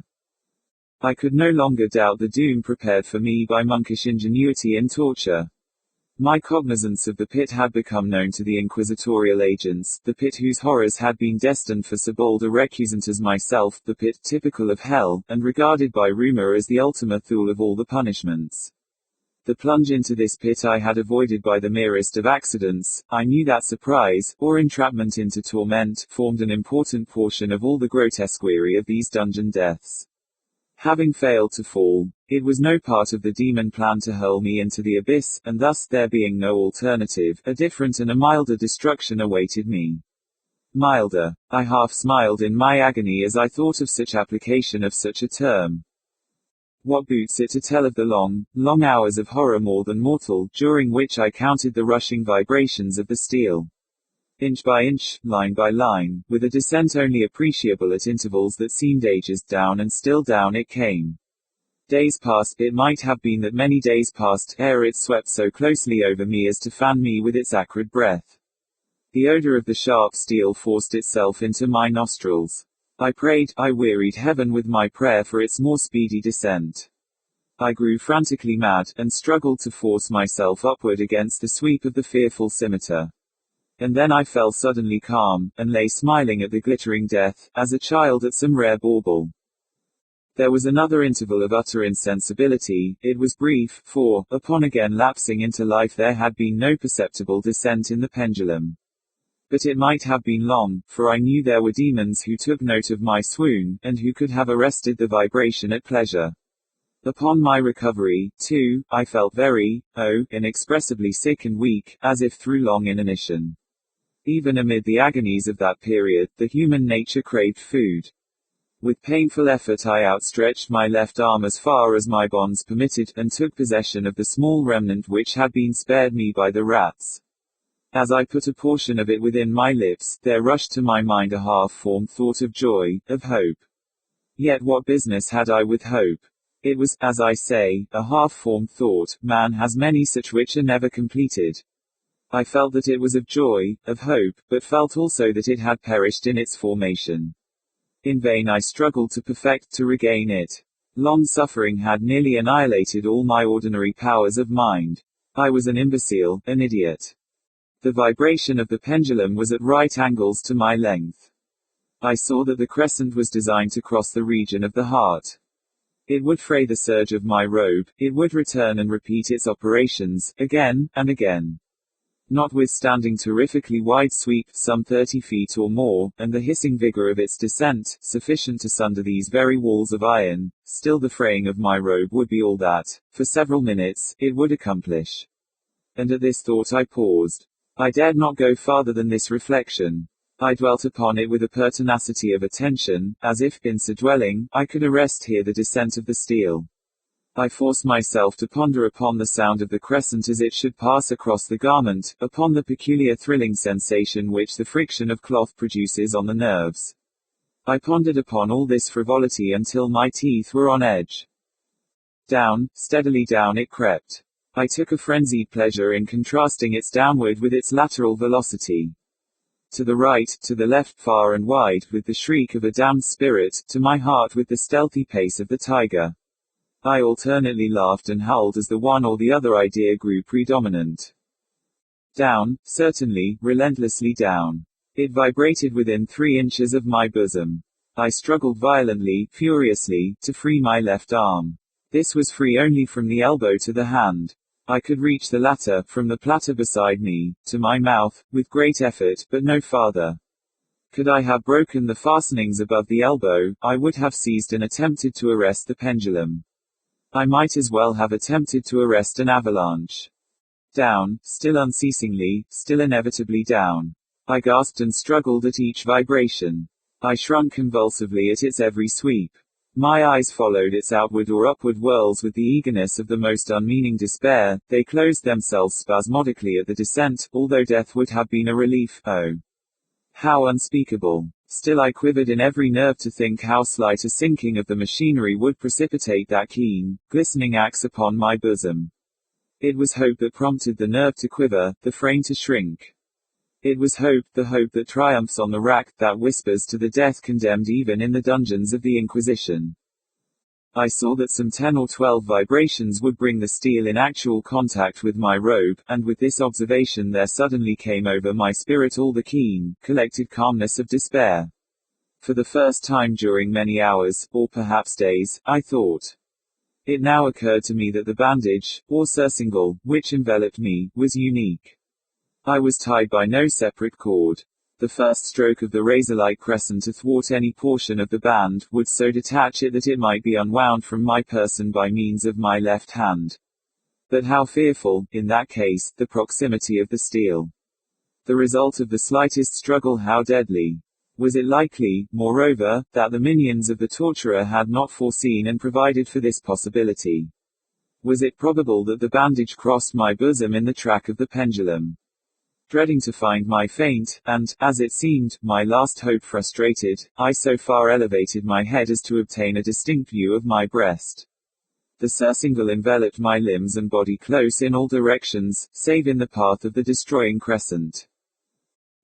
I could no longer doubt the doom prepared for me by monkish ingenuity in torture. My cognizance of the pit had become known to the inquisitorial agents, the pit whose horrors had been destined for so bold a recusant as myself, the pit typical of hell, and regarded by rumor as the ultima thule of all the punishments. The plunge into this pit I had avoided by the merest of accidents. I knew that surprise, or entrapment into torment, formed an important portion of all the grotesquerie of these dungeon deaths. Having failed to fall, it was no part of the demon plan to hurl me into the abyss, and thus, there being no alternative, a different and a milder destruction awaited me. Milder. I half smiled in my agony as I thought of such application of such a term. What boots it to tell of the long, long hours of horror more than mortal, during which I counted the rushing vibrations of the steel. Inch by inch, line by line, with a descent only appreciable at intervals that seemed ages, down and still down it came. Days passed, it might have been that many days passed, ere it swept so closely over me as to fan me with its acrid breath. The odor of the sharp steel forced itself into my nostrils. I prayed, I wearied heaven with my prayer for its more speedy descent. I grew frantically mad, and struggled to force myself upward against the sweep of the fearful scimitar. And then I fell suddenly calm, and lay smiling at the glittering death, as a child at some rare bauble. There was another interval of utter insensibility. It was brief, for, upon again lapsing into life there had been no perceptible descent in the pendulum. But it might have been long, for I knew there were demons who took note of my swoon, and who could have arrested the vibration at pleasure. Upon my recovery, too, I felt very, inexpressibly sick and weak, as if through long inanition. Even amid the agonies of that period, the human nature craved food. With painful effort I outstretched my left arm as far as my bonds permitted, and took possession of the small remnant which had been spared me by the rats. As I put a portion of it within my lips, there rushed to my mind a half-formed thought of joy, of hope. Yet what business had I with hope? It was, as I say, a half-formed thought. Man has many such which are never completed. I felt that it was of joy, of hope, but felt also that it had perished in its formation. In vain I struggled to perfect, to regain it. Long suffering had nearly annihilated all my ordinary powers of mind. I was an imbecile, an idiot. The vibration of the pendulum was at right angles to my length. I saw that the crescent was designed to cross the region of the heart. It would fray the serge of my robe, it would return and repeat its operations, again, and again. Notwithstanding terrifically wide sweep, some 30 feet or more, and the hissing vigor of its descent, sufficient to sunder these very walls of iron, still the fraying of my robe would be all that, for several minutes, it would accomplish. And at this thought I paused. I dared not go farther than this reflection. I dwelt upon it with a pertinacity of attention, as if, in so dwelling, I could arrest here the descent of the steel. I forced myself to ponder upon the sound of the crescent as it should pass across the garment, upon the peculiar thrilling sensation which the friction of cloth produces on the nerves. I pondered upon all this frivolity until my teeth were on edge. Down, steadily down it crept. I took a frenzied pleasure in contrasting its downward with its lateral velocity. To the right, to the left, far and wide, with the shriek of a damned spirit, to my heart with the stealthy pace of the tiger. I alternately laughed and howled as the one or the other idea grew predominant. Down, certainly, relentlessly down. It vibrated within 3 inches of my bosom. I struggled violently, furiously, to free my left arm. This was free only from the elbow to the hand. I could reach the latter, from the platter beside me, to my mouth, with great effort, but no farther. Could I have broken the fastenings above the elbow, I would have seized and attempted to arrest the pendulum. I might as well have attempted to arrest an avalanche. Down, still unceasingly, still inevitably down. I gasped and struggled at each vibration. I shrunk convulsively at its every sweep. My eyes followed its outward or upward whirls with the eagerness of the most unmeaning despair. They closed themselves spasmodically at the descent, although death would have been a relief. Oh, how unspeakable! Still I quivered in every nerve to think how slight a sinking of the machinery would precipitate that keen, glistening axe upon my bosom. It was hope that prompted the nerve to quiver, the frame to shrink. It was hope, the hope that triumphs on the rack, that whispers to the death condemned even in the dungeons of the Inquisition. I saw that some 10 or 12 vibrations would bring the steel in actual contact with my robe, and with this observation there suddenly came over my spirit all the keen, collected calmness of despair. For the first time during many hours, or perhaps days, I thought. It now occurred to me that the bandage, or surcingle, which enveloped me, was unique. I was tied by no separate cord. The first stroke of the razor-like crescent athwart any portion of the band would so detach it that it might be unwound from my person by means of my left hand. But how fearful, in that case, the proximity of the steel. The result of the slightest struggle how deadly. Was it likely, moreover, that the minions of the torturer had not foreseen and provided for this possibility? Was it probable that the bandage crossed my bosom in the track of the pendulum? Dreading to find my faint, and, as it seemed, my last hope frustrated, I so far elevated my head as to obtain a distinct view of my breast. The surcingle enveloped my limbs and body close in all directions, save in the path of the destroying crescent.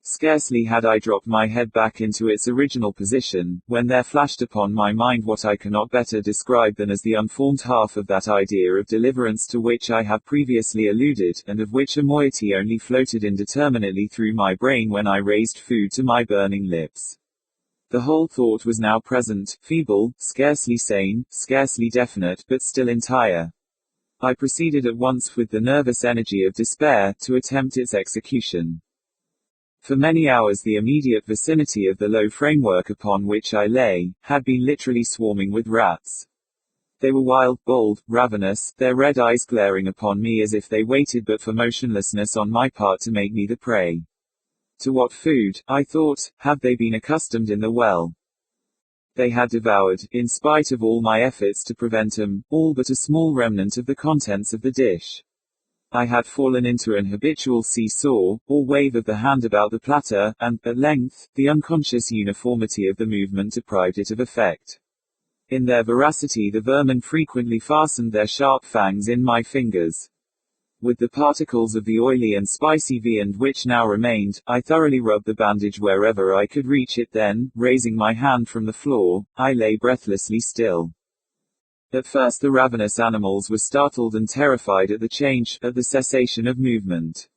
Scarcely had I dropped my head back into its original position, when there flashed upon my mind what I cannot better describe than as the unformed half of that idea of deliverance to which I have previously alluded, and of which a moiety only floated indeterminately through my brain when I raised food to my burning lips. The whole thought was now present, feeble, scarcely sane, scarcely definite, but still entire. I proceeded at once with the nervous energy of despair, to attempt its execution. For many hours the immediate vicinity of the low framework upon which I lay, had been literally swarming with rats. They were wild, bold, ravenous, their red eyes glaring upon me as if they waited but for motionlessness on my part to make me the prey. To what food, I thought, have they been accustomed in the well? They had devoured, in spite of all my efforts to prevent them, all but a small remnant of the contents of the dish. I had fallen into an habitual seesaw, or wave of the hand about the platter, and, at length, the unconscious uniformity of the movement deprived it of effect. In their voracity the vermin frequently fastened their sharp fangs in my fingers. With the particles of the oily and spicy viand which now remained, I thoroughly rubbed the bandage wherever I could reach it, then, raising my hand from the floor, I lay breathlessly still. At first the ravenous animals were startled and terrified at the change, at the cessation of movement.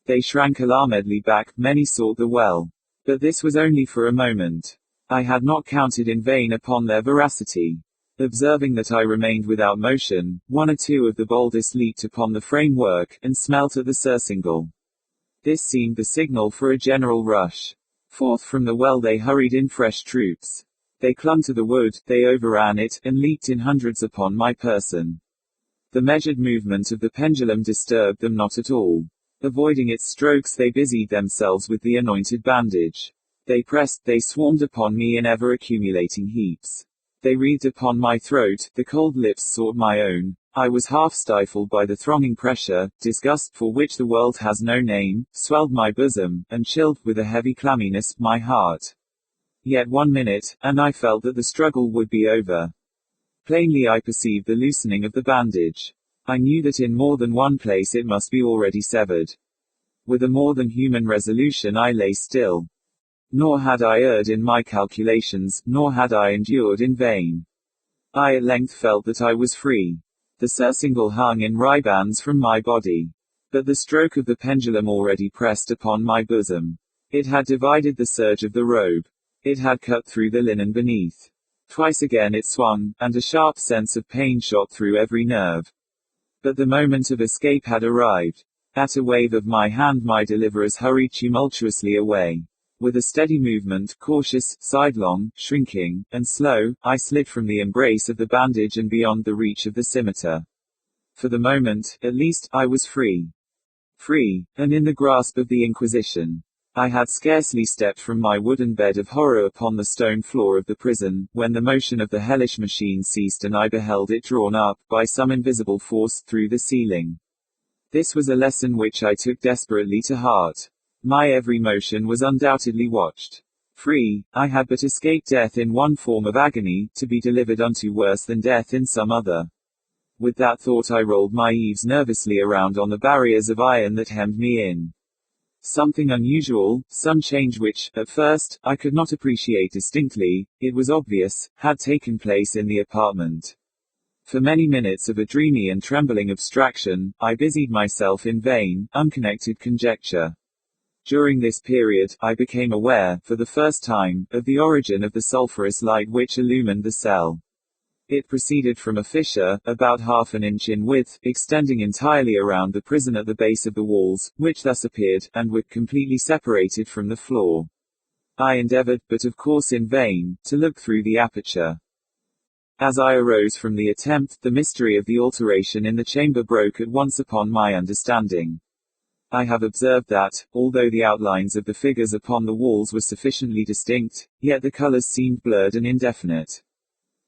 They shrank alarmedly back, many sought the well. But this was only for a moment. I had not counted in vain upon their voracity. Observing that I remained without motion, one or two of the boldest leaped upon the framework, and smelt at the surcingle. This seemed the signal for a general rush. Forth from the well they hurried in fresh troops. They clung to the wood, they overran it, and leaped in hundreds upon my person. The measured movement of the pendulum disturbed them not at all. Avoiding its strokes they busied themselves with the anointed bandage. They pressed, they swarmed upon me in ever-accumulating heaps. They wreathed upon my throat, the cold lips sought my own. I was half stifled by the thronging pressure, disgust for which the world has no name, swelled my bosom, and chilled, with a heavy clamminess, my heart. Yet 1 minute, and I felt that the struggle would be over. Plainly I perceived the loosening of the bandage. I knew that in more than one place it must be already severed. With a more than human resolution I lay still. Nor had I erred in my calculations, nor had I endured in vain. I at length felt that I was free. The surcingle hung in ribands from my body. But the stroke of the pendulum already pressed upon my bosom. It had divided the serge of the robe. It had cut through the linen beneath. Twice again it swung, and a sharp sense of pain shot through every nerve. But the moment of escape had arrived. At a wave of my hand my deliverers hurried tumultuously away. With a steady movement, cautious, sidelong, shrinking, and slow, I slid from the embrace of the bandage and beyond the reach of the scimitar. For the moment, at least, I was free. Free, and in the grasp of the Inquisition. I had scarcely stepped from my wooden bed of horror upon the stone floor of the prison, when the motion of the hellish machine ceased and I beheld it drawn up, by some invisible force, through the ceiling. This was a lesson which I took desperately to heart. My every motion was undoubtedly watched. Free, I had but escaped death in one form of agony, to be delivered unto worse than death in some other. With that thought I rolled my eaves nervously around on the barriers of iron that hemmed me in. Something unusual, some change which, at first, I could not appreciate distinctly, it was obvious, had taken place in the apartment. For many minutes of a dreamy and trembling abstraction, I busied myself in vain, unconnected conjecture. During this period, I became aware, for the first time, of the origin of the sulphurous light which illumined the cell. It proceeded from a fissure, about half an inch in width, extending entirely around the prison at the base of the walls, which thus appeared, and were completely separated from the floor. I endeavored, but of course in vain, to look through the aperture. As I arose from the attempt, the mystery of the alteration in the chamber broke at once upon my understanding. I have observed that, although the outlines of the figures upon the walls were sufficiently distinct, yet the colors seemed blurred and indefinite.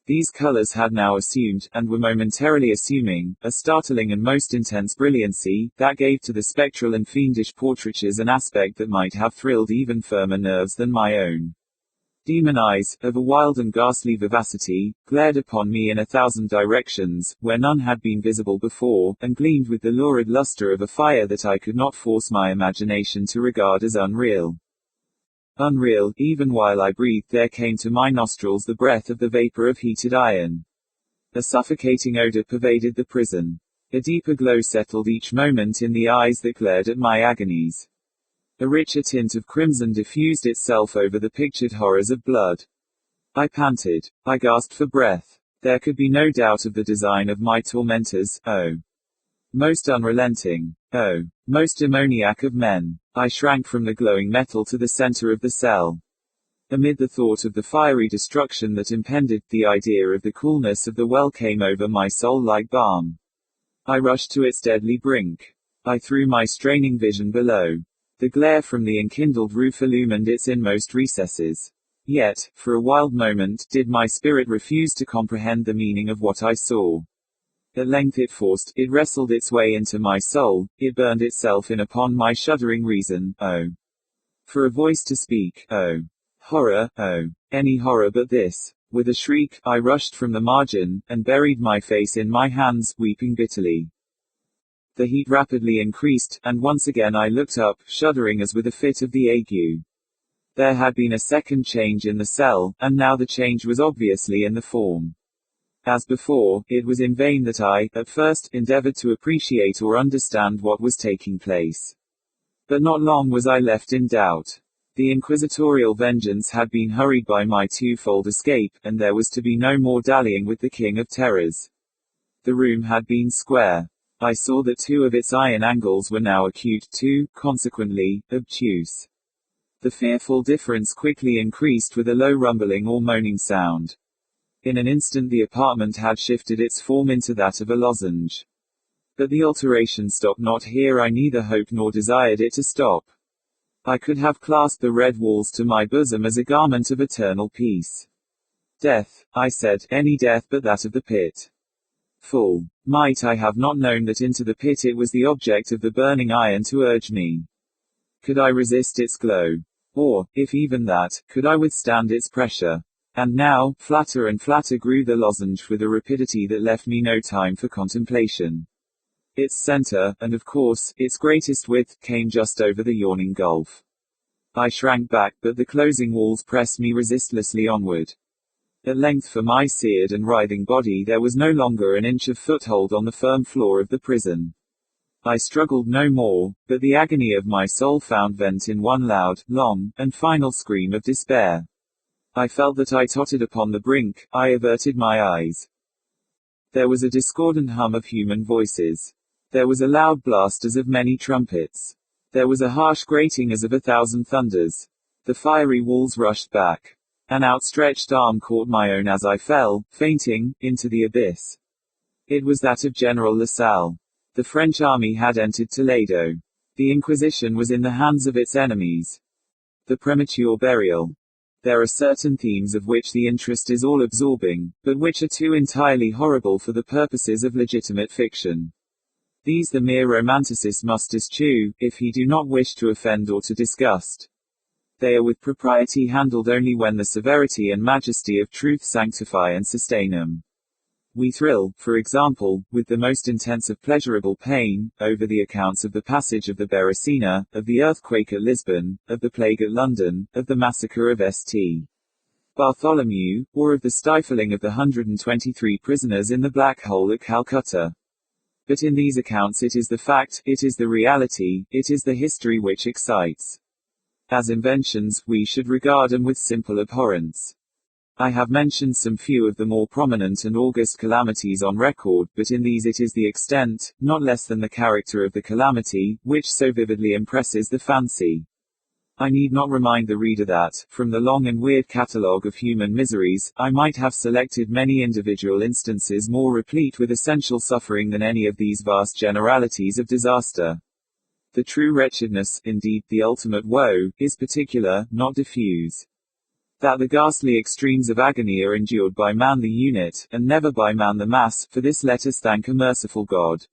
These colors had now assumed, and were momentarily assuming, a startling and most intense brilliancy, that gave to the spectral and fiendish portraitures an aspect that might have thrilled even firmer nerves than my own. Demon eyes, of a wild and ghastly vivacity, glared upon me in 1,000 directions, where none had been visible before, and gleamed with the lurid luster of a fire that I could not force my imagination to regard as unreal. Unreal, even while I breathed there came to my nostrils the breath of the vapor of heated iron. A suffocating odor pervaded the prison. A deeper glow settled each moment in the eyes that glared at my agonies. A richer tint of crimson diffused itself over the pictured horrors of blood. I panted. I gasped for breath. There could be no doubt of the design of my tormentors, oh, most unrelenting, oh, most demoniac of men. I shrank from the glowing metal to the center of the cell. Amid the thought of the fiery destruction that impended, the idea of the coolness of the well came over my soul like balm. I rushed to its deadly brink. I threw my straining vision below. The glare from the enkindled roof illumined its inmost recesses. Yet, for a wild moment, did my spirit refuse to comprehend the meaning of what I saw. At length it wrestled its way into my soul, it burned itself in upon my shuddering reason, oh. For a voice to speak, oh. Horror, oh. Any horror but this. With a shriek, I rushed from the margin, and buried my face in my hands, weeping bitterly. The heat rapidly increased, and once again I looked up, shuddering as with a fit of the ague. There had been a second change in the cell, and now the change was obviously in the form. As before, it was in vain that I, at first, endeavored to appreciate or understand what was taking place. But not long was I left in doubt. The inquisitorial vengeance had been hurried by my twofold escape, and there was to be no more dallying with the King of Terrors. The room had been square. I saw that two of its iron angles were now acute, two, consequently, obtuse. The fearful difference quickly increased with a low rumbling or moaning sound. In an instant the apartment had shifted its form into that of a lozenge. But the alteration stopped not here. I neither hoped nor desired it to stop. I could have clasped the red walls to my bosom as a garment of eternal peace. Death, I said, any death but that of the pit. Fool! Might I have not known that into the pit it was the object of the burning iron to urge me? Could I resist its glow? Or, if even that, could I withstand its pressure? And now, flatter and flatter grew the lozenge with a rapidity that left me no time for contemplation. Its center, and of course, its greatest width, came just over the yawning gulf. I shrank back, but the closing walls pressed me resistlessly onward. At length for my seared and writhing body there was no longer an inch of foothold on the firm floor of the prison. I struggled no more, but the agony of my soul found vent in one loud, long, and final scream of despair. I felt that I tottered upon the brink. I averted my eyes. There was a discordant hum of human voices. There was a loud blast as of many trumpets. There was a harsh grating as of 1,000 thunders. The fiery walls rushed back. An outstretched arm caught my own as I fell, fainting, into the abyss. It was that of General Lasalle. The French army had entered Toledo. The Inquisition was in the hands of its enemies. The premature burial. There are certain themes of which the interest is all-absorbing, but which are too entirely horrible for the purposes of legitimate fiction. These the mere romanticist must eschew, if he do not wish to offend or to disgust. They are with propriety handled only when the severity and majesty of truth sanctify and sustain them. We thrill, for example, with the most intense of pleasurable pain, over the accounts of the passage of the Beresina, of the earthquake at Lisbon, of the plague at London, of the massacre of St. Bartholomew, or of the stifling of the 123 prisoners in the Black Hole at Calcutta. But in these accounts it is the fact, it is the reality, it is the history which excites. As inventions, we should regard them with simple abhorrence. I have mentioned some few of the more prominent and august calamities on record, but in these it is the extent, not less than the character of the calamity, which so vividly impresses the fancy. I need not remind the reader that, from the long and weird catalogue of human miseries, I might have selected many individual instances more replete with essential suffering than any of these vast generalities of disaster. The true wretchedness, indeed, the ultimate woe, is particular, not diffuse. That the ghastly extremes of agony are endured by man the unit, and never by man the mass, for this let us thank a merciful God.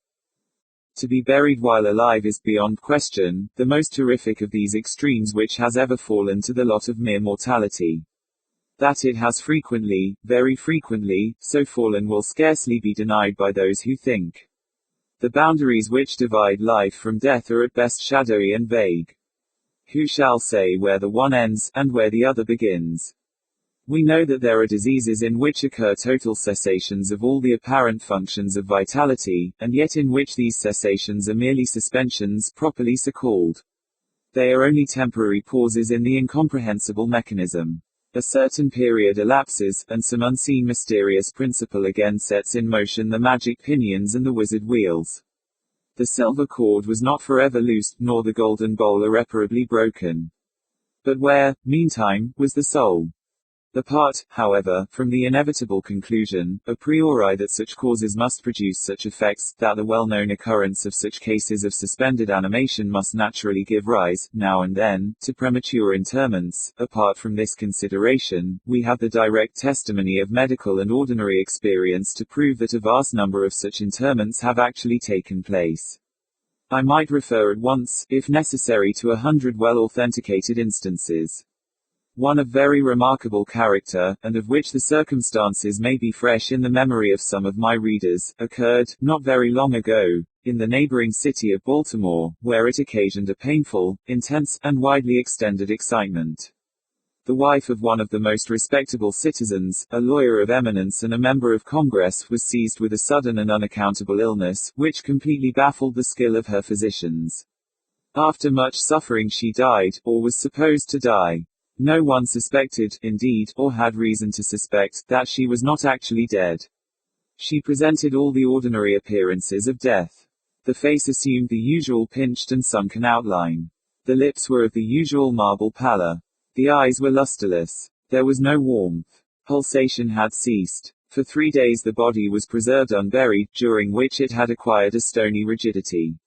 To be buried while alive is, beyond question, the most terrific of these extremes which has ever fallen to the lot of mere mortality. That it has frequently, very frequently, so fallen will scarcely be denied by those who think. The boundaries which divide life from death are at best shadowy and vague. Who shall say where the one ends, and where the other begins? We know that there are diseases in which occur total cessations of all the apparent functions of vitality, and yet in which these cessations are merely suspensions, properly so called. They are only temporary pauses in the incomprehensible mechanism. A certain period elapses, and some unseen mysterious principle again sets in motion the magic pinions and the wizard wheels. The silver cord was not forever loosed, nor the golden bowl irreparably broken. But where, meantime, was the soul? Apart, however, from the inevitable conclusion, a priori that such causes must produce such effects, that the well-known occurrence of such cases of suspended animation must naturally give rise, now and then, to premature interments, apart from this consideration, we have the direct testimony of medical and ordinary experience to prove that a vast number of such interments have actually taken place. I might refer at once, if necessary, to 100 well-authenticated instances. one of very remarkable character, and of which the circumstances may be fresh in the memory of some of my readers, occurred, not very long ago, in the neighboring city of Baltimore, where it occasioned a painful, intense, and widely extended excitement. The wife of one of the most respectable citizens, a lawyer of eminence and a member of Congress, was seized with a sudden and unaccountable illness, which completely baffled the skill of her physicians. After much suffering she died, or was supposed to die. No one suspected, indeed, or had reason to suspect, that she was not actually dead. She presented all the ordinary appearances of death. The face assumed the usual pinched and sunken outline. The lips were of the usual marble pallor. The eyes were lusterless. There was no warmth. Pulsation had ceased. For 3 days the body was preserved unburied, during which it had acquired a stony rigidity.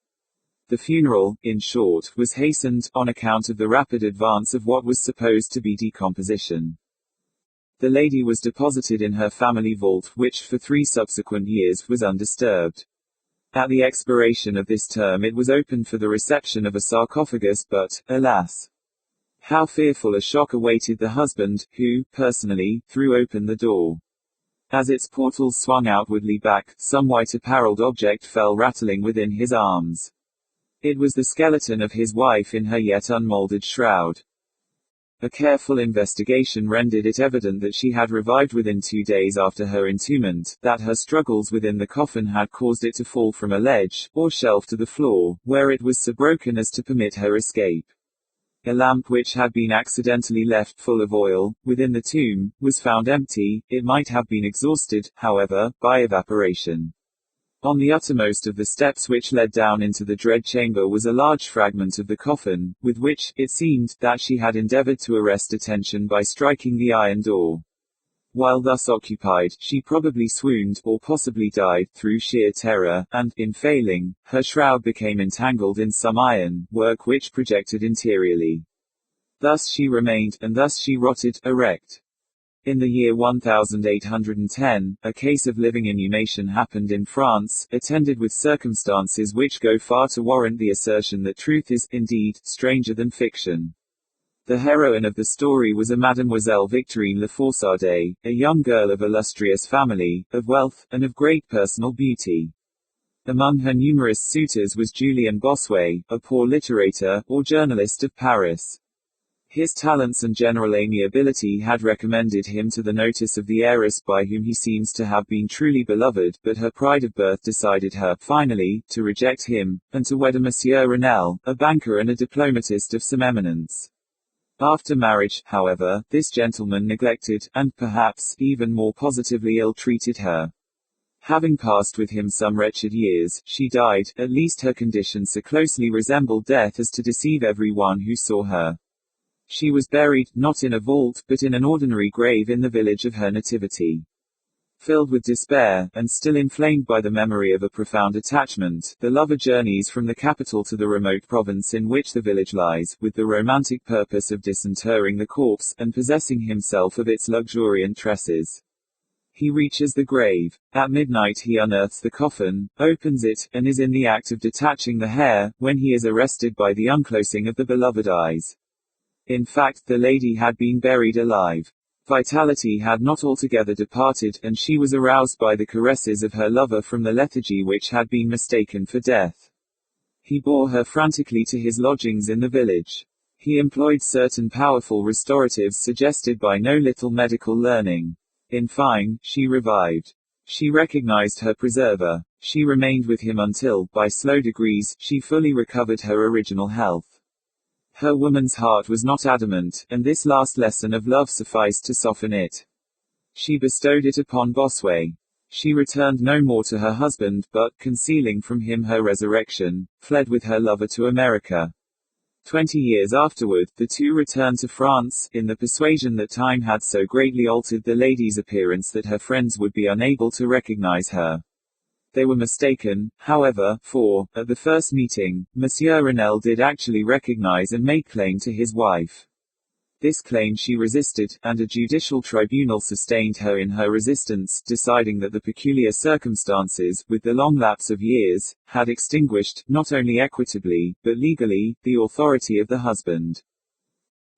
The funeral, in short, was hastened, on account of the rapid advance of what was supposed to be decomposition. The lady was deposited in her family vault, which, for 3 subsequent years, was undisturbed. At the expiration of this term it was opened for the reception of a sarcophagus, but, alas! How fearful a shock awaited the husband, who, personally, threw open the door. As its portals swung outwardly back, some white-apparelled object fell rattling within his arms. It was the skeleton of his wife in her yet unmolded shroud. A careful investigation rendered it evident that she had revived within 2 days after her entombment, that her struggles within the coffin had caused it to fall from a ledge, or shelf to the floor, where it was so broken as to permit her escape. A lamp which had been accidentally left full of oil, within the tomb, was found empty. It might have been exhausted, however, by evaporation. On the uttermost of the steps which led down into the dread chamber was a large fragment of the coffin, with which, it seemed, that she had endeavored to arrest attention by striking the iron door. While thus occupied, she probably swooned, or possibly died, through sheer terror, and, in failing, her shroud became entangled in some iron work which projected interiorly. Thus she remained, and thus she rotted, erect. In the year 1810, a case of living inhumation happened in France, attended with circumstances which go far to warrant the assertion that truth is, indeed, stranger than fiction. The heroine of the story was a Mademoiselle Victorine Lefaussade, a young girl of illustrious family, of wealth, and of great personal beauty. Among her numerous suitors was Julien Bossuet, a poor literator, or journalist of Paris. His talents and general amiability had recommended him to the notice of the heiress by whom he seems to have been truly beloved, but her pride of birth decided her, finally, to reject him, and to wed a Monsieur Renel, a banker and a diplomatist of some eminence. After marriage, however, this gentleman neglected, and perhaps, even more positively ill-treated her. Having passed with him some wretched years, she died. At least her condition so closely resembled death as to deceive every one who saw her. She was buried, not in a vault, but in an ordinary grave in the village of her nativity. Filled with despair, and still inflamed by the memory of a profound attachment, the lover journeys from the capital to the remote province in which the village lies, with the romantic purpose of disinterring the corpse, and possessing himself of its luxuriant tresses. He reaches the grave. At midnight he unearths the coffin, opens it, and is in the act of detaching the hair, when he is arrested by the unclosing of the beloved eyes. In fact, the lady had been buried alive. Vitality had not altogether departed, and she was aroused by the caresses of her lover from the lethargy which had been mistaken for death. He bore her frantically to his lodgings in the village. He employed certain powerful restoratives suggested by no little medical learning. In fine, she revived. She recognized her preserver. She remained with him until, by slow degrees, she fully recovered her original health. Her woman's heart was not adamant, and this last lesson of love sufficed to soften it. She bestowed it upon Bossuet. She returned no more to her husband, but, concealing from him her resurrection, fled with her lover to America. 20 years afterward, the two returned to France, in the persuasion that time had so greatly altered the lady's appearance that her friends would be unable to recognize her. They were mistaken, however, for, at the first meeting, Monsieur Renel did actually recognize and make claim to his wife. This claim she resisted, and a judicial tribunal sustained her in her resistance, deciding that the peculiar circumstances, with the long lapse of years, had extinguished, not only equitably, but legally, the authority of the husband.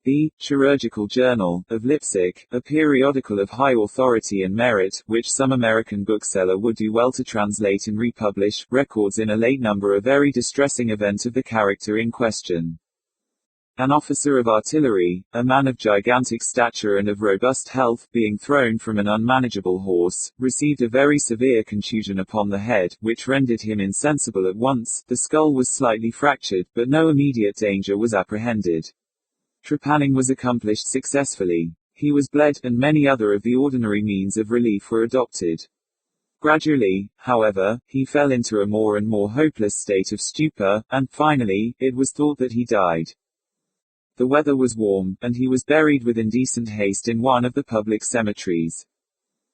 The Chirurgical Journal of Leipzig, a periodical of high authority and merit, which some American bookseller would do well to translate and republish, records in a late number a very distressing event of the character in question. An officer of artillery, a man of gigantic stature and of robust health, being thrown from an unmanageable horse, received a very severe contusion upon the head, which rendered him insensible at once. The skull was slightly fractured, but no immediate danger was apprehended. Trepanning was accomplished successfully. He was bled, and many other of the ordinary means of relief were adopted. Gradually, however, he fell into a more and more hopeless state of stupor, and, finally, it was thought that he died. The weather was warm, and he was buried with indecent haste in one of the public cemeteries.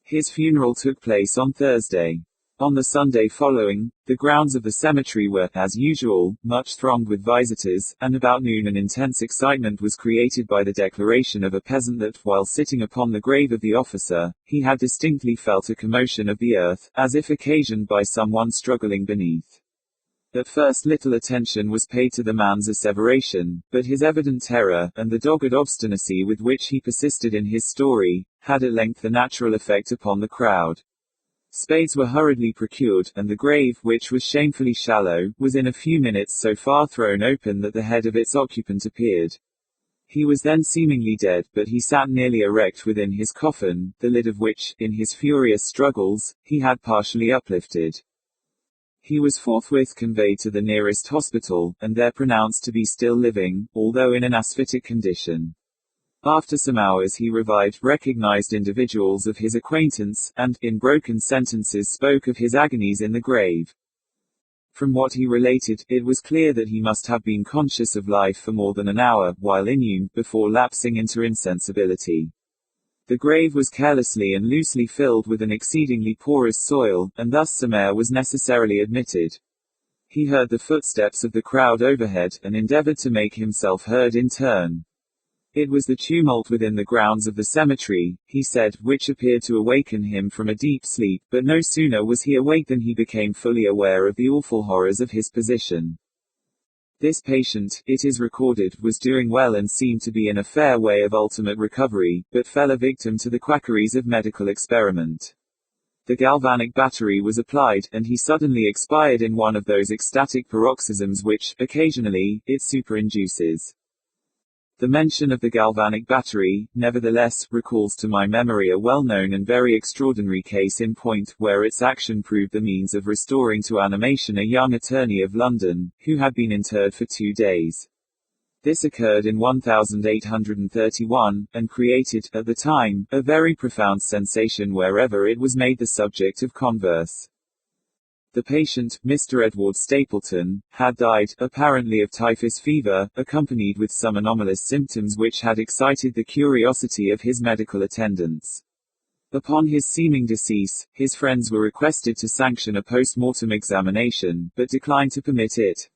His funeral took place on Thursday. On the Sunday following, the grounds of the cemetery were, as usual, much thronged with visitors, and about noon an intense excitement was created by the declaration of a peasant that, while sitting upon the grave of the officer, he had distinctly felt a commotion of the earth, as if occasioned by someone struggling beneath. At first little attention was paid to the man's asseveration, but his evident terror, and the dogged obstinacy with which he persisted in his story, had at length a natural effect upon the crowd. Spades were hurriedly procured, and the grave, which was shamefully shallow, was in a few minutes so far thrown open that the head of its occupant appeared. He was then seemingly dead, but he sat nearly erect within his coffin, the lid of which, in his furious struggles, he had partially uplifted. He was forthwith conveyed to the nearest hospital, and there pronounced to be still living, although in an asphytic condition. After some hours he revived, recognized individuals of his acquaintance, and, in broken sentences spoke of his agonies in the grave. From what he related, it was clear that he must have been conscious of life for more than an hour, while inhumed, before lapsing into insensibility. The grave was carelessly and loosely filled with an exceedingly porous soil, and thus some air was necessarily admitted. He heard the footsteps of the crowd overhead, and endeavored to make himself heard in turn. It was the tumult within the grounds of the cemetery, he said, which appeared to awaken him from a deep sleep, but no sooner was he awake than he became fully aware of the awful horrors of his position. This patient, it is recorded, was doing well and seemed to be in a fair way of ultimate recovery, but fell a victim to the quackeries of medical experiment. The galvanic battery was applied, and he suddenly expired in one of those ecstatic paroxysms which, occasionally, it superinduces. The mention of the galvanic battery, nevertheless, recalls to my memory a well-known and very extraordinary case in point, where its action proved the means of restoring to animation a young attorney of London, who had been interred for 2 days. This occurred in 1831, and created, at the time, a very profound sensation wherever it was made the subject of converse. The patient, Mr. Edward Stapleton, had died, apparently of typhus fever, accompanied with some anomalous symptoms which had excited the curiosity of his medical attendants. Upon his seeming decease, his friends were requested to sanction a post-mortem examination, but declined to permit it.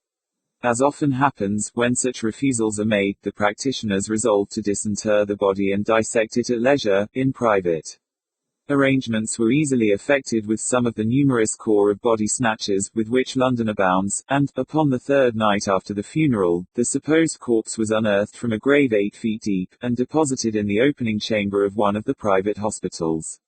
As often happens, when such refusals are made, the practitioners resolved to disinter the body and dissect it at leisure, in private. Arrangements were easily effected with some of the numerous corps of body snatchers, with which London abounds, and, upon the third night after the funeral, the supposed corpse was unearthed from a grave 8 feet deep, and deposited in the opening chamber of one of the private hospitals.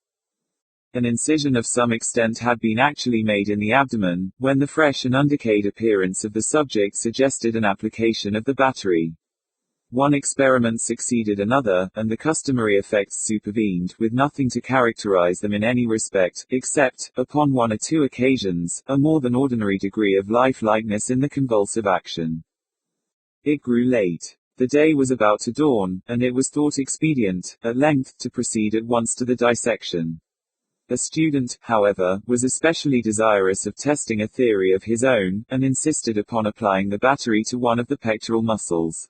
An incision of some extent had been actually made in the abdomen, when the fresh and undecayed appearance of the subject suggested an application of the battery. One experiment succeeded another, and the customary effects supervened, with nothing to characterize them in any respect, except, upon 1 or 2 occasions, a more than ordinary degree of life-likeness in the convulsive action. It grew late. The day was about to dawn, and it was thought expedient, at length, to proceed at once to the dissection. A student, however, was especially desirous of testing a theory of his own, and insisted upon applying the battery to one of the pectoral muscles.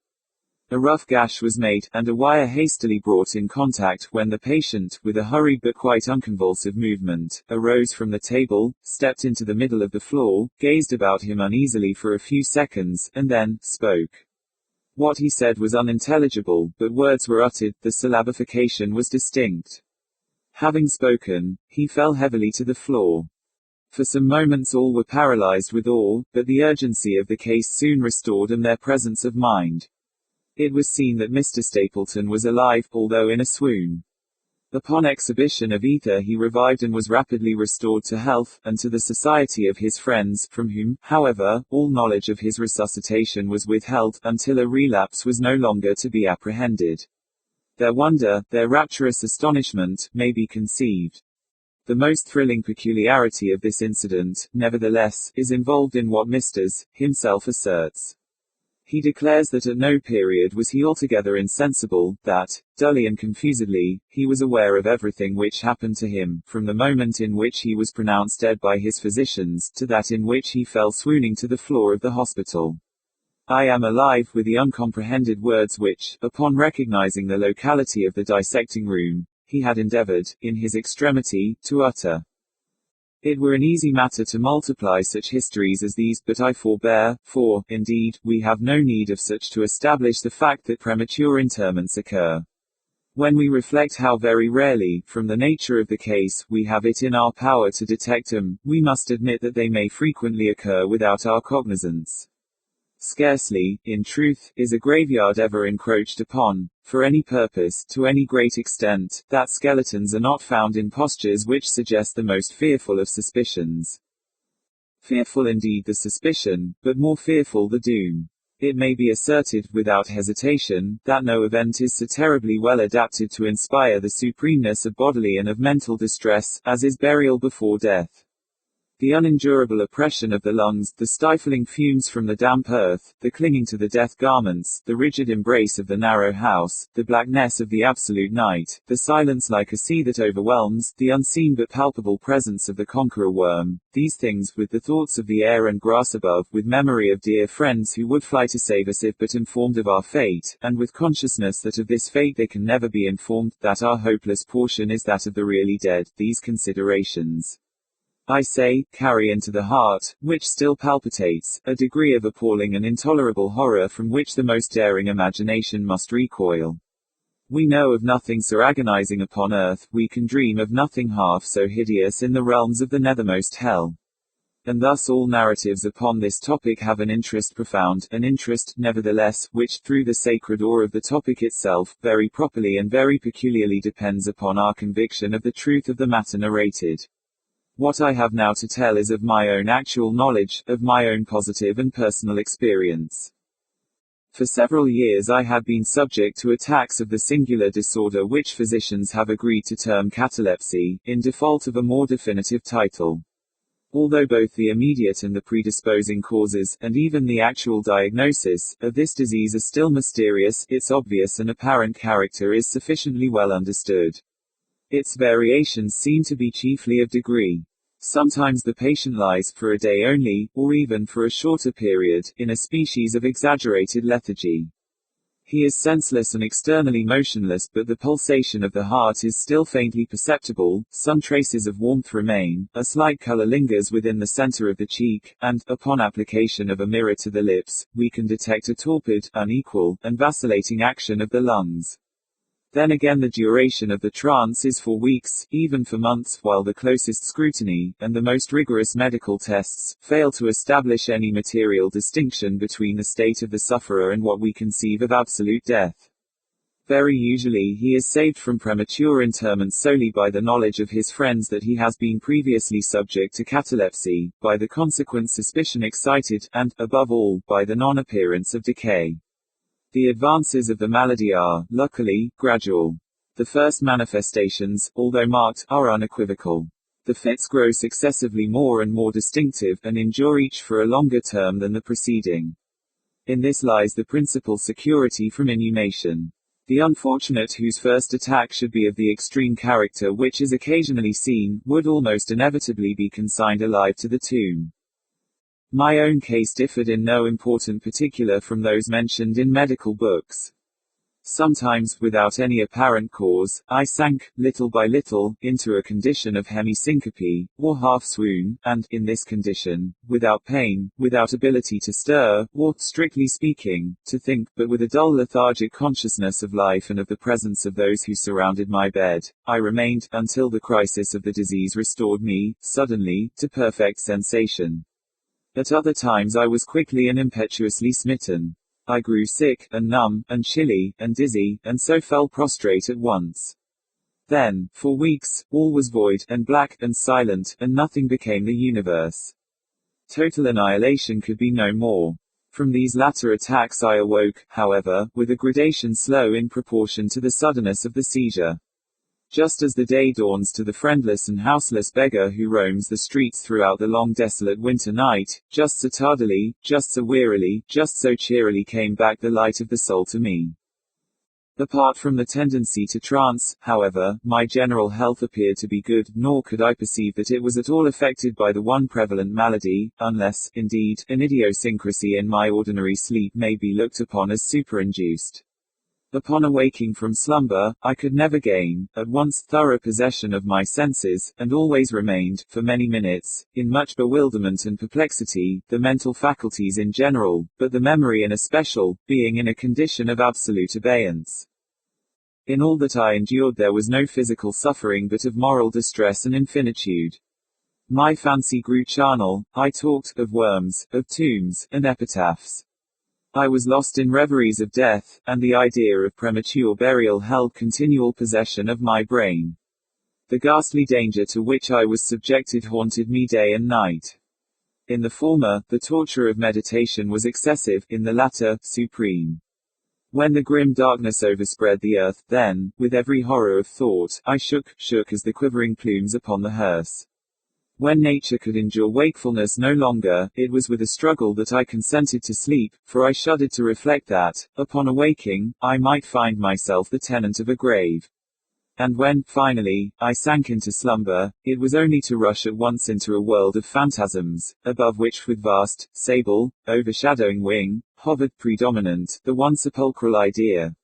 A rough gash was made, and a wire hastily brought in contact, when the patient, with a hurried but quite unconvulsive movement, arose from the table, stepped into the middle of the floor, gazed about him uneasily for a few seconds, and then, spoke. What he said was unintelligible, but words were uttered, the syllabification was distinct. Having spoken, he fell heavily to the floor. For some moments all were paralyzed with awe, but the urgency of the case soon restored them their presence of mind. It was seen that Mr. Stapleton was alive, although in a swoon. Upon exhibition of ether he revived and was rapidly restored to health, and to the society of his friends, from whom, however, all knowledge of his resuscitation was withheld, until a relapse was no longer to be apprehended. Their wonder, their rapturous astonishment, may be conceived. The most thrilling peculiarity of this incident, nevertheless, is involved in what Mr. himself asserts. He declares that at no period was he altogether insensible, that, dully and confusedly, he was aware of everything which happened to him, from the moment in which he was pronounced dead by his physicians, to that in which he fell swooning to the floor of the hospital. I am alive, were the uncomprehended words which, upon recognizing the locality of the dissecting room, he had endeavored, in his extremity, to utter. It were an easy matter to multiply such histories as these, but I forbear, for, indeed, we have no need of such to establish the fact that premature interments occur. When we reflect how very rarely, from the nature of the case, we have it in our power to detect them, we must admit that they may frequently occur without our cognizance. Scarcely, in truth, is a graveyard ever encroached upon, for any purpose, to any great extent, that skeletons are not found in postures which suggest the most fearful of suspicions. Fearful indeed the suspicion, but more fearful the doom. It may be asserted, without hesitation, that no event is so terribly well adapted to inspire the supremeness of bodily and of mental distress, as is burial before death. The unendurable oppression of the lungs, the stifling fumes from the damp earth, the clinging to the death garments, the rigid embrace of the narrow house, the blackness of the absolute night, the silence like a sea that overwhelms, the unseen but palpable presence of the conqueror worm, these things, with the thoughts of the air and grass above, with memory of dear friends who would fly to save us if but informed of our fate, and with consciousness that of this fate they can never be informed, that our hopeless portion is that of the really dead, these considerations, I say, carry into the heart, which still palpitates, a degree of appalling and intolerable horror from which the most daring imagination must recoil. We know of nothing so agonizing upon earth, we can dream of nothing half so hideous in the realms of the nethermost hell. And thus all narratives upon this topic have an interest profound, an interest, nevertheless, which, through the sacred awe of the topic itself, very properly and very peculiarly depends upon our conviction of the truth of the matter narrated. What I have now to tell is of my own actual knowledge, of my own positive and personal experience. For several years I had been subject to attacks of the singular disorder which physicians have agreed to term catalepsy, in default of a more definitive title. Although both the immediate and the predisposing causes, and even the actual diagnosis, of this disease are still mysterious, its obvious and apparent character is sufficiently well understood. Its variations seem to be chiefly of degree. Sometimes the patient lies, for a day only, or even for a shorter period, in a species of exaggerated lethargy. He is senseless and externally motionless, but the pulsation of the heart is still faintly perceptible, some traces of warmth remain, a slight color lingers within the center of the cheek, and, upon application of a mirror to the lips, we can detect a torpid, unequal, and vacillating action of the lungs. Then again the duration of the trance is for weeks, even for months, while the closest scrutiny, and the most rigorous medical tests, fail to establish any material distinction between the state of the sufferer and what we conceive of absolute death. Very usually he is saved from premature interment solely by the knowledge of his friends that he has been previously subject to catalepsy, by the consequent suspicion excited, and, above all, by the non-appearance of decay. The advances of the malady are, luckily, gradual. The first manifestations, although marked, are unequivocal. The fits grow successively more and more distinctive, and endure each for a longer term than the preceding. In this lies the principal security from inhumation. The unfortunate whose first attack should be of the extreme character which is occasionally seen, would almost inevitably be consigned alive to the tomb. My own case differed in no important particular from those mentioned in medical books. Sometimes, without any apparent cause, I sank, little by little, into a condition of hemi-syncope, or half-swoon, and, in this condition, without pain, without ability to stir, or, strictly speaking, to think, but with a dull lethargic consciousness of life and of the presence of those who surrounded my bed, I remained, until the crisis of the disease restored me, suddenly, to perfect sensation. At other times I was quickly and impetuously smitten. I grew sick, and numb, and chilly, and dizzy, and so fell prostrate at once. Then, for weeks, all was void, and black, and silent, and nothing became the universe. Total annihilation could be no more. From these latter attacks I awoke, however, with a gradation slow in proportion to the suddenness of the seizure. Just as the day dawns to the friendless and houseless beggar who roams the streets throughout the long desolate winter night, just so tardily, just so wearily, just so cheerily came back the light of the soul to me. Apart from the tendency to trance, however, my general health appeared to be good, nor could I perceive that it was at all affected by the one prevalent malady, unless, indeed, an idiosyncrasy in my ordinary sleep may be looked upon as superinduced. Upon awaking from slumber, I could never gain, at once, thorough possession of my senses, and always remained, for many minutes, in much bewilderment and perplexity, the mental faculties in general, but the memory in especial, being in a condition of absolute abeyance. In all that I endured there was no physical suffering but of moral distress and infinitude. My fancy grew charnel, I talked, of worms, of tombs, and epitaphs. I was lost in reveries of death, and the idea of premature burial held continual possession of my brain. The ghastly danger to which I was subjected haunted me day and night. In the former, the torture of meditation was excessive, in the latter, supreme. When the grim darkness overspread the earth, then, with every horror of thought, I shook as the quivering plumes upon the hearse. When nature could endure wakefulness no longer, it was with a struggle that I consented to sleep, for I shuddered to reflect that, upon awaking, I might find myself the tenant of a grave. And when, finally, I sank into slumber, it was only to rush at once into a world of phantasms, above which with vast, sable, overshadowing wing, hovered predominant, the one sepulchral idea.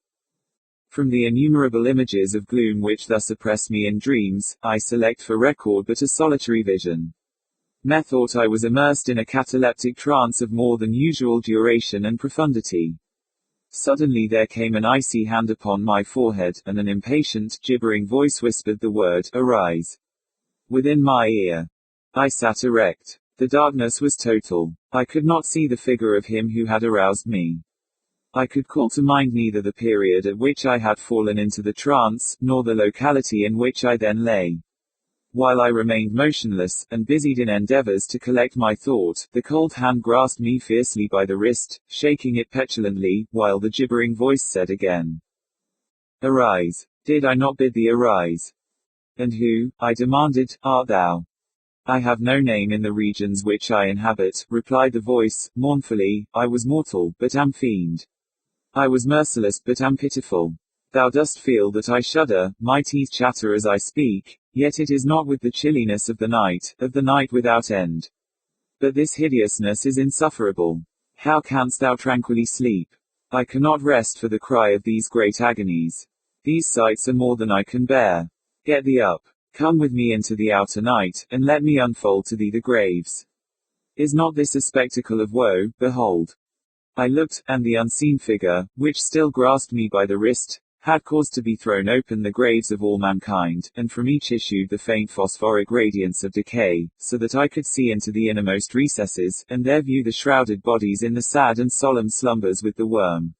From the innumerable images of gloom which thus oppress me in dreams, I select for record but a solitary vision. Methought I was immersed in a cataleptic trance of more than usual duration and profundity. Suddenly there came an icy hand upon my forehead, and an impatient, gibbering voice whispered the word, "Arise!" within my ear. I sat erect. The darkness was total. I could not see the figure of him who had aroused me. I could call to mind neither the period at which I had fallen into the trance, nor the locality in which I then lay. While I remained motionless, and busied in endeavors to collect my thought, the cold hand grasped me fiercely by the wrist, shaking it petulantly, while the gibbering voice said again, "Arise! Did I not bid thee arise? And who," I demanded, "art thou?" "I have no name in the regions which I inhabit," replied the voice, mournfully. "I was mortal, but am fiend. I was merciless, but am pitiful. Thou dost feel that I shudder, my teeth chatter as I speak, yet it is not with the chilliness of the night without end. But this hideousness is insufferable. How canst thou tranquilly sleep? I cannot rest for the cry of these great agonies. These sights are more than I can bear. Get thee up. Come with me into the outer night, and let me unfold to thee the graves. Is not this a spectacle of woe? Behold." I looked, and the unseen figure, which still grasped me by the wrist, had caused to be thrown open the graves of all mankind, and from each issued the faint phosphoric radiance of decay, so that I could see into the innermost recesses, and there view the shrouded bodies in the sad and solemn slumbers with the worm.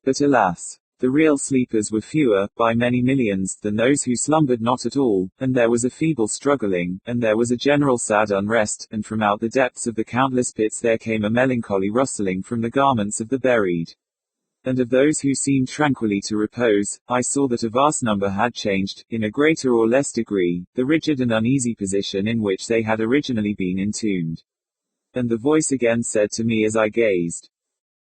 But alas! The real sleepers were fewer, by many millions, than those who slumbered not at all, and there was a feeble struggling, and there was a general sad unrest, and from out the depths of the countless pits there came a melancholy rustling from the garments of the buried. And of those who seemed tranquilly to repose, I saw that a vast number had changed, in a greater or less degree, the rigid and uneasy position in which they had originally been entombed. And the voice again said to me as I gazed,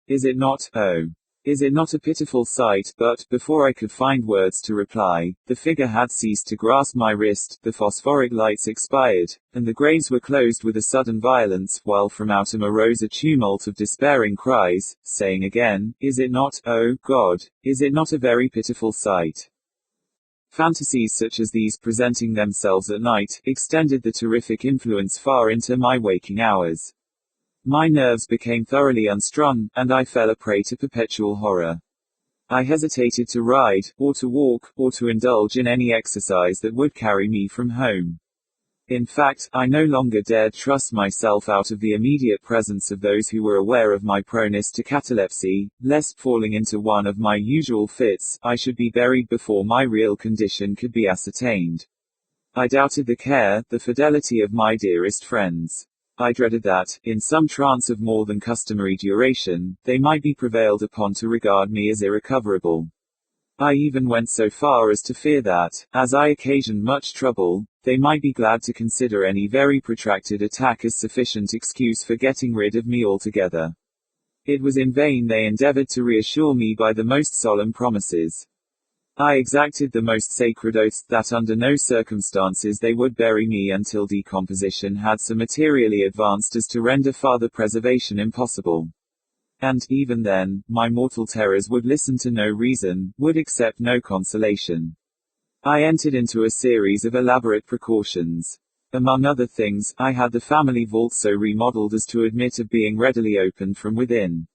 "Is it not, oh, is it not a pitiful sight?" But, before I could find words to reply, the figure had ceased to grasp my wrist, the phosphoric lights expired, and the graves were closed with a sudden violence, while from out them arose a tumult of despairing cries, saying again, "Is it not, oh, God, is it not a very pitiful sight?" Fantasies such as these presenting themselves at night, extended the terrific influence far into my waking hours. My nerves became thoroughly unstrung, and I fell a prey to perpetual horror. I hesitated to ride, or to walk, or to indulge in any exercise that would carry me from home. In fact, I no longer dared trust myself out of the immediate presence of those who were aware of my proneness to catalepsy, lest falling into one of my usual fits, I should be buried before my real condition could be ascertained. I doubted the care, the fidelity of my dearest friends. I dreaded that, in some trance of more than customary duration, they might be prevailed upon to regard me as irrecoverable. I even went so far as to fear that, as I occasioned much trouble, they might be glad to consider any very protracted attack as sufficient excuse for getting rid of me altogether. It was in vain they endeavored to reassure me by the most solemn promises. I exacted the most sacred oaths that under no circumstances they would bury me until decomposition had so materially advanced as to render farther preservation impossible. And, even then, my mortal terrors would listen to no reason, would accept no consolation. I entered into a series of elaborate precautions. Among other things, I had the family vault so remodeled as to admit of being readily opened from within.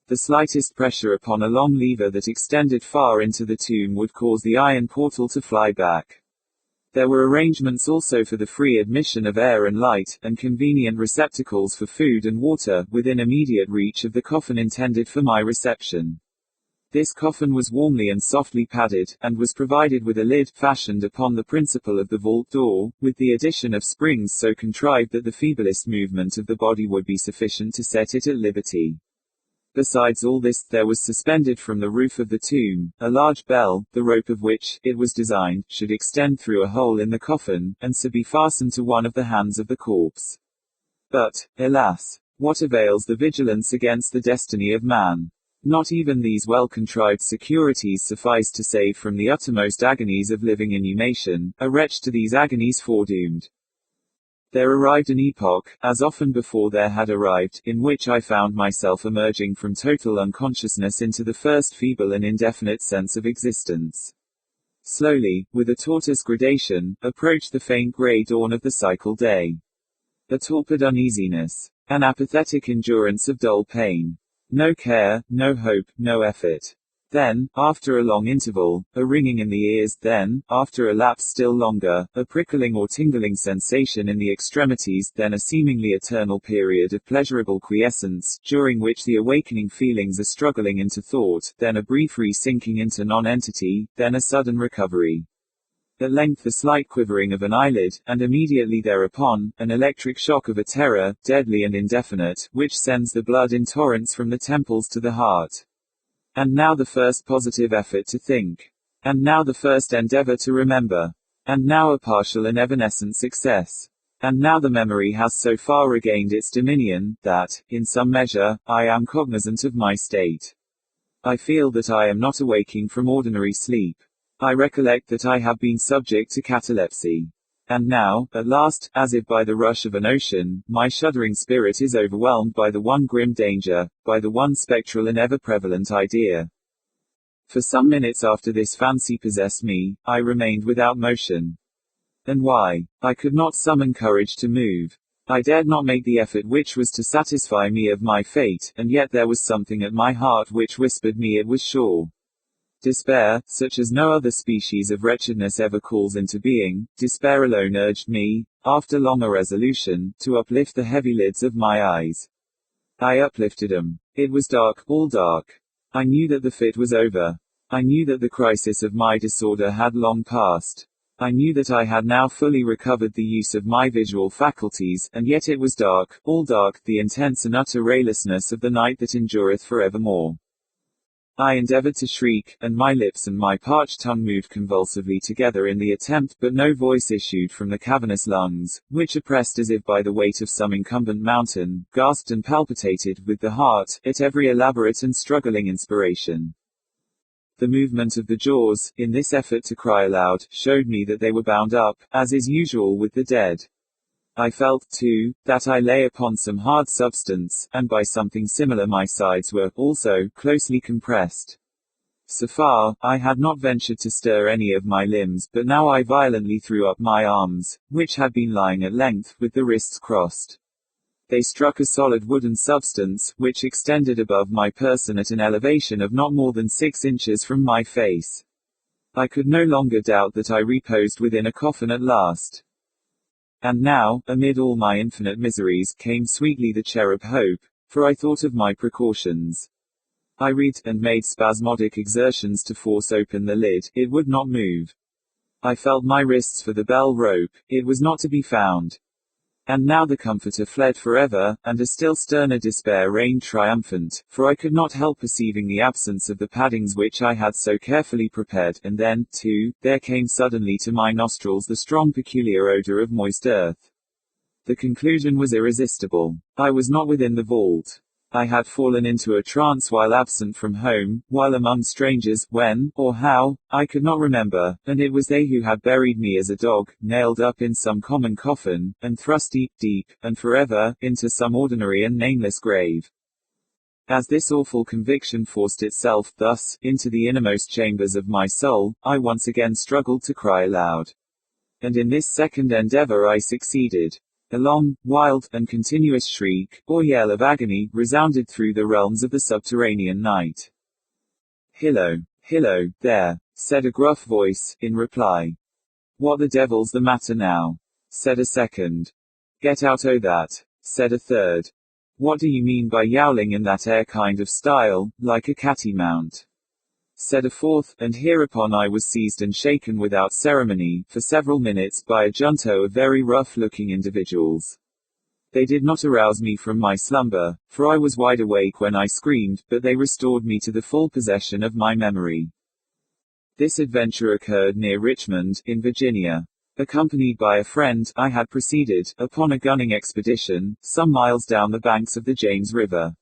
The slightest pressure upon a long lever that extended far into the tomb would cause the iron portal to fly back. There were arrangements also for the free admission of air and light, and convenient receptacles for food and water, within immediate reach of the coffin intended for my reception. This coffin was warmly and softly padded, and was provided with a lid, fashioned upon the principle of the vault door, with the addition of springs so contrived that the feeblest movement of the body would be sufficient to set it at liberty. Besides all this, there was suspended from the roof of the tomb, a large bell, the rope of which, it was designed, should extend through a hole in the coffin, and so be fastened to one of the hands of the corpse. But, alas! What avails the vigilance against the destiny of man? Not even these well-contrived securities suffice to save from the uttermost agonies of living inhumation, a wretch to these agonies foredoomed. There arrived an epoch, as often before there had arrived, in which I found myself emerging from total unconsciousness into the first feeble and indefinite sense of existence. Slowly, with a tortoise gradation, approached the faint grey dawn of the cycle day. A torpid uneasiness. An apathetic endurance of dull pain. No care, no hope, no effort. Then, after a long interval, a ringing in the ears, then, after a lapse still longer, a prickling or tingling sensation in the extremities, then a seemingly eternal period of pleasurable quiescence, during which the awakening feelings are struggling into thought, then a brief re-sinking into non-entity, then a sudden recovery. At length a slight quivering of an eyelid, and immediately thereupon, an electric shock of a terror, deadly and indefinite, which sends the blood in torrents from the temples to the heart. And now the first positive effort to think. And now the first endeavor to remember. And now a partial and evanescent success. And now the memory has so far regained its dominion, that, in some measure, I am cognizant of my state. I feel that I am not awaking from ordinary sleep. I recollect that I have been subject to catalepsy. And now, at last, as if by the rush of an ocean, my shuddering spirit is overwhelmed by the one grim danger, by the one spectral and ever-prevalent idea. For some minutes after this fancy possessed me, I remained without motion. And why? I could not summon courage to move. I dared not make the effort which was to satisfy me of my fate, and yet there was something at my heart which whispered me it was sure. Despair, such as no other species of wretchedness ever calls into being, despair alone urged me, after long irresolution, to uplift the heavy lids of my eyes. I uplifted them. It was dark, all dark. I knew that the fit was over. I knew that the crisis of my disorder had long passed. I knew that I had now fully recovered the use of my visual faculties, and yet it was dark, all dark, the intense and utter raylessness of the night that endureth for evermore. I endeavored to shriek, and my lips and my parched tongue moved convulsively together in the attempt, but no voice issued from the cavernous lungs, which, oppressed as if by the weight of some incumbent mountain, gasped and palpitated, with the heart, at every elaborate and struggling inspiration. The movement of the jaws, in this effort to cry aloud, showed me that they were bound up, as is usual with the dead. I felt, too, that I lay upon some hard substance, and by something similar my sides were, also, closely compressed. So far, I had not ventured to stir any of my limbs, but now I violently threw up my arms, which had been lying at length, with the wrists crossed. They struck a solid wooden substance, which extended above my person at an elevation of not more than 6 inches from my face. I could no longer doubt that I reposed within a coffin at last. And now, amid all my infinite miseries, came sweetly the cherub hope, for I thought of my precautions. I read, and made spasmodic exertions to force open the lid, it would not move. I felt my wrists for the bell rope, it was not to be found. And now the comforter fled forever, and a still sterner despair reigned triumphant, for I could not help perceiving the absence of the paddings which I had so carefully prepared, and then, too, there came suddenly to my nostrils the strong peculiar odor of moist earth. The conclusion was irresistible. I was not within the vault. I had fallen into a trance while absent from home, while among strangers, when, or how, I could not remember, and it was they who had buried me as a dog, nailed up in some common coffin, and thrust deep, deep, and forever, into some ordinary and nameless grave. As this awful conviction forced itself, thus, into the innermost chambers of my soul, I once again struggled to cry aloud. And in this second endeavor I succeeded. A long, wild, and continuous shriek, or yell of agony, resounded through the realms of the subterranean night. "Hillo, hillo, there," said a gruff voice, in reply. "What the devil's the matter now?" said a second. "Get out o' that," said a third. "What do you mean by yowling in that air kind of style, like a cattymount?" said a fourth, and hereupon I was seized and shaken without ceremony, for several minutes, by a junto of very rough-looking individuals. They did not arouse me from my slumber, for I was wide awake when I screamed, but they restored me to the full possession of my memory. This adventure occurred near Richmond, in Virginia. Accompanied by a friend, I had proceeded, upon a gunning expedition, some miles down the banks of the James River.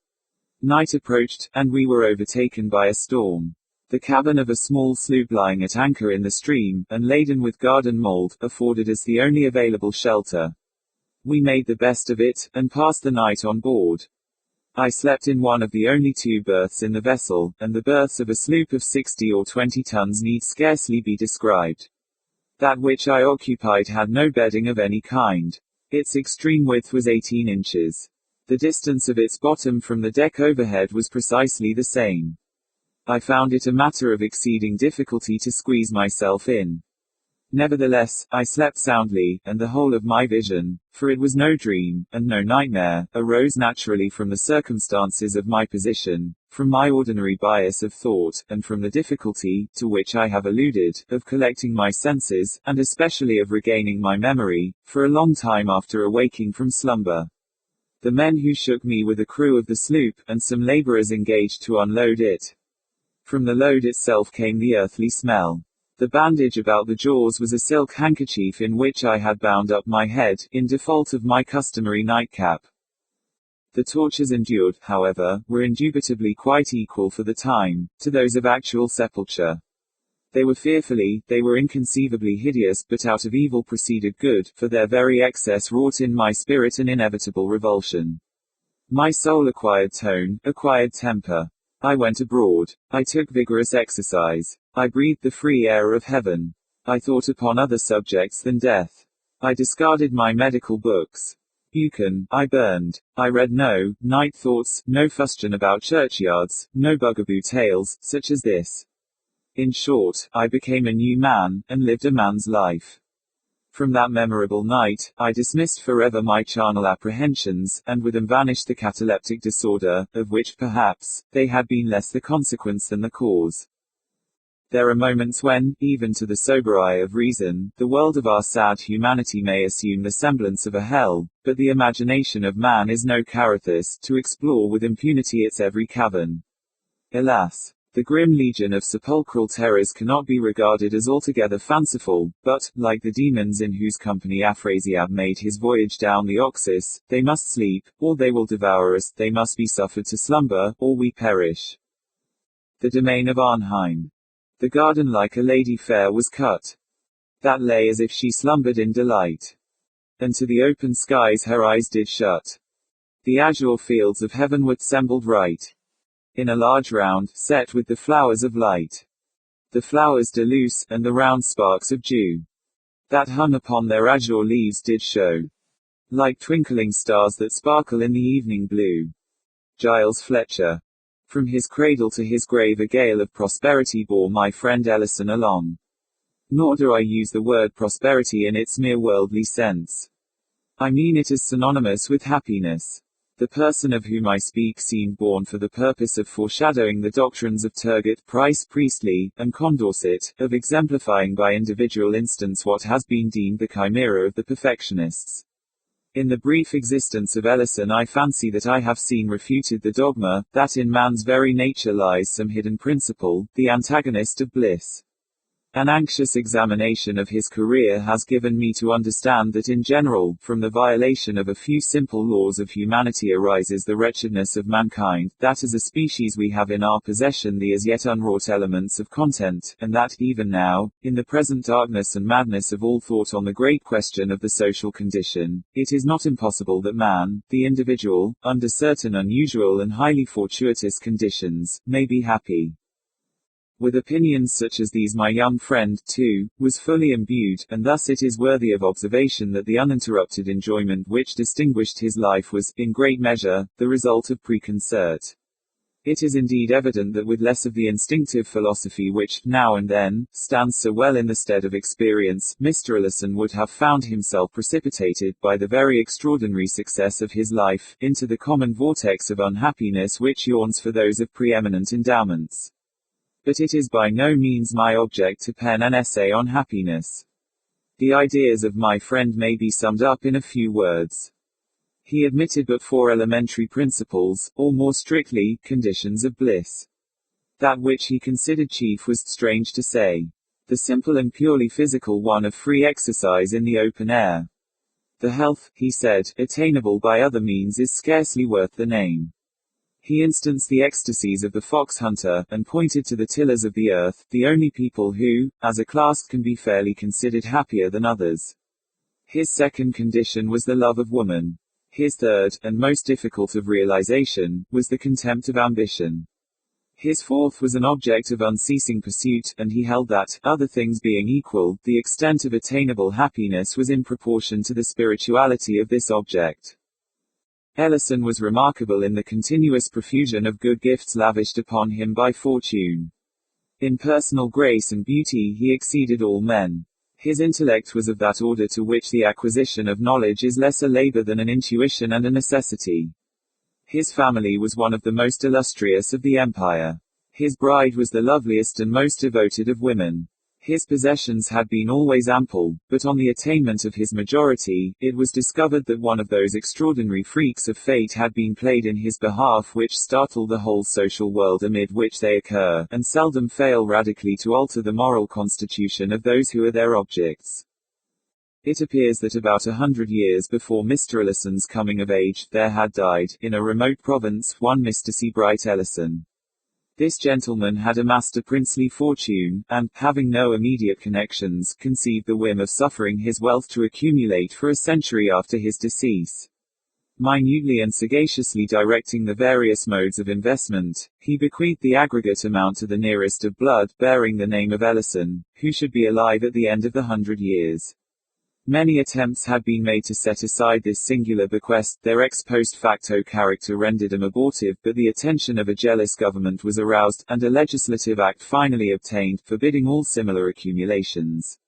Night approached, and we were overtaken by a storm. The cabin of a small sloop lying at anchor in the stream, and laden with garden mold, afforded us the only available shelter. We made the best of it, and passed the night on board. I slept in one of the only two berths in the vessel, and the berths of a sloop of 60 or 20 tons need scarcely be described. That which I occupied had no bedding of any kind. Its extreme width was 18 inches. The distance of its bottom from the deck overhead was precisely the same. I found it a matter of exceeding difficulty to squeeze myself in. Nevertheless, I slept soundly, and the whole of my vision, for it was no dream, and no nightmare, arose naturally from the circumstances of my position, from my ordinary bias of thought, and from the difficulty, to which I have alluded, of collecting my senses, and especially of regaining my memory, for a long time after awaking from slumber. The men who shook me were the crew of the sloop, and some laborers engaged to unload it. From the load itself came the earthly smell. The bandage about the jaws was a silk handkerchief in which I had bound up my head, in default of my customary nightcap. The tortures endured, however, were indubitably quite equal for the time, to those of actual sepulture. They were inconceivably hideous, but out of evil proceeded good, for their very excess wrought in my spirit an inevitable revulsion. My soul acquired tone, acquired temper. I went abroad. I took vigorous exercise. I breathed the free air of heaven. I thought upon other subjects than death. I discarded my medical books. Buchan, I burned. I read no night thoughts, no fustian about churchyards, no bugaboo tales, such as this. In short, I became a new man, and lived a man's life. From that memorable night, I dismissed forever my charnel apprehensions, and with them vanished the cataleptic disorder, of which, perhaps, they had been less the consequence than the cause. There are moments when, even to the sober eye of reason, the world of our sad humanity may assume the semblance of a hell, but the imagination of man is no Carathis, to explore with impunity its every cavern. Alas! The grim legion of sepulchral terrors cannot be regarded as altogether fanciful, but, like the demons in whose company Afrasiab made his voyage down the Oxus, they must sleep, or they will devour us, they must be suffered to slumber, or we perish. The domain of Arnheim. The garden like a lady fair was cut. That lay as if she slumbered in delight. And to the open skies her eyes did shut. The azure fields of heavenward sembled right. In a large round, set with the flowers of light. The flowers de luce, and the round sparks of dew, that hung upon their azure leaves did show, like twinkling stars that sparkle in the evening blue. Giles Fletcher. From his cradle to his grave a gale of prosperity bore my friend Ellison along. Nor do I use the word prosperity in its mere worldly sense. I mean it as synonymous with happiness. The person of whom I speak seemed born for the purpose of foreshadowing the doctrines of Turgot, Price, Priestley, and Condorcet, of exemplifying by individual instance what has been deemed the chimera of the perfectionists. In the brief existence of Ellison, I fancy that I have seen refuted the dogma, that in man's very nature lies some hidden principle, the antagonist of bliss. An anxious examination of his career has given me to understand that in general, from the violation of a few simple laws of humanity arises the wretchedness of mankind, that as a species we have in our possession the as yet unwrought elements of content, and that, even now, in the present darkness and madness of all thought on the great question of the social condition, it is not impossible that man, the individual, under certain unusual and highly fortuitous conditions, may be happy. With opinions such as these my young friend, too, was fully imbued, and thus it is worthy of observation that the uninterrupted enjoyment which distinguished his life was, in great measure, the result of preconcert. It is indeed evident that with less of the instinctive philosophy which, now and then, stands so well in the stead of experience, Mr. Ellison would have found himself precipitated, by the very extraordinary success of his life, into the common vortex of unhappiness which yawns for those of preeminent endowments. But it is by no means my object to pen an essay on happiness. The ideas of my friend may be summed up in a few words. He admitted but 4 elementary principles, or more strictly, conditions of bliss. That which he considered chief was, strange to say, the simple and purely physical one of free exercise in the open air. The health, he said, attainable by other means is scarcely worth the name. He instanced the ecstasies of the fox hunter, and pointed to the tillers of the earth, the only people who, as a class, can be fairly considered happier than others. His second condition was the love of woman. His third, and most difficult of realization, was the contempt of ambition. His fourth was an object of unceasing pursuit, and he held that, other things being equal, the extent of attainable happiness was in proportion to the spirituality of this object. Ellison was remarkable in the continuous profusion of good gifts lavished upon him by fortune. In personal grace and beauty he exceeded all men. His intellect was of that order to which the acquisition of knowledge is less a labor than an intuition and a necessity. His family was one of the most illustrious of the empire. His bride was the loveliest and most devoted of women. His possessions had been always ample, but on the attainment of his majority, it was discovered that one of those extraordinary freaks of fate had been played in his behalf which startle the whole social world amid which they occur, and seldom fail radically to alter the moral constitution of those who are their objects. It appears that about 100 years before Mr. Ellison's coming of age, there had died, in a remote province, one Mr. Seabright Ellison. This gentleman had amassed a princely fortune, and, having no immediate connections, conceived the whim of suffering his wealth to accumulate for a century after his decease. Minutely and sagaciously directing the various modes of investment, he bequeathed the aggregate amount to the nearest of blood, bearing the name of Ellison, who should be alive at the end of the 100 years. Many attempts had been made to set aside this singular bequest, their ex post facto character rendered them abortive, but the attention of a jealous government was aroused, and a legislative act finally obtained, forbidding all similar accumulations.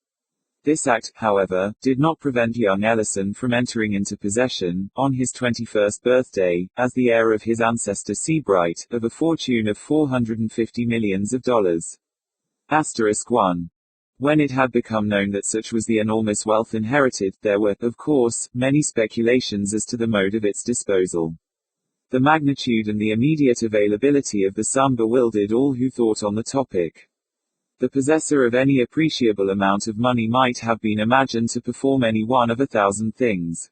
This act, however, did not prevent young Ellison from entering into possession, on his 21st birthday, as the heir of his ancestor Seabright, of a fortune of $450 millions. *1. When it had become known that such was the enormous wealth inherited, there were, of course, many speculations as to the mode of its disposal. The magnitude and the immediate availability of the sum bewildered all who thought on the topic. The possessor of any appreciable amount of money might have been imagined to perform any one of 1,000 things.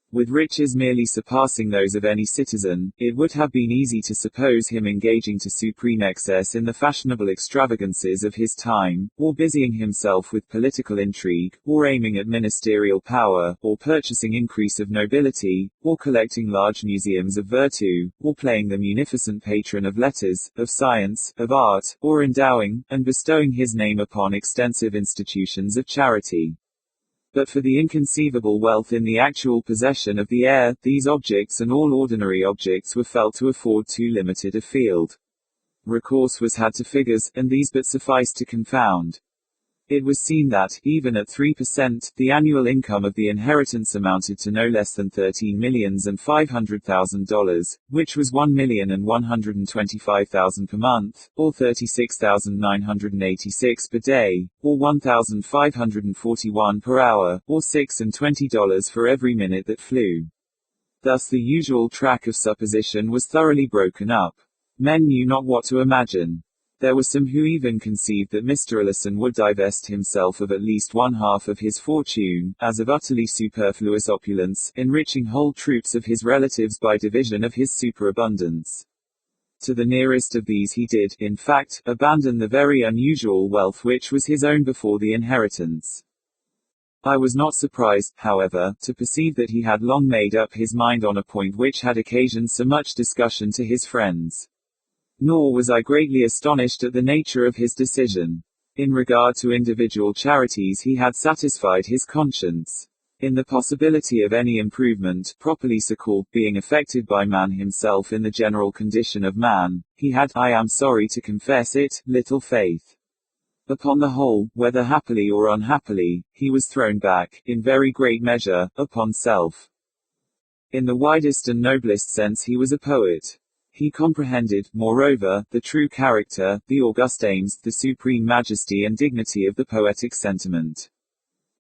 With riches merely surpassing those of any citizen, it would have been easy to suppose him engaging to supreme excess in the fashionable extravagances of his time, or busying himself with political intrigue, or aiming at ministerial power, or purchasing increase of nobility, or collecting large museums of virtue, or playing the munificent patron of letters, of science, of art, or endowing, and bestowing his name upon extensive institutions of charity. But for the inconceivable wealth in the actual possession of the heir, these objects and all ordinary objects were felt to afford too limited a field. Recourse was had to figures, and these but sufficed to confound. It was seen that, even at 3%, the annual income of the inheritance amounted to no less than $13,500,000, which was $1,125,000 per month, or $36,986 per day, or $1,541 per hour, or $6 and $20 for every minute that flew. Thus the usual track of supposition was thoroughly broken up. Men knew not what to imagine. There were some who even conceived that Mr. Ellison would divest himself of at least one half of his fortune, as of utterly superfluous opulence, enriching whole troops of his relatives by division of his superabundance. To the nearest of these he did, in fact, abandon the very unusual wealth which was his own before the inheritance. I was not surprised, however, to perceive that he had long made up his mind on a point which had occasioned so much discussion to his friends. Nor was I greatly astonished at the nature of his decision. In regard to individual charities he had satisfied his conscience. In the possibility of any improvement, properly so called, being effected by man himself in the general condition of man, he had, I am sorry to confess it, little faith. Upon the whole, whether happily or unhappily, he was thrown back, in very great measure, upon self. In the widest and noblest sense he was a poet. He comprehended, moreover, the true character, the august aims, the supreme majesty and dignity of the poetic sentiment.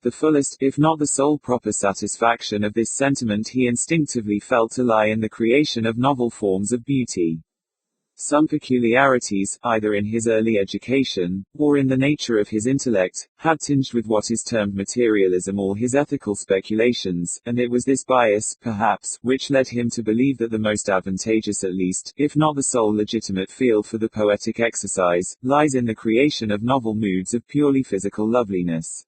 The fullest, if not the sole proper satisfaction of this sentiment he instinctively felt to lie in the creation of novel forms of beauty. Some peculiarities, either in his early education, or in the nature of his intellect, had tinged with what is termed materialism all his ethical speculations, and it was this bias, perhaps, which led him to believe that the most advantageous at least, if not the sole legitimate field for the poetic exercise, lies in the creation of novel moods of purely physical loveliness.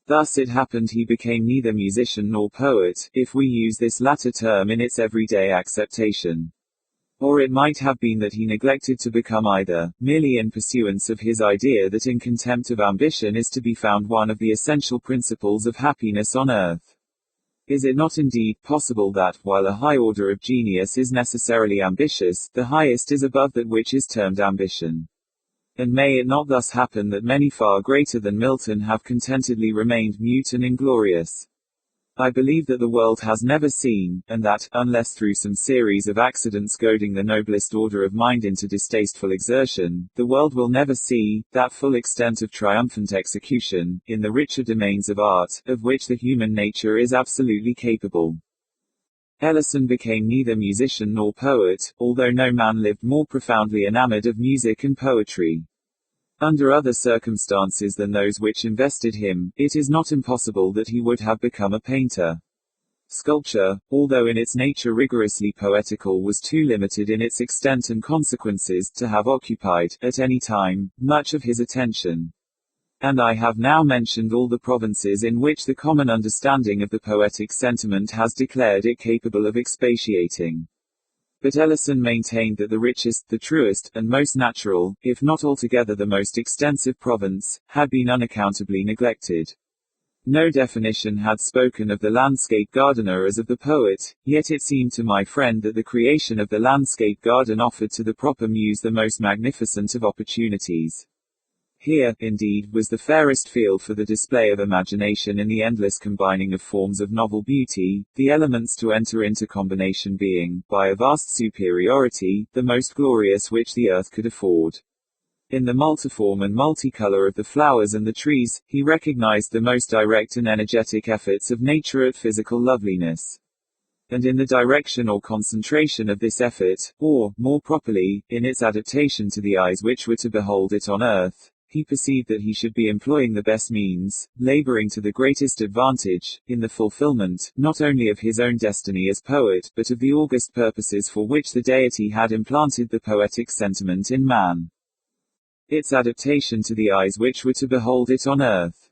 Thus it happened he became neither musician nor poet, if we use this latter term in its everyday acceptation. Or it might have been that he neglected to become either, merely in pursuance of his idea that in contempt of ambition is to be found one of the essential principles of happiness on earth. Is it not indeed possible that, while a high order of genius is necessarily ambitious, the highest is above that which is termed ambition? And may it not thus happen that many far greater than Milton have contentedly remained mute and inglorious? I believe that the world has never seen, and that, unless through some series of accidents goading the noblest order of mind into distasteful exertion, the world will never see, that full extent of triumphant execution, in the richer domains of art, of which the human nature is absolutely capable. Ellison became neither musician nor poet, although no man lived more profoundly enamored of music and poetry. Under other circumstances than those which invested him, it is not impossible that he would have become a painter. Sculpture, although in its nature rigorously poetical, was too limited in its extent and consequences, to have occupied, at any time, much of his attention. And I have now mentioned all the provinces in which the common understanding of the poetic sentiment has declared it capable of expatiating. But Ellison maintained that the richest, the truest, and most natural, if not altogether the most extensive province, had been unaccountably neglected. No definition had spoken of the landscape gardener as of the poet, yet it seemed to my friend that the creation of the landscape garden offered to the proper muse the most magnificent of opportunities. Here, indeed, was the fairest field for the display of imagination in the endless combining of forms of novel beauty, the elements to enter into combination being, by a vast superiority, the most glorious which the earth could afford. In the multiform and multicolor of the flowers and the trees, he recognized the most direct and energetic efforts of nature at physical loveliness. And in the direction or concentration of this effort, or, more properly, in its adaptation to the eyes which were to behold it on earth, he perceived that he should be employing the best means, laboring to the greatest advantage, in the fulfillment, not only of his own destiny as poet, but of the august purposes for which the deity had implanted the poetic sentiment in man. Its adaptation to the eyes which were to behold it on earth.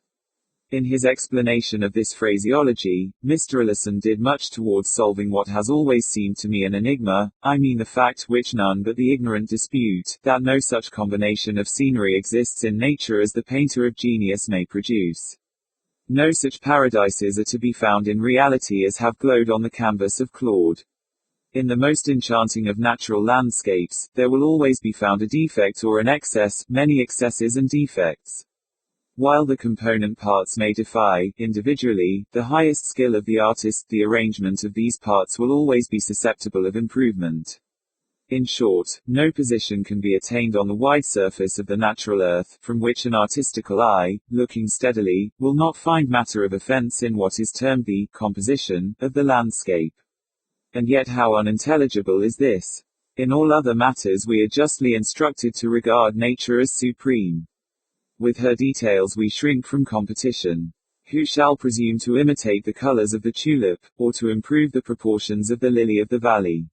In his explanation of this phraseology, Mr. Ellison did much towards solving what has always seemed to me an enigma, I mean the fact which none but the ignorant dispute, that no such combination of scenery exists in nature as the painter of genius may produce. No such paradises are to be found in reality as have glowed on the canvas of Claude. In the most enchanting of natural landscapes, there will always be found a defect or an excess, many excesses and defects. While the component parts may differ individually, the highest skill of the artist, the arrangement of these parts, will always be susceptible of improvement. In short, no position can be attained on the wide surface of the natural earth, from which an artistical eye, looking steadily, will not find matter of offense in what is termed the composition of the landscape. And yet how unintelligible is this? In all other matters we are justly instructed to regard nature as supreme. With her details we shrink from competition. Who shall presume to imitate the colors of the tulip, or to improve the proportions of the lily of the valley?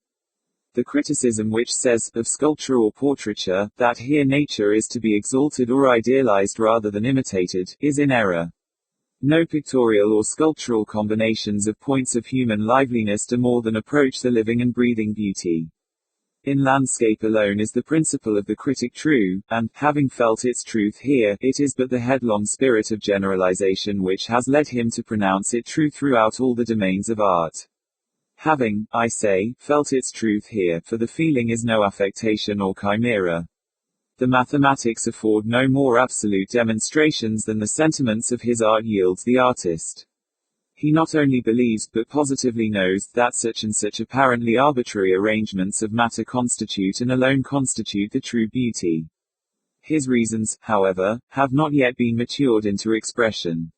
The criticism which says, of sculpture or portraiture, that here nature is to be exalted or idealized rather than imitated, is in error. No pictorial or sculptural combinations of points of human liveliness do more than approach the living and breathing beauty. In landscape alone is the principle of the critic true, and, having felt its truth here, it is but the headlong spirit of generalization which has led him to pronounce it true throughout all the domains of art. Having, I say, felt its truth here, for the feeling is no affectation or chimera. The mathematics afford no more absolute demonstrations than the sentiments of his art yields the artist. He not only believes but positively knows that such and such apparently arbitrary arrangements of matter constitute and alone constitute the true beauty. His reasons, however, have not yet been matured into expression.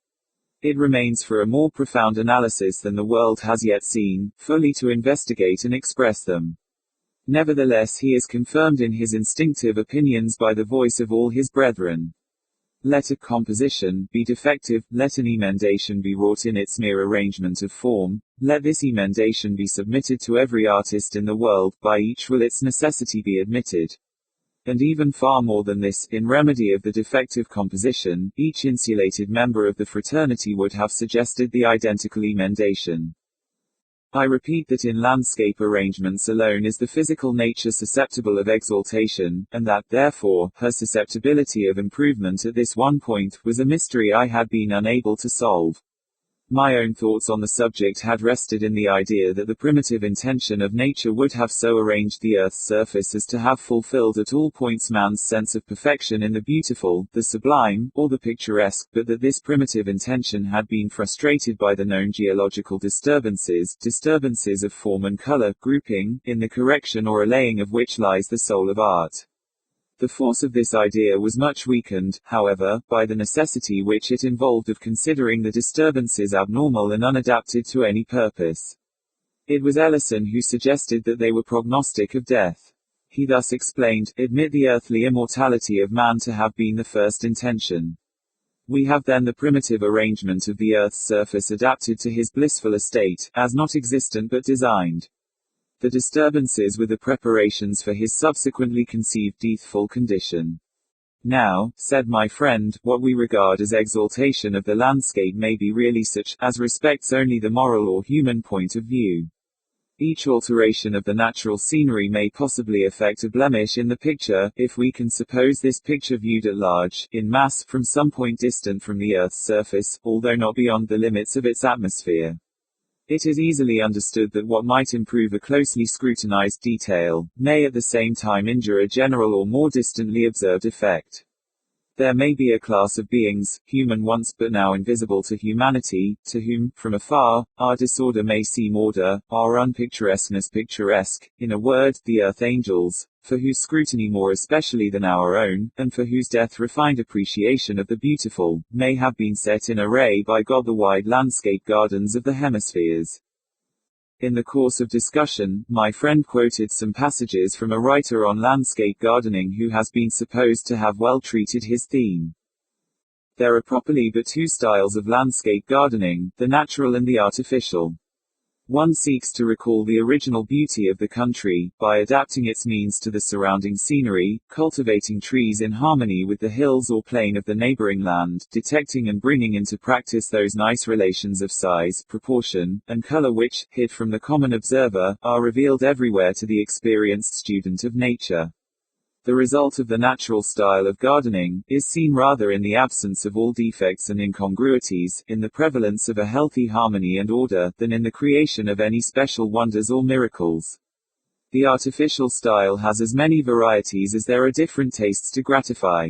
It remains for a more profound analysis than the world has yet seen, fully to investigate and express them. Nevertheless he is confirmed in his instinctive opinions by the voice of all his brethren. Let a composition be defective, let an emendation be wrought in its mere arrangement of form, let this emendation be submitted to every artist in the world, by each will its necessity be admitted. And even far more than this, in remedy of the defective composition, each insulated member of the fraternity would have suggested the identical emendation. I repeat that in landscape arrangements alone is the physical nature susceptible of exaltation, and that, therefore, her susceptibility of improvement at this one point was a mystery I had been unable to solve. My own thoughts on the subject had rested in the idea that the primitive intention of nature would have so arranged the earth's surface as to have fulfilled at all points man's sense of perfection in the beautiful, the sublime, or the picturesque, but that this primitive intention had been frustrated by the known geological disturbances of form and color, grouping, in the correction or allaying of which lies the soul of art. The force of this idea was much weakened, however, by the necessity which it involved of considering the disturbances abnormal and unadapted to any purpose. It was Ellison who suggested that they were prognostic of death. He thus explained, admit the earthly immortality of man to have been the first intention. We have then the primitive arrangement of the earth's surface adapted to his blissful estate, as not existent but designed. The disturbances were the preparations for his subsequently conceived deathful condition. Now, said my friend, what we regard as exaltation of the landscape may be really such, as respects only the moral or human point of view. Each alteration of the natural scenery may possibly affect a blemish in the picture, if we can suppose this picture viewed at large, in mass, from some point distant from the Earth's surface, although not beyond the limits of its atmosphere. It is easily understood that what might improve a closely scrutinized detail, may at the same time injure a general or more distantly observed effect. There may be a class of beings, human once but now invisible to humanity, to whom, from afar, our disorder may seem order, our unpicturesqueness picturesque, in a word, the earth angels, for whose scrutiny more especially than our own, and for whose death refined appreciation of the beautiful, may have been set in array by God the wide landscape gardens of the hemispheres. In the course of discussion, my friend quoted some passages from a writer on landscape gardening who has been supposed to have well treated his theme. There are properly but two styles of landscape gardening, the natural and the artificial. One seeks to recall the original beauty of the country, by adapting its means to the surrounding scenery, cultivating trees in harmony with the hills or plain of the neighboring land, detecting and bringing into practice those nice relations of size, proportion, and color which, hid from the common observer, are revealed everywhere to the experienced student of nature. The result of the natural style of gardening is seen rather in the absence of all defects and incongruities, in the prevalence of a healthy harmony and order, than in the creation of any special wonders or miracles. The artificial style has as many varieties as there are different tastes to gratify.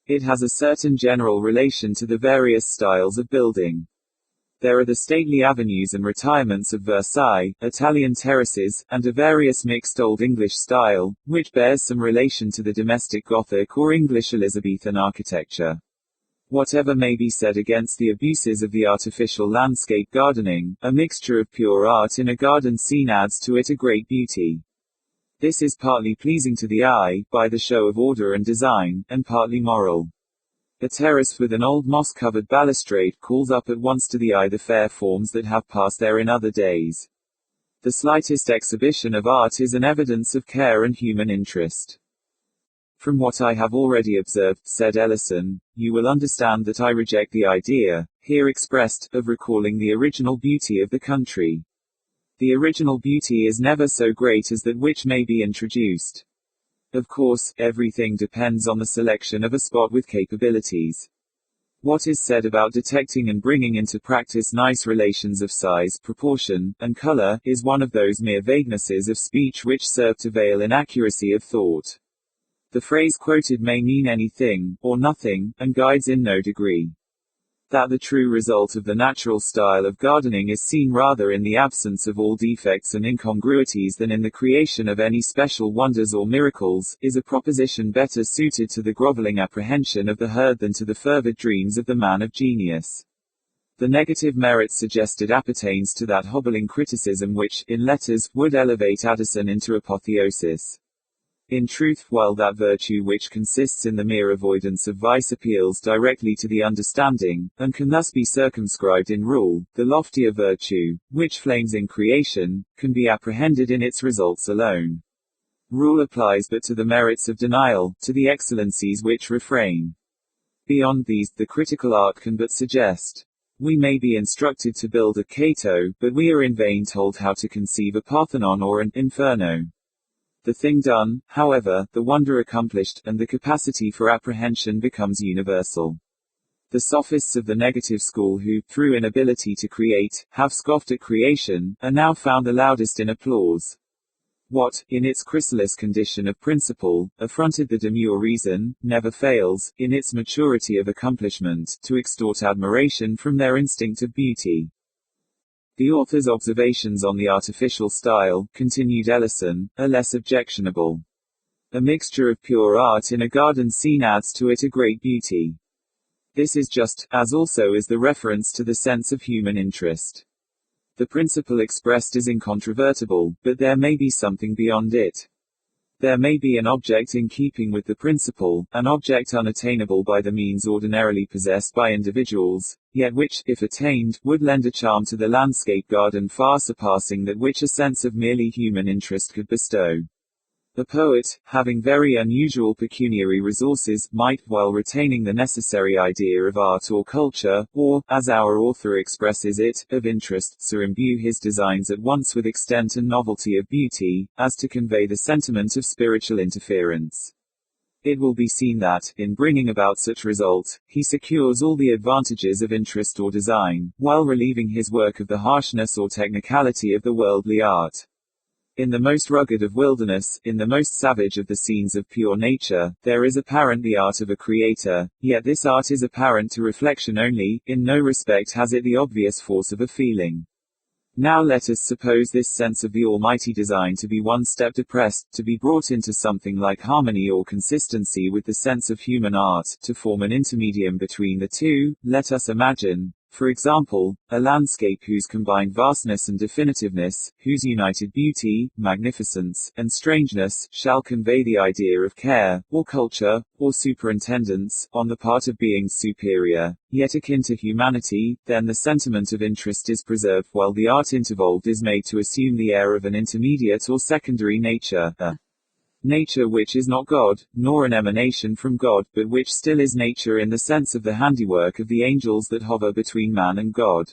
It has a certain general relation to the various styles of building. There are the stately avenues and retirements of Versailles, Italian terraces, and a various mixed Old English style, which bears some relation to the domestic Gothic or English Elizabethan architecture. Whatever may be said against the abuses of the artificial landscape gardening, a mixture of pure art in a garden scene adds to it a great beauty. This is partly pleasing to the eye, by the show of order and design, and partly moral. A terrace with an old moss-covered balustrade calls up at once to the eye the fair forms that have passed there in other days. The slightest exhibition of art is an evidence of care and human interest. From what I have already observed, said Ellison, you will understand that I reject the idea, here expressed, of recalling the original beauty of the country. The original beauty is never so great as that which may be introduced. Of course, everything depends on the selection of a spot with capabilities. What is said about detecting and bringing into practice nice relations of size, proportion, and color, is one of those mere vaguenesses of speech which serve to veil inaccuracy of thought. The phrase quoted may mean anything, or nothing, and guides in no degree. That the true result of the natural style of gardening is seen rather in the absence of all defects and incongruities than in the creation of any special wonders or miracles, is a proposition better suited to the groveling apprehension of the herd than to the fervid dreams of the man of genius. The negative merit suggested appertains to that hobbling criticism which, in letters, would elevate Addison into apotheosis. In truth, while that virtue which consists in the mere avoidance of vice appeals directly to the understanding, and can thus be circumscribed in rule, the loftier virtue, which flames in creation, can be apprehended in its results alone. Rule applies but to the merits of denial, to the excellencies which refrain. Beyond these, the critical art can but suggest. We may be instructed to build a Cato, but we are in vain told how to conceive a Parthenon or an Inferno. The thing done, however, the wonder accomplished, and the capacity for apprehension becomes universal. The sophists of the negative school who, through inability to create, have scoffed at creation, are now found the loudest in applause. What, in its chrysalis condition of principle, affronted the demure reason, never fails, in its maturity of accomplishment, to extort admiration from their instinct of beauty. The author's observations on the artificial style, continued Ellison, are less objectionable. A mixture of pure art in a garden scene adds to it a great beauty. This is just, as also is the reference to the sense of human interest. The principle expressed is incontrovertible, but there may be something beyond it. There may be an object in keeping with the principle, an object unattainable by the means ordinarily possessed by individuals, yet which, if attained, would lend a charm to the landscape garden far surpassing that which a sense of merely human interest could bestow. A poet, having very unusual pecuniary resources, might, while retaining the necessary idea of art or culture, or, as our author expresses it, of interest, so imbue his designs at once with extent and novelty of beauty, as to convey the sentiment of spiritual interference. It will be seen that, in bringing about such result, he secures all the advantages of interest or design, while relieving his work of the harshness or technicality of the worldly art. In the most rugged of wilderness, in the most savage of the scenes of pure nature, there is apparent the art of a creator, yet this art is apparent to reflection only, in no respect has it the obvious force of a feeling. Now let us suppose this sense of the almighty design to be one step depressed, to be brought into something like harmony or consistency with the sense of human art, to form an intermedium between the two. Let us imagine, for example, a landscape whose combined vastness and definitiveness, whose united beauty, magnificence, and strangeness, shall convey the idea of care, or culture, or superintendence, on the part of beings superior, yet akin to humanity. Then the sentiment of interest is preserved while the art involved is made to assume the air of an intermediate or secondary nature, a nature which is not God, nor an emanation from God, but which still is nature in the sense of the handiwork of the angels that hover between man and God.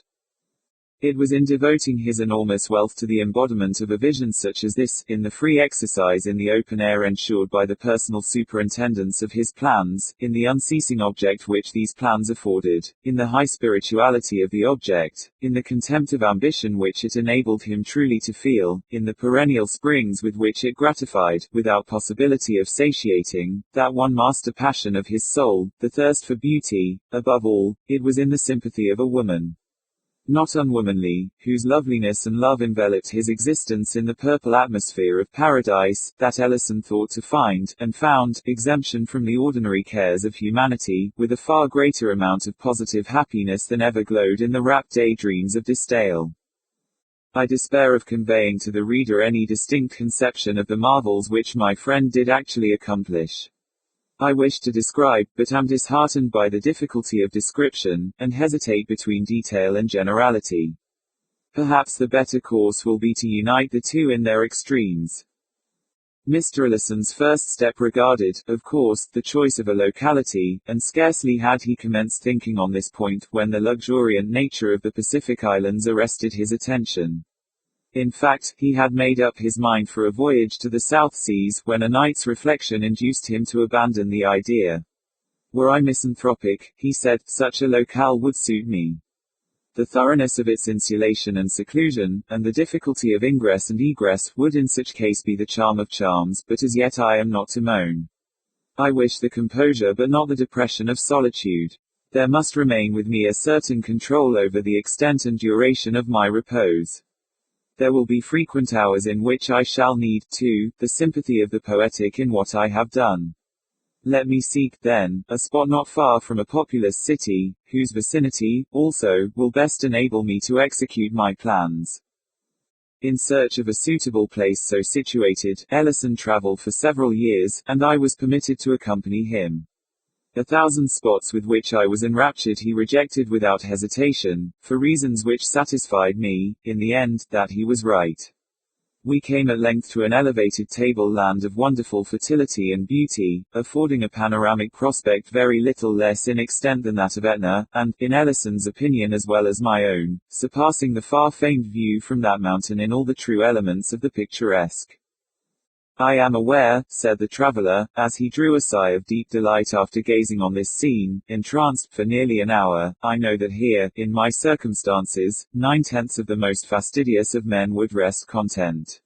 It was in devoting his enormous wealth to the embodiment of a vision such as this, in the free exercise in the open air ensured by the personal superintendence of his plans, in the unceasing object which these plans afforded, in the high spirituality of the object, in the contempt of ambition which it enabled him truly to feel, in the perennial springs with which it gratified, without possibility of satiating, that one master passion of his soul, the thirst for beauty. Above all, it was in the sympathy of a woman, not unwomanly, whose loveliness and love enveloped his existence in the purple atmosphere of paradise, that Ellison thought to find, and found, exemption from the ordinary cares of humanity, with a far greater amount of positive happiness than ever glowed in the rapt daydreams of Disdale. I despair of conveying to the reader any distinct conception of the marvels which my friend did actually accomplish. I wish to describe, but am disheartened by the difficulty of description, and hesitate between detail and generality. Perhaps the better course will be to unite the two in their extremes. Mr. Ellison's first step regarded, of course, the choice of a locality, and scarcely had he commenced thinking on this point, when the luxuriant nature of the Pacific Islands arrested his attention. In fact, he had made up his mind for a voyage to the South Seas, when a night's reflection induced him to abandon the idea. Were I misanthropic, he said, such a locale would suit me. The thoroughness of its insulation and seclusion, and the difficulty of ingress and egress, would in such case be the charm of charms, but as yet I am not to moan. I wish the composure but not the depression of solitude. There must remain with me a certain control over the extent and duration of my repose. There will be frequent hours in which I shall need, too, the sympathy of the poetic in what I have done. Let me seek, then, a spot not far from a populous city, whose vicinity, also, will best enable me to execute my plans. In search of a suitable place so situated, Ellison traveled for several years, and I was permitted to accompany him. 1,000 spots with which I was enraptured he rejected without hesitation, for reasons which satisfied me, in the end, that he was right. We came at length to an elevated table-land of wonderful fertility and beauty, affording a panoramic prospect very little less in extent than that of Etna, and, in Ellison's opinion as well as my own, surpassing the far-famed view from that mountain in all the true elements of the picturesque. I am aware, said the traveller, as he drew a sigh of deep delight after gazing on this scene, entranced for nearly an hour, I know that here, in my circumstances, 9/10 of the most fastidious of men would rest content.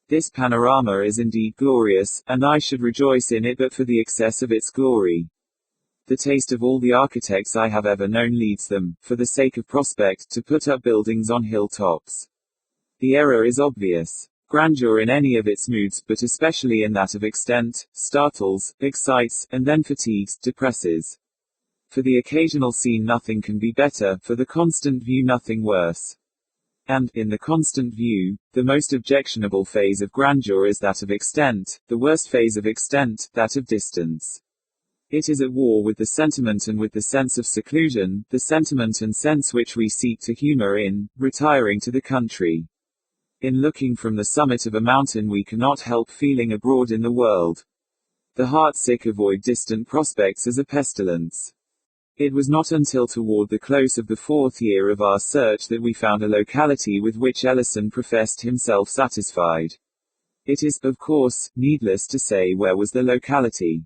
This panorama is indeed glorious, and I should rejoice in it but for the excess of its glory. The taste of all the architects I have ever known leads them, for the sake of prospect, to put up buildings on hilltops. The error is obvious. Grandeur in any of its moods, but especially in that of extent, startles, excites, and then fatigues, depresses. For the occasional scene nothing can be better, for the constant view nothing worse. And, in the constant view, the most objectionable phase of grandeur is that of extent, the worst phase of extent, that of distance. It is at war with the sentiment and with the sense of seclusion, the sentiment and sense which we seek to humor in retiring to the country. In looking from the summit of a mountain we cannot help feeling abroad in the world. The heart-sick avoid distant prospects as a pestilence. It was not until toward the close of the 4th year of our search that we found a locality with which Ellison professed himself satisfied. It is, of course, needless to say where was the locality.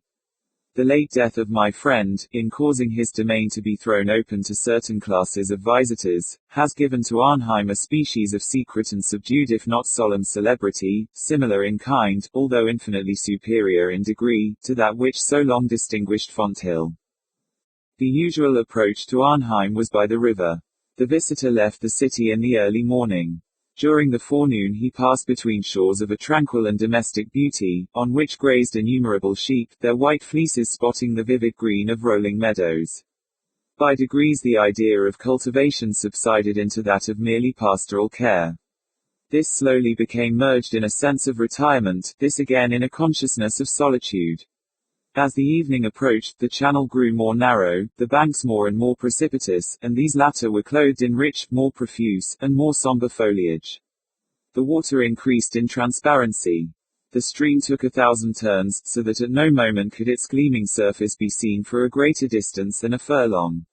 The late death of my friend, in causing his domain to be thrown open to certain classes of visitors, has given to Arnheim a species of secret and subdued if not solemn celebrity, similar in kind, although infinitely superior in degree, to that which so long distinguished Fonthill. The usual approach to Arnheim was by the river. The visitor left the city in the early morning. During the forenoon he passed between shores of a tranquil and domestic beauty, on which grazed innumerable sheep, their white fleeces spotting the vivid green of rolling meadows. By degrees the idea of cultivation subsided into that of merely pastoral care. This slowly became merged in a sense of retirement, this again in a consciousness of solitude. As the evening approached, the channel grew more narrow, the banks more and more precipitous, and these latter were clothed in rich, more profuse, and more somber foliage. The water increased in transparency. The stream took 1,000 turns, so that at no moment could its gleaming surface be seen for a greater distance than a furlong.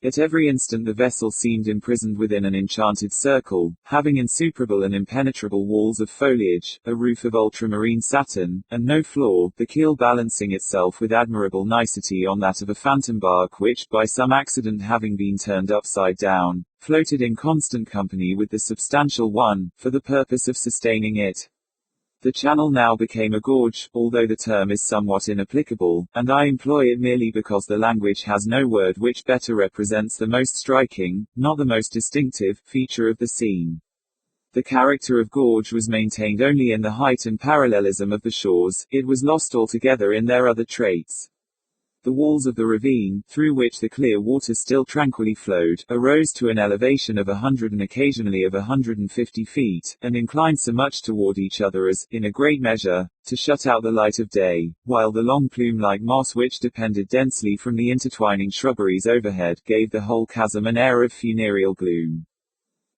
At every instant the vessel seemed imprisoned within an enchanted circle, having insuperable and impenetrable walls of foliage, a roof of ultramarine satin, and no floor, the keel balancing itself with admirable nicety on that of a phantom bark which, by some accident having been turned upside down, floated in constant company with the substantial one, for the purpose of sustaining it. The channel now became a gorge, although the term is somewhat inapplicable, and I employ it merely because the language has no word which better represents the most striking, not the most distinctive, feature of the scene. The character of gorge was maintained only in the height and parallelism of the shores, it was lost altogether in their other traits. The walls of the ravine, through which the clear water still tranquilly flowed, arose to an elevation of 100 and occasionally of 150 feet, and inclined so much toward each other as, in a great measure, to shut out the light of day, while the long plume-like moss which depended densely from the intertwining shrubberies overhead, gave the whole chasm an air of funereal gloom.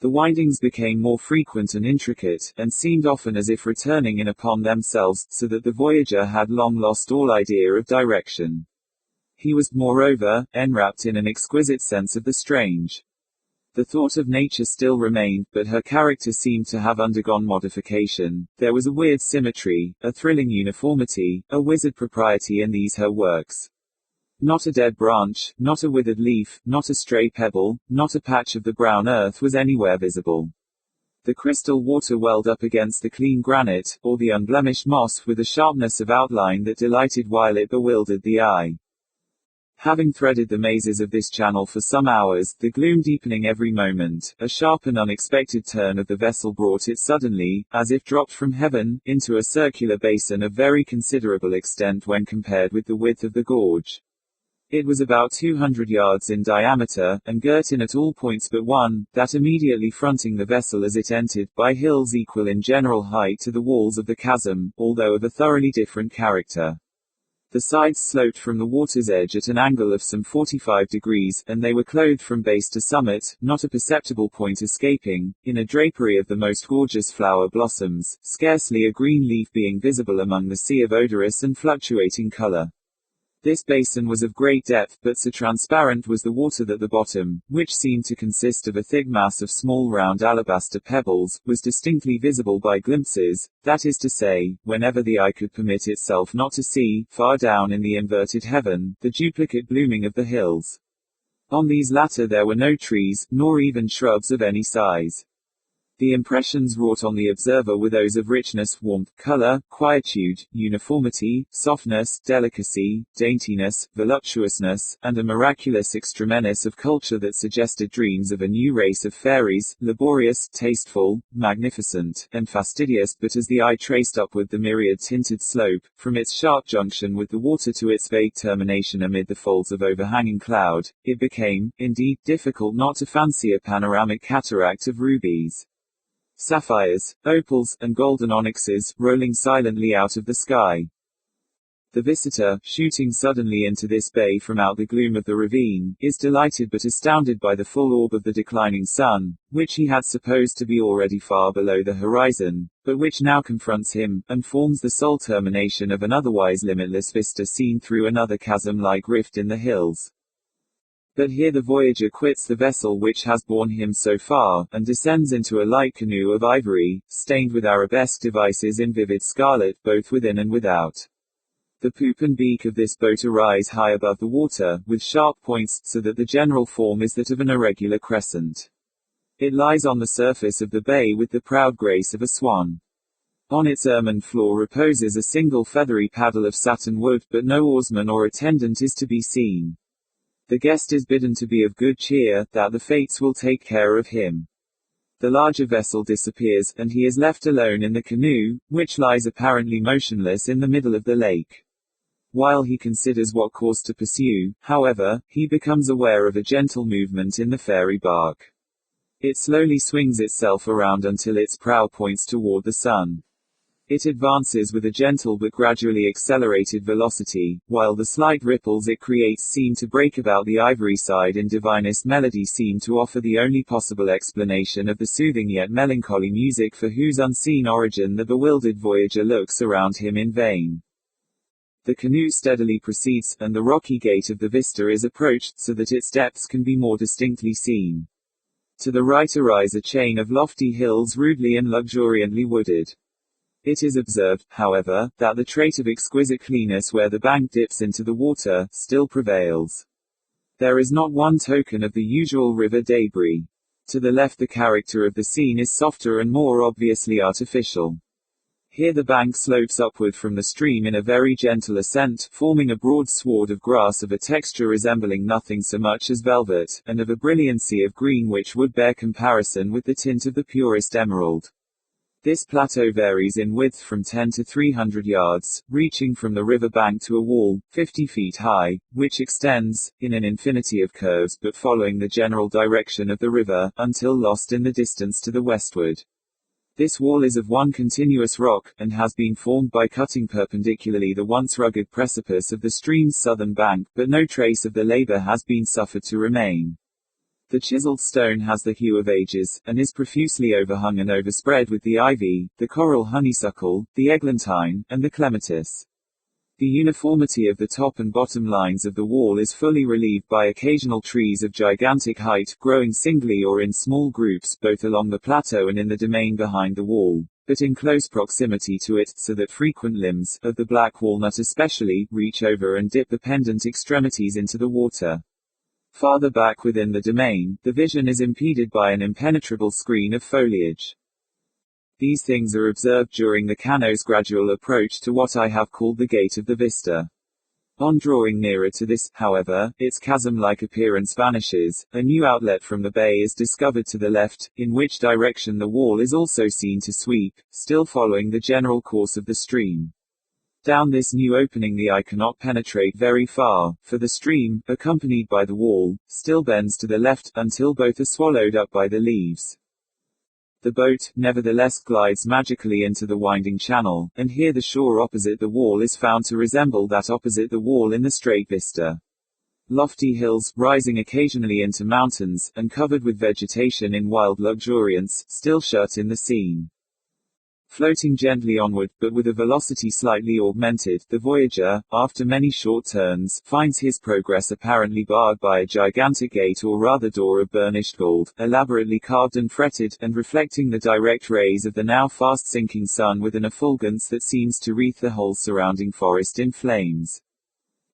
The windings became more frequent and intricate, and seemed often as if returning in upon themselves, so that the voyager had long lost all idea of direction. He was, moreover, enwrapped in an exquisite sense of the strange. The thought of nature still remained, but her character seemed to have undergone modification. There was a weird symmetry, a thrilling uniformity, a wizard propriety in these her works. Not a dead branch, not a withered leaf, not a stray pebble, not a patch of the brown earth was anywhere visible. The crystal water welled up against the clean granite, or the unblemished moss with a sharpness of outline that delighted while it bewildered the eye. Having threaded the mazes of this channel for some hours, the gloom deepening every moment, a sharp and unexpected turn of the vessel brought it suddenly, as if dropped from heaven, into a circular basin of very considerable extent when compared with the width of the gorge. It was about 200 yards in diameter, and girt in at all points but one, that immediately fronting the vessel as it entered, by hills equal in general height to the walls of the chasm, although of a thoroughly different character. The sides sloped from the water's edge at an angle of some 45 degrees, and they were clothed from base to summit, not a perceptible point escaping, in a drapery of the most gorgeous flower blossoms, scarcely a green leaf being visible among the sea of odorous and fluctuating color. This basin was of great depth, but so transparent was the water that the bottom, which seemed to consist of a thick mass of small round alabaster pebbles, was distinctly visible by glimpses, that is to say, whenever the eye could permit itself not to see, far down in the inverted heaven, the duplicate blooming of the hills. On these latter there were no trees, nor even shrubs of any size. The impressions wrought on the observer were those of richness, warmth, color, quietude, uniformity, softness, delicacy, daintiness, voluptuousness, and a miraculous extremeness of culture that suggested dreams of a new race of fairies, laborious, tasteful, magnificent, and fastidious. But as the eye traced upward the myriad tinted slope, from its sharp junction with the water to its vague termination amid the folds of overhanging cloud, it became, indeed, difficult not to fancy a panoramic cataract of rubies, sapphires, opals, and golden onyxes, rolling silently out of the sky. The visitor, shooting suddenly into this bay from out the gloom of the ravine, is delighted but astounded by the full orb of the declining sun, which he had supposed to be already far below the horizon, but which now confronts him, and forms the sole termination of an otherwise limitless vista seen through another chasm-like rift in the hills. But here the voyager quits the vessel which has borne him so far, and descends into a light canoe of ivory, stained with arabesque devices in vivid scarlet, both within and without. The poop and beak of this boat arise high above the water, with sharp points, so that the general form is that of an irregular crescent. It lies on the surface of the bay with the proud grace of a swan. On its ermine floor reposes a single feathery paddle of satin wood, but no oarsman or attendant is to be seen. The guest is bidden to be of good cheer, that the fates will take care of him. The larger vessel disappears, and he is left alone in the canoe, which lies apparently motionless in the middle of the lake. While he considers what course to pursue, however, he becomes aware of a gentle movement in the fairy bark. It slowly swings itself around until its prow points toward the sun. It advances with a gentle but gradually accelerated velocity, while the slight ripples it creates seem to break about the ivory side in divinest melody, seem to offer the only possible explanation of the soothing yet melancholy music for whose unseen origin the bewildered voyager looks around him in vain. The canoe steadily proceeds, and the rocky gate of the vista is approached, so that its depths can be more distinctly seen. To the right arise a chain of lofty hills rudely and luxuriantly wooded. It is observed, however, that the trait of exquisite cleanness where the bank dips into the water, still prevails. There is not one token of the usual river debris. To the left the character of the scene is softer and more obviously artificial. Here the bank slopes upward from the stream in a very gentle ascent, forming a broad sward of grass of a texture resembling nothing so much as velvet, and of a brilliancy of green which would bear comparison with the tint of the purest emerald. This plateau varies in width from 10 to 300 yards, reaching from the river bank to a wall, 50 feet high, which extends, in an infinity of curves but following the general direction of the river, until lost in the distance to the westward. This wall is of one continuous rock, and has been formed by cutting perpendicularly the once rugged precipice of the stream's southern bank, but no trace of the labor has been suffered to remain. The chiseled stone has the hue of ages, and is profusely overhung and overspread with the ivy, the coral honeysuckle, the eglantine, and the clematis. The uniformity of the top and bottom lines of the wall is fully relieved by occasional trees of gigantic height, growing singly or in small groups, both along the plateau and in the domain behind the wall, but in close proximity to it, so that frequent limbs, of the black walnut especially, reach over and dip the pendant extremities into the water. Farther back within the domain, the vision is impeded by an impenetrable screen of foliage. These things are observed during the canoe's gradual approach to what I have called the gate of the vista. On drawing nearer to this, however, its chasm-like appearance vanishes, a new outlet from the bay is discovered to the left, in which direction the wall is also seen to sweep, still following the general course of the stream. Down this new opening the eye cannot penetrate very far, for the stream, accompanied by the wall, still bends to the left, until both are swallowed up by the leaves. The boat, nevertheless, glides magically into the winding channel, and here the shore opposite the wall is found to resemble that opposite the wall in the straight vista. Lofty hills, rising occasionally into mountains, and covered with vegetation in wild luxuriance, still shut in the scene. Floating gently onward, but with a velocity slightly augmented, the voyager, after many short turns, finds his progress apparently barred by a gigantic gate or rather door of burnished gold, elaborately carved and fretted, and reflecting the direct rays of the now fast sinking sun with an effulgence that seems to wreath the whole surrounding forest in flames.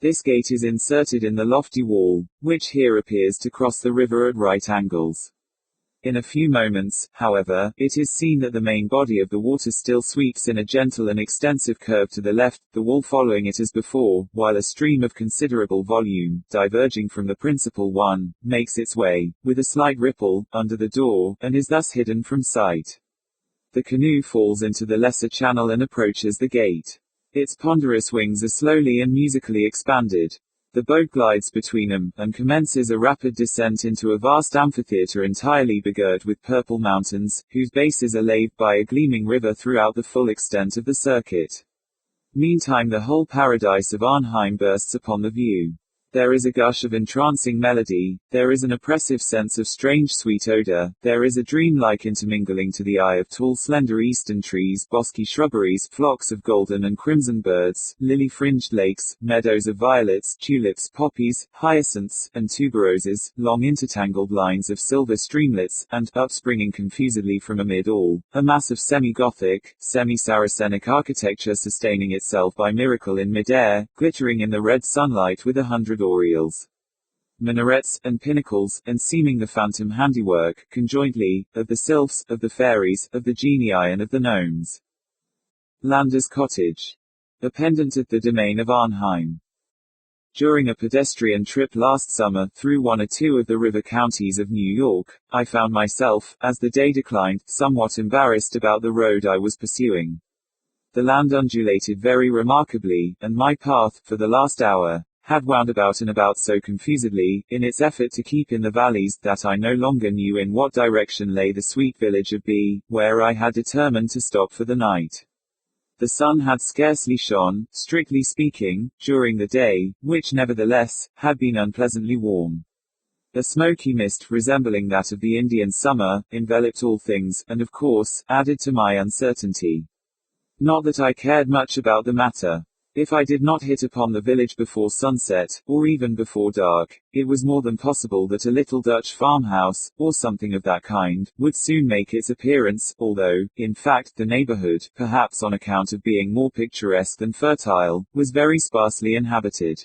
This gate is inserted in the lofty wall, which here appears to cross the river at right angles. In a few moments, however, it is seen that the main body of the water still sweeps in a gentle and extensive curve to the left, the wall following it as before, while a stream of considerable volume, diverging from the principal one, makes its way, with a slight ripple, under the door, and is thus hidden from sight. The canoe falls into the lesser channel and approaches the gate. Its ponderous wings are slowly and musically expanded. The boat glides between them, and commences a rapid descent into a vast amphitheater entirely begirt with purple mountains, whose bases are laved by a gleaming river throughout the full extent of the circuit. Meantime the whole paradise of Arnheim bursts upon the view. There is a gush of entrancing melody, there is an oppressive sense of strange sweet odor, there is a dream-like intermingling to the eye of tall slender eastern trees, bosky shrubberies, flocks of golden and crimson birds, lily-fringed lakes, meadows of violets, tulips, poppies, hyacinths, and tuberoses, long intertangled lines of silver streamlets, and, upspringing confusedly from amid all, a mass of semi-Gothic, semi-Saracenic architecture sustaining itself by miracle in mid-air, glittering in the red sunlight with 100 aureoles, minarets, and pinnacles, and seeming the phantom handiwork, conjointly, of the sylphs, of the fairies, of the genii and of the gnomes. Lander's Cottage. A pendant at the domain of Arnheim. During a pedestrian trip last summer, through one or two of the river counties of New York, I found myself, as the day declined, somewhat embarrassed about the road I was pursuing. The land undulated very remarkably, and my path, for the last hour, had wound about and about so confusedly, in its effort to keep in the valleys, that I no longer knew in what direction lay the sweet village of B, where I had determined to stop for the night. The sun had scarcely shone, strictly speaking, during the day, which nevertheless, had been unpleasantly warm. A smoky mist, resembling that of the Indian summer, enveloped all things, and of course, added to my uncertainty. Not that I cared much about the matter. If I did not hit upon the village before sunset, or even before dark, it was more than possible that a little Dutch farmhouse, or something of that kind, would soon make its appearance, although, in fact, the neighborhood, perhaps on account of being more picturesque than fertile, was very sparsely inhabited.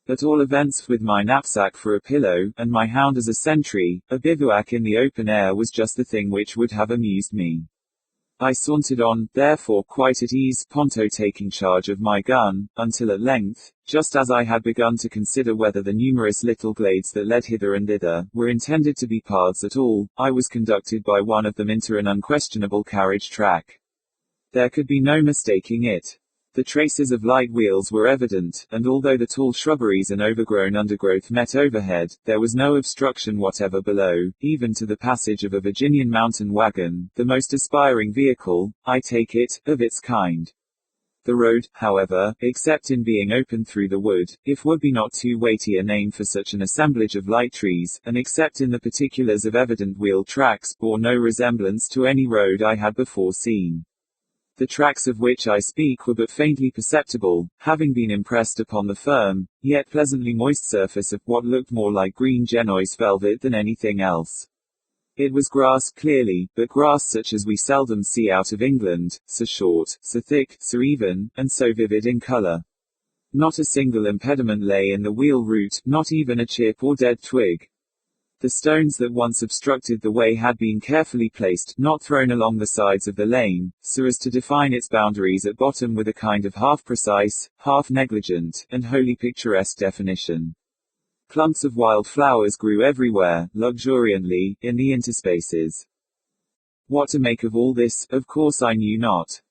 At all events, with my knapsack for a pillow, and my hound as a sentry, a bivouac in the open air was just the thing which would have amused me. I sauntered on, therefore, quite at ease, Ponto taking charge of my gun, until at length, just as I had begun to consider whether the numerous little glades that led hither and thither, were intended to be paths at all, I was conducted by one of them into an unquestionable carriage track. There could be no mistaking it. The traces of light wheels were evident, and although the tall shrubberies and overgrown undergrowth met overhead, there was no obstruction whatever below, even to the passage of a Virginian mountain wagon, the most aspiring vehicle, I take it, of its kind. The road, however, except in being open through the wood, if would be not too weighty a name for such an assemblage of light trees, and except in the particulars of evident wheel tracks, bore no resemblance to any road I had before seen. The tracks of which I speak were but faintly perceptible, having been impressed upon the firm, yet pleasantly moist surface of what looked more like green Genoese velvet than anything else. It was grass, clearly, but grass such as we seldom see out of England, so short, so thick, so even, and so vivid in color. Not a single impediment lay in the wheel route, not even a chip or dead twig. The stones that once obstructed the way had been carefully placed, not thrown along the sides of the lane, so as to define its boundaries at bottom with a kind of half-precise, half-negligent, and wholly picturesque definition. Clumps of wild flowers grew everywhere, luxuriantly, in the interspaces. What to make of all this, of course I knew not.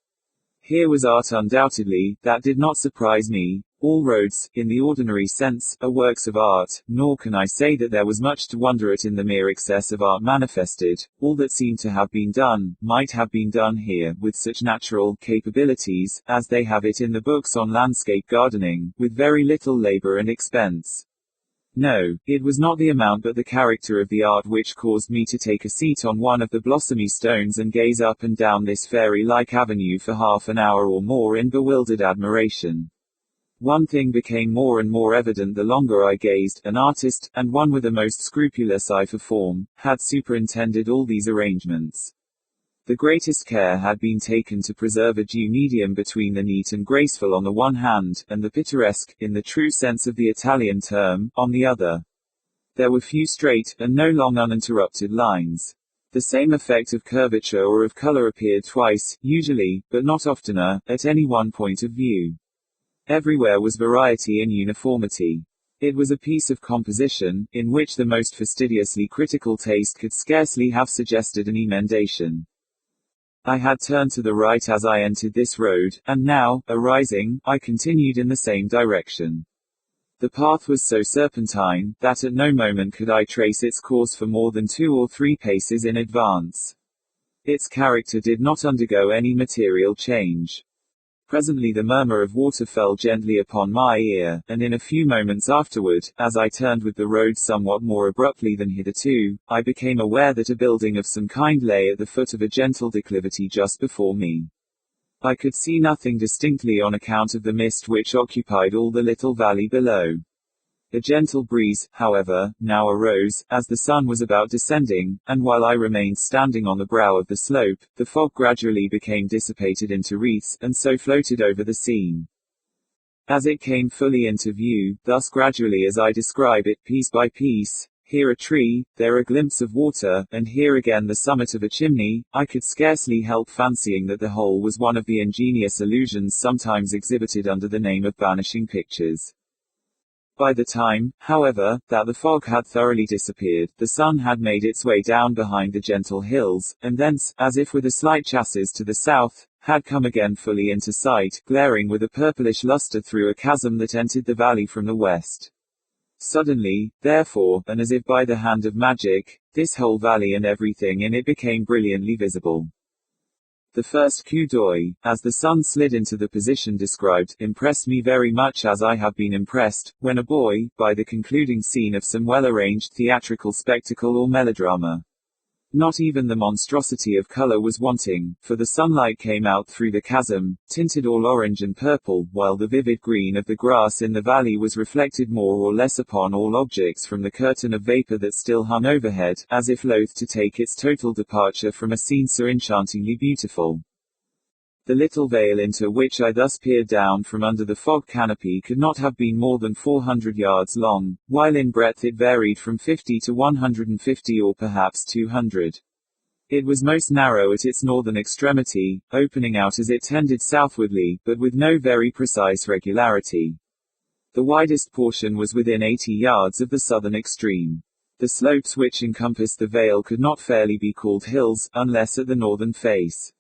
Here was art undoubtedly, that did not surprise me. All roads, in the ordinary sense, are works of art, nor can I say that there was much to wonder at in the mere excess of art manifested. All that seemed to have been done, might have been done here, with such natural capabilities, as they have it in the books on landscape gardening, with very little labor and expense. No, it was not the amount but the character of the art which caused me to take a seat on one of the blossomy stones and gaze up and down this fairy-like avenue for half an hour or more in bewildered admiration. One thing became more and more evident the longer I gazed. An artist, and one with a most scrupulous eye for form, had superintended all these arrangements. The greatest care had been taken to preserve a due medium between the neat and graceful on the one hand, and the pittoresque, in the true sense of the Italian term, on the other. There were few straight, and no long uninterrupted lines. The same effect of curvature or of color appeared twice, usually, but not oftener, at any one point of view. Everywhere was variety and uniformity. It was a piece of composition, in which the most fastidiously critical taste could scarcely have suggested an emendation. I had turned to the right as I entered this road, and now, arising, I continued in the same direction. The path was so serpentine, that at no moment could I trace its course for more than 2 or 3 paces in advance. Its character did not undergo any material change. Presently the murmur of water fell gently upon my ear, and in a few moments afterward, as I turned with the road somewhat more abruptly than hitherto, I became aware that a building of some kind lay at the foot of a gentle declivity just before me. I could see nothing distinctly on account of the mist which occupied all the little valley below. A gentle breeze, however, now arose, as the sun was about descending, and while I remained standing on the brow of the slope, the fog gradually became dissipated into wreaths, and so floated over the scene. As it came fully into view, thus gradually as I describe it, piece by piece, here a tree, there a glimpse of water, and here again the summit of a chimney, I could scarcely help fancying that the whole was one of the ingenious illusions sometimes exhibited under the name of vanishing pictures. By the time, however, that the fog had thoroughly disappeared, the sun had made its way down behind the gentle hills, and thence, as if with a slight chassis to the south, had come again fully into sight, glaring with a purplish luster through a chasm that entered the valley from the west. Suddenly, therefore, and as if by the hand of magic, this whole valley and everything in it became brilliantly visible. The first coup d'œil, as the sun slid into the position described, impressed me very much as I have been impressed, when a boy, by the concluding scene of some well-arranged theatrical spectacle or melodrama. Not even the monstrosity of color was wanting, for the sunlight came out through the chasm, tinted all orange and purple, while the vivid green of the grass in the valley was reflected more or less upon all objects from the curtain of vapor that still hung overhead, as if loath to take its total departure from a scene so enchantingly beautiful. The little vale into which I thus peered down from under the fog canopy could not have been more than 400 yards long, while in breadth it varied from 50 to 150 or perhaps 200. It was most narrow at its northern extremity, opening out as it tended southwardly, but with no very precise regularity. The widest portion was within 80 yards of the southern extreme. The slopes which encompassed the vale could not fairly be called hills, unless at the northern face.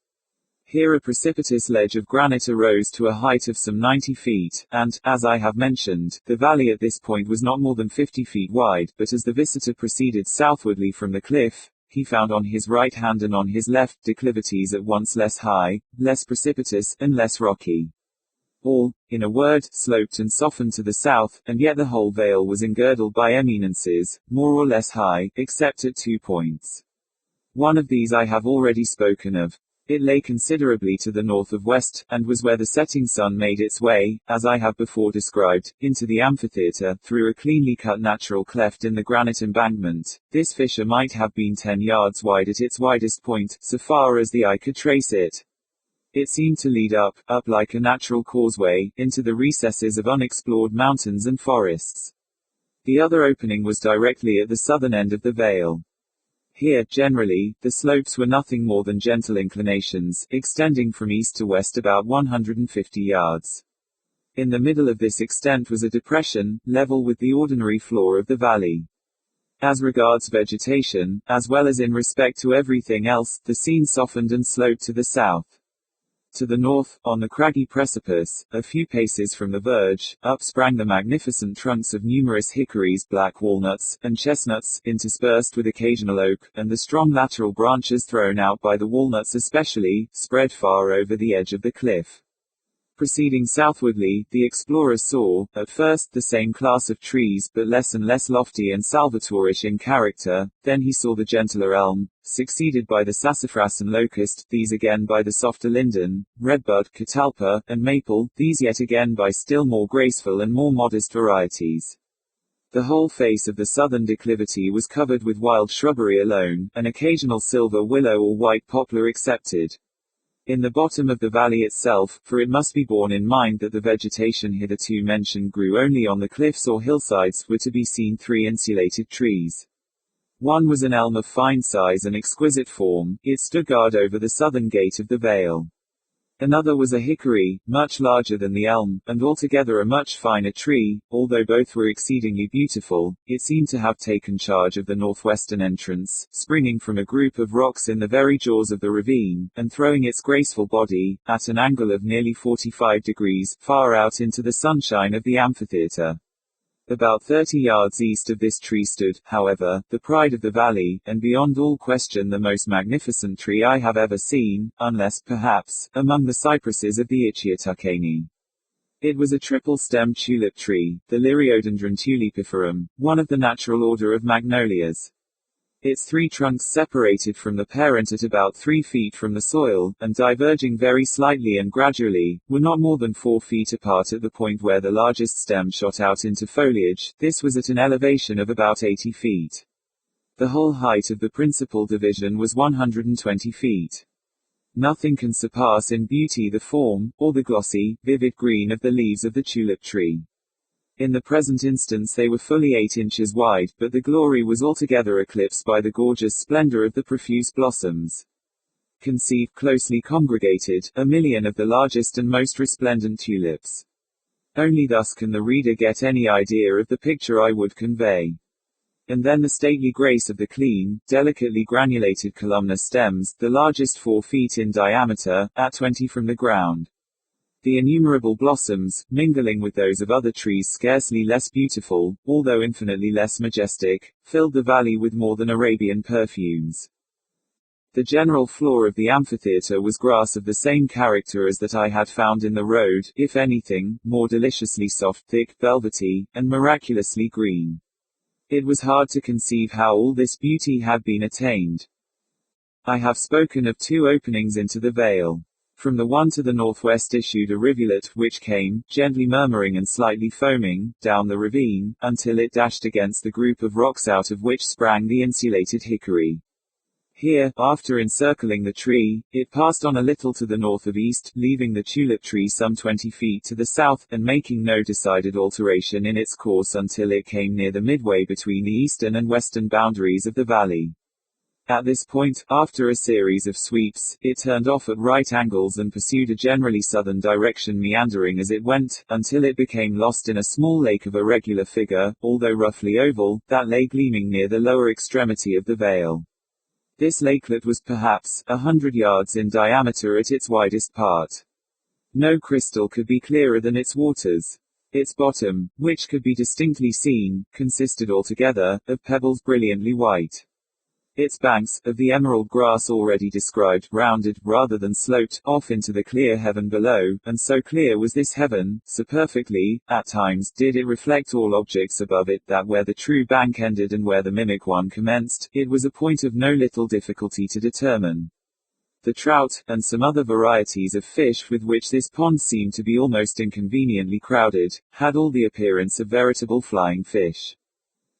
Here a precipitous ledge of granite arose to a height of some 90 feet, and, as I have mentioned, the valley at this point was not more than 50 feet wide, but as the visitor proceeded southwardly from the cliff, he found on his right hand and on his left declivities at once less high, less precipitous, and less rocky. All, in a word, sloped and softened to the south, and yet the whole vale was engirdled by eminences, more or less high, except at 2 points. One of these I have already spoken of. It lay considerably to the north of west, and was where the setting sun made its way, as I have before described, into the amphitheatre, through a cleanly cut natural cleft in the granite embankment. This fissure might have been 10 yards wide at its widest point, so far as the eye could trace it. It seemed to lead up like a natural causeway, into the recesses of unexplored mountains and forests. The other opening was directly at the southern end of the vale. Here, generally, the slopes were nothing more than gentle inclinations, extending from east to west about 150 yards. In the middle of this extent was a depression, level with the ordinary floor of the valley. As regards vegetation, as well as in respect to everything else, the scene softened and sloped to the south. To the north, on the craggy precipice, a few paces from the verge, up sprang the magnificent trunks of numerous hickories, black walnuts, and chestnuts, interspersed with occasional oak, and the strong lateral branches thrown out by the walnuts especially, spread far over the edge of the cliff. Proceeding southwardly, the explorer saw, at first, the same class of trees, but less and less lofty and salvatorish in character. Then he saw the gentler elm, succeeded by the sassafras and locust, these again by the softer linden, redbud, catalpa, and maple, these yet again by still more graceful and more modest varieties. The whole face of the southern declivity was covered with wild shrubbery alone, an occasional silver willow or white poplar excepted. In the bottom of the valley itself, for it must be borne in mind that the vegetation hitherto mentioned grew only on the cliffs or hillsides, were to be seen 3 insulated trees. One was an elm of fine size and exquisite form, it stood guard over the southern gate of the vale. Another was a hickory, much larger than the elm, and altogether a much finer tree. Although both were exceedingly beautiful, it seemed to have taken charge of the northwestern entrance, springing from a group of rocks in the very jaws of the ravine, and throwing its graceful body, at an angle of nearly 45 degrees, far out into the sunshine of the amphitheatre. About 30 yards east of this tree stood, however, the pride of the valley, and beyond all question the most magnificent tree I have ever seen, unless, perhaps, among the cypresses of the Ichthyotucanae. It was a triple-stemmed tulip tree, the Liriodendron tulipiferum, one of the natural order of magnolias. Its 3 trunks separated from the parent at about 3 feet from the soil, and diverging very slightly and gradually, were not more than 4 feet apart at the point where the largest stem shot out into foliage. This was at an elevation of about 80 feet. The whole height of the principal division was 120 feet. Nothing can surpass in beauty the form, or the glossy, vivid green of the leaves of the tulip tree. In the present instance they were fully 8 inches wide, but the glory was altogether eclipsed by the gorgeous splendor of the profuse blossoms. Conceive, closely congregated, 1,000,000 of the largest and most resplendent tulips. Only thus can the reader get any idea of the picture I would convey. And then the stately grace of the clean, delicately granulated columnar stems, the largest 4 feet in diameter, at 20 from the ground. The innumerable blossoms, mingling with those of other trees scarcely less beautiful, although infinitely less majestic, filled the valley with more than Arabian perfumes. The general floor of the amphitheatre was grass of the same character as that I had found in the road, if anything, more deliciously soft, thick, velvety, and miraculously green. It was hard to conceive how all this beauty had been attained. I have spoken of two openings into the vale. From the one to the northwest issued a rivulet, which came, gently murmuring and slightly foaming, down the ravine, until it dashed against the group of rocks out of which sprang the insulated hickory. Here, after encircling the tree, it passed on a little to the north of east, leaving the tulip tree some 20 feet to the south, and making no decided alteration in its course until it came near the midway between the eastern and western boundaries of the valley. At this point, after a series of sweeps, it turned off at right angles and pursued a generally southern direction, meandering as it went, until it became lost in a small lake of irregular figure, although roughly oval, that lay gleaming near the lower extremity of the vale. This lakelet was perhaps 100 yards in diameter at its widest part. No crystal could be clearer than its waters. Its bottom, which could be distinctly seen, consisted altogether of pebbles brilliantly white. Its banks, of the emerald grass already described, rounded, rather than sloped, off into the clear heaven below, and so clear was this heaven, so perfectly, at times, did it reflect all objects above it, that where the true bank ended and where the mimic one commenced, it was a point of no little difficulty to determine. The trout, and some other varieties of fish with which this pond seemed to be almost inconveniently crowded, had all the appearance of veritable flying fish.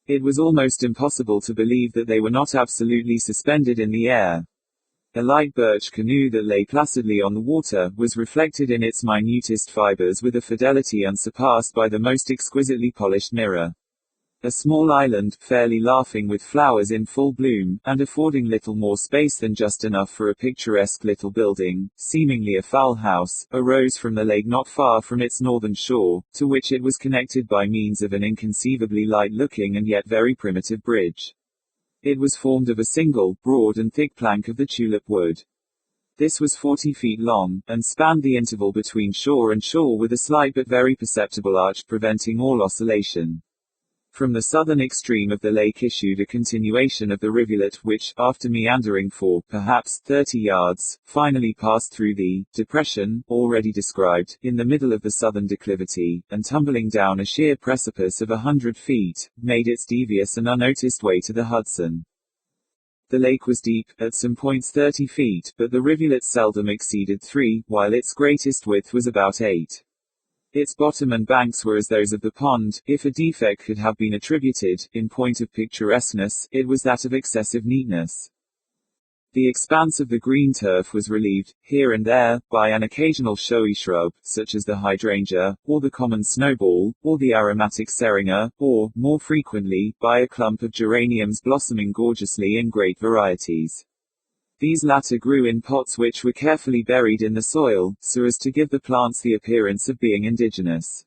It was almost impossible to believe that they were not absolutely suspended in the air. A light birch canoe that lay placidly on the water, was reflected in its minutest fibers with a fidelity unsurpassed by the most exquisitely polished mirror. A small island, fairly laughing with flowers in full bloom, and affording little more space than just enough for a picturesque little building, seemingly a fowl house, arose from the lake not far from its northern shore, to which it was connected by means of an inconceivably light-looking and yet very primitive bridge. It was formed of a single, broad and thick plank of the tulip wood. This was 40 feet long, and spanned the interval between shore and shore with a slight but very perceptible arch preventing all oscillation. From the southern extreme of the lake issued a continuation of the rivulet which, after meandering for, perhaps, 30 yards, finally passed through the depression, already described, in the middle of the southern declivity, and tumbling down a sheer precipice of 100 feet, made its devious and unnoticed way to the Hudson. The lake was deep, at some points 30 feet, but the rivulet seldom exceeded 3, while its greatest width was about 8. Its bottom and banks were as those of the pond. If a defect could have been attributed, in point of picturesqueness, it was that of excessive neatness. The expanse of the green turf was relieved, here and there, by an occasional showy shrub, such as the hydrangea, or the common snowball, or the aromatic syringa, or, more frequently, by a clump of geraniums blossoming gorgeously in great varieties. These latter grew in pots which were carefully buried in the soil, so as to give the plants the appearance of being indigenous.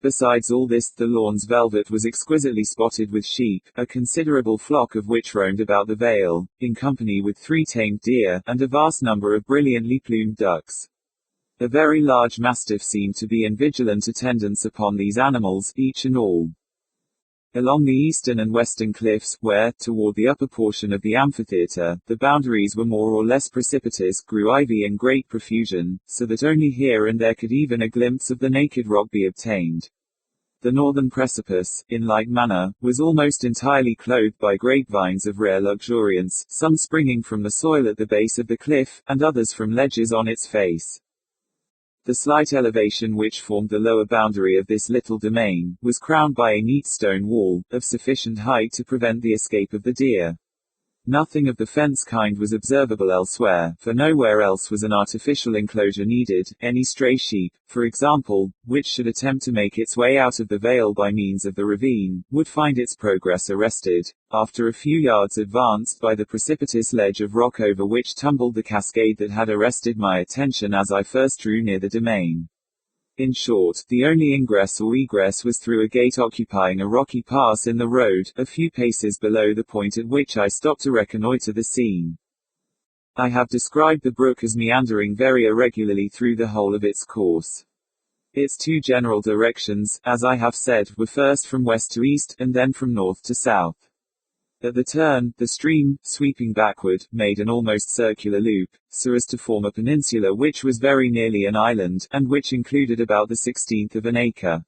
Besides all this, the lawn's velvet was exquisitely spotted with sheep, a considerable flock of which roamed about the vale, in company with 3 tamed deer, and a vast number of brilliantly plumed ducks. A very large mastiff seemed to be in vigilant attendance upon these animals, each and all. Along the eastern and western cliffs, where, toward the upper portion of the amphitheater, the boundaries were more or less precipitous, grew ivy in great profusion, so that only here and there could even a glimpse of the naked rock be obtained. The northern precipice, in like manner, was almost entirely clothed by grapevines of rare luxuriance, some springing from the soil at the base of the cliff, and others from ledges on its face. The slight elevation which formed the lower boundary of this little domain, was crowned by a neat stone wall, of sufficient height to prevent the escape of the deer. Nothing of the fence kind was observable elsewhere, for nowhere else was an artificial enclosure needed. Any stray sheep, for example, which should attempt to make its way out of the vale by means of the ravine, would find its progress arrested, after a few yards advanced, by the precipitous ledge of rock over which tumbled the cascade that had arrested my attention as I first drew near the domain. In short, the only ingress or egress was through a gate occupying a rocky pass in the road, a few paces below the point at which I stopped to reconnoiter the scene. I have described the brook as meandering very irregularly through the whole of its course. Its 2 general directions, as I have said, were first from west to east, and then from north to south. At the turn, the stream, sweeping backward, made an almost circular loop, so as to form a peninsula which was very nearly an island, and which included about the 16th of an acre.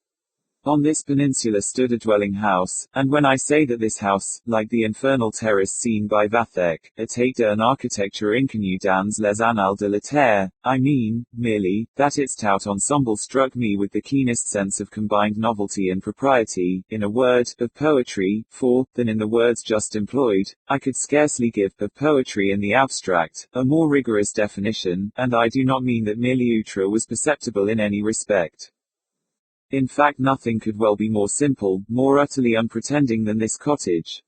On this peninsula stood a dwelling house, and when I say that this house, like the infernal terrace seen by Vathek, était d'un architecture inconnue dans les annales de la terre, I mean, merely, that its tout ensemble struck me with the keenest sense of combined novelty and propriety, in a word, of poetry, for, than in the words just employed, I could scarcely give, of poetry in the abstract, a more rigorous definition, and I do not mean that merely outre was perceptible in any respect. In fact, nothing could well be more simple, more utterly unpretending than this cottage.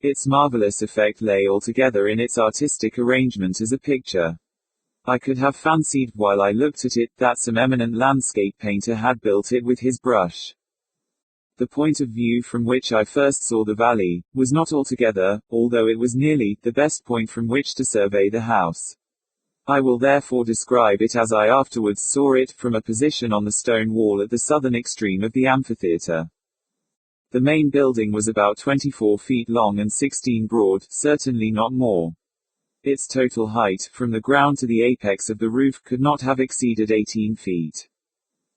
Its marvelous effect lay altogether in its artistic arrangement as a picture. I could have fancied, while I looked at it, that some eminent landscape painter had built it with his brush. The point of view from which I first saw the valley, was not altogether, although it was nearly, the best point from which to survey the house. I will therefore describe it as I afterwards saw it, from a position on the stone wall at the southern extreme of the amphitheatre. The main building was about 24 feet long and 16 broad, certainly not more. Its total height, from the ground to the apex of the roof, could not have exceeded 18 feet.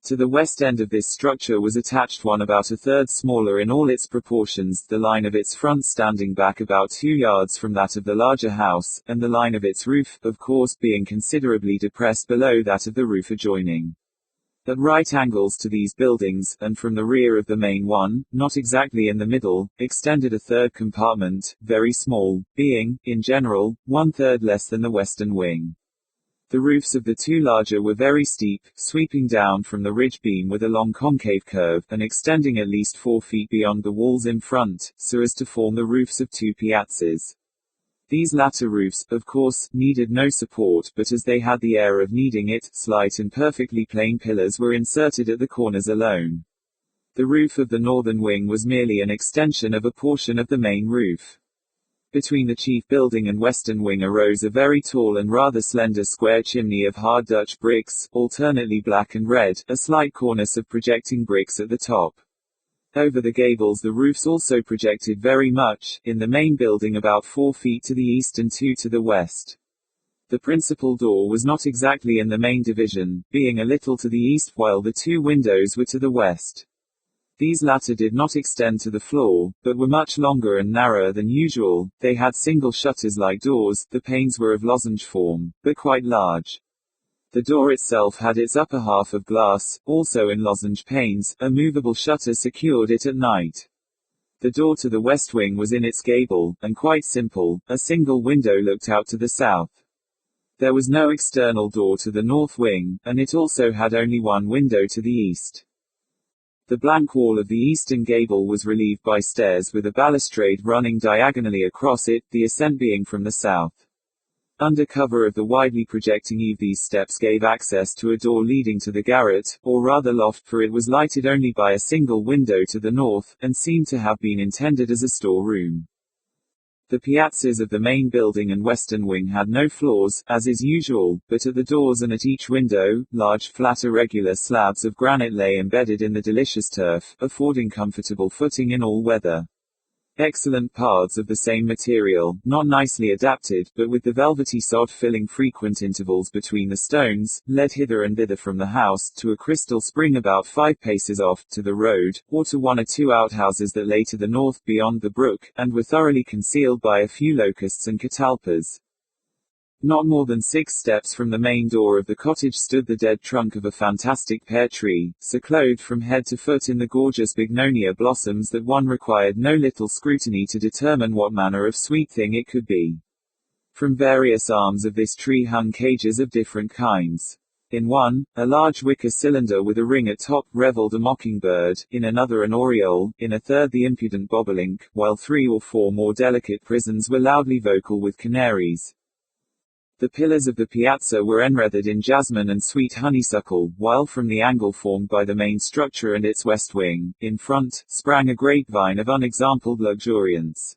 To the west end of this structure was attached one about a third smaller in all its proportions, the line of its front standing back about 2 yards from that of the larger house, and the line of its roof, of course, being considerably depressed below that of the roof adjoining. At right angles to these buildings, and from the rear of the main one, not exactly in the middle, extended a third compartment, very small, being, in general, 1/3 less than the western wing. The roofs of the two larger were very steep, sweeping down from the ridge beam with a long concave curve, and extending at least 4 feet beyond the walls in front, so as to form the roofs of two piazzas. These latter roofs, of course, needed no support, but as they had the air of needing it, slight and perfectly plain pillars were inserted at the corners alone. The roof of the northern wing was merely an extension of a portion of the main roof. Between the chief building and western wing arose a very tall and rather slender square chimney of hard Dutch bricks, alternately black and red, a slight cornice of projecting bricks at the top. Over the gables the roofs also projected very much, in the main building about 4 feet to the east and 2 to the west. The principal door was not exactly in the main division, being a little to the east, while the two windows were to the west. These latter did not extend to the floor, but were much longer and narrower than usual. They had single shutters like doors, the panes were of lozenge form, but quite large. The door itself had its upper half of glass, also in lozenge panes, a movable shutter secured it at night. The door to the west wing was in its gable, and quite simple, a single window looked out to the south. There was no external door to the north wing, and it also had only one window to the east. The blank wall of the eastern gable was relieved by stairs with a balustrade running diagonally across it, the ascent being from the south. Under cover of the widely projecting eave these steps gave access to a door leading to the garret, or rather loft, for it was lighted only by a single window to the north, and seemed to have been intended as a store-room. The piazzas of the main building and western wing had no floors, as is usual, but at the doors and at each window, large flat irregular slabs of granite lay embedded in the delicious turf, affording comfortable footing in all weather. Excellent paths of the same material, not nicely adapted, but with the velvety sod filling frequent intervals between the stones, led hither and thither from the house, to a crystal spring about 5 paces off, to the road, or to 1 or 2 outhouses that lay to the north beyond the brook, and were thoroughly concealed by a few locusts and catalpas. Not more than 6 steps from the main door of the cottage stood the dead trunk of a fantastic pear tree, so clothed from head to foot in the gorgeous bignonia blossoms that one required no little scrutiny to determine what manner of sweet thing it could be. From various arms of this tree hung cages of different kinds. In one, a large wicker cylinder with a ring at top, revelled a mockingbird, in another an oriole, in a third the impudent bobolink, while 3 or 4 more delicate prisons were loudly vocal with canaries. The pillars of the piazza were enwreathered in jasmine and sweet honeysuckle, while from the angle formed by the main structure and its west wing, in front, sprang a grapevine of unexampled luxuriance.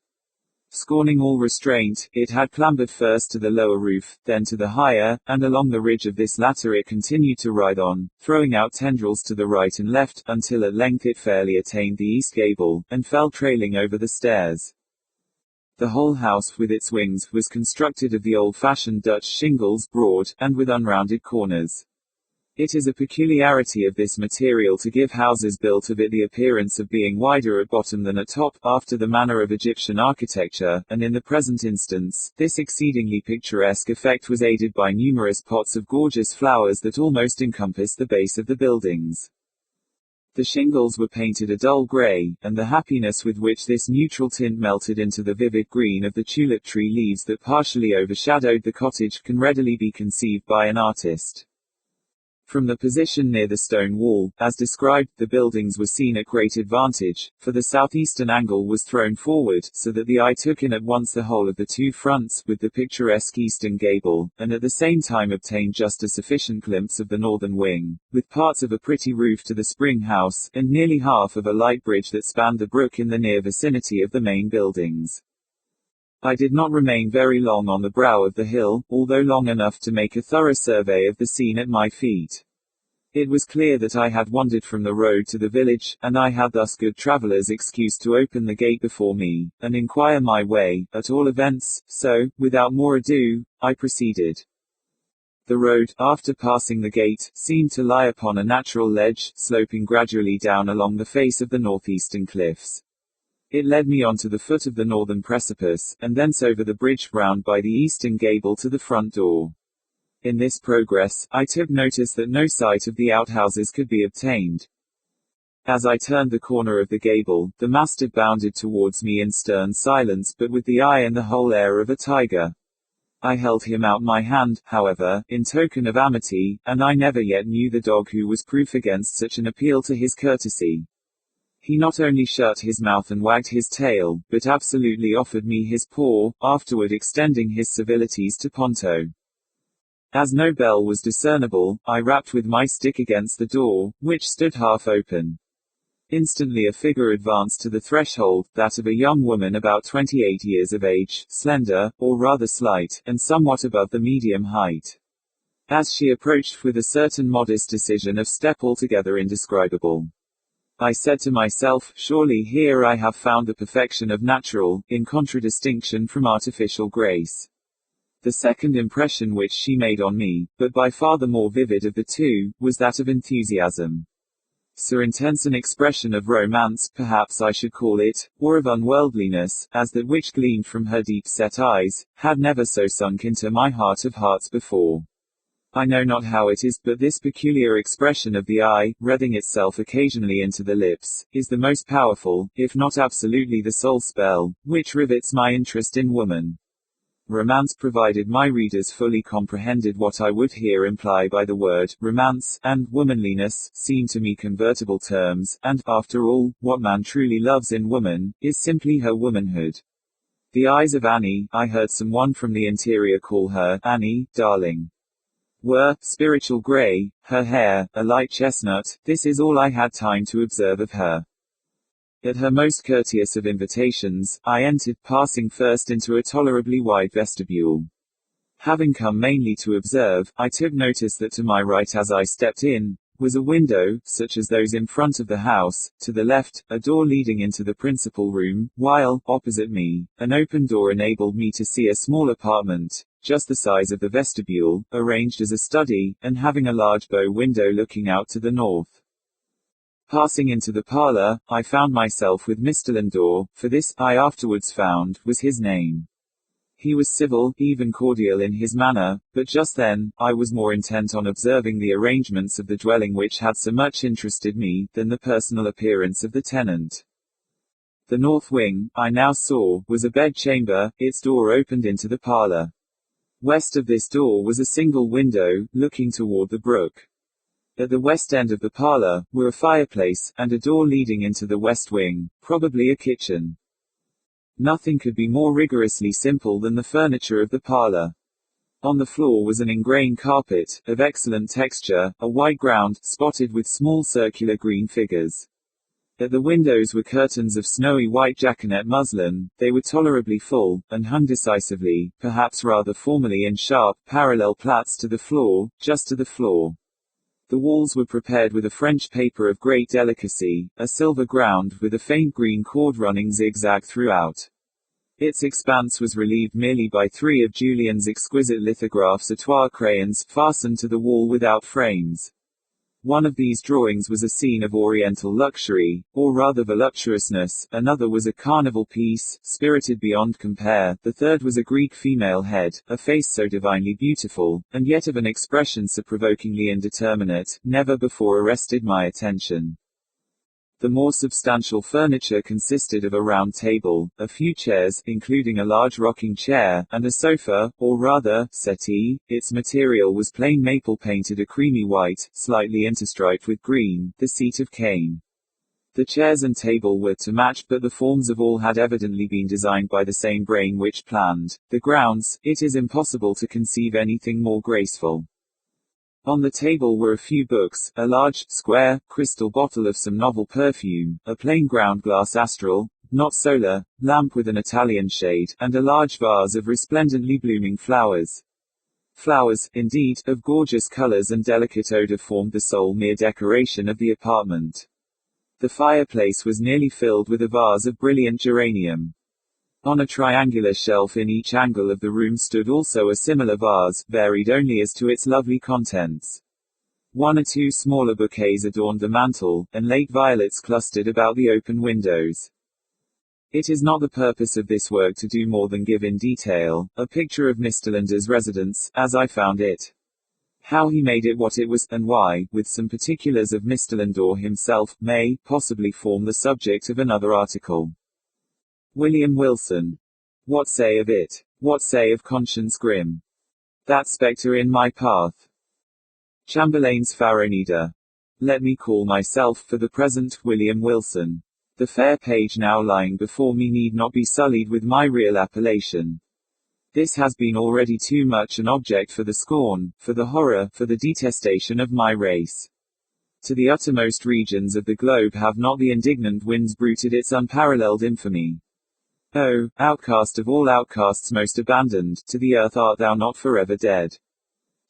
Scorning all restraint, it had clambered first to the lower roof, then to the higher, and along the ridge of this latter it continued to ride on, throwing out tendrils to the right and left, until at length it fairly attained the east gable, and fell trailing over the stairs. The whole house, with its wings, was constructed of the old-fashioned Dutch shingles, broad, and with unrounded corners. It is a peculiarity of this material to give houses built of it the appearance of being wider at bottom than at top, after the manner of Egyptian architecture, and in the present instance, this exceedingly picturesque effect was aided by numerous pots of gorgeous flowers that almost encompassed the base of the buildings. The shingles were painted a dull grey, and the happiness with which this neutral tint melted into the vivid green of the tulip tree leaves that partially overshadowed the cottage can readily be conceived by an artist. From the position near the stone wall, as described, the buildings were seen at great advantage, for the southeastern angle was thrown forward, so that the eye took in at once the whole of the two fronts, with the picturesque eastern gable, and at the same time obtained just a sufficient glimpse of the northern wing, with parts of a pretty roof to the spring house, and nearly half of a light bridge that spanned the brook in the near vicinity of the main buildings. I did not remain very long on the brow of the hill, although long enough to make a thorough survey of the scene at my feet. It was clear that I had wandered from the road to the village, and I had thus good traveller's excuse to open the gate before me, and inquire my way, at all events, so, without more ado, I proceeded. The road, after passing the gate, seemed to lie upon a natural ledge, sloping gradually down along the face of the northeastern cliffs. It led me on to the foot of the northern precipice, and thence over the bridge round by the eastern gable to the front door. In this progress, I took notice that no sight of the outhouses could be obtained. As I turned the corner of the gable, the mastiff bounded towards me in stern silence but with the eye and the whole air of a tiger. I held him out my hand, however, in token of amity, and I never yet knew the dog who was proof against such an appeal to his courtesy. He not only shut his mouth and wagged his tail, but absolutely offered me his paw, afterward extending his civilities to Ponto. As no bell was discernible, I rapped with my stick against the door, which stood half open. Instantly a figure advanced to the threshold, that of a young woman about 28 years of age, slender, or rather slight, and somewhat above the medium height. As she approached with a certain modest decision of step altogether indescribable, I said to myself, surely here I have found the perfection of natural, in contradistinction from artificial grace. The second impression which she made on me, but by far the more vivid of the two, was that of enthusiasm. So intense an expression of romance, perhaps I should call it, or of unworldliness, as that which gleamed from her deep-set eyes, had never so sunk into my heart of hearts before. I know not how it is, but this peculiar expression of the eye, wreathing itself occasionally into the lips, is the most powerful, if not absolutely the sole spell, which rivets my interest in woman. Romance, provided my readers fully comprehended what I would here imply by the word romance, and womanliness, seem to me convertible terms, and, after all, what man truly loves in woman, is simply her womanhood. The eyes of Annie, I heard someone from the interior call her, Annie, darling, were spiritual grey, her hair, a light chestnut. This is all I had time to observe of her. At her most courteous of invitations, I entered, passing first into a tolerably wide vestibule. Having come mainly to observe, I took notice that to my right as I stepped in, was a window, such as those in front of the house, to the left, a door leading into the principal room, while, opposite me, an open door enabled me to see a small apartment, just the size of the vestibule, arranged as a study, and having a large bow window looking out to the north. Passing into the parlor, I found myself with Mr. Landor, for this, I afterwards found, was his name. He was civil, even cordial in his manner, but just then, I was more intent on observing the arrangements of the dwelling which had so much interested me, than the personal appearance of the tenant. The north wing, I now saw, was a bed-chamber, its door opened into the parlor. West of this door was a single window, looking toward the brook. At the west end of the parlor, were a fireplace, and a door leading into the west wing, probably a kitchen. Nothing could be more rigorously simple than the furniture of the parlor. On the floor was an ingrain carpet, of excellent texture, a white ground, spotted with small circular green figures. At the windows were curtains of snowy white jaconet muslin. They were tolerably full, and hung decisively, perhaps rather formally in sharp, parallel plaits to the floor, just to the floor. The walls were prepared with a French paper of great delicacy, a silver ground, with a faint green cord running zigzag throughout. Its expanse was relieved merely by 3 of Julien's exquisite lithographs à trois crayons, fastened to the wall without frames. One of these drawings was a scene of oriental luxury, or rather voluptuousness, another was a carnival piece, spirited beyond compare, the third was a Greek female head, a face so divinely beautiful, and yet of an expression so provokingly indeterminate, never before arrested my attention. The more substantial furniture consisted of a round table, a few chairs, including a large rocking chair, and a sofa, or rather, settee. Its material was plain maple painted a creamy white, slightly interstriped with green, the seat of cane. The chairs and table were to match, but the forms of all had evidently been designed by the same brain which planned the grounds. It is impossible to conceive anything more graceful. On the table were a few books, a large, square, crystal bottle of some novel perfume, a plain ground glass astral, not solar, lamp with an Italian shade, and a large vase of resplendently blooming flowers. Flowers, indeed, of gorgeous colors and delicate odor formed the sole mere decoration of the apartment. The fireplace was nearly filled with a vase of brilliant geranium. On a triangular shelf in each angle of the room stood also a similar vase, varied only as to its lovely contents. One or two smaller bouquets adorned the mantel, and late violets clustered about the open windows. It is not the purpose of this work to do more than give in detail a picture of Mr. Lander's residence, as I found it. How he made it what it was, and why, with some particulars of Mr. Lander himself, may, possibly form the subject of another article. William Wilson. What say of it? What say of conscience grim? That spectre in my path. Chamberlain's Faronida. Let me call myself, for the present, William Wilson. The fair page now lying before me need not be sullied with my real appellation. This has been already too much an object for the scorn, for the horror, for the detestation of my race. To the uttermost regions of the globe have not the indignant winds bruited its unparalleled infamy. O, outcast of all outcasts most abandoned, to the earth art thou not forever dead.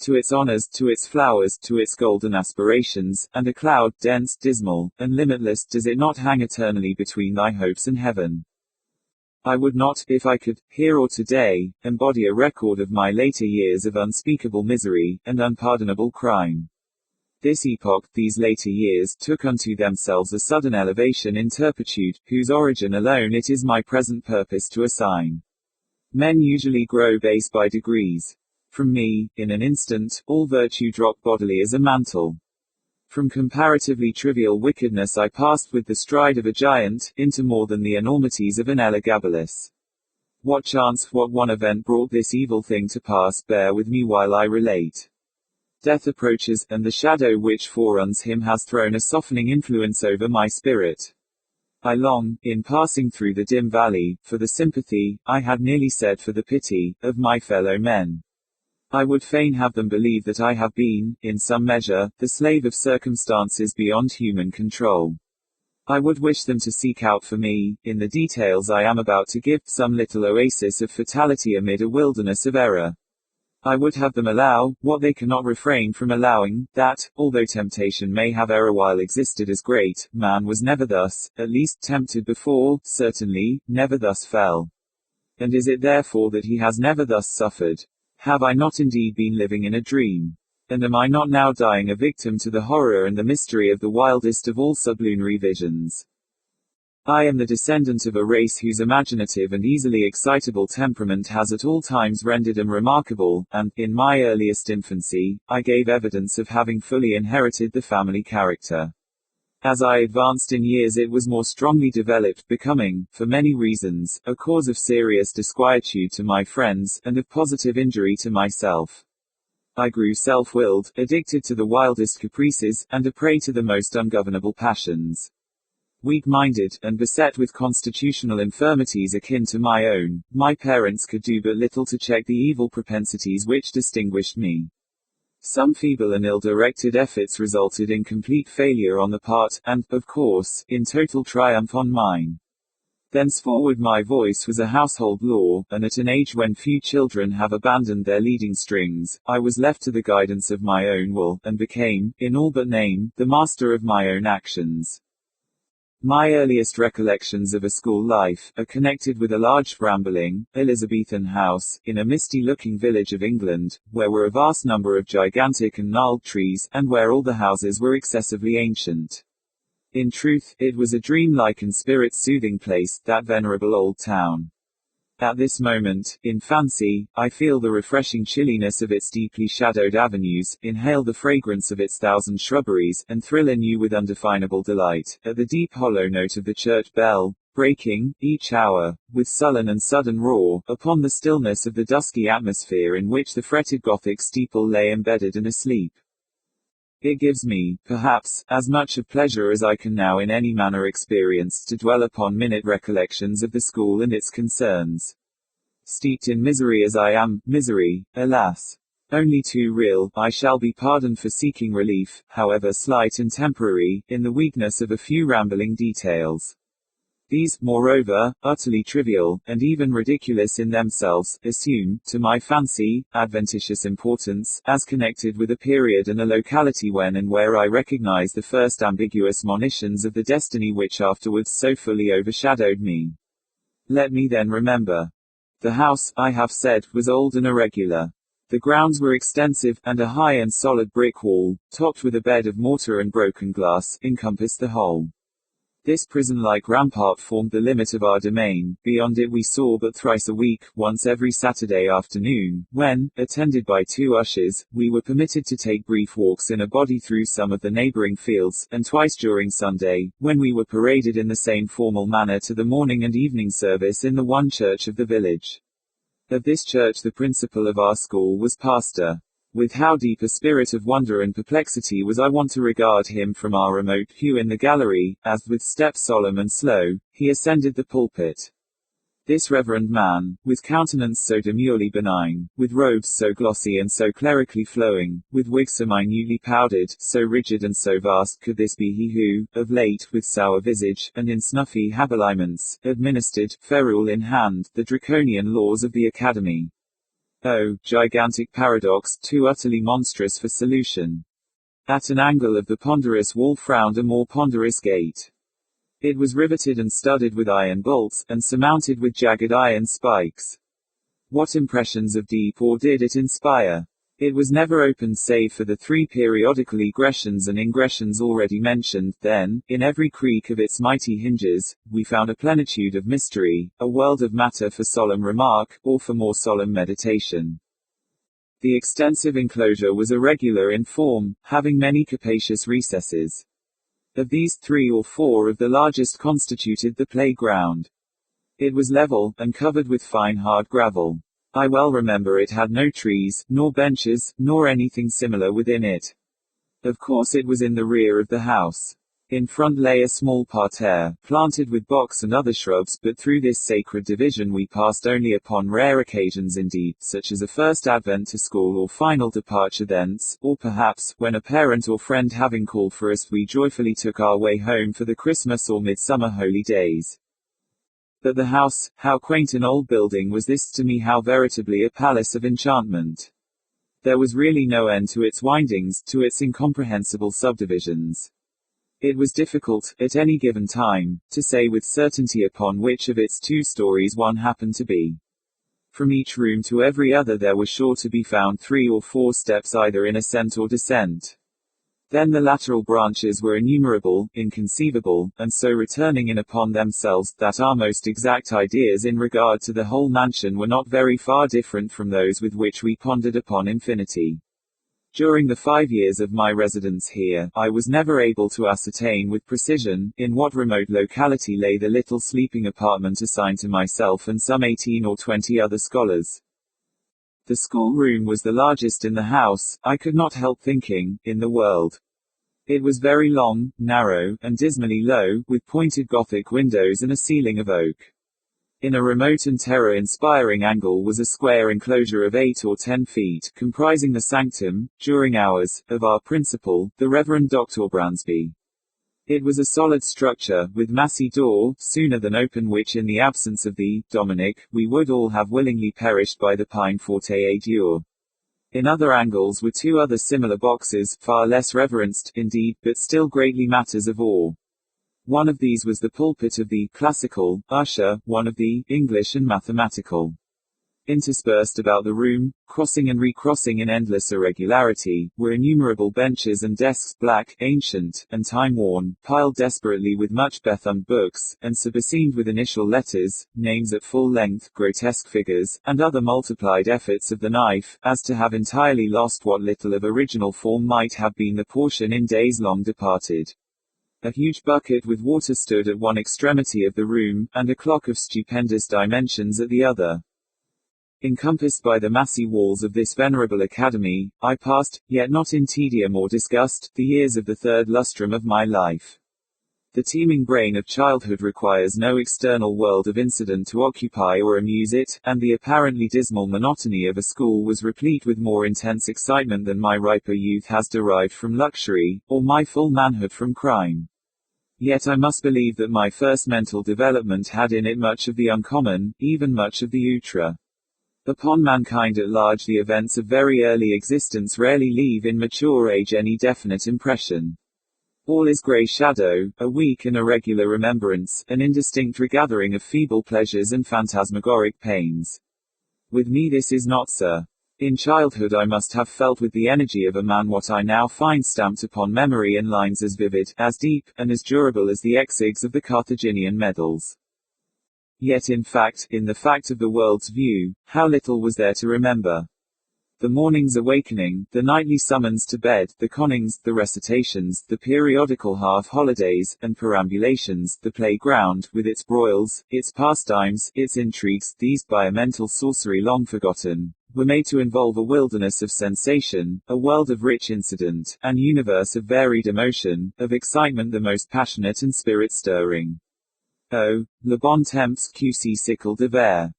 To its honors, to its flowers, to its golden aspirations, and a cloud, dense, dismal, and limitless, does it not hang eternally between thy hopes and heaven? I would not, if I could, here or today, embody a record of my later years of unspeakable misery, and unpardonable crime. This epoch, these later years, took unto themselves a sudden elevation in turpitude, whose origin alone it is my present purpose to assign. Men usually grow base by degrees. From me, in an instant, all virtue dropped bodily as a mantle. From comparatively trivial wickedness I passed with the stride of a giant, into more than the enormities of an Elagabalus. What chance, what one event brought this evil thing to pass, bear with me while I relate. Death approaches, and the shadow which foreruns him has thrown a softening influence over my spirit. I long, in passing through the dim valley, for the sympathy, I had nearly said for the pity, of my fellow men. I would fain have them believe that I have been, in some measure, the slave of circumstances beyond human control. I would wish them to seek out for me, in the details I am about to give, some little oasis of fatality amid a wilderness of error. I would have them allow, what they cannot refrain from allowing, that, although temptation may have erewhile existed as great, man was never thus, at least tempted before, certainly, never thus fell. And is it therefore that he has never thus suffered? Have I not indeed been living in a dream? And am I not now dying a victim to the horror and the mystery of the wildest of all sublunary visions? I am the descendant of a race whose imaginative and easily excitable temperament has at all times rendered them remarkable, and, in my earliest infancy, I gave evidence of having fully inherited the family character. As I advanced in years it was more strongly developed, becoming, for many reasons, a cause of serious disquietude to my friends, and of positive injury to myself. I grew self-willed, addicted to the wildest caprices, and a prey to the most ungovernable passions. Weak-minded, and beset with constitutional infirmities akin to my own, my parents could do but little to check the evil propensities which distinguished me. Some feeble and ill-directed efforts resulted in complete failure on the part, and, of course, in total triumph on mine. Thenceforward my voice was a household law, and at an age when few children have abandoned their leading strings, I was left to the guidance of my own will, and became, in all but name, the master of my own actions. My earliest recollections of a school life are connected with a large, rambling, Elizabethan house, in a misty-looking village of England, where were a vast number of gigantic and gnarled trees, and where all the houses were excessively ancient. In truth, it was a dreamlike and spirit-soothing place, that venerable old town. At this moment, in fancy, I feel the refreshing chilliness of its deeply shadowed avenues, inhale the fragrance of its thousand shrubberies, and thrill anew with undefinable delight, at the deep hollow note of the church bell, breaking, each hour, with sullen and sudden roar, upon the stillness of the dusky atmosphere in which the fretted Gothic steeple lay embedded and asleep. It gives me, perhaps, as much of pleasure as I can now in any manner experience to dwell upon minute recollections of the school and its concerns. Steeped in misery as I am, misery, alas, only too real, I shall be pardoned for seeking relief, however slight and temporary, in the weakness of a few rambling details. These, moreover, utterly trivial, and even ridiculous in themselves, assume, to my fancy, adventitious importance, as connected with a period and a locality when and where I recognize the first ambiguous monitions of the destiny which afterwards so fully overshadowed me. Let me then remember. The house, I have said, was old and irregular. The grounds were extensive, and a high and solid brick wall, topped with a bed of mortar and broken glass, encompassed the whole. This prison-like rampart formed the limit of our domain. Beyond it we saw but thrice a week, once every Saturday afternoon, when, attended by 2 ushers, we were permitted to take brief walks in a body through some of the neighboring fields, and twice during Sunday, when we were paraded in the same formal manner to the morning and evening service in the one church of the village. Of this church the principal of our school was pastor. With how deep a spirit of wonder and perplexity was I wont to regard him from our remote pew in the gallery, as, with step solemn and slow, he ascended the pulpit. This reverend man, with countenance so demurely benign, with robes so glossy and so clerically flowing, with wig so minutely powdered, so rigid and so vast, could this be he who, of late, with sour visage, and in snuffy habiliments, administered, ferule in hand, the draconian laws of the academy? Oh, gigantic paradox, too utterly monstrous for solution. At an angle of the ponderous wall frowned a more ponderous gate. It was riveted and studded with iron bolts, and surmounted with jagged iron spikes. What impressions of deep awe did it inspire? It was never opened save for the 3 periodical egressions and ingressions already mentioned. Then, in every creak of its mighty hinges, we found a plenitude of mystery, a world of matter for solemn remark, or for more solemn meditation. The extensive enclosure was irregular in form, having many capacious recesses. Of these 3 or 4 of the largest constituted the playground. It was level, and covered with fine hard gravel. I well remember it had no trees, nor benches, nor anything similar within it. Of course it was in the rear of the house. In front lay a small parterre, planted with box and other shrubs, but through this sacred division we passed only upon rare occasions indeed, such as a first advent to school or final departure thence, or perhaps, when a parent or friend having called for us we joyfully took our way home for the Christmas or midsummer holy days. But the house, how quaint an old building was this to me, how veritably a palace of enchantment. There was really no end to its windings, to its incomprehensible subdivisions. It was difficult, at any given time, to say with certainty upon which of its 2 stories one happened to be. From each room to every other there were sure to be found 3 or 4 steps either in ascent or descent. Then the lateral branches were innumerable, inconceivable, and so returning in upon themselves, that our most exact ideas in regard to the whole mansion were not very far different from those with which we pondered upon infinity. During the 5 years of my residence here, I was never able to ascertain with precision, in what remote locality lay the little sleeping apartment assigned to myself and some 18 or 20 other scholars. The schoolroom was the largest in the house, I could not help thinking, in the world. It was very long, narrow, and dismally low, with pointed Gothic windows and a ceiling of oak. In a remote and terror-inspiring angle was a square enclosure of 8 or 10 feet, comprising the sanctum, during hours, of our principal, the Reverend Dr. Bransby. It was a solid structure, with massy door, sooner than open which in the absence of the Dominic, we would all have willingly perished by the pine forte et dure. In other angles were 2 other similar boxes, far less reverenced, indeed, but still greatly matters of awe. One of these was the pulpit of the classical usher, one of the English and mathematical. Interspersed about the room, crossing and recrossing in endless irregularity, were innumerable benches and desks, black, ancient, and time-worn, piled desperately with much bethumbed books, and subseamed with initial letters, names at full length, grotesque figures, and other multiplied efforts of the knife, as to have entirely lost what little of original form might have been the portion in days long departed. A huge bucket with water stood at one extremity of the room, and a clock of stupendous dimensions at the other. Encompassed by the massy walls of this venerable academy, I passed, yet not in tedium or disgust, the years of the third lustrum of my life. The teeming brain of childhood requires no external world of incident to occupy or amuse it, and the apparently dismal monotony of a school was replete with more intense excitement than my riper youth has derived from luxury, or my full manhood from crime. Yet I must believe that my first mental development had in it much of the uncommon, even much of the outre. Upon mankind at large the events of very early existence rarely leave in mature age any definite impression. All is grey shadow, a weak and irregular remembrance, an indistinct regathering of feeble pleasures and phantasmagoric pains. With me this is not so. In childhood I must have felt with the energy of a man what I now find stamped upon memory in lines as vivid, as deep, and as durable as the exegs of the Carthaginian medals. Yet in the fact of the world's view, how little was there to remember. The morning's awakening, the nightly summons to bed, the connings, the recitations, the periodical half-holidays, and perambulations, the playground, with its broils, its pastimes, its intrigues, these, by a mental sorcery long forgotten, were made to involve a wilderness of sensation, a world of rich incident, an universe of varied emotion, of excitement the most passionate and spirit-stirring. Oh, le bon temps que siècle d'hiver.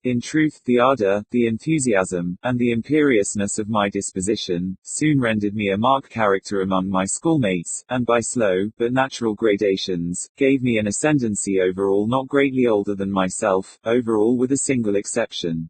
In truth, the ardor, the enthusiasm, and the imperiousness of my disposition, soon rendered me a marked character among my schoolmates, and by slow, but natural gradations, gave me an ascendancy over all not greatly older than myself, over all with a single exception.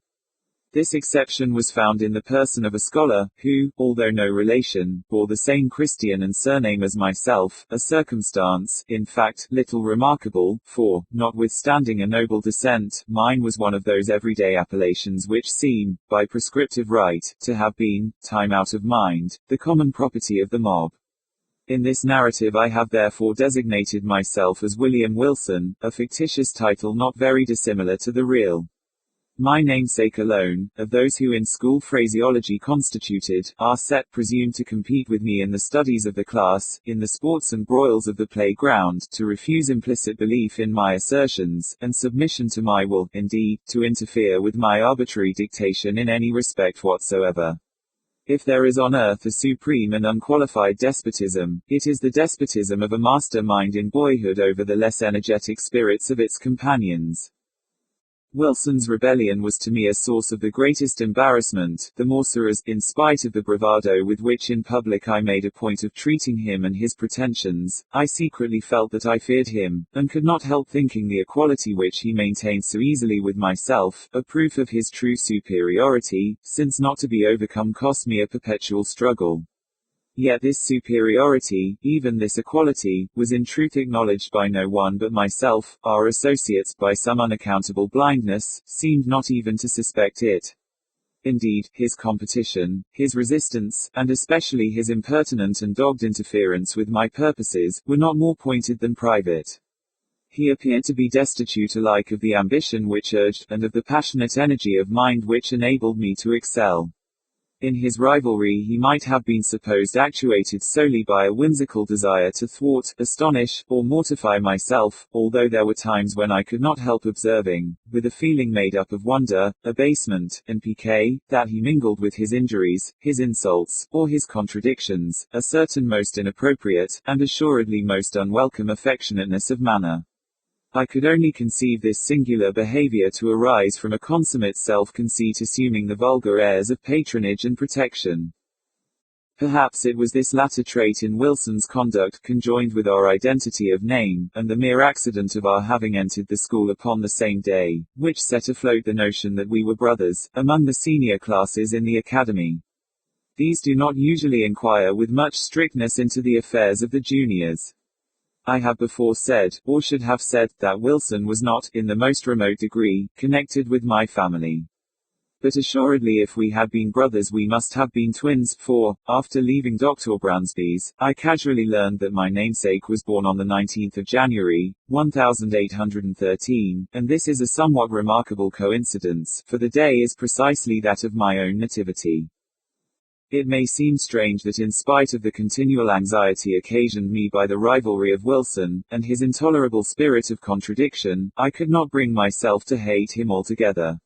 This exception was found in the person of a scholar, who, although no relation, bore the same Christian and surname as myself, a circumstance, in fact, little remarkable, for, notwithstanding a noble descent, mine was one of those everyday appellations which seem, by prescriptive right, to have been, time out of mind, the common property of the mob. In this narrative I have therefore designated myself as William Wilson, a fictitious title not very dissimilar to the real. My namesake alone, of those who in school phraseology constituted, our set presumed to compete with me in the studies of the class, in the sports and broils of the playground, to refuse implicit belief in my assertions, and submission to my will, indeed, to interfere with my arbitrary dictation in any respect whatsoever. If there is on earth a supreme and unqualified despotism, it is the despotism of a master mind in boyhood over the less energetic spirits of its companions. Wilson's rebellion was to me a source of the greatest embarrassment, the more so as, in spite of the bravado with which in public I made a point of treating him and his pretensions, I secretly felt that I feared him, and could not help thinking the equality which he maintained so easily with myself, a proof of his true superiority, since not to be overcome cost me a perpetual struggle. Yet this superiority, even this equality, was in truth acknowledged by no one but myself. Our associates, by some unaccountable blindness, seemed not even to suspect it. Indeed, his competition, his resistance, and especially his impertinent and dogged interference with my purposes, were not more pointed than private. He appeared to be destitute alike of the ambition which urged, and of the passionate energy of mind which enabled me to excel. In his rivalry he might have been supposed actuated solely by a whimsical desire to thwart, astonish, or mortify myself, although there were times when I could not help observing, with a feeling made up of wonder, abasement, and pique, that he mingled with his injuries, his insults, or his contradictions, a certain most inappropriate, and assuredly most unwelcome affectionateness of manner. I could only conceive this singular behavior to arise from a consummate self-conceit assuming the vulgar airs of patronage and protection. Perhaps it was this latter trait in Wilson's conduct, conjoined with our identity of name, and the mere accident of our having entered the school upon the same day, which set afloat the notion that we were brothers, among the senior classes in the academy. These do not usually inquire with much strictness into the affairs of the juniors. I have before said, or should have said, that Wilson was not, in the most remote degree, connected with my family. But assuredly if we had been brothers we must have been twins, for, after leaving Dr. Bransby's, I casually learned that my namesake was born on the 19th of January, 1813, and this is a somewhat remarkable coincidence, for the day is precisely that of my own nativity. It may seem strange that in spite of the continual anxiety occasioned me by the rivalry of Wilson, and his intolerable spirit of contradiction, I could not bring myself to hate him altogether.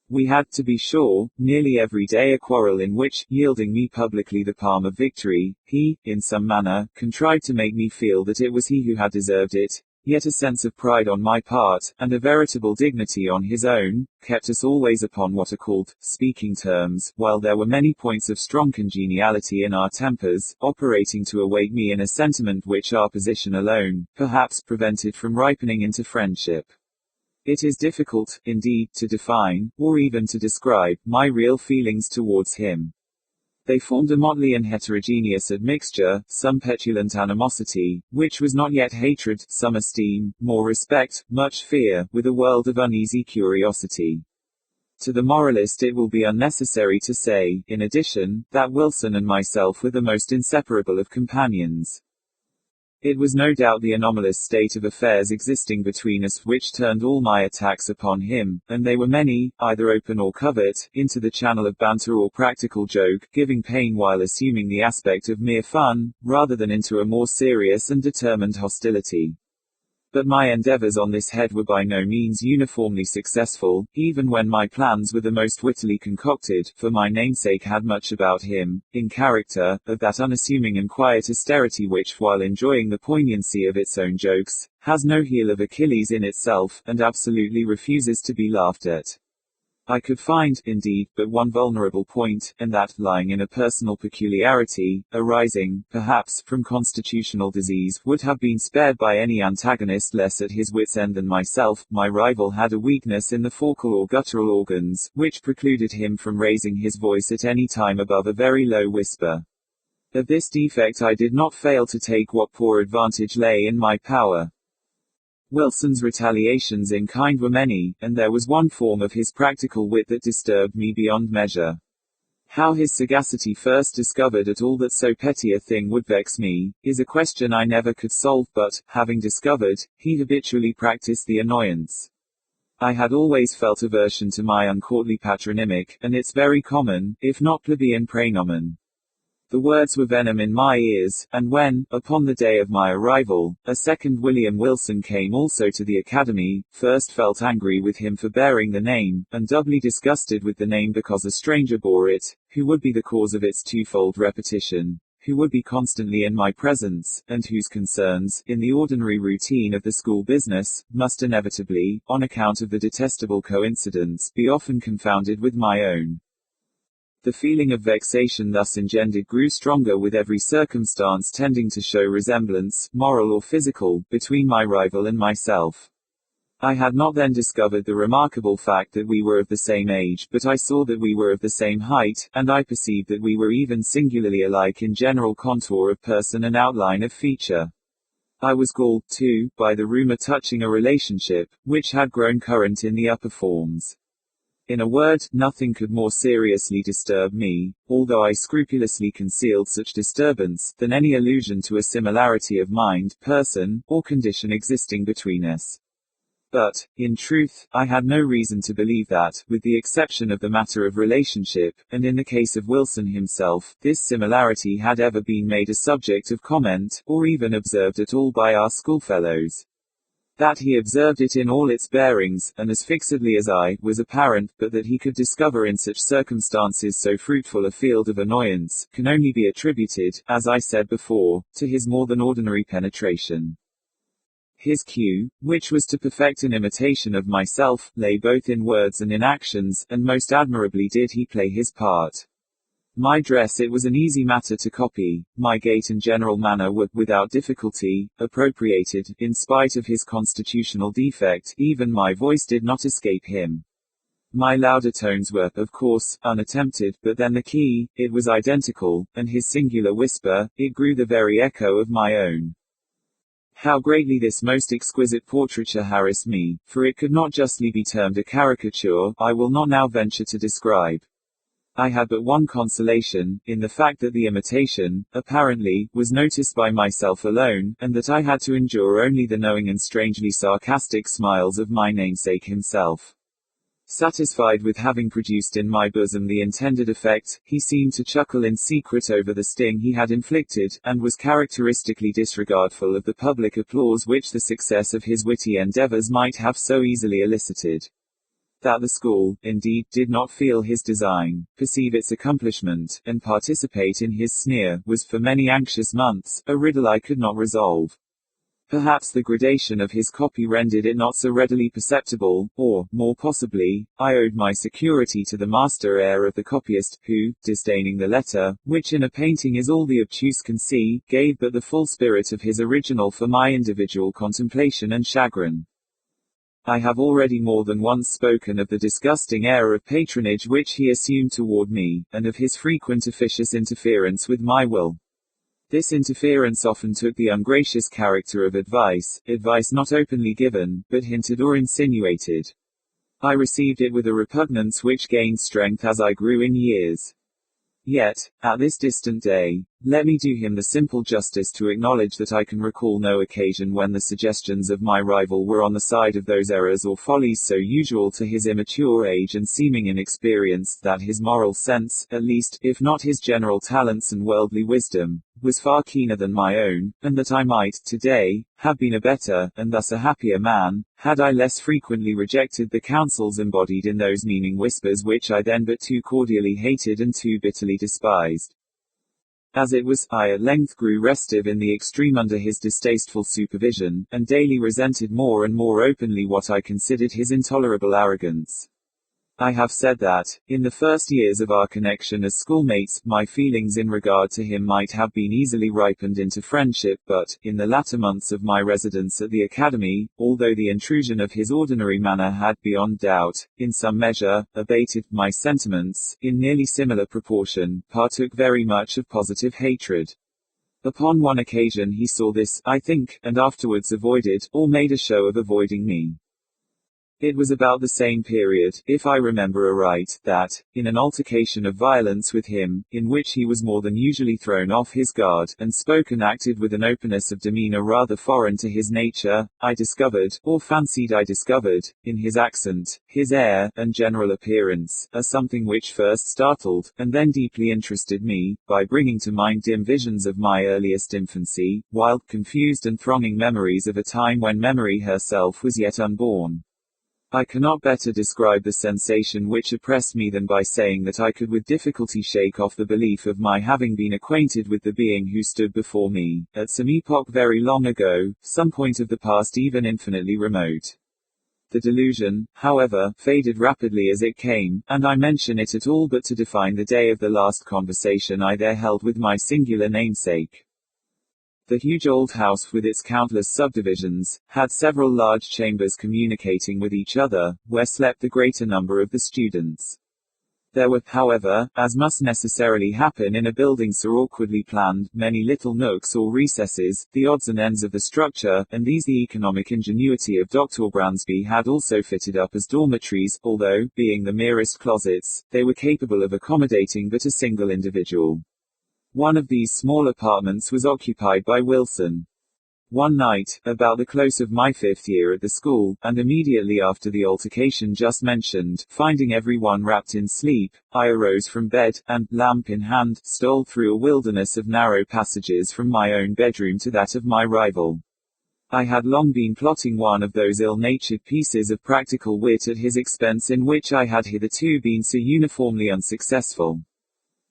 We had, to be sure, nearly every day a quarrel in which, yielding me publicly the palm of victory, he, in some manner, contrived to make me feel that it was he who had deserved it, yet a sense of pride on my part, and a veritable dignity on his own, kept us always upon what are called speaking terms, while there were many points of strong congeniality in our tempers, operating to await me in a sentiment which our position alone, perhaps, prevented from ripening into friendship. It is difficult, indeed, to define, or even to describe, my real feelings towards him. They formed a motley and heterogeneous admixture, some petulant animosity, which was not yet hatred, some esteem, more respect, much fear, with a world of uneasy curiosity. To the moralist it will be unnecessary to say, in addition, that Wilson and myself were the most inseparable of companions. It was no doubt the anomalous state of affairs existing between us which turned all my attacks upon him, and they were many, either open or covert, into the channel of banter or practical joke, giving pain while assuming the aspect of mere fun, rather than into a more serious and determined hostility. But my endeavors on this head were by no means uniformly successful, even when my plans were the most wittily concocted, for my namesake had much about him, in character, of that unassuming and quiet austerity which, while enjoying the poignancy of its own jokes, has no heel of Achilles in itself, and absolutely refuses to be laughed at. I could find, indeed, but one vulnerable point, and that, lying in a personal peculiarity, arising, perhaps, from constitutional disease, would have been spared by any antagonist less at his wit's end than myself. My rival had a weakness in the vocal or guttural organs, which precluded him from raising his voice at any time above a very low whisper. Of this defect I did not fail to take what poor advantage lay in my power. Wilson's retaliations in kind were many, and there was one form of his practical wit that disturbed me beyond measure. How his sagacity first discovered at all that so petty a thing would vex me, is a question I never could solve, but, having discovered, he habitually practiced the annoyance. I had always felt aversion to my uncourtly patronymic, and its very common, if not plebeian praenomen. The words were venom in my ears, and when, upon the day of my arrival, a second William Wilson came also to the academy, first felt angry with him for bearing the name, and doubly disgusted with the name because a stranger bore it, who would be the cause of its twofold repetition, who would be constantly in my presence, and whose concerns, in the ordinary routine of the school business, must inevitably, on account of the detestable coincidence, be often confounded with my own. The feeling of vexation thus engendered grew stronger with every circumstance tending to show resemblance, moral or physical, between my rival and myself. I had not then discovered the remarkable fact that we were of the same age, but I saw that we were of the same height, and I perceived that we were even singularly alike in general contour of person and outline of feature. I was galled, too, by the rumor touching a relationship, which had grown current in the upper forms. In a word, nothing could more seriously disturb me, although I scrupulously concealed such disturbance, than any allusion to a similarity of mind, person, or condition existing between us. But, in truth, I had no reason to believe that, with the exception of the matter of relationship, and in the case of Wilson himself, this similarity had ever been made a subject of comment, or even observed at all by our schoolfellows. That he observed it in all its bearings, and as fixedly as I, was apparent, but that he could discover in such circumstances so fruitful a field of annoyance, can only be attributed, as I said before, to his more than ordinary penetration. His cue, which was to perfect an imitation of myself, lay both in words and in actions, and most admirably did he play his part. My dress it was an easy matter to copy, my gait and general manner were, without difficulty, appropriated, in spite of his constitutional defect, even my voice did not escape him. My louder tones were, of course, unattempted, but then the key, it was identical, and his singular whisper, it grew the very echo of my own. How greatly this most exquisite portraiture harassed me, for it could not justly be termed a caricature, I will not now venture to describe. I had but one consolation, in the fact that the imitation, apparently, was noticed by myself alone, and that I had to endure only the knowing and strangely sarcastic smiles of my namesake himself. Satisfied with having produced in my bosom the intended effect, he seemed to chuckle in secret over the sting he had inflicted, and was characteristically disregardful of the public applause which the success of his witty endeavors might have so easily elicited. That the school, indeed, did not feel his design, perceive its accomplishment, and participate in his sneer, was for many anxious months, a riddle I could not resolve. Perhaps the gradation of his copy rendered it not so readily perceptible, or, more possibly, I owed my security to the master air of the copyist, who, disdaining the letter, which in a painting is all the obtuse can see, gave but the full spirit of his original for my individual contemplation and chagrin. I have already more than once spoken of the disgusting air of patronage which he assumed toward me, and of his frequent officious interference with my will. This interference often took the ungracious character of advice not openly given, but hinted or insinuated. I received it with a repugnance which gained strength as I grew in years. Yet, at this distant day, let me do him the simple justice to acknowledge that I can recall no occasion when the suggestions of my rival were on the side of those errors or follies so usual to his immature age and seeming inexperience, that his moral sense, at least, if not his general talents and worldly wisdom, was far keener than my own, and that I might, today, have been a better, and thus a happier man, had I less frequently rejected the counsels embodied in those meaning whispers which I then but too cordially hated and too bitterly despised. As it was, I at length grew restive in the extreme under his distasteful supervision, and daily resented more and more openly what I considered his intolerable arrogance. I have said that, in the first years of our connection as schoolmates, my feelings in regard to him might have been easily ripened into friendship, but, in the latter months of my residence at the academy, although the intrusion of his ordinary manner had, beyond doubt, in some measure, abated, my sentiments, in nearly similar proportion, partook very much of positive hatred. Upon one occasion he saw this, I think, and afterwards avoided, or made a show of avoiding me. It was about the same period, if I remember aright, that, in an altercation of violence with him, in which he was more than usually thrown off his guard, and spoke and acted with an openness of demeanor rather foreign to his nature, I discovered, or fancied I discovered, in his accent, his air, and general appearance, a something which first startled, and then deeply interested me, by bringing to mind dim visions of my earliest infancy, wild, confused and thronging memories of a time when memory herself was yet unborn. I cannot better describe the sensation which oppressed me than by saying that I could with difficulty shake off the belief of my having been acquainted with the being who stood before me, at some epoch very long ago, some point of the past even infinitely remote. The delusion, however, faded rapidly as it came, and I mention it at all but to define the day of the last conversation I there held with my singular namesake. The huge old house with its countless subdivisions, had several large chambers communicating with each other, where slept the greater number of the students. There were, however, as must necessarily happen in a building so awkwardly planned, many little nooks or recesses, the odds and ends of the structure, and these the economic ingenuity of Dr. Bransby had also fitted up as dormitories, although, being the merest closets, they were capable of accommodating but a single individual. One of these small apartments was occupied by Wilson. One night, about the close of my 5th year at the school, and immediately after the altercation just mentioned, finding every one wrapped in sleep, I arose from bed, and, lamp in hand, stole through a wilderness of narrow passages from my own bedroom to that of my rival. I had long been plotting one of those ill-natured pieces of practical wit at his expense in which I had hitherto been so uniformly unsuccessful.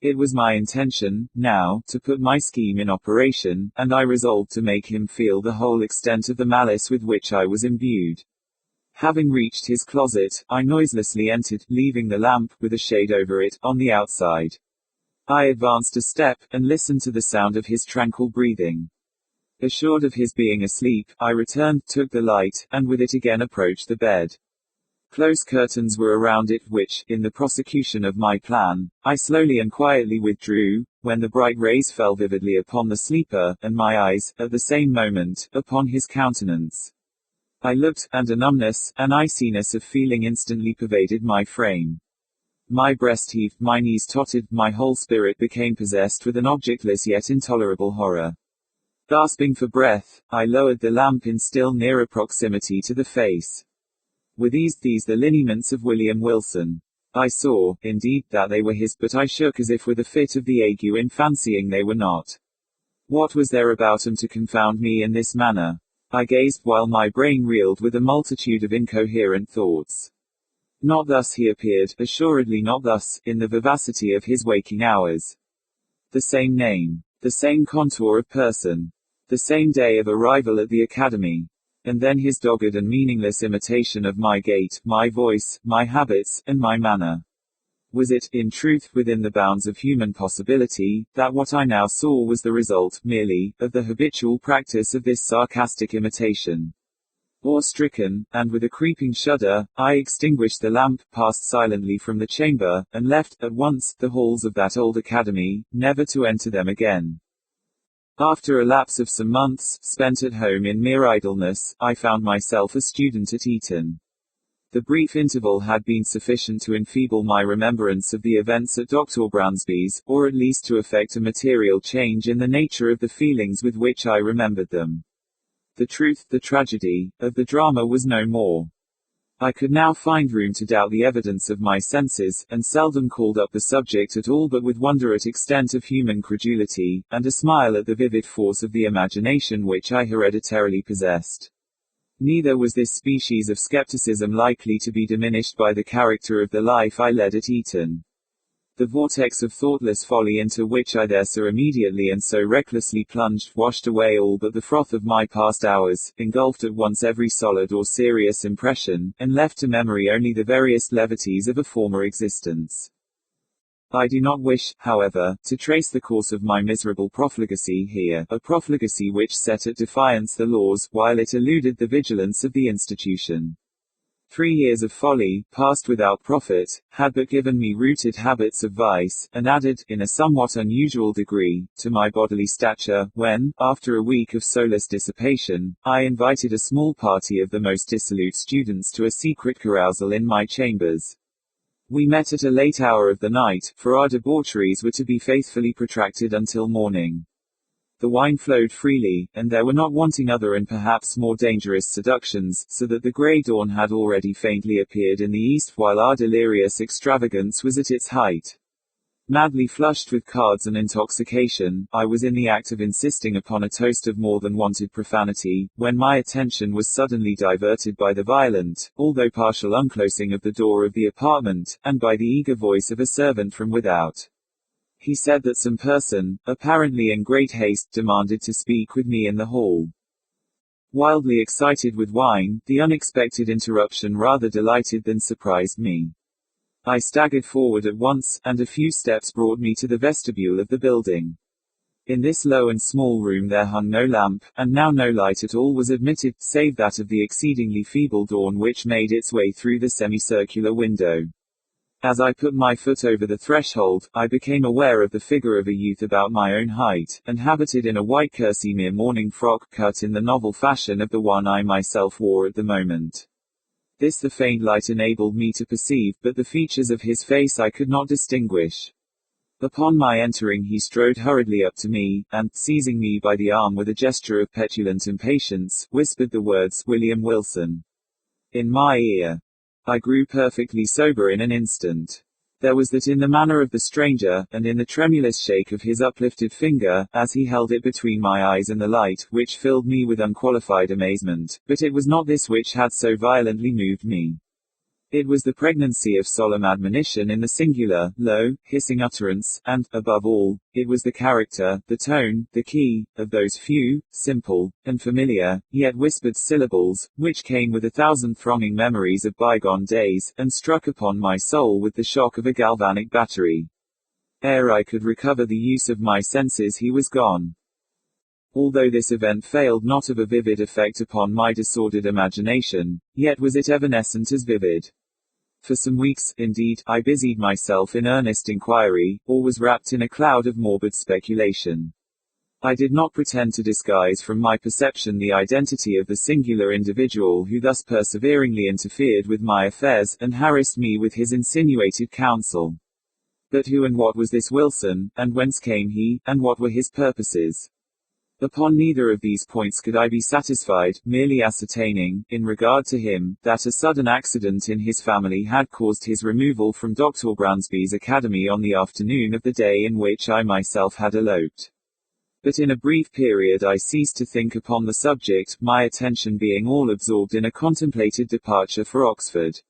It was my intention, now, to put my scheme in operation, and I resolved to make him feel the whole extent of the malice with which I was imbued. Having reached his closet, I noiselessly entered, leaving the lamp, with a shade over it, on the outside. I advanced a step, and listened to the sound of his tranquil breathing. Assured of his being asleep, I returned, took the light, and with it again approached the bed. Close curtains were around it, which, in the prosecution of my plan, I slowly and quietly withdrew, when the bright rays fell vividly upon the sleeper, and my eyes, at the same moment, upon his countenance. I looked, and a numbness, an iciness of feeling instantly pervaded my frame. My breast heaved, my knees tottered, my whole spirit became possessed with an objectless yet intolerable horror. Gasping for breath, I lowered the lamp in still nearer proximity to the face. Were these the lineaments of William Wilson? I saw, indeed, that they were his, but I shook as if with a fit of the ague in fancying they were not. What was there about 'em to confound me in this manner? I gazed while my brain reeled with a multitude of incoherent thoughts. Not thus he appeared, assuredly not thus, in the vivacity of his waking hours. The same name, the same contour of person, the same day of arrival at the academy. And then his dogged and meaningless imitation of my gait, my voice, my habits, and my manner. Was it, in truth, within the bounds of human possibility, that what I now saw was the result, merely, of the habitual practice of this sarcastic imitation? Awe-stricken, and with a creeping shudder, I extinguished the lamp, passed silently from the chamber, and left, at once, the halls of that old academy, never to enter them again. After a lapse of some months, spent at home in mere idleness, I found myself a student at Eton. The brief interval had been sufficient to enfeeble my remembrance of the events at Dr. Bransby's, or at least to effect a material change in the nature of the feelings with which I remembered them. The truth, the tragedy, of the drama was no more. I could now find room to doubt the evidence of my senses, and seldom called up the subject at all but with wonder at extent of human credulity, and a smile at the vivid force of the imagination which I hereditarily possessed. Neither was this species of skepticism likely to be diminished by the character of the life I led at Eton. The vortex of thoughtless folly into which I there so immediately and so recklessly plunged, washed away all but the froth of my past hours, engulfed at once every solid or serious impression, and left to memory only the veriest levities of a former existence. I do not wish, however, to trace the course of my miserable profligacy here, a profligacy which set at defiance the laws, while it eluded the vigilance of the institution. 3 years of folly, passed without profit, had but given me rooted habits of vice, and added, in a somewhat unusual degree, to my bodily stature, when, after a week of soulless dissipation, I invited a small party of the most dissolute students to a secret carousal in my chambers. We met at a late hour of the night, for our debaucheries were to be faithfully protracted until morning. The wine flowed freely, and there were not wanting other and perhaps more dangerous seductions, so that the grey dawn had already faintly appeared in the east while our delirious extravagance was at its height. Madly flushed with cards and intoxication, I was in the act of insisting upon a toast of more than wonted profanity, when my attention was suddenly diverted by the violent, although partial unclosing of the door of the apartment, and by the eager voice of a servant from without. He said that some person, apparently in great haste, demanded to speak with me in the hall. Wildly excited with wine, the unexpected interruption rather delighted than surprised me. I staggered forward at once, and a few steps brought me to the vestibule of the building. In this low and small room there hung no lamp, and now no light at all was admitted, save that of the exceedingly feeble dawn which made its way through the semicircular window. As I put my foot over the threshold, I became aware of the figure of a youth about my own height, and habited in a white kerseymere morning frock, cut in the novel fashion of the one I myself wore at the moment. This the faint light enabled me to perceive, but the features of his face I could not distinguish. Upon my entering he strode hurriedly up to me, and, seizing me by the arm with a gesture of petulant impatience, whispered the words, "William Wilson," in my ear. I grew perfectly sober in an instant. There was that in the manner of the stranger, and in the tremulous shake of his uplifted finger, as he held it between my eyes and the light, which filled me with unqualified amazement, but it was not this which had so violently moved me. It was the pregnancy of solemn admonition in the singular, low, hissing utterance, and, above all, it was the character, the tone, the key, of those few, simple, and familiar, yet whispered syllables, which came with 1,000 thronging memories of bygone days, and struck upon my soul with the shock of a galvanic battery. Ere I could recover the use of my senses he was gone. Although this event failed not of a vivid effect upon my disordered imagination, yet was it evanescent as vivid. For some weeks, indeed, I busied myself in earnest inquiry, or was wrapped in a cloud of morbid speculation. I did not pretend to disguise from my perception the identity of the singular individual who thus perseveringly interfered with my affairs, and harassed me with his insinuated counsel. But who and what was this Wilson, and whence came he, and what were his purposes? Upon neither of these points could I be satisfied, merely ascertaining, in regard to him, that a sudden accident in his family had caused his removal from Dr. Bransby's academy on the afternoon of the day in which I myself had eloped. But in a brief period I ceased to think upon the subject, my attention being all absorbed in a contemplated departure for Oxford.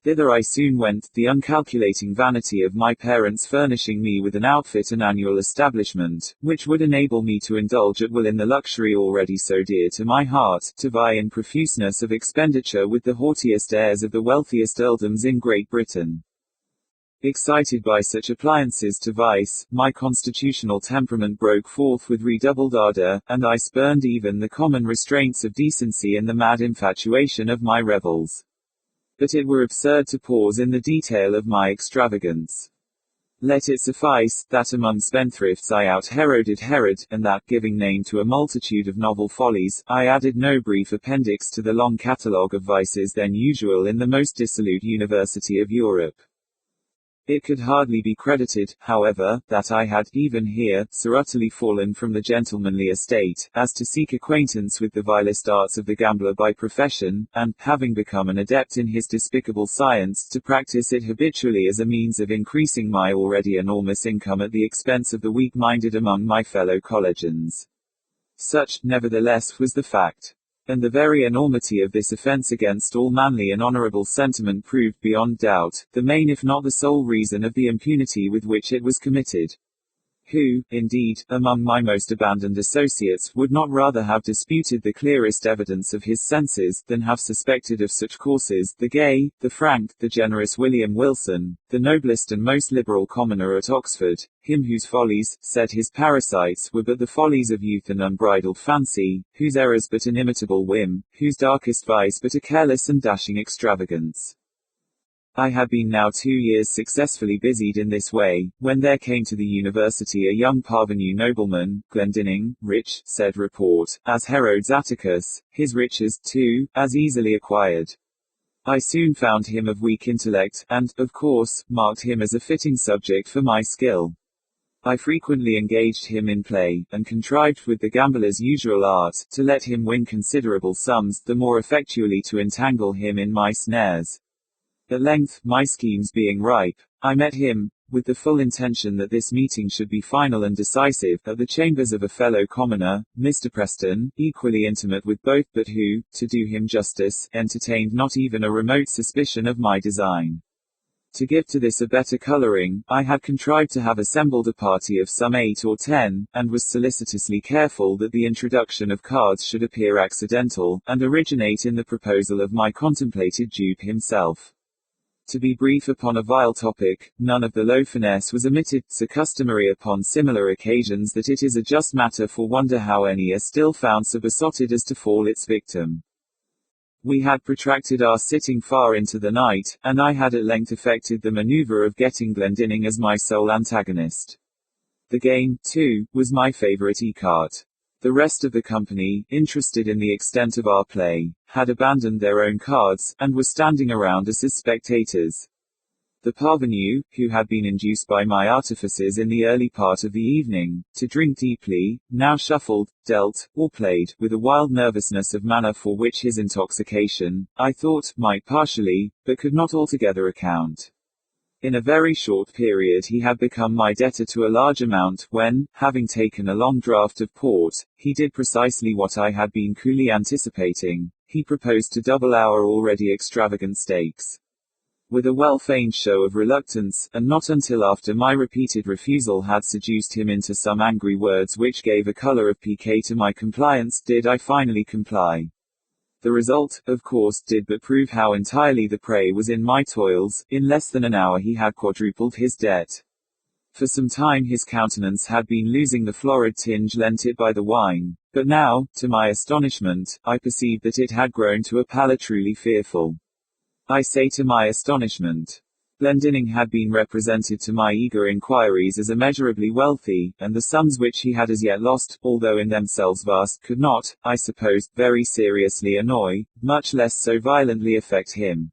Thither I soon went, the uncalculating vanity of my parents furnishing me with an outfit and annual establishment, which would enable me to indulge at will in the luxury already so dear to my heart, to vie in profuseness of expenditure with the haughtiest heirs of the wealthiest earldoms in Great Britain. Excited by such appliances to vice, my constitutional temperament broke forth with redoubled ardor, and I spurned even the common restraints of decency in the mad infatuation of my revels. But it were absurd to pause in the detail of my extravagance. Let it suffice, that among spendthrifts I out-Heroded Herod, and that, giving name to a multitude of novel follies, I added no brief appendix to the long catalogue of vices then usual in the most dissolute university of Europe. It could hardly be credited, however, that I had, even here, so utterly fallen from the gentlemanly estate, as to seek acquaintance with the vilest arts of the gambler by profession, and, having become an adept in his despicable science, to practice it habitually as a means of increasing my already enormous income at the expense of the weak-minded among my fellow collegians. Such, nevertheless, was the fact. And the very enormity of this offence against all manly and honourable sentiment proved beyond doubt, the main if not the sole reason of the impunity with which it was committed. Who, indeed, among my most abandoned associates, would not rather have disputed the clearest evidence of his senses, than have suspected of such courses, the gay, the frank, the generous William Wilson, the noblest and most liberal commoner at Oxford, him whose follies, said his parasites, were but the follies of youth and unbridled fancy, whose errors but an imitable whim, whose darkest vice but a careless and dashing extravagance. I had been now 2 years successfully busied in this way, when there came to the university a young parvenu nobleman, Glendinning, rich, said report, as Herodes Atticus, his riches, too, as easily acquired. I soon found him of weak intellect, and, of course, marked him as a fitting subject for my skill. I frequently engaged him in play, and contrived with the gambler's usual art, to let him win considerable sums, the more effectually to entangle him in my snares. At length, my schemes being ripe, I met him, with the full intention that this meeting should be final and decisive, at the chambers of a fellow commoner, Mr. Preston, equally intimate with both, but who, to do him justice, entertained not even a remote suspicion of my design. To give to this a better colouring, I had contrived to have assembled a party of some 8 or 10, and was solicitously careful that the introduction of cards should appear accidental, and originate in the proposal of my contemplated dupe himself. To be brief upon a vile topic, none of the low finesse was omitted, so customary upon similar occasions that it is a just matter for wonder how any are still found so besotted as to fall its victim. We had protracted our sitting far into the night, and I had at length effected the manoeuvre of getting Glendinning as my sole antagonist. The game, too, was my favourite écarte. The rest of the company, interested in the extent of our play, had abandoned their own cards, and were standing around us as spectators. The parvenu, who had been induced by my artifices in the early part of the evening, to drink deeply, now shuffled, dealt, or played, with a wild nervousness of manner for which his intoxication, I thought, might partially, but could not altogether account. In a very short period he had become my debtor to a large amount, when, having taken a long draught of port, he did precisely what I had been coolly anticipating. He proposed to double our already extravagant stakes. With a well-feigned show of reluctance, and not until after my repeated refusal had seduced him into some angry words which gave a colour of piquet to my compliance, did I finally comply. The result, of course, did but prove how entirely the prey was in my toils. In less than an hour he had quadrupled his debt. For some time his countenance had been losing the florid tinge lent it by the wine, but now, to my astonishment, I perceived that it had grown to a pallor truly fearful. I say to my astonishment. Glendinning had been represented to my eager inquiries as immeasurably wealthy, and the sums which he had as yet lost, although in themselves vast, could not, I suppose, very seriously annoy, much less so violently affect him.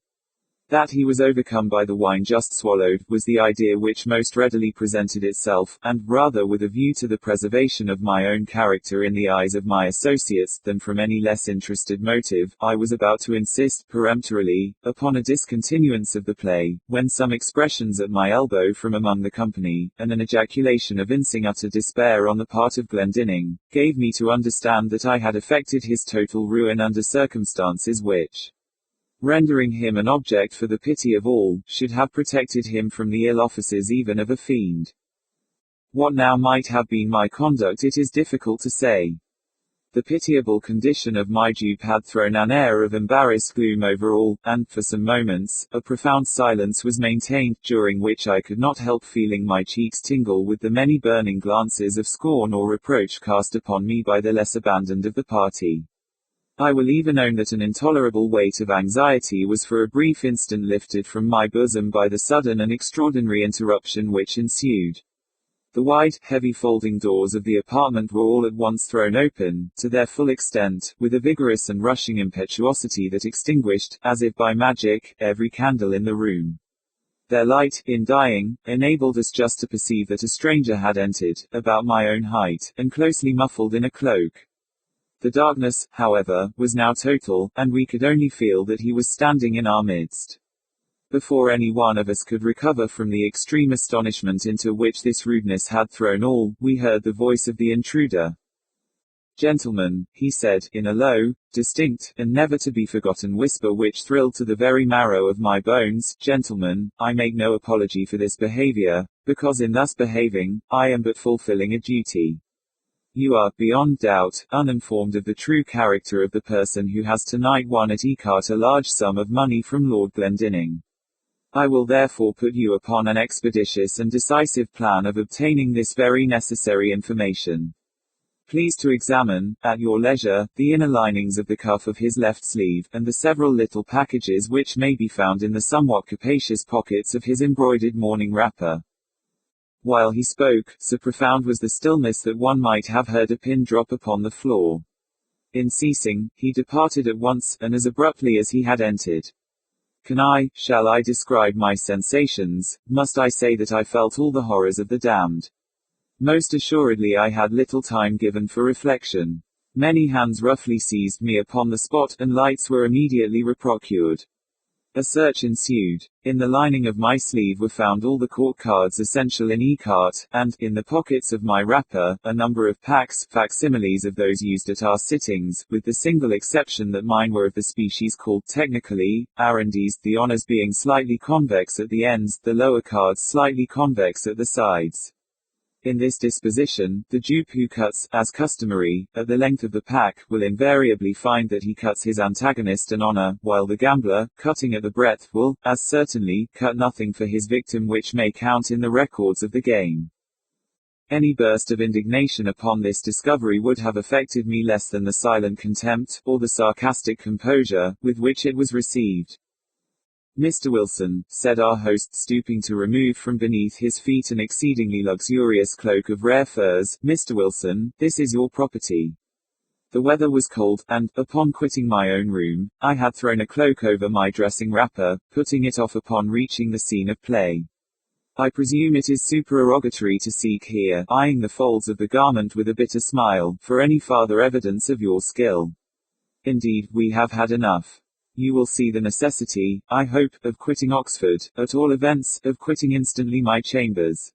That he was overcome by the wine just swallowed, was the idea which most readily presented itself, and, rather with a view to the preservation of my own character in the eyes of my associates, than from any less interested motive, I was about to insist, peremptorily, upon a discontinuance of the play, when some expressions at my elbow from among the company, and an ejaculation evincing utter despair on the part of Glendinning, gave me to understand that I had effected his total ruin under circumstances which, rendering him an object for the pity of all, should have protected him from the ill offices even of a fiend. What now might have been my conduct it is difficult to say. The pitiable condition of my dupe had thrown an air of embarrassed gloom over all, and, for some moments, a profound silence was maintained, during which I could not help feeling my cheeks tingle with the many burning glances of scorn or reproach cast upon me by the less abandoned of the party. I will even own that an intolerable weight of anxiety was for a brief instant lifted from my bosom by the sudden and extraordinary interruption which ensued. The wide, heavy folding doors of the apartment were all at once thrown open, to their full extent, with a vigorous and rushing impetuosity that extinguished, as if by magic, every candle in the room. Their light, in dying, enabled us just to perceive that a stranger had entered, about my own height, and closely muffled in a cloak. The darkness, however, was now total, and we could only feel that he was standing in our midst. Before any one of us could recover from the extreme astonishment into which this rudeness had thrown all, we heard the voice of the intruder. "Gentlemen," he said, in a low, distinct, and never to be forgotten whisper which thrilled to the very marrow of my bones, "Gentlemen, I make no apology for this behavior, because in thus behaving, I am but fulfilling a duty. You are, beyond doubt, uninformed of the true character of the person who has tonight won at écarté a large sum of money from Lord Glendinning. I will therefore put you upon an expeditious and decisive plan of obtaining this very necessary information. Please to examine, at your leisure, the inner linings of the cuff of his left sleeve, and the several little packages which may be found in the somewhat capacious pockets of his embroidered morning wrapper." While he spoke, so profound was the stillness that one might have heard a pin drop upon the floor. In ceasing, he departed at once, and as abruptly as he had entered. Shall I describe my sensations? Must I say that I felt all the horrors of the damned? Most assuredly I had little time given for reflection. Many hands roughly seized me upon the spot, and lights were immediately procured. A search ensued. In the lining of my sleeve were found all the court cards essential in écarté, and, in the pockets of my wrapper, a number of packs, facsimiles of those used at our sittings, with the single exception that mine were of the species called technically arrondies, the honours being slightly convex at the ends, the lower cards slightly convex at the sides. In this disposition, the dupe who cuts, as customary, at the length of the pack, will invariably find that he cuts his antagonist an honor, while the gambler, cutting at the breadth, will, as certainly, cut nothing for his victim which may count in the records of the game. Any burst of indignation upon this discovery would have affected me less than the silent contempt, or the sarcastic composure, with which it was received. "Mr. Wilson," said our host, stooping to remove from beneath his feet an exceedingly luxurious cloak of rare furs, "Mr. Wilson, this is your property." The weather was cold, and, upon quitting my own room, I had thrown a cloak over my dressing wrapper, putting it off upon reaching the scene of play. "I presume it is supererogatory to seek here," eyeing the folds of the garment with a bitter smile, "for any farther evidence of your skill. Indeed, we have had enough. You will see the necessity, I hope, of quitting Oxford, at all events, of quitting instantly my chambers."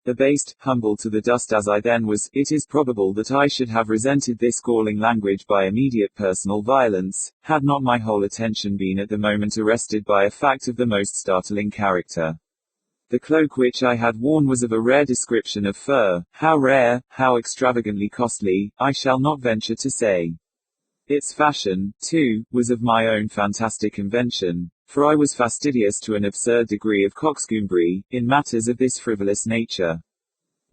Abased, humbled to the dust as I then was, it is probable that I should have resented this galling language by immediate personal violence, had not my whole attention been at the moment arrested by a fact of the most startling character. The cloak which I had worn was of a rare description of fur. How rare, how extravagantly costly, I shall not venture to say. Its fashion, too, was of my own fantastic invention, for I was fastidious to an absurd degree of coxcombry, in matters of this frivolous nature.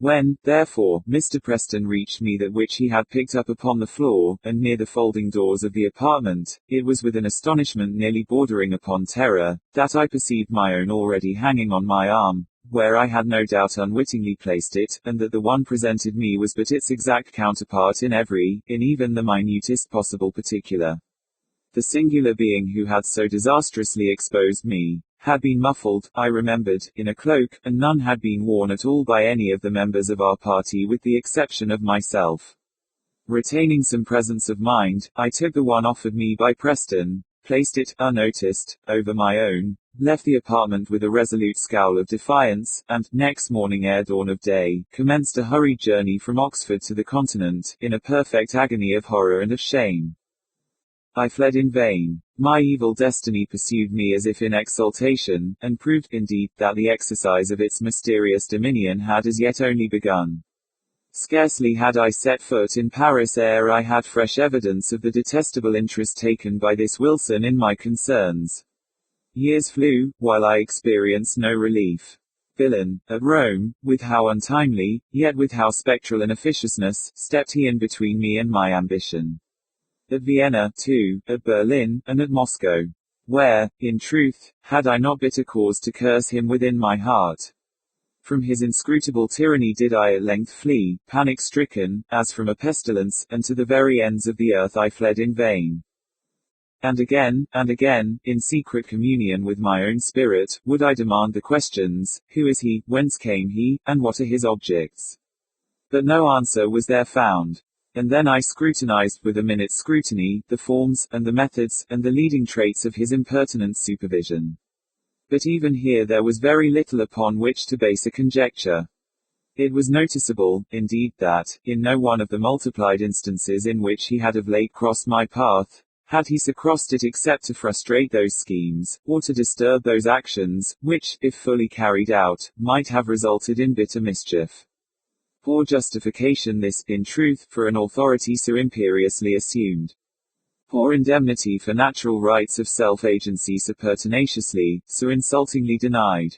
When, therefore, Mr. Preston reached me that which he had picked up upon the floor, and near the folding doors of the apartment, it was with an astonishment nearly bordering upon terror, that I perceived my own already hanging on my arm, where I had no doubt unwittingly placed it, and that the one presented me was but its exact counterpart in even the minutest possible particular. The singular being who had so disastrously exposed me, had been muffled, I remembered, in a cloak, and none had been worn at all by any of the members of our party with the exception of myself. Retaining some presence of mind, I took the one offered me by Preston, placed it, unnoticed, over my own, left the apartment with a resolute scowl of defiance, and, next morning ere dawn of day, commenced a hurried journey from Oxford to the Continent, in a perfect agony of horror and of shame. I fled in vain. My evil destiny pursued me as if in exultation, and proved, indeed, that the exercise of its mysterious dominion had as yet only begun. Scarcely had I set foot in Paris ere I had fresh evidence of the detestable interest taken by this Wilson in my concerns. Years flew, while I experienced no relief. Villain, at Rome, with how untimely, yet with how spectral an officiousness, stepped he in between me and my ambition. At Vienna, too, at Berlin, and at Moscow. Where, in truth, had I not bitter cause to curse him within my heart? From his inscrutable tyranny did I at length flee, panic-stricken, as from a pestilence, and to the very ends of the earth I fled in vain. And again, in secret communion with my own spirit, would I demand the questions, who is he, whence came he, and what are his objects? But no answer was there found. And then I scrutinized with a minute's scrutiny, the forms, and the methods, and the leading traits of his impertinent supervision. But even here there was very little upon which to base a conjecture. It was noticeable, indeed, that, in no one of the multiplied instances in which he had of late crossed my path, had he so crossed it except to frustrate those schemes, or to disturb those actions, which, if fully carried out, might have resulted in bitter mischief. Poor justification this, in truth, for an authority so imperiously assumed. Poor indemnity for natural rights of self-agency so pertinaciously, so insultingly denied.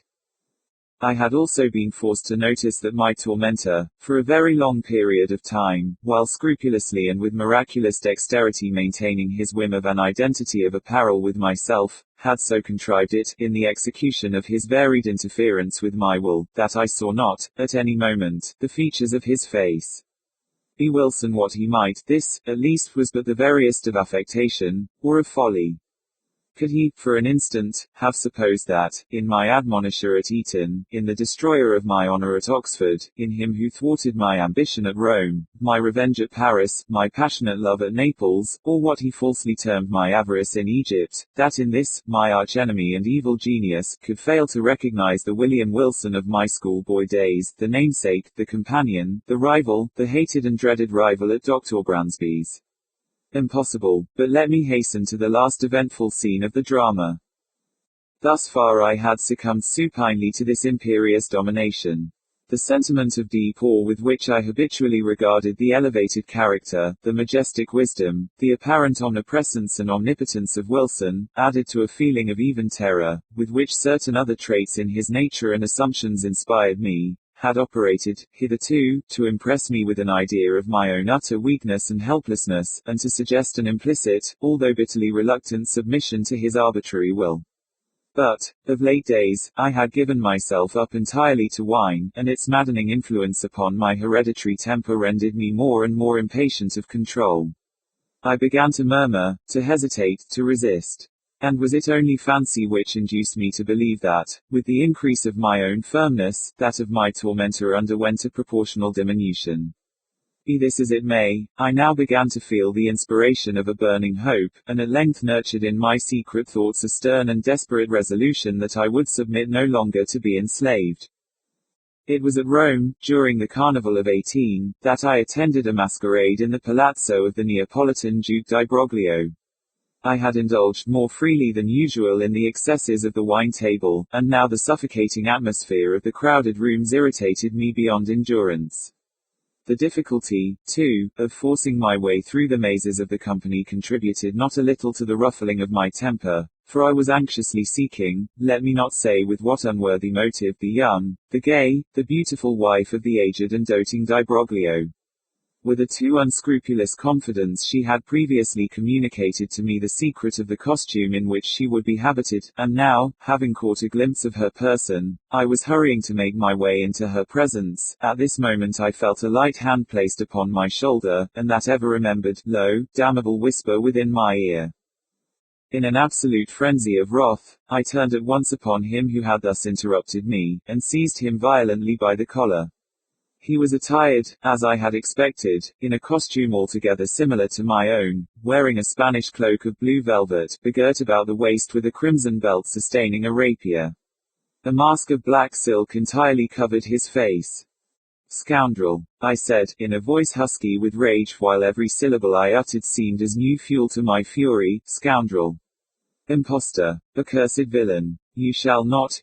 I had also been forced to notice that my tormentor, for a very long period of time, while scrupulously and with miraculous dexterity maintaining his whim of an identity of apparel with myself, had so contrived it, in the execution of his varied interference with my will, that I saw not, at any moment, the features of his face. Be Wilson what he might, this, at least, was but the veriest of affectation, or of folly. Could he, for an instant, have supposed that, in my admonisher at Eton, in the destroyer of my honor at Oxford, in him who thwarted my ambition at Rome, my revenge at Paris, my passionate love at Naples, or what he falsely termed my avarice in Egypt, that in this, my archenemy and evil genius, could fail to recognize the William Wilson of my schoolboy days, the namesake, the companion, the rival, the hated and dreaded rival at Dr. Bransby's? Impossible, but let me hasten to the last eventful scene of the drama. Thus far I had succumbed supinely to this imperious domination. The sentiment of deep awe with which I habitually regarded the elevated character, the majestic wisdom, the apparent omnipresence and omnipotence of Wilson, added to a feeling of even terror, with which certain other traits in his nature and assumptions inspired me, had operated, hitherto, to impress me with an idea of my own utter weakness and helplessness, and to suggest an implicit, although bitterly reluctant submission to his arbitrary will. But, of late days, I had given myself up entirely to wine, and its maddening influence upon my hereditary temper rendered me more and more impatient of control. I began to murmur, to hesitate, to resist. And was it only fancy which induced me to believe that, with the increase of my own firmness, that of my tormentor underwent a proportional diminution? Be this as it may, I now began to feel the inspiration of a burning hope, and at length nurtured in my secret thoughts a stern and desperate resolution that I would submit no longer to be enslaved. It was at Rome, during the Carnival of 18, that I attended a masquerade in the palazzo of the Neapolitan Duke di Broglio. I had indulged more freely than usual in the excesses of the wine table, and now the suffocating atmosphere of the crowded rooms irritated me beyond endurance. The difficulty, too, of forcing my way through the mazes of the company contributed not a little to the ruffling of my temper, For I was anxiously seeking, let me not say with what unworthy motive, the young, the gay, the beautiful wife of the aged and doting Di Broglio. With a too unscrupulous confidence she had previously communicated to me the secret of the costume in which she would be habited, and now, having caught a glimpse of her person, I was hurrying to make my way into her presence. At this moment I felt a light hand placed upon my shoulder, and that ever-remembered, low, damnable whisper within my ear. In an absolute frenzy of wrath, I turned at once upon him who had thus interrupted me, and seized him violently by the collar. He was attired, as I had expected, in a costume altogether similar to my own, wearing a Spanish cloak of blue velvet, begirt about the waist with a crimson belt sustaining a rapier. A mask of black silk entirely covered his face. "Scoundrel," I said, in a voice husky with rage while every syllable I uttered seemed as new fuel to my fury, "scoundrel! Impostor! Accursed villain! You shall not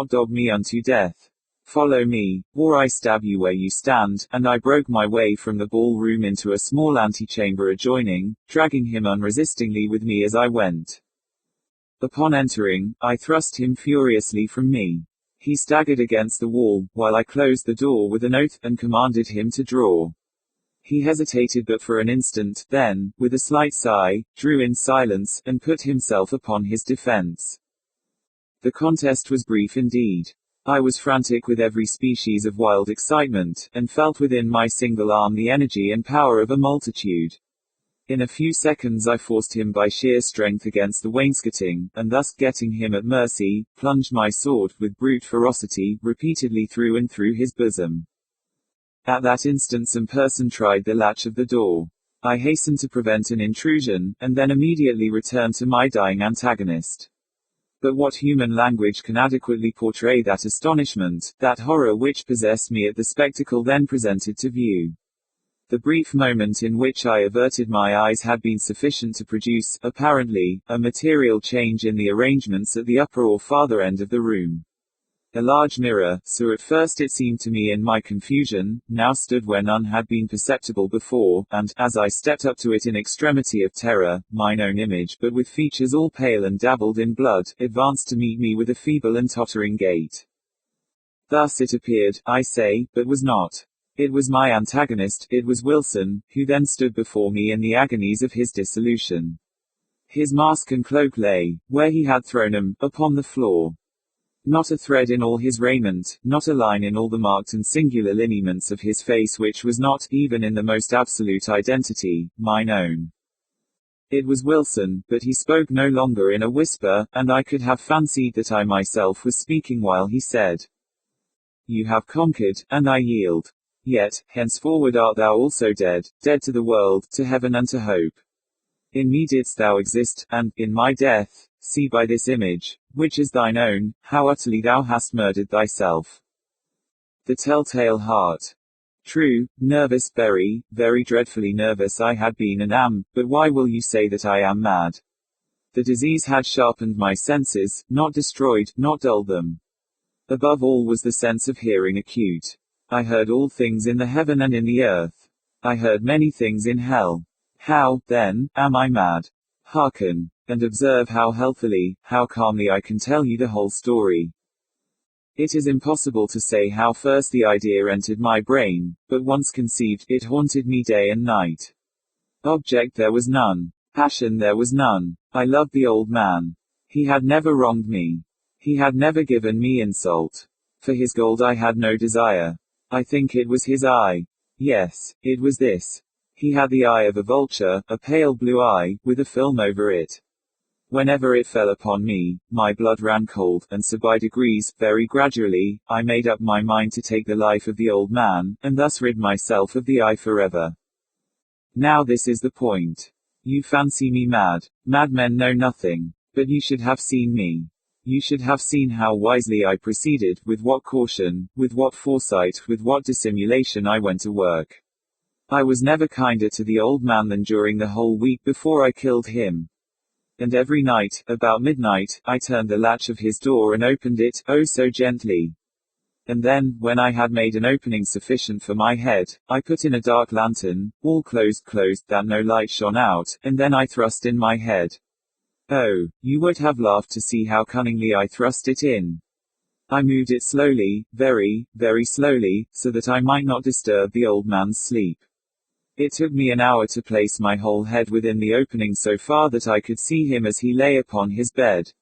dog me unto death. Follow me, or I stab you where you stand," and I broke my way from the ballroom into a small antechamber adjoining, dragging him unresistingly with me as I went. Upon entering, I thrust him furiously from me. He staggered against the wall, while I closed the door with an oath, and commanded him to draw. He hesitated but for an instant, then, with a slight sigh, drew in silence, and put himself upon his defense. The contest was brief indeed. I was frantic with every species of wild excitement, and felt within my single arm the energy and power of a multitude. In a few seconds I forced him by sheer strength against the wainscoting, and thus getting him at mercy, plunged my sword, with brute ferocity, repeatedly through and through his bosom. At that instant some person tried the latch of the door. I hastened to prevent an intrusion, and then immediately returned to my dying antagonist. But what human language can adequately portray that astonishment, that horror which possessed me at the spectacle then presented to view? The brief moment in which I averted my eyes had been sufficient to produce, apparently, a material change in the arrangements at the upper or farther end of the room. A large mirror, so at first it seemed to me in my confusion, now stood where none had been perceptible before, and, as I stepped up to it in extremity of terror, mine own image, but with features all pale and dabbled in blood, advanced to meet me with a feeble and tottering gait. Thus it appeared, I say, but was not. It was my antagonist, it was Wilson, who then stood before me in the agonies of his dissolution. His mask and cloak lay, where he had thrown them, upon the floor. Not a thread in all his raiment, not a line in all the marked and singular lineaments of his face which was not, even in the most absolute identity, mine own. It was Wilson, but he spoke no longer in a whisper, and I could have fancied that I myself was speaking while he said, "You have conquered, and I yield. Yet, henceforward art thou also dead, dead to the world, to heaven and to hope. In me didst thou exist, and, in my death, see by this image, which is thine own, how utterly thou hast murdered thyself." The telltale heart. True, nervous, very, very dreadfully nervous I had been and am, but why will you say that I am mad? The disease had sharpened my senses, not destroyed, not dulled them. Above all was the sense of hearing acute. I heard all things in the heaven and in the earth. I heard many things in hell. How, then, am I mad? Hearken, and observe how healthily, how calmly I can tell you the whole story. It is impossible to say how first the idea entered my brain, but once conceived, it haunted me day and night. Object there was none. Passion there was none. I loved the old man. He had never wronged me. He had never given me insult. For his gold I had no desire. I think it was his eye. Yes, it was this. He had the eye of a vulture, a pale blue eye, with a film over it. Whenever it fell upon me, my blood ran cold, and so by degrees, very gradually, I made up my mind to take the life of the old man, and thus rid myself of the eye forever. Now this is the point. You fancy me mad. Madmen know nothing. But you should have seen me. You should have seen how wisely I proceeded, with what caution, with what foresight, with what dissimulation I went to work. I was never kinder to the old man than during the whole week before I killed him. And every night, about midnight, I turned the latch of his door and opened it, oh so gently. And then, when I had made an opening sufficient for my head, I put in a dark lantern, all closed, that no light shone out, and then I thrust in my head. Oh, you would have laughed to see how cunningly I thrust it in. I moved it slowly, very, very slowly, so that I might not disturb the old man's sleep. It took me an hour to place my whole head within the opening so far that I could see him as he lay upon his bed.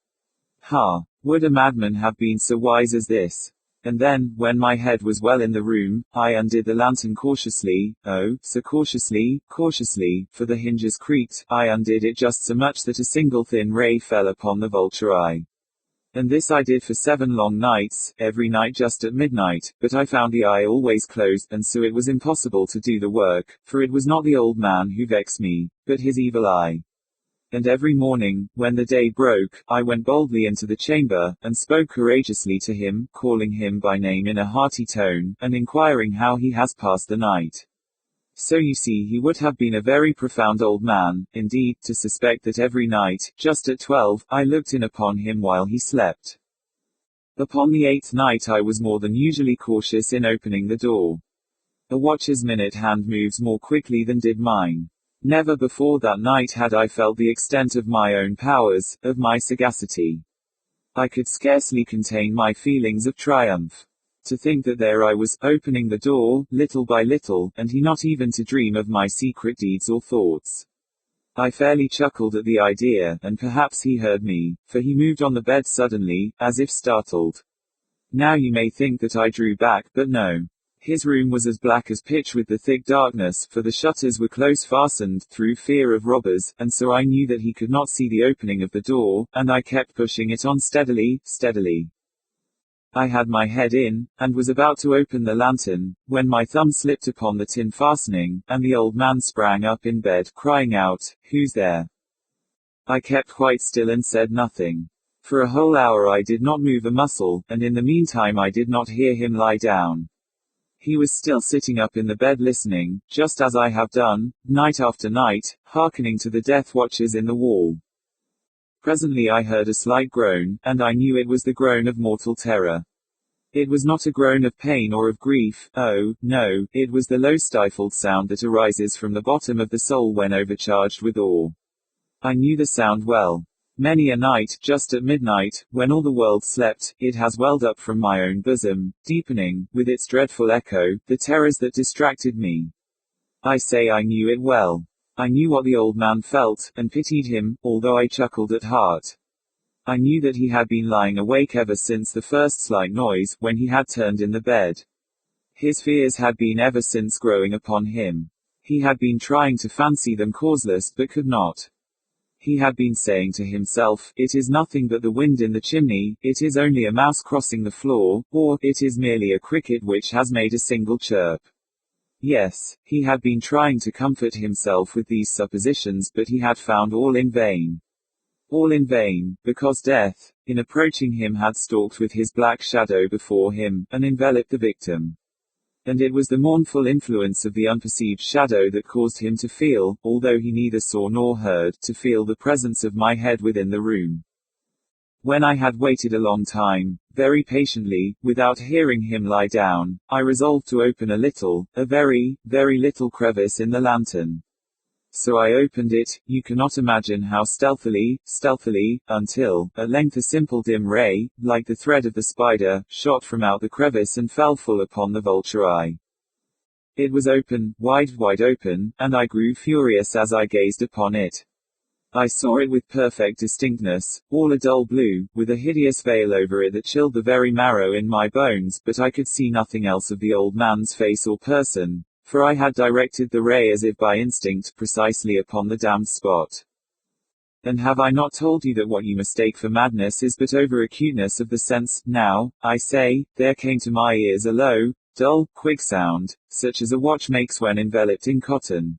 Ha! Would a madman have been so wise as this? And then, when my head was well in the room, I undid the lantern cautiously, oh, so cautiously, for the hinges creaked. I undid it just so much that a single thin ray fell upon the vulture eye. And this I did for 7 long nights, every night just at midnight, but I found the eye always closed, and so it was impossible to do the work, for it was not the old man who vexed me, but his evil eye. And every morning, when the day broke, I went boldly into the chamber, and spoke courageously to him, calling him by name in a hearty tone, and inquiring how he has passed the night. So you see he would have been a very profound old man, indeed, to suspect that every night, just at 12, I looked in upon him while he slept. Upon the 8th night I was more than usually cautious in opening the door. A watcher's minute hand moves more quickly than did mine. Never before that night had I felt the extent of my own powers, of my sagacity. I could scarcely contain my feelings of triumph. To think that there I was, opening the door, little by little, and he not even to dream of my secret deeds or thoughts. I fairly chuckled at the idea, and perhaps he heard me, for he moved on the bed suddenly, as if startled. Now you may think that I drew back, but no. His room was as black as pitch with the thick darkness, for the shutters were close fastened, through fear of robbers, and so I knew that he could not see the opening of the door, and I kept pushing it on steadily, steadily. I had my head in, and was about to open the lantern, when my thumb slipped upon the tin fastening, and the old man sprang up in bed, crying out, "Who's there?" I kept quite still and said nothing. For a whole hour I did not move a muscle, and in the meantime I did not hear him lie down. He was still sitting up in the bed listening, just as I have done, night after night, hearkening to the death watchers in the wall. Presently I heard a slight groan, and I knew it was the groan of mortal terror. It was not a groan of pain or of grief, oh, no, it was the low stifled sound that arises from the bottom of the soul when overcharged with awe. I knew the sound well. Many a night, just at midnight, when all the world slept, it has welled up from my own bosom, deepening, with its dreadful echo, the terrors that distracted me. I say I knew it well. I knew what the old man felt, and pitied him, although I chuckled at heart. I knew that he had been lying awake ever since the first slight noise, when he had turned in the bed. His fears had been ever since growing upon him. He had been trying to fancy them causeless, but could not. He had been saying to himself, "It is nothing but the wind in the chimney, it is only a mouse crossing the floor, or, it is merely a cricket which has made a single chirp." Yes, he had been trying to comfort himself with these suppositions, but he had found all in vain. All in vain, because death, in approaching him, had stalked with his black shadow before him, and enveloped the victim. And it was the mournful influence of the unperceived shadow that caused him to feel, although he neither saw nor heard, to feel the presence of my head within the room. When I had waited a long time, very patiently, without hearing him lie down, I resolved to open a little, a very, very little crevice in the lantern. So I opened it, you cannot imagine how stealthily, until, at length a simple dim ray, like the thread of the spider, shot from out the crevice and fell full upon the vulture eye. It was open, wide open, and I grew furious as I gazed upon it. I saw it with perfect distinctness, all a dull blue, with a hideous veil over it that chilled the very marrow in my bones, but I could see nothing else of the old man's face or person, for I had directed the ray as if by instinct, precisely upon the damned spot. And have I not told you that what you mistake for madness is but over-acuteness of the sense? Now, I say, there came to my ears a low, dull, quick sound, such as a watch makes when enveloped in cotton.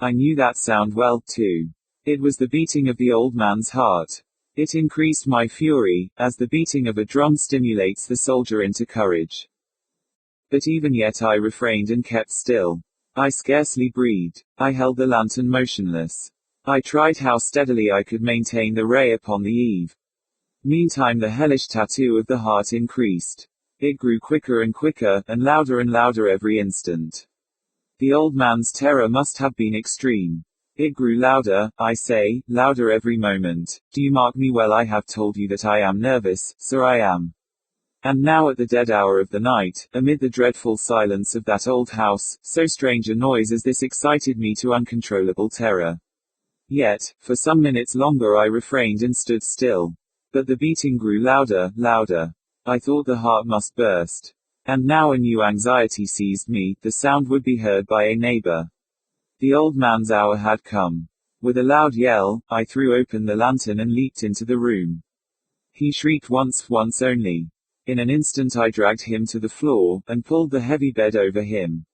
I knew that sound well, too. It was the beating of the old man's heart. It increased my fury, as the beating of a drum stimulates the soldier into courage. But even yet I refrained and kept still. I scarcely breathed. I held the lantern motionless. I tried how steadily I could maintain the ray upon the eve. Meantime the hellish tattoo of the heart increased. It grew quicker and quicker, and louder every instant. The old man's terror must have been extreme. It grew louder, I say, louder every moment. Do you mark me well? I have told you that I am nervous, sir, I am. And now at the dead hour of the night, amid the dreadful silence of that old house, so strange a noise as this excited me to uncontrollable terror. Yet, for some minutes longer I refrained and stood still. But the beating grew louder, louder. I thought the heart must burst. And now a new anxiety seized me, the sound would be heard by a neighbor. The old man's hour had come. With a loud yell, I threw open the lantern and leaped into the room. He shrieked once only. In an instant I dragged him to the floor, and pulled the heavy bed over him.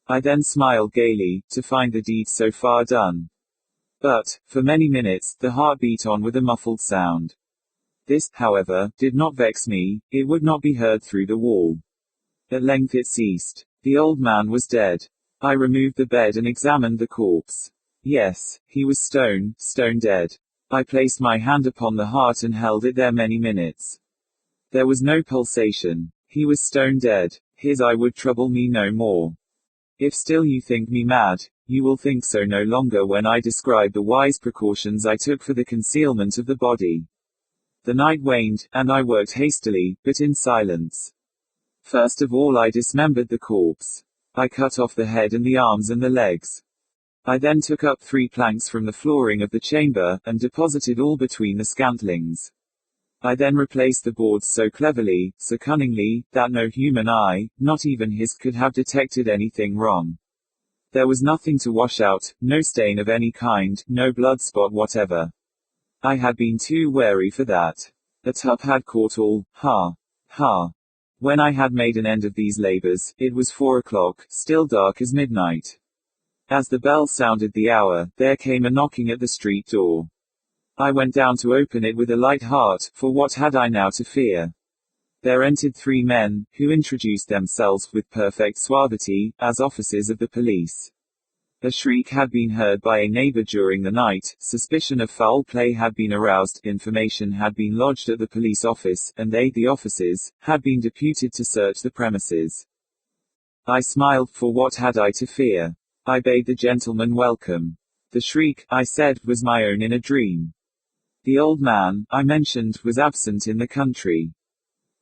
I then smiled gaily, to find the deed so far done. But, for many minutes, the heart beat on with a muffled sound. This, however, did not vex me, it would not be heard through the wall. At length it ceased. The old man was dead. I removed the bed and examined the corpse. Yes, he was stone dead. I placed my hand upon the heart and held it there many minutes. There was no pulsation. He was stone dead. His eye would trouble me no more. If still you think me mad, you will think so no longer when I describe the wise precautions I took for the concealment of the body. The night waned, and I worked hastily, but in silence. First of all I dismembered the corpse. I cut off the head and the arms and the legs. I then took up 3 planks from the flooring of the chamber, and deposited all between the scantlings. I then replaced the boards so cleverly, so cunningly, that no human eye, not even his, could have detected anything wrong. There was nothing to wash out, no stain of any kind, no blood spot whatever. I had been too wary for that. A tub had caught all. Ha. When I had made an end of these labors, it was 4 o'clock, still dark as midnight. As the bell sounded the hour, there came a knocking at the street door. I went down to open it with a light heart, for what had I now to fear? There entered 3 men, who introduced themselves, with perfect suavity, as officers of the police. A shriek had been heard by a neighbor during the night, suspicion of foul play had been aroused, information had been lodged at the police office, and they, the officers, had been deputed to search the premises. I smiled, for what had I to fear? I bade the gentleman welcome. The shriek, I said, was my own in a dream. The old man, I mentioned, was absent in the country.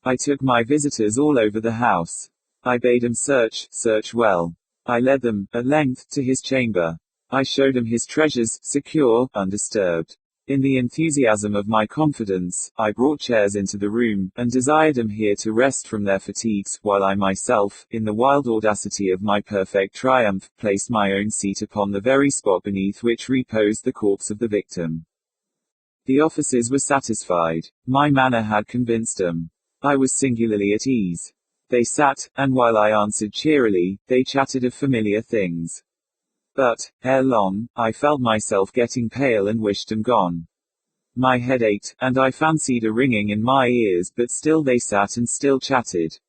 I took my visitors all over the house. I bade them search well. I led them, at length, to his chamber. I showed him his treasures, secure, undisturbed. In the enthusiasm of my confidence, I brought chairs into the room, and desired them here to rest from their fatigues, while I myself, in the wild audacity of my perfect triumph, placed my own seat upon the very spot beneath which reposed the corpse of the victim. The officers were satisfied. My manner had convinced them. I was singularly at ease. They sat, and while I answered cheerily, they chatted of familiar things. But, ere long, I felt myself getting pale and wished them gone. My head ached, and I fancied a ringing in my ears, but still they sat and still chatted.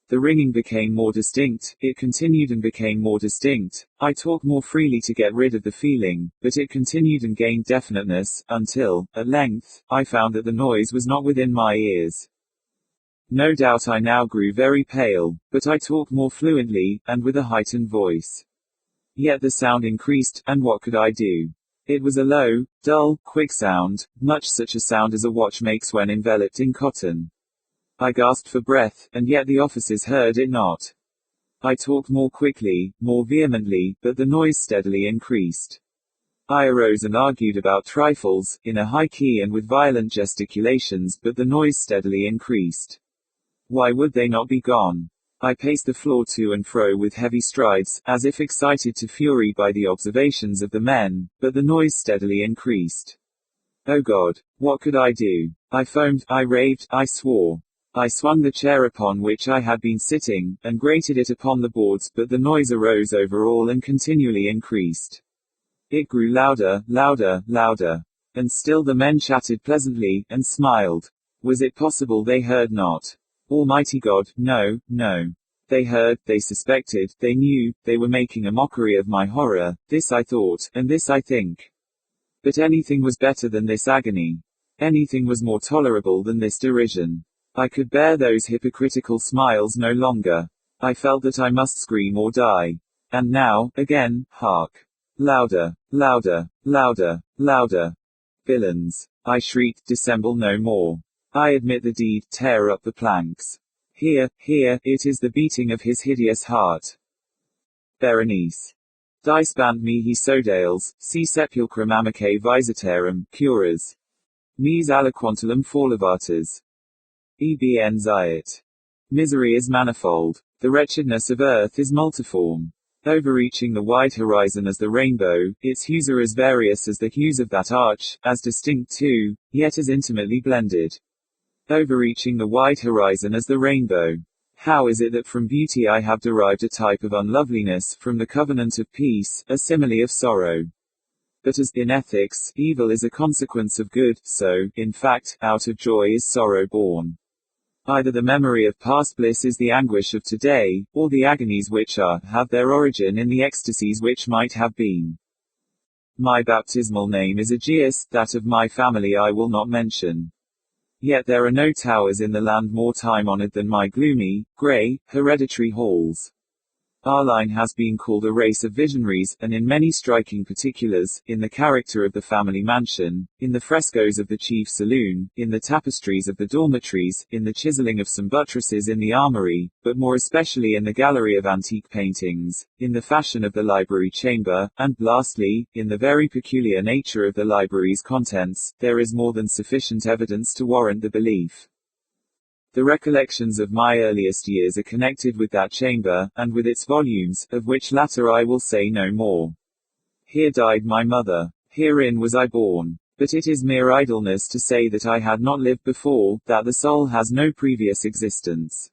The ringing became more distinct, it continued and became more distinct. I talked more freely to get rid of the feeling, but it continued and gained definiteness, until, at length, I found that the noise was not within my ears. No doubt I now grew very pale, but I talked more fluently, and with a heightened voice. Yet the sound increased, and what could I do? It was a low, dull, quick sound, much such a sound as a watch makes when enveloped in cotton. I gasped for breath, and yet the officers heard it not. I talked more quickly, more vehemently, but the noise steadily increased. I arose and argued about trifles, in a high key and with violent gesticulations, but the noise steadily increased. Why would they not be gone? I paced the floor to and fro with heavy strides, as if excited to fury by the observations of the men, but the noise steadily increased. Oh God! What could I do? I foamed, I raved, I swore. I swung the chair upon which I had been sitting, and grated it upon the boards, but the noise arose over all and continually increased. It grew louder, louder, louder. And still the men chatted pleasantly, and smiled. Was it possible they heard not? Almighty God, no. They heard, they suspected, they knew, they were making a mockery of my horror, this I thought, and this I think. But anything was better than this agony. Anything was more tolerable than this derision. I could bear those hypocritical smiles no longer. I felt that I must scream or die. And now, again, hark! Louder, louder, louder, louder. Villains. I shrieked, dissemble no more. I admit the deed, tear up the planks. Here, it is the beating of his hideous heart. Berenice. Disband mihi sodales, si sepulchrum amicae visitarum, curas. Mis aliquantulum forlevatas. Ebn ziet. Misery is manifold. The wretchedness of earth is multiform. Overreaching the wide horizon as the rainbow, its hues are as various as the hues of that arch, as distinct too, yet as intimately blended. Overreaching the wide horizon as the rainbow. How is it that from beauty I have derived a type of unloveliness, from the covenant of peace, a simile of sorrow? But as, in ethics, evil is a consequence of good, so, in fact, out of joy is sorrow born. Either the memory of past bliss is the anguish of today, or the agonies which are, have their origin in the ecstasies which might have been. My baptismal name is Aegeus, that of my family I will not mention. Yet there are no towers in the land more time-honored than my gloomy, grey, hereditary halls. Our line has been called a race of visionaries, and in many striking particulars, in the character of the family mansion, in the frescoes of the chief saloon, in the tapestries of the dormitories, in the chiseling of some buttresses in the armory, but more especially in the gallery of antique paintings, in the fashion of the library chamber, and, lastly, in the very peculiar nature of the library's contents, there is more than sufficient evidence to warrant the belief. The recollections of my earliest years are connected with that chamber, and with its volumes, of which latter I will say no more. Here died my mother. Herein was I born. But it is mere idleness to say that I had not lived before, that the soul has no previous existence.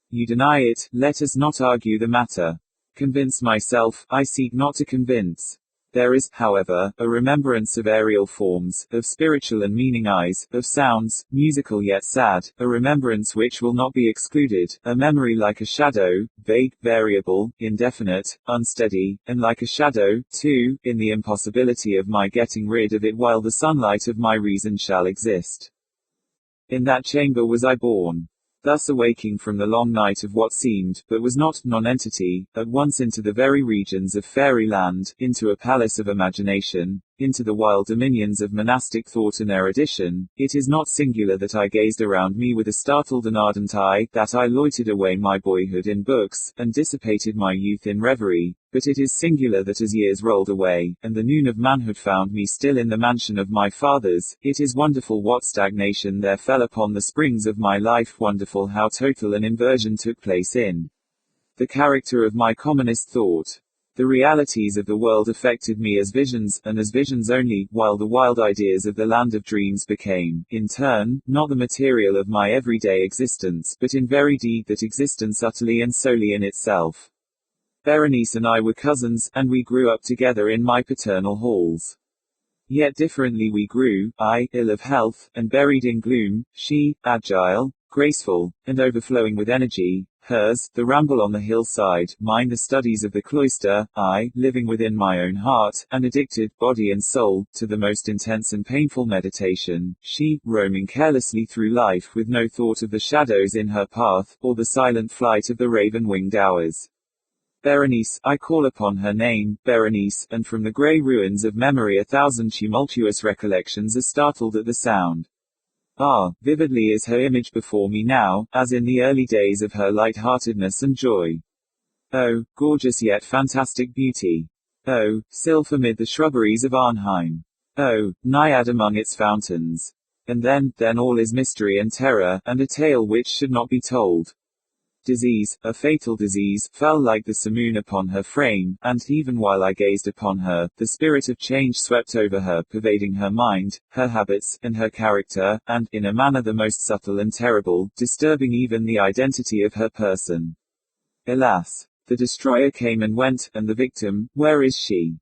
You deny it, let us not argue the matter. Convince myself, I seek not to convince. There is, however, a remembrance of aerial forms, of spiritual and meaning eyes, of sounds, musical yet sad, a remembrance which will not be excluded, a memory like a shadow, vague, variable, indefinite, unsteady, and like a shadow, too, in the impossibility of my getting rid of it while the sunlight of my reason shall exist. In that chamber was I born. Thus awaking from the long night of what seemed, but was not, nonentity, at once into the very regions of fairyland, into a palace of imagination, into the wild dominions of monastic thought and erudition, it is not singular that I gazed around me with a startled and ardent eye, that I loitered away my boyhood in books, and dissipated my youth in reverie, but it is singular that as years rolled away, and the noon of manhood found me still in the mansion of my fathers, it is wonderful what stagnation there fell upon the springs of my life, wonderful how total an inversion took place in the character of my commonest thought. The realities of the world affected me as visions, and as visions only, while the wild ideas of the land of dreams became, in turn, not the material of my everyday existence, but in very deed that existence utterly and solely in itself. Berenice and I were cousins, and we grew up together in my paternal halls. Yet differently we grew, I, ill of health, and buried in gloom, she, agile, graceful, and overflowing with energy, hers, the ramble on the hillside, mine the studies of the cloister, I, living within my own heart, and addicted, body and soul, to the most intense and painful meditation, she, roaming carelessly through life with no thought of the shadows in her path, or the silent flight of the raven-winged hours. Berenice, I call upon her name, Berenice, and from the grey ruins of memory 1,000 tumultuous recollections are startled at the sound. Ah, vividly is her image before me now, as in the early days of her light-heartedness and joy. Oh, gorgeous yet fantastic beauty! Oh, sylph amid the shrubberies of Arnheim! Oh, naiad among its fountains! And then all is mystery and terror, and a tale which should not be told. Disease, a fatal disease, fell like the simoon upon her frame, and, even while I gazed upon her, the spirit of change swept over her, pervading her mind, her habits, and her character, and, in a manner the most subtle and terrible, disturbing even the identity of her person. Alas! The destroyer came and went, and the victim, where is she?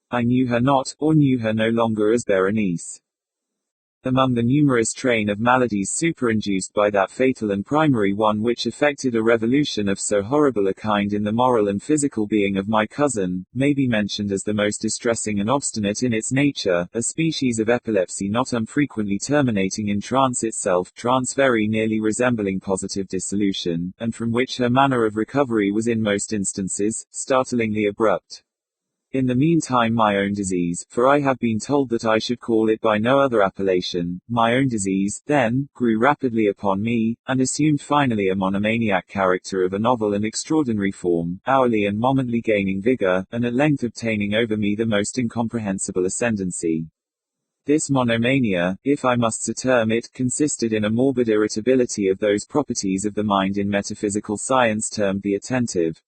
I knew her not, or knew her no longer as Berenice. Among the numerous train of maladies superinduced by that fatal and primary one which effected a revolution of so horrible a kind in the moral and physical being of my cousin, may be mentioned as the most distressing and obstinate in its nature, a species of epilepsy not unfrequently terminating in trance itself, trance very nearly resembling positive dissolution, and from which her manner of recovery was in most instances, startlingly abrupt. In the meantime my own disease, for I have been told that I should call it by no other appellation, my own disease, then, grew rapidly upon me, and assumed finally a monomaniac character of a novel and extraordinary form, hourly and momently gaining vigor, and at length obtaining over me the most incomprehensible ascendancy. This monomania, if I must term it, consisted in a morbid irritability of those properties of the mind in metaphysical science termed the attentive.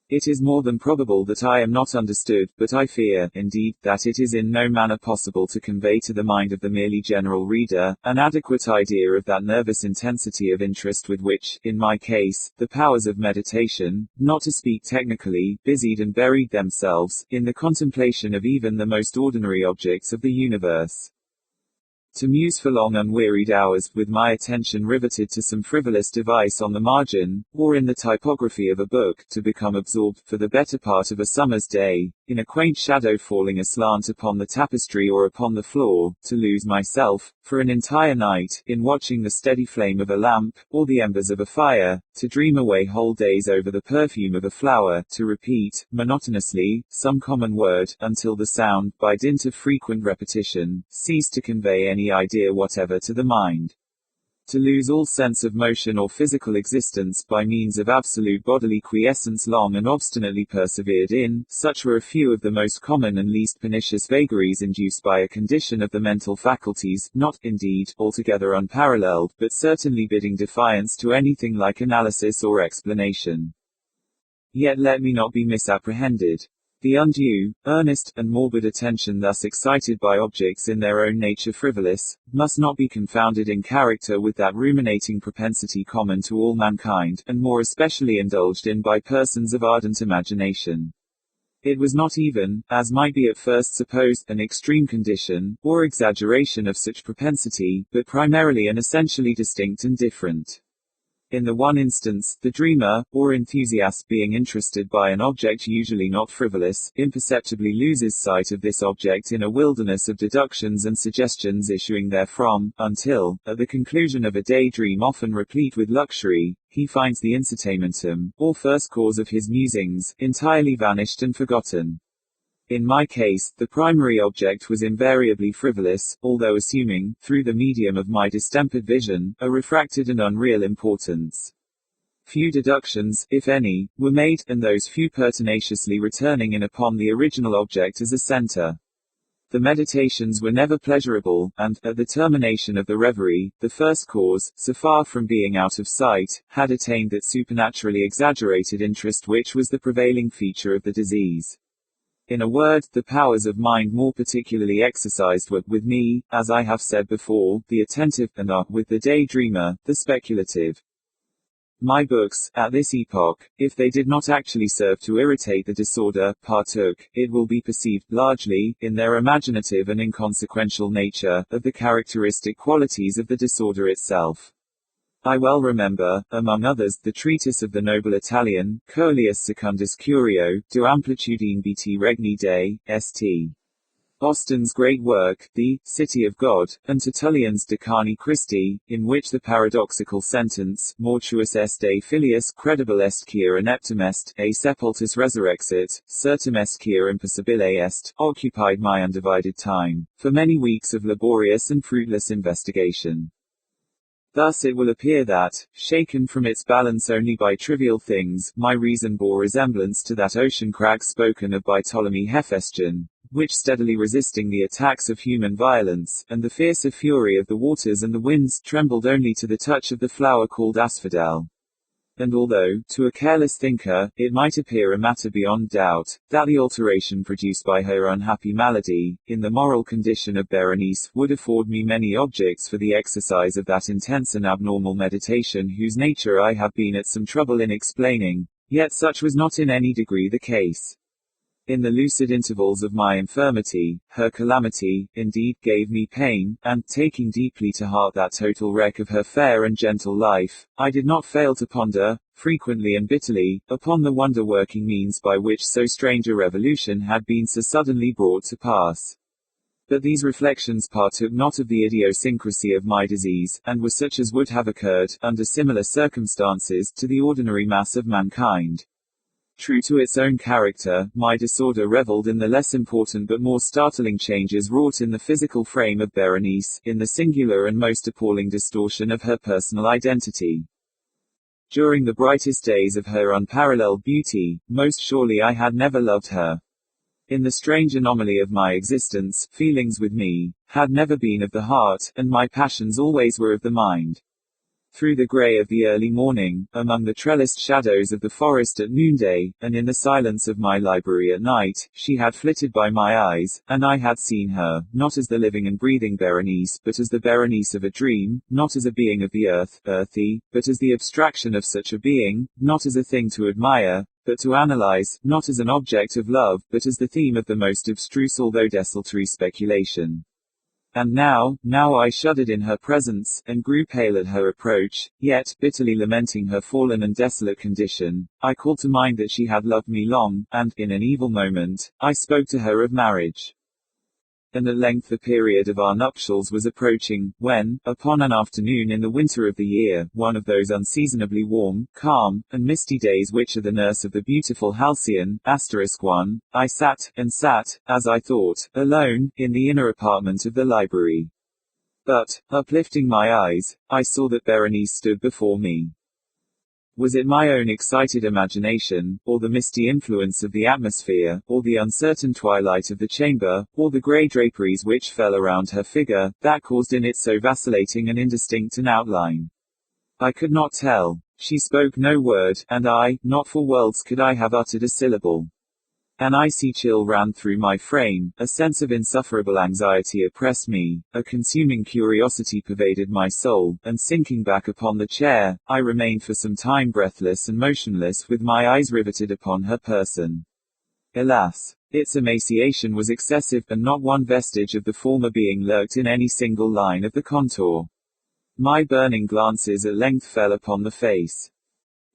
It is more than probable that I am not understood, but I fear, indeed, that it is in no manner possible to convey to the mind of the merely general reader, an adequate idea of that nervous intensity of interest with which, in my case, the powers of meditation, not to speak technically, busied and buried themselves, in the contemplation of even the most ordinary objects of the universe. To muse for long unwearied hours, with my attention riveted to some frivolous device on the margin, or in the typography of a book, to become absorbed, for the better part of a summer's day, in a quaint shadow falling aslant upon the tapestry or upon the floor, to lose myself, for an entire night, in watching the steady flame of a lamp, or the embers of a fire, to dream away whole days over the perfume of a flower, to repeat, monotonously, some common word, until the sound, by dint of frequent repetition, ceased to convey any idea whatever to the mind. To lose all sense of motion or physical existence by means of absolute bodily quiescence long and obstinately persevered in, such were a few of the most common and least pernicious vagaries induced by a condition of the mental faculties, not, indeed, altogether unparalleled, but certainly bidding defiance to anything like analysis or explanation. Yet let me not be misapprehended. The undue, earnest, and morbid attention thus excited by objects in their own nature frivolous, must not be confounded in character with that ruminating propensity common to all mankind, and more especially indulged in by persons of ardent imagination. It was not even, as might be at first supposed, an extreme condition, or exaggeration of such propensity, but primarily an essentially distinct and different. In the one instance, the dreamer, or enthusiast being interested by an object usually not frivolous, imperceptibly loses sight of this object in a wilderness of deductions and suggestions issuing therefrom, until, at the conclusion of a daydream often replete with luxury, he finds the incitamentum, or first cause of his musings, entirely vanished and forgotten. In my case, the primary object was invariably frivolous, although assuming, through the medium of my distempered vision, a refracted and unreal importance. Few deductions, if any, were made, and those few pertinaciously returning in upon the original object as a center. The meditations were never pleasurable, and, at the termination of the reverie, the first cause, so far from being out of sight, had attained that supernaturally exaggerated interest which was the prevailing feature of the disease. In a word, the powers of mind more particularly exercised were, with me, as I have said before, the attentive, and are, with the daydreamer, the speculative. My books, at this epoch, if they did not actually serve to irritate the disorder, partook, it will be perceived, largely, in their imaginative and inconsequential nature, of the characteristic qualities of the disorder itself. I well remember, among others, the treatise of the noble Italian, Coelius Secundus Curio, De Amplitudine Vitae Regni Dei, St. Austin's great work, The City of God, and Tertullian's De Carni Christi, in which the paradoxical sentence, Mortuus est a filius, credible est quia ineptum est, a sepultus resurrexit, certum est quia impossibile est, occupied my undivided time, for many weeks of laborious and fruitless investigation. Thus it will appear that, shaken from its balance only by trivial things, my reason bore resemblance to that ocean crag spoken of by Ptolemy Hephaestion, which steadily resisting the attacks of human violence, and the fiercer fury of the waters and the winds, trembled only to the touch of the flower called asphodel. And although, to a careless thinker, it might appear a matter beyond doubt, that the alteration produced by her unhappy malady, in the moral condition of Berenice, would afford me many objects for the exercise of that intense and abnormal meditation whose nature I have been at some trouble in explaining, yet such was not in any degree the case. In the lucid intervals of my infirmity, her calamity, indeed, gave me pain, and, taking deeply to heart that total wreck of her fair and gentle life, I did not fail to ponder, frequently and bitterly, upon the wonder-working means by which so strange a revolution had been so suddenly brought to pass. But these reflections partook not of the idiosyncrasy of my disease, and were such as would have occurred, under similar circumstances, to the ordinary mass of mankind. True to its own character, my disorder reveled in the less important but more startling changes wrought in the physical frame of Berenice, in the singular and most appalling distortion of her personal identity. During the brightest days of her unparalleled beauty, most surely I had never loved her. In the strange anomaly of my existence, feelings with me had never been of the heart, and my passions always were of the mind. Through the grey of the early morning, among the trellised shadows of the forest at noonday, and in the silence of my library at night, she had flitted by my eyes, and I had seen her, not as the living and breathing Berenice, but as the Berenice of a dream, not as a being of the earth, earthy, but as the abstraction of such a being, not as a thing to admire, but to analyze, not as an object of love, but as the theme of the most abstruse although desultory speculation. And now I shuddered in her presence, and grew pale at her approach, yet, bitterly lamenting her fallen and desolate condition, I called to mind that she had loved me long, and, in an evil moment, I spoke to her of marriage. And at length the period of our nuptials was approaching, when, upon an afternoon in the winter of the year, one of those unseasonably warm, calm, and misty days which are the nurse of the beautiful Halcyon, *1, I sat, as I thought, alone, in the inner apartment of the library. But, uplifting my eyes, I saw that Berenice stood before me. Was it my own excited imagination, or the misty influence of the atmosphere, or the uncertain twilight of the chamber, or the grey draperies which fell around her figure, that caused in it so vacillating and indistinct an outline? I could not tell. She spoke no word, and I, not for worlds could I have uttered a syllable. An icy chill ran through my frame, a sense of insufferable anxiety oppressed me, a consuming curiosity pervaded my soul, and sinking back upon the chair, I remained for some time breathless and motionless with my eyes riveted upon her person. Alas! Its emaciation was excessive, and not one vestige of the former being lurked in any single line of the contour. My burning glances at length fell upon the face.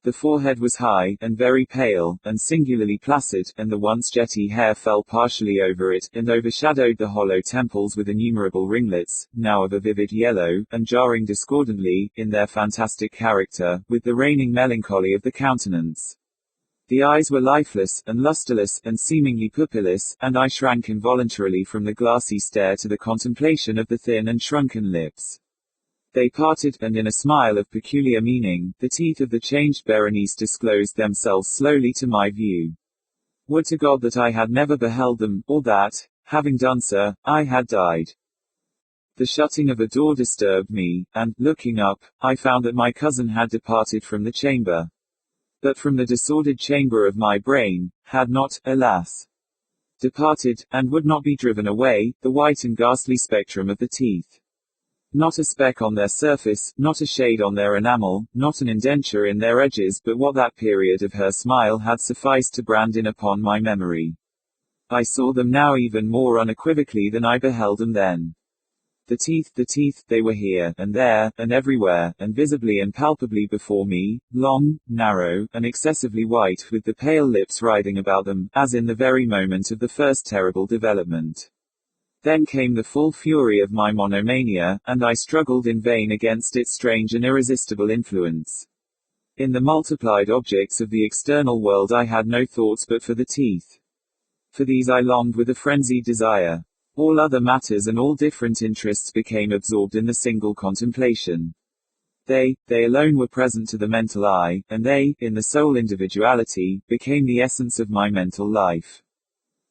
The forehead was high, and very pale, and singularly placid, and the once jetty hair fell partially over it, and overshadowed the hollow temples with innumerable ringlets, now of a vivid yellow, and jarring discordantly, in their fantastic character, with the reigning melancholy of the countenance. The eyes were lifeless, and lustreless, and seemingly pupilless, and I shrank involuntarily from the glassy stare to the contemplation of the thin and shrunken lips. They parted, and in a smile of peculiar meaning, the teeth of the changed Berenice disclosed themselves slowly to my view. Would to God that I had never beheld them, or that, having done so, I had died. The shutting of a door disturbed me, and, looking up, I found that my cousin had departed from the chamber. But from the disordered chamber of my brain, had not, alas, departed, and would not be driven away, the white and ghastly spectrum of the teeth. Not a speck on their surface, not a shade on their enamel, not an indenture in their edges, but what that period of her smile had sufficed to brand in upon my memory. I saw them now even more unequivocally than I beheld them then. The teeth, they were here, and there, and everywhere, and visibly and palpably before me, long, narrow, and excessively white, with the pale lips writhing about them, as in the very moment of the first terrible development. Then came the full fury of my monomania, and I struggled in vain against its strange and irresistible influence. In the multiplied objects of the external world I had no thoughts but for the teeth. For these I longed with a frenzied desire. All other matters and all different interests became absorbed in the single contemplation. They alone were present to the mental eye, and they, in the sole individuality, became the essence of my mental life.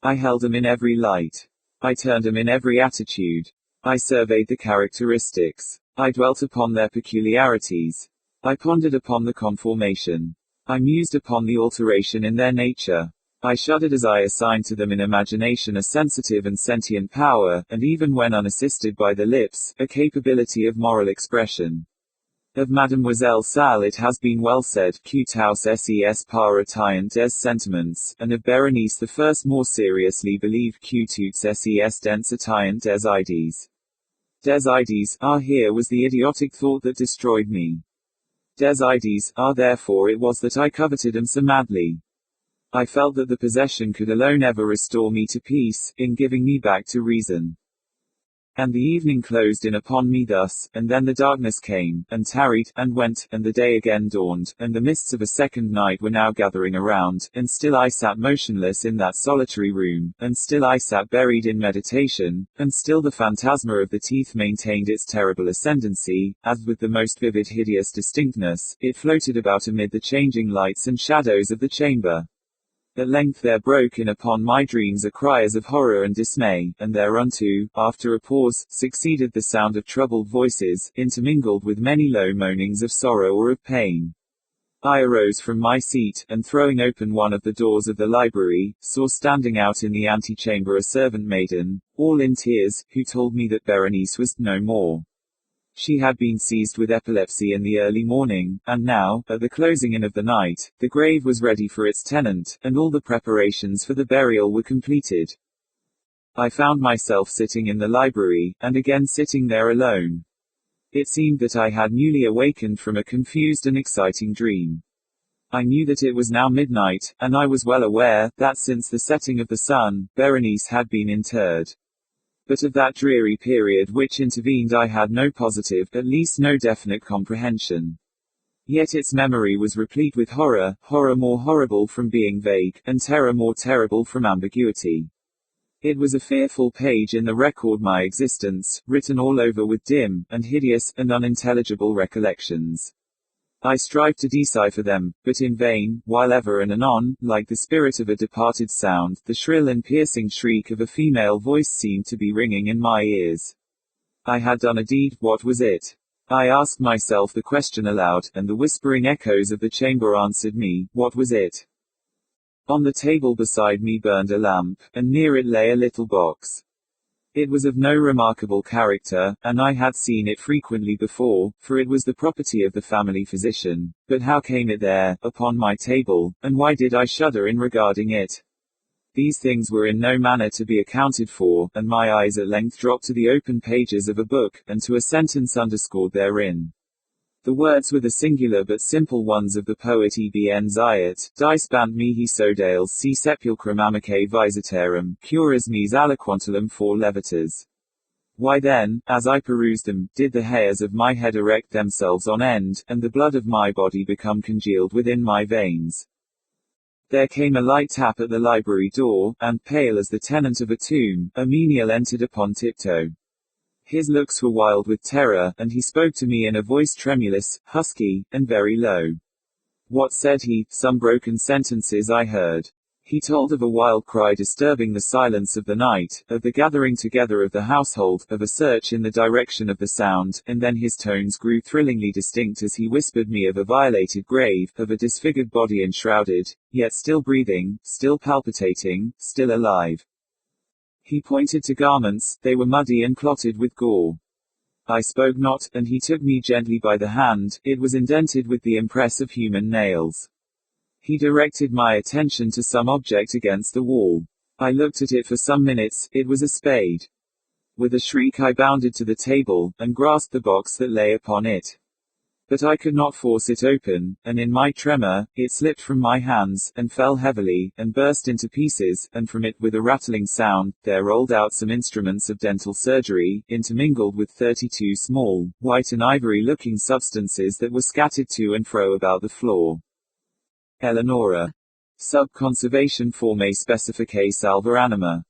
I held them in every light. I turned them in every attitude. I surveyed the characteristics. I dwelt upon their peculiarities. I pondered upon the conformation. I mused upon the alteration in their nature. I shuddered as I assigned to them in imagination a sensitive and sentient power, and even when unassisted by the lips, a capability of moral expression. Of Mademoiselle Salle it has been well said, "Qt aus ses par atient des sentiments," and of Berenice the first more seriously believed "Q toutes ses dents atient des idées." Des idées, here was the idiotic thought that destroyed me. Des idées, therefore it was that I coveted them so madly. I felt that the possession could alone ever restore me to peace, in giving me back to reason. And the evening closed in upon me thus, and then the darkness came, and tarried, and went, and the day again dawned, and the mists of a second night were now gathering around, and still I sat motionless in that solitary room, and still I sat buried in meditation, and still the phantasma of the teeth maintained its terrible ascendancy, as with the most vivid hideous distinctness, it floated about amid the changing lights and shadows of the chamber. At length there broke in upon my dreams a cry as of horror and dismay, and thereunto, after a pause, succeeded the sound of troubled voices, intermingled with many low moanings of sorrow or of pain. I arose from my seat, and throwing open one of the doors of the library, saw standing out in the antechamber a servant maiden, all in tears, who told me that Berenice was no more. She had been seized with epilepsy in the early morning, and now, at the closing in of the night, the grave was ready for its tenant, and all the preparations for the burial were completed. I found myself sitting in the library, and again sitting there alone. It seemed that I had newly awakened from a confused and exciting dream. I knew that it was now midnight, and I was well aware, that since the setting of the sun, Berenice had been interred. But of that dreary period which intervened I had no positive, at least no definite comprehension. Yet its memory was replete with horror, horror more horrible from being vague, and terror more terrible from ambiguity. It was a fearful page in the record my existence, written all over with dim, and hideous, and unintelligible recollections. I strive to decipher them, but in vain, while ever and anon, like the spirit of a departed sound, the shrill and piercing shriek of a female voice seemed to be ringing in my ears. I had done a deed, what was it? I asked myself the question aloud, and the whispering echoes of the chamber answered me, what was it? On the table beside me burned a lamp, and near it lay a little box. It was of no remarkable character, and I had seen it frequently before, for it was the property of the family physician. But how came it there, upon my table, and why did I shudder in regarding it? These things were in no manner to be accounted for, and my eyes at length dropped to the open pages of a book, and to a sentence underscored therein. The words were the singular but simple ones of the poet Ebn Zayat, Dispant mihi sodales si sepulchrum amicae visitarum, curas mis aliquantulum for levitas. Why then, as I perused them, did the hairs of my head erect themselves on end, and the blood of my body become congealed within my veins? There came a light tap at the library door, and pale as the tenant of a tomb, a menial entered upon tiptoe. His looks were wild with terror, and he spoke to me in a voice tremulous, husky, and very low. What said he? Some broken sentences I heard. He told of a wild cry disturbing the silence of the night, of the gathering together of the household, of a search in the direction of the sound, and then his tones grew thrillingly distinct as he whispered me of a violated grave, of a disfigured body enshrouded, yet still breathing, still palpitating, still alive. He pointed to garments, they were muddy and clotted with gore. I spoke not, and he took me gently by the hand, it was indented with the impress of human nails. He directed my attention to some object against the wall. I looked at it for some minutes, it was a spade. With a shriek I bounded to the table, and grasped the box that lay upon it. But I could not force it open, and in my tremor, it slipped from my hands, and fell heavily, and burst into pieces, and from it with a rattling sound, there rolled out some instruments of dental surgery, intermingled with 32 small, white and ivory-looking substances that were scattered to and fro about the floor. Eleonora. Sub conservation formae specificae salva anima.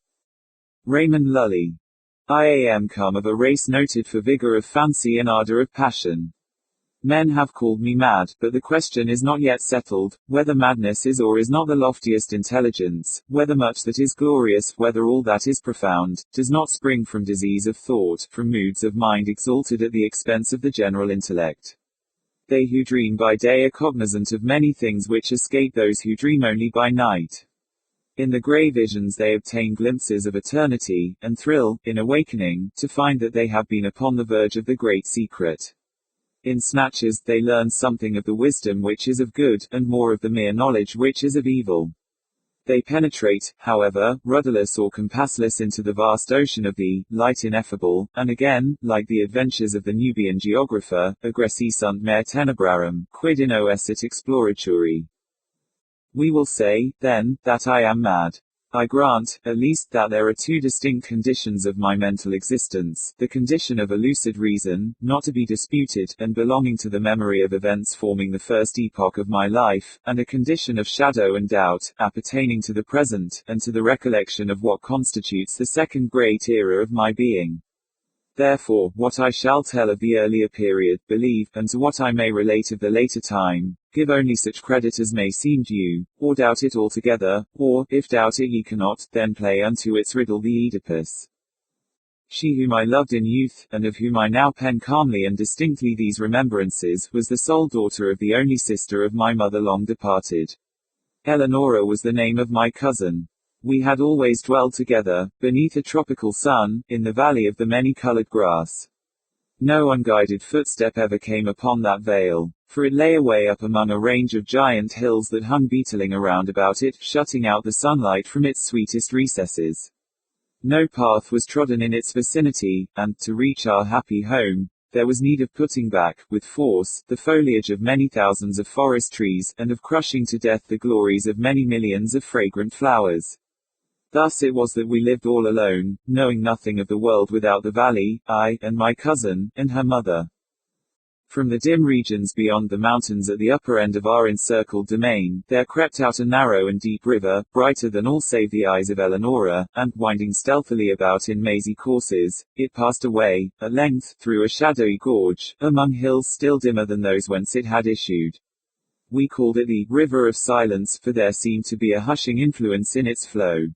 Raymond Lully. I am come of a race noted for vigor of fancy and ardor of passion. Men have called me mad, but the question is not yet settled, whether madness is or is not the loftiest intelligence, whether much that is glorious, whether all that is profound, does not spring from disease of thought, from moods of mind exalted at the expense of the general intellect. They who dream by day are cognizant of many things which escape those who dream only by night. In the grey visions they obtain glimpses of eternity, and thrill, in awakening, to find that they have been upon the verge of the great secret. In snatches, they learn something of the wisdom which is of good, and more of the mere knowledge which is of evil. They penetrate, however, rudderless or compassless into the vast ocean of the light ineffable, and again, like the adventures of the Nubian geographer, agressi sunt mer tenebrarum, quid in os et exploraturi. We will say, then, that I am mad. I grant, at least, that there are two distinct conditions of my mental existence, the condition of a lucid reason, not to be disputed, and belonging to the memory of events forming the first epoch of my life, and a condition of shadow and doubt, appertaining to the present, and to the recollection of what constitutes the second great era of my being. Therefore, what I shall tell of the earlier period, believe, and to what I may relate of the later time, give only such credit as may seem due, or doubt it altogether, or, if doubt it ye cannot, then play unto its riddle the Oedipus. She whom I loved in youth, and of whom I now pen calmly and distinctly these remembrances, was the sole daughter of the only sister of my mother long departed. Eleanora was the name of my cousin. We had always dwelled together, beneath a tropical sun, in the valley of the many-colored grass. No unguided footstep ever came upon that vale, for it lay away up among a range of giant hills that hung beetling around about it, shutting out the sunlight from its sweetest recesses. No path was trodden in its vicinity, and, to reach our happy home, there was need of putting back, with force, the foliage of many thousands of forest trees, and of crushing to death the glories of many millions of fragrant flowers. Thus it was that we lived all alone, knowing nothing of the world without the valley, I, and my cousin, and her mother. From the dim regions beyond the mountains at the upper end of our encircled domain, there crept out a narrow and deep river, brighter than all save the eyes of Eleanora, and, winding stealthily about in mazy courses, it passed away, at length, through a shadowy gorge, among hills still dimmer than those whence it had issued. We called it the River of Silence, for there seemed to be a hushing influence in its flow.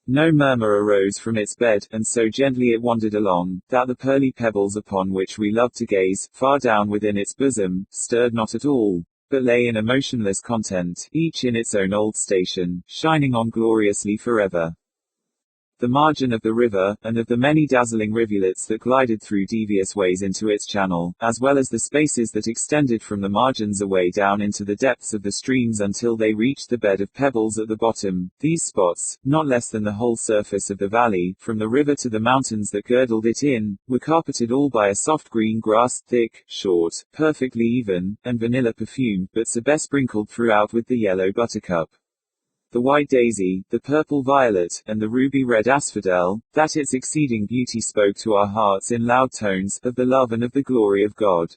No murmur arose from its bed, and so gently it wandered along, that the pearly pebbles upon which we loved to gaze, far down within its bosom, stirred not at all, but lay in a motionless content, each in its own old station, shining on gloriously forever. The margin of the river, and of the many dazzling rivulets that glided through devious ways into its channel, as well as the spaces that extended from the margins away down into the depths of the streams until they reached the bed of pebbles at the bottom, these spots, not less than the whole surface of the valley, from the river to the mountains that girdled it in, were carpeted all by a soft green grass, thick, short, perfectly even, and vanilla perfumed, but so besprinkled throughout with the yellow buttercup, the white daisy, the purple violet, and the ruby-red asphodel, that its exceeding beauty spoke to our hearts in loud tones, of the love and of the glory of God.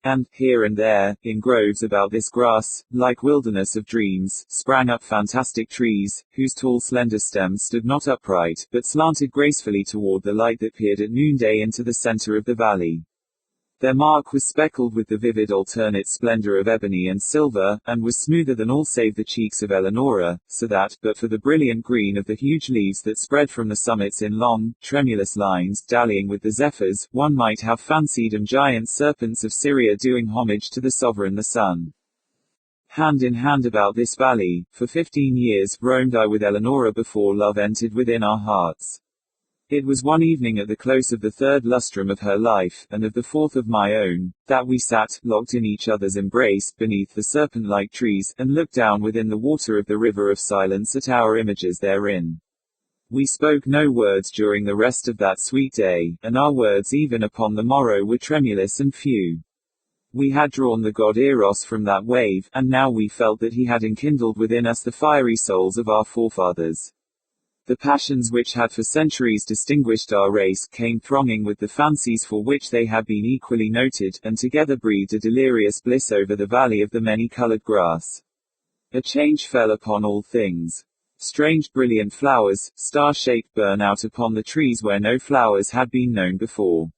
And, here and there, in groves about this grass, like wilderness of dreams, sprang up fantastic trees, whose tall slender stems stood not upright, but slanted gracefully toward the light that peered at noonday into the center of the valley. Their mark was speckled with the vivid alternate splendor of ebony and silver, and was smoother than all save the cheeks of Eleanora, so that, but for the brilliant green of the huge leaves that spread from the summits in long, tremulous lines, dallying with the zephyrs, one might have fancied them giant serpents of Syria doing homage to the sovereign the sun. Hand in hand about this valley, for 15 years, roamed I with Eleanora before love entered within our hearts. It was one evening at the close of the third lustrum of her life, and of the fourth of my own, that we sat, locked in each other's embrace, beneath the serpent-like trees, and looked down within the water of the river of silence at our images therein. We spoke no words during the rest of that sweet day, and our words even upon the morrow were tremulous and few. We had drawn the god Eros from that wave, and now we felt that he had enkindled within us the fiery souls of our forefathers. The passions which had for centuries distinguished our race came thronging with the fancies for which they had been equally noted, and together breathed a delirious bliss over the valley of the many-colored grass. A change fell upon all things. Strange brilliant flowers, star-shaped, burn out upon the trees where no flowers had been known before.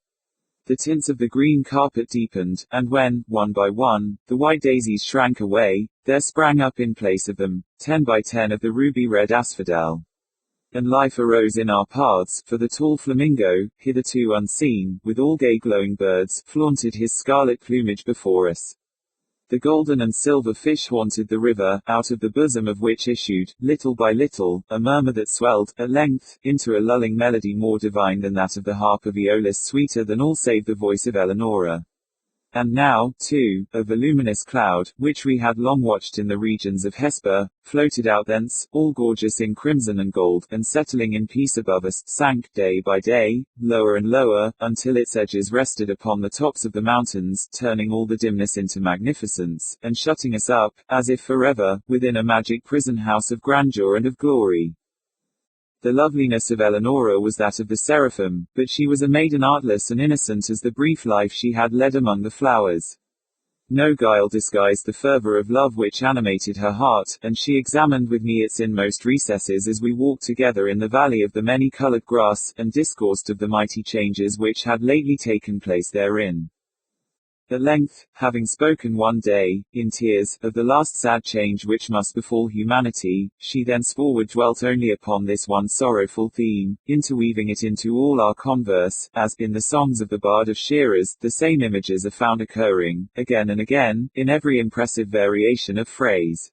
The tints of the green carpet deepened, and when, one by one, the white daisies shrank away, there sprang up in place of them, 10 by 10 of the ruby-red asphodel. And life arose in our paths, for the tall flamingo, hitherto unseen, with all gay glowing birds, flaunted his scarlet plumage before us. The golden and silver fish haunted the river, out of the bosom of which issued, little by little, a murmur that swelled, at length, into a lulling melody more divine than that of the harp of Aeolus, sweeter than all save the voice of Eleanora. And now, too, a voluminous cloud, which we had long watched in the regions of Hesper, floated out thence, all gorgeous in crimson and gold, and settling in peace above us, sank, day by day, lower and lower, until its edges rested upon the tops of the mountains, turning all the dimness into magnificence, and shutting us up, as if forever, within a magic prison house of grandeur and of glory. The loveliness of Eleanora was that of the seraphim, but she was a maiden artless and innocent as the brief life she had led among the flowers. No guile disguised the fervor of love which animated her heart, and she examined with me its inmost recesses as we walked together in the valley of the many-colored grass, and discoursed of the mighty changes which had lately taken place therein. At length, having spoken one day, in tears, of the last sad change which must befall humanity, she thenceforward dwelt only upon this one sorrowful theme, interweaving it into all our converse, as, in the songs of the bard of Shiraz, the same images are found occurring, again and again, in every impressive variation of phrase.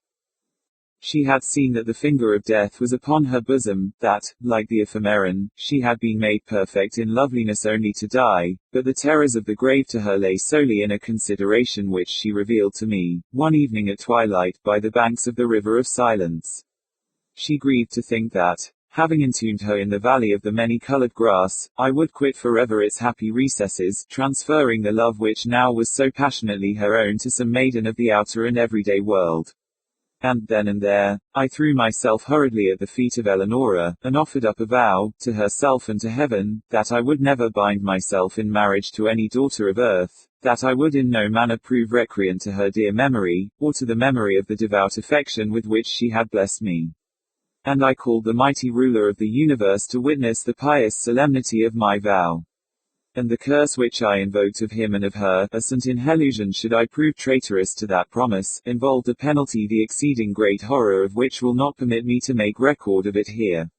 She had seen that the finger of death was upon her bosom, that, like the ephemeron, she had been made perfect in loveliness only to die, but the terrors of the grave to her lay solely in a consideration which she revealed to me, one evening at twilight, by the banks of the river of silence. She grieved to think that, having entombed her in the valley of the many-colored grass, I would quit forever its happy recesses, transferring the love which now was so passionately her own to some maiden of the outer and everyday world. And, then and there, I threw myself hurriedly at the feet of Eleanora, and offered up a vow, to herself and to heaven, that I would never bind myself in marriage to any daughter of earth, that I would in no manner prove recreant to her dear memory, or to the memory of the devout affection with which she had blessed me. And I called the mighty ruler of the universe to witness the pious solemnity of my vow. And the curse which I invoked of him and of her, a Saint in Helusion should I prove traitorous to that promise, involved a penalty the exceeding great horror of which will not permit me to make record of it here.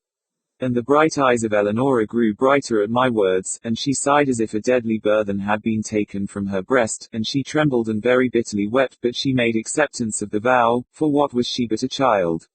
And the bright eyes of Eleanora grew brighter at my words, and she sighed as if a deadly burthen had been taken from her breast, and she trembled and very bitterly wept, but she made acceptance of the vow, for what was she but a child?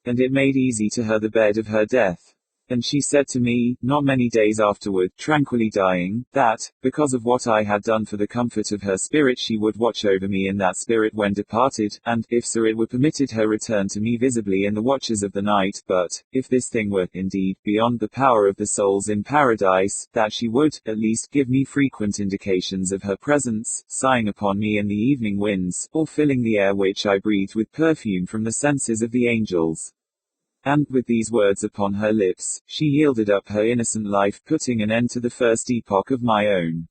And it made easy to her the bed of her death. And she said to me, not many days afterward, tranquilly dying, that, because of what I had done for the comfort of her spirit, she would watch over me in that spirit when departed, and, if so it were permitted, her return to me visibly in the watches of the night, but, if this thing were, indeed, beyond the power of the souls in paradise, that she would, at least, give me frequent indications of her presence, sighing upon me in the evening winds, or filling the air which I breathed with perfume from the senses of the angels. And, with these words upon her lips, she yielded up her innocent life, putting an end to the first epoch of my own.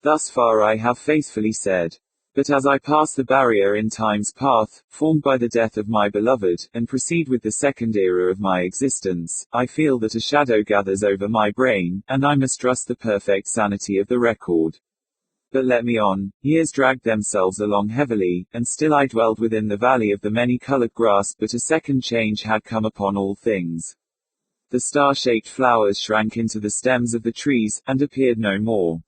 Thus far I have faithfully said. But as I pass the barrier in time's path, formed by the death of my beloved, and proceed with the second era of my existence, I feel that a shadow gathers over my brain, and I mistrust the perfect sanity of the record. But let me on. Years dragged themselves along heavily, and still I dwelled within the valley of the many-colored grass, but a second change had come upon all things. The star-shaped flowers shrank into the stems of the trees, and appeared no more.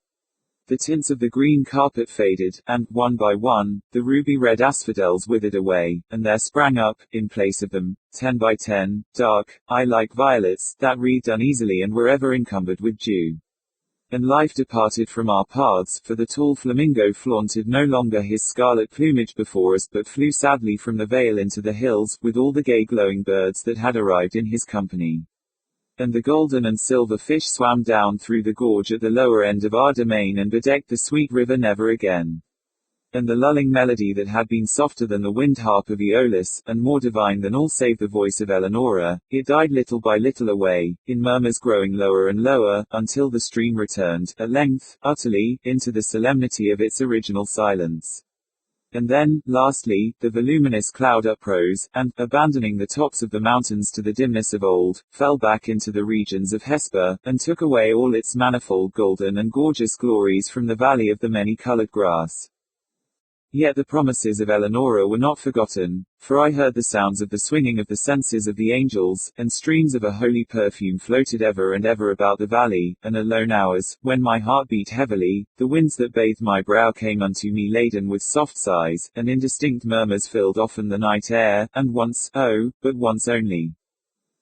The tints of the green carpet faded, and, one by one, the ruby-red asphodels withered away, and there sprang up, in place of them, 10 by 10, dark, eye-like violets, that wreathed uneasily and were ever encumbered with dew. And life departed from our paths, for the tall flamingo flaunted no longer his scarlet plumage before us, but flew sadly from the vale into the hills, with all the gay glowing birds that had arrived in his company. And the golden and silver fish swam down through the gorge at the lower end of our domain and bedecked the sweet river never again. And the lulling melody that had been softer than the wind harp of Aeolus, and more divine than all save the voice of Eleanora, it died little by little away, in murmurs growing lower and lower, until the stream returned, at length, utterly, into the solemnity of its original silence. And then, lastly, the voluminous cloud uprose, and, abandoning the tops of the mountains to the dimness of old, fell back into the regions of Hesper, and took away all its manifold golden and gorgeous glories from the valley of the many-colored grass. Yet the promises of Eleanora were not forgotten, for I heard the sounds of the swinging of the censers of the angels, and streams of a holy perfume floated ever and ever about the valley, and at lone hours, when my heart beat heavily, the winds that bathed my brow came unto me laden with soft sighs, and indistinct murmurs filled often the night air, and once, oh, but once only,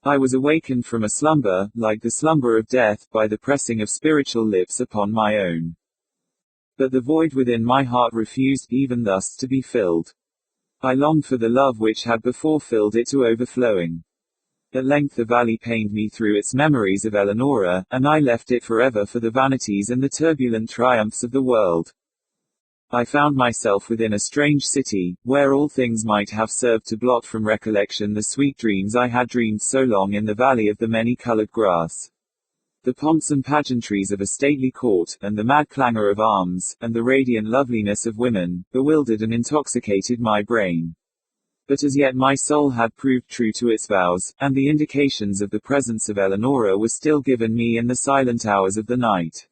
I was awakened from a slumber, like the slumber of death, by the pressing of spiritual lips upon my own. But the void within my heart refused, even thus, to be filled. I longed for the love which had before filled it to overflowing. At length the valley pained me through its memories of Eleanora, and I left it forever for the vanities and the turbulent triumphs of the world. I found myself within a strange city, where all things might have served to blot from recollection the sweet dreams I had dreamed so long in the valley of the many-colored grass. The pomps and pageantries of a stately court, and the mad clangor of arms, and the radiant loveliness of women, bewildered and intoxicated my brain. But as yet my soul had proved true to its vows, and the indications of the presence of Eleanora were still given me in the silent hours of the night.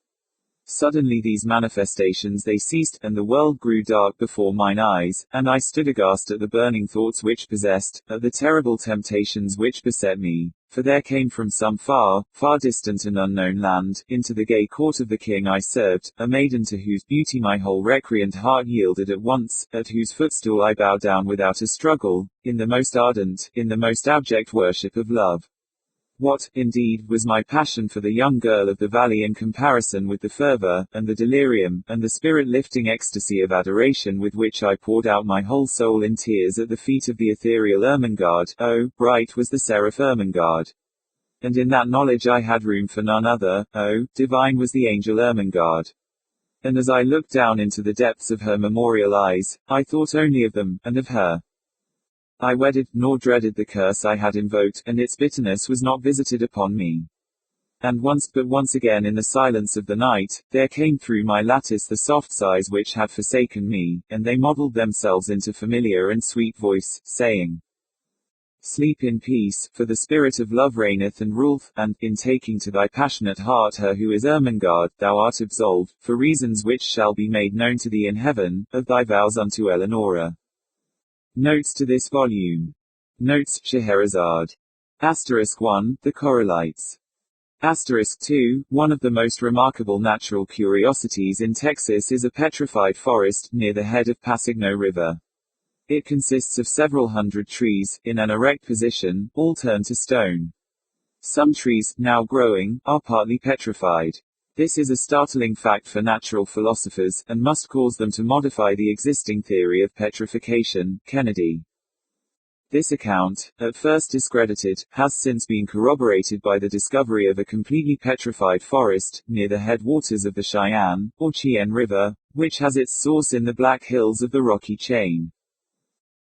Suddenly these manifestations they ceased, and the world grew dark before mine eyes, and I stood aghast at the burning thoughts which possessed, at the terrible temptations which beset me. For there came from some far, far distant and unknown land, into the gay court of the king I served, a maiden to whose beauty my whole recreant heart yielded at once, at whose footstool I bowed down without a struggle, in the most ardent, in the most abject worship of love. What, indeed, was my passion for the young girl of the valley in comparison with the fervor, and the delirium, and the spirit-lifting ecstasy of adoration with which I poured out my whole soul in tears at the feet of the ethereal Ermengarde? Oh, bright was the seraph Ermengarde! And in that knowledge I had room for none other. Oh, divine was the angel Ermengarde! And as I looked down into the depths of her memorial eyes, I thought only of them, and of her. I wedded, nor dreaded the curse I had invoked, and its bitterness was not visited upon me. And once again in the silence of the night, there came through my lattice the soft sighs which had forsaken me, and they modelled themselves into familiar and sweet voice, saying, "Sleep in peace, for the spirit of love reigneth and ruleth, and, in taking to thy passionate heart her who is Ermengarde, thou art absolved, for reasons which shall be made known to thee in heaven, of thy vows unto Eleanora." Notes to this volume. Notes, Scheherazade. *1. The Coralites. *2. One of the most remarkable natural curiosities in Texas is a petrified forest, near the head of Pasigno River. It consists of several hundred trees, in an erect position, all turned to stone. Some trees, now growing, are partly petrified. This is a startling fact for natural philosophers, and must cause them to modify the existing theory of petrification. Kennedy. This account, at first discredited, has since been corroborated by the discovery of a completely petrified forest, near the headwaters of the Cheyenne, or Chien River, which has its source in the Black Hills of the Rocky Chain.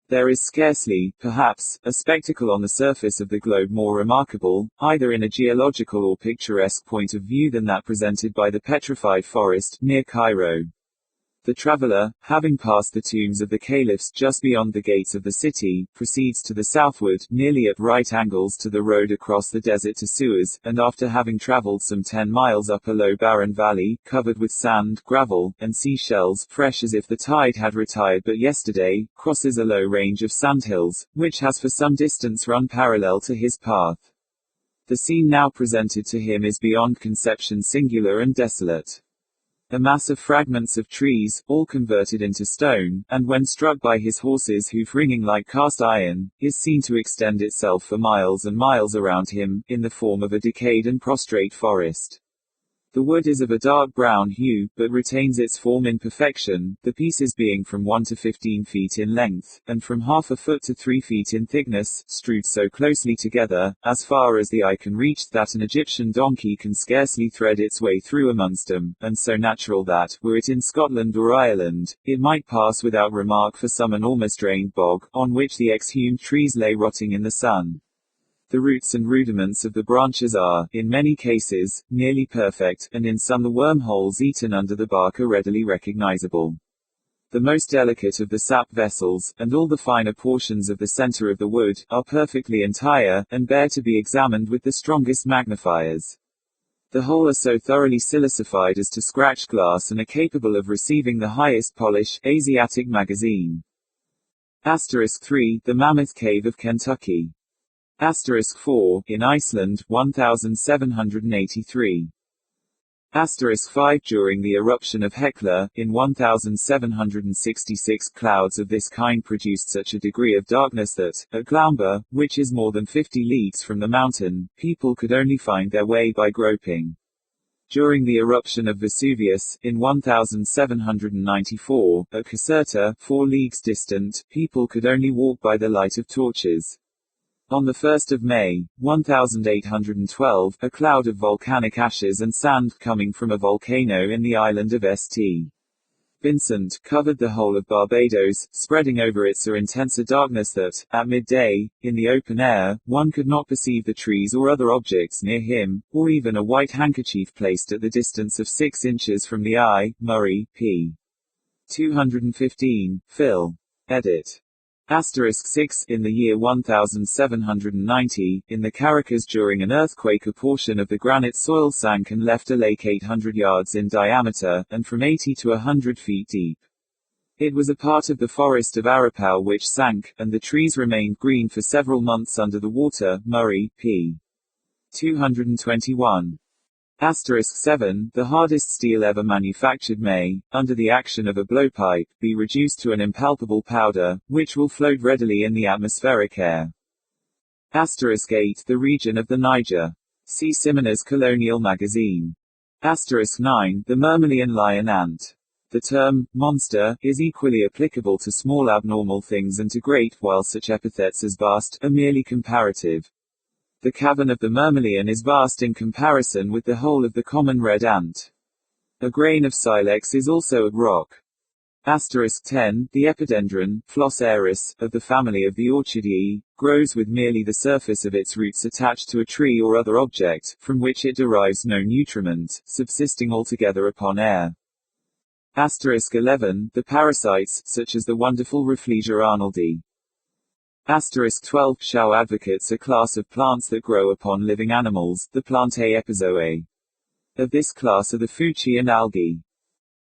There is scarcely, perhaps, a spectacle on the surface of the globe more remarkable, either in a geological or picturesque point of view than that presented by the petrified forest, near Cairo. The traveler, having passed the tombs of the caliphs just beyond the gates of the city, proceeds to the southward, nearly at right angles to the road across the desert to Suez, and after having traveled some 10 miles up a low barren valley, covered with sand, gravel, and seashells, fresh as if the tide had retired but yesterday, crosses a low range of sandhills, which has for some distance run parallel to his path. The scene now presented to him is beyond conception singular and desolate. A mass of fragments of trees, all converted into stone, and when struck by his horse's hoof ringing like cast iron, is seen to extend itself for miles and miles around him, in the form of a decayed and prostrate forest. The wood is of a dark brown hue, but retains its form in perfection, the pieces being from 1 to 15 feet in length, and from half a foot to 3 feet in thickness, strewed so closely together, as far as the eye can reach, that an Egyptian donkey can scarcely thread its way through amongst them, and so natural that, were it in Scotland or Ireland, it might pass without remark for some enormous drained bog, on which the exhumed trees lay rotting in the sun. The roots and rudiments of the branches are, in many cases, nearly perfect, and in some the wormholes eaten under the bark are readily recognizable. The most delicate of the sap vessels, and all the finer portions of the center of the wood, are perfectly entire, and bear to be examined with the strongest magnifiers. The whole are so thoroughly silicified as to scratch glass and are capable of receiving the highest polish. Asiatic Magazine. *3. The Mammoth Cave of Kentucky. *4. In Iceland, 1783. *5. During the eruption of Hekla, in 1766, clouds of this kind produced such a degree of darkness that, at Glaumba, which is more than 50 leagues from the mountain, people could only find their way by groping. During the eruption of Vesuvius, in 1794, at Caserta, 4 leagues distant, people could only walk by the light of torches. On the 1st of May, 1812, a cloud of volcanic ashes and sand, coming from a volcano in the island of St. Vincent, covered the whole of Barbados, spreading over it so intense a darkness that, at midday, in the open air, one could not perceive the trees or other objects near him, or even a white handkerchief placed at the distance of 6 inches from the eye. Murray, p. 215, Phil. Edit. Asterisk 6. In the year 1790, in the Caracas during an earthquake, a portion of the granite soil sank and left a lake 800 yards in diameter, and from 80 to 100 feet deep. It was a part of the forest of Arapau which sank, and the trees remained green for several months under the water. Murray, p. 221. Asterisk 7. The hardest steel ever manufactured may, under the action of a blowpipe, be reduced to an impalpable powder, which will float readily in the atmospheric air. Asterisk 8. The region of the Niger. See Simoner's Colonial Magazine. Asterisk 9. The Myrmeleon lion ant. The term, monster, is equally applicable to small abnormal things and to great, while such epithets as vast are merely comparative. The cavern of the Myrmeleon is vast in comparison with the whole of the common red ant. A grain of silex is also a rock. Asterisk 10. The epidendron, Floss aeris, of the family of the Orchidae, grows with merely the surface of its roots attached to a tree or other object, from which it derives no nutriment, subsisting altogether upon air. Asterisk 11. The parasites, such as the wonderful Rafflesia arnoldi. Asterisk 12. Shao advocates a class of plants that grow upon living animals, the Plantae epizoae. Of this class are the Fuci and algae.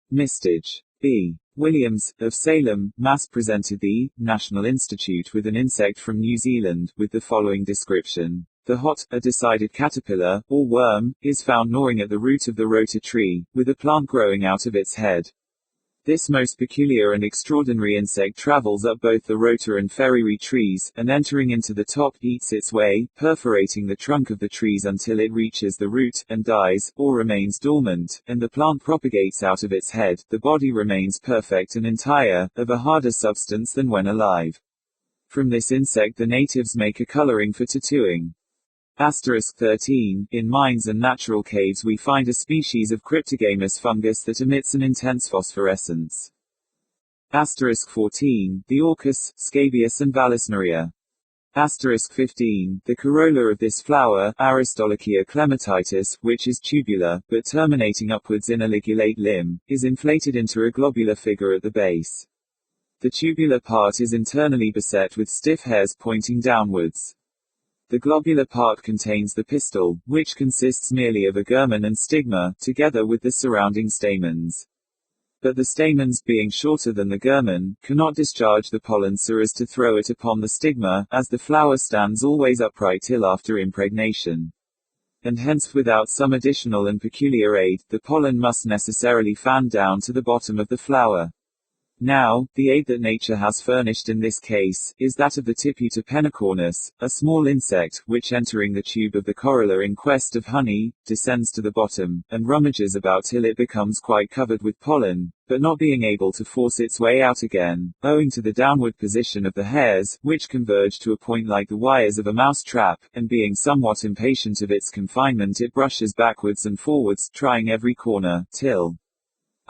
Mistage. B. Williams, of Salem, Mass. presented the National Institute with an insect from New Zealand, with the following description. The hot, a decided caterpillar, or worm, is found gnawing at the root of the rota tree, with a plant growing out of its head. This most peculiar and extraordinary insect travels up both the rota and ferrary trees, and entering into the top, eats its way, perforating the trunk of the trees until it reaches the root, and dies, or remains dormant, and the plant propagates out of its head. The body remains perfect and entire, of a harder substance than when alive. From this insect the natives make a coloring for tattooing. Asterisk 13. In mines and natural caves we find a species of cryptogamous fungus that emits an intense phosphorescence. Asterisk 14. The orchis, scabious and vallisneria. Asterisk 15. The corolla of this flower, Aristolochia clematitis, which is tubular, but terminating upwards in a ligulate limb, is inflated into a globular figure at the base. The tubular part is internally beset with stiff hairs pointing downwards. The globular part contains the pistil, which consists merely of a germen and stigma, together with the surrounding stamens. But the stamens, being shorter than the germen, cannot discharge the pollen so as to throw it upon the stigma, as the flower stands always upright till after impregnation. And hence without some additional and peculiar aid, the pollen must necessarily fan down to the bottom of the flower. Now, the aid that nature has furnished in this case, is that of the Tiputa penicornis, a small insect, which entering the tube of the corolla in quest of honey, descends to the bottom, and rummages about till it becomes quite covered with pollen, but not being able to force its way out again, owing to the downward position of the hairs, which converge to a point like the wires of a mouse trap, and being somewhat impatient of its confinement it brushes backwards and forwards, trying every corner, till,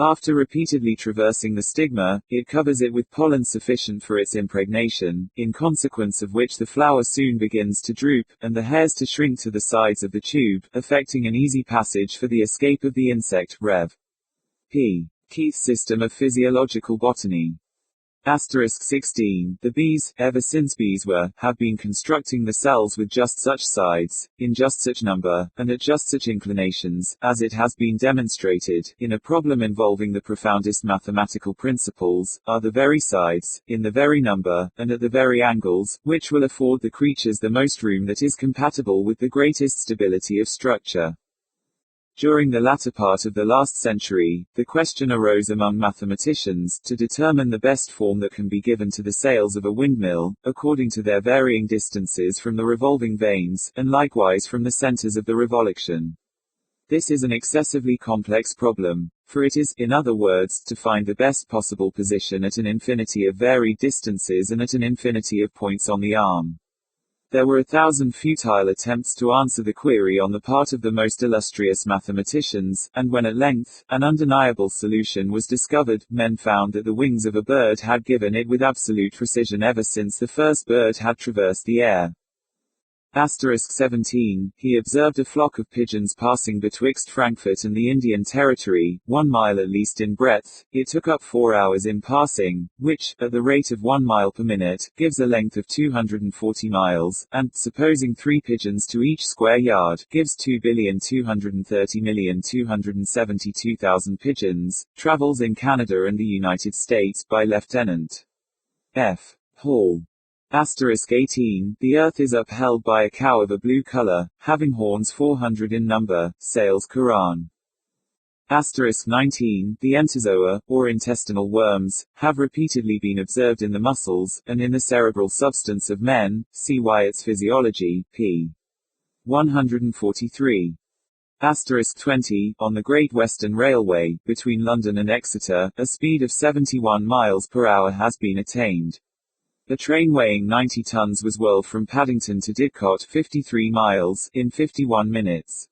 after repeatedly traversing the stigma, it covers it with pollen sufficient for its impregnation, in consequence of which the flower soon begins to droop, and the hairs to shrink to the sides of the tube, effecting an easy passage for the escape of the insect. Rev. P. Keith's System of Physiological Botany. Asterisk 16. The bees, ever since bees have been constructing the cells with just such sides, in just such number, and at just such inclinations, as it has been demonstrated, in a problem involving the profoundest mathematical principles, are the very sides, in the very number, and at the very angles, which will afford the creatures the most room that is compatible with the greatest stability of structure. During the latter part of the last century, the question arose among mathematicians, to determine the best form that can be given to the sails of a windmill, according to their varying distances from the revolving vanes, and likewise from the centers of the revolution. This is an excessively complex problem, for it is, in other words, to find the best possible position at an infinity of varied distances and at an infinity of points on the arm. There were 1,000 futile attempts to answer the query on the part of the most illustrious mathematicians, and when at length, an undeniable solution was discovered, men found that the wings of a bird had given it with absolute precision ever since the first bird had traversed the air. 17. He observed a flock of pigeons passing betwixt Frankfurt and the Indian Territory, 1 mile at least in breadth. It took up 4 hours in passing, which, at the rate of 1 mile per minute, gives a length of 240 miles, and, supposing 3 pigeons to each square yard, gives 2,230,272,000 pigeons. Travels in Canada and the United States, by Lieutenant F. Hall. 18. The earth is upheld by a cow of a blue color, having horns 400 in number. Sales Quran. 19. The entozoa, or intestinal worms, have repeatedly been observed in the muscles, and in the cerebral substance of men. See Wyatt's Physiology, p. 143. 20. On the Great Western Railway, between London and Exeter, a speed of 71 miles per hour has been attained. A train weighing 90 tons was whirled from Paddington to Didcot 53 miles, in 51 minutes.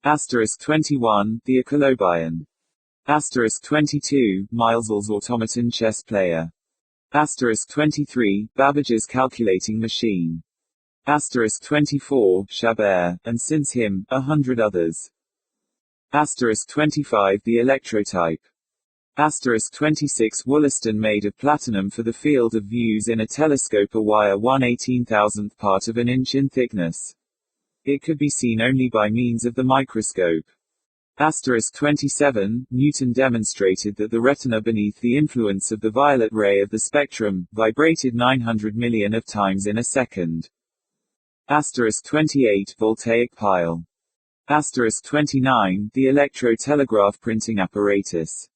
21. The Ecolobion. 22. Miles's automaton chess player. 23. Babbage's calculating machine. 24. Chabert, and since him, 100 others. 25. The electrotype. 26. Wollaston made of platinum for the field of views in a telescope, a wire 1/18,000th part of an inch in thickness. It could be seen only by means of the microscope. 27. Newton demonstrated that the retina beneath the influence of the violet ray of the spectrum, vibrated 900 million of times in a second. 28. Voltaic pile. 29. The electro-telegraph printing apparatus.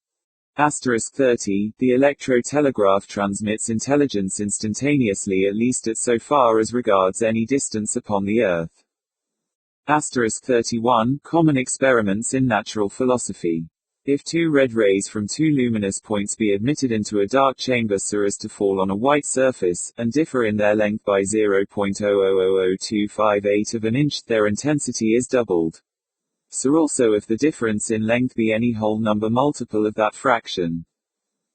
30. The electro-telegraph transmits intelligence instantaneously, at least at so far as regards any distance upon the Earth. 31. Common experiments in natural philosophy. If 2 red rays from 2 luminous points be admitted into a dark chamber so as to fall on a white surface, and differ in their length by 0.0000258 of an inch, their intensity is doubled. So also if the difference in length be any whole number multiple of that fraction.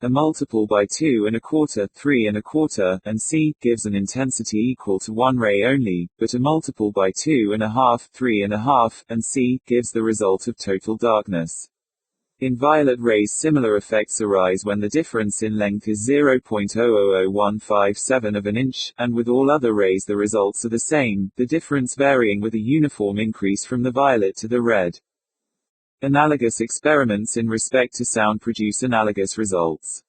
A multiple by 2 1/4, 3 1/4, and c, gives an intensity equal to 1 ray only, but a multiple by 2 1/2, 3 1/2, and c, gives the result of total darkness. In violet rays similar effects arise when the difference in length is 0.000157 of an inch, and with all other rays the results are the same, the difference varying with a uniform increase from the violet to the red. Analogous experiments in respect to sound produce analogous results.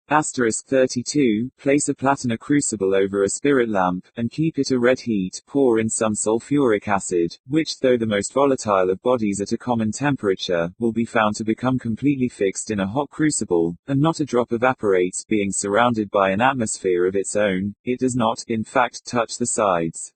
32. Place a platina crucible over a spirit lamp, and keep it a red heat. Pour in some sulfuric acid, which, though the most volatile of bodies at a common temperature, will be found to become completely fixed in a hot crucible, and not a drop evaporates. Being surrounded by an atmosphere of its own, it does not, in fact, touch the sides.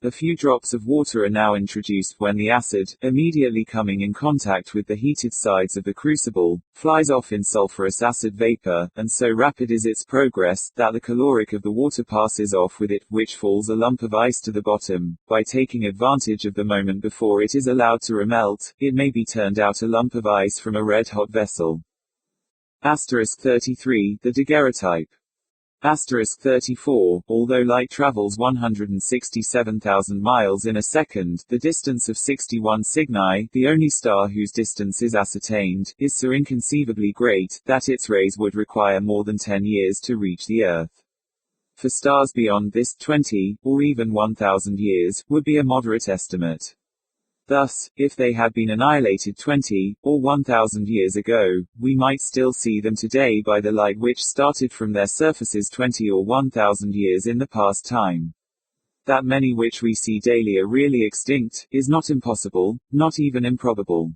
A few drops of water are now introduced when the acid, immediately coming in contact with the heated sides of the crucible, flies off in sulfurous acid vapor, and so rapid is its progress, that the caloric of the water passes off with it, which falls a lump of ice to the bottom. By taking advantage of the moment before it is allowed to remelt, it may be turned out a lump of ice from a red-hot vessel. 33. The daguerreotype. 34. Although light travels 167,000 miles in a second, the distance of 61 Cygni, the only star whose distance is ascertained, is so inconceivably great, that its rays would require more than 10 years to reach the Earth. For stars beyond this, 20, or even 1,000 years, would be a moderate estimate. Thus, if they had been annihilated 20, or 1,000 years ago, we might still see them today by the light which started from their surfaces 20 or 1,000 years in the past time. That many which we see daily are really extinct, is not impossible, not even improbable.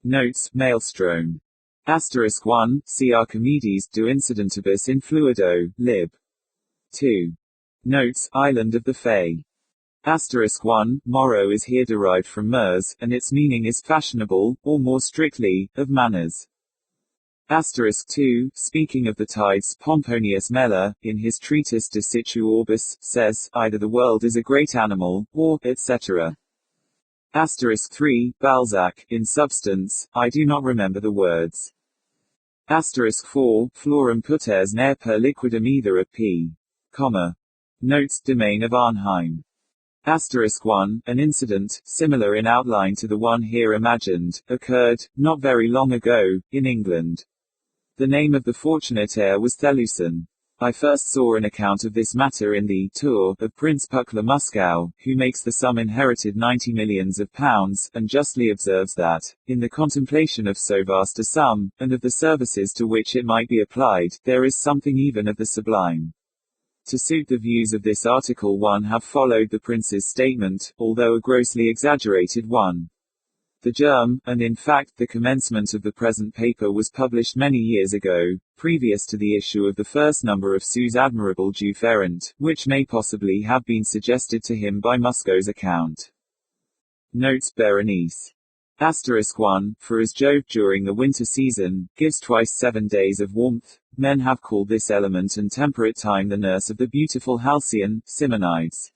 Notes, Maelstrom. *1, see Archimedes, de incidentibus in fluido, lib. 2. Notes, Island of the Fae. Asterisk 1, morrow is here derived from mers, and its meaning is fashionable, or more strictly, of manners. Asterisk 2, speaking of the tides, Pomponius Mela, in his treatise De Situ Orbis, says, either the world is a great animal, or, etc. Asterisk 3, Balzac, in substance, I do not remember the words. Asterisk 4, Florum puters ne per liquidum either a p. Notes, Domain of Arnheim. Asterisk 1, an incident, similar in outline to the one here imagined, occurred, not very long ago, in England. The name of the fortunate heir was Theluson. I first saw an account of this matter in the Tour of Prince Pukla Muskow, who makes the sum inherited 90 millions of pounds, and justly observes that, in the contemplation of so vast a sum, and of the services to which it might be applied, there is something even of the sublime. To suit the views of this article one have followed the prince's statement, although a grossly exaggerated one. The germ, and in fact the commencement of the present paper was published many years ago, previous to the issue of the first number of Sue's admirable Du Ferrant, which may possibly have been suggested to him by Muskow's account. Notes Berenice. Asterisk 1, for as Jove during the winter season, gives twice 7 days of warmth, men have called this element and temperate time the nurse of the beautiful Halcyon, Simonides.